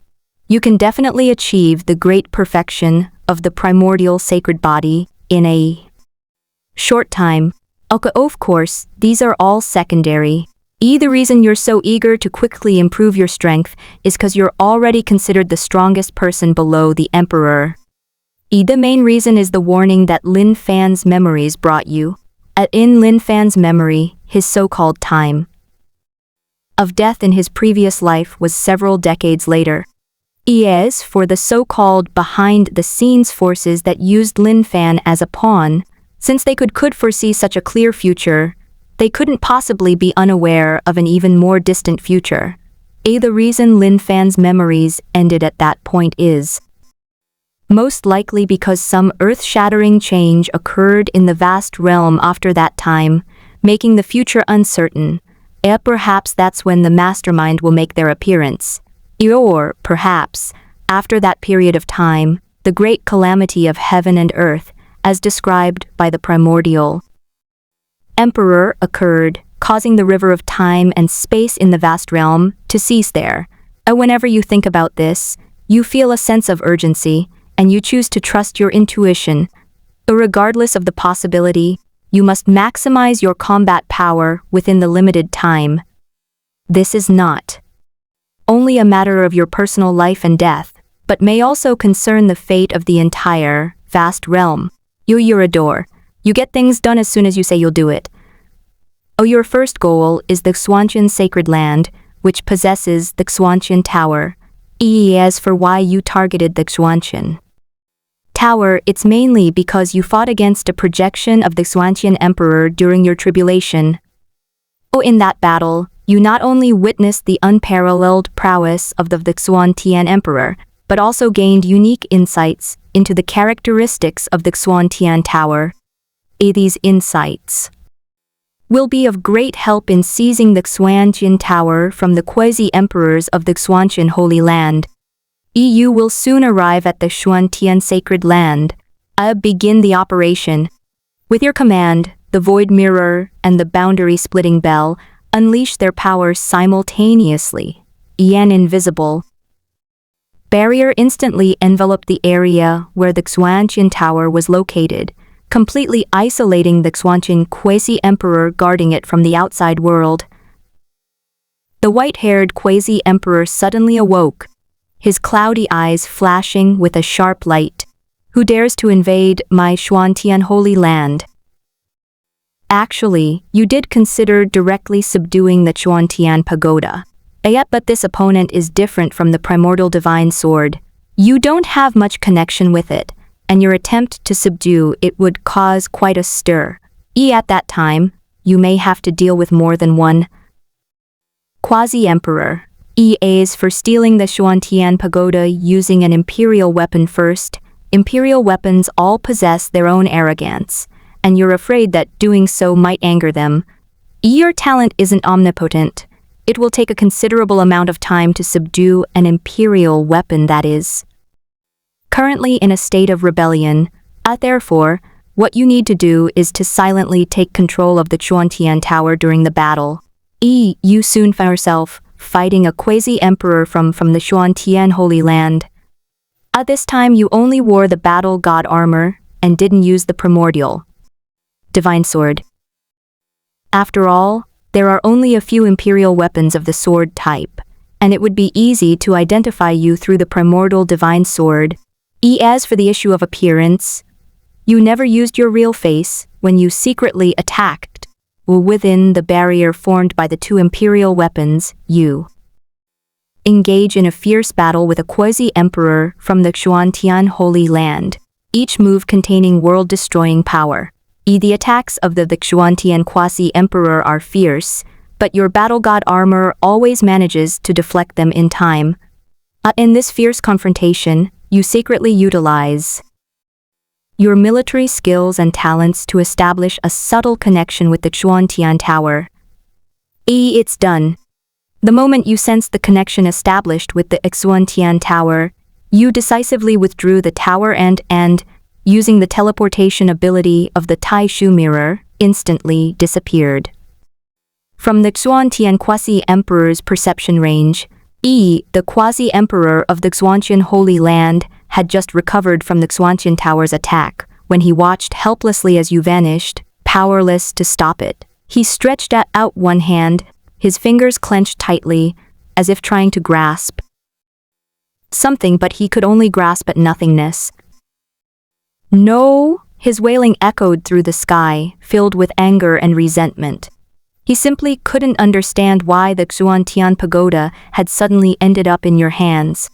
you can definitely achieve the great perfection of the primordial sacred body in a short time. Of course, these are all secondary. The reason you're so eager to quickly improve your strength is because you're already considered the strongest person below the emperor. The main reason is the warning that Lin Fan's memories brought you. In Lin Fan's memory, his so-called time of death in his previous life was several decades later. As for the so-called behind-the-scenes forces that used Lin Fan as a pawn, since they could foresee such a clear future, they couldn't possibly be unaware of an even more distant future. The reason Lin Fan's memories ended at that point is most likely because some earth-shattering change occurred in the vast realm after that time, making the future uncertain. Perhaps that's when the mastermind will make their appearance. Or, perhaps, after that period of time, the great calamity of heaven and earth, as described by the primordial emperor, occurred, causing the river of time and space in the vast realm to cease there. Whenever you think about this, you feel a sense of urgency, and you choose to trust your intuition. Regardless of the possibility, you must maximize your combat power within the limited time. This is not only a matter of your personal life and death, but may also concern the fate of the entire vast realm. You're a door. You get things done as soon as you say you'll do it. Your first goal is the Xuantian Sacred Land, which possesses the Xuantian Tower. As for why you targeted the Xuantian Tower, it's mainly because you fought against a projection of the Xuantian Emperor during your tribulation. In that battle, you not only witnessed the unparalleled prowess of the Xuantian Emperor, but also gained unique insights into the characteristics of the Xuantian Tower. These insights will be of great help in seizing the Xuantian Tower from the quasi-emperors of the Xuantian Holy Land. You will soon arrive at the Xuantian Sacred Land. Begin the operation. With your command, the Void Mirror and the Boundary-Splitting Bell unleash their powers simultaneously. An invisible barrier instantly enveloped the area where the Xuantian Tower was located, completely isolating the Xuantian quasi-emperor guarding it from the outside world. The white-haired quasi-emperor suddenly awoke, his cloudy eyes flashing with a sharp light. Who dares to invade my Xuantian Holy Land? Actually, you did consider directly subduing the Xuantian Pagoda. But this opponent is different from the primordial divine sword. You don't have much connection with it, and your attempt to subdue it would cause quite a stir. At that time, you may have to deal with more than one quasi-emperor. As for stealing the Xuantian pagoda using an imperial weapon first, imperial weapons all possess their own arrogance, and you're afraid that doing so might anger them. Your talent isn't omnipotent. It will take a considerable amount of time to subdue an imperial weapon that is currently in a state of rebellion. Therefore, what you need to do is to silently take control of the Xuantian Tower during the battle. You soon find yourself fighting a quasi-emperor from the Xuantian Holy Land. At this time you only wore the battle god armor and didn't use the primordial divine sword. After all, there are only a few imperial weapons of the sword type, and it would be easy to identify you through the primordial divine sword. As for the issue of appearance, you never used your real face when you secretly attacked within the barrier formed by the two imperial weapons. You engage in a fierce battle with a quasi-emperor from the Xuantian Holy Land, each move containing world-destroying power. The attacks of the Xuantian quasi-emperor are fierce, but your battle god armor always manages to deflect them in time. In this fierce confrontation, you secretly utilize your military skills and talents to establish a subtle connection with the Xuantian Tower. It's done. The moment you sensed the connection established with the Xuantian Tower, you decisively withdrew the tower and, using the teleportation ability of the Tai Shu Mirror, instantly disappeared from the Xuantian quasi-emperor's perception range. The quasi-emperor of the Xuantian Holy Land had just recovered from the Xuantian Tower's attack when he watched helplessly as you vanished, powerless to stop it. He stretched out one hand, his fingers clenched tightly, as if trying to grasp something, but he could only grasp at nothingness. No, his wailing echoed through the sky, filled with anger and resentment. He simply couldn't understand why the Xuantian pagoda had suddenly ended up in your hands.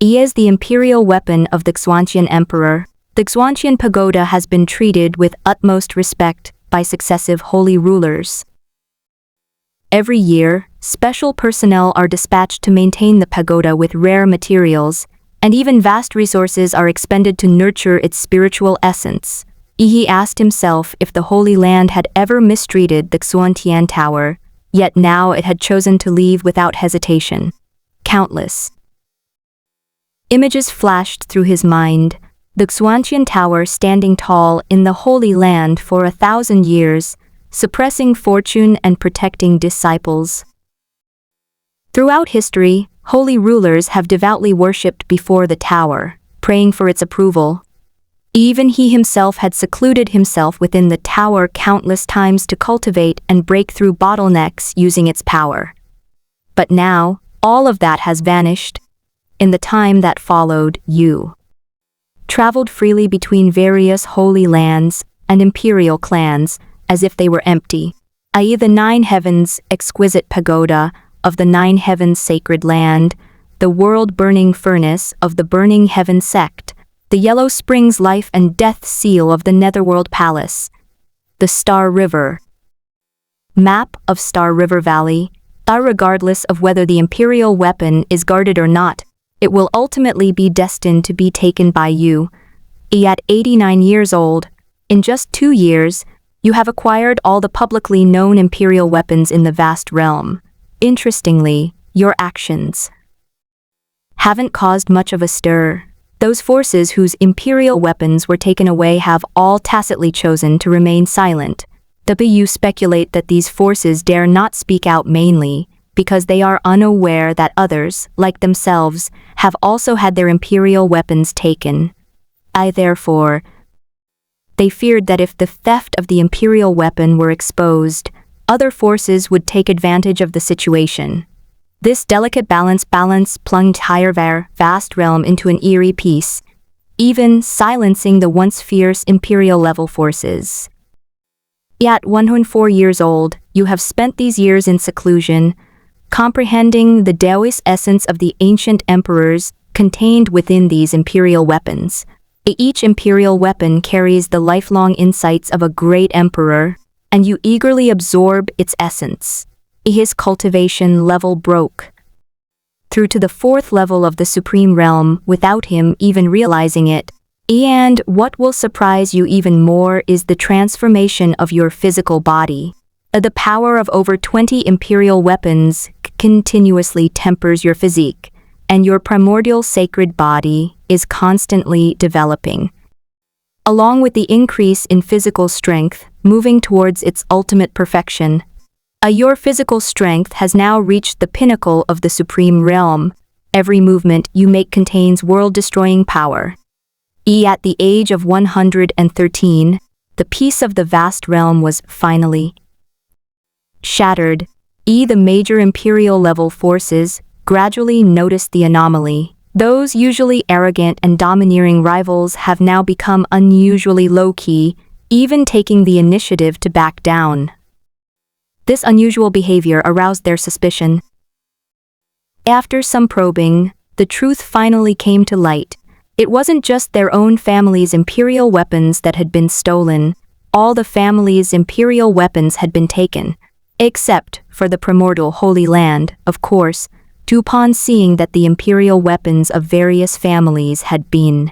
As the imperial weapon of the Xuantian emperor, the Xuantian pagoda has been treated with utmost respect by successive holy rulers. Every year, special personnel are dispatched to maintain the pagoda with rare materials, and even vast resources are expended to nurture its spiritual essence. He asked himself if the Holy Land had ever mistreated the Xuantian Tower, yet now it had chosen to leave without hesitation. Countless images flashed through his mind, the Xuantian Tower standing tall in the Holy Land for 1,000 years, suppressing fortune and protecting disciples. Throughout history, holy rulers have devoutly worshipped before the tower, praying for its approval. Even he himself had secluded himself within the tower countless times to cultivate and break through bottlenecks using its power. But now, all of that has vanished. In the time that followed, you traveled freely between various holy lands and imperial clans as if they were empty, i.e. the Nine Heavens exquisite pagoda of the Nine Heavens sacred land, the world-burning furnace of the Burning Heaven sect, the Yellow Springs life and death seal of the Netherworld Palace, the Star River map of Star River Valley. Regardless of whether the imperial weapon is guarded or not, it will ultimately be destined to be taken by you. At 89 years old, in just 2 years, you have acquired all the publicly known imperial weapons in the vast realm. Interestingly, your actions haven't caused much of a stir. Those forces whose imperial weapons were taken away have all tacitly chosen to remain silent. You speculate that these forces dare not speak out mainly because they are unaware that others, like themselves, have also had their imperial weapons taken. Therefore, they feared that if the theft of the imperial weapon were exposed, other forces would take advantage of the situation. This delicate balance plunged higher vast realm into an eerie peace, even silencing the once fierce imperial-level forces. At 104 years old, you have spent these years in seclusion, comprehending the Taoist essence of the ancient emperors contained within these imperial weapons. Each imperial weapon carries the lifelong insights of a great emperor, and you eagerly absorb its essence. His cultivation level broke through to the 4th level of the Supreme Realm without him even realizing it. And what will surprise you even more is the transformation of your physical body. The power of over 20 imperial weapons continuously tempers your physique, and your primordial sacred body is constantly developing. Along with the increase in physical strength, moving towards its ultimate perfection, your physical strength has now reached the pinnacle of the Supreme Realm. Every movement you make contains world-destroying power. At the age of 113, the peace of the vast realm was finally shattered. The major imperial level forces gradually noticed the anomaly. Those usually arrogant and domineering rivals have now become unusually low-key, even taking the initiative to back down. This unusual behavior aroused their suspicion. After some probing, the truth finally came to light. It wasn't just their own family's imperial weapons that had been stolen. All the family's imperial weapons had been taken, except for the primordial Holy Land, of course. Upon seeing that the imperial weapons of various families had been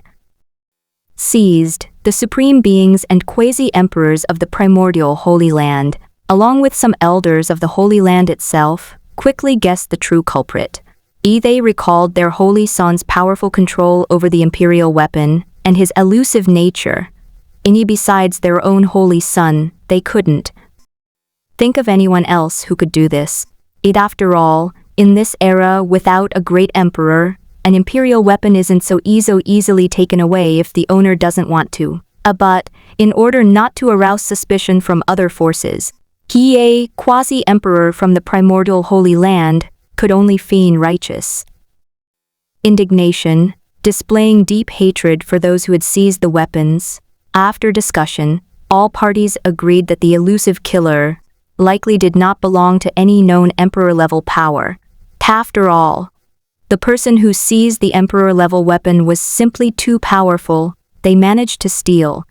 seized, the supreme beings and quasi-emperors of the primordial Holy Land, along with some elders of the Holy Land itself, quickly guessed the true culprit. They recalled their holy son's powerful control over the imperial weapon and his elusive nature. Besides their own holy son, they couldn't think of anyone else who could do this. After all, in this era without a great emperor, an imperial weapon isn't so easily taken away if the owner doesn't want to. But, in order not to arouse suspicion from other forces, a quasi-emperor from the primordial Holy Land could only feign righteous indignation, displaying deep hatred for those who had seized the weapons. After discussion, all parties agreed that the elusive killer likely did not belong to any known emperor-level power. After all, the person who seized the emperor-level weapon was simply too powerful. They managed to steal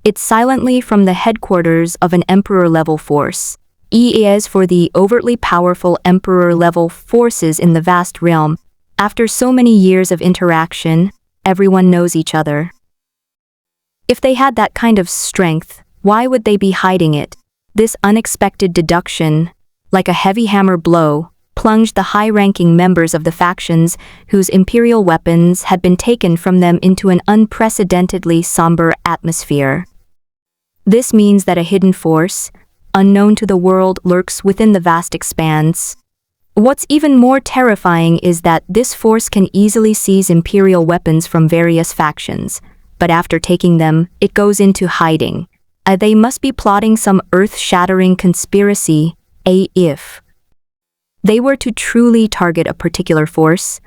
it silently from the headquarters of an emperor-level force. As for the overtly powerful emperor-level forces in the vast realm, after so many years of interaction, everyone knows each other. If they had that kind of strength, why would they be hiding it? This unexpected deduction, like a heavy hammer blow, plunged the high-ranking members of the factions whose imperial weapons had been taken from them into an unprecedentedly somber atmosphere. This means that a hidden force, unknown to the world, lurks within the vast expanse. What's even more terrifying is that this force can easily seize imperial weapons from various factions, but after taking them, it goes into hiding. They must be plotting some earth-shattering conspiracy. If they were to truly target a particular force,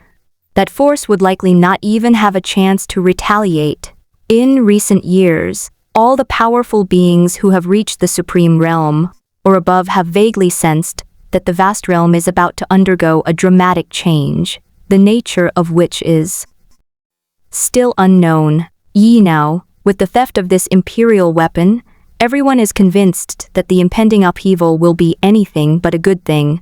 that force would likely not even have a chance to retaliate. In recent years, all the powerful beings who have reached the Supreme Realm, or above, have vaguely sensed that the vast realm is about to undergo a dramatic change, the nature of which is still unknown. Now, with the theft of this imperial weapon, everyone is convinced that the impending upheaval will be anything but a good thing.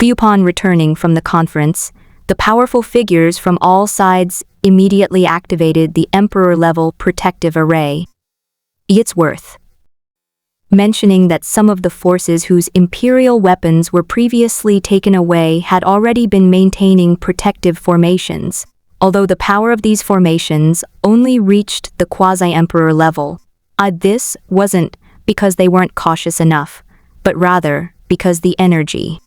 Upon returning from the conference, the powerful figures from all sides immediately activated the Emperor-level protective array. It's worth mentioning that some of the forces whose imperial weapons were previously taken away had already been maintaining protective formations, although the power of these formations only reached the quasi-emperor level. This wasn't because they weren't cautious enough, but rather because the energy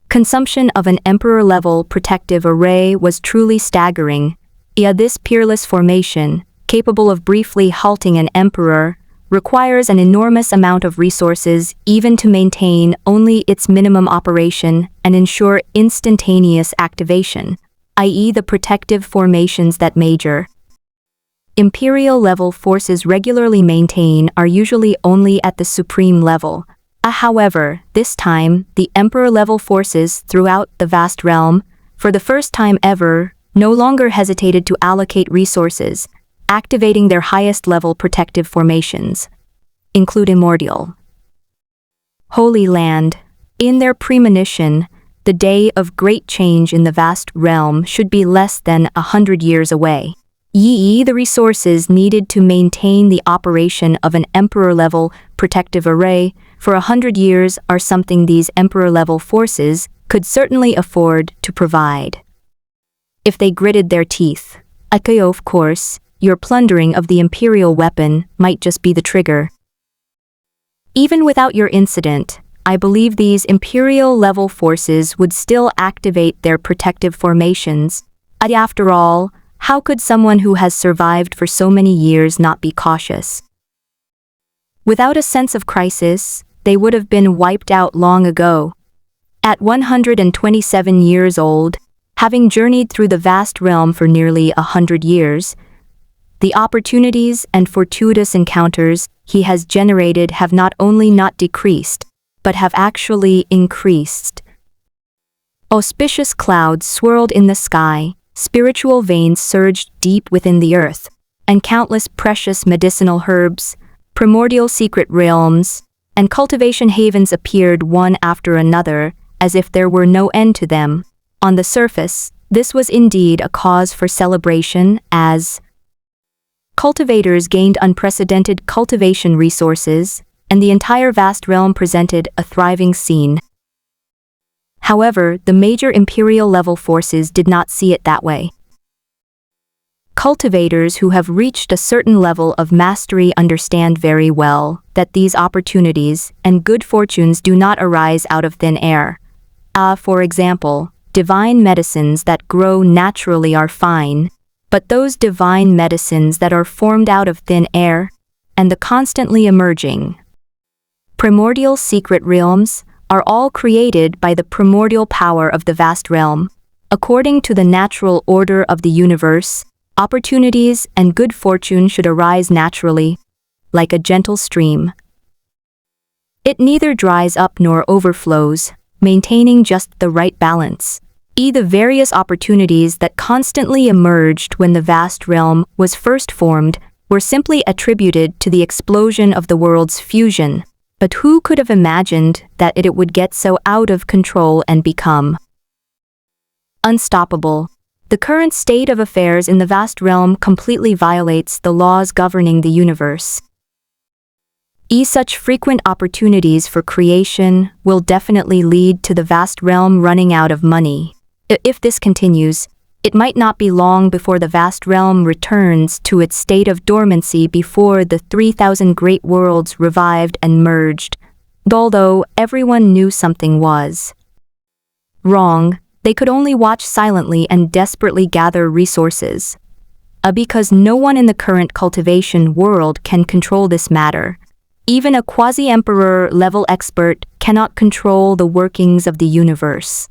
consumption of an emperor-level protective array was truly staggering. This peerless formation, capable of briefly halting an emperor, requires an enormous amount of resources even to maintain only its minimum operation and ensure instantaneous activation, i.e. the protective formations that major imperial-level forces regularly maintain are usually only at the supreme level. However, this time, the emperor-level forces throughout the vast realm, for the first time ever, no longer hesitated to allocate resources. activating their highest-level protective formations, include immortal. Holy Land. In their premonition, the day of great change in the vast realm should be less than 100 years away. The resources needed to maintain the operation of an Emperor-level protective array for 100 years are something these Emperor-level forces could certainly afford to provide. If they gritted their teeth, of course, your plundering of the Imperial weapon might just be the trigger. Even without your incident, I believe these Imperial-level forces would still activate their protective formations. After all, how could someone who has survived for so many years not be cautious? Without a sense of crisis, they would have been wiped out long ago. At 127 years old, having journeyed through the vast realm for nearly 100 years, the opportunities and fortuitous encounters he has generated have not only not decreased, but have actually increased. Auspicious clouds swirled in the sky, spiritual veins surged deep within the earth, and countless precious medicinal herbs, primordial secret realms, and cultivation havens appeared one after another, as if there were no end to them. On the surface, this was indeed a cause for celebration, as cultivators gained unprecedented cultivation resources, and the entire vast realm presented a thriving scene. However, the major Imperial-level forces did not see it that way. Cultivators who have reached a certain level of mastery understand very well that these opportunities and good fortunes do not arise out of thin air. For example, divine medicines that grow naturally are fine, but those divine medicines that are formed out of thin air, and the constantly emerging primordial secret realms, are all created by the primordial power of the vast realm. According to the natural order of the universe, opportunities and good fortune should arise naturally, like a gentle stream. It neither dries up nor overflows, maintaining just the right balance. The various opportunities that constantly emerged when the vast realm was first formed were simply attributed to the explosion of the world's fusion. But who could have imagined that it would get so out of control and become unstoppable? The current state of affairs in the vast realm completely violates the laws governing the universe. Such frequent opportunities for creation will definitely lead to the vast realm running out of money. If this continues, it might not be long before the vast realm returns to its state of dormancy before the 3,000 great worlds revived and merged. Although everyone knew something was wrong, they could only watch silently and desperately gather resources. Because no one in the current cultivation world can control this matter. Even a quasi-emperor-level expert cannot control the workings of the universe.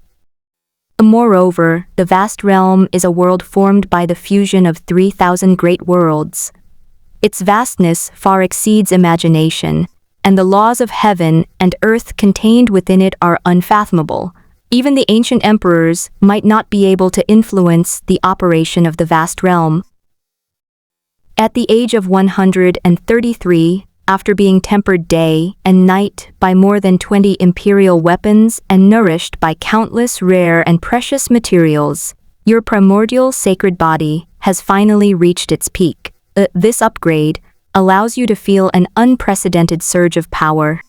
Moreover, the vast realm is a world formed by the fusion of 3,000 great worlds. Its vastness far exceeds imagination, and the laws of heaven and earth contained within it are unfathomable. Even the ancient emperors might not be able to influence the operation of the vast realm. At the age of 133, after being tempered day and night by more than 20 imperial weapons and nourished by countless rare and precious materials, your primordial sacred body has finally reached its peak. This upgrade allows you to feel an unprecedented surge of power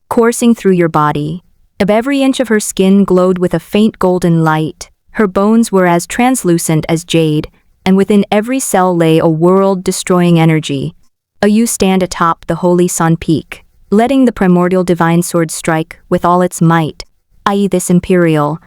coursing through your body. Every inch of her skin glowed with a faint golden light, her bones were as translucent as jade, and within every cell lay a world-destroying energy. You stand atop the holy sun peak, letting the primordial divine sword strike with all its might, i.e. this imperial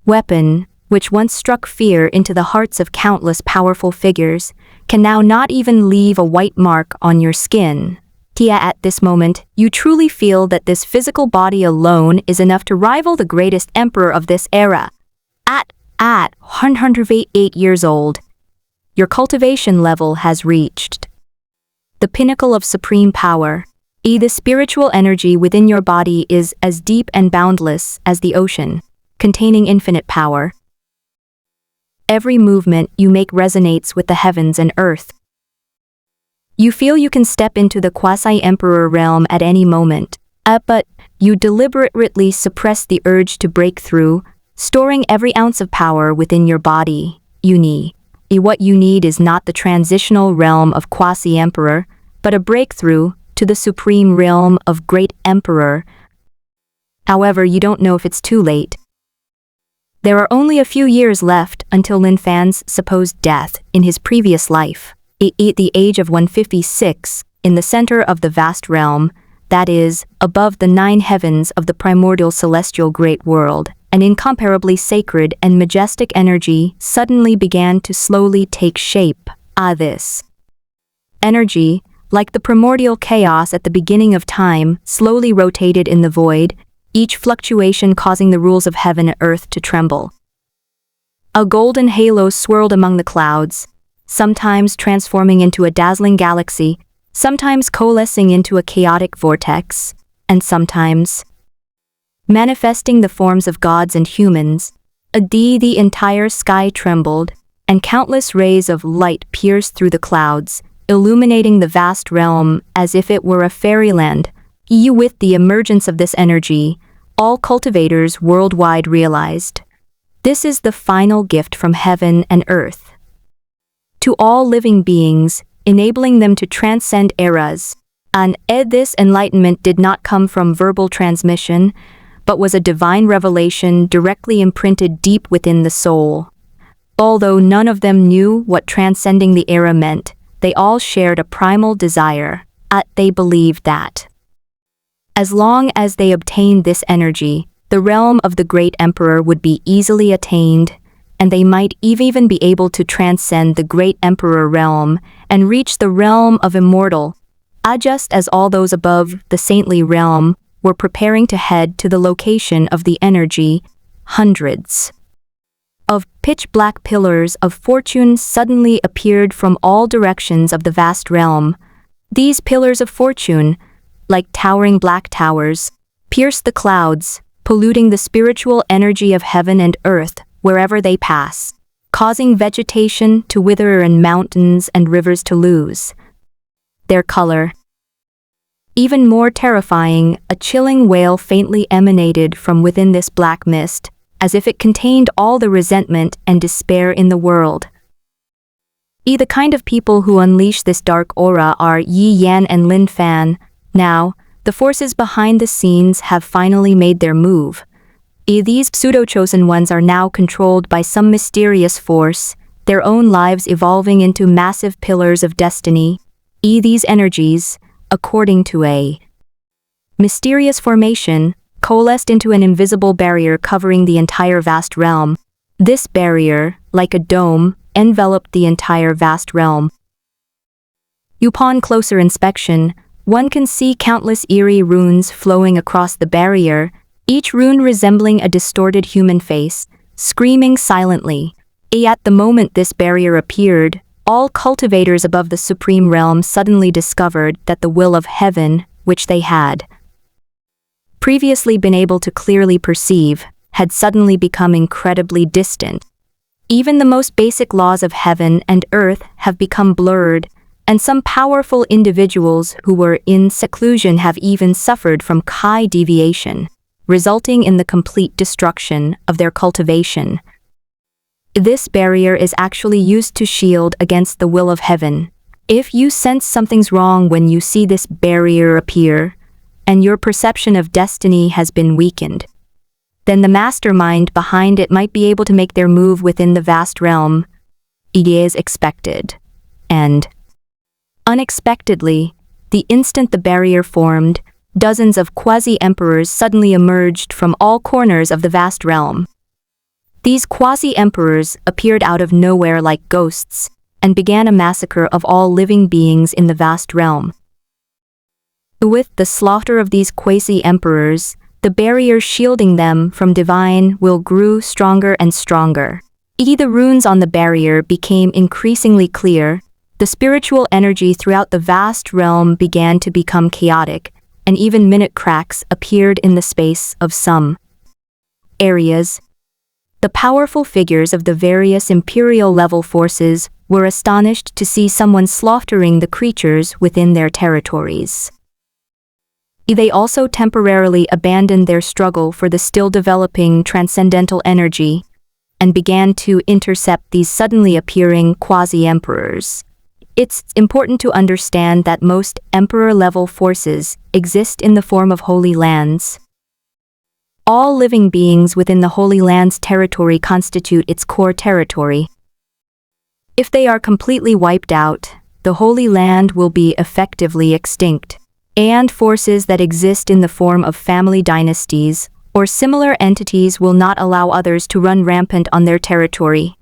weapon, which once struck fear into the hearts of countless powerful figures, can now not even leave a white mark on your skin. At this moment, you truly feel that this physical body alone is enough to rival the greatest emperor of this era. At 108 years old, your cultivation level has reached the pinnacle of supreme power. The spiritual energy within your body is as deep and boundless as the ocean, containing infinite power. Every movement you make resonates with the heavens and earth. You feel you can step into the quasi-emperor realm at any moment, but you deliberately suppress the urge to break through, storing every ounce of power within your body. What you need is not the transitional realm of quasi-emperor, but a breakthrough to the supreme realm of great emperor. However, you don't know if it's too late. There are only a few years left until Lin Fan's supposed death in his previous life. At the age of 156, in the center of the vast realm, that is, above the 9 heavens of the primordial celestial great world, an incomparably sacred and majestic energy suddenly began to slowly take shape. This energy, like the primordial chaos at the beginning of time, slowly rotated in the void, each fluctuation causing the rules of heaven and earth to tremble. A golden halo swirled among the clouds, sometimes transforming into a dazzling galaxy, sometimes coalescing into a chaotic vortex, and sometimes manifesting the forms of gods and humans. The entire sky trembled, and countless rays of light pierced through the clouds, illuminating the vast realm as if it were a fairyland. With the emergence of this energy, all cultivators worldwide realized, this is the final gift from heaven and earth to all living beings, enabling them to transcend eras. And this enlightenment did not come from verbal transmission, but was a divine revelation directly imprinted deep within the soul. Although none of them knew what transcending the era meant, they all shared a primal desire. They believed that as long as they obtained this energy, the realm of the great emperor would be easily attained, and they might even be able to transcend the great emperor realm and reach the realm of immortal, just as all those above the saintly realm were preparing to head to the location of the energy. Hundreds of pitch-black pillars of fortune suddenly appeared from all directions of the vast realm. These pillars of fortune, like towering black towers, pierced the clouds, polluting the spiritual energy of heaven and earth wherever they pass, causing vegetation to wither and mountains and rivers to lose their color. Even more terrifying, a chilling wail faintly emanated from within this black mist, as if it contained all the resentment and despair in the world. The kind of people who unleash this dark aura are Yi Yan and Lin Fan. Now, the forces behind the scenes have finally made their move. These pseudo-chosen ones are now controlled by some mysterious force, their own lives evolving into massive pillars of destiny. These energies, according to a mysterious formation, coalesced into an invisible barrier covering the entire vast realm. This barrier, like a dome, enveloped the entire vast realm. Upon closer inspection, one can see countless eerie runes flowing across the barrier, each rune resembling a distorted human face, screaming silently. At the moment this barrier appeared, all cultivators above the supreme realm suddenly discovered that the will of heaven, which they had previously been able to clearly perceive, had suddenly become incredibly distant. Even the most basic laws of heaven and earth have become blurred, and some powerful individuals who were in seclusion have even suffered from chi deviation, resulting in the complete destruction of their cultivation. This barrier is actually used to shield against the will of heaven. If you sense something's wrong when you see this barrier appear, and your perception of destiny has been weakened, then the mastermind behind it might be able to make their move within the vast realm. It is expected. And unexpectedly, the instant the barrier formed, dozens of quasi-emperors suddenly emerged from all corners of the vast realm. These quasi-emperors appeared out of nowhere like ghosts, and began a massacre of all living beings in the vast realm. With the slaughter of these quasi-emperors, the barrier shielding them from divine will grew stronger and stronger. The runes on the barrier became increasingly clear. The spiritual energy throughout the vast realm began to become chaotic, and even minute cracks appeared in the space of some areas. The powerful figures of the various imperial-level forces were astonished to see someone slaughtering the creatures within their territories. They also temporarily abandoned their struggle for the still-developing transcendental energy and began to intercept these suddenly appearing quasi-emperors. It's important to understand that most emperor-level forces exist in the form of Holy Lands. All living beings within the Holy Land's territory constitute its core territory. If they are completely wiped out, the Holy Land will be effectively extinct, and forces that exist in the form of family dynasties or similar entities will not allow others to run rampant on their territory.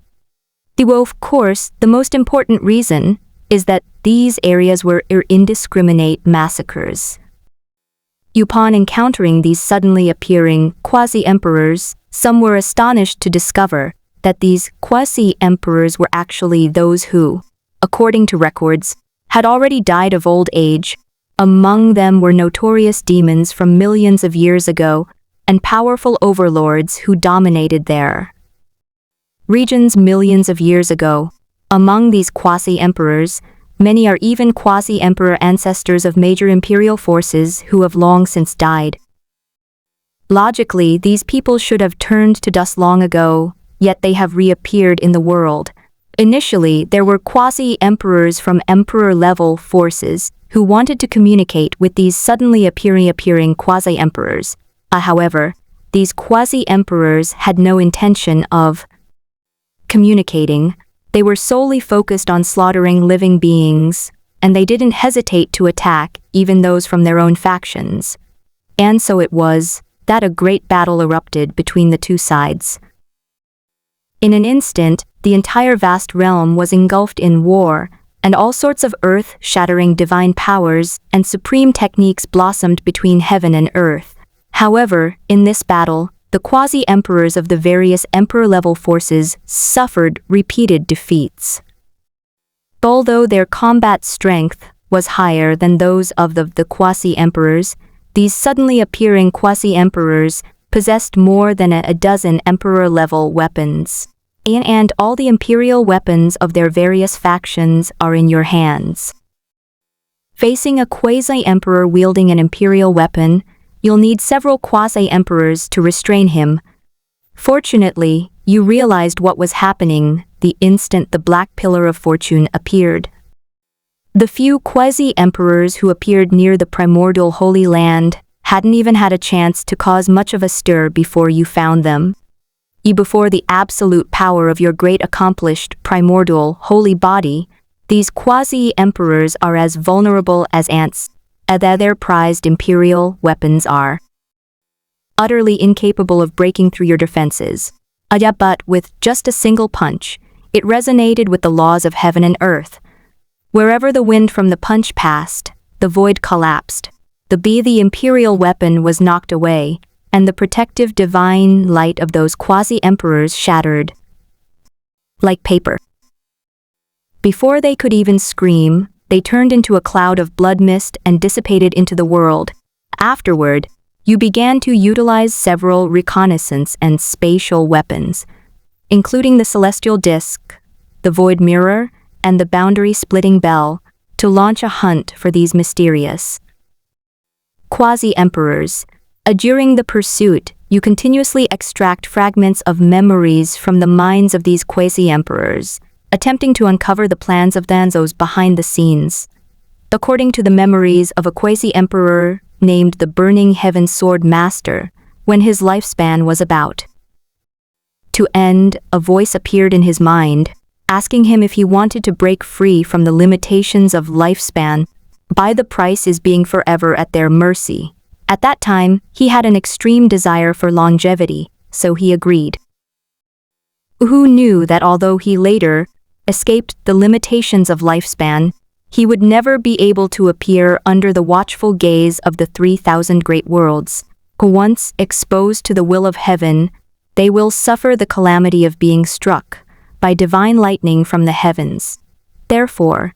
Of course, the most important reason is that these areas were indiscriminate massacres. Upon encountering these suddenly appearing quasi-emperors, some were astonished to discover that these quasi-emperors were actually those who, according to records, had already died of old age. Among them were notorious demons from millions of years ago and powerful overlords who dominated their regions millions of years ago. Among these quasi-emperors, many are even quasi-emperor ancestors of major imperial forces who have long since died. Logically, these people should have turned to dust long ago, yet they have reappeared in the world. Initially, there were quasi-emperors from emperor-level forces who wanted to communicate with these suddenly appearing quasi-emperors. However, these quasi-emperors had no intention of communicating. They were solely focused on slaughtering living beings, and they didn't hesitate to attack even those from their own factions. And so it was that a great battle erupted between the two sides. In an instant, the entire vast realm was engulfed in war, and all sorts of earth-shattering divine powers and supreme techniques blossomed between heaven and earth. However, in this battle, the quasi-emperors of the various emperor-level forces suffered repeated defeats. Although their combat strength was higher than those of the quasi-emperors, these suddenly appearing quasi-emperors possessed more than a dozen emperor-level weapons. And all the imperial weapons of their various factions are in your hands. Facing a quasi-emperor wielding an imperial weapon, you'll need several quasi-emperors to restrain him. Fortunately, you realized what was happening the instant the Black Pillar of Fortune appeared. The few quasi-emperors who appeared near the primordial Holy Land hadn't even had a chance to cause much of a stir before you found them. Before the absolute power of your great accomplished primordial holy body, these quasi-emperors are as vulnerable as ants. That their prized imperial weapons are utterly incapable of breaking through your defenses. But with just a single punch, it resonated with the laws of heaven and earth. Wherever the wind from the punch passed, the void collapsed. The imperial weapon was knocked away, and the protective divine light of those quasi-emperors shattered like paper. Before they could even scream, they turned into a cloud of blood mist and dissipated into the world. Afterward, you began to utilize several reconnaissance and spatial weapons, including the celestial disc, the void mirror, and the boundary-splitting bell, to launch a hunt for these mysterious quasi-emperors. During the pursuit, you continuously extract fragments of memories from the minds of these quasi-emperors, attempting to uncover the plans of those behind the scenes. According to the memories of a quasi-emperor named the Burning Heaven Sword Master, when his lifespan was about to end, a voice appeared in his mind, asking him if he wanted to break free from the limitations of lifespan. By the price is being forever at their mercy. At that time, he had an extreme desire for longevity, so he agreed. Who knew that although he later escaped the limitations of lifespan, he would never be able to appear under the watchful gaze of the 3,000 great worlds. Once exposed to the will of heaven, they will suffer the calamity of being struck by divine lightning from the heavens. Therefore,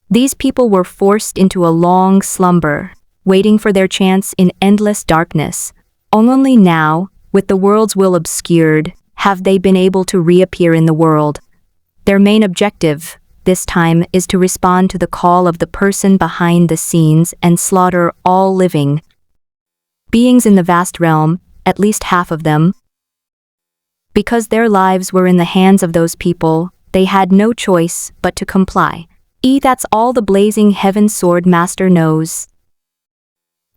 these people were forced into a long slumber, waiting for their chance in endless darkness. Only now, with the world's will obscured, have they been able to reappear in the world. Their main objective, this time, is to respond to the call of the person behind the scenes and slaughter all living beings in the vast realm, at least half of them. Because their lives were in the hands of those people, they had no choice but to comply. That's all the blazing heaven sword master knows.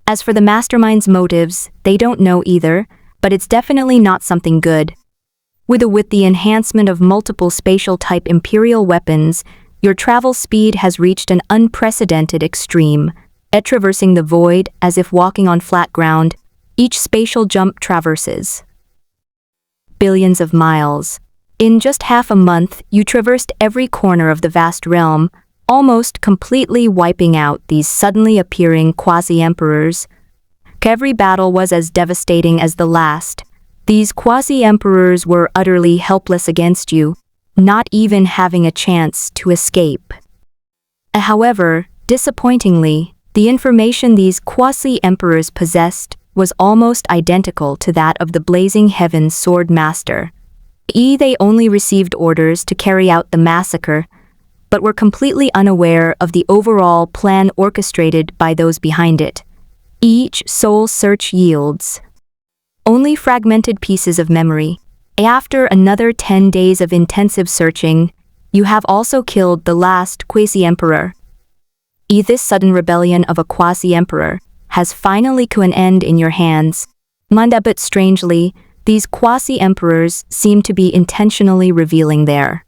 As for the mastermind's motives, they don't know either, but it's definitely not something good. With the enhancement of multiple spatial-type Imperial weapons, your travel speed has reached an unprecedented extreme, traversing the void as if walking on flat ground. Each spatial jump traverses billions of miles. In just half a month, you traversed every corner of the vast realm, almost completely wiping out these suddenly appearing quasi-emperors. Every battle was as devastating as the last. These quasi-emperors were utterly helpless against you, not even having a chance to escape. However, disappointingly, the information these quasi-emperors possessed was almost identical to that of the Blazing Heaven Sword Master. They only received orders to carry out the massacre, but were completely unaware of the overall plan orchestrated by those behind it. Each soul search yields only fragmented pieces of memory. After another 10 days of intensive searching, you have also killed the last quasi-emperor. This sudden rebellion of a quasi-emperor has finally come to an end in your hands. But strangely, these quasi-emperors seem to be intentionally revealing their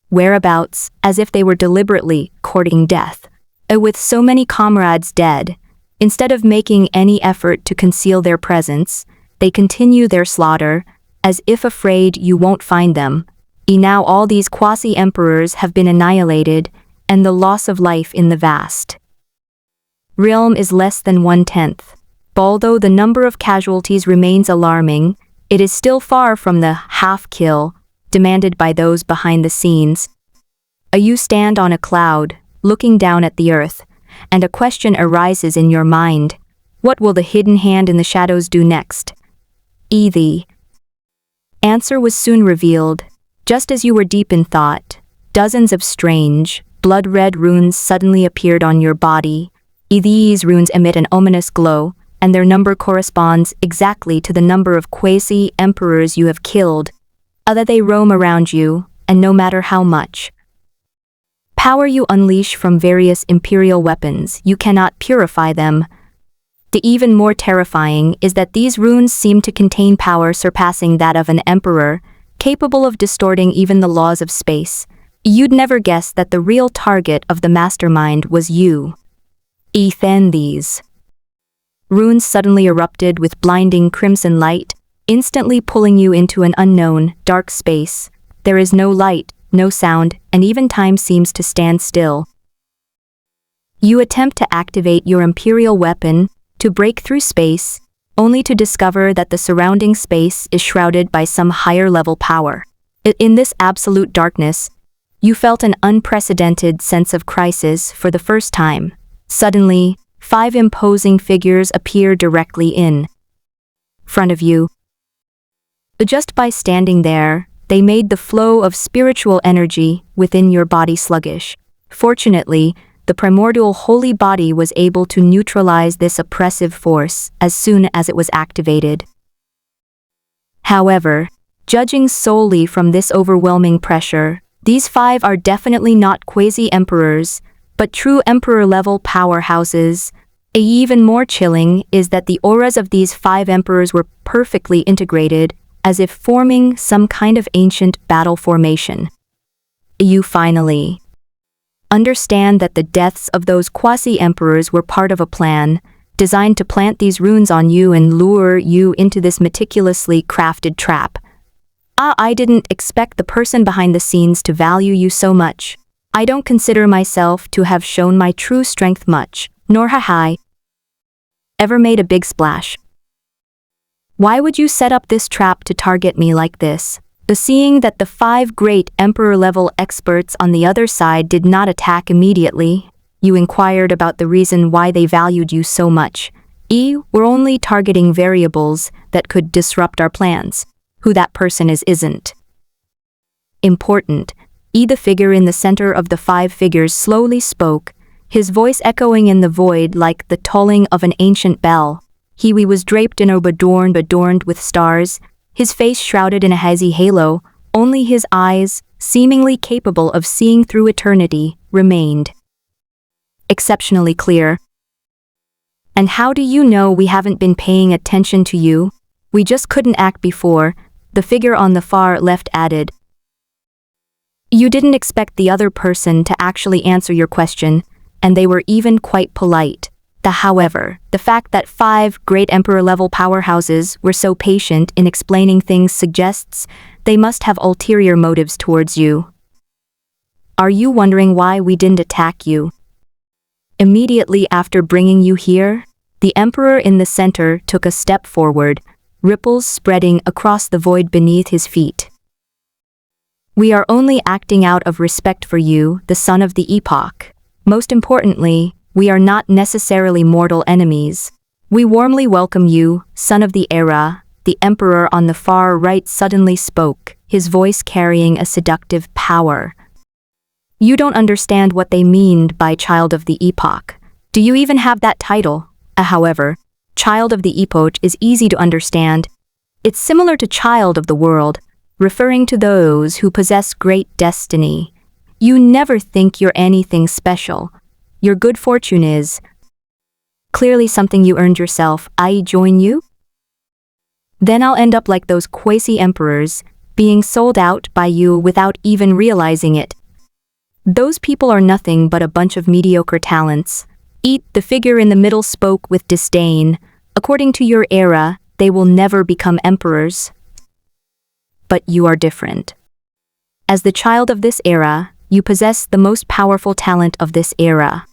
whereabouts, as if they were deliberately courting death. With so many comrades dead, instead of making any effort to conceal their presence, they continue their slaughter, as if afraid you won't find them. Now all these quasi-emperors have been annihilated, and the loss of life in the vast realm is less than 1/10. Although the number of casualties remains alarming, it is still far from the half-kill demanded by those behind the scenes. You stand on a cloud, looking down at the earth, and a question arises in your mind. What will the hidden hand in the shadows do next? The answer was soon revealed. Just as you were deep in thought, dozens of strange, blood-red runes suddenly appeared on your body. These runes emit an ominous glow, and their number corresponds exactly to the number of quasi-emperors you have killed. They roam around you, and no matter how much power you unleash from various Imperial weapons, you cannot purify them. The even more terrifying is that these runes seem to contain power surpassing that of an emperor, capable of distorting even the laws of space. You'd never guess that the real target of the mastermind was you. Then these runes suddenly erupted with blinding crimson light, instantly pulling you into an unknown, dark space. There is no light, no sound, and even time seems to stand still. You attempt to activate your Imperial weapon to break through space, only to discover that the surrounding space is shrouded by some higher-level power. In this absolute darkness, you felt an unprecedented sense of crisis for the first time. Suddenly, 5 imposing figures appear directly in front of you. Just by standing there, they made the flow of spiritual energy within your body sluggish. Fortunately, the primordial holy body was able to neutralize this oppressive force as soon as it was activated. However, judging solely from this overwhelming pressure, these 5 are definitely not quasi-emperors, but true emperor-level powerhouses. Even more chilling is that the auras of these 5 emperors were perfectly integrated, as if forming some kind of ancient battle formation. You finally understand that the deaths of those quasi-emperors were part of a plan, designed to plant these runes on you and lure you into this meticulously crafted trap. I didn't expect the person behind the scenes to value you so much. I don't consider myself to have shown my true strength much, nor have I ever made a big splash. Why would you set up this trap to target me like this? Seeing that the 5 great emperor-level experts on the other side did not attack immediately, you inquired about the reason why they valued you so much. We're only targeting variables that could disrupt our plans. Who that person is isn't important. The figure in the center of the 5 figures slowly spoke, his voice echoing in the void like the tolling of an ancient bell. He was draped in a robe adorned with stars, his face shrouded in a hazy halo. Only his eyes, seemingly capable of seeing through eternity, remained exceptionally clear. And how do you know we haven't been paying attention to you? We just couldn't act before, the figure on the far left added. You didn't expect the other person to actually answer your question, and they were even quite polite. However, the fact that 5 great emperor-level powerhouses were so patient in explaining things suggests they must have ulterior motives towards you. Are you wondering why we didn't attack you? Immediately after bringing you here, the emperor in the center took a step forward, ripples spreading across the void beneath his feet. We are only acting out of respect for you, the son of the epoch. Most importantly, we are not necessarily mortal enemies. We warmly welcome you, son of the era. The emperor on the far right suddenly spoke, his voice carrying a seductive power. You don't understand what they mean by child of the epoch. Do you even have that title? However, child of the epoch is easy to understand. It's similar to child of the world, referring to those who possess great destiny. You never think you're anything special. Your good fortune is clearly something you earned yourself. I join you? Then I'll end up like those quasi-emperors, being sold out by you without even realizing it. Those people are nothing but a bunch of mediocre talents. The figure in the middle spoke with disdain. According to your era, they will never become emperors. But you are different. As the child of this era, you possess the most powerful talent of this era.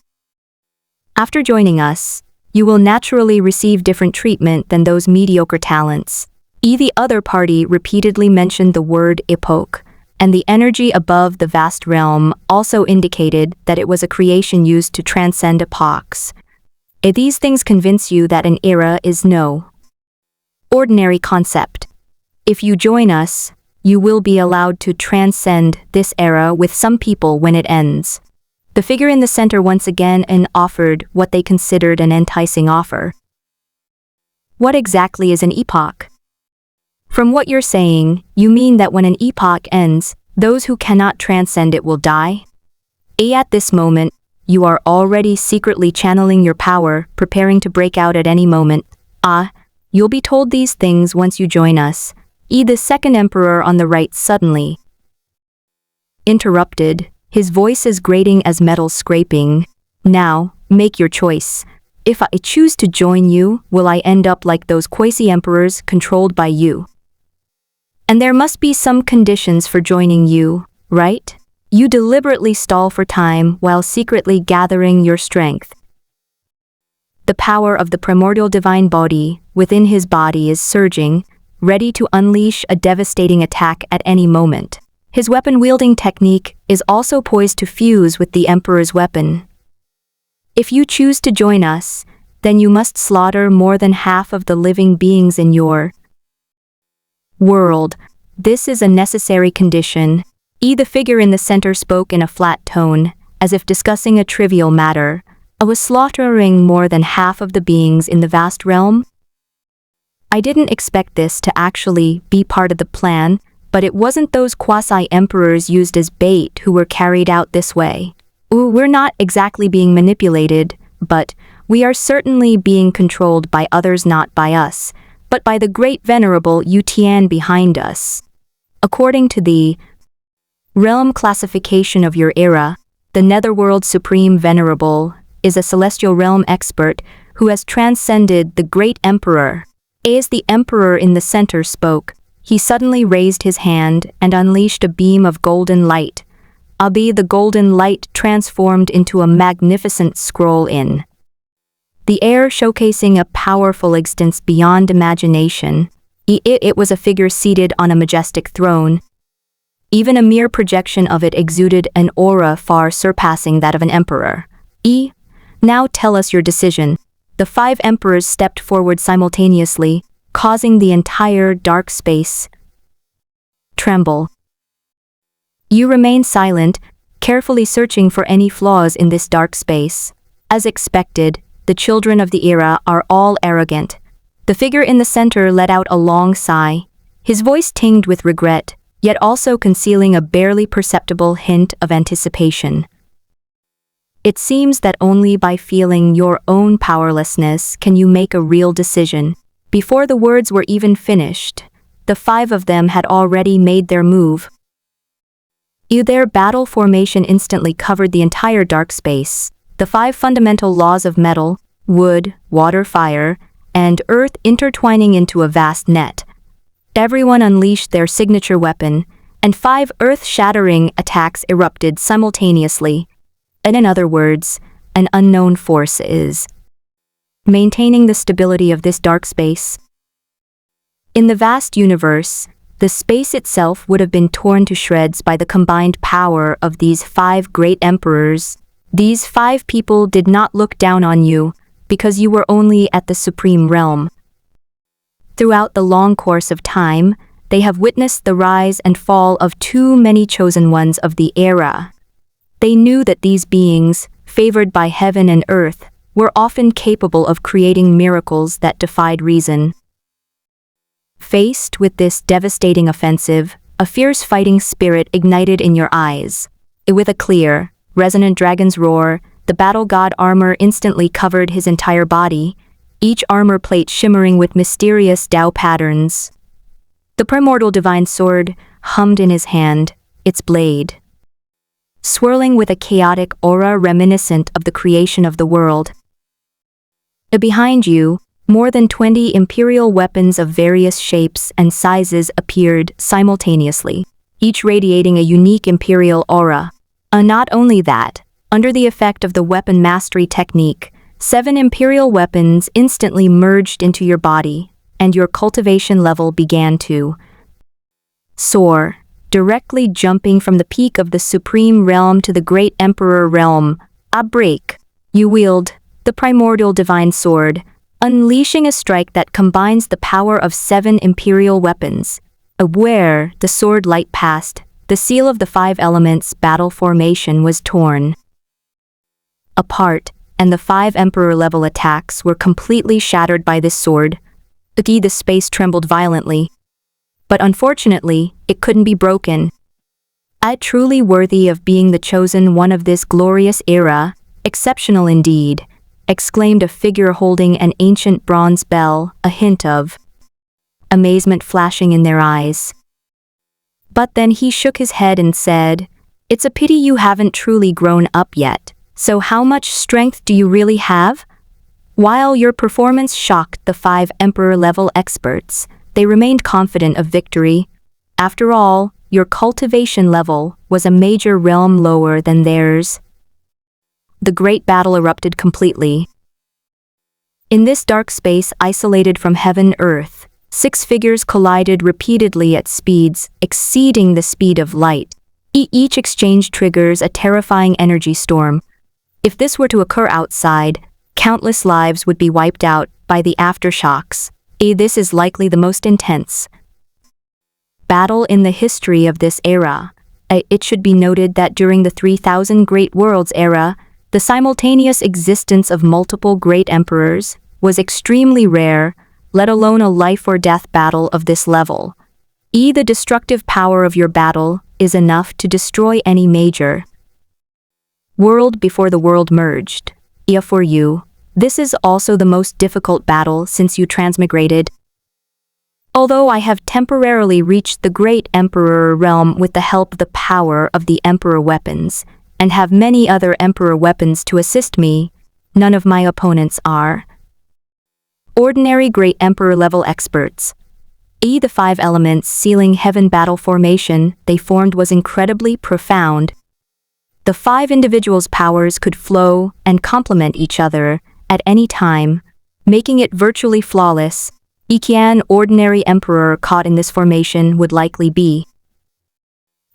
After joining us, you will naturally receive different treatment than those mediocre talents. The other party repeatedly mentioned the word epoch, and the energy above the vast realm also indicated that it was a creation used to transcend epochs. These things convince you that an era is no ordinary concept. If you join us, you will be allowed to transcend this era with some people when it ends. The figure in the center once again offered what they considered an enticing offer. What exactly is an epoch? From what you're saying, you mean that when an epoch ends, those who cannot transcend it will die? At this moment, you are already secretly channeling your power, preparing to break out at any moment. You'll be told these things once you join us. The second emperor on the right suddenly interrupted, his voice as grating as metal scraping. Now, make your choice. If I choose to join you, will I end up like those quasi-emperors controlled by you? And there must be some conditions for joining you, right? You deliberately stall for time while secretly gathering your strength. The power of the primordial divine body within his body is surging, ready to unleash a devastating attack at any moment. His weapon-wielding technique is also poised to fuse with the Emperor's weapon. If you choose to join us, then you must slaughter more than half of the living beings in your world. This is a necessary condition. The figure in the center spoke in a flat tone, as if discussing a trivial matter. I was slaughtering more than half of the beings in the vast realm. I didn't expect this to actually be part of the plan, but it wasn't those quasi-emperors used as bait who were carried out this way. We're not exactly being manipulated, but we are certainly being controlled by others, not by us, but by the great venerable Yu Tian behind us. According to the realm classification of your era, the Netherworld Supreme Venerable is a celestial realm expert who has transcended the great emperor. As the emperor in the center spoke, he suddenly raised his hand and unleashed a beam of golden light. The golden light transformed into a magnificent scroll in the air, showcasing a powerful existence beyond imagination. It was a figure seated on a majestic throne. Even a mere projection of it exuded an aura far surpassing that of an emperor. Now tell us your decision. The 5 emperors stepped forward simultaneously, causing the entire dark space tremble. You remain silent, carefully searching for any flaws in this dark space. As expected, the children of the era are all arrogant. The figure in the center let out a long sigh, his voice tinged with regret, yet also concealing a barely perceptible hint of anticipation. It seems that only by feeling your own powerlessness can you make a real decision. Before the words were even finished, the 5 of them had already made their move. Their battle formation instantly covered the entire dark space. The 5 fundamental laws of metal, wood, water, fire, and earth intertwining into a vast net. Everyone unleashed their signature weapon, and 5 earth-shattering attacks erupted simultaneously. And in other words, an unknown force is maintaining the stability of this dark space. In the vast universe, the space itself would have been torn to shreds by the combined power of these 5 great emperors. These 5 people did not look down on you, because you were only at the supreme realm. Throughout the long course of time, they have witnessed the rise and fall of too many chosen ones of the era. They knew that these beings, favored by heaven and earth, were often capable of creating miracles that defied reason. Faced with this devastating offensive, a fierce fighting spirit ignited in your eyes. With a clear, resonant dragon's roar, the battle god armor instantly covered his entire body, each armor plate shimmering with mysterious Tao patterns. The primordial divine sword hummed in his hand, its blade swirling with a chaotic aura reminiscent of the creation of the world. Behind you, more than 20 imperial weapons of various shapes and sizes appeared simultaneously, each radiating a unique imperial aura. Not only that, under the effect of the weapon mastery technique, 7 imperial weapons instantly merged into your body, and your cultivation level began to soar, directly jumping from the peak of the supreme realm to the great emperor realm. A break. You wield the primordial divine sword, unleashing a strike that combines the power of 7 imperial weapons. Where the sword light passed, the seal of the 5 elements battle formation was torn apart, and the 5 emperor-level attacks were completely shattered by this sword. The space trembled violently. But unfortunately, it couldn't be broken. Truly worthy of being the chosen one of this glorious era, exceptional indeed, exclaimed a figure holding an ancient bronze bell, a hint of amazement flashing in their eyes. But then he shook his head and said, "It's a pity you haven't truly grown up yet. So how much strength do you really have?" While your performance shocked the 5 emperor-level experts, they remained confident of victory. After all, your cultivation level was a major realm lower than theirs. The great battle erupted completely. In this dark space isolated from heaven-earth, 6 figures collided repeatedly at speeds exceeding the speed of light. Each exchange triggers a terrifying energy storm. If this were to occur outside, countless lives would be wiped out by the aftershocks. This is likely the most intense battle in the history of this era. It should be noted that during the 3000 Great Worlds era, the simultaneous existence of multiple great emperors was extremely rare, let alone a life-or-death battle of this level. The destructive power of your battle is enough to destroy any major world before the world merged. For you, this is also the most difficult battle since you transmigrated. Although I have temporarily reached the Great Emperor realm with the help of the power of the Emperor weapons, and have many other Emperor weapons to assist me, none of my opponents are ordinary Great Emperor level experts. The 5 elements sealing heaven battle formation they formed was incredibly profound. The 5 individuals' powers could flow and complement each other at any time, making it virtually flawless. An ordinary emperor caught in this formation would likely be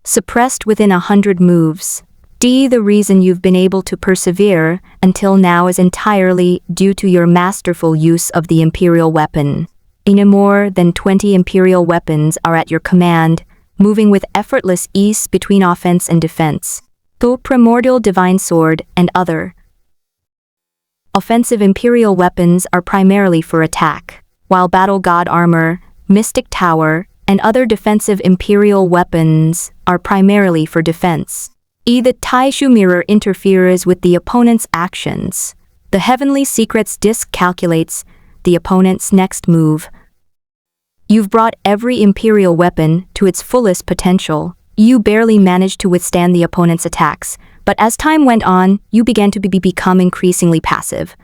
suppressed within 100 moves. The reason you've been able to persevere until now is entirely due to your masterful use of the imperial weapon. More than 20 imperial weapons are at your command, moving with effortless ease between offense and defense. The primordial divine sword and other offensive imperial weapons are primarily for attack, while battle god armor, mystic tower, and other defensive imperial weapons are primarily for defense. The Taishu mirror interferes with the opponent's actions. The Heavenly Secrets disc calculates the opponent's next move. You've brought every imperial weapon to its fullest potential. You barely managed to withstand the opponent's attacks, but as time went on, you began to become increasingly passive.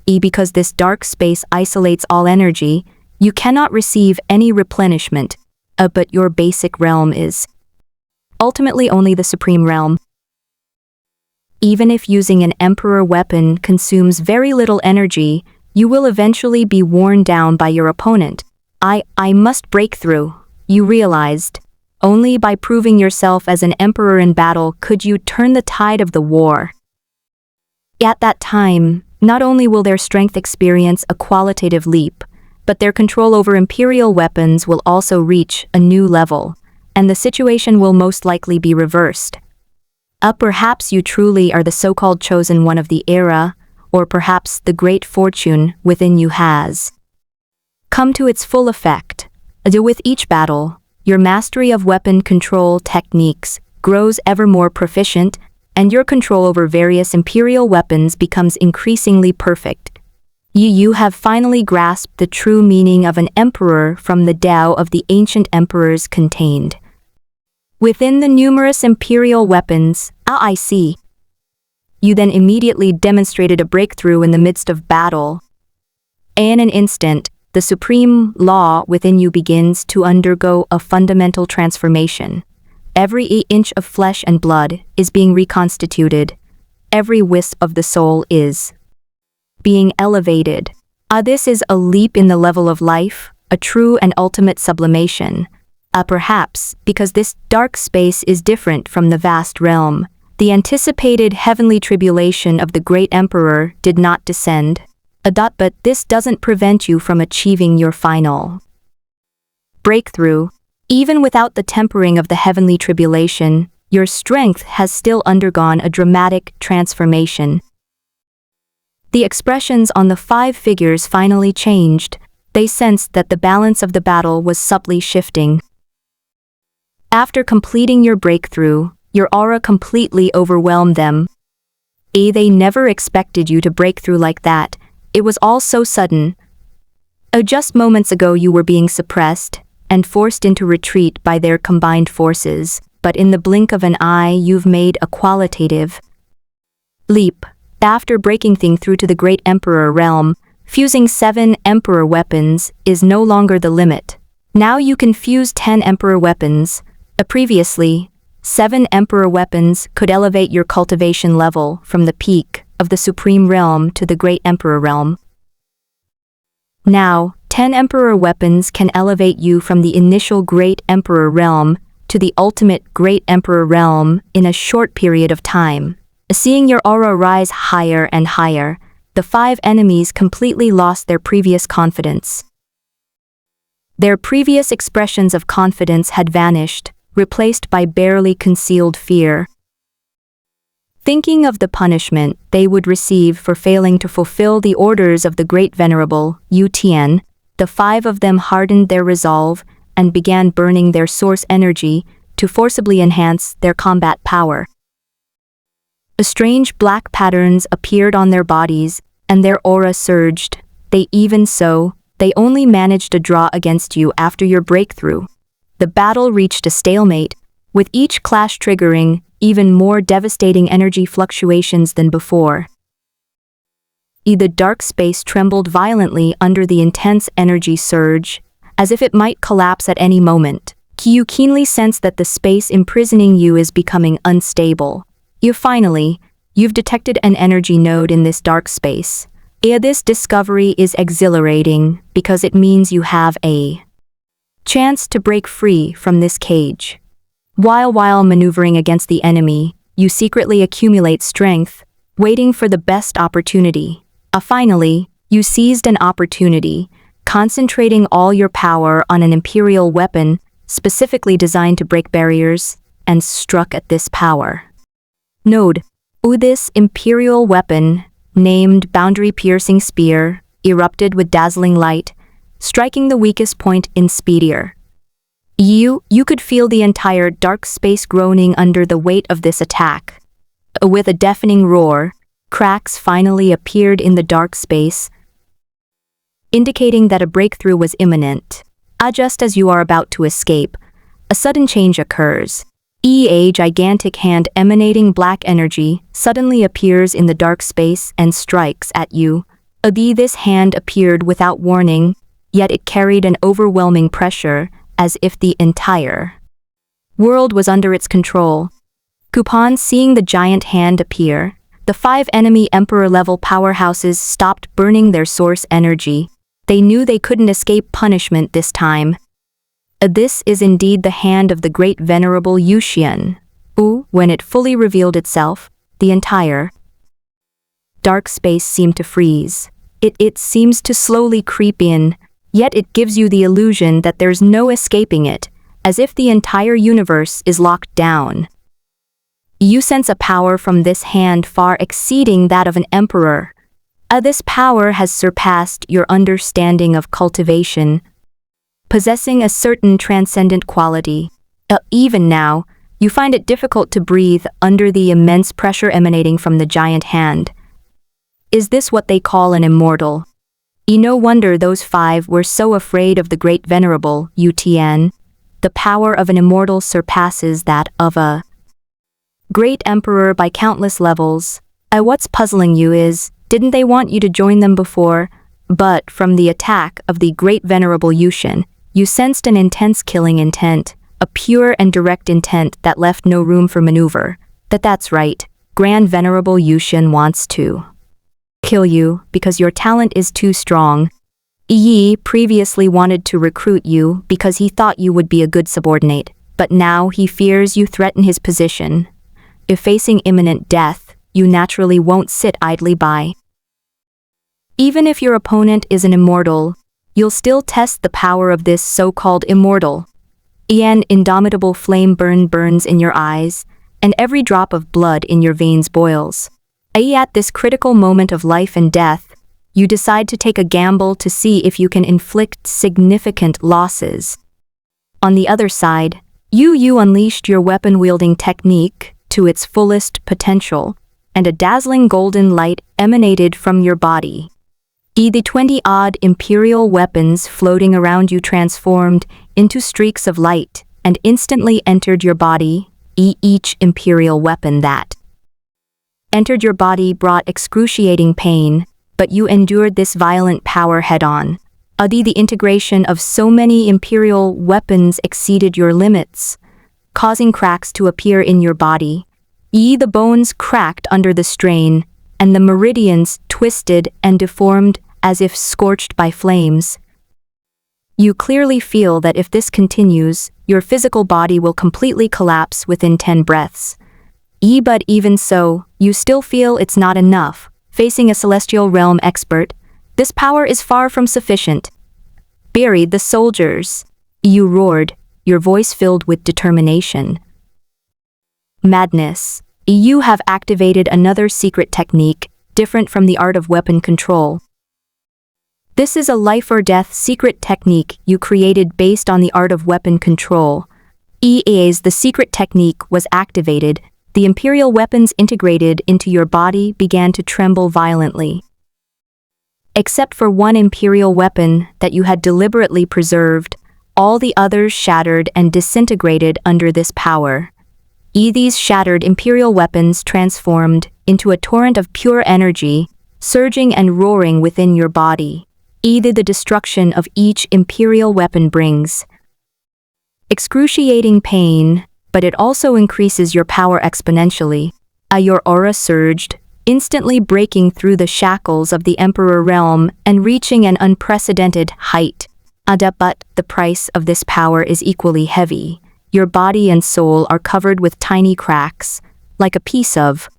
Because this dark space isolates all energy, you cannot receive any replenishment, but your basic realm is ultimately only the supreme realm. Even if using an emperor weapon consumes very little energy, you will eventually be worn down by your opponent. I must break through, you realized. Only by proving yourself as an emperor in battle could you turn the tide of the war. At that time, not only will their strength experience a qualitative leap, but their control over imperial weapons will also reach a new level, and the situation will most likely be reversed. Perhaps you truly are the so-called chosen one of the era, or perhaps the great fortune within you has come to its full effect. With each battle, your mastery of weapon control techniques grows ever more proficient, and your control over various imperial weapons becomes increasingly perfect. You have finally grasped the true meaning of an emperor from the Tao of the ancient emperors contained within the numerous imperial weapons. I see. You then immediately demonstrated a breakthrough in the midst of battle. In an instant, the supreme law within you begins to undergo a fundamental transformation. Every inch of flesh and blood is being reconstituted. Every wisp of the soul is being elevated. This is a leap in the level of life, a true and ultimate sublimation. Perhaps because this dark space is different from the vast realm, the anticipated heavenly tribulation of the great emperor did not descend. But this doesn't prevent you from achieving your final breakthrough. Even without the tempering of the heavenly tribulation, your strength has still undergone a dramatic transformation. The expressions on the 5 figures finally changed. They sensed that the balance of the battle was subtly shifting. After completing your breakthrough, your aura completely overwhelmed them. They never expected you to break through like that. It was all so sudden. Just moments ago you were being suppressed and forced into retreat by their combined forces, but in the blink of an eye you've made a qualitative leap. After breaking through to the great emperor realm, fusing 7 emperor weapons is no longer the limit. Now you can fuse 10 emperor weapons. Previously, 7 emperor weapons could elevate your cultivation level from the peak of the supreme realm to the great emperor realm. Now, 10 emperor weapons can elevate you from the initial great emperor realm to the ultimate great emperor realm in a short period of time. Seeing your aura rise higher and higher, the 5 enemies completely lost their previous confidence. Their previous expressions of confidence had vanished, replaced by barely concealed fear. Thinking of the punishment they would receive for failing to fulfill the orders of the Great Venerable Yu Tian, the 5 of them hardened their resolve and began burning their source energy to forcibly enhance their combat power. Strange black patterns appeared on their bodies, and their aura surged. They only managed to draw against you after your breakthrough. The battle reached a stalemate, with each clash triggering even more devastating energy fluctuations than before. The dark space trembled violently under the intense energy surge, as if it might collapse at any moment. You keenly sense that the space imprisoning you is becoming unstable. You've detected an energy node in this dark space. This discovery is exhilarating because it means you have a chance to break free from this cage. While maneuvering against the enemy, you secretly accumulate strength, waiting for the best opportunity. Finally, you seized an opportunity, concentrating all your power on an imperial weapon, specifically designed to break barriers, and struck at this power. Node. This imperial weapon, named boundary-piercing spear, erupted with dazzling light, striking the weakest point in speedier. You could feel the entire dark space groaning under the weight of this attack. With a deafening roar, cracks finally appeared in the dark space, indicating that a breakthrough was imminent. Just as you are about to escape, a sudden change occurs. A gigantic hand emanating black energy suddenly appears in the dark space and strikes at you. This hand appeared without warning, yet it carried an overwhelming pressure, as if the entire world was under its control. Upon seeing the giant hand appear, the 5 enemy Emperor-level powerhouses stopped burning their source energy. They knew they couldn't escape punishment this time. This is indeed the hand of the great venerable Yuxian. When it fully revealed itself, the entire dark space seemed to freeze. It seems to slowly creep in, yet it gives you the illusion that there's no escaping it, as if the entire universe is locked down. You sense a power from this hand far exceeding that of an emperor. This power has surpassed your understanding of cultivation, possessing a certain transcendent quality. Even now, you find it difficult to breathe under the immense pressure emanating from the giant hand. Is this what they call an immortal? No wonder those 5 were so afraid of the great venerable Yutian. The power of an immortal surpasses that of a great emperor by countless levels. What's puzzling you is, didn't they want you to join them before? But from the attack of the great venerable Yuxian, you sensed an intense killing intent, a pure and direct intent that left no room for maneuver. That's right, Grand Venerable Yuxian wants to kill you because your talent is too strong. Yi previously wanted to recruit you because he thought you would be a good subordinate, but now he fears you threaten his position. If facing imminent death, you naturally won't sit idly by. Even if your opponent is an immortal, you'll still test the power of this so-called immortal. An indomitable flame burns in your eyes, and every drop of blood in your veins boils. At this critical moment of life and death, you decide to take a gamble to see if you can inflict significant losses. On the other side, you unleashed your weapon-wielding technique to its fullest potential, and a dazzling golden light emanated from your body. The 20-odd imperial weapons floating around you transformed into streaks of light and instantly entered your body. Each imperial weapon that entered your body brought excruciating pain, but you endured this violent power head-on. The integration of so many imperial weapons exceeded your limits, causing cracks to appear in your body. The bones cracked under the strain, and the meridians twisted and deformed as if scorched by flames. You clearly feel that if this continues, your physical body will completely collapse within 10 breaths. But even so, you still feel it's not enough. Facing a celestial realm expert, this power is far from sufficient. Bury the soldiers, you roared, your voice filled with determination. Madness. You have activated another secret technique, different from the art of weapon control. This is a life-or-death secret technique you created based on the art of weapon control. As the secret technique was activated, the imperial weapons integrated into your body began to tremble violently. Except for one imperial weapon that you had deliberately preserved, all the others shattered and disintegrated under this power. These shattered imperial weapons transformed into a torrent of pure energy, surging and roaring within your body. The destruction of each imperial weapon brings excruciating pain, but it also increases your power exponentially. Your aura surged, instantly breaking through the shackles of the Emperor realm and reaching an unprecedented height. But the price of this power is equally heavy. Your body and soul are covered with tiny cracks, like a piece of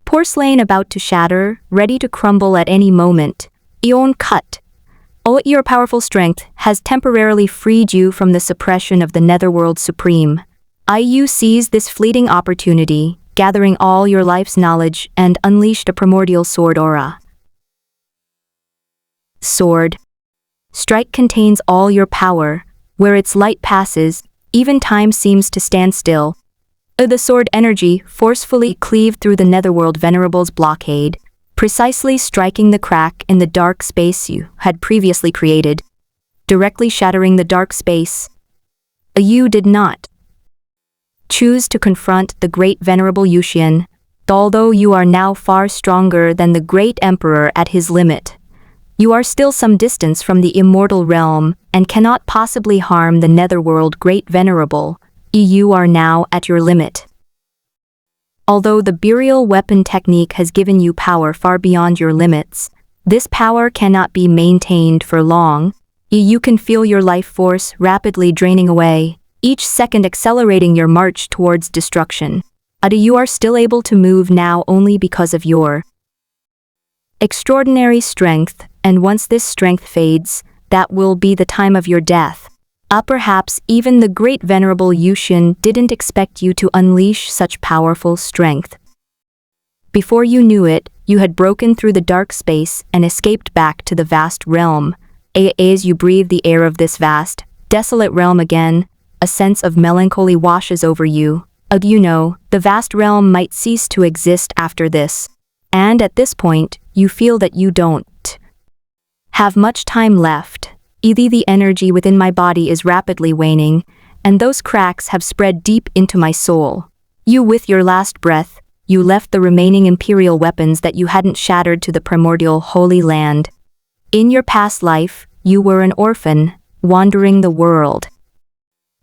porcelain about to shatter, ready to crumble at any moment. Cut. All your powerful strength has temporarily freed you from the suppression of the Netherworld Supreme. You seized this fleeting opportunity, gathering all your life's knowledge, and unleashed a primordial sword aura. Sword. Strike contains all your power. Where its light passes, even time seems to stand still. The sword energy forcefully cleaved through the Netherworld Venerable's blockade, precisely striking the crack in the dark space you had previously created, directly shattering the dark space. You did not choose to confront the great Venerable Yuxian, although you are now far stronger than the great Emperor at his limit. You are still some distance from the immortal realm and cannot possibly harm the Netherworld Great Venerable. You are now at your limit. Although the burial weapon technique has given you power far beyond your limits, this power cannot be maintained for long. You can feel your life force rapidly draining away, each second accelerating your march towards destruction. You are still able to move now only because of your extraordinary strength, and once this strength fades, that will be the time of your death. Perhaps even the great Venerable Yuxian didn't expect you to unleash such powerful strength. Before you knew it, you had broken through the dark space and escaped back to the vast realm. As you breathe the air of this vast, desolate realm again, a sense of melancholy washes over you. You know, the vast realm might cease to exist after this. And at this point, you feel that you don't have much time left. The energy within my body is rapidly waning, and those cracks have spread deep into my soul. With your last breath, you left the remaining imperial weapons that you hadn't shattered to the primordial Holy Land. In your past life, you were an orphan, wandering the world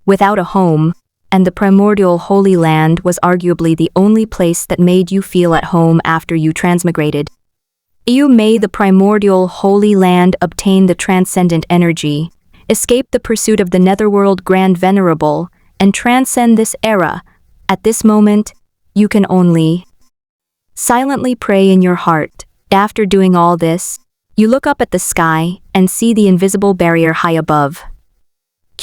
without a home, and the primordial Holy Land was arguably the only place that made you feel at home after you transmigrated. You made the primordial Holy Land obtain the transcendent energy, escape the pursuit of the Netherworld Grand Venerable, and transcend this era. At this moment, you can only silently pray in your heart. After doing all this, you look up at the sky and see the invisible barrier high above.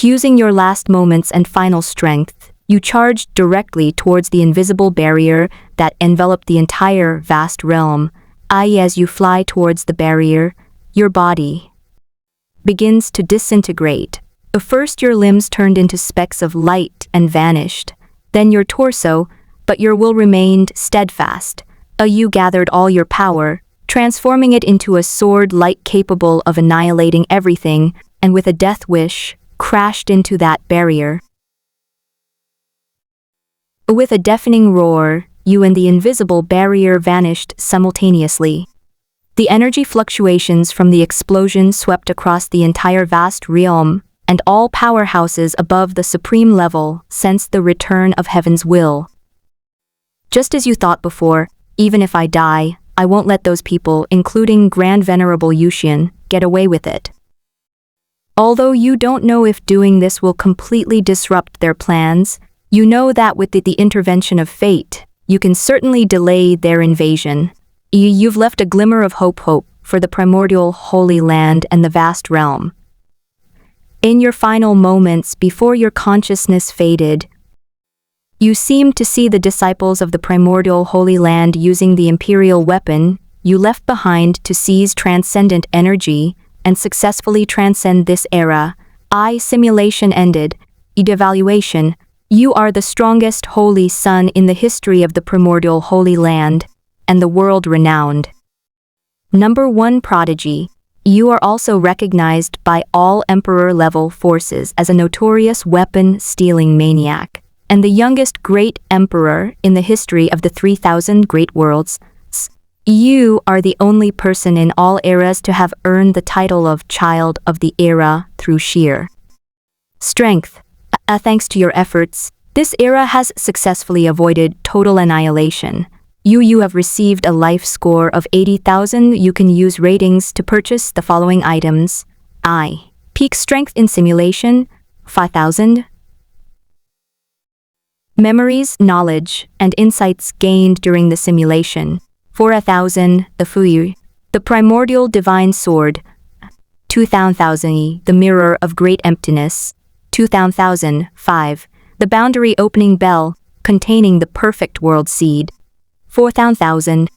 Using your last moments and final strength, you charged directly towards the invisible barrier that enveloped the entire vast realm. As you fly towards the barrier, your body begins to disintegrate. First your limbs turned into specks of light and vanished, then your torso, but your will remained steadfast. You gathered all your power, transforming it into a sword light capable of annihilating everything, and with a death wish, crashed into that barrier. With a deafening roar, you and the invisible barrier vanished simultaneously. The energy fluctuations from the explosion swept across the entire vast realm, and all powerhouses above the supreme level sensed the return of heaven's will. Just as you thought before, even if I die, I won't let those people, including Grand Venerable Yuxian, get away with it. Although you don't know if doing this will completely disrupt their plans, you know that with the intervention of fate, you can certainly delay their invasion. You've left a glimmer of hope for the primordial Holy Land and the vast realm. In your final moments before your consciousness faded, you seemed to see the disciples of the primordial Holy Land using the imperial weapon you left behind to seize transcendent energy and successfully transcend this era. Simulation ended. Devaluation. You are the strongest holy son in the history of the primordial Holy Land, and the world renowned. Number 1 Prodigy. You are also recognized by all Emperor-level forces as a notorious weapon-stealing maniac, and the youngest great Emperor in the history of the 3,000 Great Worlds. You are the only person in all eras to have earned the title of Child of the Era through sheer strength. Thanks to your efforts, this era has successfully avoided total annihilation. You have received a life score of 80,000. You can use ratings to purchase the following items. Peak strength in simulation, 5,000. Memories, knowledge, and insights gained during the simulation, 4,000. The Fuyu, the primordial divine sword, 2000, The Mirror of Great Emptiness, 2005, The Boundary Opening Bell, containing the perfect world seed, 4000.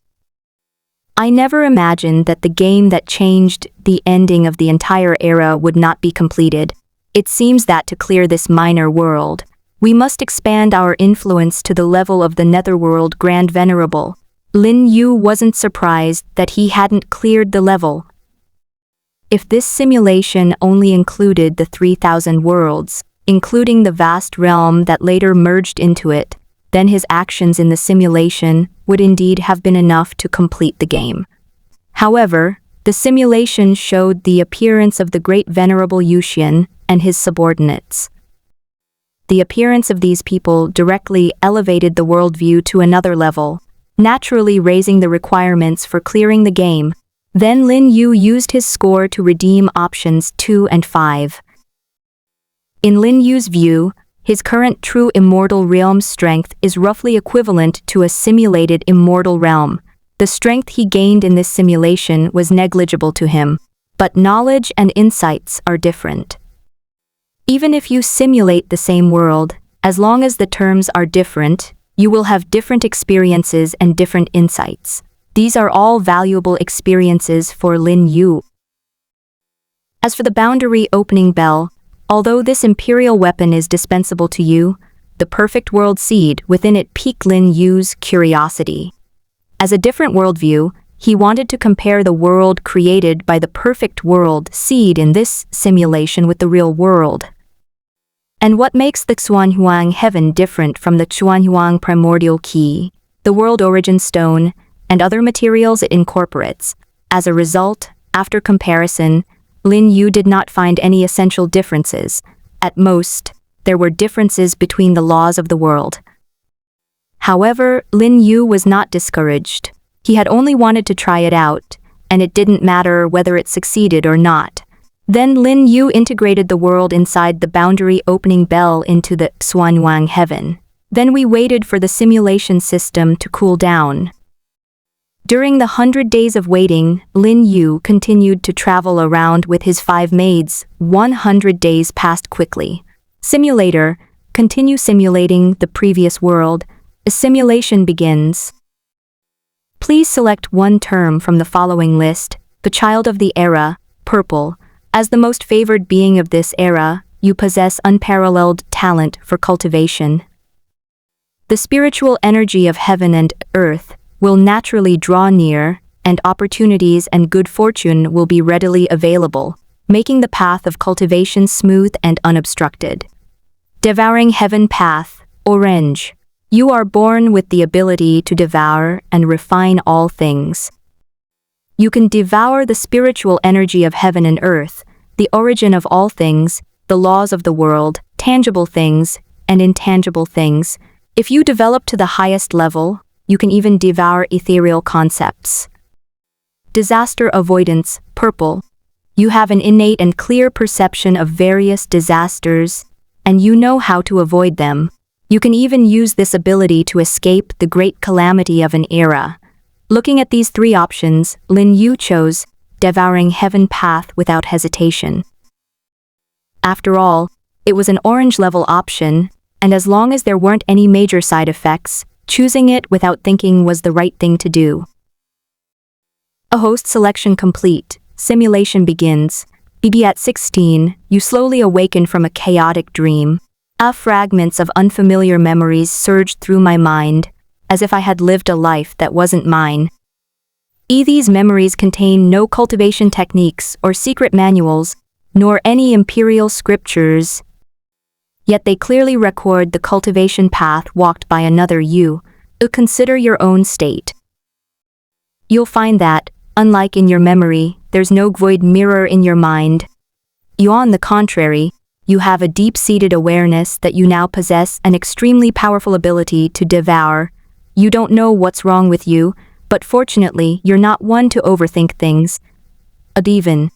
I never imagined that the game that changed the ending of the entire era would not be completed. It seems that to clear this minor world, we must expand our influence to the level of the Netherworld Grand Venerable. Lin Yu wasn't surprised that he hadn't cleared the level. If this simulation only included the 3,000 worlds, including the vast realm that later merged into it, then his actions in the simulation would indeed have been enough to complete the game. However, the simulation showed the appearance of the great venerable Yuxian and his subordinates. The appearance of these people directly elevated the worldview to another level, naturally raising the requirements for clearing the game. Then Lin Yu used his score to redeem options 2 and 5. In Lin Yu's view, his current true immortal realm strength is roughly equivalent to a simulated immortal realm. The strength he gained in this simulation was negligible to him, but knowledge and insights are different. Even if you simulate the same world, as long as the terms are different, you will have different experiences and different insights. These are all valuable experiences for Lin Yu. As for the boundary opening bell, although this imperial weapon is dispensable to you, the perfect world seed within it piqued Lin Yu's curiosity. As a different worldview, he wanted to compare the world created by the perfect world seed in this simulation with the real world. And what makes the Xuanhuang heaven different from the Xuanhuang primordial key, the world origin stone, and other materials it incorporates? As a result, after comparison, Lin Yu did not find any essential differences. At most, there were differences between the laws of the world. However, Lin Yu was not discouraged. He had only wanted to try it out, and it didn't matter whether it succeeded or not. Then Lin Yu integrated the world inside the boundary opening bell into the Xuanhuang heaven. Then we waited for the simulation system to cool down. During the 100 days of waiting, Lin Yu continued to travel around with his 5 maids. 100 days passed quickly. Simulator, continue simulating the previous world. A simulation begins. Please select one term from the following list. The child of the era, purple. As the most favored being of this era, you possess unparalleled talent for cultivation. The spiritual energy of heaven and earth will naturally draw near, and opportunities and good fortune will be readily available, making the path of cultivation smooth and unobstructed. Devouring Heaven Path, orange. You are born with the ability to devour and refine all things. You can devour the spiritual energy of heaven and earth, the origin of all things, the laws of the world, tangible things, and intangible things. If you develop to the highest level, you can even devour ethereal concepts. Disaster avoidance, purple. You have an innate and clear perception of various disasters, and you know how to avoid them. You can even use this ability to escape the great calamity of an era. Looking at these 3 options, Lin Yu chose Devouring Heaven Path without hesitation. After all, it was an orange-level option, and as long as there weren't any major side effects, choosing it without thinking was the right thing to do. A host selection complete. Simulation begins. BB at 16, you slowly awaken from a chaotic dream. Fragments of unfamiliar memories surged through my mind, as if I had lived a life that wasn't mine. These memories contain no cultivation techniques or secret manuals, nor any imperial scriptures. Yet they clearly record the cultivation path walked by another you. Consider your own state. You'll find that, unlike in your memory, there's no void mirror in your mind. On the contrary, you have a deep-seated awareness that you now possess an extremely powerful ability to devour. You don't know what's wrong with you, but fortunately, you're not one to overthink things. Even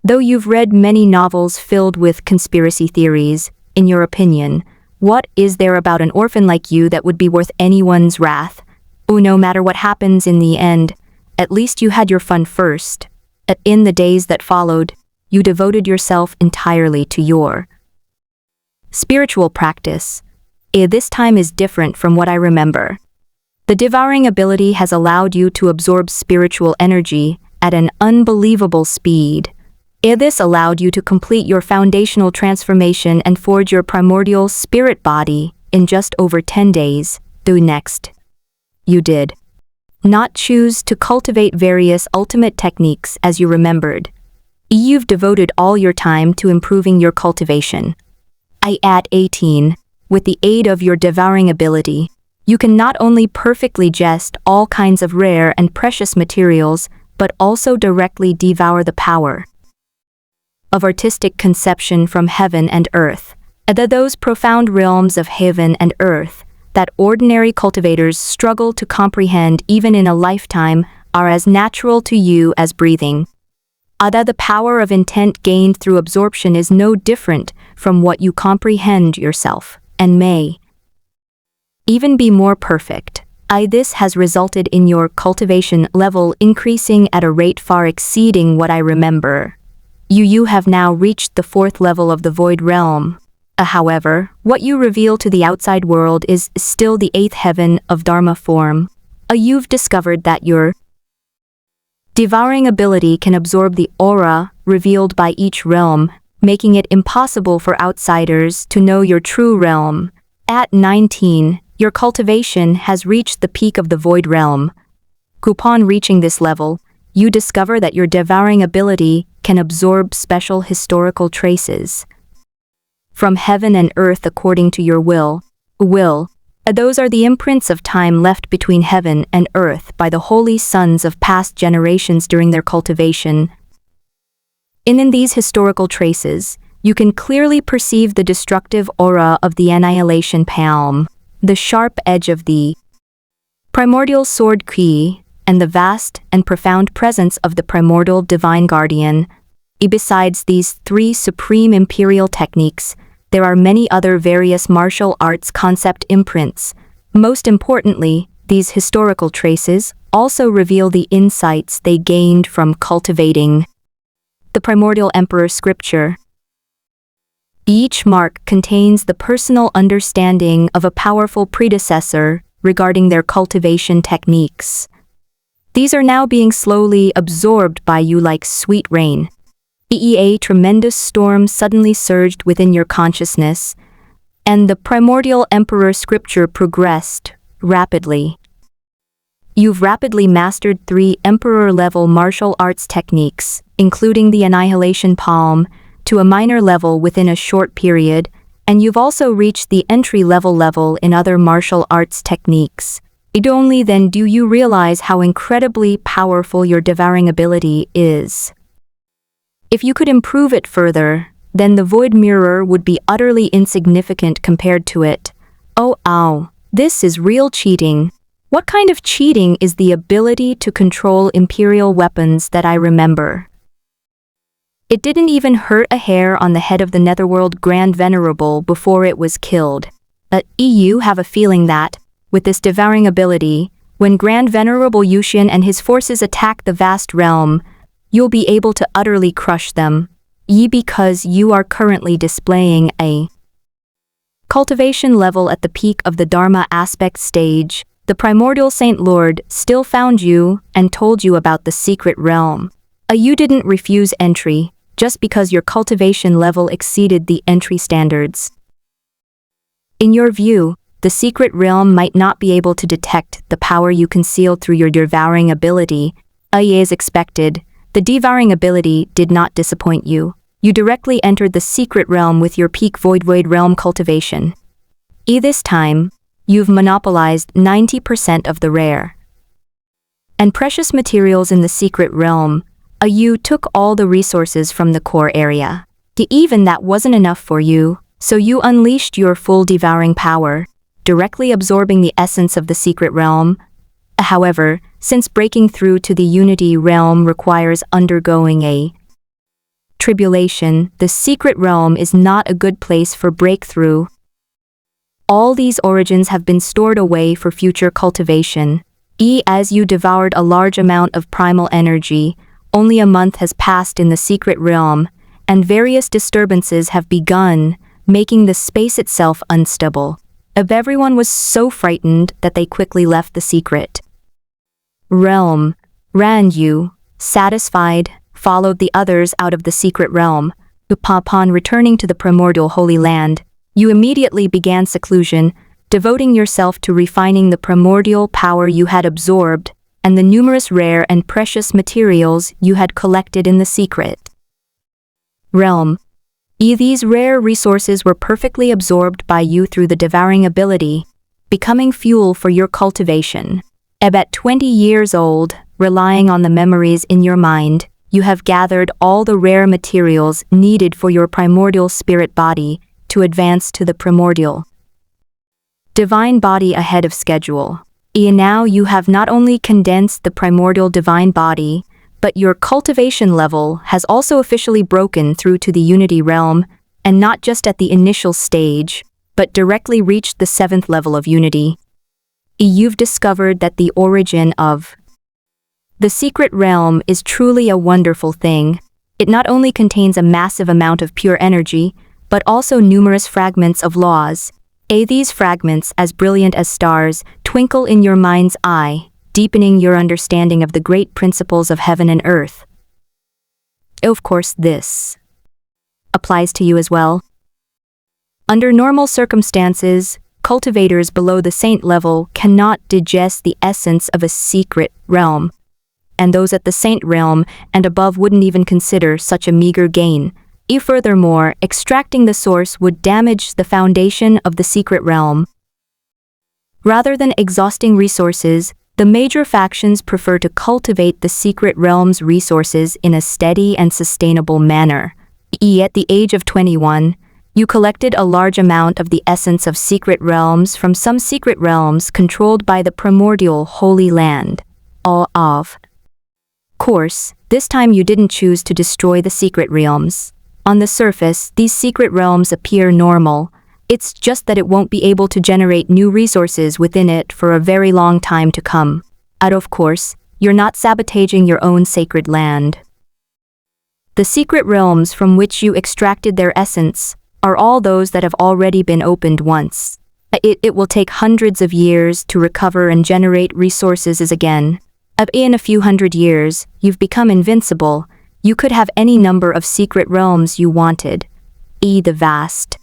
though you've read many novels filled with conspiracy theories, in your opinion, what is there about an orphan like you that would be worth anyone's wrath? No matter what happens in the end, at least you had your fun first. In the days that followed, you devoted yourself entirely to your spiritual practice. This time is different from what I remember. The devouring ability has allowed you to absorb spiritual energy at an unbelievable speed. This allowed you to complete your foundational transformation and forge your primordial spirit body in just over 10 days. The next, you did not choose to cultivate various ultimate techniques as you remembered. You've devoted all your time to improving your cultivation. At 18, with the aid of your devouring ability, you can not only perfectly ingest all kinds of rare and precious materials, but also directly devour the power of artistic conception from heaven and earth. Those profound realms of heaven and earth that ordinary cultivators struggle to comprehend even in a lifetime are as natural to you as breathing. The power of intent gained through absorption is no different from what you comprehend yourself, and may even be more perfect. This has resulted in your cultivation level increasing at a rate far exceeding what I remember. You have now reached the 4th level of the Void Realm. However, what you reveal to the outside world is still the 8th heaven of Dharma form. You've discovered that your devouring ability can absorb the aura revealed by each realm, making it impossible for outsiders to know your true realm. At 19, your cultivation has reached the peak of the Void Realm. Upon reaching this level, you discover that your devouring ability can absorb special historical traces from heaven and earth according to your will. Those are the imprints of time left between heaven and earth by the holy sons of past generations during their cultivation. In these historical traces, you can clearly perceive the destructive aura of the annihilation palm, the sharp edge of the primordial sword key, and the vast and profound presence of the primordial divine guardian. Besides these 3 supreme imperial techniques, there are many other various martial arts concept imprints. Most importantly, these historical traces also reveal the insights they gained from cultivating the primordial emperor scripture. Each mark contains the personal understanding of a powerful predecessor regarding their cultivation techniques. These are now being slowly absorbed by you like sweet rain. A tremendous storm suddenly surged within your consciousness, and the primordial emperor scripture progressed rapidly. You've rapidly mastered 3 emperor-level martial arts techniques, including the annihilation palm, to a minor level within a short period, and you've also reached the entry-level level in other martial arts techniques. Only then do you realize how incredibly powerful your devouring ability is. If you could improve it further, then the Void Mirror would be utterly insignificant compared to it. Oh, this is real cheating. What kind of cheating is the ability to control imperial weapons that I remember? It didn't even hurt a hair on the head of the Netherworld Grand Venerable before it was killed. You have a feeling that, with this devouring ability, when Grand Venerable Yushin and his forces attack the vast realm, you'll be able to utterly crush them, because you are currently displaying a cultivation level at the peak of the Dharma aspect stage. The primordial Saint Lord still found you and told you about the secret realm. You didn't refuse entry, just because your cultivation level exceeded the entry standards. In your view, the secret realm might not be able to detect the power you concealed through your devouring ability. As expected, the devouring ability did not disappoint you. You directly entered the secret realm with your peak Void realm cultivation. This time, you've monopolized 90% of the rare and precious materials in the secret realm. You took all the resources from the core area. Even that wasn't enough for you, so you unleashed your full devouring power, directly absorbing the essence of the secret realm. However, since breaking through to the Unity realm requires undergoing a tribulation, the secret realm is not a good place for breakthrough. All these origins have been stored away for future cultivation. As you devoured a large amount of primal energy, only a month has passed in the secret realm, and various disturbances have begun, making the space itself unstable. Everyone was so frightened that they quickly left the secret realm. Lin Yu, satisfied, followed the others out of the secret realm. Upon returning to the primordial Holy Land, you immediately began seclusion, devoting yourself to refining the primordial power you had absorbed and the numerous rare and precious materials you had collected in the secret realm. These rare resources were perfectly absorbed by you through the devouring ability, becoming fuel for your cultivation. At 20 years old, relying on the memories in your mind, you have gathered all the rare materials needed for your primordial spirit body to advance to the primordial divine body ahead of schedule. Now you have not only condensed the primordial divine body, but your cultivation level has also officially broken through to the unity realm, and not just at the initial stage, but directly reached the 7th level of unity. You've discovered that the origin of the secret realm is truly a wonderful thing. It not only contains a massive amount of pure energy, but also numerous fragments of laws. These fragments, as brilliant as stars, twinkle in your mind's eye, deepening your understanding of the great principles of heaven and earth. Of course, this applies to you as well. Under normal circumstances, cultivators below the saint level cannot digest the essence of a secret realm, and those at the saint realm and above wouldn't even consider such a meager gain. Furthermore, extracting the source would damage the foundation of the secret realm. Rather than exhausting resources, the major factions prefer to cultivate the secret realm's resources in a steady and sustainable manner. At the age of 21, you collected a large amount of the essence of secret realms from some secret realms controlled by the primordial Holy Land. Of course, this time you didn't choose to destroy the secret realms. On the surface, these secret realms appear normal. It's just that it won't be able to generate new resources within it for a very long time to come. Of course, you're not sabotaging your own sacred land. The secret realms from which you extracted their essence are all those that have already been opened once. It will take hundreds of years to recover and generate resources again. In a few hundred years, you've become invincible. You could have any number of secret realms you wanted. The vast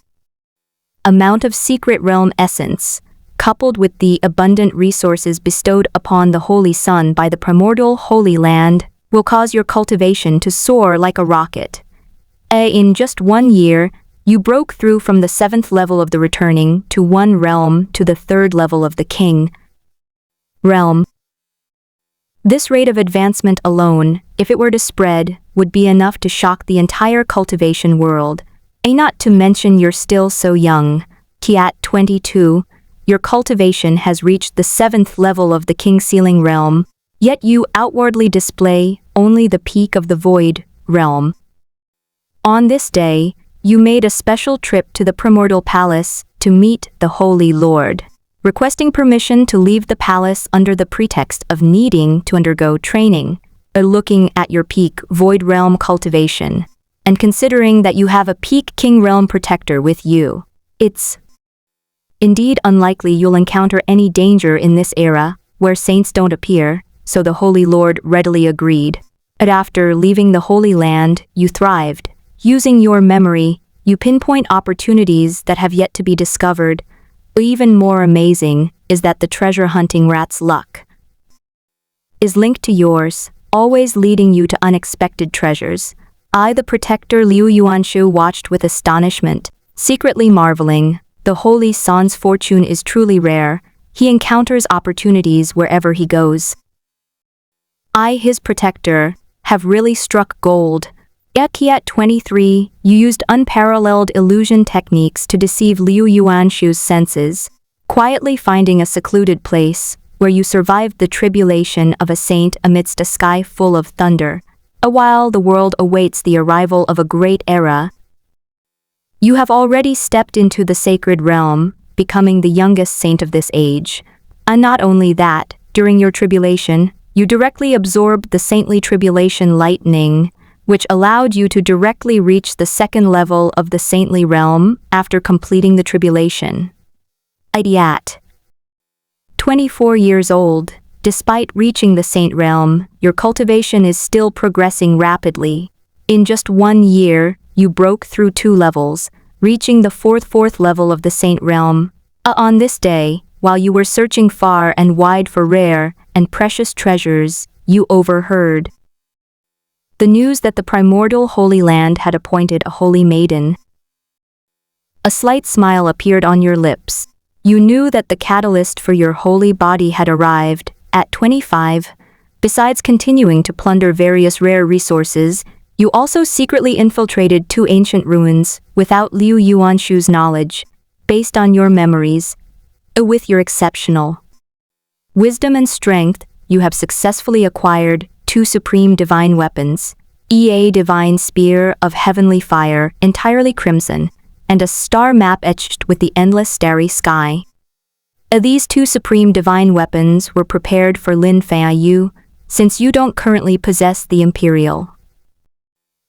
amount of secret realm essence, coupled with the abundant resources bestowed upon the Holy Sun by the primordial Holy Land, will cause your cultivation to soar like a rocket. In just 1 year, you broke through from the 7th level of the returning to one realm to the 3rd level of the king realm. This rate of advancement alone, if it were to spread, would be enough to shock the entire cultivation world. Not to mention you're still so young. At 22, your cultivation has reached the 7th level of the King Sealing realm, yet you outwardly display only the peak of the Void realm. On this day, you made a special trip to the Primordial Palace to meet the Holy Lord, requesting permission to leave the palace under the pretext of needing to undergo training. Looking at your peak Void realm cultivation, and considering that you have a peak King realm protector with you, it's indeed unlikely you'll encounter any danger in this era, where saints don't appear, so the Holy Lord readily agreed. And after leaving the Holy Land, you thrived. Using your memory, you pinpoint opportunities that have yet to be discovered. Even more amazing is that the treasure hunting rat's luck is linked to yours, always leading you to unexpected treasures. The protector Liu Yuanshu watched with astonishment, secretly marveling. The Holy San's fortune is truly rare. He encounters opportunities wherever he goes. His protector, have really struck gold. At 23, you used unparalleled illusion techniques to deceive Liu Yuanshu's senses, quietly finding a secluded place where you survived the tribulation of a saint amidst a sky full of thunder. While the world awaits the arrival of a great era, you have already stepped into the sacred realm, becoming the youngest saint of this age. And not only that, during your tribulation, you directly absorbed the saintly tribulation lightning, which allowed you to directly reach the second level of the saintly realm after completing the tribulation. At 24 years old, despite reaching the saint realm, your cultivation is still progressing rapidly. In just 1 year, you broke through 2 levels, reaching the fourth level of the saint realm. On this day, while you were searching far and wide for rare and precious treasures, you overheard the news that the primordial Holy Land had appointed a holy maiden. A slight smile appeared on your lips. You knew that the catalyst for your holy body had arrived. At 25, besides continuing to plunder various rare resources, you also secretly infiltrated 2 ancient ruins without Liu Yuanshu's knowledge, based on your memories. With your exceptional wisdom and strength, you have successfully acquired 2 supreme divine weapons, a divine spear of heavenly fire entirely crimson, and a star map etched with the endless starry sky. These 2 supreme divine weapons were prepared for Lin Yu, since you don't currently possess the imperial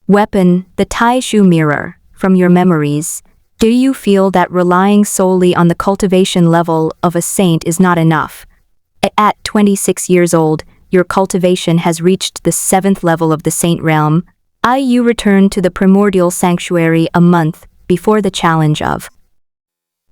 weapon, the Taishu mirror. From your memories, do you feel that relying solely on the cultivation level of a saint is not enough? At 26 years old, your cultivation has reached the 7th level of the saint realm. You returned to the primordial sanctuary a month before the challenge of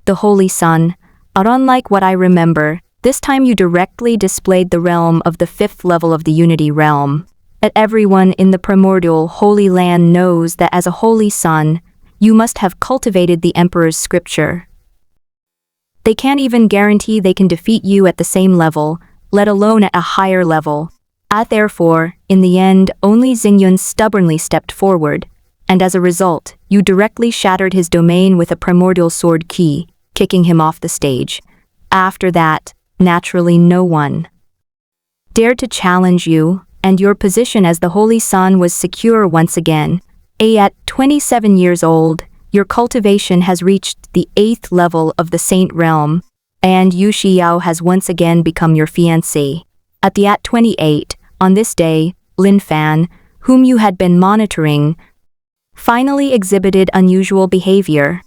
the Holy Sun. Unlike what I remember, this time you directly displayed the realm of the 5th level of the Unity realm. Everyone in the primordial Holy Land knows that as a Holy Son, you must have cultivated the Emperor's scripture. They can't even guarantee they can defeat you at the same level, let alone at a higher level. Therefore, in the end, only Xingyun stubbornly stepped forward, and as a result, you directly shattered his domain with a primordial sword key, kicking him off the stage. After that, naturally no one dared to challenge you, and your position as the Holy Son was secure once again. At 27 years old, your cultivation has reached the 8th level of the Saint Realm, and Yu Xiao has once again become your fiancé. At 28, on this day, Lin Fan, whom you had been monitoring, finally exhibited unusual behavior.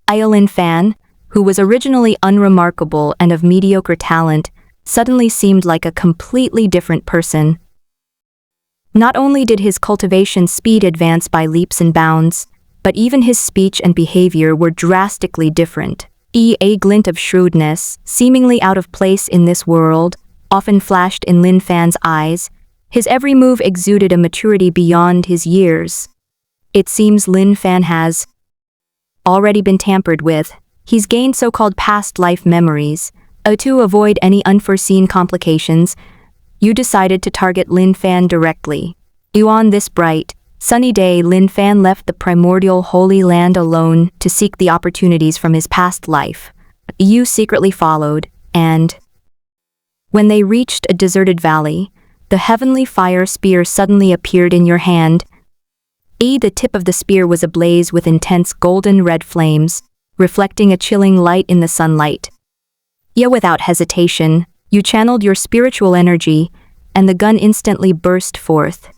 Lin Fan, who was originally unremarkable and of mediocre talent, suddenly seemed like a completely different person. Not only did his cultivation speed advance by leaps and bounds, but even his speech and behavior were drastically different. A glint of shrewdness, seemingly out of place in this world, often flashed in Lin Fan's eyes. His every move exuded a maturity beyond his years. It seems Lin Fan has already been tampered with. He's gained so-called past life memories. To avoid any unforeseen complications, you decided to target Lin Fan directly. On this bright, sunny day, Lin Fan left the primordial Holy Land alone to seek the opportunities from his past life. You secretly followed, and when they reached a deserted valley, the heavenly fire spear suddenly appeared in your hand. The tip of the spear was ablaze with intense golden-red flames, reflecting a chilling light in the sunlight. Without hesitation, you channeled your spiritual energy, and the gun instantly burst forth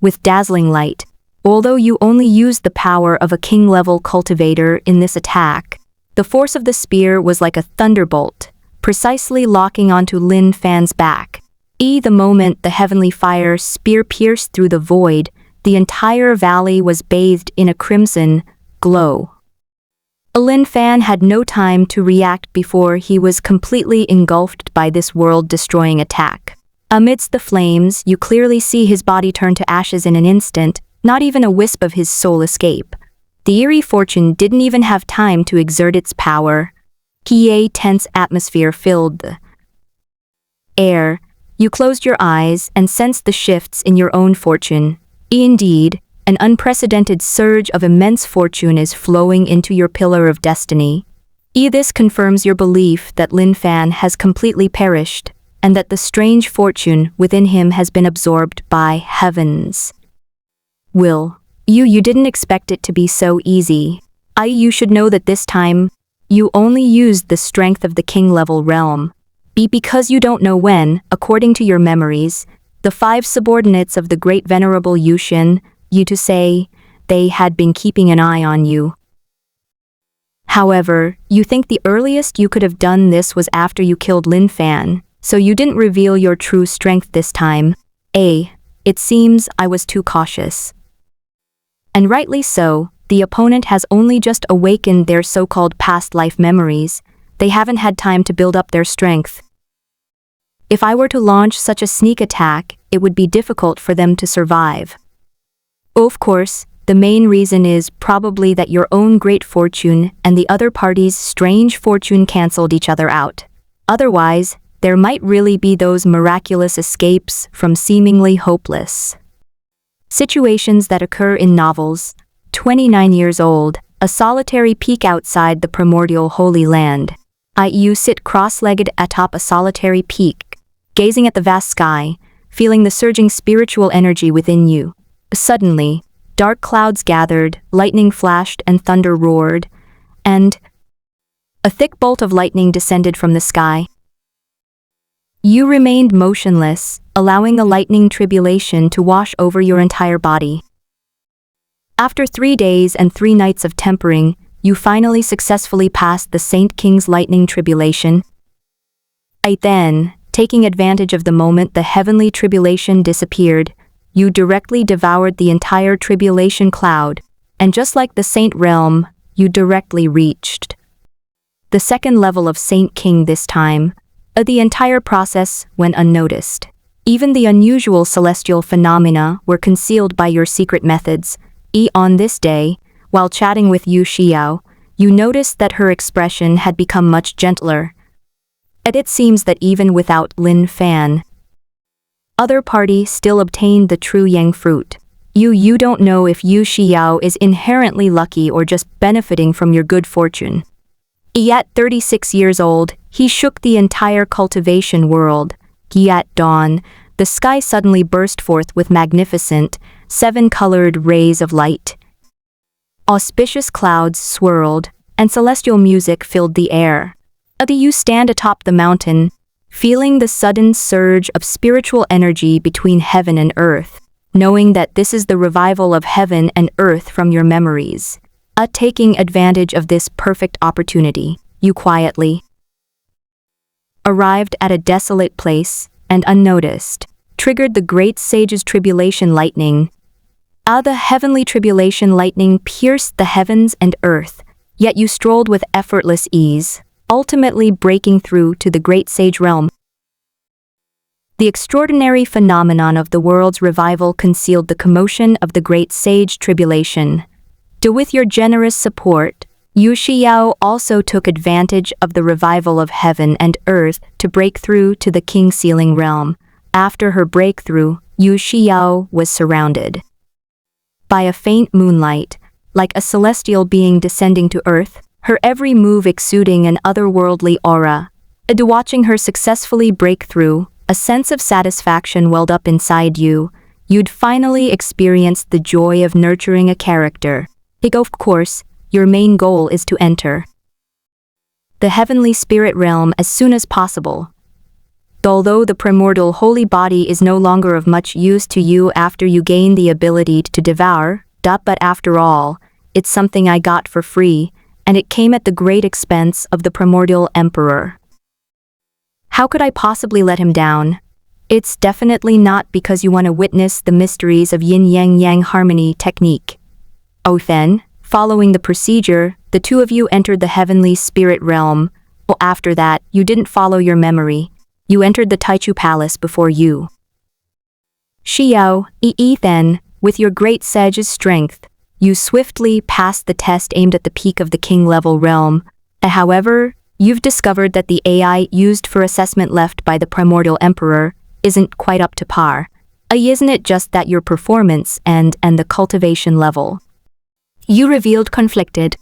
with dazzling light. Although you only used the power of a king-level cultivator in this attack, the force of the spear was like a thunderbolt, precisely locking onto Lin Fan's back. The moment the heavenly fire spear pierced through the void, the entire valley was bathed in a crimson glow. Lin Fan had no time to react before he was completely engulfed by this world-destroying attack. Amidst the flames, you clearly see his body turn to ashes in an instant, not even a wisp of his soul escape. The eerie fortune didn't even have time to exert its power. A tense atmosphere filled the air. You closed your eyes and sensed the shifts in your own fortune. Indeed, an unprecedented surge of immense fortune is flowing into your pillar of destiny. This confirms your belief that Lin Fan has completely perished, and that the strange fortune within him has been absorbed by heaven's will. You didn't expect it to be so easy. You should know that this time, you only used the strength of the king-level realm. Because you don't know when, according to your memories, the 5 subordinates of the great venerable Yushin, you to say, they had been keeping an eye on you. However, you think the earliest you could have done this was after you killed Lin Fan, so you didn't reveal your true strength this time. It seems I was too cautious. And rightly so, the opponent has only just awakened their so-called past life memories. They haven't had time to build up their strength. If I were to launch such a sneak attack, it would be difficult for them to survive. Of course, the main reason is probably that your own great fortune and the other party's strange fortune cancelled each other out. Otherwise, there might really be those miraculous escapes from seemingly hopeless situations that occur in novels. 29 years old, a solitary peak outside the primordial Holy Land. You sit cross-legged atop a solitary peak, gazing at the vast sky, feeling the surging spiritual energy within you. Suddenly, dark clouds gathered, lightning flashed and thunder roared, and a thick bolt of lightning descended from the sky. You remained motionless, allowing the lightning tribulation to wash over your entire body. After 3 days and 3 nights of tempering, you finally successfully passed the Saint King's lightning tribulation. Then, taking advantage of the moment the heavenly tribulation disappeared, you directly devoured the entire tribulation cloud, and just like the Saint Realm, you directly reached the 2nd level of Saint King this time. The entire process went unnoticed. Even the unusual celestial phenomena were concealed by your secret methods. On this day, while chatting with Yu Xiao, you noticed that her expression had become much gentler. And it seems that even without Lin Fan, other party still obtained the true Yang fruit. You don't know if Yu Xiao is inherently lucky or just benefiting from your good fortune. At 36 years old, he shook the entire cultivation world. At dawn, the sky suddenly burst forth with magnificent, 7-colored rays of light. Auspicious clouds swirled, and celestial music filled the air. You stand atop the mountain, feeling the sudden surge of spiritual energy between heaven and earth, knowing that this is the revival of heaven and earth from your memories. Taking advantage of this perfect opportunity, you quietly arrived at a desolate place and unnoticed, triggered the great sage's tribulation lightning. The heavenly tribulation lightning pierced the heavens and earth, yet you strolled with effortless ease, ultimately breaking through to the great sage realm. The extraordinary phenomenon of the world's revival concealed the commotion of the great sage tribulation. With your generous support, Yu Xiao also took advantage of the revival of heaven and earth to break through to the King Sealing realm. After her breakthrough, Yu Xiao was surrounded by a faint moonlight, like a celestial being descending to earth, her every move exuding an otherworldly aura. Watching her successfully break through, a sense of satisfaction welled up inside you. You'd finally experienced the joy of nurturing a character. Of course, your main goal is to enter the heavenly spirit realm as soon as possible. Although the primordial holy body is no longer of much use to you after you gain the ability to devour, but after all, it's something I got for free, and it came at the great expense of the primordial emperor. How could I possibly let him down? It's definitely not because you want to witness the mysteries of yin-yang-yang harmony technique. Then, following the procedure, the two of you entered the heavenly spirit realm. After that, you didn't follow your memory. You entered the Taichu Palace before you. Xiao, then, with your great sage's strength, you swiftly passed the test aimed at the peak of the king-level realm. However, you've discovered that the AI used for assessment left by the primordial emperor isn't quite up to par. Isn't it just that your performance and the cultivation level you revealed conflicted?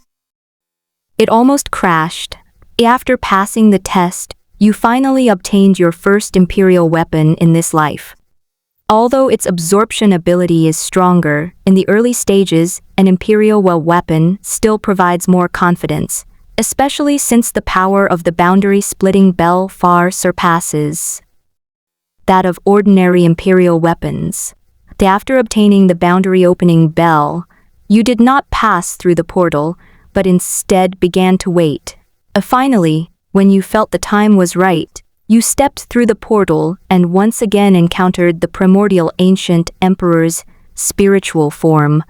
It almost crashed. After passing the test, you finally obtained your first imperial weapon in this life. Although its absorption ability is stronger, in the early stages, an imperial weapon still provides more confidence. especially since the power of the boundary-splitting bell far surpasses that of ordinary imperial weapons. After obtaining the boundary-opening bell, you did not pass through the portal, but instead began to wait. Finally, when you felt the time was right, you stepped through the portal and once again encountered the primordial ancient emperor's spiritual form.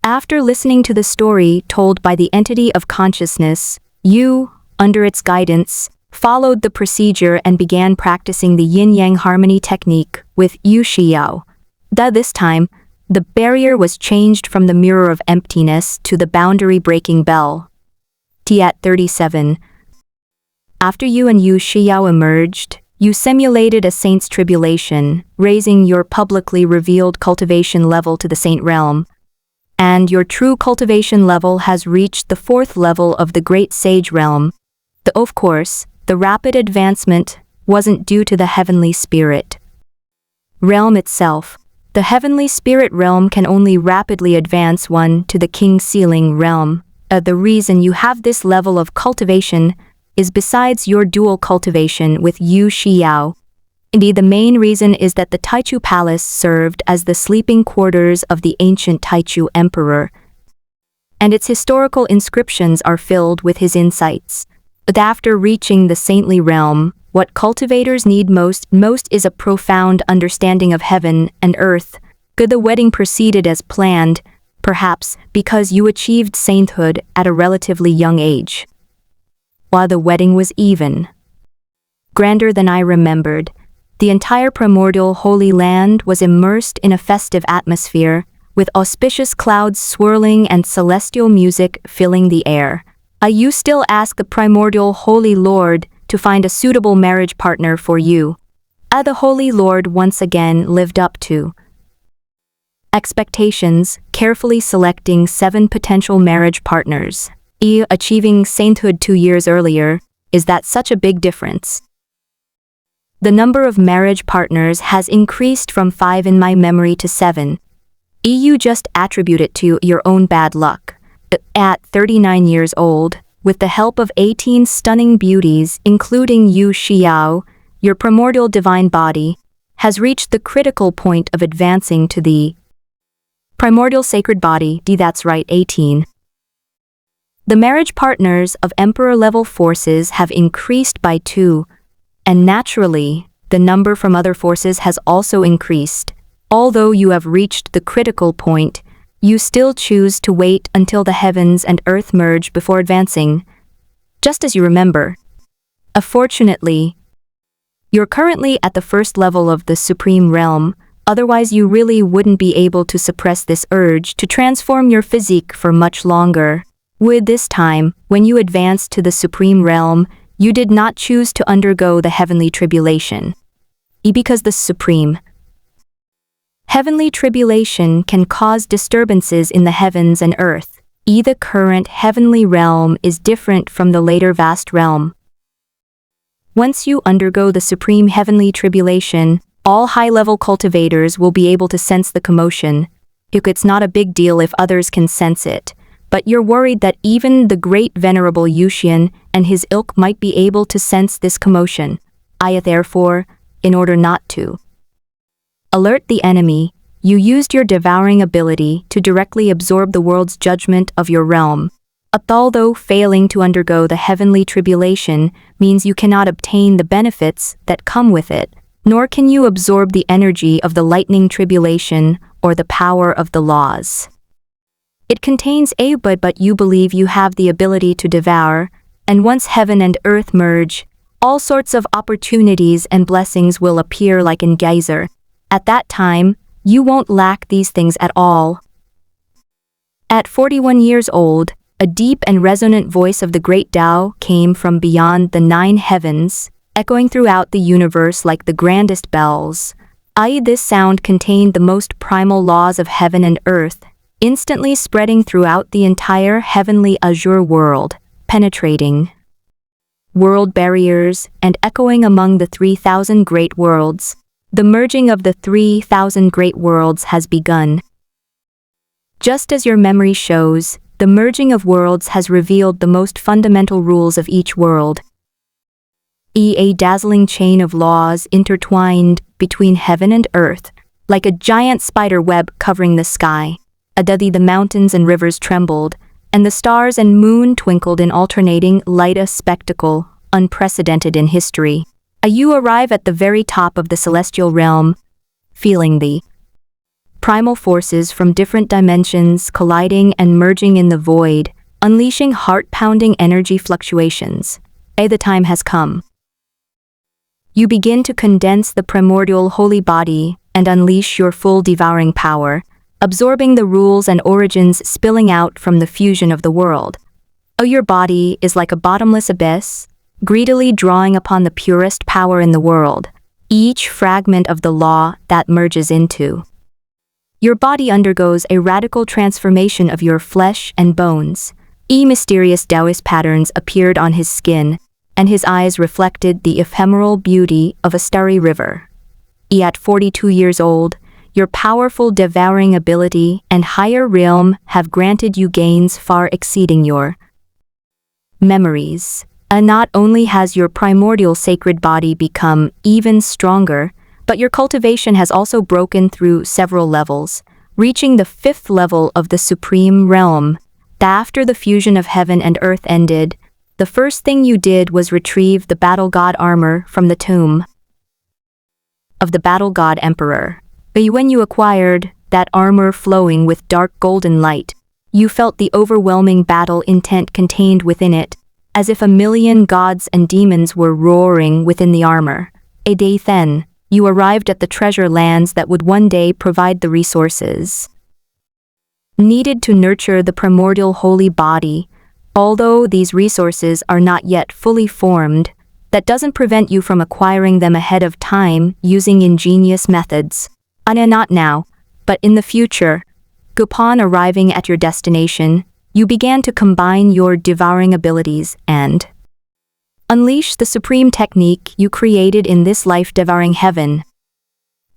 After listening to the story told by the entity of consciousness, you, under its guidance, followed the procedure and began practicing the yin-yang harmony technique with Yu Xiao. This time, the barrier was changed from the mirror of emptiness to the boundary-breaking bell. At 37. After you and Yu Xiao emerged, you simulated a saint's tribulation, raising your publicly revealed cultivation level to the saint realm. And your true cultivation level has reached the 4th level of the Great Sage realm. Of course, the rapid advancement wasn't due to the heavenly spirit realm itself. The heavenly spirit realm can only rapidly advance one to the king ceiling realm. The reason you have this level of cultivation is besides your dual cultivation with Yu Xiao. Indeed, the main reason is that the Taichu Palace served as the sleeping quarters of the ancient Taichu Emperor, and its historical inscriptions are filled with his insights. But after reaching the saintly realm, what cultivators need most is a profound understanding of heaven and earth. The wedding proceeded as planned, perhaps because you achieved sainthood at a relatively young age. While the wedding was even grander than I remembered, the entire primordial Holy Land was immersed in a festive atmosphere, with auspicious clouds swirling and celestial music filling the air. You still ask the primordial Holy Lord to find a suitable marriage partner for you. The Holy Lord once again lived up to expectations, carefully selecting 7 potential marriage partners. Achieving sainthood 2 years earlier, is that such a big difference? The number of marriage partners has increased from 5 in my memory to 7. You just attribute it to your own bad luck. At 39 years old, with the help of 18 stunning beauties, including Yu Xiao, your primordial divine body has reached the critical point of advancing to the primordial sacred body. That's right, 18. The marriage partners of Emperor-level forces have increased by 2, and naturally, the number from other forces has also increased. Although you have reached the critical point, you still choose to wait until the heavens and earth merge before advancing, just as you remember. Fortunately, you're currently at the 1st level of the Supreme Realm, otherwise you really wouldn't be able to suppress this urge to transform your physique for much longer. With this time, when you advanced to the Supreme Realm, you did not choose to undergo the heavenly tribulation. Because the Supreme heavenly tribulation can cause disturbances in the heavens and earth. The current heavenly realm is different from the later vast realm. Once you undergo the supreme heavenly tribulation, all high-level cultivators will be able to sense the commotion. It's not a big deal if others can sense it, but you're worried that even the great venerable Yuxian and his ilk might be able to sense this commotion. Therefore, in order not to alert the enemy, you used your devouring ability to directly absorb the world's judgment of your realm. Although failing to undergo the heavenly tribulation means you cannot obtain the benefits that come with it, nor can you absorb the energy of the lightning tribulation or the power of the laws. It contains a but you believe you have the ability to devour, and once heaven and earth merge, all sorts of opportunities and blessings will appear like in geyser. At that time, you won't lack these things at all. At 41 years old, a deep and resonant voice of the great Tao came from beyond the 9 heavens, echoing throughout the universe like the grandest bells. This sound contained the most primal laws of heaven and earth, instantly spreading throughout the entire heavenly azure world, penetrating world barriers and echoing among the 3,000 great worlds. The merging of the 3,000 great worlds has begun. Just as your memory shows, the merging of worlds has revealed the most fundamental rules of each world. A dazzling chain of laws intertwined between heaven and earth, like a giant spider web covering the sky. The mountains and rivers trembled, and the stars and moon twinkled in alternating light, a spectacle unprecedented in history. You arrive at the very top of the celestial realm, feeling the primal forces from different dimensions colliding and merging in the void, unleashing heart-pounding energy fluctuations. The time has come. You begin to condense the primordial holy body and unleash your full devouring power, absorbing the rules and origins spilling out from the fusion of the world. Your body is like a bottomless abyss, greedily drawing upon the purest power in the world, each fragment of the law that merges into. Your body undergoes a radical transformation of your flesh and bones. Mysterious Taoist patterns appeared on his skin, and his eyes reflected the ephemeral beauty of a starry river. At 42 years old, your powerful devouring ability and higher realm have granted you gains far exceeding your memories. Not only has your primordial sacred body become even stronger, but your cultivation has also broken through several levels, reaching the 5th level of the supreme realm. After the fusion of heaven and earth ended, the first thing you did was retrieve the battle god armor from the tomb of the battle god emperor. When you acquired that armor flowing with dark golden light, you felt the overwhelming battle intent contained within it, as if a million gods and demons were roaring within the armor. A day then, you arrived at the treasure lands that would one day provide the resources needed to nurture the primordial holy body. Although these resources are not yet fully formed, that doesn't prevent you from acquiring them ahead of time using ingenious methods. Not now, but in the future. Upon arriving at your destination, you began to combine your devouring abilities and unleash the supreme technique you created in this life, devouring heaven.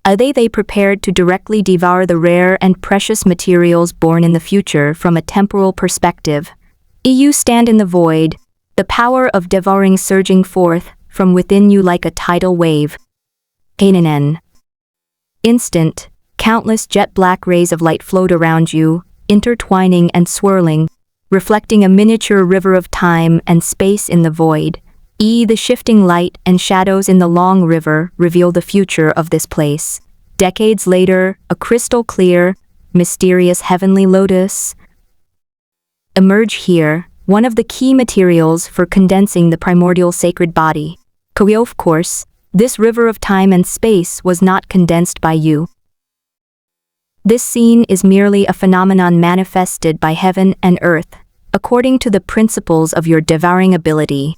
They prepared to directly devour the rare and precious materials born in the future from a temporal perspective. You stand in the void, the power of devouring surging forth from within you like a tidal wave. In an instant, countless jet-black rays of light flowed around you, intertwining and swirling, reflecting a miniature river of time and space in the void. The shifting light and shadows in the long river reveal the future of this place. Decades later, a crystal-clear, mysterious heavenly lotus emerge here, one of the key materials for condensing the primordial sacred body. Of course, this river of time and space was not condensed by you. This scene is merely a phenomenon manifested by heaven and earth, according to the principles of your devouring ability.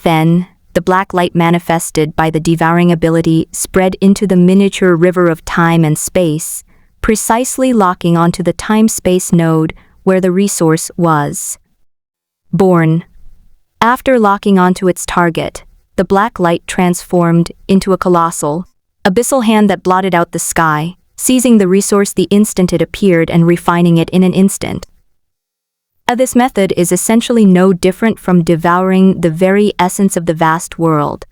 Then, the black light manifested by the devouring ability spread into the miniature river of time and space, precisely locking onto the time-space node where the resource was born. After locking onto its target, the black light transformed into a colossal, abyssal hand that blotted out the sky, seizing the resource the instant it appeared and refining it in an instant. This method is essentially no different from devouring the very essence of the vast world.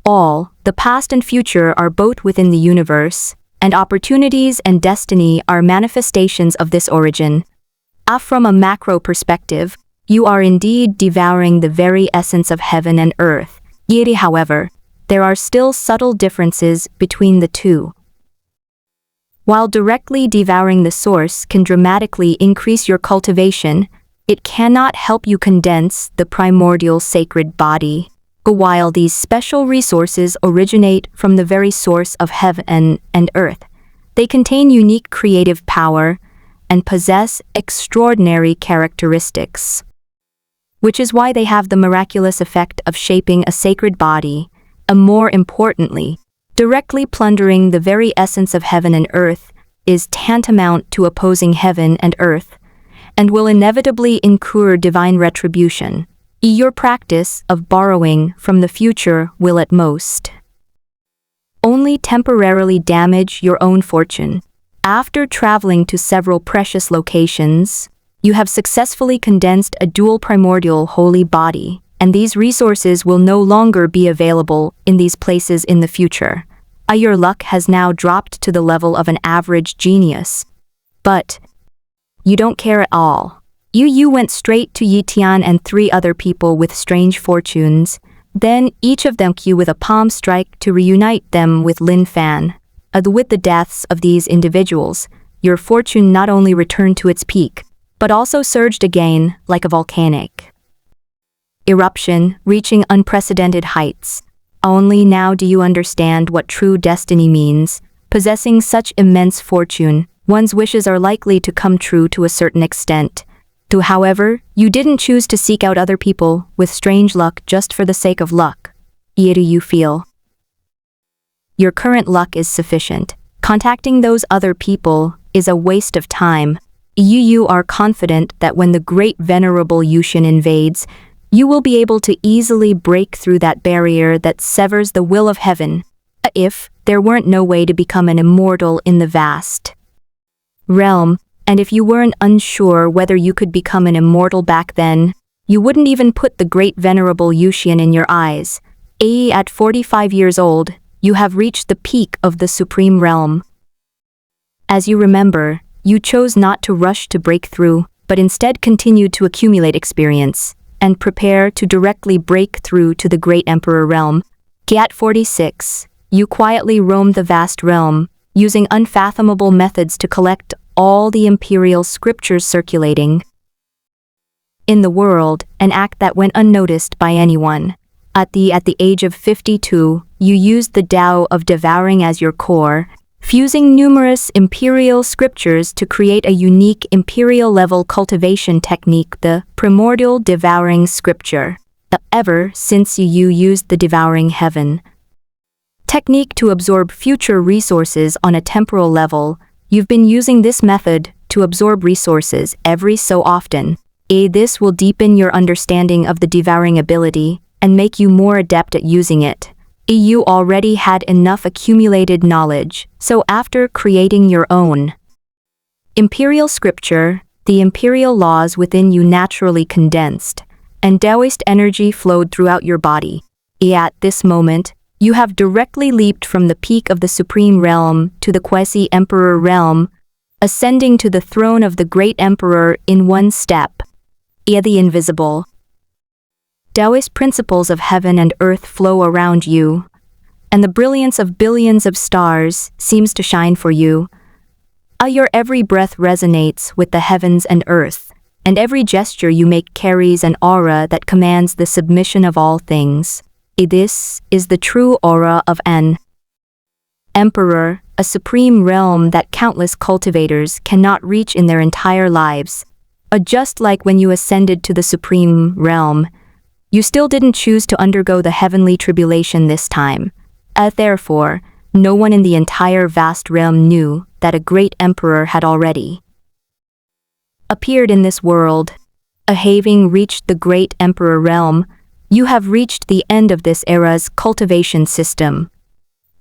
All, the past and future, are both within the universe, and opportunities and destiny are manifestations of this origin. From a macro perspective, you are indeed devouring the very essence of heaven and earth. Yet, however, there are still subtle differences between the two. While directly devouring the source can dramatically increase your cultivation, it cannot help you condense the primordial sacred body. While these special resources originate from the very source of heaven and earth, they contain unique creative power and possess extraordinary characteristics, which is why they have the miraculous effect of shaping a sacred body, and more importantly, directly plundering the very essence of heaven and earth is tantamount to opposing heaven and earth, and will inevitably incur divine retribution. Your practice of borrowing from the future will at most only temporarily damage your own fortune. After traveling to several precious locations, you have successfully condensed a dual primordial holy body, and these resources will no longer be available in these places in the future. Your luck has now dropped to the level of an average genius. But you don't care at all. Yu went straight to Yitian and 3 other people with strange fortunes. Then each of them cue with a palm strike to reunite them with Lin Fan. With the deaths of these individuals, your fortune not only returned to its peak, but also surged again like a volcanic eruption, reaching unprecedented heights. Only now do you understand what true destiny means. Possessing such immense fortune, one's wishes are likely to come true to a certain extent. However, you didn't choose to seek out other people with strange luck just for the sake of luck. Yet do you feel your current luck is sufficient. Contacting those other people is a waste of time. You are confident that when the great venerable Yushin invades, you will be able to easily break through that barrier that severs the will of heaven. If there weren't no way to become an immortal in the vast realm, and if you weren't unsure whether you could become an immortal back then, you wouldn't even put the great venerable Yushin in your eyes. At 45 years old, you have reached the peak of the supreme realm. As you remember, you chose not to rush to break through, but instead continued to accumulate experience and prepare to directly break through to the great emperor realm. At 46, you quietly roamed the vast realm, using unfathomable methods to collect all the imperial scriptures circulating in the world, an act that went unnoticed by anyone. At the age of 52, you used the Tao of devouring as your core, fusing numerous imperial scriptures to create a unique imperial-level cultivation technique, the primordial devouring scripture. Ever since you used the devouring heaven technique to absorb future resources on a temporal level, you've been using this method to absorb resources every so often. This will deepen your understanding of the devouring ability and make you more adept at using it. You already had enough accumulated knowledge, so after creating your own imperial scripture, the imperial laws within you naturally condensed, and Taoist energy flowed throughout your body. At this moment, you have directly leaped from the peak of the supreme realm to the quasi-emperor realm, ascending to the throne of the great emperor in one step. The invisible Taoist principles of heaven and earth flow around you, and the brilliance of billions of stars seems to shine for you. Your every breath resonates with the heavens and earth, and every gesture you make carries an aura that commands the submission of all things. This is the true aura of an emperor, a supreme realm that countless cultivators cannot reach in their entire lives. Just like when you ascended to the supreme realm, you still didn't choose to undergo the heavenly tribulation this time. Therefore, no one in the entire vast realm knew that a great emperor had already appeared in this world. Having reached the great emperor realm, you have reached the end of this era's cultivation system.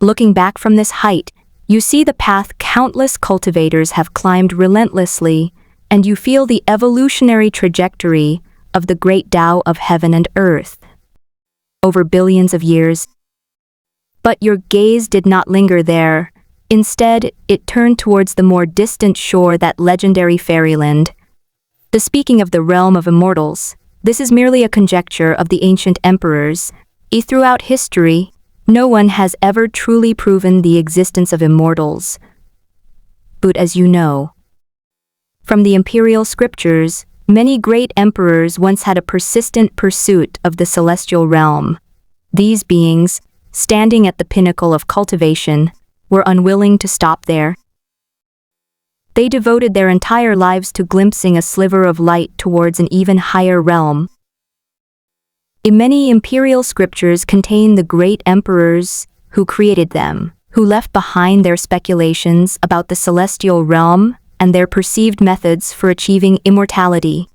Looking back from this height, you see the path countless cultivators have climbed relentlessly, and you feel the evolutionary trajectory of the great Tao of heaven and earth over billions of years. But your gaze did not linger there. Instead, it turned towards the more distant shore, that legendary fairyland. Speaking of the realm of immortals, this is merely a conjecture of the ancient emperors. Throughout history, no one has ever truly proven the existence of immortals. But as you know from the imperial scriptures, many great emperors once had a persistent pursuit of the celestial realm. These beings, standing at the pinnacle of cultivation, were unwilling to stop there. They devoted their entire lives to glimpsing a sliver of light towards an even higher realm. Many imperial scriptures contain the great emperors who created them, who left behind their speculations about the celestial realm and their perceived methods for achieving immortality.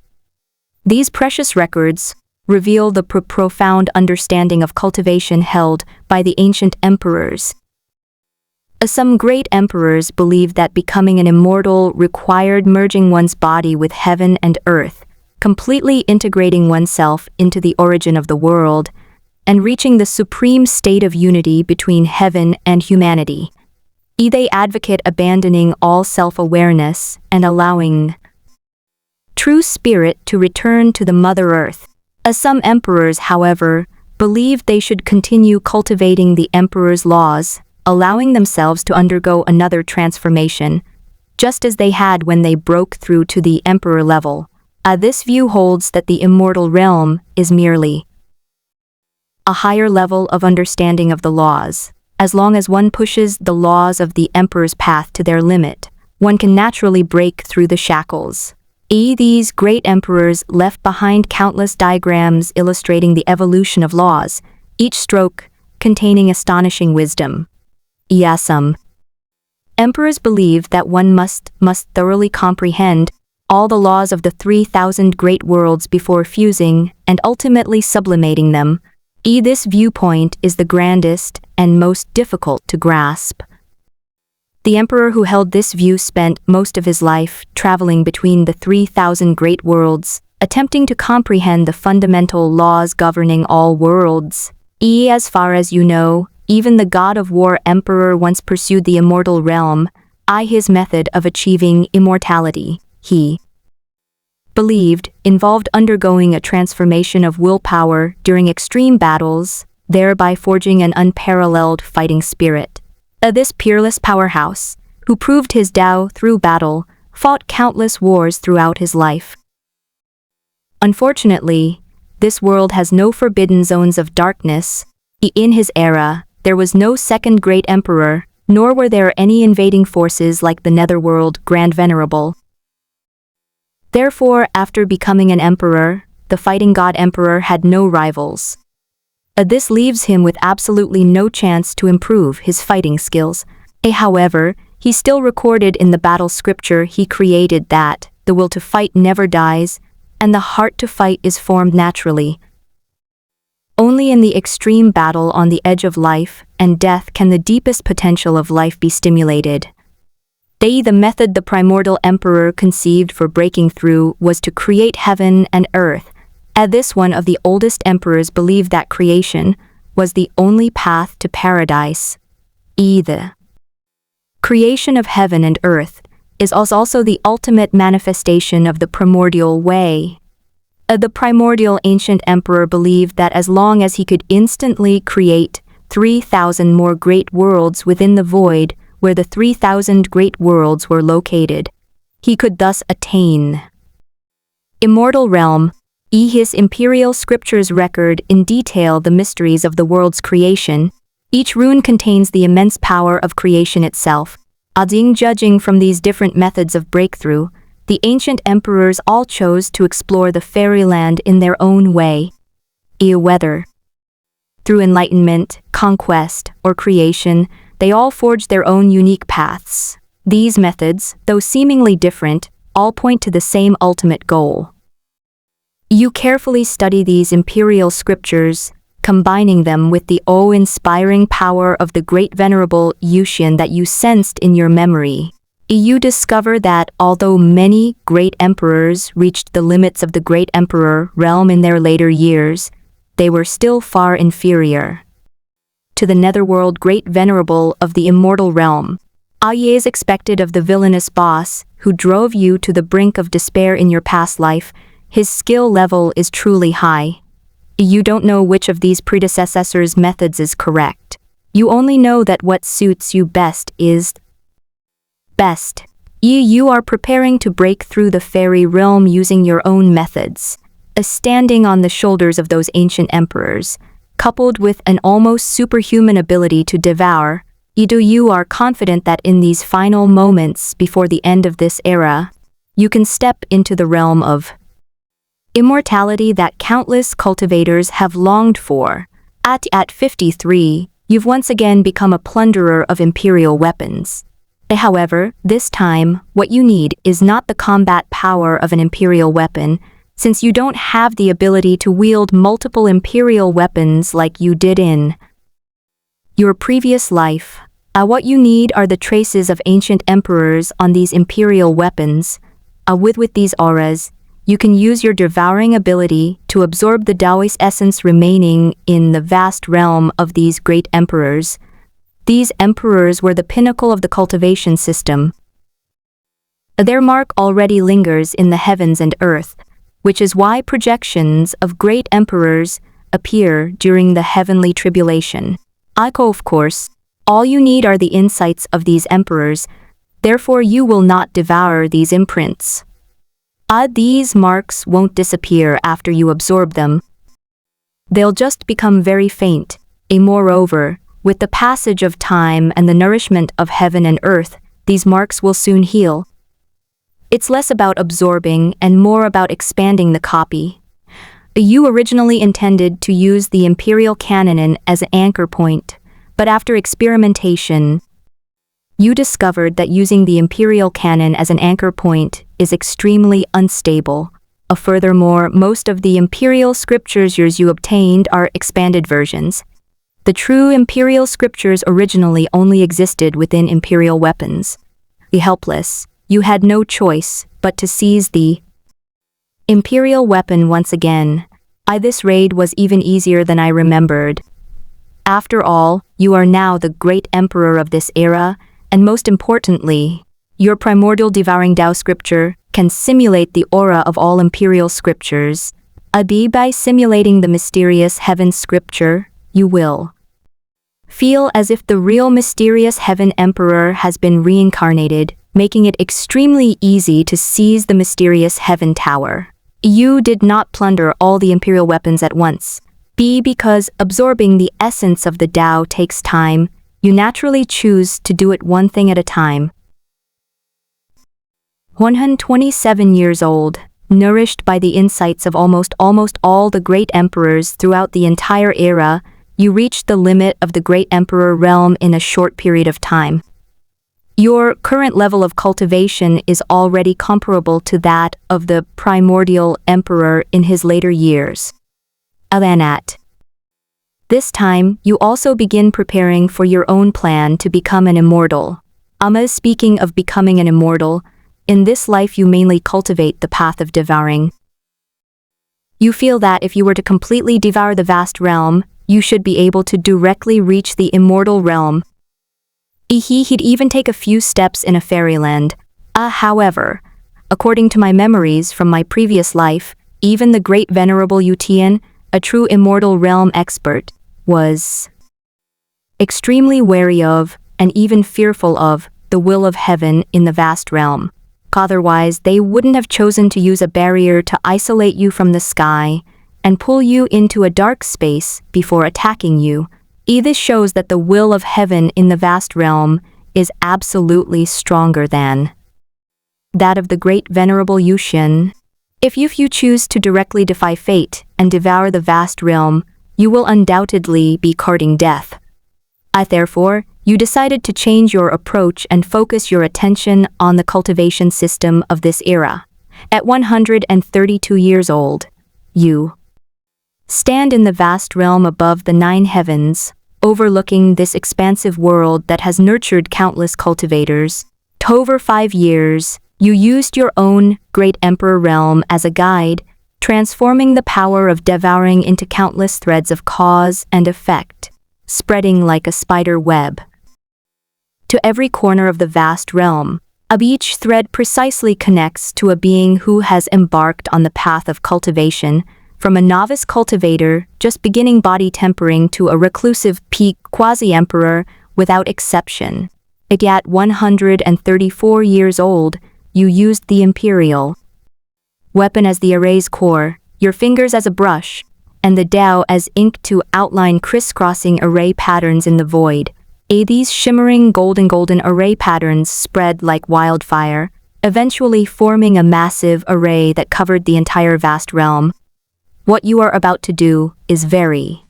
These precious records reveal the profound understanding of cultivation held by the ancient emperors. Some great emperors believed that becoming an immortal required merging one's body with heaven and earth, completely integrating oneself into the origin of the world, and reaching the supreme state of unity between heaven and humanity. They advocate abandoning all self-awareness and allowing true spirit to return to the Mother Earth. Some emperors, however, believed they should continue cultivating the emperor's laws, allowing themselves to undergo another transformation, just as they had when they broke through to the emperor level. This view holds that the immortal realm is merely a higher level of understanding of the laws. As long as one pushes the laws of the emperor's path to their limit, one can naturally break through the shackles. These great emperors left behind countless diagrams illustrating the evolution of laws, each stroke containing astonishing wisdom. Some emperors believed that one must thoroughly comprehend all the laws of the 3,000 great worlds before fusing and ultimately sublimating them. This viewpoint is the grandest and most difficult to grasp. The emperor who held this view spent most of his life traveling between the 3,000 great worlds, attempting to comprehend the fundamental laws governing all worlds. As far as you know, even the god of war emperor once pursued the immortal realm. His method of achieving immortality, he believed, involved undergoing a transformation of willpower during extreme battles, thereby forging an unparalleled fighting spirit. This peerless powerhouse, who proved his Tao through battle, fought countless wars throughout his life. Unfortunately, this world has no forbidden zones of darkness. In his era, there was no second great emperor, nor were there any invading forces like the Netherworld Grand Venerable. Therefore, after becoming an emperor, the fighting god emperor had no rivals. This leaves him with absolutely no chance to improve his fighting skills. However, he still recorded in the battle scripture he created that the will to fight never dies, and the heart to fight is formed naturally. Only in the extreme battle on the edge of life and death can the deepest potential of life be stimulated. The method the primordial emperor conceived for breaking through was to create heaven and earth. This one of the oldest emperors believed that creation was the only path to paradise. The creation of heaven and earth is also the ultimate manifestation of the primordial way. The primordial ancient emperor believed that as long as he could instantly create 3,000 more great worlds within the void where the 3,000 great worlds were located, he could thus attain immortal realm. His imperial scriptures record in detail the mysteries of the world's creation. Each rune contains the immense power of creation itself. Judging from these different methods of breakthrough, the ancient emperors all chose to explore the fairyland in their own way. Whether through enlightenment, conquest, or creation, they all forged their own unique paths. These methods, though seemingly different, all point to the same ultimate goal. You carefully study these imperial scriptures, combining them with the awe-inspiring power of the great venerable Yuxian that you sensed in your memory. You discover that although many great emperors reached the limits of the great emperor realm in their later years, they were still far inferior to the netherworld great venerable of the immortal realm. Is expected of the villainous boss who drove you to the brink of despair in your past life. His skill level is truly high. You don't know which of these predecessors' methods is correct. You only know that what suits you best is best. You are preparing to break through the fairy realm using your own methods. Standing on the shoulders of those ancient emperors, coupled with an almost superhuman ability to devour, you are confident that in these final moments before the end of this era, you can step into the realm of immortality that countless cultivators have longed for. At 53, you've once again become a plunderer of imperial weapons. However, this time, what you need is not the combat power of an imperial weapon, since you don't have the ability to wield multiple imperial weapons like you did in your previous life. What you need are the traces of ancient emperors on these imperial weapons. With these auras, you can use your devouring ability to absorb the Taoist essence remaining in the vast realm of these great emperors. These emperors were the pinnacle of the cultivation system. Their mark already lingers in the heavens and earth, which is why projections of great emperors appear during the heavenly tribulation. Of course, all you need are the insights of these emperors, therefore you will not devour these imprints. These marks won't disappear after you absorb them. They'll just become very faint. Moreover, with the passage of time and the nourishment of heaven and earth, these marks will soon heal. It's less about absorbing and more about expanding the copy. You originally intended to use the Imperial Canon as an anchor point, but after experimentation, you discovered that using the Imperial Canon as an anchor point is extremely unstable. Furthermore, most of the Imperial scriptures you obtained are expanded versions. The true Imperial scriptures originally only existed within Imperial weapons. Helpless, you had no choice but to seize the Imperial weapon once again. This raid was even easier than I remembered. After all, you are now the great emperor of this era, and most importantly, your primordial devouring Tao scripture can simulate the aura of all Imperial scriptures. By simulating the mysterious heaven scripture, you will feel as if the real mysterious heaven emperor has been reincarnated, making it extremely easy to seize the mysterious heaven tower. You did not plunder all the Imperial weapons at once. Because absorbing the essence of the Tao takes time, you naturally choose to do it one thing at a time. 127 years old, nourished by the insights of almost all the great emperors throughout the entire era, you reached the limit of the great emperor realm in a short period of time. Your current level of cultivation is already comparable to that of the primordial emperor in his later years. At this time, you also begin preparing for your own plan to become an immortal. Speaking of becoming an immortal, in this life you mainly cultivate the path of devouring. You feel that if you were to completely devour the vast realm, you should be able to directly reach the immortal realm. He'd even take a few steps in a fairyland. However, according to my memories from my previous life, even the great venerable Yutian, a true immortal realm expert, was extremely wary of, and even fearful of, the will of heaven in the vast realm. Otherwise, they wouldn't have chosen to use a barrier to isolate you from the sky and pull you into a dark space before attacking you. This shows that the will of heaven in the vast realm is absolutely stronger than that of the great venerable Yushin. If you choose to directly defy fate and devour the vast realm, you will undoubtedly be courting death. Therefore, you decided to change your approach and focus your attention on the cultivation system of this era. At 132 years old, you stand in the vast realm above the 9 heavens, overlooking this expansive world that has nurtured countless cultivators. Over 5 years, you used your own great emperor realm as a guide, transforming the power of devouring into countless threads of cause and effect, spreading like a spider web to every corner of the vast realm. Each thread precisely connects to a being who has embarked on the path of cultivation, from a novice cultivator just beginning body tempering to a reclusive peak quasi-emperor without exception. At 134 years old, you used the imperial weapon as the array's core, your fingers as a brush, and the Tao as ink to outline crisscrossing array patterns in the void. These shimmering golden array patterns spread like wildfire, eventually forming a massive array that covered the entire vast realm. What you are about to do is very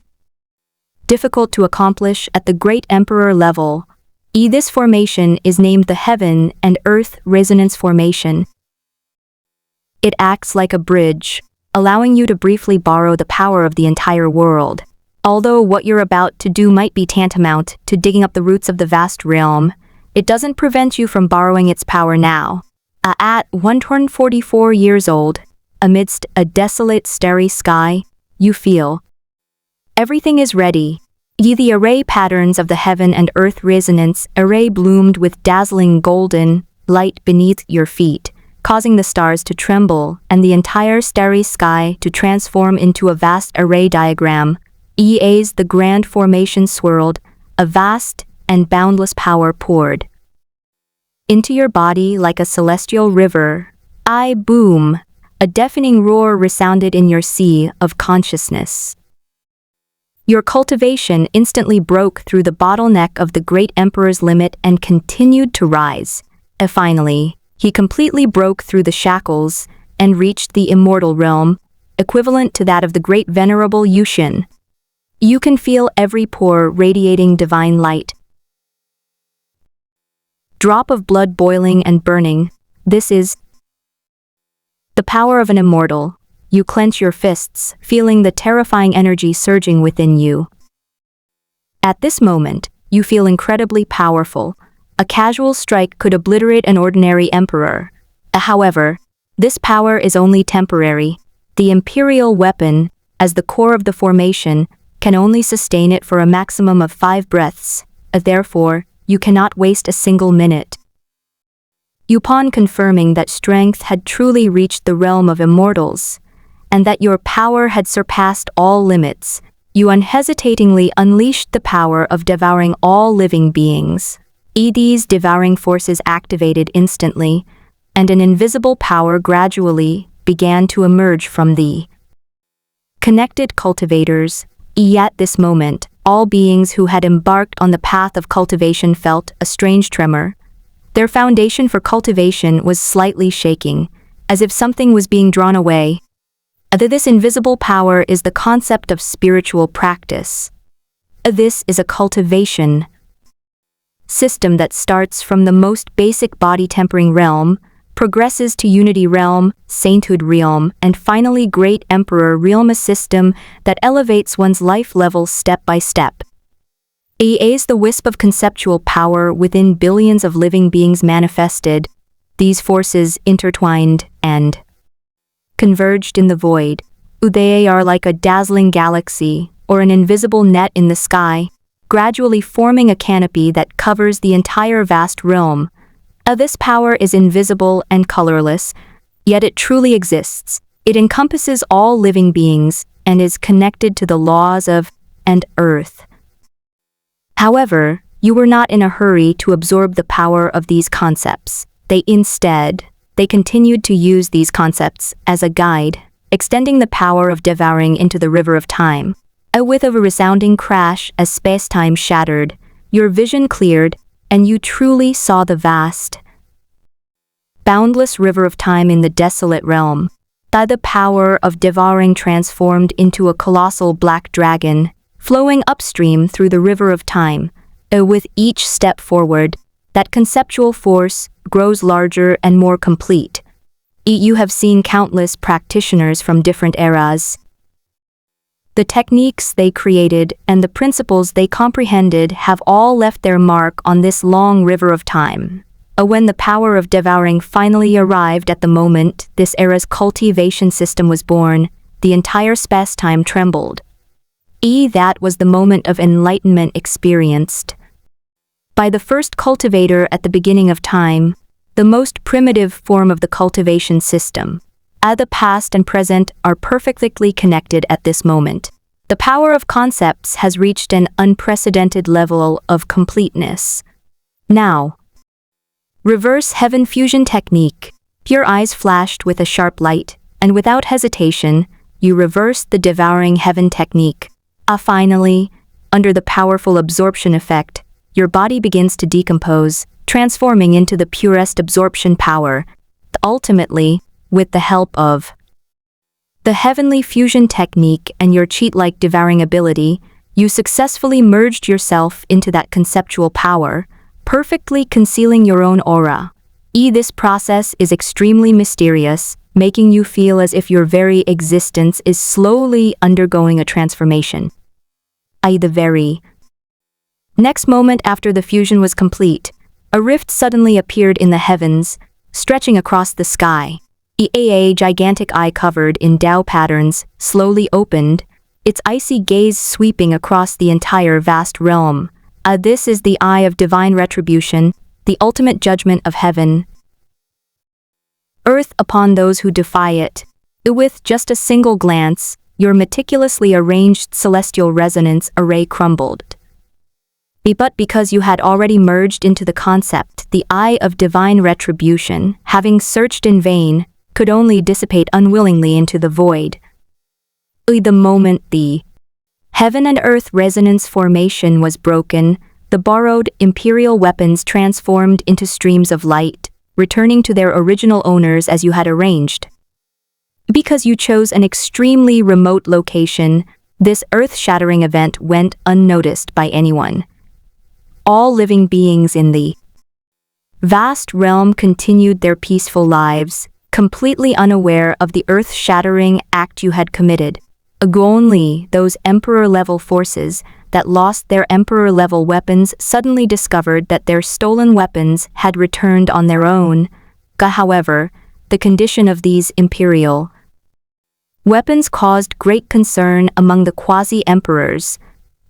difficult to accomplish at the great emperor level. This formation is named the Heaven and Earth Resonance Formation. It acts like a bridge, allowing you to briefly borrow the power of the entire world. Although what you're about to do might be tantamount to digging up the roots of the vast realm, it doesn't prevent you from borrowing its power now. At 144 years old, amidst a desolate starry sky, you feel everything is ready. The array patterns of the heaven and earth resonance array bloomed with dazzling golden light beneath your feet, causing the stars to tremble and the entire starry sky to transform into a vast array diagram. As the grand formation swirled, a vast and boundless power poured into your body like a celestial river. Boom! A deafening roar resounded in your sea of consciousness. Your cultivation instantly broke through the bottleneck of the great emperor's limit and continued to rise. Finally, he completely broke through the shackles and reached the immortal realm, equivalent to that of the great venerable Yushin. You can feel every pore radiating divine light. Drop of blood boiling and burning. This is the power of an immortal. You clench your fists, feeling the terrifying energy surging within you. At this moment, you feel incredibly powerful. A casual strike could obliterate an ordinary emperor. However, this power is only temporary. The imperial weapon, as the core of the formation, can only sustain it for a maximum of 5 breaths. Therefore, you cannot waste a single minute. Upon confirming that strength had truly reached the realm of immortals, and that your power had surpassed all limits, you unhesitatingly unleashed the power of devouring all living beings. These devouring forces activated instantly, and an invisible power gradually began to emerge from the connected cultivators. At this moment, all beings who had embarked on the path of cultivation felt a strange tremor. Their foundation for cultivation was slightly shaking, as if something was being drawn away. This invisible power is the concept of spiritual practice. This is a cultivation system that starts from the most basic body-tempering realm, progresses to unity realm, sainthood realm, and finally great emperor realm, a system that elevates one's life level step by step. As the wisp of conceptual power within billions of living beings manifested, these forces intertwined and converged in the void. They are like a dazzling galaxy or an invisible net in the sky, gradually forming a canopy that covers the entire vast realm. This power is invisible and colorless, yet it truly exists. It encompasses all living beings and is connected to the laws of and earth. However, you were not in a hurry to absorb the power of these concepts. They continued to use these concepts as a guide, extending the power of devouring into the river of time. With a resounding crash as space-time shattered, your vision cleared, and you truly saw the vast, boundless river of time in the desolate realm. The power of devouring transformed into a colossal black dragon, flowing upstream through the river of time. With each step forward, that conceptual force grows larger and more complete. You have seen countless practitioners from different eras. The techniques they created and the principles they comprehended have all left their mark on this long river of time. When the power of devouring finally arrived at the moment this era's cultivation system was born, the entire space-time trembled. That was the moment of enlightenment experienced by the first cultivator at the beginning of time, the most primitive form of the cultivation system. The past and present are perfectly connected at this moment. The power of concepts has reached an unprecedented level of completeness. Now, reverse heaven fusion technique. Your eyes flashed with a sharp light, and without hesitation, you reversed the devouring heaven technique. Finally, under the powerful absorption effect, your body begins to decompose, transforming into the purest absorption power. Ultimately, with the help of the heavenly fusion technique and your cheat-like devouring ability, you successfully merged yourself into that conceptual power, perfectly concealing your own aura. This process is extremely mysterious, making you feel as if your very existence is slowly undergoing a transformation. i.e. the very next moment after the fusion was complete, a rift suddenly appeared in the heavens, stretching across the sky. A gigantic eye covered in Tao patterns slowly opened, its icy gaze sweeping across the entire vast realm. This is the eye of divine retribution, the ultimate judgment of heaven, earth upon those who defy it. With just a single glance, your meticulously arranged celestial resonance array crumbled. But because you had already merged into the concept, the eye of divine retribution, having searched in vain, could only dissipate unwillingly into the void. The moment the heaven and earth resonance formation was broken, the borrowed imperial weapons transformed into streams of light, returning to their original owners as you had arranged. Because you chose an extremely remote location, this earth-shattering event went unnoticed by anyone. All living beings in the vast realm continued their peaceful lives, completely unaware of the earth-shattering act you had committed. Only those Emperor-level forces that lost their Emperor-level weapons suddenly discovered that their stolen weapons had returned on their own. However, the condition of these Imperial weapons caused great concern among the quasi-emperors.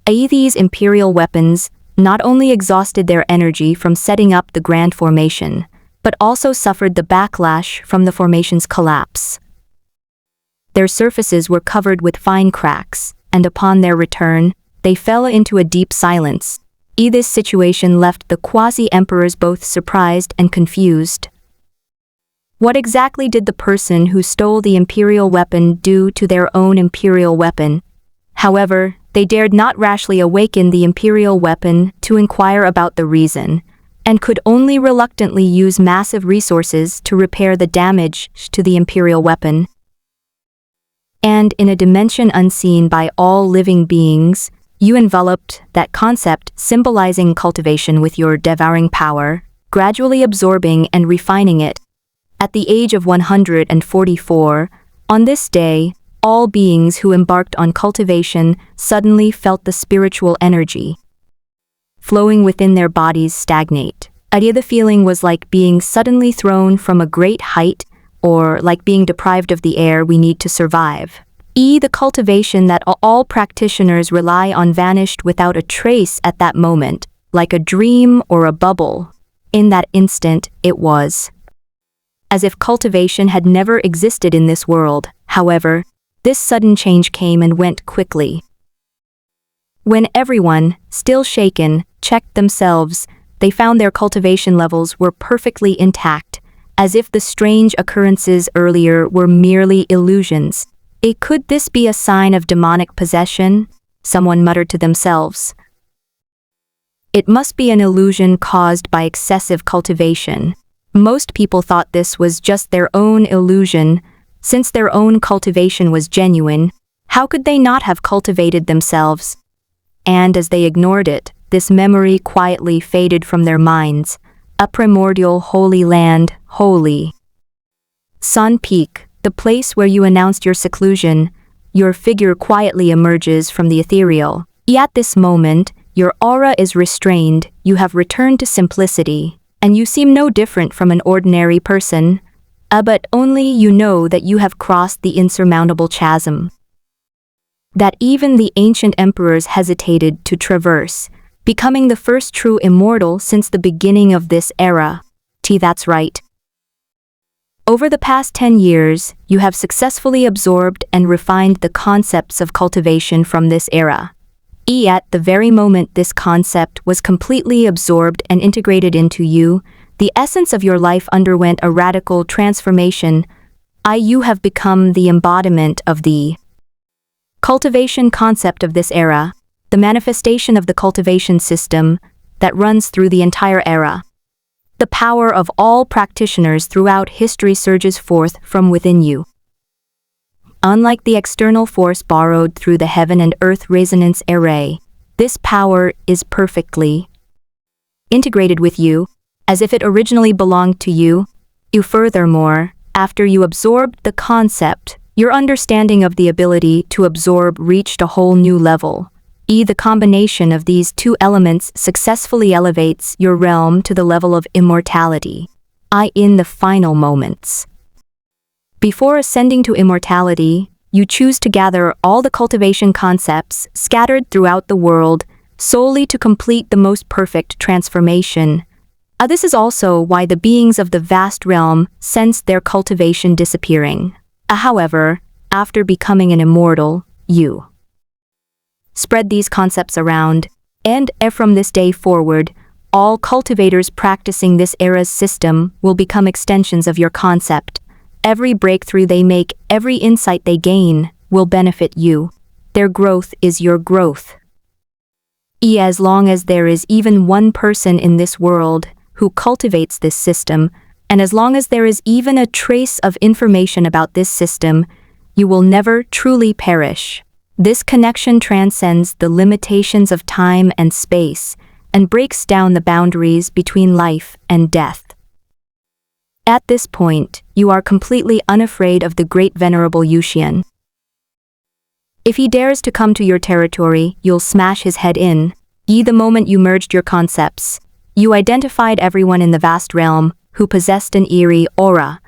These Imperial weapons not only exhausted their energy from setting up the Grand Formation, but also suffered the backlash from the formation's collapse. Their surfaces were covered with fine cracks, and upon their return, they fell into a deep silence. This situation left the quasi-emperors both surprised and confused. What exactly did the person who stole the imperial weapon do to their own imperial weapon? However, they dared not rashly awaken the imperial weapon to inquire about the reason, and could only reluctantly use massive resources to repair the damage to the imperial weapon. And in a dimension unseen by all living beings, you enveloped that concept symbolizing cultivation with your devouring power, gradually absorbing and refining it. At the age of 144, on this day, all beings who embarked on cultivation suddenly felt the spiritual energy flowing within their bodies stagnate. The feeling was like being suddenly thrown from a great height, or like being deprived of the air we need to survive. The cultivation that all practitioners rely on vanished without a trace at that moment, like a dream or a bubble. In that instant, it was as if cultivation had never existed in this world. However, this sudden change came and went quickly. When everyone, still shaken, checked themselves, they found their cultivation levels were perfectly intact, as if the strange occurrences earlier were merely illusions. Could this be a sign of demonic possession? Someone muttered to themselves. It must be an illusion caused by excessive cultivation. Most people thought this was just their own illusion. Since their own cultivation was genuine, how could they not have cultivated themselves? And as they ignored it, this memory quietly faded from their minds. A primordial holy land, holy Sun Peak, the place where you announced your seclusion, your figure quietly emerges from the ethereal. At this moment, your aura is restrained, you have returned to simplicity, and you seem no different from an ordinary person. But only you know that you have crossed the insurmountable chasm that even the ancient emperors hesitated to traverse, becoming the first true immortal since the beginning of this era. That's right. Over the past 10 years, you have successfully absorbed and refined the concepts of cultivation from this era. At the very moment this concept was completely absorbed and integrated into you, the essence of your life underwent a radical transformation. You have become the embodiment of the cultivation concept of this era, the manifestation of the cultivation system that runs through the entire era. The power of all practitioners throughout history surges forth from within you. Unlike the external force borrowed through the heaven and earth resonance array, this power is perfectly integrated with you, as if it originally belonged to you. Furthermore, after you absorbed the concept, your understanding of the ability to absorb reached a whole new level. The combination of these two elements successfully elevates your realm to the level of immortality, in the final moments. Before ascending to immortality, you choose to gather all the cultivation concepts scattered throughout the world solely to complete the most perfect transformation. This is also why the beings of the vast realm sense their cultivation disappearing. However, after becoming an immortal, you spread these concepts around, and from this day forward, all cultivators practicing this era's system will become extensions of your concept. Every breakthrough they make, every insight they gain, will benefit you. Their growth is your growth. As long as there is even one person in this world who cultivates this system, and as long as there is even a trace of information about this system, you will never truly perish. This connection transcends the limitations of time and space and breaks down the boundaries between life and death. At this point, you are completely unafraid of the great venerable Yuxian. If he dares to come to your territory, you'll smash his head in. The moment you merged your concepts, you identified everyone in the vast realm who possessed an eerie aura.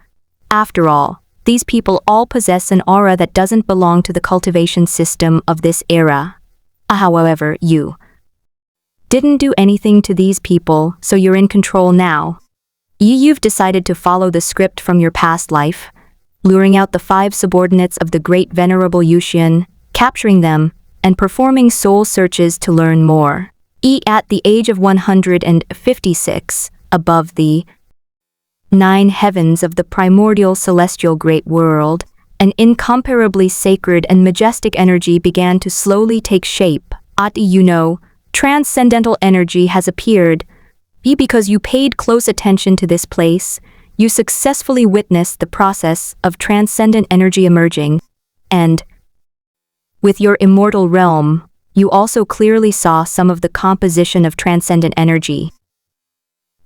After all, these people all possess an aura that doesn't belong to the cultivation system of this era. However, you didn't do anything to these people, so you're in control now. You've decided to follow the script from your past life, luring out the 5 subordinates of the great venerable Yuxian, capturing them, and performing soul searches to learn more. At the age of 156, above the 9 heavens of the primordial celestial great world, an incomparably sacred and majestic energy began to slowly take shape. Transcendental energy has appeared. Because you paid close attention to this place, you successfully witnessed the process of transcendent energy emerging, and with your immortal realm, you also clearly saw some of the composition of transcendent energy.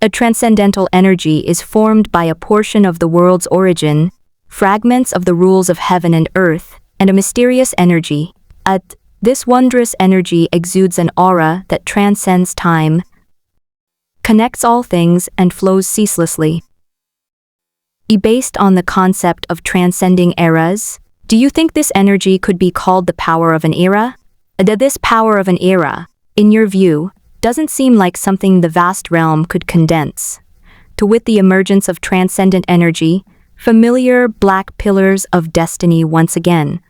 A transcendental energy is formed by a portion of the world's origin, fragments of the rules of heaven and earth, and a mysterious energy. This wondrous energy exudes an aura that transcends time, connects all things, and flows ceaselessly. Based on the concept of transcending eras, do you think this energy could be called the power of an era? This power of an era, in your view, doesn't seem like something the vast realm could condense. With the emergence of transcendent energy, familiar black pillars of destiny once again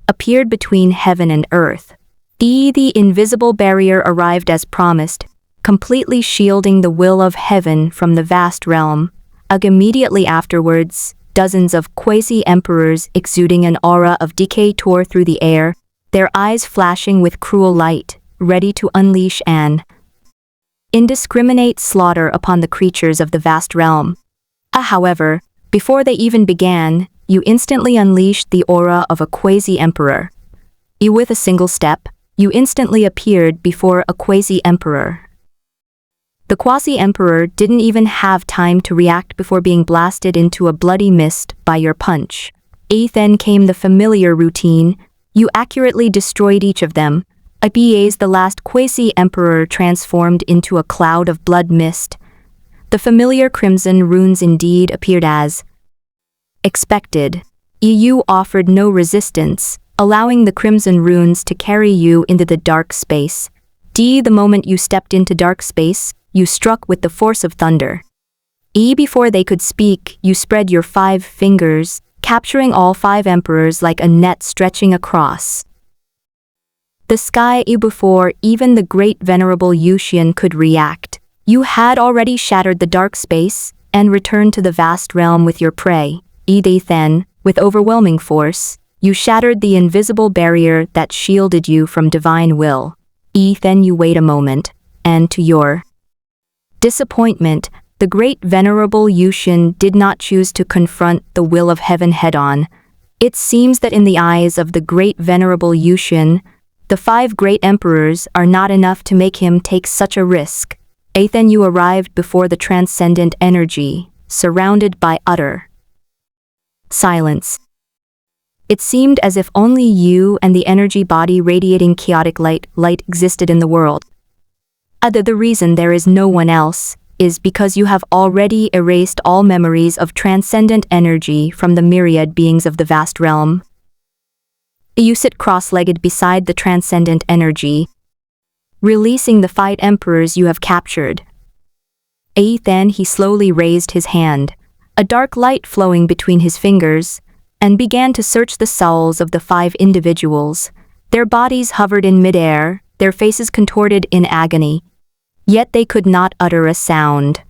appeared between heaven and earth. The invisible barrier arrived as promised, completely shielding the will of heaven from the vast realm. Immediately afterwards, dozens of quasi-emperors exuding an aura of decay tore through the air, their eyes flashing with cruel light, ready to unleash an indiscriminate slaughter upon the creatures of the vast realm. However, before they even began, you instantly unleashed the aura of a quasi-emperor. With a single step, you instantly appeared before a quasi-emperor. The quasi-emperor didn't even have time to react before being blasted into a bloody mist by your punch. Then came the familiar routine. You accurately destroyed each of them. As the last quasi-emperor transformed into a cloud of blood mist, the familiar crimson runes indeed appeared as expected. You offered no resistance, allowing the crimson runes to carry you into the dark space. The moment you stepped into dark space, you struck with the force of thunder. Before they could speak, you spread your 5 fingers, capturing all 5 emperors like a net stretching across the sky. Before even the great venerable Yuxian could react, you had already shattered the dark space and returned to the vast realm with your prey. Then, with overwhelming force, you shattered the invisible barrier that shielded you from divine will. Then you wait a moment, and to your disappointment, the great venerable Yuxian did not choose to confront the will of heaven head-on. It seems that in the eyes of the great venerable Yuxian, the 5 great emperors are not enough to make him take such a risk. Then you arrived before the transcendent energy, surrounded by utter silence. It seemed as if only you and the energy body radiating chaotic light existed in the world. The reason there is no one else is because you have already erased all memories of transcendent energy from the myriad beings of the vast realm. You sit cross-legged beside the transcendent energy, releasing the 5 emperors you have captured. Then he slowly raised his hand, a dark light flowing between his fingers, and began to search the souls of the 5 individuals. Their bodies hovered in midair, their faces contorted in agony. Yet they could not utter a sound.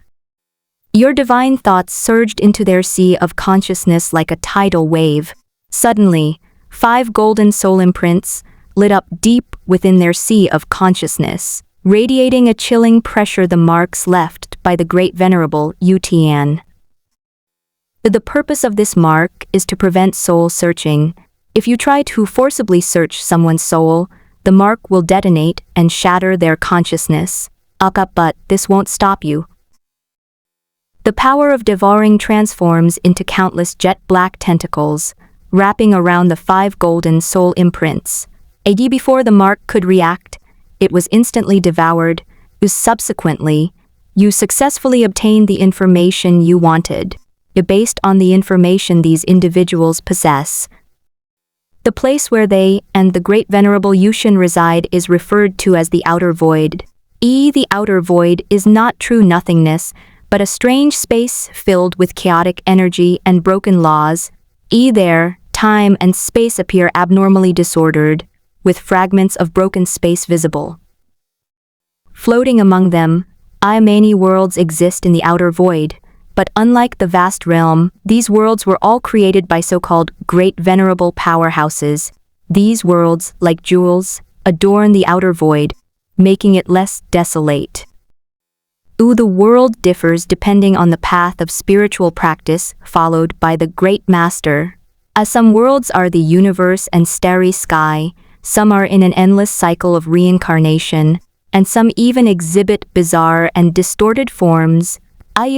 Your divine thoughts surged into their sea of consciousness like a tidal wave. Suddenly, 5 golden soul imprints lit up deep within their sea of consciousness, radiating a chilling pressure the marks left by the great venerable Yu Tian. The purpose of this mark is to prevent soul searching. If you try to forcibly search someone's soul, the mark will detonate and shatter their consciousness. But this won't stop you. The power of devouring transforms into countless jet-black tentacles, wrapping around the 5 golden soul imprints. Before the mark could react, it was instantly devoured. Subsequently, you successfully obtained the information you wanted, based on the information these individuals possess. The place where they and the great venerable Yushin reside is referred to as the outer void. The outer void is not true nothingness, but a strange space filled with chaotic energy and broken laws. There, time and space appear abnormally disordered, with fragments of broken space visible. Floating among them, many worlds exist in the outer void, but unlike the vast realm, these worlds were all created by so-called great venerable powerhouses. These worlds, like jewels, adorn the outer void, making it less desolate. The world differs depending on the path of spiritual practice followed by the Great Master. Some worlds are the universe and starry sky, some are in an endless cycle of reincarnation, and some even exhibit bizarre and distorted forms.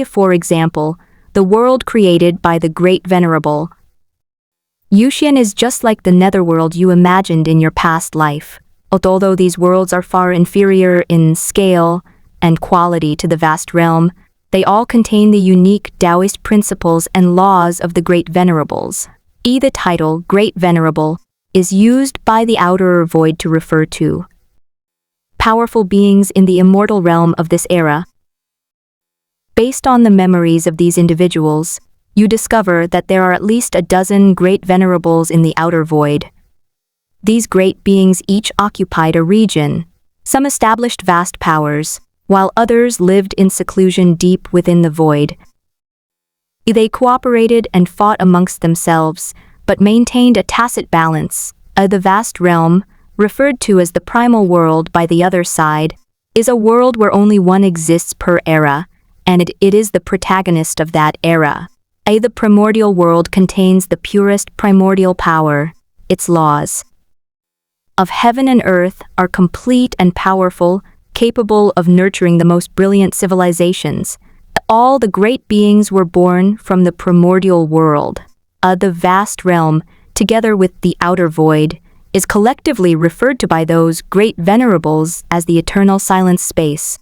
For example, the world created by the Great Venerable Yushin is just like the netherworld you imagined in your past life. Although these worlds are far inferior in scale and quality to the vast realm, they all contain the unique Taoist principles and laws of the Great Venerables. The title Great Venerable is used by the outer void to refer to powerful beings in the immortal realm of this era. Based on the memories of these individuals, you discover that there are at least a dozen Great Venerables in the outer void. These great beings each occupied a region. Some established vast powers, while others lived in seclusion deep within the void. They cooperated and fought amongst themselves, but maintained a tacit balance. The vast realm, referred to as the primal world by the other side, is a world where only one exists per era, and it is the protagonist of that era. The primordial world contains the purest primordial power. Its laws of heaven and earth are complete and powerful, capable of nurturing the most brilliant civilizations. All the great beings were born from the primordial world. The vast realm, together with the outer void, is collectively referred to by those great venerables as the eternal silent space.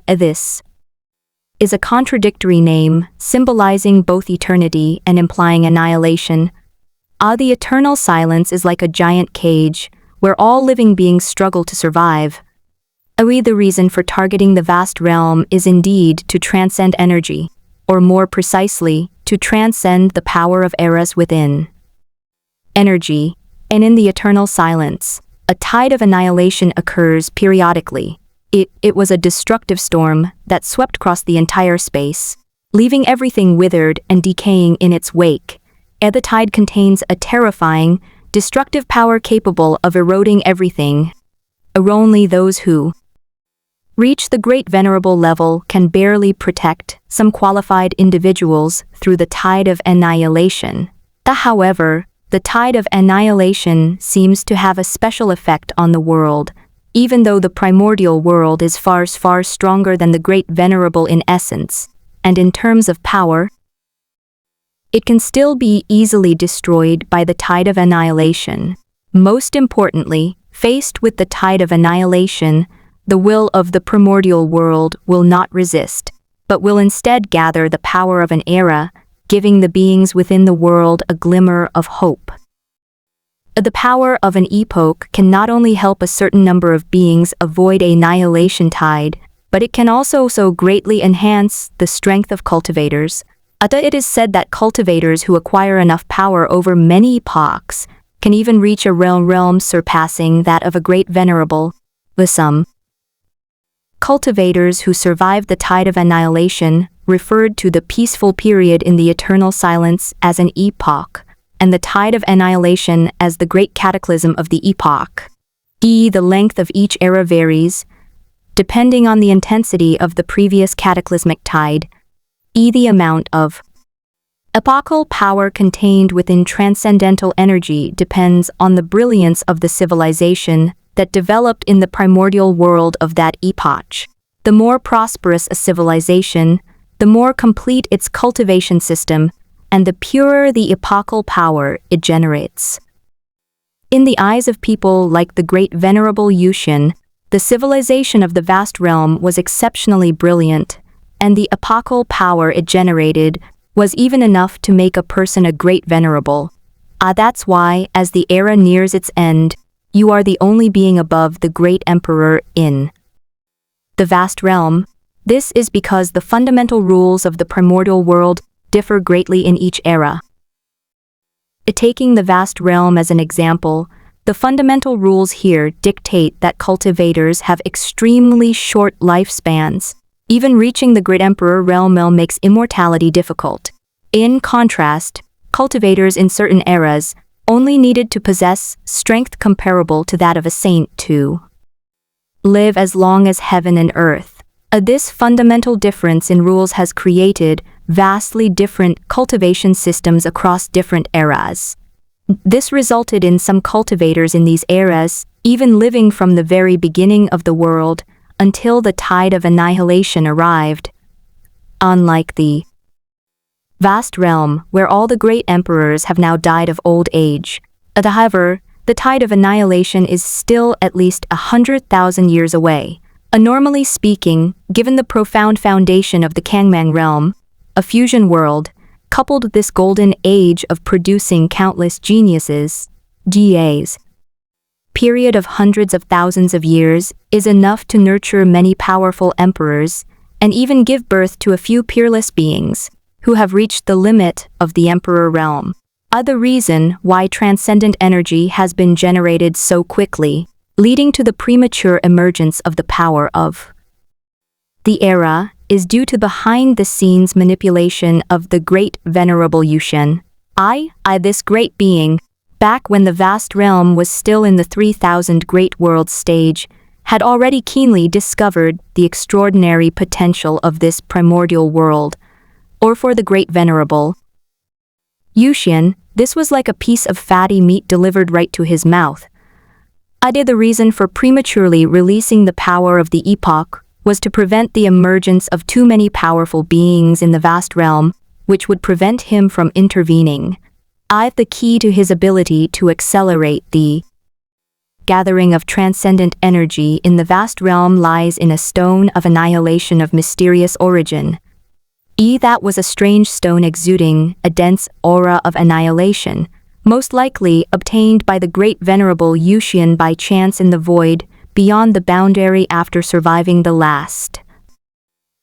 This is a contradictory name, symbolizing both eternity and implying annihilation. The eternal silence is like a giant cage, where all living beings struggle to survive. The reason for targeting the vast realm is indeed to transcend energy, or more precisely, to transcend the power of eras within energy, and in the eternal silence, a tide of annihilation occurs periodically. It was a destructive storm that swept across the entire space, leaving everything withered and decaying in its wake. The tide contains a terrifying, destructive power capable of eroding everything. Only those who reach the great venerable level can barely protect some qualified individuals through the tide of annihilation. However, the tide of annihilation seems to have a special effect on the world, even though the primordial world is far stronger than the great venerable in essence, and in terms of power. it can still be easily destroyed by the tide of annihilation. Most importantly, faced with the tide of annihilation, the will of the primordial world will not resist, but will instead gather the power of an era, giving the beings within the world a glimmer of hope. The power of an epoch can not only help a certain number of beings avoid a annihilation tide, but it can also so greatly enhance the strength of cultivators. It is said that cultivators who acquire enough power over many epochs can even reach a realm surpassing that of a great venerable. Some cultivators who survived the tide of annihilation referred to the peaceful period in the eternal silence as an epoch, and the tide of annihilation as the great cataclysm of the epoch. The length of each era varies, depending on the intensity of the previous cataclysmic tide. The amount of epochal power contained within transcendental energy depends on the brilliance of the civilization that developed in the primordial world of that epoch. The more prosperous a civilization, the more complete its cultivation system, and the purer the epochal power it generates. In the eyes of people like the great venerable Yuxian, the civilization of the vast realm was exceptionally brilliant, and the epochal power it generated was even enough to make a person a great venerable. That's why, as the era nears its end, you are the only being above the great emperor in the vast realm. This is because the fundamental rules of the primordial world differ greatly in each era. Taking the vast realm as an example, the fundamental rules here dictate that cultivators have extremely short lifespans. Even reaching the great emperor realm makes immortality difficult. In contrast, cultivators in certain eras only needed to possess strength comparable to that of a saint to live as long as heaven and earth. This fundamental difference in rules has created vastly different cultivation systems across different eras. This resulted in some cultivators in these eras even living from the very beginning of the world until the tide of annihilation arrived. Unlike the vast realm, where all the great emperors have now died of old age. However, the tide of annihilation is still at least 100,000 years away. Normally speaking, given the profound foundation of the Kangmang realm, a fusion world, coupled with this golden age of producing countless geniuses, GAs, period of hundreds of thousands of years is enough to nurture many powerful emperors and even give birth to a few peerless beings who have reached the limit of the emperor realm. The reason why transcendent energy has been generated so quickly, leading to the premature emergence of the power of the era, is due to behind-the-scenes manipulation of the great venerable Yuxian. This great being, back when the vast realm was still in the 3000 great worlds stage, had already keenly discovered the extraordinary potential of this primordial world. Or for the great venerable Yuxian, this was like a piece of fatty meat delivered right to his mouth. The reason for prematurely releasing the power of the epoch was to prevent the emergence of too many powerful beings in the vast realm, which would prevent him from intervening. The key to his ability to accelerate the gathering of transcendent energy in the vast realm lies in a stone of annihilation of mysterious origin. That was a strange stone exuding a dense aura of annihilation, most likely obtained by the great venerable Yuxian by chance in the void beyond the boundary after surviving the last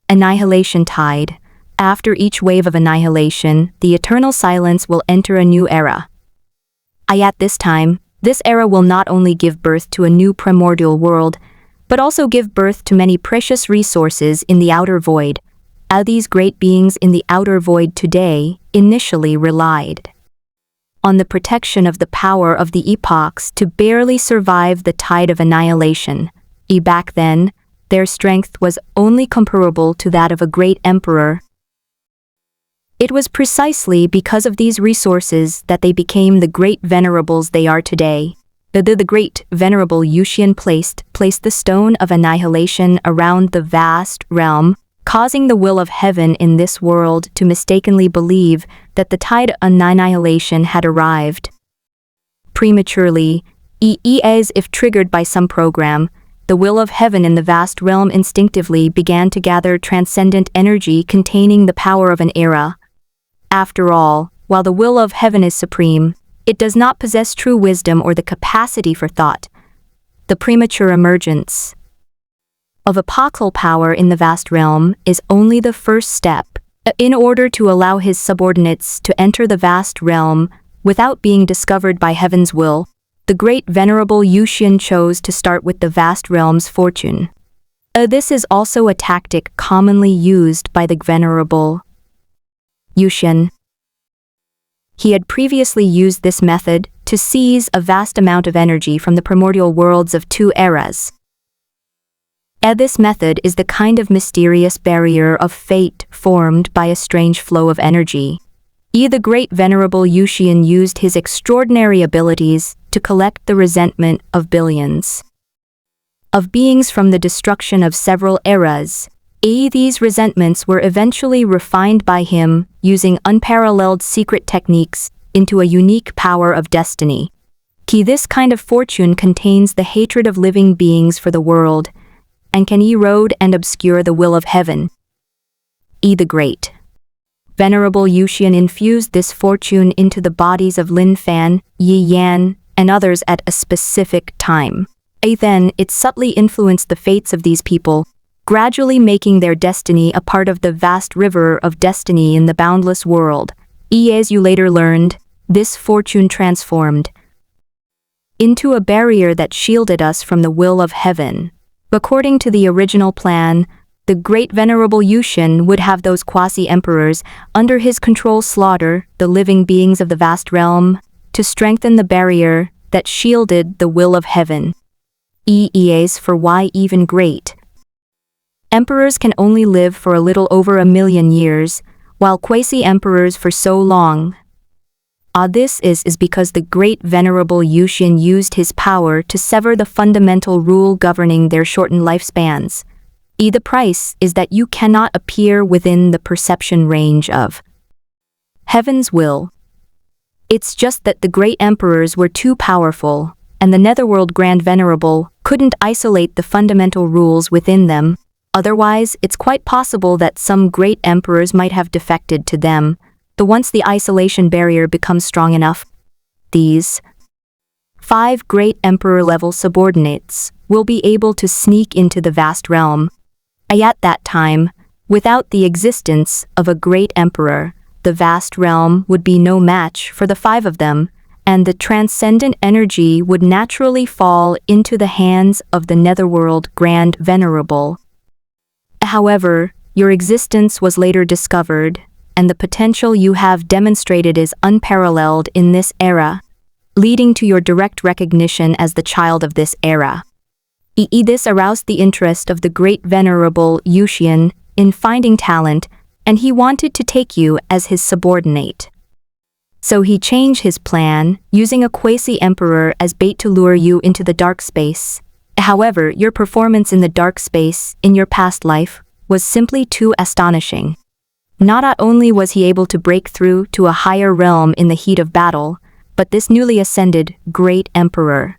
annihilation tide. After each wave of annihilation, the eternal silence will enter a new era. At this time, this era will not only give birth to a new primordial world, but also give birth to many precious resources in the outer void. These great beings in the outer void today initially relied on the protection of the power of the epochs to barely survive the tide of annihilation. Back then, their strength was only comparable to that of a great emperor. It was precisely because of these resources that they became the great venerables they are today. The great venerable Yuxian placed the stone of annihilation around the vast realm, causing the will of heaven in this world to mistakenly believe that the tide of annihilation had arrived. Prematurely, as if triggered by some program, the will of heaven in the vast realm instinctively began to gather transcendent energy containing the power of an era. After all, while the will of heaven is supreme, it does not possess true wisdom or the capacity for thought. The premature emergence of apocal power in the vast realm is only the first step in order to allow his subordinates to enter the vast realm without being discovered by heaven's will. The great venerable Yuxian chose to start with the vast realm's fortune. This is also a tactic commonly used by the venerable Yuxian. He had previously used this method to seize a vast amount of energy from the primordial worlds of two eras. This method is the kind of mysterious barrier of fate formed by a strange flow of energy. The great venerable Yuxian used his extraordinary abilities to collect the resentment of billions of beings from the destruction of several eras. These resentments were eventually refined by him using unparalleled secret techniques into a unique power of destiny. This kind of fortune contains the hatred of living beings for the world and can erode and obscure the will of heaven. The great venerable Yuxian infused this fortune into the bodies of Lin Fan, Yi Yan, and others at a specific time. Then it subtly influenced the fates of these people, gradually making their destiny a part of the vast river of destiny in the boundless world. As you later learned, this fortune transformed into a barrier that shielded us from the will of heaven. According to the original plan, the great venerable Yuxian would have those quasi-emperors under his control slaughter the living beings of the vast realm to strengthen the barrier that shielded the will of heaven. As for why even great emperors can only live for a little over 1,000,000 years, while quasi-emperors for so long. This is because the great venerable Yuxian used his power to sever the fundamental rule governing their shortened lifespans. The price is that you cannot appear within the perception range of heaven's will. It's just that the great emperors were too powerful, and the Netherworld Grand Venerable couldn't isolate the fundamental rules within them. Otherwise, it's quite possible that some great emperors might have defected to them. Once the isolation barrier becomes strong enough, these 5 great emperor-level subordinates will be able to sneak into the vast realm. At that time, without the existence of a great emperor, the vast realm would be no match for the 5 of them, and the transcendent energy would naturally fall into the hands of the Netherworld Grand Venerable. However, your existence was later discovered, and the potential you have demonstrated is unparalleled in this era, leading to your direct recognition as the child of this era. This aroused the interest of the great venerable Yuxian in finding talent, and he wanted to take you as his subordinate. So he changed his plan, using a quasi-emperor as bait to lure you into the dark space. However, your performance in the dark space in your past life was simply too astonishing. Not only was he able to break through to a higher realm in the heat of battle, but this newly ascended great emperor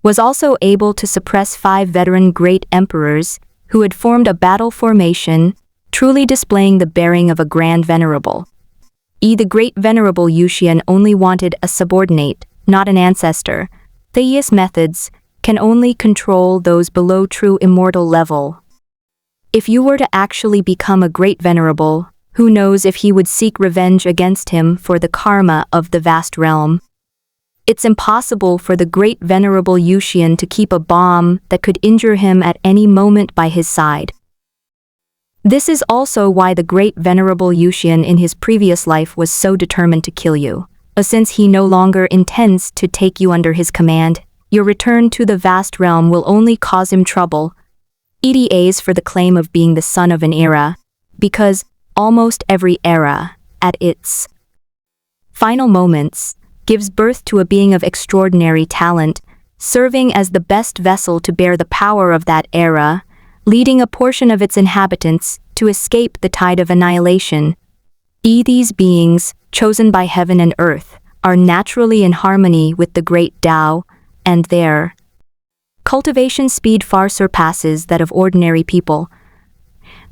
was also able to suppress 5 veteran great emperors who had formed a battle formation, truly displaying the bearing of a grand venerable. The great venerable Yuxian only wanted a subordinate, not an ancestor. Thei's methods can only control those below true immortal level. If you were to actually become a great venerable, who knows if he would seek revenge against him for the karma of the vast realm. It's impossible for the great venerable Yuxian to keep a bomb that could injure him at any moment by his side. This is also why the great venerable Yuxian in his previous life was so determined to kill you. Since he no longer intends to take you under his command, your return to the vast realm will only cause him trouble. EDAs for the claim of being the son of an era, because almost every era, at its final moments, gives birth to a being of extraordinary talent, serving as the best vessel to bear the power of that era, leading a portion of its inhabitants to escape the tide of annihilation. These beings, chosen by heaven and earth, are naturally in harmony with the great Tao, and their cultivation speed far surpasses that of ordinary people.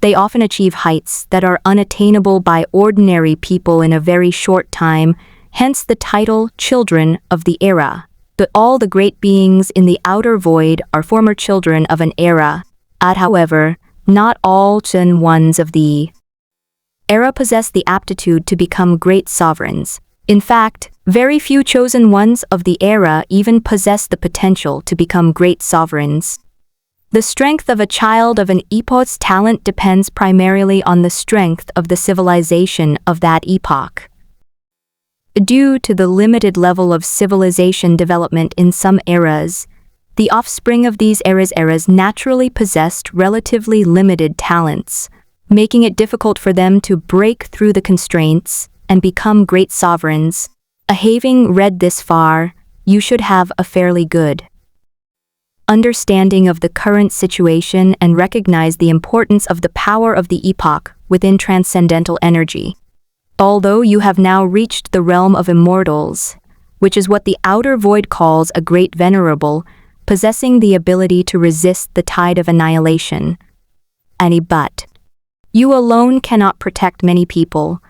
They often achieve heights that are unattainable by ordinary people in a very short time, hence the title Children of the Era. But all the great beings in the outer void are former children of an era. However, not all chosen ones of the era possess the aptitude to become great sovereigns. In fact, very few chosen ones of the era even possess the potential to become great sovereigns. The strength of a child of an epoch's talent depends primarily on the strength of the civilization of that epoch. Due to the limited level of civilization development in some eras, the offspring of these eras naturally possessed relatively limited talents, making it difficult for them to break through the constraints and become great sovereigns. Having read this far, you should have a fairly good understanding of the current situation and recognize the importance of the power of the epoch within transcendental energy. Although you have now reached the realm of immortals, which is what the outer void calls a great venerable, possessing the ability to resist the tide of annihilation. But you alone cannot protect many people,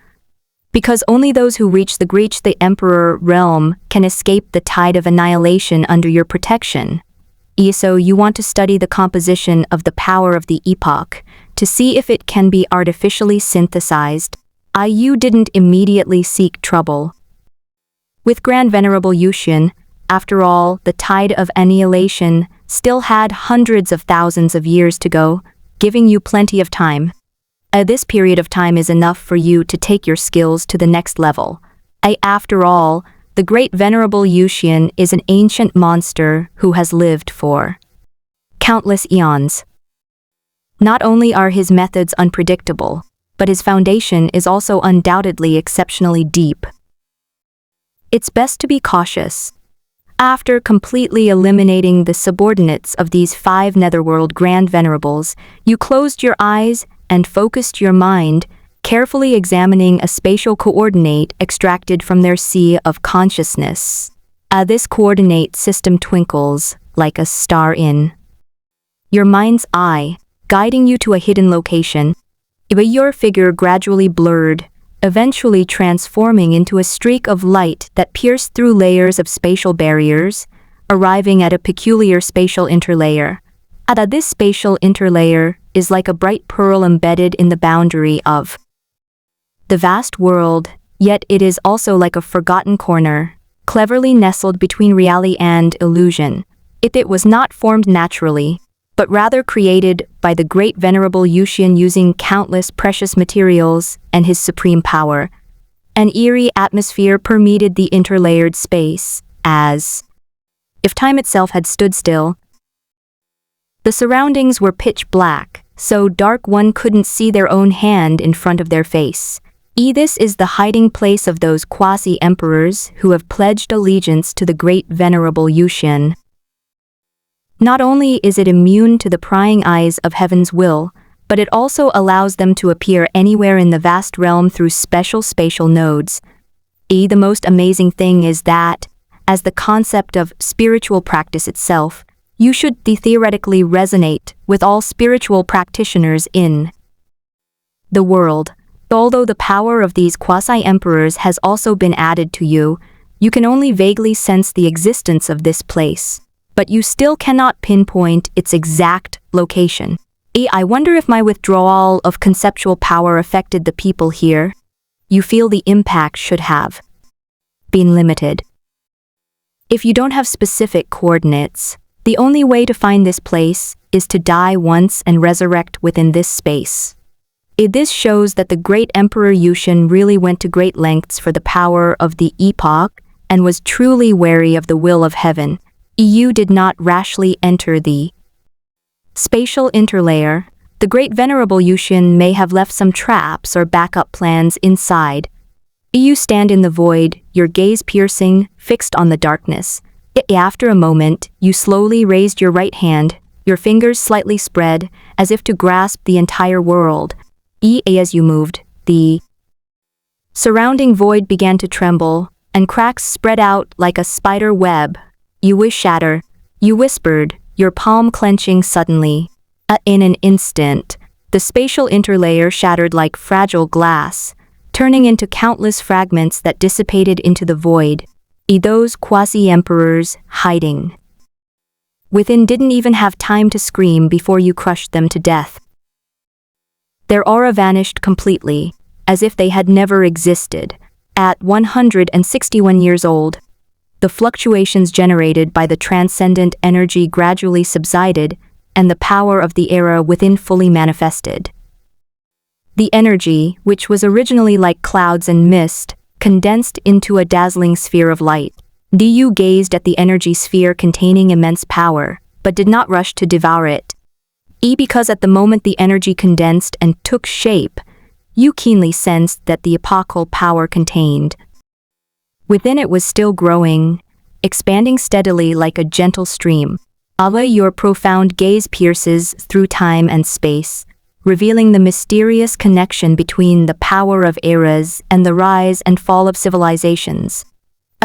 because only those who reach the emperor realm can escape the tide of annihilation under your protection. So you want to study the composition of the power of the epoch to see if it can be artificially synthesized. You didn't immediately seek trouble with Grand Venerable Yuxian. After all, the tide of annihilation still had hundreds of thousands of years to go, giving you plenty of time. This period of time is enough for you to take your skills to the next level. After all, the great Venerable Yuxian is an ancient monster who has lived for countless eons. Not only are his methods unpredictable, but his foundation is also undoubtedly exceptionally deep. It's best to be cautious. After completely eliminating the subordinates of these 5 netherworld Grand Venerables, you closed your eyes and focused your mind, carefully examining a spatial coordinate extracted from their sea of consciousness. This coordinate system twinkles like a star in your mind's eye, guiding you to a hidden location. Your figure gradually blurred, eventually transforming into a streak of light that pierced through layers of spatial barriers, arriving at a peculiar spatial interlayer. This spatial interlayer is like a bright pearl embedded in the boundary of the vast world, yet it is also like a forgotten corner, cleverly nestled between reality and illusion. It was not formed naturally, but rather created by the great Venerable Yuxian using countless precious materials and his supreme power. An eerie atmosphere permeated the interlayered space, as if time itself had stood still. The surroundings were pitch black, so dark one couldn't see their own hand in front of their face. This is the hiding place of those quasi-emperors who have pledged allegiance to the great Venerable Yuxian. Not only is it immune to the prying eyes of heaven's will, but it also allows them to appear anywhere in the vast realm through special spatial nodes. The most amazing thing is that, as the concept of spiritual practice itself, you should theoretically resonate with all spiritual practitioners in the world. Although the power of these quasi-emperors has also been added to you, you can only vaguely sense the existence of this place, but you still cannot pinpoint its exact location. I wonder if my withdrawal of conceptual power affected the people here. You feel the impact should have been limited. If you don't have specific coordinates, the only way to find this place is to die once and resurrect within this space. This shows that the great Emperor Yuxian really went to great lengths for the power of the epoch and was truly wary of the will of heaven. You did not rashly enter the spatial interlayer. The great Venerable Yuxian may have left some traps or backup plans inside. You stand in the void, your gaze piercing, fixed on the darkness. After a moment, you slowly raised your right hand, your fingers slightly spread, as if to grasp the entire world. As you moved, the surrounding void began to tremble, and cracks spread out like a spider web. You wish shatter, you whispered, your palm clenching suddenly. In an instant, the spatial interlayer shattered like fragile glass, turning into countless fragments that dissipated into the void. Those quasi-emperors hiding within didn't even have time to scream before you crushed them to death. Their aura vanished completely, as if they had never existed. At 161 years old, the fluctuations generated by the transcendent energy gradually subsided, and the power of the era within fully manifested. The energy, which was originally like clouds and mist, condensed into a dazzling sphere of light. Du gazed at the energy sphere containing immense power, but did not rush to devour it. Because at the moment the energy condensed and took shape, you keenly sensed that the epochal power contained within it was still growing, expanding steadily like a gentle stream. Your profound gaze pierces through time and space, revealing the mysterious connection between the power of eras and the rise and fall of civilizations.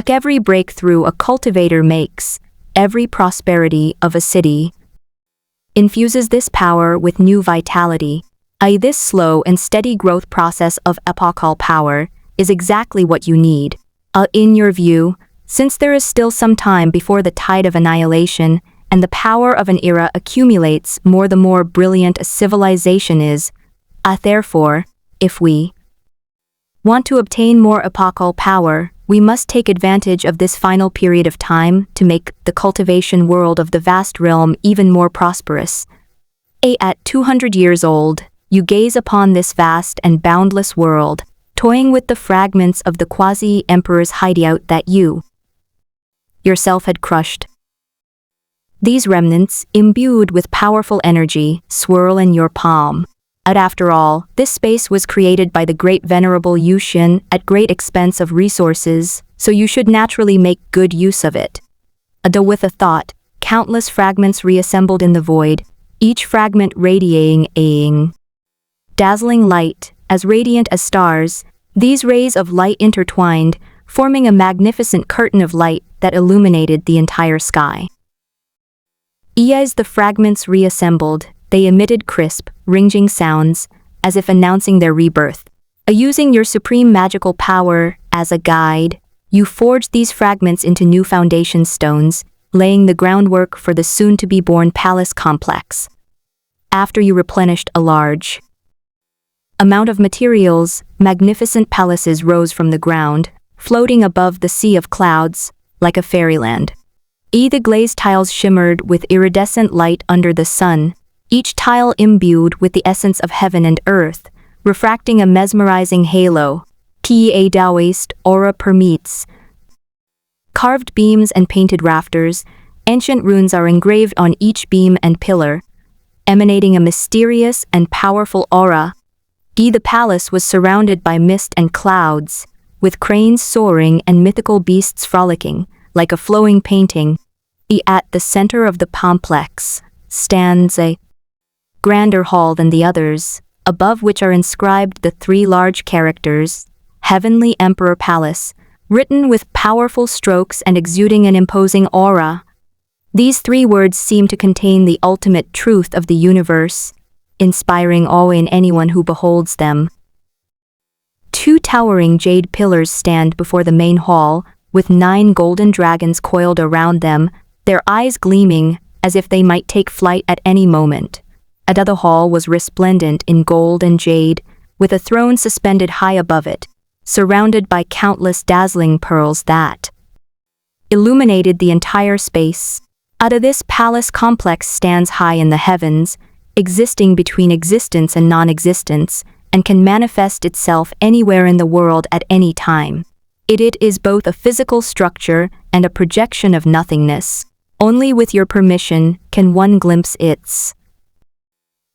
Every breakthrough a cultivator makes, every prosperity of a city, infuses this power with new vitality. This slow and steady growth process of epochal power is exactly what you need. In your view, since there is still some time before the tide of annihilation, and the power of an era accumulates more the more brilliant a civilization is, therefore, if we want to obtain more epochal power, we must take advantage of this final period of time to make the cultivation world of the vast realm even more prosperous. At 200 years old, you gaze upon this vast and boundless world, toying with the fragments of the quasi-emperor's hideout that you yourself had crushed. These remnants, imbued with powerful energy, swirl in your palm. After all, this space was created by the great venerable Yu Xin at great expense of resources, so you should naturally make good use of it. With a thought, countless fragments reassembled in the void, each fragment radiating a dazzling light, as radiant as stars. These rays of light intertwined, forming a magnificent curtain of light that illuminated the entire sky. As the fragments reassembled, they emitted crisp, ringing sounds, as if announcing their rebirth. Using your supreme magical power as a guide, you forged these fragments into new foundation stones, laying the groundwork for the soon-to-be-born palace complex. After you replenished a large amount of materials, magnificent palaces rose from the ground, floating above the sea of clouds, like a fairyland. The glazed tiles shimmered with iridescent light under the sun, each tile imbued with the essence of heaven and earth, refracting a mesmerizing halo. A Taoist aura permeates carved beams and painted rafters. Ancient runes are engraved on each beam and pillar, emanating a mysterious and powerful aura. The palace was surrounded by mist and clouds, with cranes soaring and mythical beasts frolicking, like a flowing painting. At the center of the complex stands a grander hall than the others, above which are inscribed the three large characters, Heavenly Emperor Palace, written with powerful strokes and exuding an imposing aura. These three words seem to contain the ultimate truth of the universe, inspiring awe in anyone who beholds them. Two towering jade pillars stand before the main hall, with 9 golden dragons coiled around them, their eyes gleaming as if they might take flight at any moment. The hall was resplendent in gold and jade, with a throne suspended high above it, surrounded by countless dazzling pearls that illuminated the entire space. This palace complex stands high in the heavens, existing between existence and non-existence, and can manifest itself anywhere in the world at any time. It is both a physical structure and a projection of nothingness. Only with your permission can one glimpse its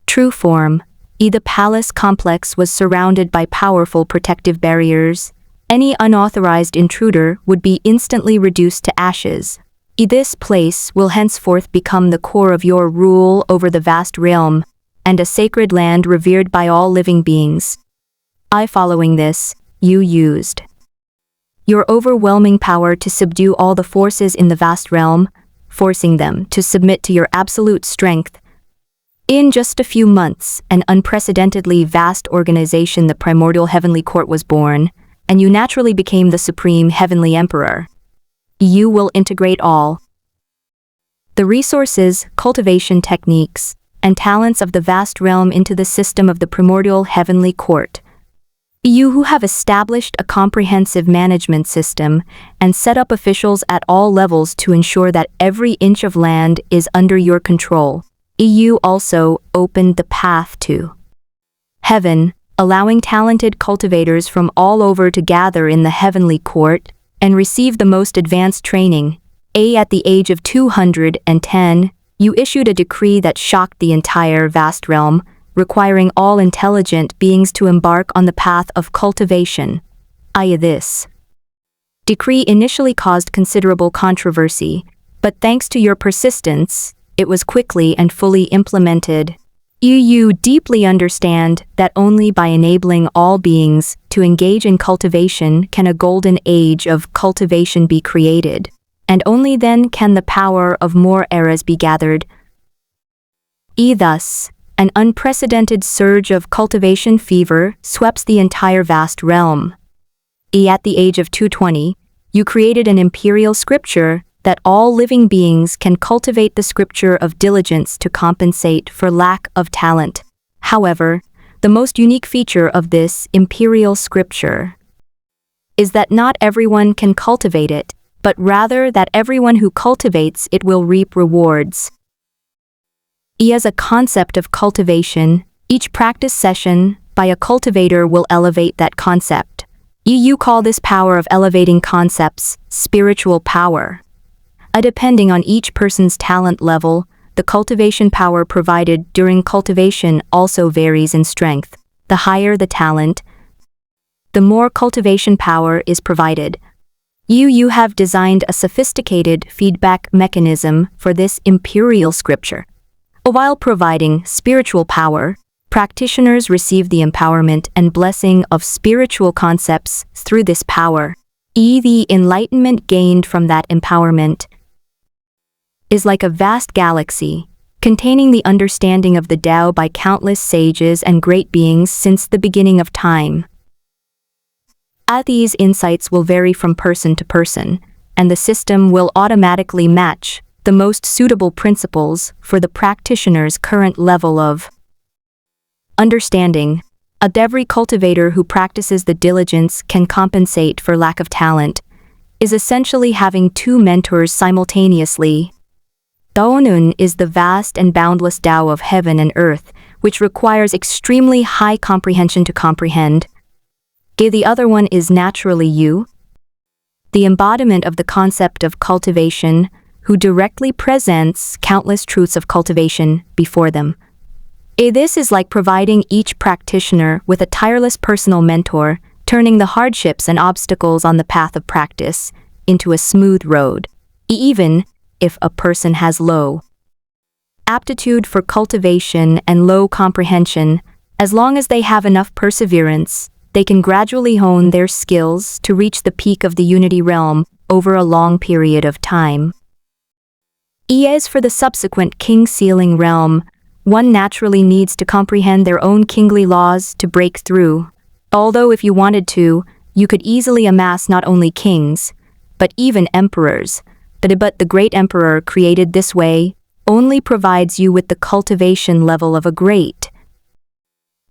true form. The palace complex was surrounded by powerful protective barriers. Any unauthorized intruder would be instantly reduced to ashes. This place will henceforth become the core of your rule over the vast realm. and a sacred land revered by all living beings. Following this, you used your overwhelming power to subdue all the forces in the vast realm, forcing them to submit to your absolute strength. In just a few months, an unprecedentedly vast organization, the primordial heavenly court, was born, and you naturally became the supreme heavenly emperor. You will integrate all the resources, cultivation techniques, and talents of the vast realm into the system of the primordial heavenly court. You who have established a comprehensive management system and set up officials at all levels to ensure that every inch of land is under your control. You also opened the path to heaven, allowing talented cultivators from all over to gather in the heavenly court and receive the most advanced training. At the age of 210, you issued a decree that shocked the entire vast realm, requiring all intelligent beings to embark on the path of cultivation. This decree initially caused considerable controversy, but thanks to your persistence, it was quickly and fully implemented. You deeply understand that only by enabling all beings to engage in cultivation can a golden age of cultivation be created, and only then can the power of more eras be gathered. Thus, an unprecedented surge of cultivation fever swept the entire vast realm. At the age of 220, you created an imperial scripture that all living beings can cultivate, the scripture of diligence to compensate for lack of talent. However, the most unique feature of this imperial scripture is that not everyone can cultivate it, but rather that everyone who cultivates it will reap rewards. As a concept of cultivation, each practice session by a cultivator will elevate that concept. You call this power of elevating concepts spiritual power. Depending on each person's talent level, the cultivation power provided during cultivation also varies in strength. The higher the talent, the more cultivation power is provided. You have designed a sophisticated feedback mechanism for this imperial scripture. While providing spiritual power, practitioners receive the empowerment and blessing of spiritual concepts through this power. The enlightenment gained from that empowerment is like a vast galaxy, containing the understanding of the Tao by countless sages and great beings since the beginning of time. These insights will vary from person to person, and the system will automatically match the most suitable principles for the practitioner's current level of understanding. Every cultivator who practices the diligence can compensate for lack of talent, is essentially having two mentors simultaneously. Daonun is the vast and boundless Tao of heaven and earth, which requires extremely high comprehension to comprehend. The other one is naturally you, the embodiment of the concept of cultivation, who directly presents countless truths of cultivation before them. This is like providing each practitioner with a tireless personal mentor, turning the hardships and obstacles on the path of practice into a smooth road. Even if a person has low aptitude for cultivation and low comprehension, as long as they have enough perseverance, they can gradually hone their skills to reach the peak of the unity realm over a long period of time. As for the subsequent king-sealing realm, one naturally needs to comprehend their own kingly laws to break through. Although if you wanted to, you could easily amass not only kings, but even emperors. But the great emperor created this way only provides you with the cultivation level of a great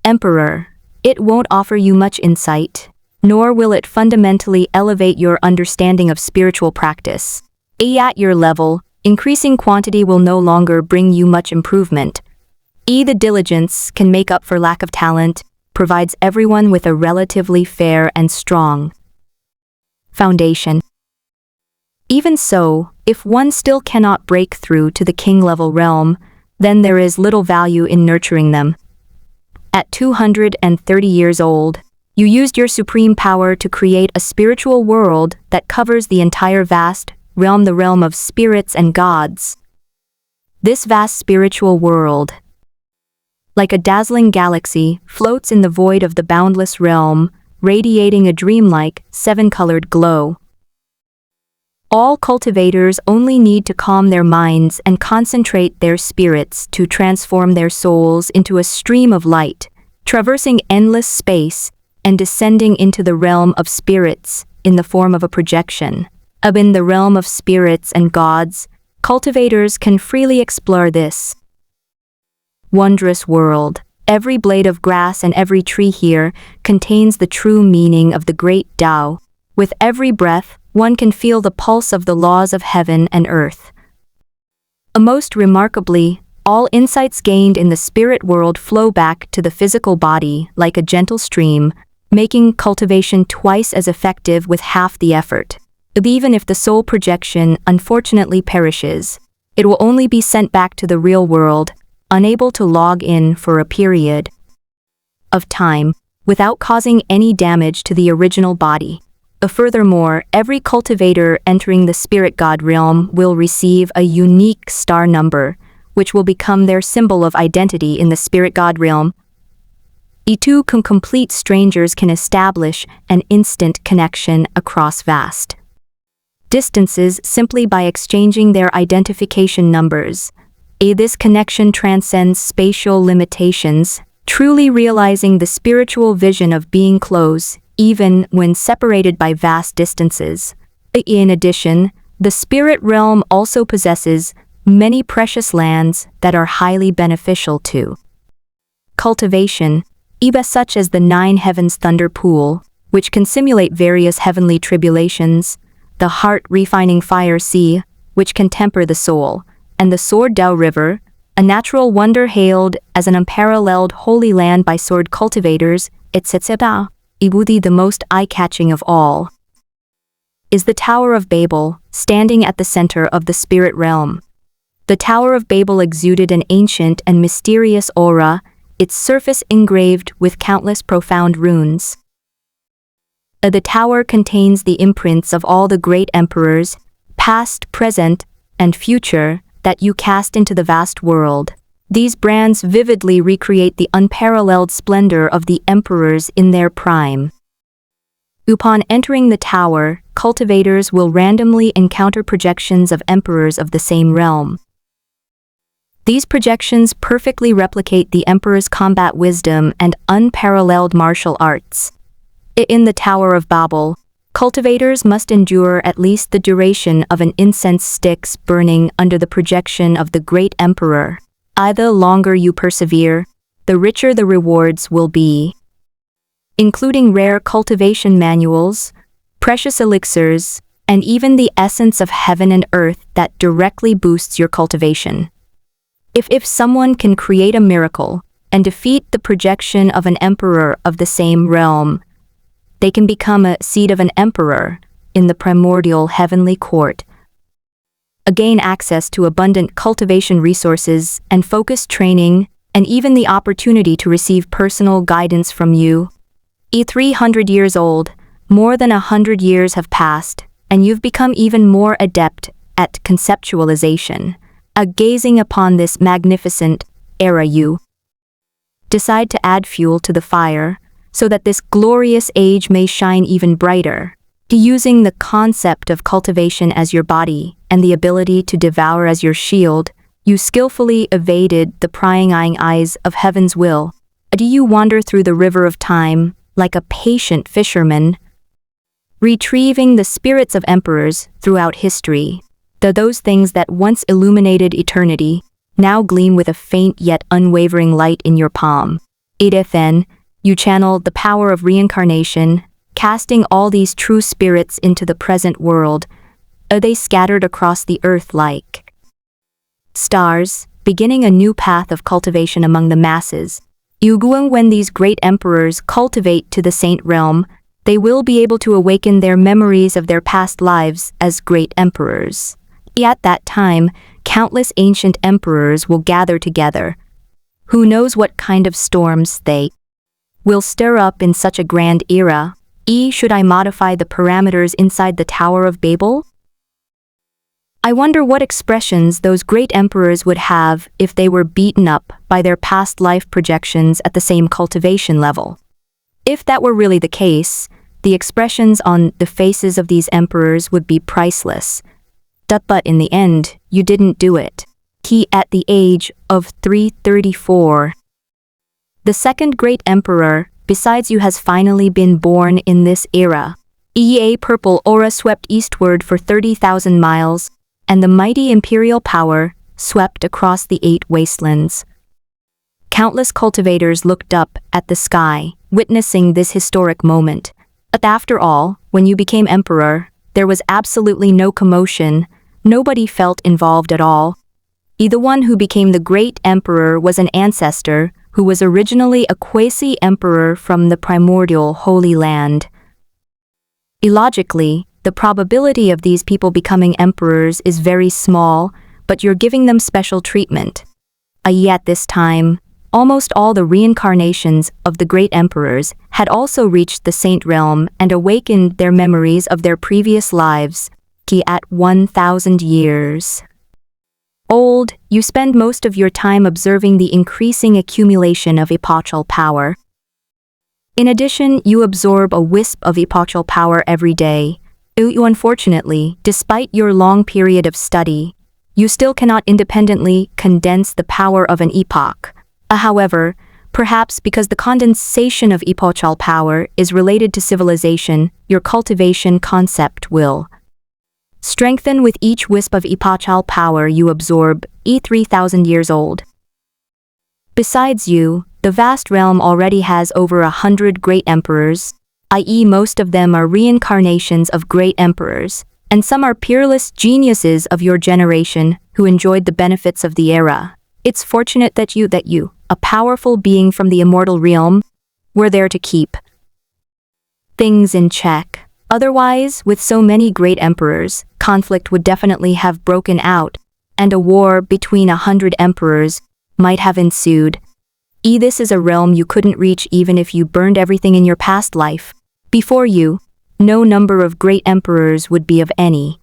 emperor. It won't offer you much insight, nor will it fundamentally elevate your understanding of spiritual practice. At your level, increasing quantity will no longer bring you much improvement. The diligence can make up for lack of talent, provides everyone with a relatively fair and strong foundation. Even so, if one still cannot break through to the king-level realm, then there is little value in nurturing them. At 230 years old, you used your supreme power to create a spiritual world that covers the entire vast realm, the realm of spirits and gods. This vast spiritual world, like a dazzling galaxy, floats in the void of the boundless realm, radiating a dreamlike, seven-colored glow. All cultivators only need to calm their minds and concentrate their spirits to transform their souls into a stream of light, traversing endless space and descending into the realm of spirits in the form of a projection. In the realm of spirits and gods, cultivators can freely explore this wondrous world. Every blade of grass and every tree here contains the true meaning of the great Tao. With every breath, one can feel the pulse of the laws of heaven and earth. Most remarkably, all insights gained in the spirit world flow back to the physical body like a gentle stream, making cultivation twice as effective with half the effort. Even if the soul projection unfortunately perishes, it will only be sent back to the real world, unable to log in for a period of time, without causing any damage to the original body. Furthermore, every cultivator entering the spirit god realm will receive a unique star number, which will become their symbol of identity in the spirit god realm. E2 complete strangers can establish an instant connection across vast distances simply by exchanging their identification numbers. This connection transcends spatial limitations, truly realizing the spiritual vision of being close, even when separated by vast distances. In addition, the spirit realm also possesses many precious lands that are highly beneficial to cultivation, such as the 9 heavens thunder pool, which can simulate various heavenly tribulations, the heart-refining fire sea, which can temper the soul, and the Sword Dao River, a natural wonder hailed as an unparalleled holy land by sword cultivators, etc. The most eye-catching of all is the Tower of Babel, standing at the center of the spirit realm. The Tower of Babel exuded an ancient and mysterious aura, its surface engraved with countless profound runes. The tower contains the imprints of all the great emperors, past, present, and future, that you cast into the vast world. These brands vividly recreate the unparalleled splendor of the emperors in their prime. Upon entering the tower, cultivators will randomly encounter projections of emperors of the same realm. These projections perfectly replicate the emperor's combat wisdom and unparalleled martial arts. In the Tower of Babel, cultivators must endure at least the duration of an incense sticks burning under the projection of the great emperor. The longer you persevere, the richer the rewards will be, including rare cultivation manuals, precious elixirs, and even the essence of heaven and earth that directly boosts your cultivation. If someone can create a miracle and defeat the projection of an emperor of the same realm, they can become a seed of an emperor in the primordial heavenly court. Gain access to abundant cultivation resources and focused training, and even the opportunity to receive personal guidance from you. 300 years old, more than 100 years have passed, and you've become even more adept at conceptualization. Gazing upon this magnificent era, you decide to add fuel to the fire, so that this glorious age may shine even brighter. Using the concept of cultivation as your body and the ability to devour as your shield, you skillfully evaded the prying eyes of heaven's will. You wander through the river of time like a patient fisherman, retrieving the spirits of emperors throughout history. Those things that once illuminated eternity now gleam with a faint yet unwavering light in your palm. Then, you channel the power of reincarnation, casting all these true spirits into the present world. They scattered across the earth like stars, beginning a new path of cultivation among the masses. When these great emperors cultivate to the saint realm, they will be able to awaken their memories of their past lives as great emperors. At that time, countless ancient emperors will gather together. Who knows what kind of storms they will stir up in such a grand era? Should I modify the parameters inside the Tower of Babel? I wonder what expressions those great emperors would have if they were beaten up by their past life projections at the same cultivation level. If that were really the case, the expressions on the faces of these emperors would be priceless. But in the end, you didn't do it. He at the age of 334. The second great emperor, besides you, has finally been born in this era. A purple aura swept eastward for 30,000 miles, and the mighty imperial power swept across the 8 wastelands. Countless cultivators looked up at the sky, witnessing this historic moment. But after all, when you became emperor, there was absolutely no commotion. Nobody felt involved at all. The one who became the great emperor was an ancestor who was originally a quasi-emperor from the primordial Holy Land. Illogically, the probability of these people becoming emperors is very small, but you're giving them special treatment. Yet this time, almost all the reincarnations of the great emperors had also reached the saint realm and awakened their memories of their previous lives. At 1,000 years old, you spend most of your time observing the increasing accumulation of epochal power. In addition, you absorb a wisp of epochal power every day. Unfortunately, despite your long period of study, you still cannot independently condense the power of an epoch. However, perhaps because the condensation of epochal power is related to civilization, your cultivation concept will strengthen with each wisp of epochal power you absorb, 3,000 years old. Besides you, the vast realm already has over 100 great emperors, i.e. most of them are reincarnations of great emperors, and some are peerless geniuses of your generation who enjoyed the benefits of the era. It's fortunate that you, a powerful being from the immortal realm, were there to keep things in check. Otherwise, with so many great emperors, conflict would definitely have broken out, and a war between 100 emperors might have ensued. This is a realm you couldn't reach even if you burned everything in your past life. Before you, no number of great emperors would be of any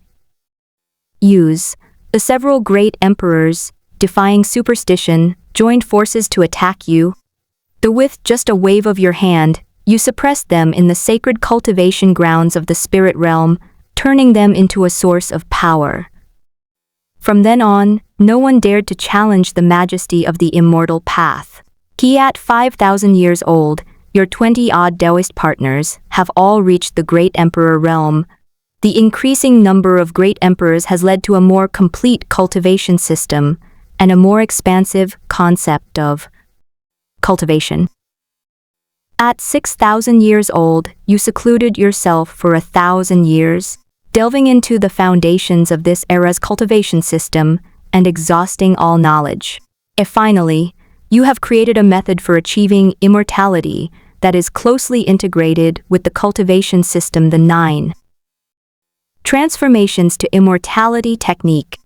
use. The several great emperors, defying superstition, joined forces to attack you. With just a wave of your hand, you suppressed them in the sacred cultivation grounds of the spirit realm, turning them into a source of power. From then on, no one dared to challenge the majesty of the immortal path. At 5,000 years old, your 20-odd Taoist partners have all reached the great emperor realm. The increasing number of great emperors has led to a more complete cultivation system and a more expansive concept of cultivation. At 6,000 years old, you secluded yourself for 1,000 years, delving into the foundations of this era's cultivation system and exhausting all knowledge. Finally, you have created a method for achieving immortality that is closely integrated with the cultivation system, the 9 transformations to immortality technique.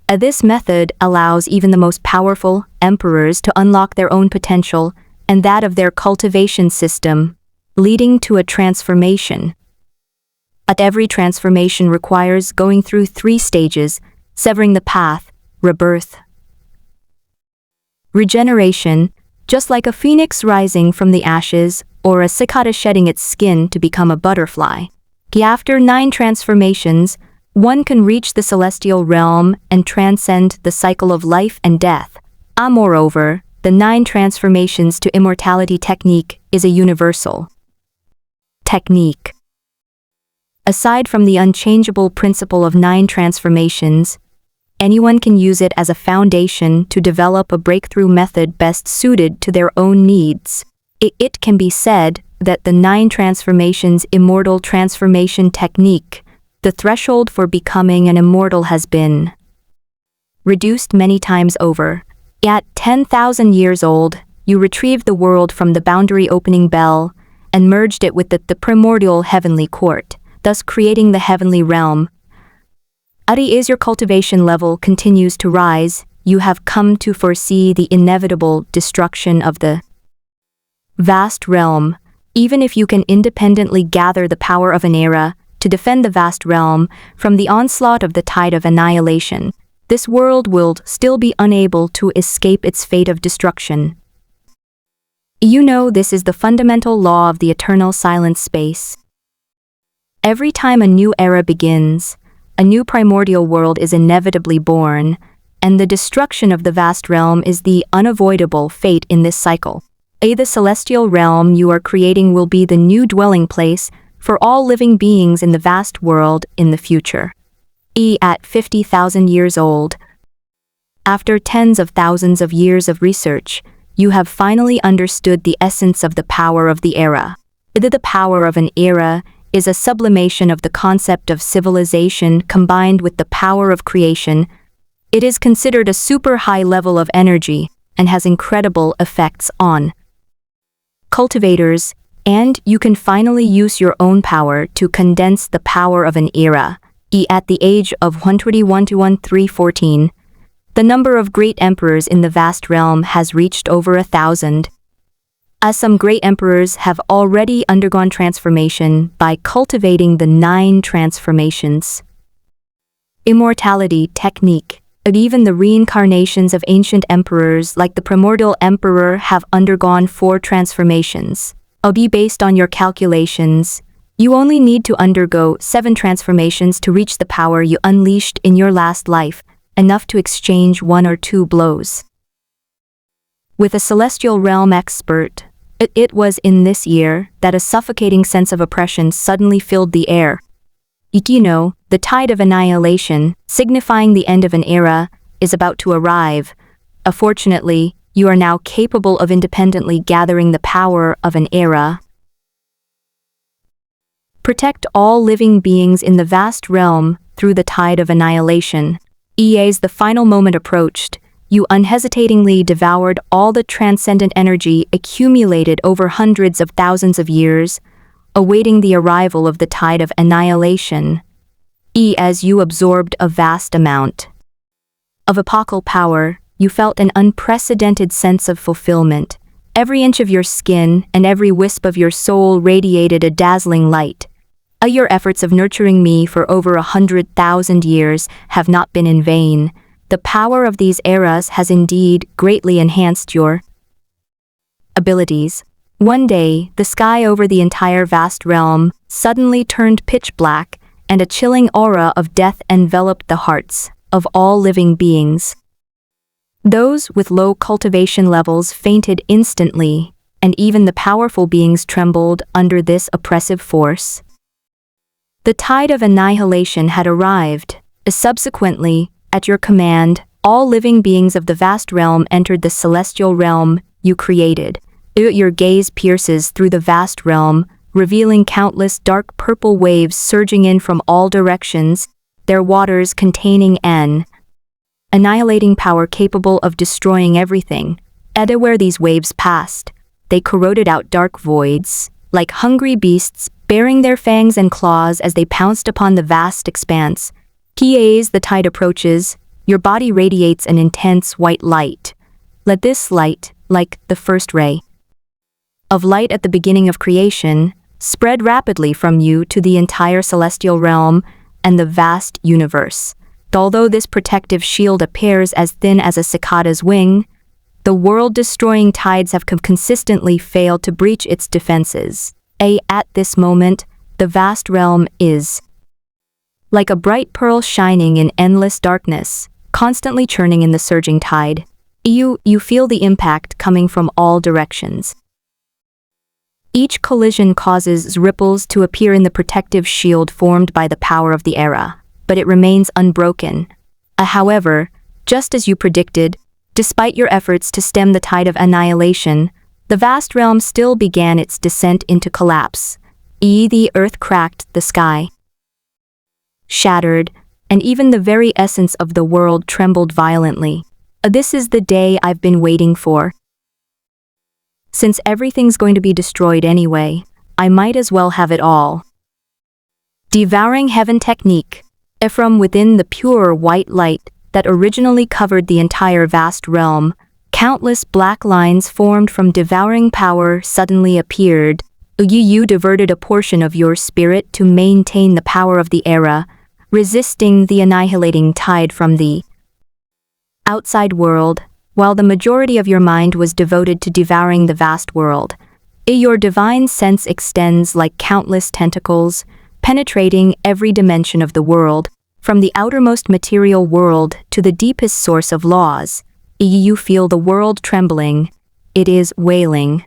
This method allows even the most powerful emperors to unlock their own potential and that of their cultivation system, leading to a transformation. Every transformation requires going through 3 stages: severing the path, rebirth, regeneration, just like a phoenix rising from the ashes or a cicada shedding its skin to become a butterfly. After 9 transformations, one can reach the celestial realm and transcend the cycle of life and death. Moreover, the 9 transformations to immortality technique is a universal technique. Aside from the unchangeable principle of 9 transformations, anyone can use it as a foundation to develop a breakthrough method best suited to their own needs. It can be said that the 9 transformations immortal transformation technique, the threshold for becoming an immortal, has been reduced many times over. At 10,000 years old, you retrieved the world from the boundary opening bell and merged it with the primordial heavenly court, thus creating the heavenly realm. As your cultivation level continues to rise, you have come to foresee the inevitable destruction of the vast realm. Even if you can independently gather the power of an era to defend the vast realm from the onslaught of the tide of annihilation. This world will still be unable to escape its fate of destruction. You know, this is the fundamental law of the eternal silent space. Every time a new era begins, a new primordial world is inevitably born, and the destruction of the vast realm is the unavoidable fate in this cycle. The celestial realm you are creating will be the new dwelling place for all living beings in the vast world in the future. At 50,000 years old, after tens of thousands of years of research, you have finally understood the essence of the power of the era. The power of an era is a sublimation of the concept of civilization combined with the power of creation. It is considered a super high level of energy and has incredible effects on cultivators, and you can finally use your own power to condense the power of an era. At the age of 121 to 1314, the number of great emperors in the vast realm has reached over 1,000. As some great emperors have already undergone transformation by cultivating the 9 transformations. Immortality technique, and even the reincarnations of ancient emperors like the primordial emperor have undergone 4 transformations. Based on your calculations, you only need to undergo 7 transformations to reach the power you unleashed in your last life, enough to exchange 1 or 2 blows. With a celestial realm expert, it was in this year that a suffocating sense of oppression suddenly filled the air. You know, the tide of annihilation, signifying the end of an era, is about to arrive. Fortunately, you are now capable of independently gathering the power of an era. Protect all living beings in the vast realm through the tide of annihilation. As the final moment approached, you unhesitatingly devoured all the transcendent energy accumulated over hundreds of thousands of years, awaiting the arrival of the tide of annihilation. As you absorbed a vast amount of apocal power, you felt an unprecedented sense of fulfillment. Every inch of your skin and every wisp of your soul radiated a dazzling light. Your efforts of nurturing me for over 100,000 years have not been in vain. The power of these eras has indeed greatly enhanced your abilities. One day, the sky over the entire vast realm suddenly turned pitch black, and a chilling aura of death enveloped the hearts of all living beings. Those with low cultivation levels fainted instantly, and even the powerful beings trembled under this oppressive force. The tide of annihilation had arrived. Subsequently, at your command, all living beings of the vast realm entered the celestial realm you created. Your gaze pierces through the vast realm, revealing countless dark purple waves surging in from all directions, their waters containing an annihilating power capable of destroying everything. Where these waves passed, they corroded out dark voids, like hungry beasts baring their fangs and claws as they pounced upon the vast expanse. As the tide approaches, your body radiates an intense white light. Let this light, like the first ray of light at the beginning of creation, spread rapidly from you to the entire celestial realm and the vast universe. Although this protective shield appears as thin as a cicada's wing, the world-destroying tides have consistently failed to breach its defenses. At this moment, the vast realm is like a bright pearl shining in endless darkness, constantly churning in the surging tide. You feel the impact coming from all directions. Each collision causes ripples to appear in the protective shield formed by the power of the era, but it remains unbroken. However, just as you predicted, despite your efforts to stem the tide of annihilation, the vast realm still began its descent into collapse. The earth cracked, the sky shattered, and even the very essence of the world trembled violently. This is the day I've been waiting for. Since everything's going to be destroyed anyway, I might as well have it all. Devouring Heaven technique. From within the pure white light that originally covered the entire vast realm, countless black lines formed from devouring power suddenly appeared. You diverted a portion of your spirit to maintain the power of the era, resisting the annihilating tide from the outside world, while the majority of your mind was devoted to devouring the vast world. Your divine sense extends like countless tentacles, penetrating every dimension of the world, from the outermost material world to the deepest source of laws. You feel the world trembling. It is wailing.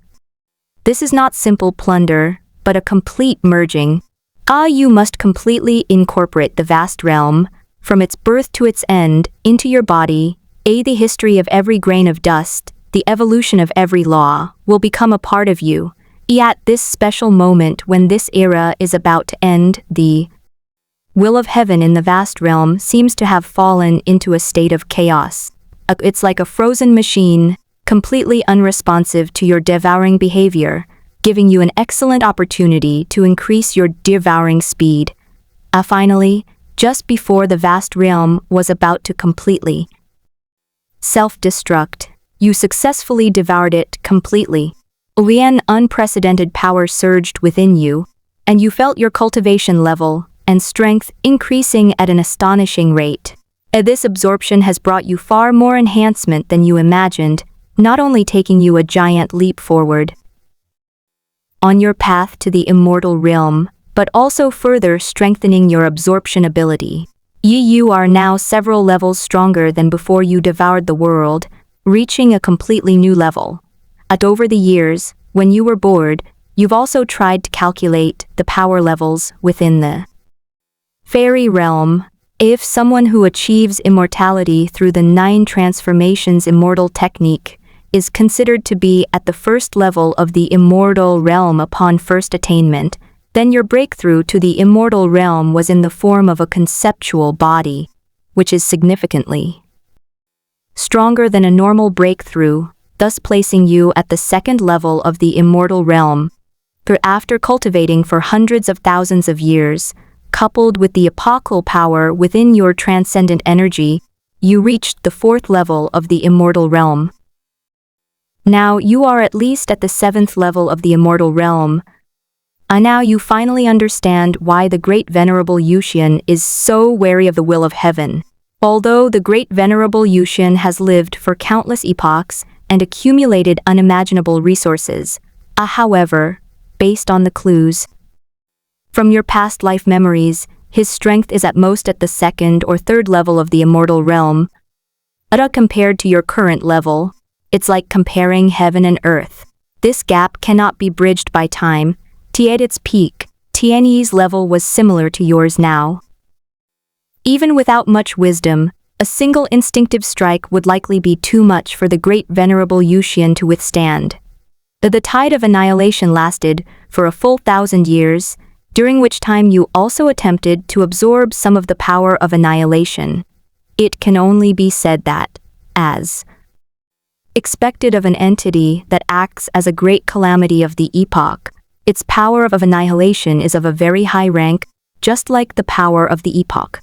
This is not simple plunder, but a complete merging. You must completely incorporate the vast realm, from its birth to its end, into your body. The history of every grain of dust, the evolution of every law, will become a part of you. At this special moment when this era is about to end, the will of heaven in the vast realm seems to have fallen into a state of chaos. It's like a frozen machine, completely unresponsive to your devouring behavior, giving you an excellent opportunity to increase your devouring speed. Finally, just before the vast realm was about to completely self-destruct, you successfully devoured it completely. An unprecedented power surged within you, and you felt your cultivation level and strength increasing at an astonishing rate. This absorption has brought you far more enhancement than you imagined, not only taking you a giant leap forward on your path to the immortal realm, but also further strengthening your absorption ability. You are now several levels stronger than before you devoured the world, reaching a completely new level. Over the years, when you were bored, you've also tried to calculate the power levels within the fairy realm. If someone who achieves immortality through the 9 transformations immortal technique is considered to be at the first level of the immortal realm upon first attainment, then your breakthrough to the immortal realm was in the form of a conceptual body, which is significantly stronger than a normal breakthrough, thus placing you at the second level of the immortal realm. For after cultivating for hundreds of thousands of years, coupled with the epochal power within your transcendent energy, you reached the 4th level of the immortal realm. Now you are at least at the 7th level of the immortal realm. Now you finally understand why the great venerable Yuxian is so wary of the will of heaven. Although the great venerable Yuxian has lived for countless epochs and accumulated unimaginable resources, however, based on the clues from your past life memories, his strength is at most at the 2nd or 3rd level of the immortal realm. Compared to your current level, it's like comparing heaven and earth. This gap cannot be bridged by time. At its peak, Tianyi's level was similar to yours now. Even without much wisdom, a single instinctive strike would likely be too much for the great venerable Yuxian to withstand. The tide of annihilation lasted for a full 1,000 years, during which time you also attempted to absorb some of the power of annihilation. It can only be said that, as expected of an entity that acts as a great calamity of the epoch, its power of annihilation is of a very high rank, just like the power of the epoch.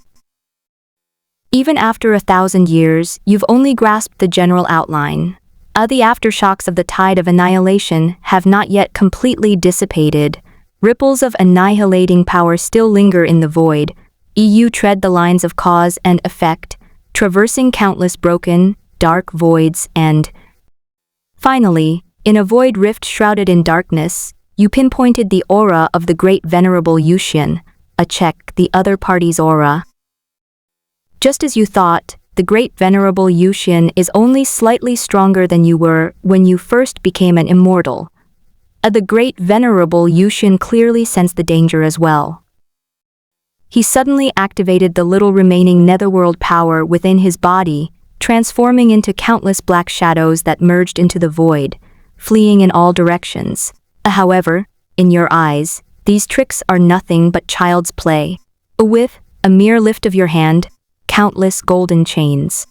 Even after 1,000 years, you've only grasped the general outline. The aftershocks of the tide of annihilation have not yet completely dissipated. Ripples of annihilating power still linger in the void. You tread the lines of cause and effect, traversing countless broken, dark voids and, finally, in a void rift shrouded in darkness, you pinpointed the aura of the great venerable Yuxian, check the other party's aura. Just as you thought, the great venerable Yuxian is only slightly stronger than you were when you first became an immortal. The great venerable Yuxian clearly sensed the danger as well. He suddenly activated the little remaining netherworld power within his body, transforming into countless black shadows that merged into the void, fleeing in all directions. However, in your eyes, these tricks are nothing but child's play. With a mere lift of your hand, countless golden chains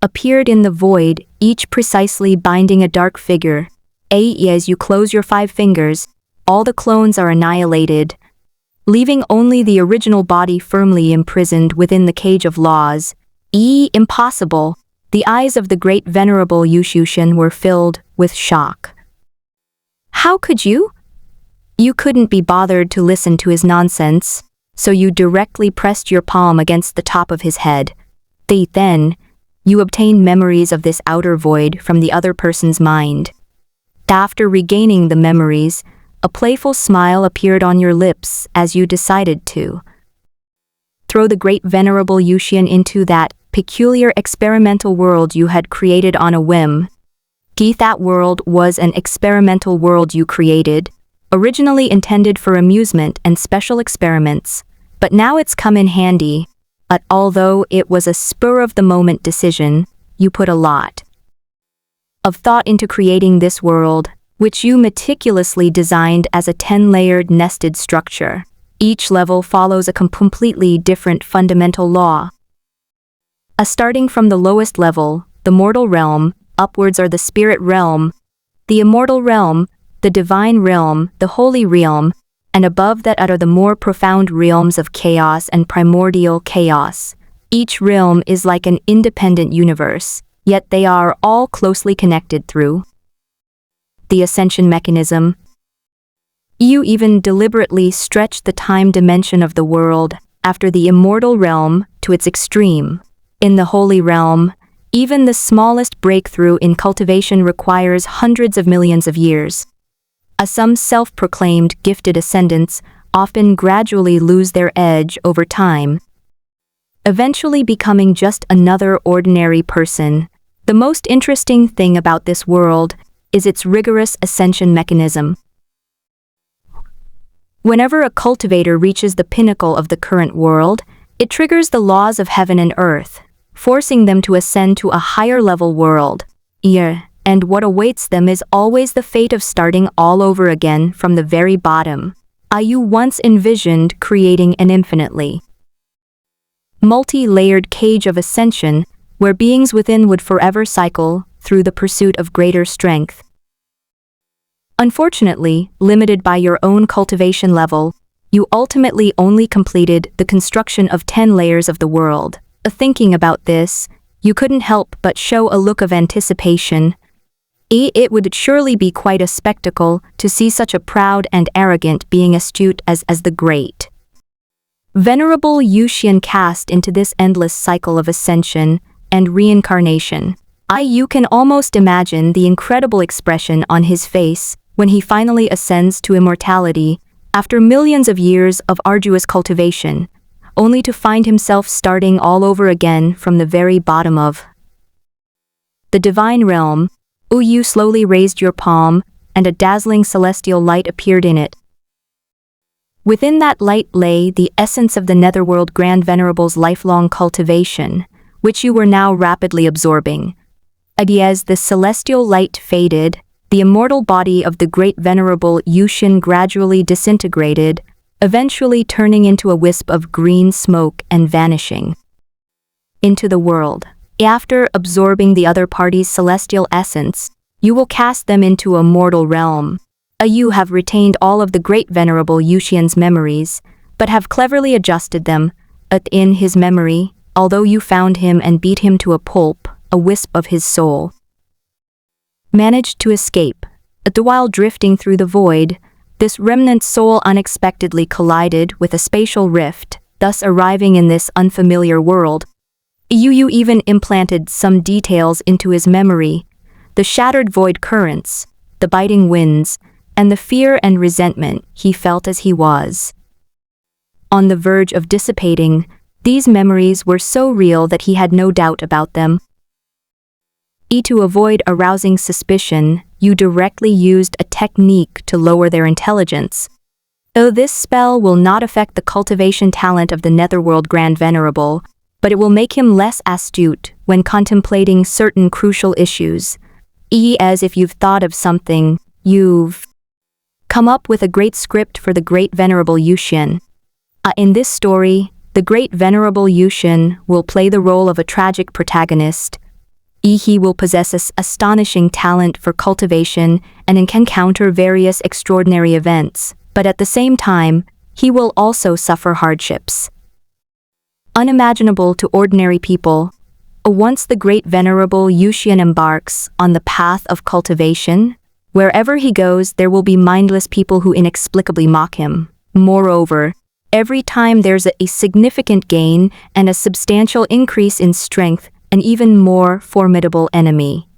appeared in the void, each precisely binding a dark figure. As you close your 5 fingers, all the clones are annihilated, leaving only the original body firmly imprisoned within the cage of laws. Impossible! The eyes of the great venerable Yuxian were filled with shock. How could you? You couldn't be bothered to listen to his nonsense, so you directly pressed your palm against the top of his head. Then, you obtained memories of this outer void from the other person's mind. After regaining the memories, a playful smile appeared on your lips as you decided to throw the great venerable Yuxian into that peculiar experimental world you had created on a whim. That world was an experimental world you created, originally intended for amusement and special experiments, but now it's come in handy. But although it was a spur-of-the-moment decision, you put a lot of thought into creating this world, which you meticulously designed as a 10-layered nested structure. Each level follows a completely different fundamental law. Starting from the lowest level, the mortal realm, upwards are the spirit realm, the immortal realm, the divine realm, the holy realm, and above that are the more profound realms of chaos and primordial chaos. Each realm is like an independent universe, yet they are all closely connected through the ascension mechanism. You even deliberately stretch the time dimension of the world after the immortal realm to its extreme. In the holy realm, even the smallest breakthrough in cultivation requires hundreds of millions of years. Some self-proclaimed gifted ascendants often gradually lose their edge over time, eventually becoming just another ordinary person. The most interesting thing about this world is its rigorous ascension mechanism. Whenever a cultivator reaches the pinnacle of the current world, it triggers the laws of heaven and earth, forcing them to ascend to a higher-level world. And what awaits them is always the fate of starting all over again from the very bottom. You once envisioned creating an infinitely multi-layered cage of ascension, where beings within would forever cycle through the pursuit of greater strength. Unfortunately, limited by your own cultivation level, you ultimately only completed the construction of 10 layers of the world. Thinking about this, you couldn't help but show a look of anticipation. It would surely be quite a spectacle to see such a proud and arrogant being astute as the great venerable Yuxian cast into this endless cycle of ascension and reincarnation. You can almost imagine the incredible expression on his face when he finally ascends to immortality after millions of years of arduous cultivation, only to find himself starting all over again from the very bottom of the divine realm. You slowly raised your palm, and a dazzling celestial light appeared in it. Within that light lay the essence of the Netherworld Grand Venerable's lifelong cultivation, which you were now rapidly absorbing. As the celestial light faded, the immortal body of the great venerable Yuxian gradually disintegrated, eventually turning into a wisp of green smoke and vanishing into the world. After absorbing the other party's celestial essence, you will cast them into a mortal realm. You have retained all of the great venerable Yuxian's memories, but have cleverly adjusted them. In his memory, although you found him and beat him to a pulp, a wisp of his soul managed to escape. While drifting through the void, this remnant soul unexpectedly collided with a spatial rift, thus arriving in this unfamiliar world. You even implanted some details into his memory: the shattered void currents, the biting winds, and the fear and resentment he felt as he was on the verge of dissipating. These memories were so real that he had no doubt about them. To avoid arousing suspicion, you directly used a technique to lower their intelligence. Though this spell will not affect the cultivation talent of the Netherworld Grand Venerable, but it will make him less astute when contemplating certain crucial issues. As if you've thought of something, you've come up with a great script for the great venerable Yuxian. In this story, the great venerable Yuxian will play the role of a tragic protagonist. He will possess an astonishing talent for cultivation and can encounter various extraordinary events, but at the same time, he will also suffer hardships unimaginable to ordinary people. Once the great venerable Yuxian embarks on the path of cultivation, Wherever he goes, there will be mindless people who inexplicably mock him. Moreover, every time there's a significant gain and a substantial increase in strength, an even more formidable enemy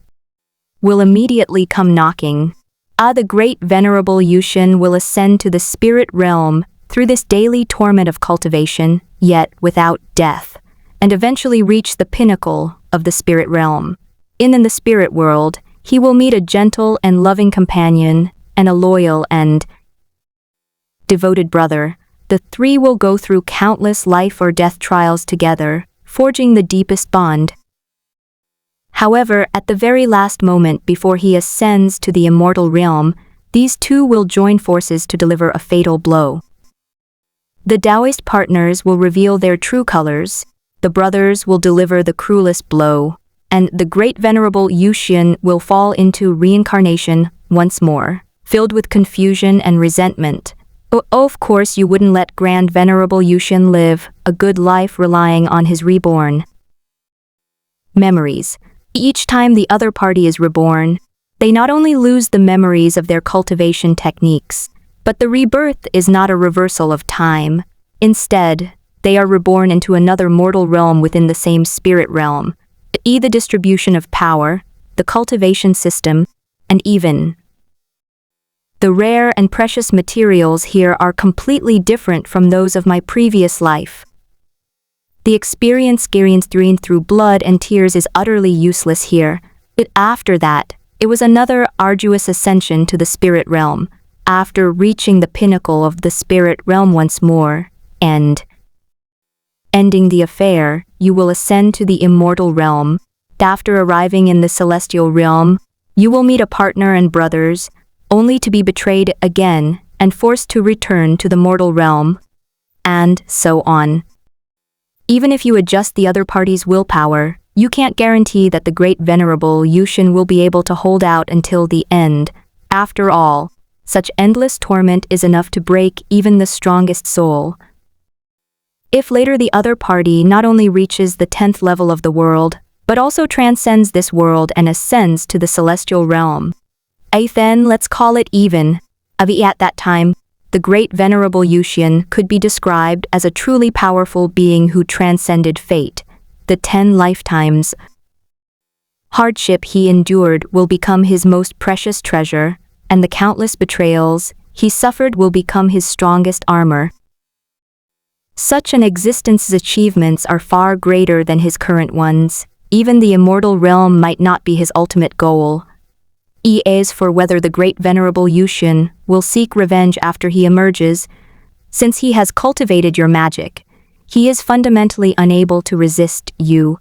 will immediately come knocking. The great venerable Yushin will ascend to the spirit realm through this daily torment of cultivation, yet without death, and eventually reach the pinnacle of the spirit realm. In the spirit world, he will meet a gentle and loving companion and a loyal and devoted brother. The three will go through countless life or death trials together, forging the deepest bond. However, at the very last moment before he ascends to the immortal realm, these two will join forces to deliver a fatal blow. The Taoist partners will reveal their true colors, the brothers will deliver the cruelest blow, and the great venerable Yushin will fall into reincarnation once more, filled with confusion and resentment. Of course you wouldn't let grand venerable Yushin live a good life relying on his reborn memories. Each time the other party is reborn, they not only lose the memories of their cultivation techniques, but the rebirth is not a reversal of time. Instead, they are reborn into another mortal realm within the same spirit realm. The distribution of power, the cultivation system, and even the rare and precious materials here are completely different from those of my previous life. The experience experienced through blood and tears is utterly useless here. After that, it was another arduous ascension to the spirit realm. After reaching the pinnacle of the spirit realm once more, and ending the affair, you will ascend to the immortal realm. After arriving in the celestial realm, you will meet a partner and brothers, only to be betrayed again and forced to return to the mortal realm, and so on. Even if you adjust the other party's willpower, you can't guarantee that the great venerable Yushin will be able to hold out until the end. After all, such endless torment is enough to break even the strongest soul. If later the other party not only reaches the 10th level of the world, but also transcends this world and ascends to the celestial realm, then let's call it even. At that time, the great venerable Yushin could be described as a truly powerful being who transcended fate. The 10 lifetimes hardship he endured will become his most precious treasure, and the countless betrayals he suffered will become his strongest armor. Such an existence's achievements are far greater than his current ones. Even the immortal realm might not be his ultimate goal. As for whether the great venerable Yushin will seek revenge after he emerges, since he has cultivated your magic, he is fundamentally unable to resist you.